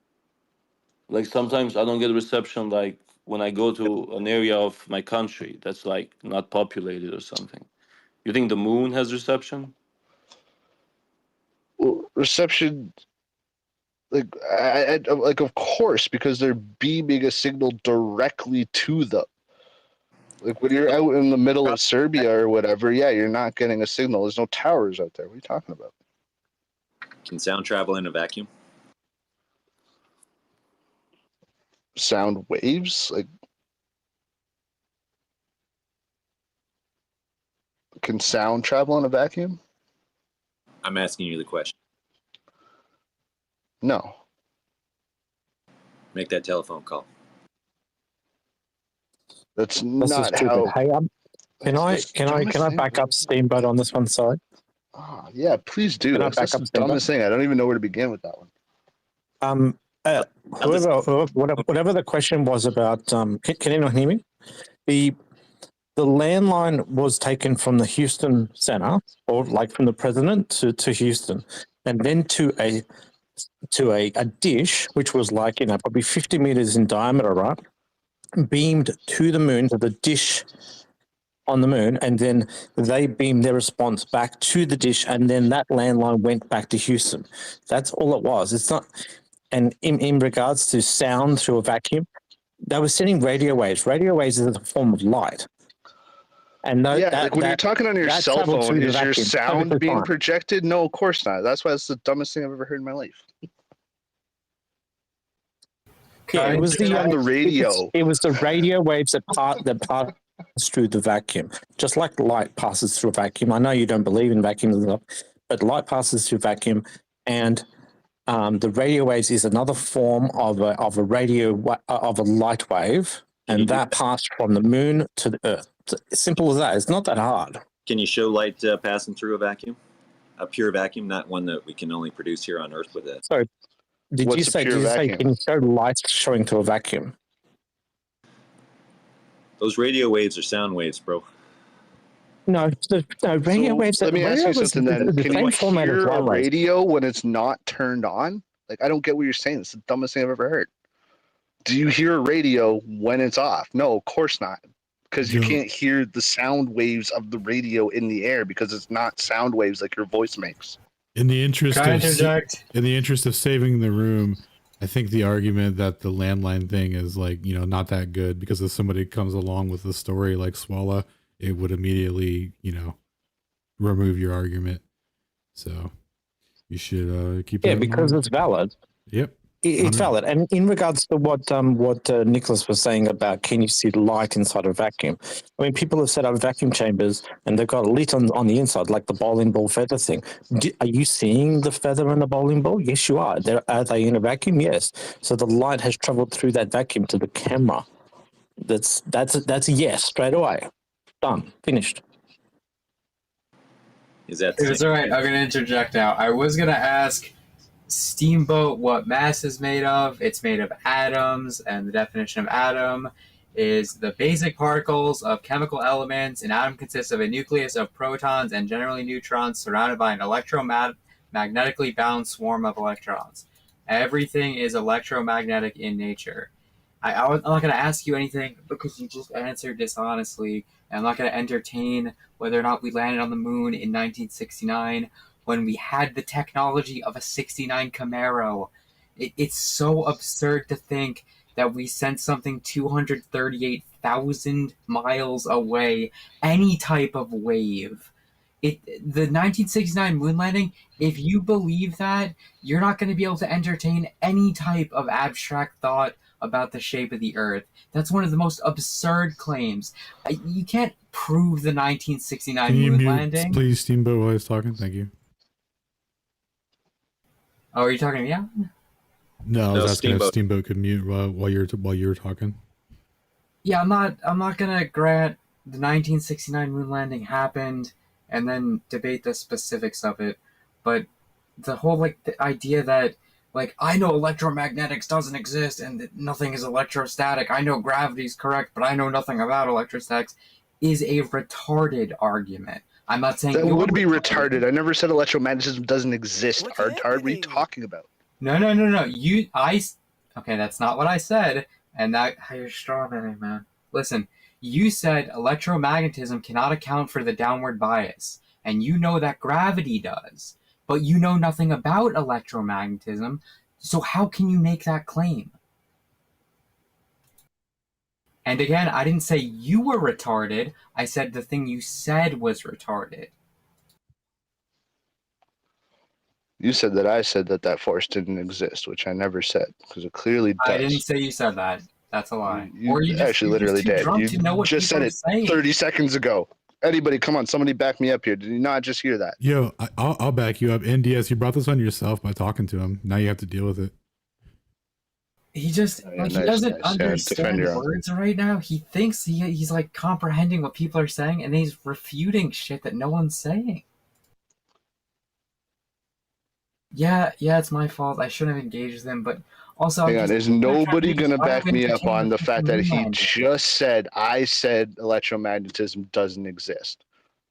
Like sometimes I don't get reception like when I go to an area of my country that's like not populated or something. You think the moon has reception? Well, reception, like of course, because they're beaming a signal directly to them. Like when you're out in the middle of Serbia or whatever, you're not getting a signal. There's no towers out there. What are you talking about? Can sound travel in a vacuum? Sound waves? Like, can sound travel in a vacuum? I'm asking you the question. No. Make that telephone call. That's That's not stupid. how. Hey, can I back up Steamboat on this one? Sorry. Oh, yeah, please do. Can I That's back the up Steamboat? dumbest thing. I don't even know where to begin with that one. Whatever the question was about, can anyone hear me? The landline was taken from the Houston Center, or like from the president to Houston, and then to a dish which was like probably 50 meters in diameter, right? Beamed to the moon, to the dish on the moon, and then they beamed their response back to the dish, and then that landline went back to Houston. That's all it was. It's not. And in regards to sound through a vacuum, they were sending radio waves. Radio waves is a form of light. And like when you're talking on your cell phone, is your sound being projected? No, of course not. That's why it's the dumbest thing I've ever heard in my life. Yeah, it was the radio. It was the radio waves that pass through the vacuum, just like light passes through a vacuum. I know you don't believe in vacuums, but light passes through vacuum, and the radio waves is another form of a light wave, and that passed from the moon to the Earth. It's simple as that. It's not that hard. Can you show light passing through a vacuum? A pure vacuum, not one that we can only produce here on Earth with it. So, did you say can you show light showing through a vacuum? Those radio waves are sound waves, bro. No, radio waves. Let me ask you something then. Can you hear a radio when it's not turned on? Like, I don't get what you're saying. It's the dumbest thing I've ever heard. Do you hear a radio when it's off? No, of course not. Because you can't hear the sound waves of the radio in the air because it's not sound waves like your voice makes. In the interest of saving the room, I think the argument that the landline thing is like, you know, not that good because if somebody comes along with a story like Swalla, it would immediately, you know, remove your argument. So you should keep that in because mind. it's valid. Yep. It's valid. And in regards to what Nicholas was saying about can you see light inside a vacuum? I mean, people have set up vacuum chambers and they've got lit on the inside, like the bowling ball feather thing. Are you seeing the feather in the bowling ball? Yes, you are. Are they in a vacuum? Yes. So the light has traveled through that vacuum to the camera. That's a yes straight away. Done. Finished. Is that It's all right. I'm going to interject now. I was going to ask Steamboat what mass is made of. It's made of atoms, and the definition of atom is the basic particles of chemical elements. An atom consists of a nucleus of protons and generally neutrons surrounded by an electromagnetically bound swarm of electrons. Everything is electromagnetic in nature. I'm not going to ask you anything because you just answered dishonestly. And I'm not going to entertain whether or not we landed on the moon in 1969 when we had the technology of a 69 Camaro. It's so absurd to think that we sent something 238,000 miles away, any type of wave. The 1969 moon landing, if you believe that, you're not going to be able to entertain any type of abstract thought about the shape of the Earth. That's one of the most absurd claims. You can't prove the 1969 Can you moon mute, landing. please, Steamboat, while I was talking? Thank you. Oh, are you talking to me? Yeah? No, I was asking Steamboat. if Steamboat could mute while you were talking. Yeah, I'm not gonna grant the 1969 moon landing happened and then debate the specifics of it, but the whole the idea that I know electromagnetics doesn't exist and that nothing is electrostatic. I know gravity's correct, but I know nothing about electrostatics is a retarded argument. I'm not saying That you're would be retarded. I never said electromagnetism doesn't exist. Hard. What are you talking about? No. Okay, that's not what I said. And that you're strawmanning, man. Listen, you said electromagnetism cannot account for the downward bias, and you know that gravity does, but you know nothing about electromagnetism. So how can you make that claim? And again, I didn't say you were retarded. I said the thing you said was retarded. You said that I said that force didn't exist, which I never said, because it clearly does. I didn't say you said that. That's a lie. You Or you just, actually you're literally just too did. drunk You to know what just people said are it saying. 30 seconds ago. Anybody, come on, somebody back me up here. Did you not just hear that? Yo, I'll back you up. NDS, you brought this on yourself by talking to him. Now you have to deal with it. He just he doesn't understand words right now. He thinks he's comprehending what people are saying, and he's refuting shit that no one's saying. Yeah, it's my fault. I shouldn't have engaged with him, but also Hang on, is nobody going to back me up on the fact that he just said, I said electromagnetism doesn't exist?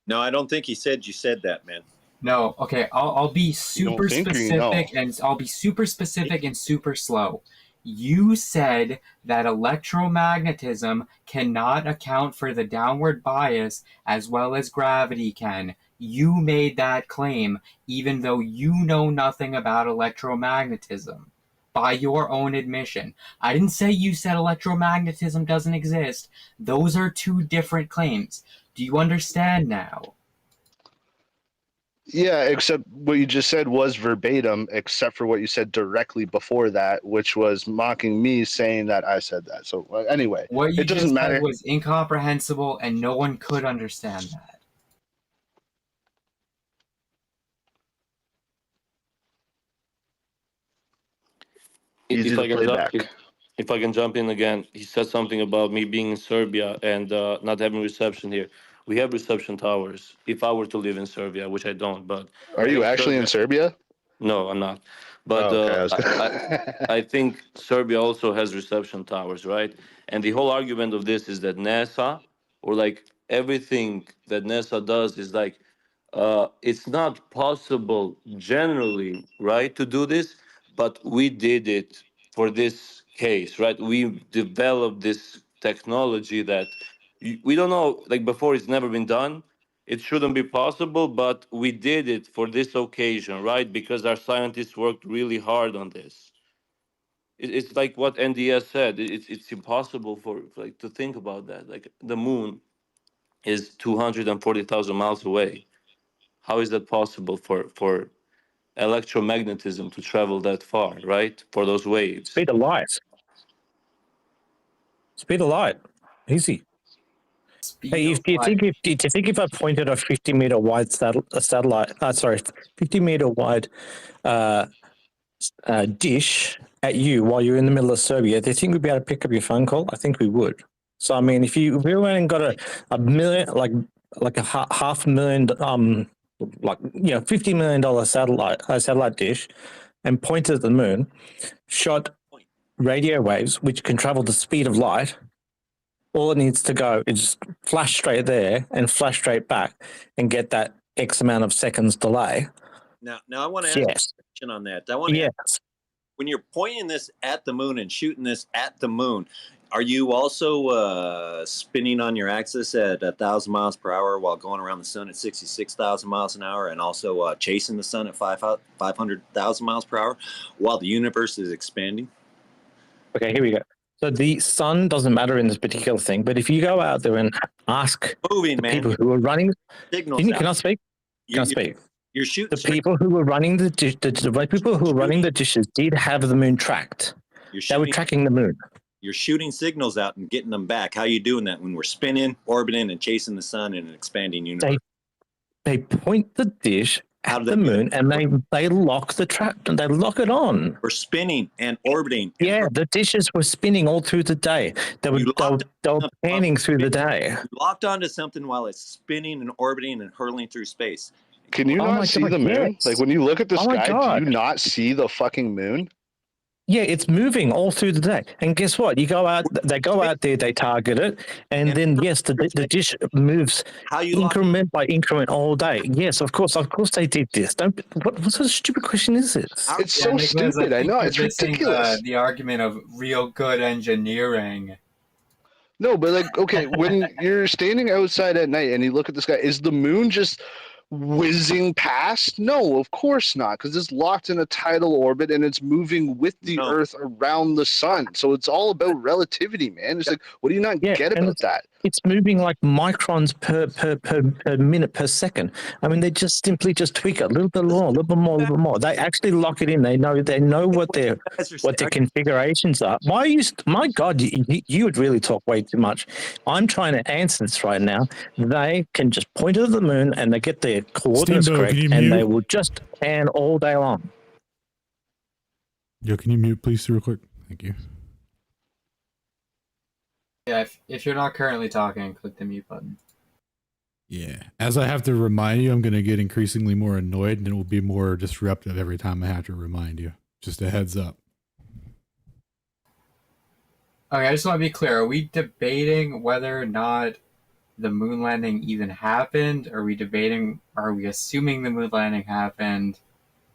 No, I don't think he said you said that, man. No, okay, I'll be super specific, and I'll be super specific and super slow. You said that electromagnetism cannot account for the downward bias as well as gravity can. You made that claim, even though you know nothing about electromagnetism, by your own admission. I didn't say you said electromagnetism doesn't exist. Those are two different claims. Do you understand now? Yeah, except what you just said was verbatim, except for what you said directly before that, which was mocking me saying that I said that. So anyway, what you it doesn't just matter. said was incomprehensible, and no one could understand that. Easy to play back. If I can jump in again, he said something about me being in Serbia and not having reception here. We have reception towers. If I were to live in Serbia, which I don't, but Are you actually in Serbia? No, I'm not. But I think Serbia also has reception towers, right? And the whole argument of this is that NASA, or everything that NASA does, is it's not possible generally, right, to do this, but we did it for this case, right? We developed this technology that we don't know, before it's never been done. It shouldn't be possible, but we did it for this occasion, right? Because our scientists worked really hard on this. it's like what NDS said. It's impossible for like to think about that. Like the moon is 240,000 miles away. How is that possible for electromagnetism to travel that far, right? For those waves. Speed of light. Speed of light. Easy. Hey, do you think if I pointed a 50-meter wide satellite, 50-meter wide dish at you while you're in the middle of Serbia, do you think we'd be able to pick up your phone call? I think we would. So I mean, if we went and got a million, like a $500,000, $50 million satellite dish, and pointed at the moon, shot radio waves which can travel the speed of light. All it needs to go is just flash straight there and flash straight back and get that X amount of seconds delay. Now I want to ask a question on that. I want to ask, when you're pointing this at the moon and shooting this at the moon, are you also spinning on your axis at 1,000 miles per hour while going around the sun at 66,000 miles an hour, and also chasing the sun at 500,000 miles per hour while the universe is expanding? Okay, here we go. So the sun doesn't matter in this particular thing, but if you go out there and ask people who are running, can I speak? Can I speak? You're shooting. The people who were running the people who were running the dishes did have the moon tracked. They were tracking the moon. You're shooting signals out and getting them back. How are you doing that when we're spinning, orbiting, and chasing the sun in an expanding universe? They point the dish at the moon and they lock the trap and they lock it on. We're spinning and orbiting. Yeah, the dishes were spinning all through the day. They were panning through the day. You locked onto something while it's spinning and orbiting and hurling through space. Can you not see the moon? Like when you look at the sky, do you not see the fucking moon? Yeah, it's moving all through the day. And guess what? You go out, they go out there, they target it, and then yes, the dish moves increment by increment all day. Yes, of course they did this. What sort of stupid question is this? It's so stupid. I know, it's ridiculous. The argument of real good engineering. No, but like, okay, when you're standing outside at night and you look at the sky, is the moon just whizzing past? No, of course not, because it's locked in a tidal orbit and it's moving with the Earth around the sun. So it's all about relativity, man. It's like, what do you not get about that? It's moving like microns per minute per second. I mean, they just simply tweak it a little bit more, a little bit more, a little bit more. They actually lock it in. They know what their configurations are. Why are you? My God, you would really talk way too much. I'm trying to answer this right now. They can just point it at the moon and they get their coordinates correct, and they will just pan all day long. Yo, can you mute, please, real quick? Thank you. Yeah, if you're not currently talking, click the mute button. Yeah, as I have to remind you, I'm going to get increasingly more annoyed, and it will be more disruptive every time I have to remind you. Just a heads up. Okay, I just want to be clear. Are we debating whether or not the moon landing even happened? Are we assuming the moon landing happened,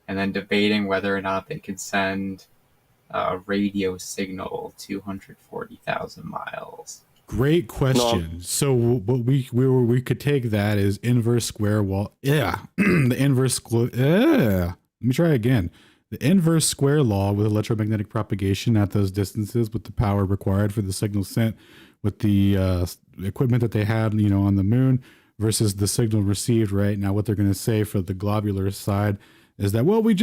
and then debating whether or not they could send a radio signal 240,000 miles? Great question. No. So what we could take that as inverse square wall. Yeah, the inverse. Let me try again. The inverse square law with electromagnetic propagation at those distances, with the power required for the signal sent, with the equipment that they had, on the moon, versus the signal received. Right now, what they're going to say for the globular side is that, well, we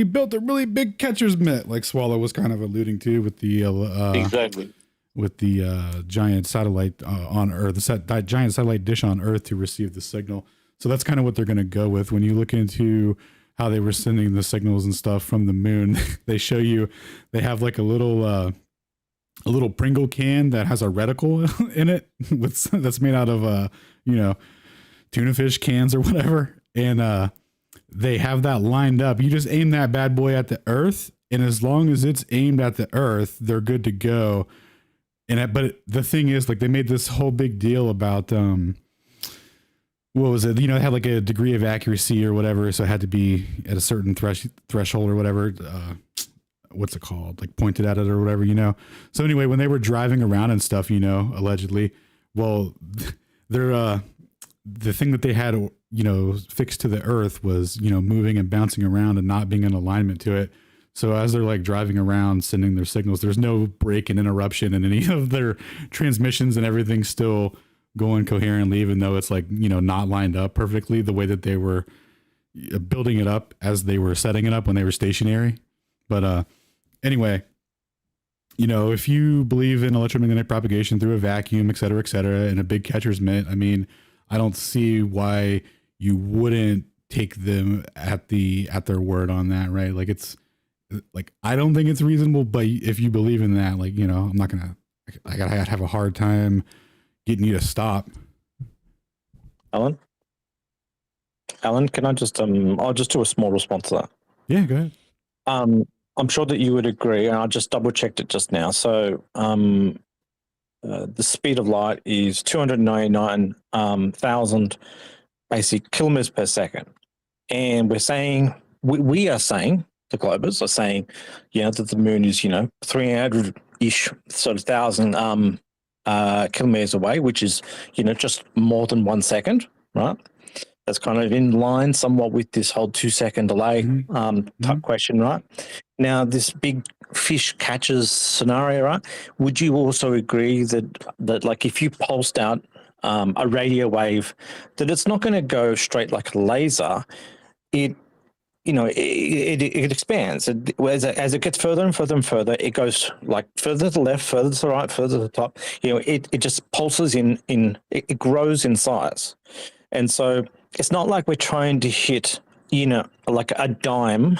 built a really big catcher's mitt, like Swallow was kind of alluding to with the exactly with the giant satellite on Earth, the giant satellite dish on Earth to receive the signal. So that's kind of what they're going to go with. When you look into how they were sending the signals and stuff from the moon, they show you they have like a little Pringle can that has a reticle in it that's made out of tuna fish cans or whatever, and they have that lined up. You just aim that bad boy at the Earth, and as long as it's aimed at the Earth, they're good to go. But the thing is, like, they made this whole big deal about what was it? It had like a degree of accuracy or whatever, so it had to be at a certain threshold or whatever. What's it called? Like pointed at it or whatever, So anyway, when they were driving around and stuff, allegedly, well, they're the thing that they had, fixed to the Earth was, moving and bouncing around and not being in alignment to it. So as they're like driving around, sending their signals, there's no break and interruption, and any of their transmissions and everything's still going coherently, even though it's like, you know, not lined up perfectly the way that they were building it up as they were setting it up when they were stationary. But anyway, you know, if you believe in electromagnetic propagation through a vacuum, et cetera, and a big catcher's mitt, I mean, I don't see why you wouldn't take them at their word on that, right? Like, it's like, I don't think it's reasonable, but if you believe in that, like, you know, I gotta have a hard time getting you to stop. Alan, can I just I'll just do a small response to that. Yeah, go ahead. I'm sure that you would agree, and I just double checked it just now. So the speed of light is 299,000 basic kilometers per second, and we're saying we are saying, the globers are saying, you know, that the moon is, you know, 300-ish sort of thousand kilometers away, which is, you know, just more than 1 second, right? That's kind of in line somewhat with this whole 2-second delay type question, right? Now, this big fish catches scenario, right? Would you also agree that like if you pulsed out a radio wave, that it's not going to go straight like a laser? It, you know, it expands. As it gets further and further and further, it goes like further to the left, further to the right, further to the top. You know, it just pulses it grows in size. And so it's not like we're trying to hit, you know, like a dime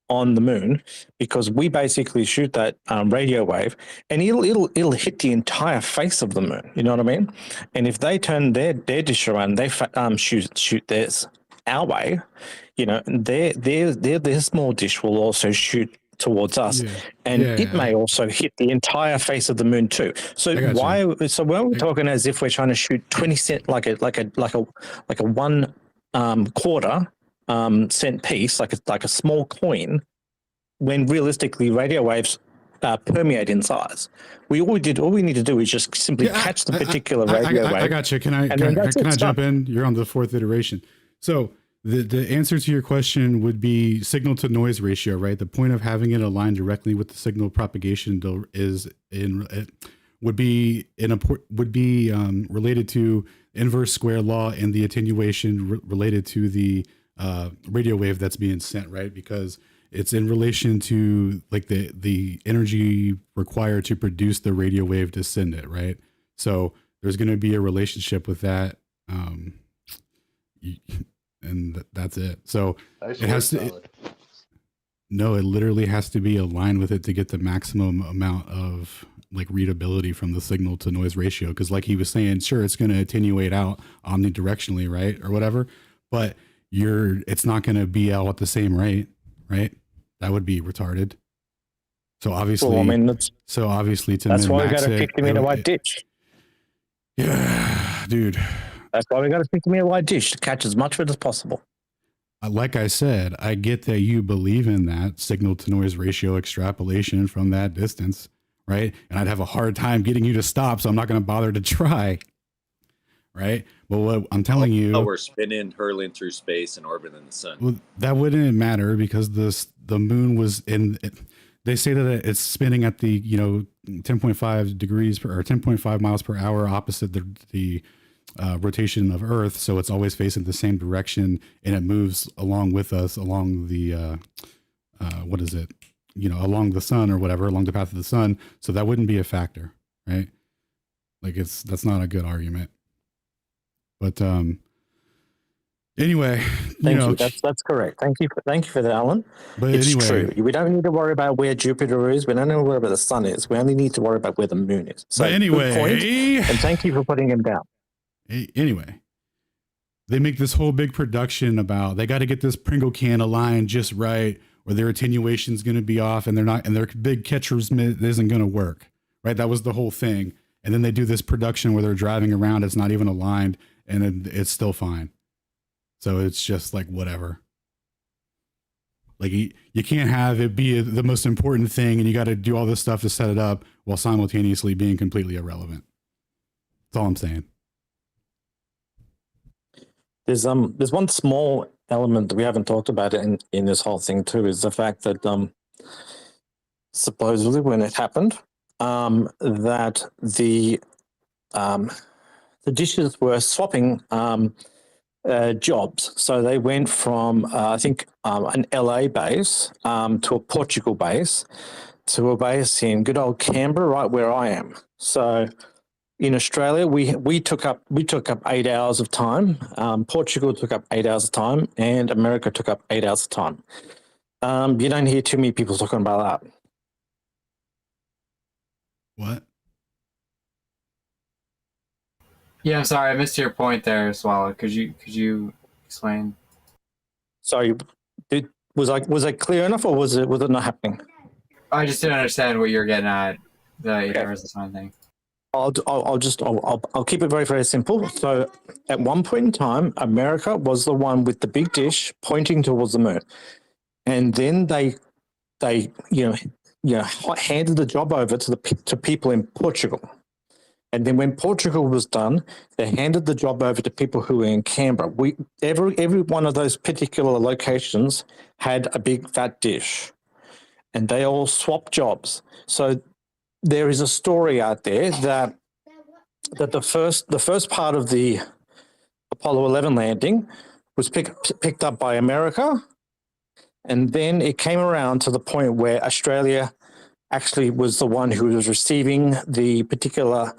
on the moon, because we basically shoot that radio wave, and it'll hit the entire face of the moon. You know what I mean? And if they turn their dish around, they shoot theirs our way, you know, their small dish will also shoot towards us, and it may also hit the entire face of the moon too. So So when we're talking as if we're trying to shoot 20 cent, like a 1 quarter cent piece, like a small coin, when realistically radio waves permeate in size. All we need to do is just simply catch the particular radio wave. I got you. Can I jump in? You're on the 4th iteration. So the answer to your question would be signal to noise ratio, right? The point of having it aligned directly with the signal propagation would be related to inverse square law and the attenuation related to the radio wave that's being sent, right? Because it's in relation to like the energy required to produce the radio wave to send it, right? So there's going to be a relationship with that. And that's it. So it has to. No, it literally has to be aligned with it to get the maximum amount of like readability from the signal to noise ratio. Because like he was saying, sure, it's going to attenuate out omnidirectionally, right, or whatever, but it's not going to be out at the same rate, right? That would be retarded. So obviously, well, I mean, that's why we got a 50-meter wide ditch. Yeah, dude. That's why we got a 50-meter wide dish to catch as much of it as possible. Like I said, I get that you believe in that signal to noise ratio extrapolation from that distance, right? And I'd have a hard time getting you to stop, so I'm not going to bother to try, right? But what I'm telling you, we're spinning, hurling through space and orbiting the sun. Well, that wouldn't matter because the moon was in. They say that it's spinning at the 10.5 degrees per or 10.5 miles per hour opposite the rotation of Earth, so it's always facing the same direction, and it moves along with us along the along the sun or whatever, along the path of the sun. So that wouldn't be a factor, right? Like that's not a good argument. But anyway, Thank you. That's correct. Thank you for that, Alan. But it's anyway, true. We don't need to worry about where Jupiter is. We don't need to worry about the sun is. We only need to worry about where the moon is. So but anyway, good point, and thank you for putting him down. Anyway, they make this whole big production about they got to get this Pringle can aligned just right, or their attenuation is going to be off, and their big catcher's mitt isn't going to work, right? That was the whole thing. And then they do this production where they're driving around, it's not even aligned, and it's still fine. So it's just like whatever. Like you can't have it be the most important thing, and you got to do all this stuff to set it up while simultaneously being completely irrelevant. That's all I'm saying. There's one small element that we haven't talked about in this whole thing too, is the fact that supposedly when it happened, that the dishes were swapping jobs. So they went from, I think, an LA base to a Portugal base to a base in good old Canberra, right where I am. So in Australia, we took up 8 hours of time. Portugal took up 8 hours of time, and America took up 8 hours of time. You don't hear too many people talking about that. What? Yeah, I'm sorry, I missed your point there, Swallow. Could you explain? Sorry, was I clear enough, or was it not happening? I just didn't understand what you're getting at. The 8 hours of time thing. I'll keep it very, very simple. So at one point in time, America was the one with the big dish pointing towards the moon, and then they handed the job over to people in Portugal. And then when Portugal was done, they handed the job over to people who were in Canberra. Every one of those particular locations had a big fat dish, and they all swapped jobs. So there is a story out there that the first part of the Apollo 11 landing was picked up by America, and then it came around to the point where Australia actually was the one who was receiving the particular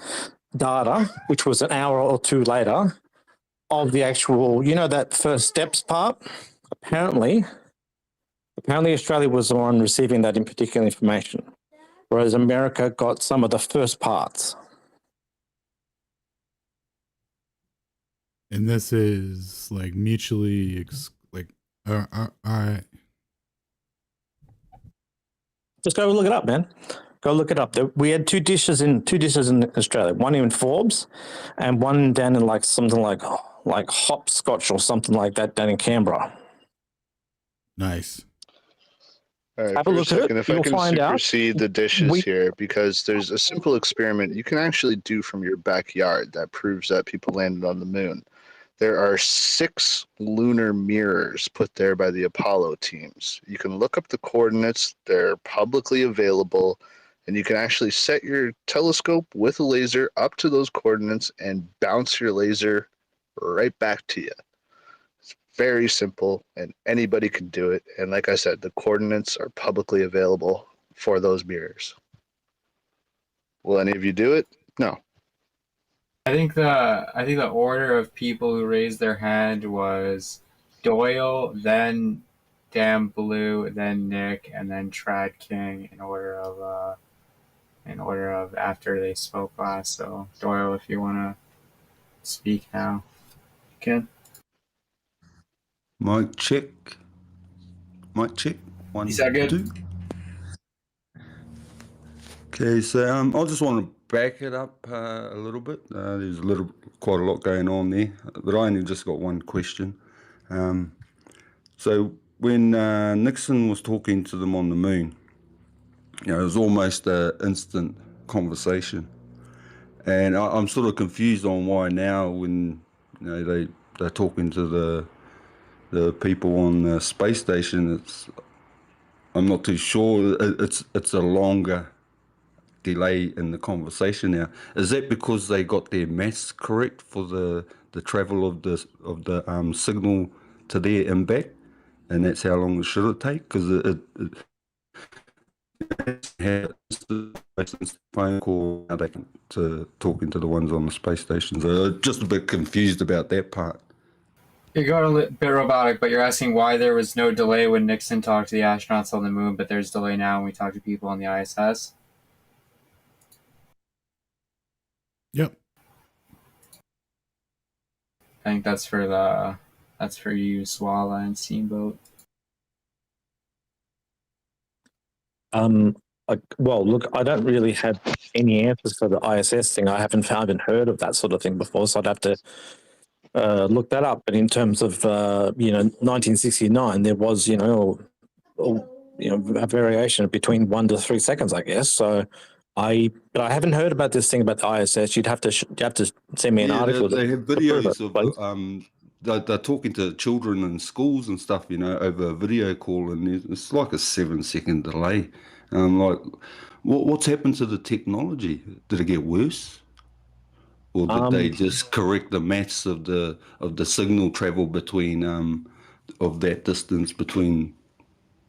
data, which was an hour or two later, of the actual, that first steps part. Apparently Australia was the one receiving that in particular information, whereas America got some of the first parts. And this is like mutually all right. Just go look it up, man. Go look it up. We had two dishes in Australia. One in Forbes, and one down in something like hopscotch or something like that down in Canberra. Nice. All right, Have a for a look at it. second, if I You'll can find out. supersede the dishes here, because there's a simple experiment you can actually do from your backyard that proves that people landed on the moon. There are 6 lunar mirrors put there by the Apollo teams. You can look up the coordinates, they're publicly available, and you can actually set your telescope with a laser up to those coordinates and bounce your laser right back to you. It's very simple, and anybody can do it. And like I said, the coordinates are publicly available for those mirrors. Will any of you do it? No. I think the order of people who raised their hand was Doyle, then Dan Blue, then Nick, and then Trad King in order of after they spoke last. So Doyle, if you want to speak now, you can. Mic check. Mic check. 1, You sound good. 2. Okay, so I just want to back it up a little bit. There's quite a lot going on there, but I only just got one question. So when Nixon was talking to them on the moon, it was almost an instant conversation, and I'm sort of confused on why now, when they're talking to the people on the space station, I'm not too sure. It's a longer delay in the conversation now. Is that because they got their maths correct for the travel of the signal to there and back, and that's how long it should take? Because it had a phone call now they can to talking to the ones on the space station. So just a bit confused about that part. You're going a bit robotic, but you're asking why there was no delay when Nixon talked to the astronauts on the moon, but there's delay now when we talk to people on the ISS. Yep. I think that's for you, Swallow and Steamboat. Well, look, I don't really have any answers for the ISS thing. I haven't heard of that sort of thing before, so I'd have to look that up. But in terms of 1969, there was a variation between 1 to 3 seconds, I guess. So I haven't heard about this thing about the ISS. You'd have to send me an article. They have videos of they're talking to children in schools and stuff, you know, over a video call, and it's like a 7-second delay. And I'm like, what's happened to the technology? Did it get worse? Or did they just correct the maths of the signal travel between of that distance between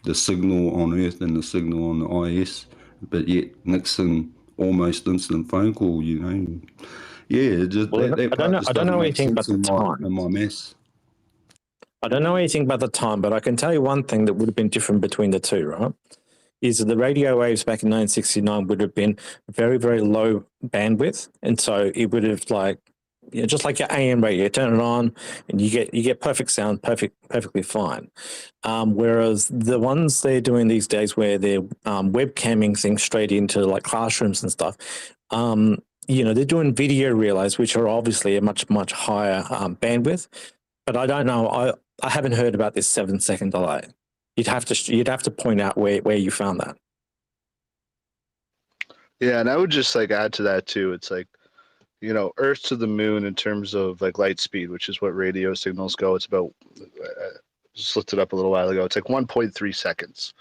the signal on Earth and the signal on the IS? But yet Nixon almost instant phone call, you know. Yeah, just Well, that I don't part know. just I don't doesn't know make anything about sense the in time. my maths. I don't know anything about the time, but I can tell you one thing that would have been different between the two, right? Is that the radio waves back in 1969 would have been very, very low bandwidth. And so it would have like, you know, just like your AM radio, turn it on and you get perfect sound, perfectly fine. Whereas the ones they're doing these days where they're webcamming things straight into like classrooms and stuff, you know, they're doing video relays, which are obviously a much, much higher bandwidth. But I don't know. I haven't heard about this 7-second delay. You'd have to point out where you found that. Yeah, and I would just like add to that too. It's like, you know, Earth to the moon in terms of like light speed, which is what radio signals go. It's about just looked it up a little while ago. It's like 1.3 seconds.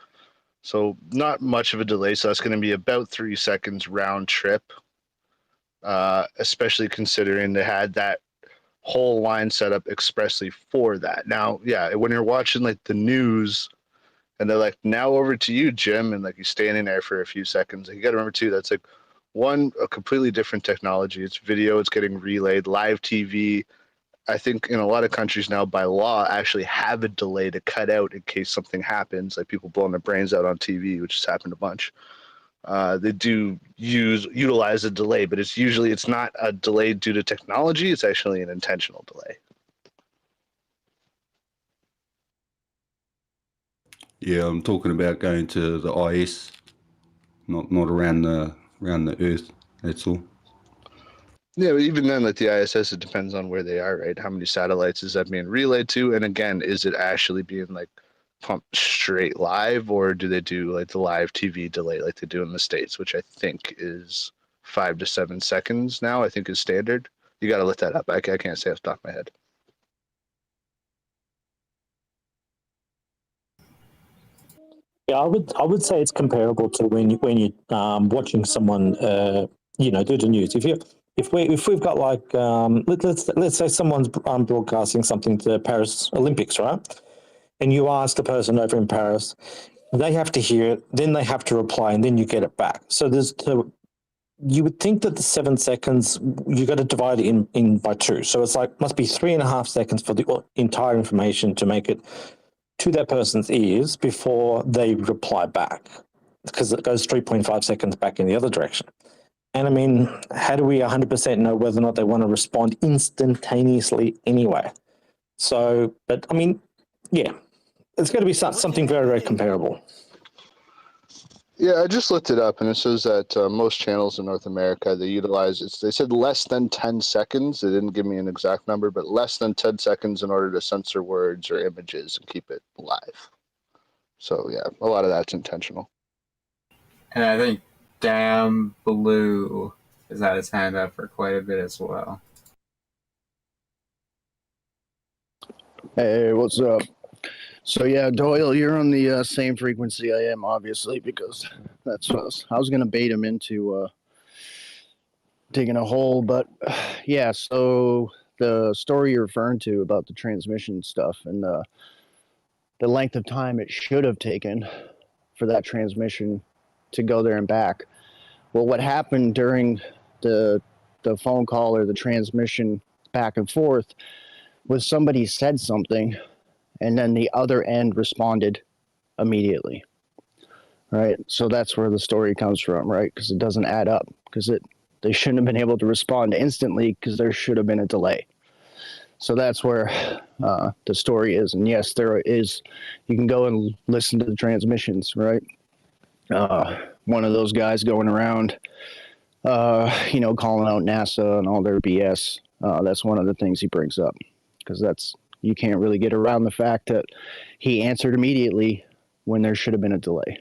So not much of a delay. So that's going to be about 3 seconds round trip. Especially considering they had that whole line set up expressly for that. Now, yeah, when you're watching like the news and they're like, now over to you, Jim, and like you're standing there for a few seconds. You got to remember too, that's like a completely different technology. It's video, it's getting relayed, live TV. I think in a lot of countries now, by law, actually have a delay to cut out in case something happens, like people blowing their brains out on TV, which has happened a bunch. They do utilize a delay, but it's not a delay due to technology. It's actually an intentional delay. Yeah, I'm talking about going to the IS, not around the Earth. That's all. Yeah, but even then, like the ISS, it depends on where they are, right? How many satellites is that being relayed to? And again, is it actually being like pumped straight live, or do they do like the live TV delay like they do in the States, which I think is 5 to 7 seconds now, I think is standard. You got to look that up. I can't say off the top of my head. Yeah, I would say it's comparable to when you watching someone you know, do the news. If we've got like let's say someone's broadcasting something to the Paris Olympics, right? And you ask the person over in Paris, they have to hear it, then they have to reply, and then you get it back. So you would think that the 7 seconds, you got to divide it in by 2. So it's like, must be 3.5 seconds for the entire information to make it to that person's ears before they reply back, because it goes 3.5 seconds back in the other direction. And I mean, how do we 100% know whether or not they want to respond instantaneously anyway? So, but I mean, yeah, it's going to be something very, very comparable. Yeah, I just looked it up, and it says that most channels in North America, they utilize it. They said less than 10 seconds. They didn't give me an exact number, but less than 10 seconds in order to censor words or images and keep it live. So yeah, a lot of that's intentional. And I think Damn Blue has had his hand up for quite a bit as well. Hey, what's up? So yeah, Doyle, you're on the same frequency I am, obviously, because that's what I was going to bait him into digging a hole. But yeah, so the story you're referring to about the transmission stuff and the length of time it should have taken for that transmission to go there and back. Well, what happened during the phone call or the transmission back and forth was somebody said something, and then the other end responded immediately, right? So that's where the story comes from, right? Because it doesn't add up, because they shouldn't have been able to respond instantly, because there should have been a delay. So that's where the story is. And yes, there is, you can go and listen to the transmissions, right? One of those guys going around, you know, calling out NASA and all their BS. That's one of the things he brings up, because you can't really get around the fact that he answered immediately when there should have been a delay.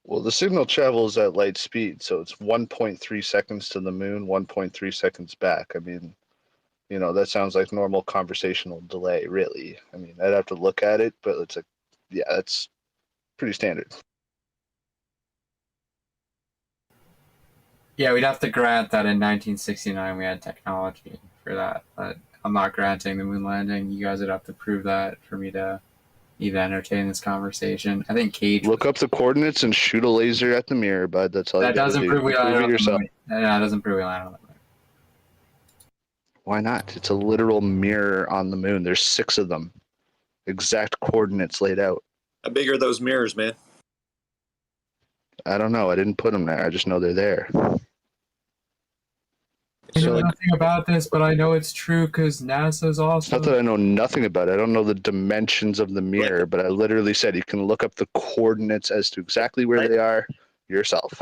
Well, the signal travels at light speed, so it's 1.3 seconds to the moon, 1.3 seconds back. I mean, You know, that sounds like normal conversational delay, really. I mean, I'd have to look at it, but it's like, yeah, that's pretty standard. Yeah, we'd have to grant that in 1969 we had technology for that, but I'm not granting the moon landing. You guys would have to prove that for me to even entertain this conversation. I think Cage. Look up the coordinates and shoot a laser at the mirror, bud. That's all That you gotta doesn't do. prove we landed Prove it on the yourself. moon. No, it doesn't prove we landed on the moon. Why not? It's a literal mirror on the moon. There's 6 of them. Exact coordinates laid out. How big are those mirrors, man? I don't know. I didn't put them there. I just know they're there. I know So, like, nothing about this, but I know it's true because NASA's it's not awesome. that I know nothing about it. I don't know the dimensions of the mirror, but I literally said you can look up the coordinates as to exactly where they are yourself.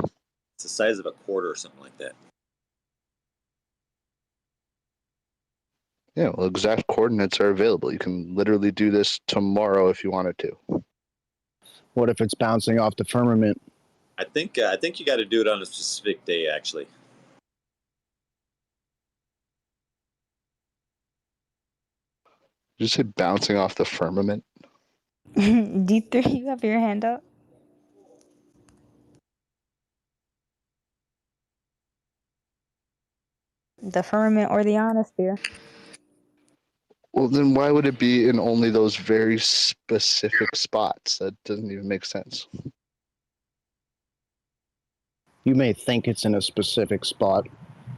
It's the size of a quarter or something like that. Yeah, well, exact coordinates are available. You can literally do this tomorrow if you wanted to. What if it's bouncing off the firmament? I think you got to do it on a specific day, actually. Did you say bouncing off the firmament? D3, you have your hand up. The firmament or the ionosphere. Well, then why would it be in only those very specific spots? That doesn't even make sense. You may think it's in a specific spot,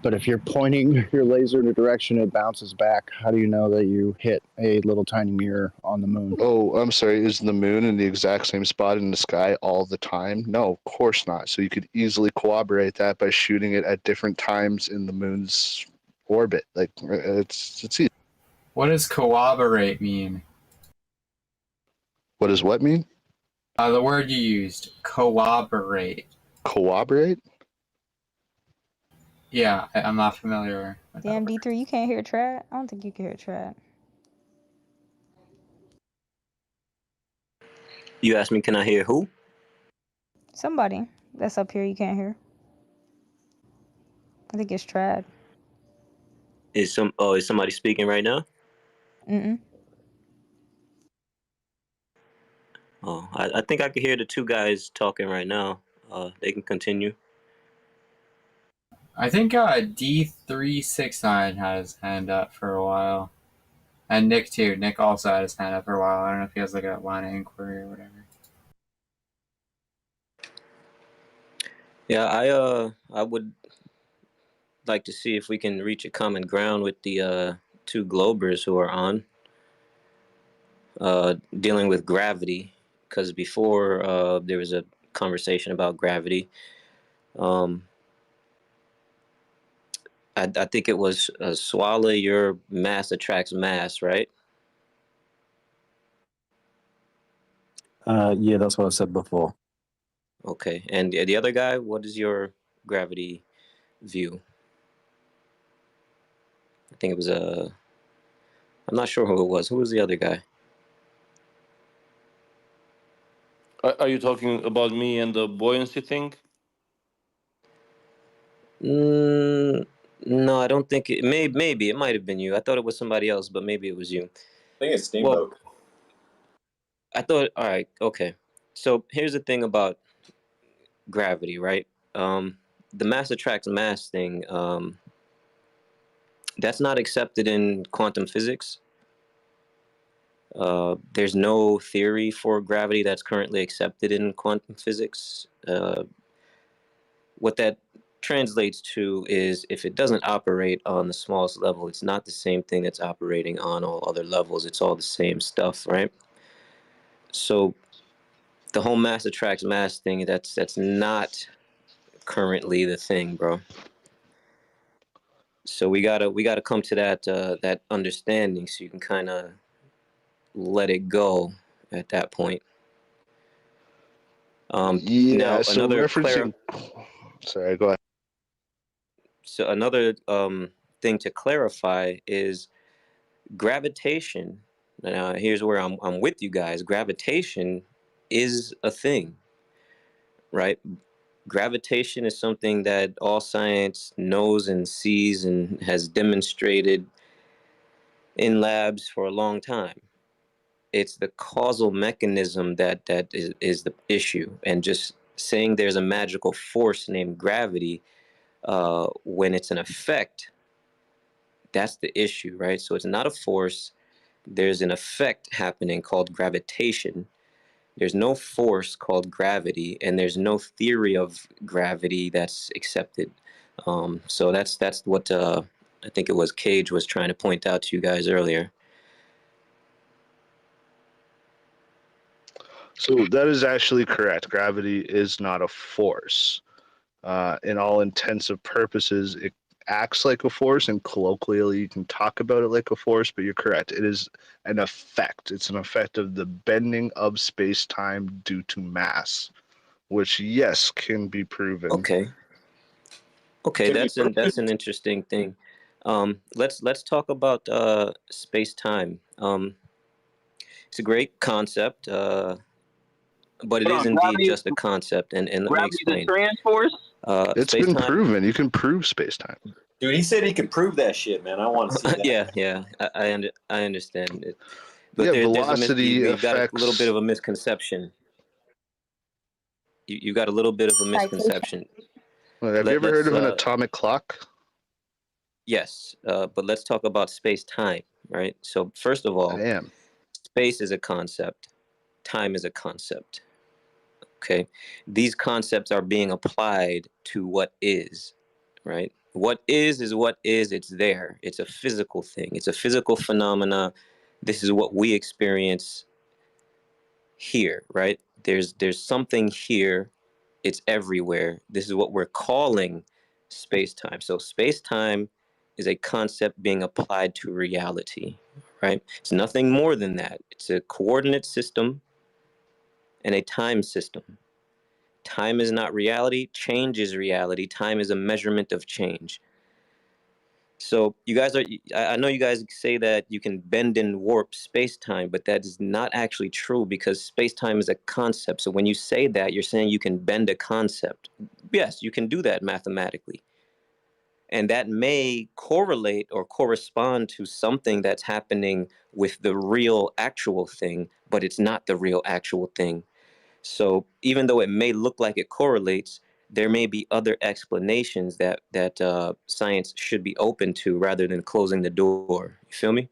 but if you're pointing your laser in a direction it bounces back, how do you know that you hit a little tiny mirror on the moon? Oh, I'm sorry. Is the moon in the exact same spot in the sky all the time? No, of course not. So you could easily corroborate that by shooting it at different times in the moon's orbit. Like, it's easy. What does corroborate mean? What does what mean? The word you used, corroborate. Corroborate? Yeah, I'm not familiar with Damn, D3, you can't hear Trad? I don't think you can hear Trad. You asked me, can I hear who? Somebody that's up here you can't hear. I think it's Trad. Is somebody speaking right now? Mm-mm. Oh, I think I can hear the 2 guys talking right now. They can continue. I think D369 had his hand up for a while. And Nick too. Nick also had his hand up for a while. I don't know if he has like a line of inquiry or whatever. Yeah, I would like to see if we can reach a common ground with the 2 Globers who are on dealing with gravity, because before there was a conversation about gravity. I think it was swallow your mass attracts mass, right? Yeah, that's what I said before. Okay, and the other guy, what is your gravity view? I think it was I'm not sure who it was. Who was the other guy? Are you talking about me and the buoyancy thing? No, I don't think it. Maybe it might have been you. I thought it was somebody else, but maybe it was you. I think it's Steamboat. Well, I thought. All right, okay. So here's the thing about gravity, right? The mass attracts mass thing. That's not accepted in quantum physics. There's no theory for gravity that's currently accepted in quantum physics. What that translates to is if it doesn't operate on the smallest level, it's not the same thing that's operating on all other levels. It's all the same stuff, right? So the whole mass attracts mass thing, that's not currently the thing, bro. So we gotta come to that understanding so you can kind of let it go at that point. Yeah, now so another referencing... Sorry, go ahead. So another thing to clarify is gravitation. Now here's where I'm with you guys. Gravitation is a thing, right? Gravitation is something that all science knows and sees and has demonstrated in labs for a long time. It's the causal mechanism that is the issue, and just saying there's a magical force named gravity when it's an effect, that's the issue, right? So it's not a force. There's an effect happening called gravitation. There's no force called gravity, and there's no theory of gravity that's accepted. So that's what I think it was Cage was trying to point out to you guys earlier. So that is actually correct. Gravity is not a force. In all intensive purposes, it acts like a force, and colloquially you can talk about it like a force, but you're correct. It is an effect. It's an effect of the bending of space-time due to mass, which, yes, can be proven. Okay, that's an interesting thing. Let's talk about space-time. It's a great concept, but it is indeed just a concept, and let me explain. It's been proven. You can prove space-time. Dude, he said he could prove that shit, man. I want to see that. Yeah, I understand it, but Yeah, there's velocity you got a little bit affects. of a misconception. You got a little bit of a misconception. Have you ever heard of an atomic clock? Yes, but let's talk about space-time, right? So first of all, space is a concept. Time is a concept. Okay, these concepts are being applied to what is, right? What is what is. It's there. It's a physical thing. It's a physical phenomena. This is what we experience here, right? There's something here. It's everywhere. This is what we're calling space-time. So space-time is a concept being applied to reality, right? It's nothing more than that. It's a coordinate system and a time system. Time is not reality. Change is reality. Time is a measurement of change. So you guys I know you guys say that you can bend and warp space-time, but that is not actually true, because space-time is a concept. So when you say that, you're saying you can bend a concept. Yes, you can do that mathematically. And that may correlate or correspond to something that's happening with the real actual thing, but it's not the real actual thing. So even though it may look like it correlates, there may be other explanations that science should be open to rather than closing the door. You feel me?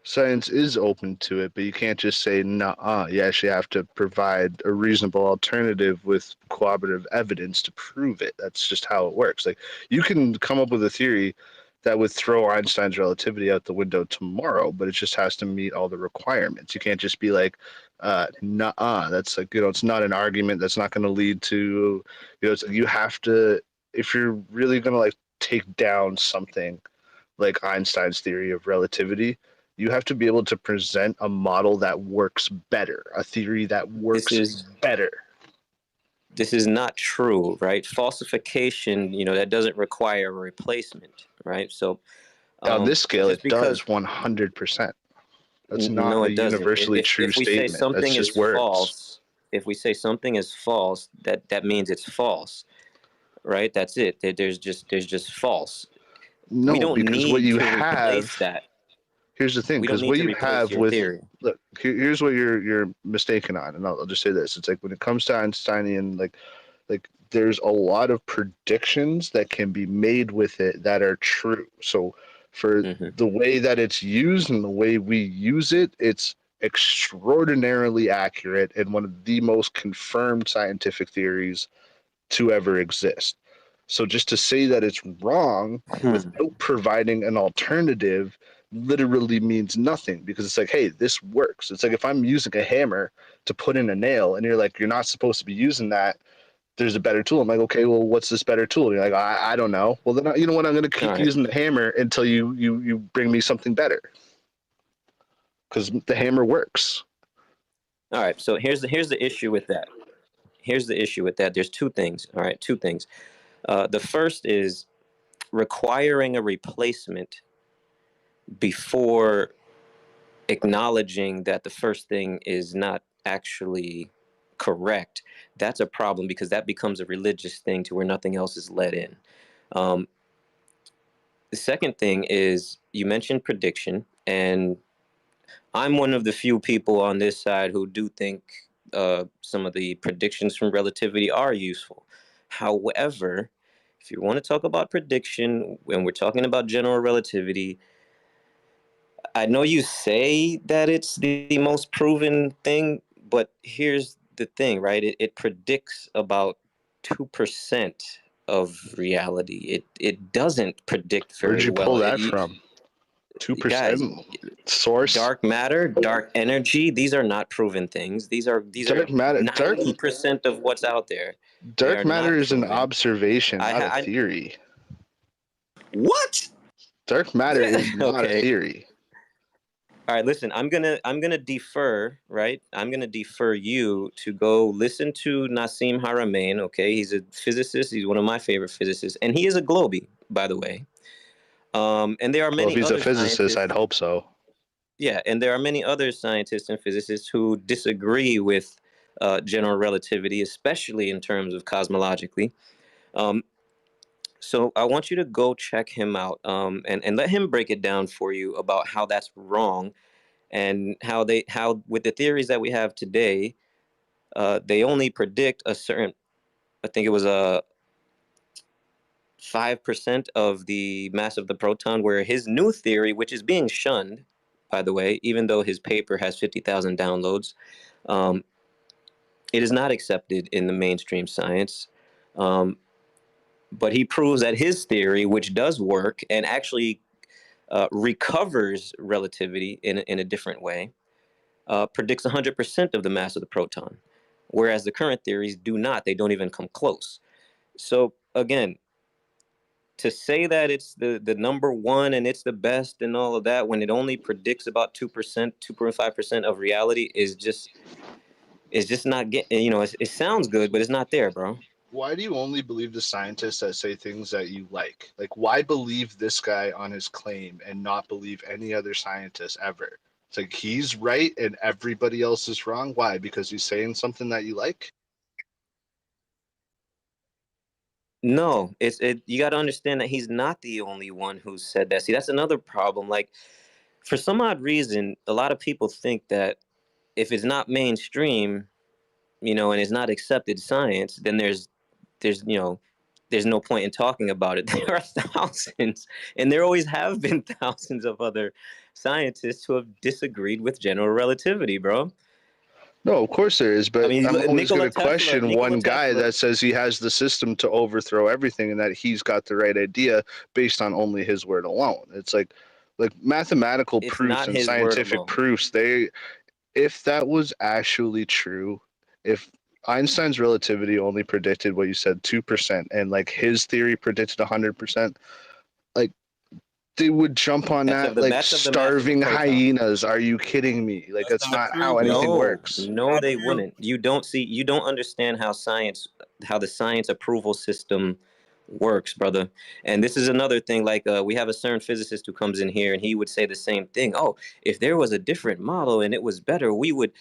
Science is open to it, but you can't just say nah. You actually have to provide a reasonable alternative with corroborative evidence to prove it. That's just how it works. Like, you can come up with a theory that would throw Einstein's relativity out the window tomorrow, but it just has to meet all the requirements. You can't just be like, nah. That's like, it's not an argument. That's not going to lead to, you have to, if you're really going to like take down something like Einstein's theory of relativity, you have to be able to present a model that works better, a theory that works better. This is not true, right? Falsification, that doesn't require a replacement, right? So on this scale, it does 100%. That's not no, a it doesn't. universally true if we statement. say something That's just is words. false, if we say something is false, that means it's false, right? That's it. There's just false. No, we don't because need what you to have. replace that. Here's the thing, We don't because need what to you replace have your with theory. look, here's what you're mistaken on, and I'll just say this: it's like when it comes to Einsteinian, like there's a lot of predictions that can be made with it that are true. So for the way that it's used and the way we use it, it's extraordinarily accurate and one of the most confirmed scientific theories to ever exist. So just to say that it's wrong without providing an alternative literally means nothing, because it's like, hey, this works. It's like if I'm using a hammer to put in a nail and you're like, you're not supposed to be using that, there's a better tool. I'm like, okay, well, what's this better tool? And you're like, I don't know. Well, then, you know what? I'm going to keep using the hammer until you bring me something better, because the hammer works. All right. So here's the issue with that. There's two things. All right, two things. The first is requiring a replacement before acknowledging that the first thing is not actually correct. That's a problem, because that becomes a religious thing to where nothing else is let in. The second thing is you mentioned prediction, and I'm one of the few people on this side who do think some of the predictions from relativity are useful. However, if you want to talk about prediction, when we're talking about general relativity, I know you say that it's the most proven thing, but here's the thing, right? It predicts about 2% of reality. It doesn't predict Where'd very you pull well. that from? Guys, 2% source. dark matter, dark energy, these are not proven things. These are Dark matter. 90% of what's out there. They Dark are matter not is an proven. observation, not a theory. What? Dark matter is not a Okay. theory. All right, listen, I'm gonna defer, right? I'm gonna defer you to go listen to Nassim Haramein, okay? He's a physicist, he's one of my favorite physicists, and he is a Globie, by the way. And there are Well, many if he's other a physicist, scientists. I'd hope so. Yeah, and there are many other scientists and physicists who disagree with general relativity, especially in terms of cosmologically. So I want you to go check him out and let him break it down for you about how that's wrong and how with the theories that we have today, they only predict a certain, I think it was a 5% of the mass of the proton, where his new theory, which is being shunned, by the way, even though his paper has 50,000 downloads, it is not accepted in the mainstream science. But he proves that his theory, which does work and actually recovers relativity in a different way, predicts 100% of the mass of the proton, whereas the current theories do not. They don't even come close. So again, to say that it's the number one and it's the best and all of that when it only predicts about 2%, 2.5% of reality is just not getting, it sounds good, but it's not there, bro. Why do you only believe the scientists that say things that you like? Like, why believe this guy on his claim and not believe any other scientist ever? It's like he's right and everybody else is wrong. Why? Because he's saying something that you like? No, you got to understand that he's not the only one who said that. See, that's another problem. Like, for some odd reason, a lot of people think that if it's not mainstream, and it's not accepted science, then there's no point in talking about it. There are thousands, and there always have been thousands of other scientists who have disagreed with general relativity, bro. No, of course there is, but I mean, I'm always going Nikola to question Nikola one guy Tesla, that says he has the system to overthrow everything and that he's got the right idea based on only his word alone. It's like mathematical it's proofs not and his word scientific alone. proofs. If that was actually true, if Einstein's relativity only predicted what you said 2% and like his theory predicted 100%, like they would jump on That's that of the like mass of the starving proton. hyenas. Are you kidding me? Like that's not how anything No, works. no, they wouldn't. You don't understand how the science approval system works, brother. And this is another thing. Like, we have a CERN physicist who comes in here, and he would say the same thing. Oh, if there was a different model and it was better, we would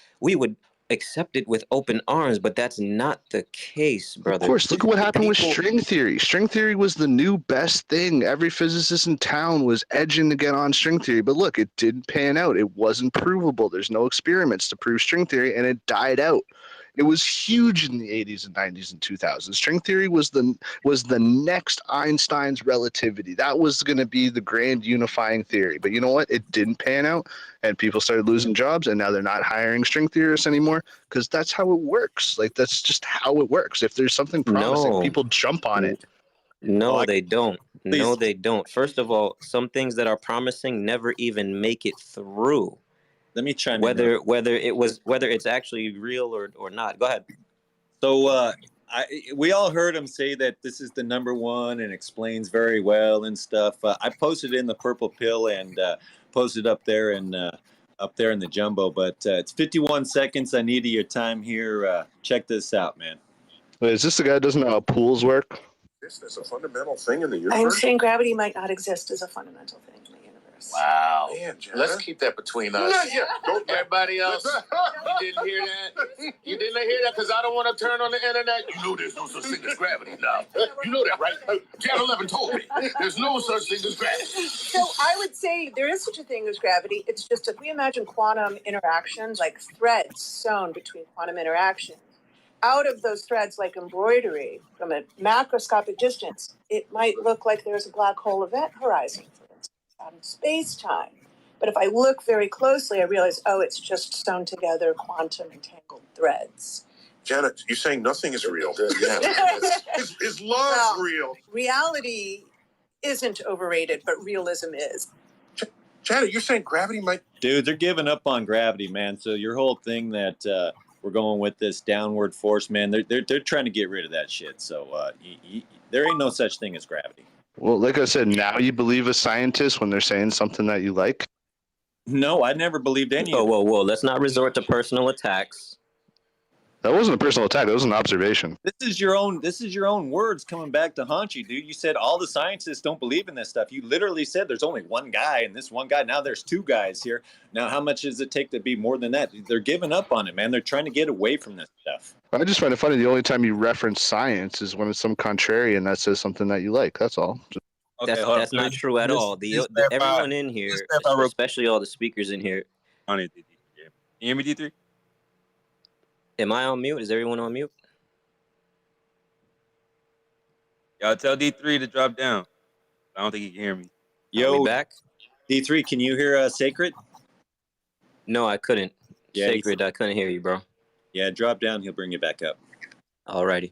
accept it with open arms. But that's not the case, Of brother. course, look at what happened with People, string theory. String theory was the new best thing. Every physicist in town was edging to get on string theory. But look, it didn't pan out. It wasn't provable. There's no experiments to prove string theory, and it died out. It was huge in the 80s and 90s and 2000s. String theory was the next Einstein's relativity. That was going to be the grand unifying theory. But you know what? It didn't pan out, and people started losing jobs, and now they're not hiring string theorists anymore because that's how it works. Like that's just how it works. If there's something promising, no, people jump on it. no, they don't. Please. No, they don't. First of all, some things that are promising never even make it through. Let me chime in. Whether it's actually real or not. Go ahead. So we all heard him say that this is the number one and explains very well and stuff. I posted in the purple pill and posted up there in the jumbo. But it's 51 seconds. I needed your time here. Check this out, man. Wait, is this the guy that doesn't know how pools work? This is a fundamental thing in the universe. I'm saying gravity might not exist as a fundamental thing in the universe. Wow. Man, let's keep that between us. Yeah. Don't everybody else. You didn't hear that? You didn't hear that? Because I don't want to turn on the internet. You know there's no such thing as gravity now. You know that, right? Jan 11 told me. There's no such thing as gravity. So I would say there is such a thing as gravity. It's just if we imagine quantum interactions, like threads sewn between quantum interactions, out of those threads, like embroidery, from a macroscopic distance, it might look like there's a black hole event horizon, for instance, out in space-time. But if I look very closely, I realize, oh, it's just sewn together quantum entangled threads. Janet, you're saying nothing is real. Yeah. Is love real? Reality isn't overrated, but realism is. Janet, you're saying gravity might... Dude, they're giving up on gravity, man. So your whole thing that we're going with this downward force, man, they're trying to get rid of that shit. So there ain't no such thing as gravity. Well, like I said, now you believe a scientist when they're saying something that you like? No, I never believed any Oh, of it. whoa. Let's not resort to personal attacks. That wasn't a personal attack. That was an observation. This is your own words coming back to haunt you, dude. You said all the scientists don't believe in this stuff. You literally said there's only one guy, and this one guy, now there's two guys here. Now, how much does it take to be more than that? They're giving up on it, man. They're trying to get away from this stuff. I just find it funny. The only time you reference science is when it's some contrarian that says something that you like. That's all. Okay, that's not true at all. Everyone in here, especially all the speakers in here. Can you hear me, D3? Am I on mute? Is everyone on mute? Y'all tell D3 to drop down. I don't think he can hear me. Yo, back? D3, can you hear Sacred? No, I couldn't. Yeah, Sacred, I couldn't hear you, bro. Yeah, drop down. He'll bring you back up. Alrighty.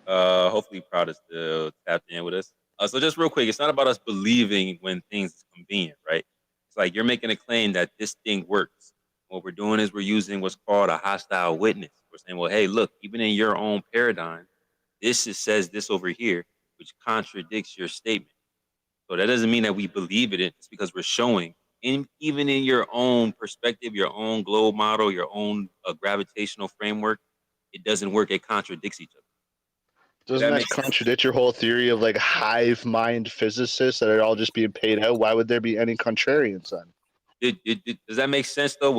Hopefully Proud is still tapped in with us. So just real quick, it's not about us believing when things is convenient, right? It's like you're making a claim that this thing works. What we're doing is we're using what's called a hostile witness. We're saying, well, hey, look, even in your own paradigm, says this over here, which contradicts your statement. So that doesn't mean that we believe it. It's because we're showing, even in your own perspective, your own globe model, your own gravitational framework, it doesn't work. It contradicts each other. Doesn't that contradict your whole theory of like hive mind physicists that are all just being paid out? Why would there be any contrarians then? Does that make sense though?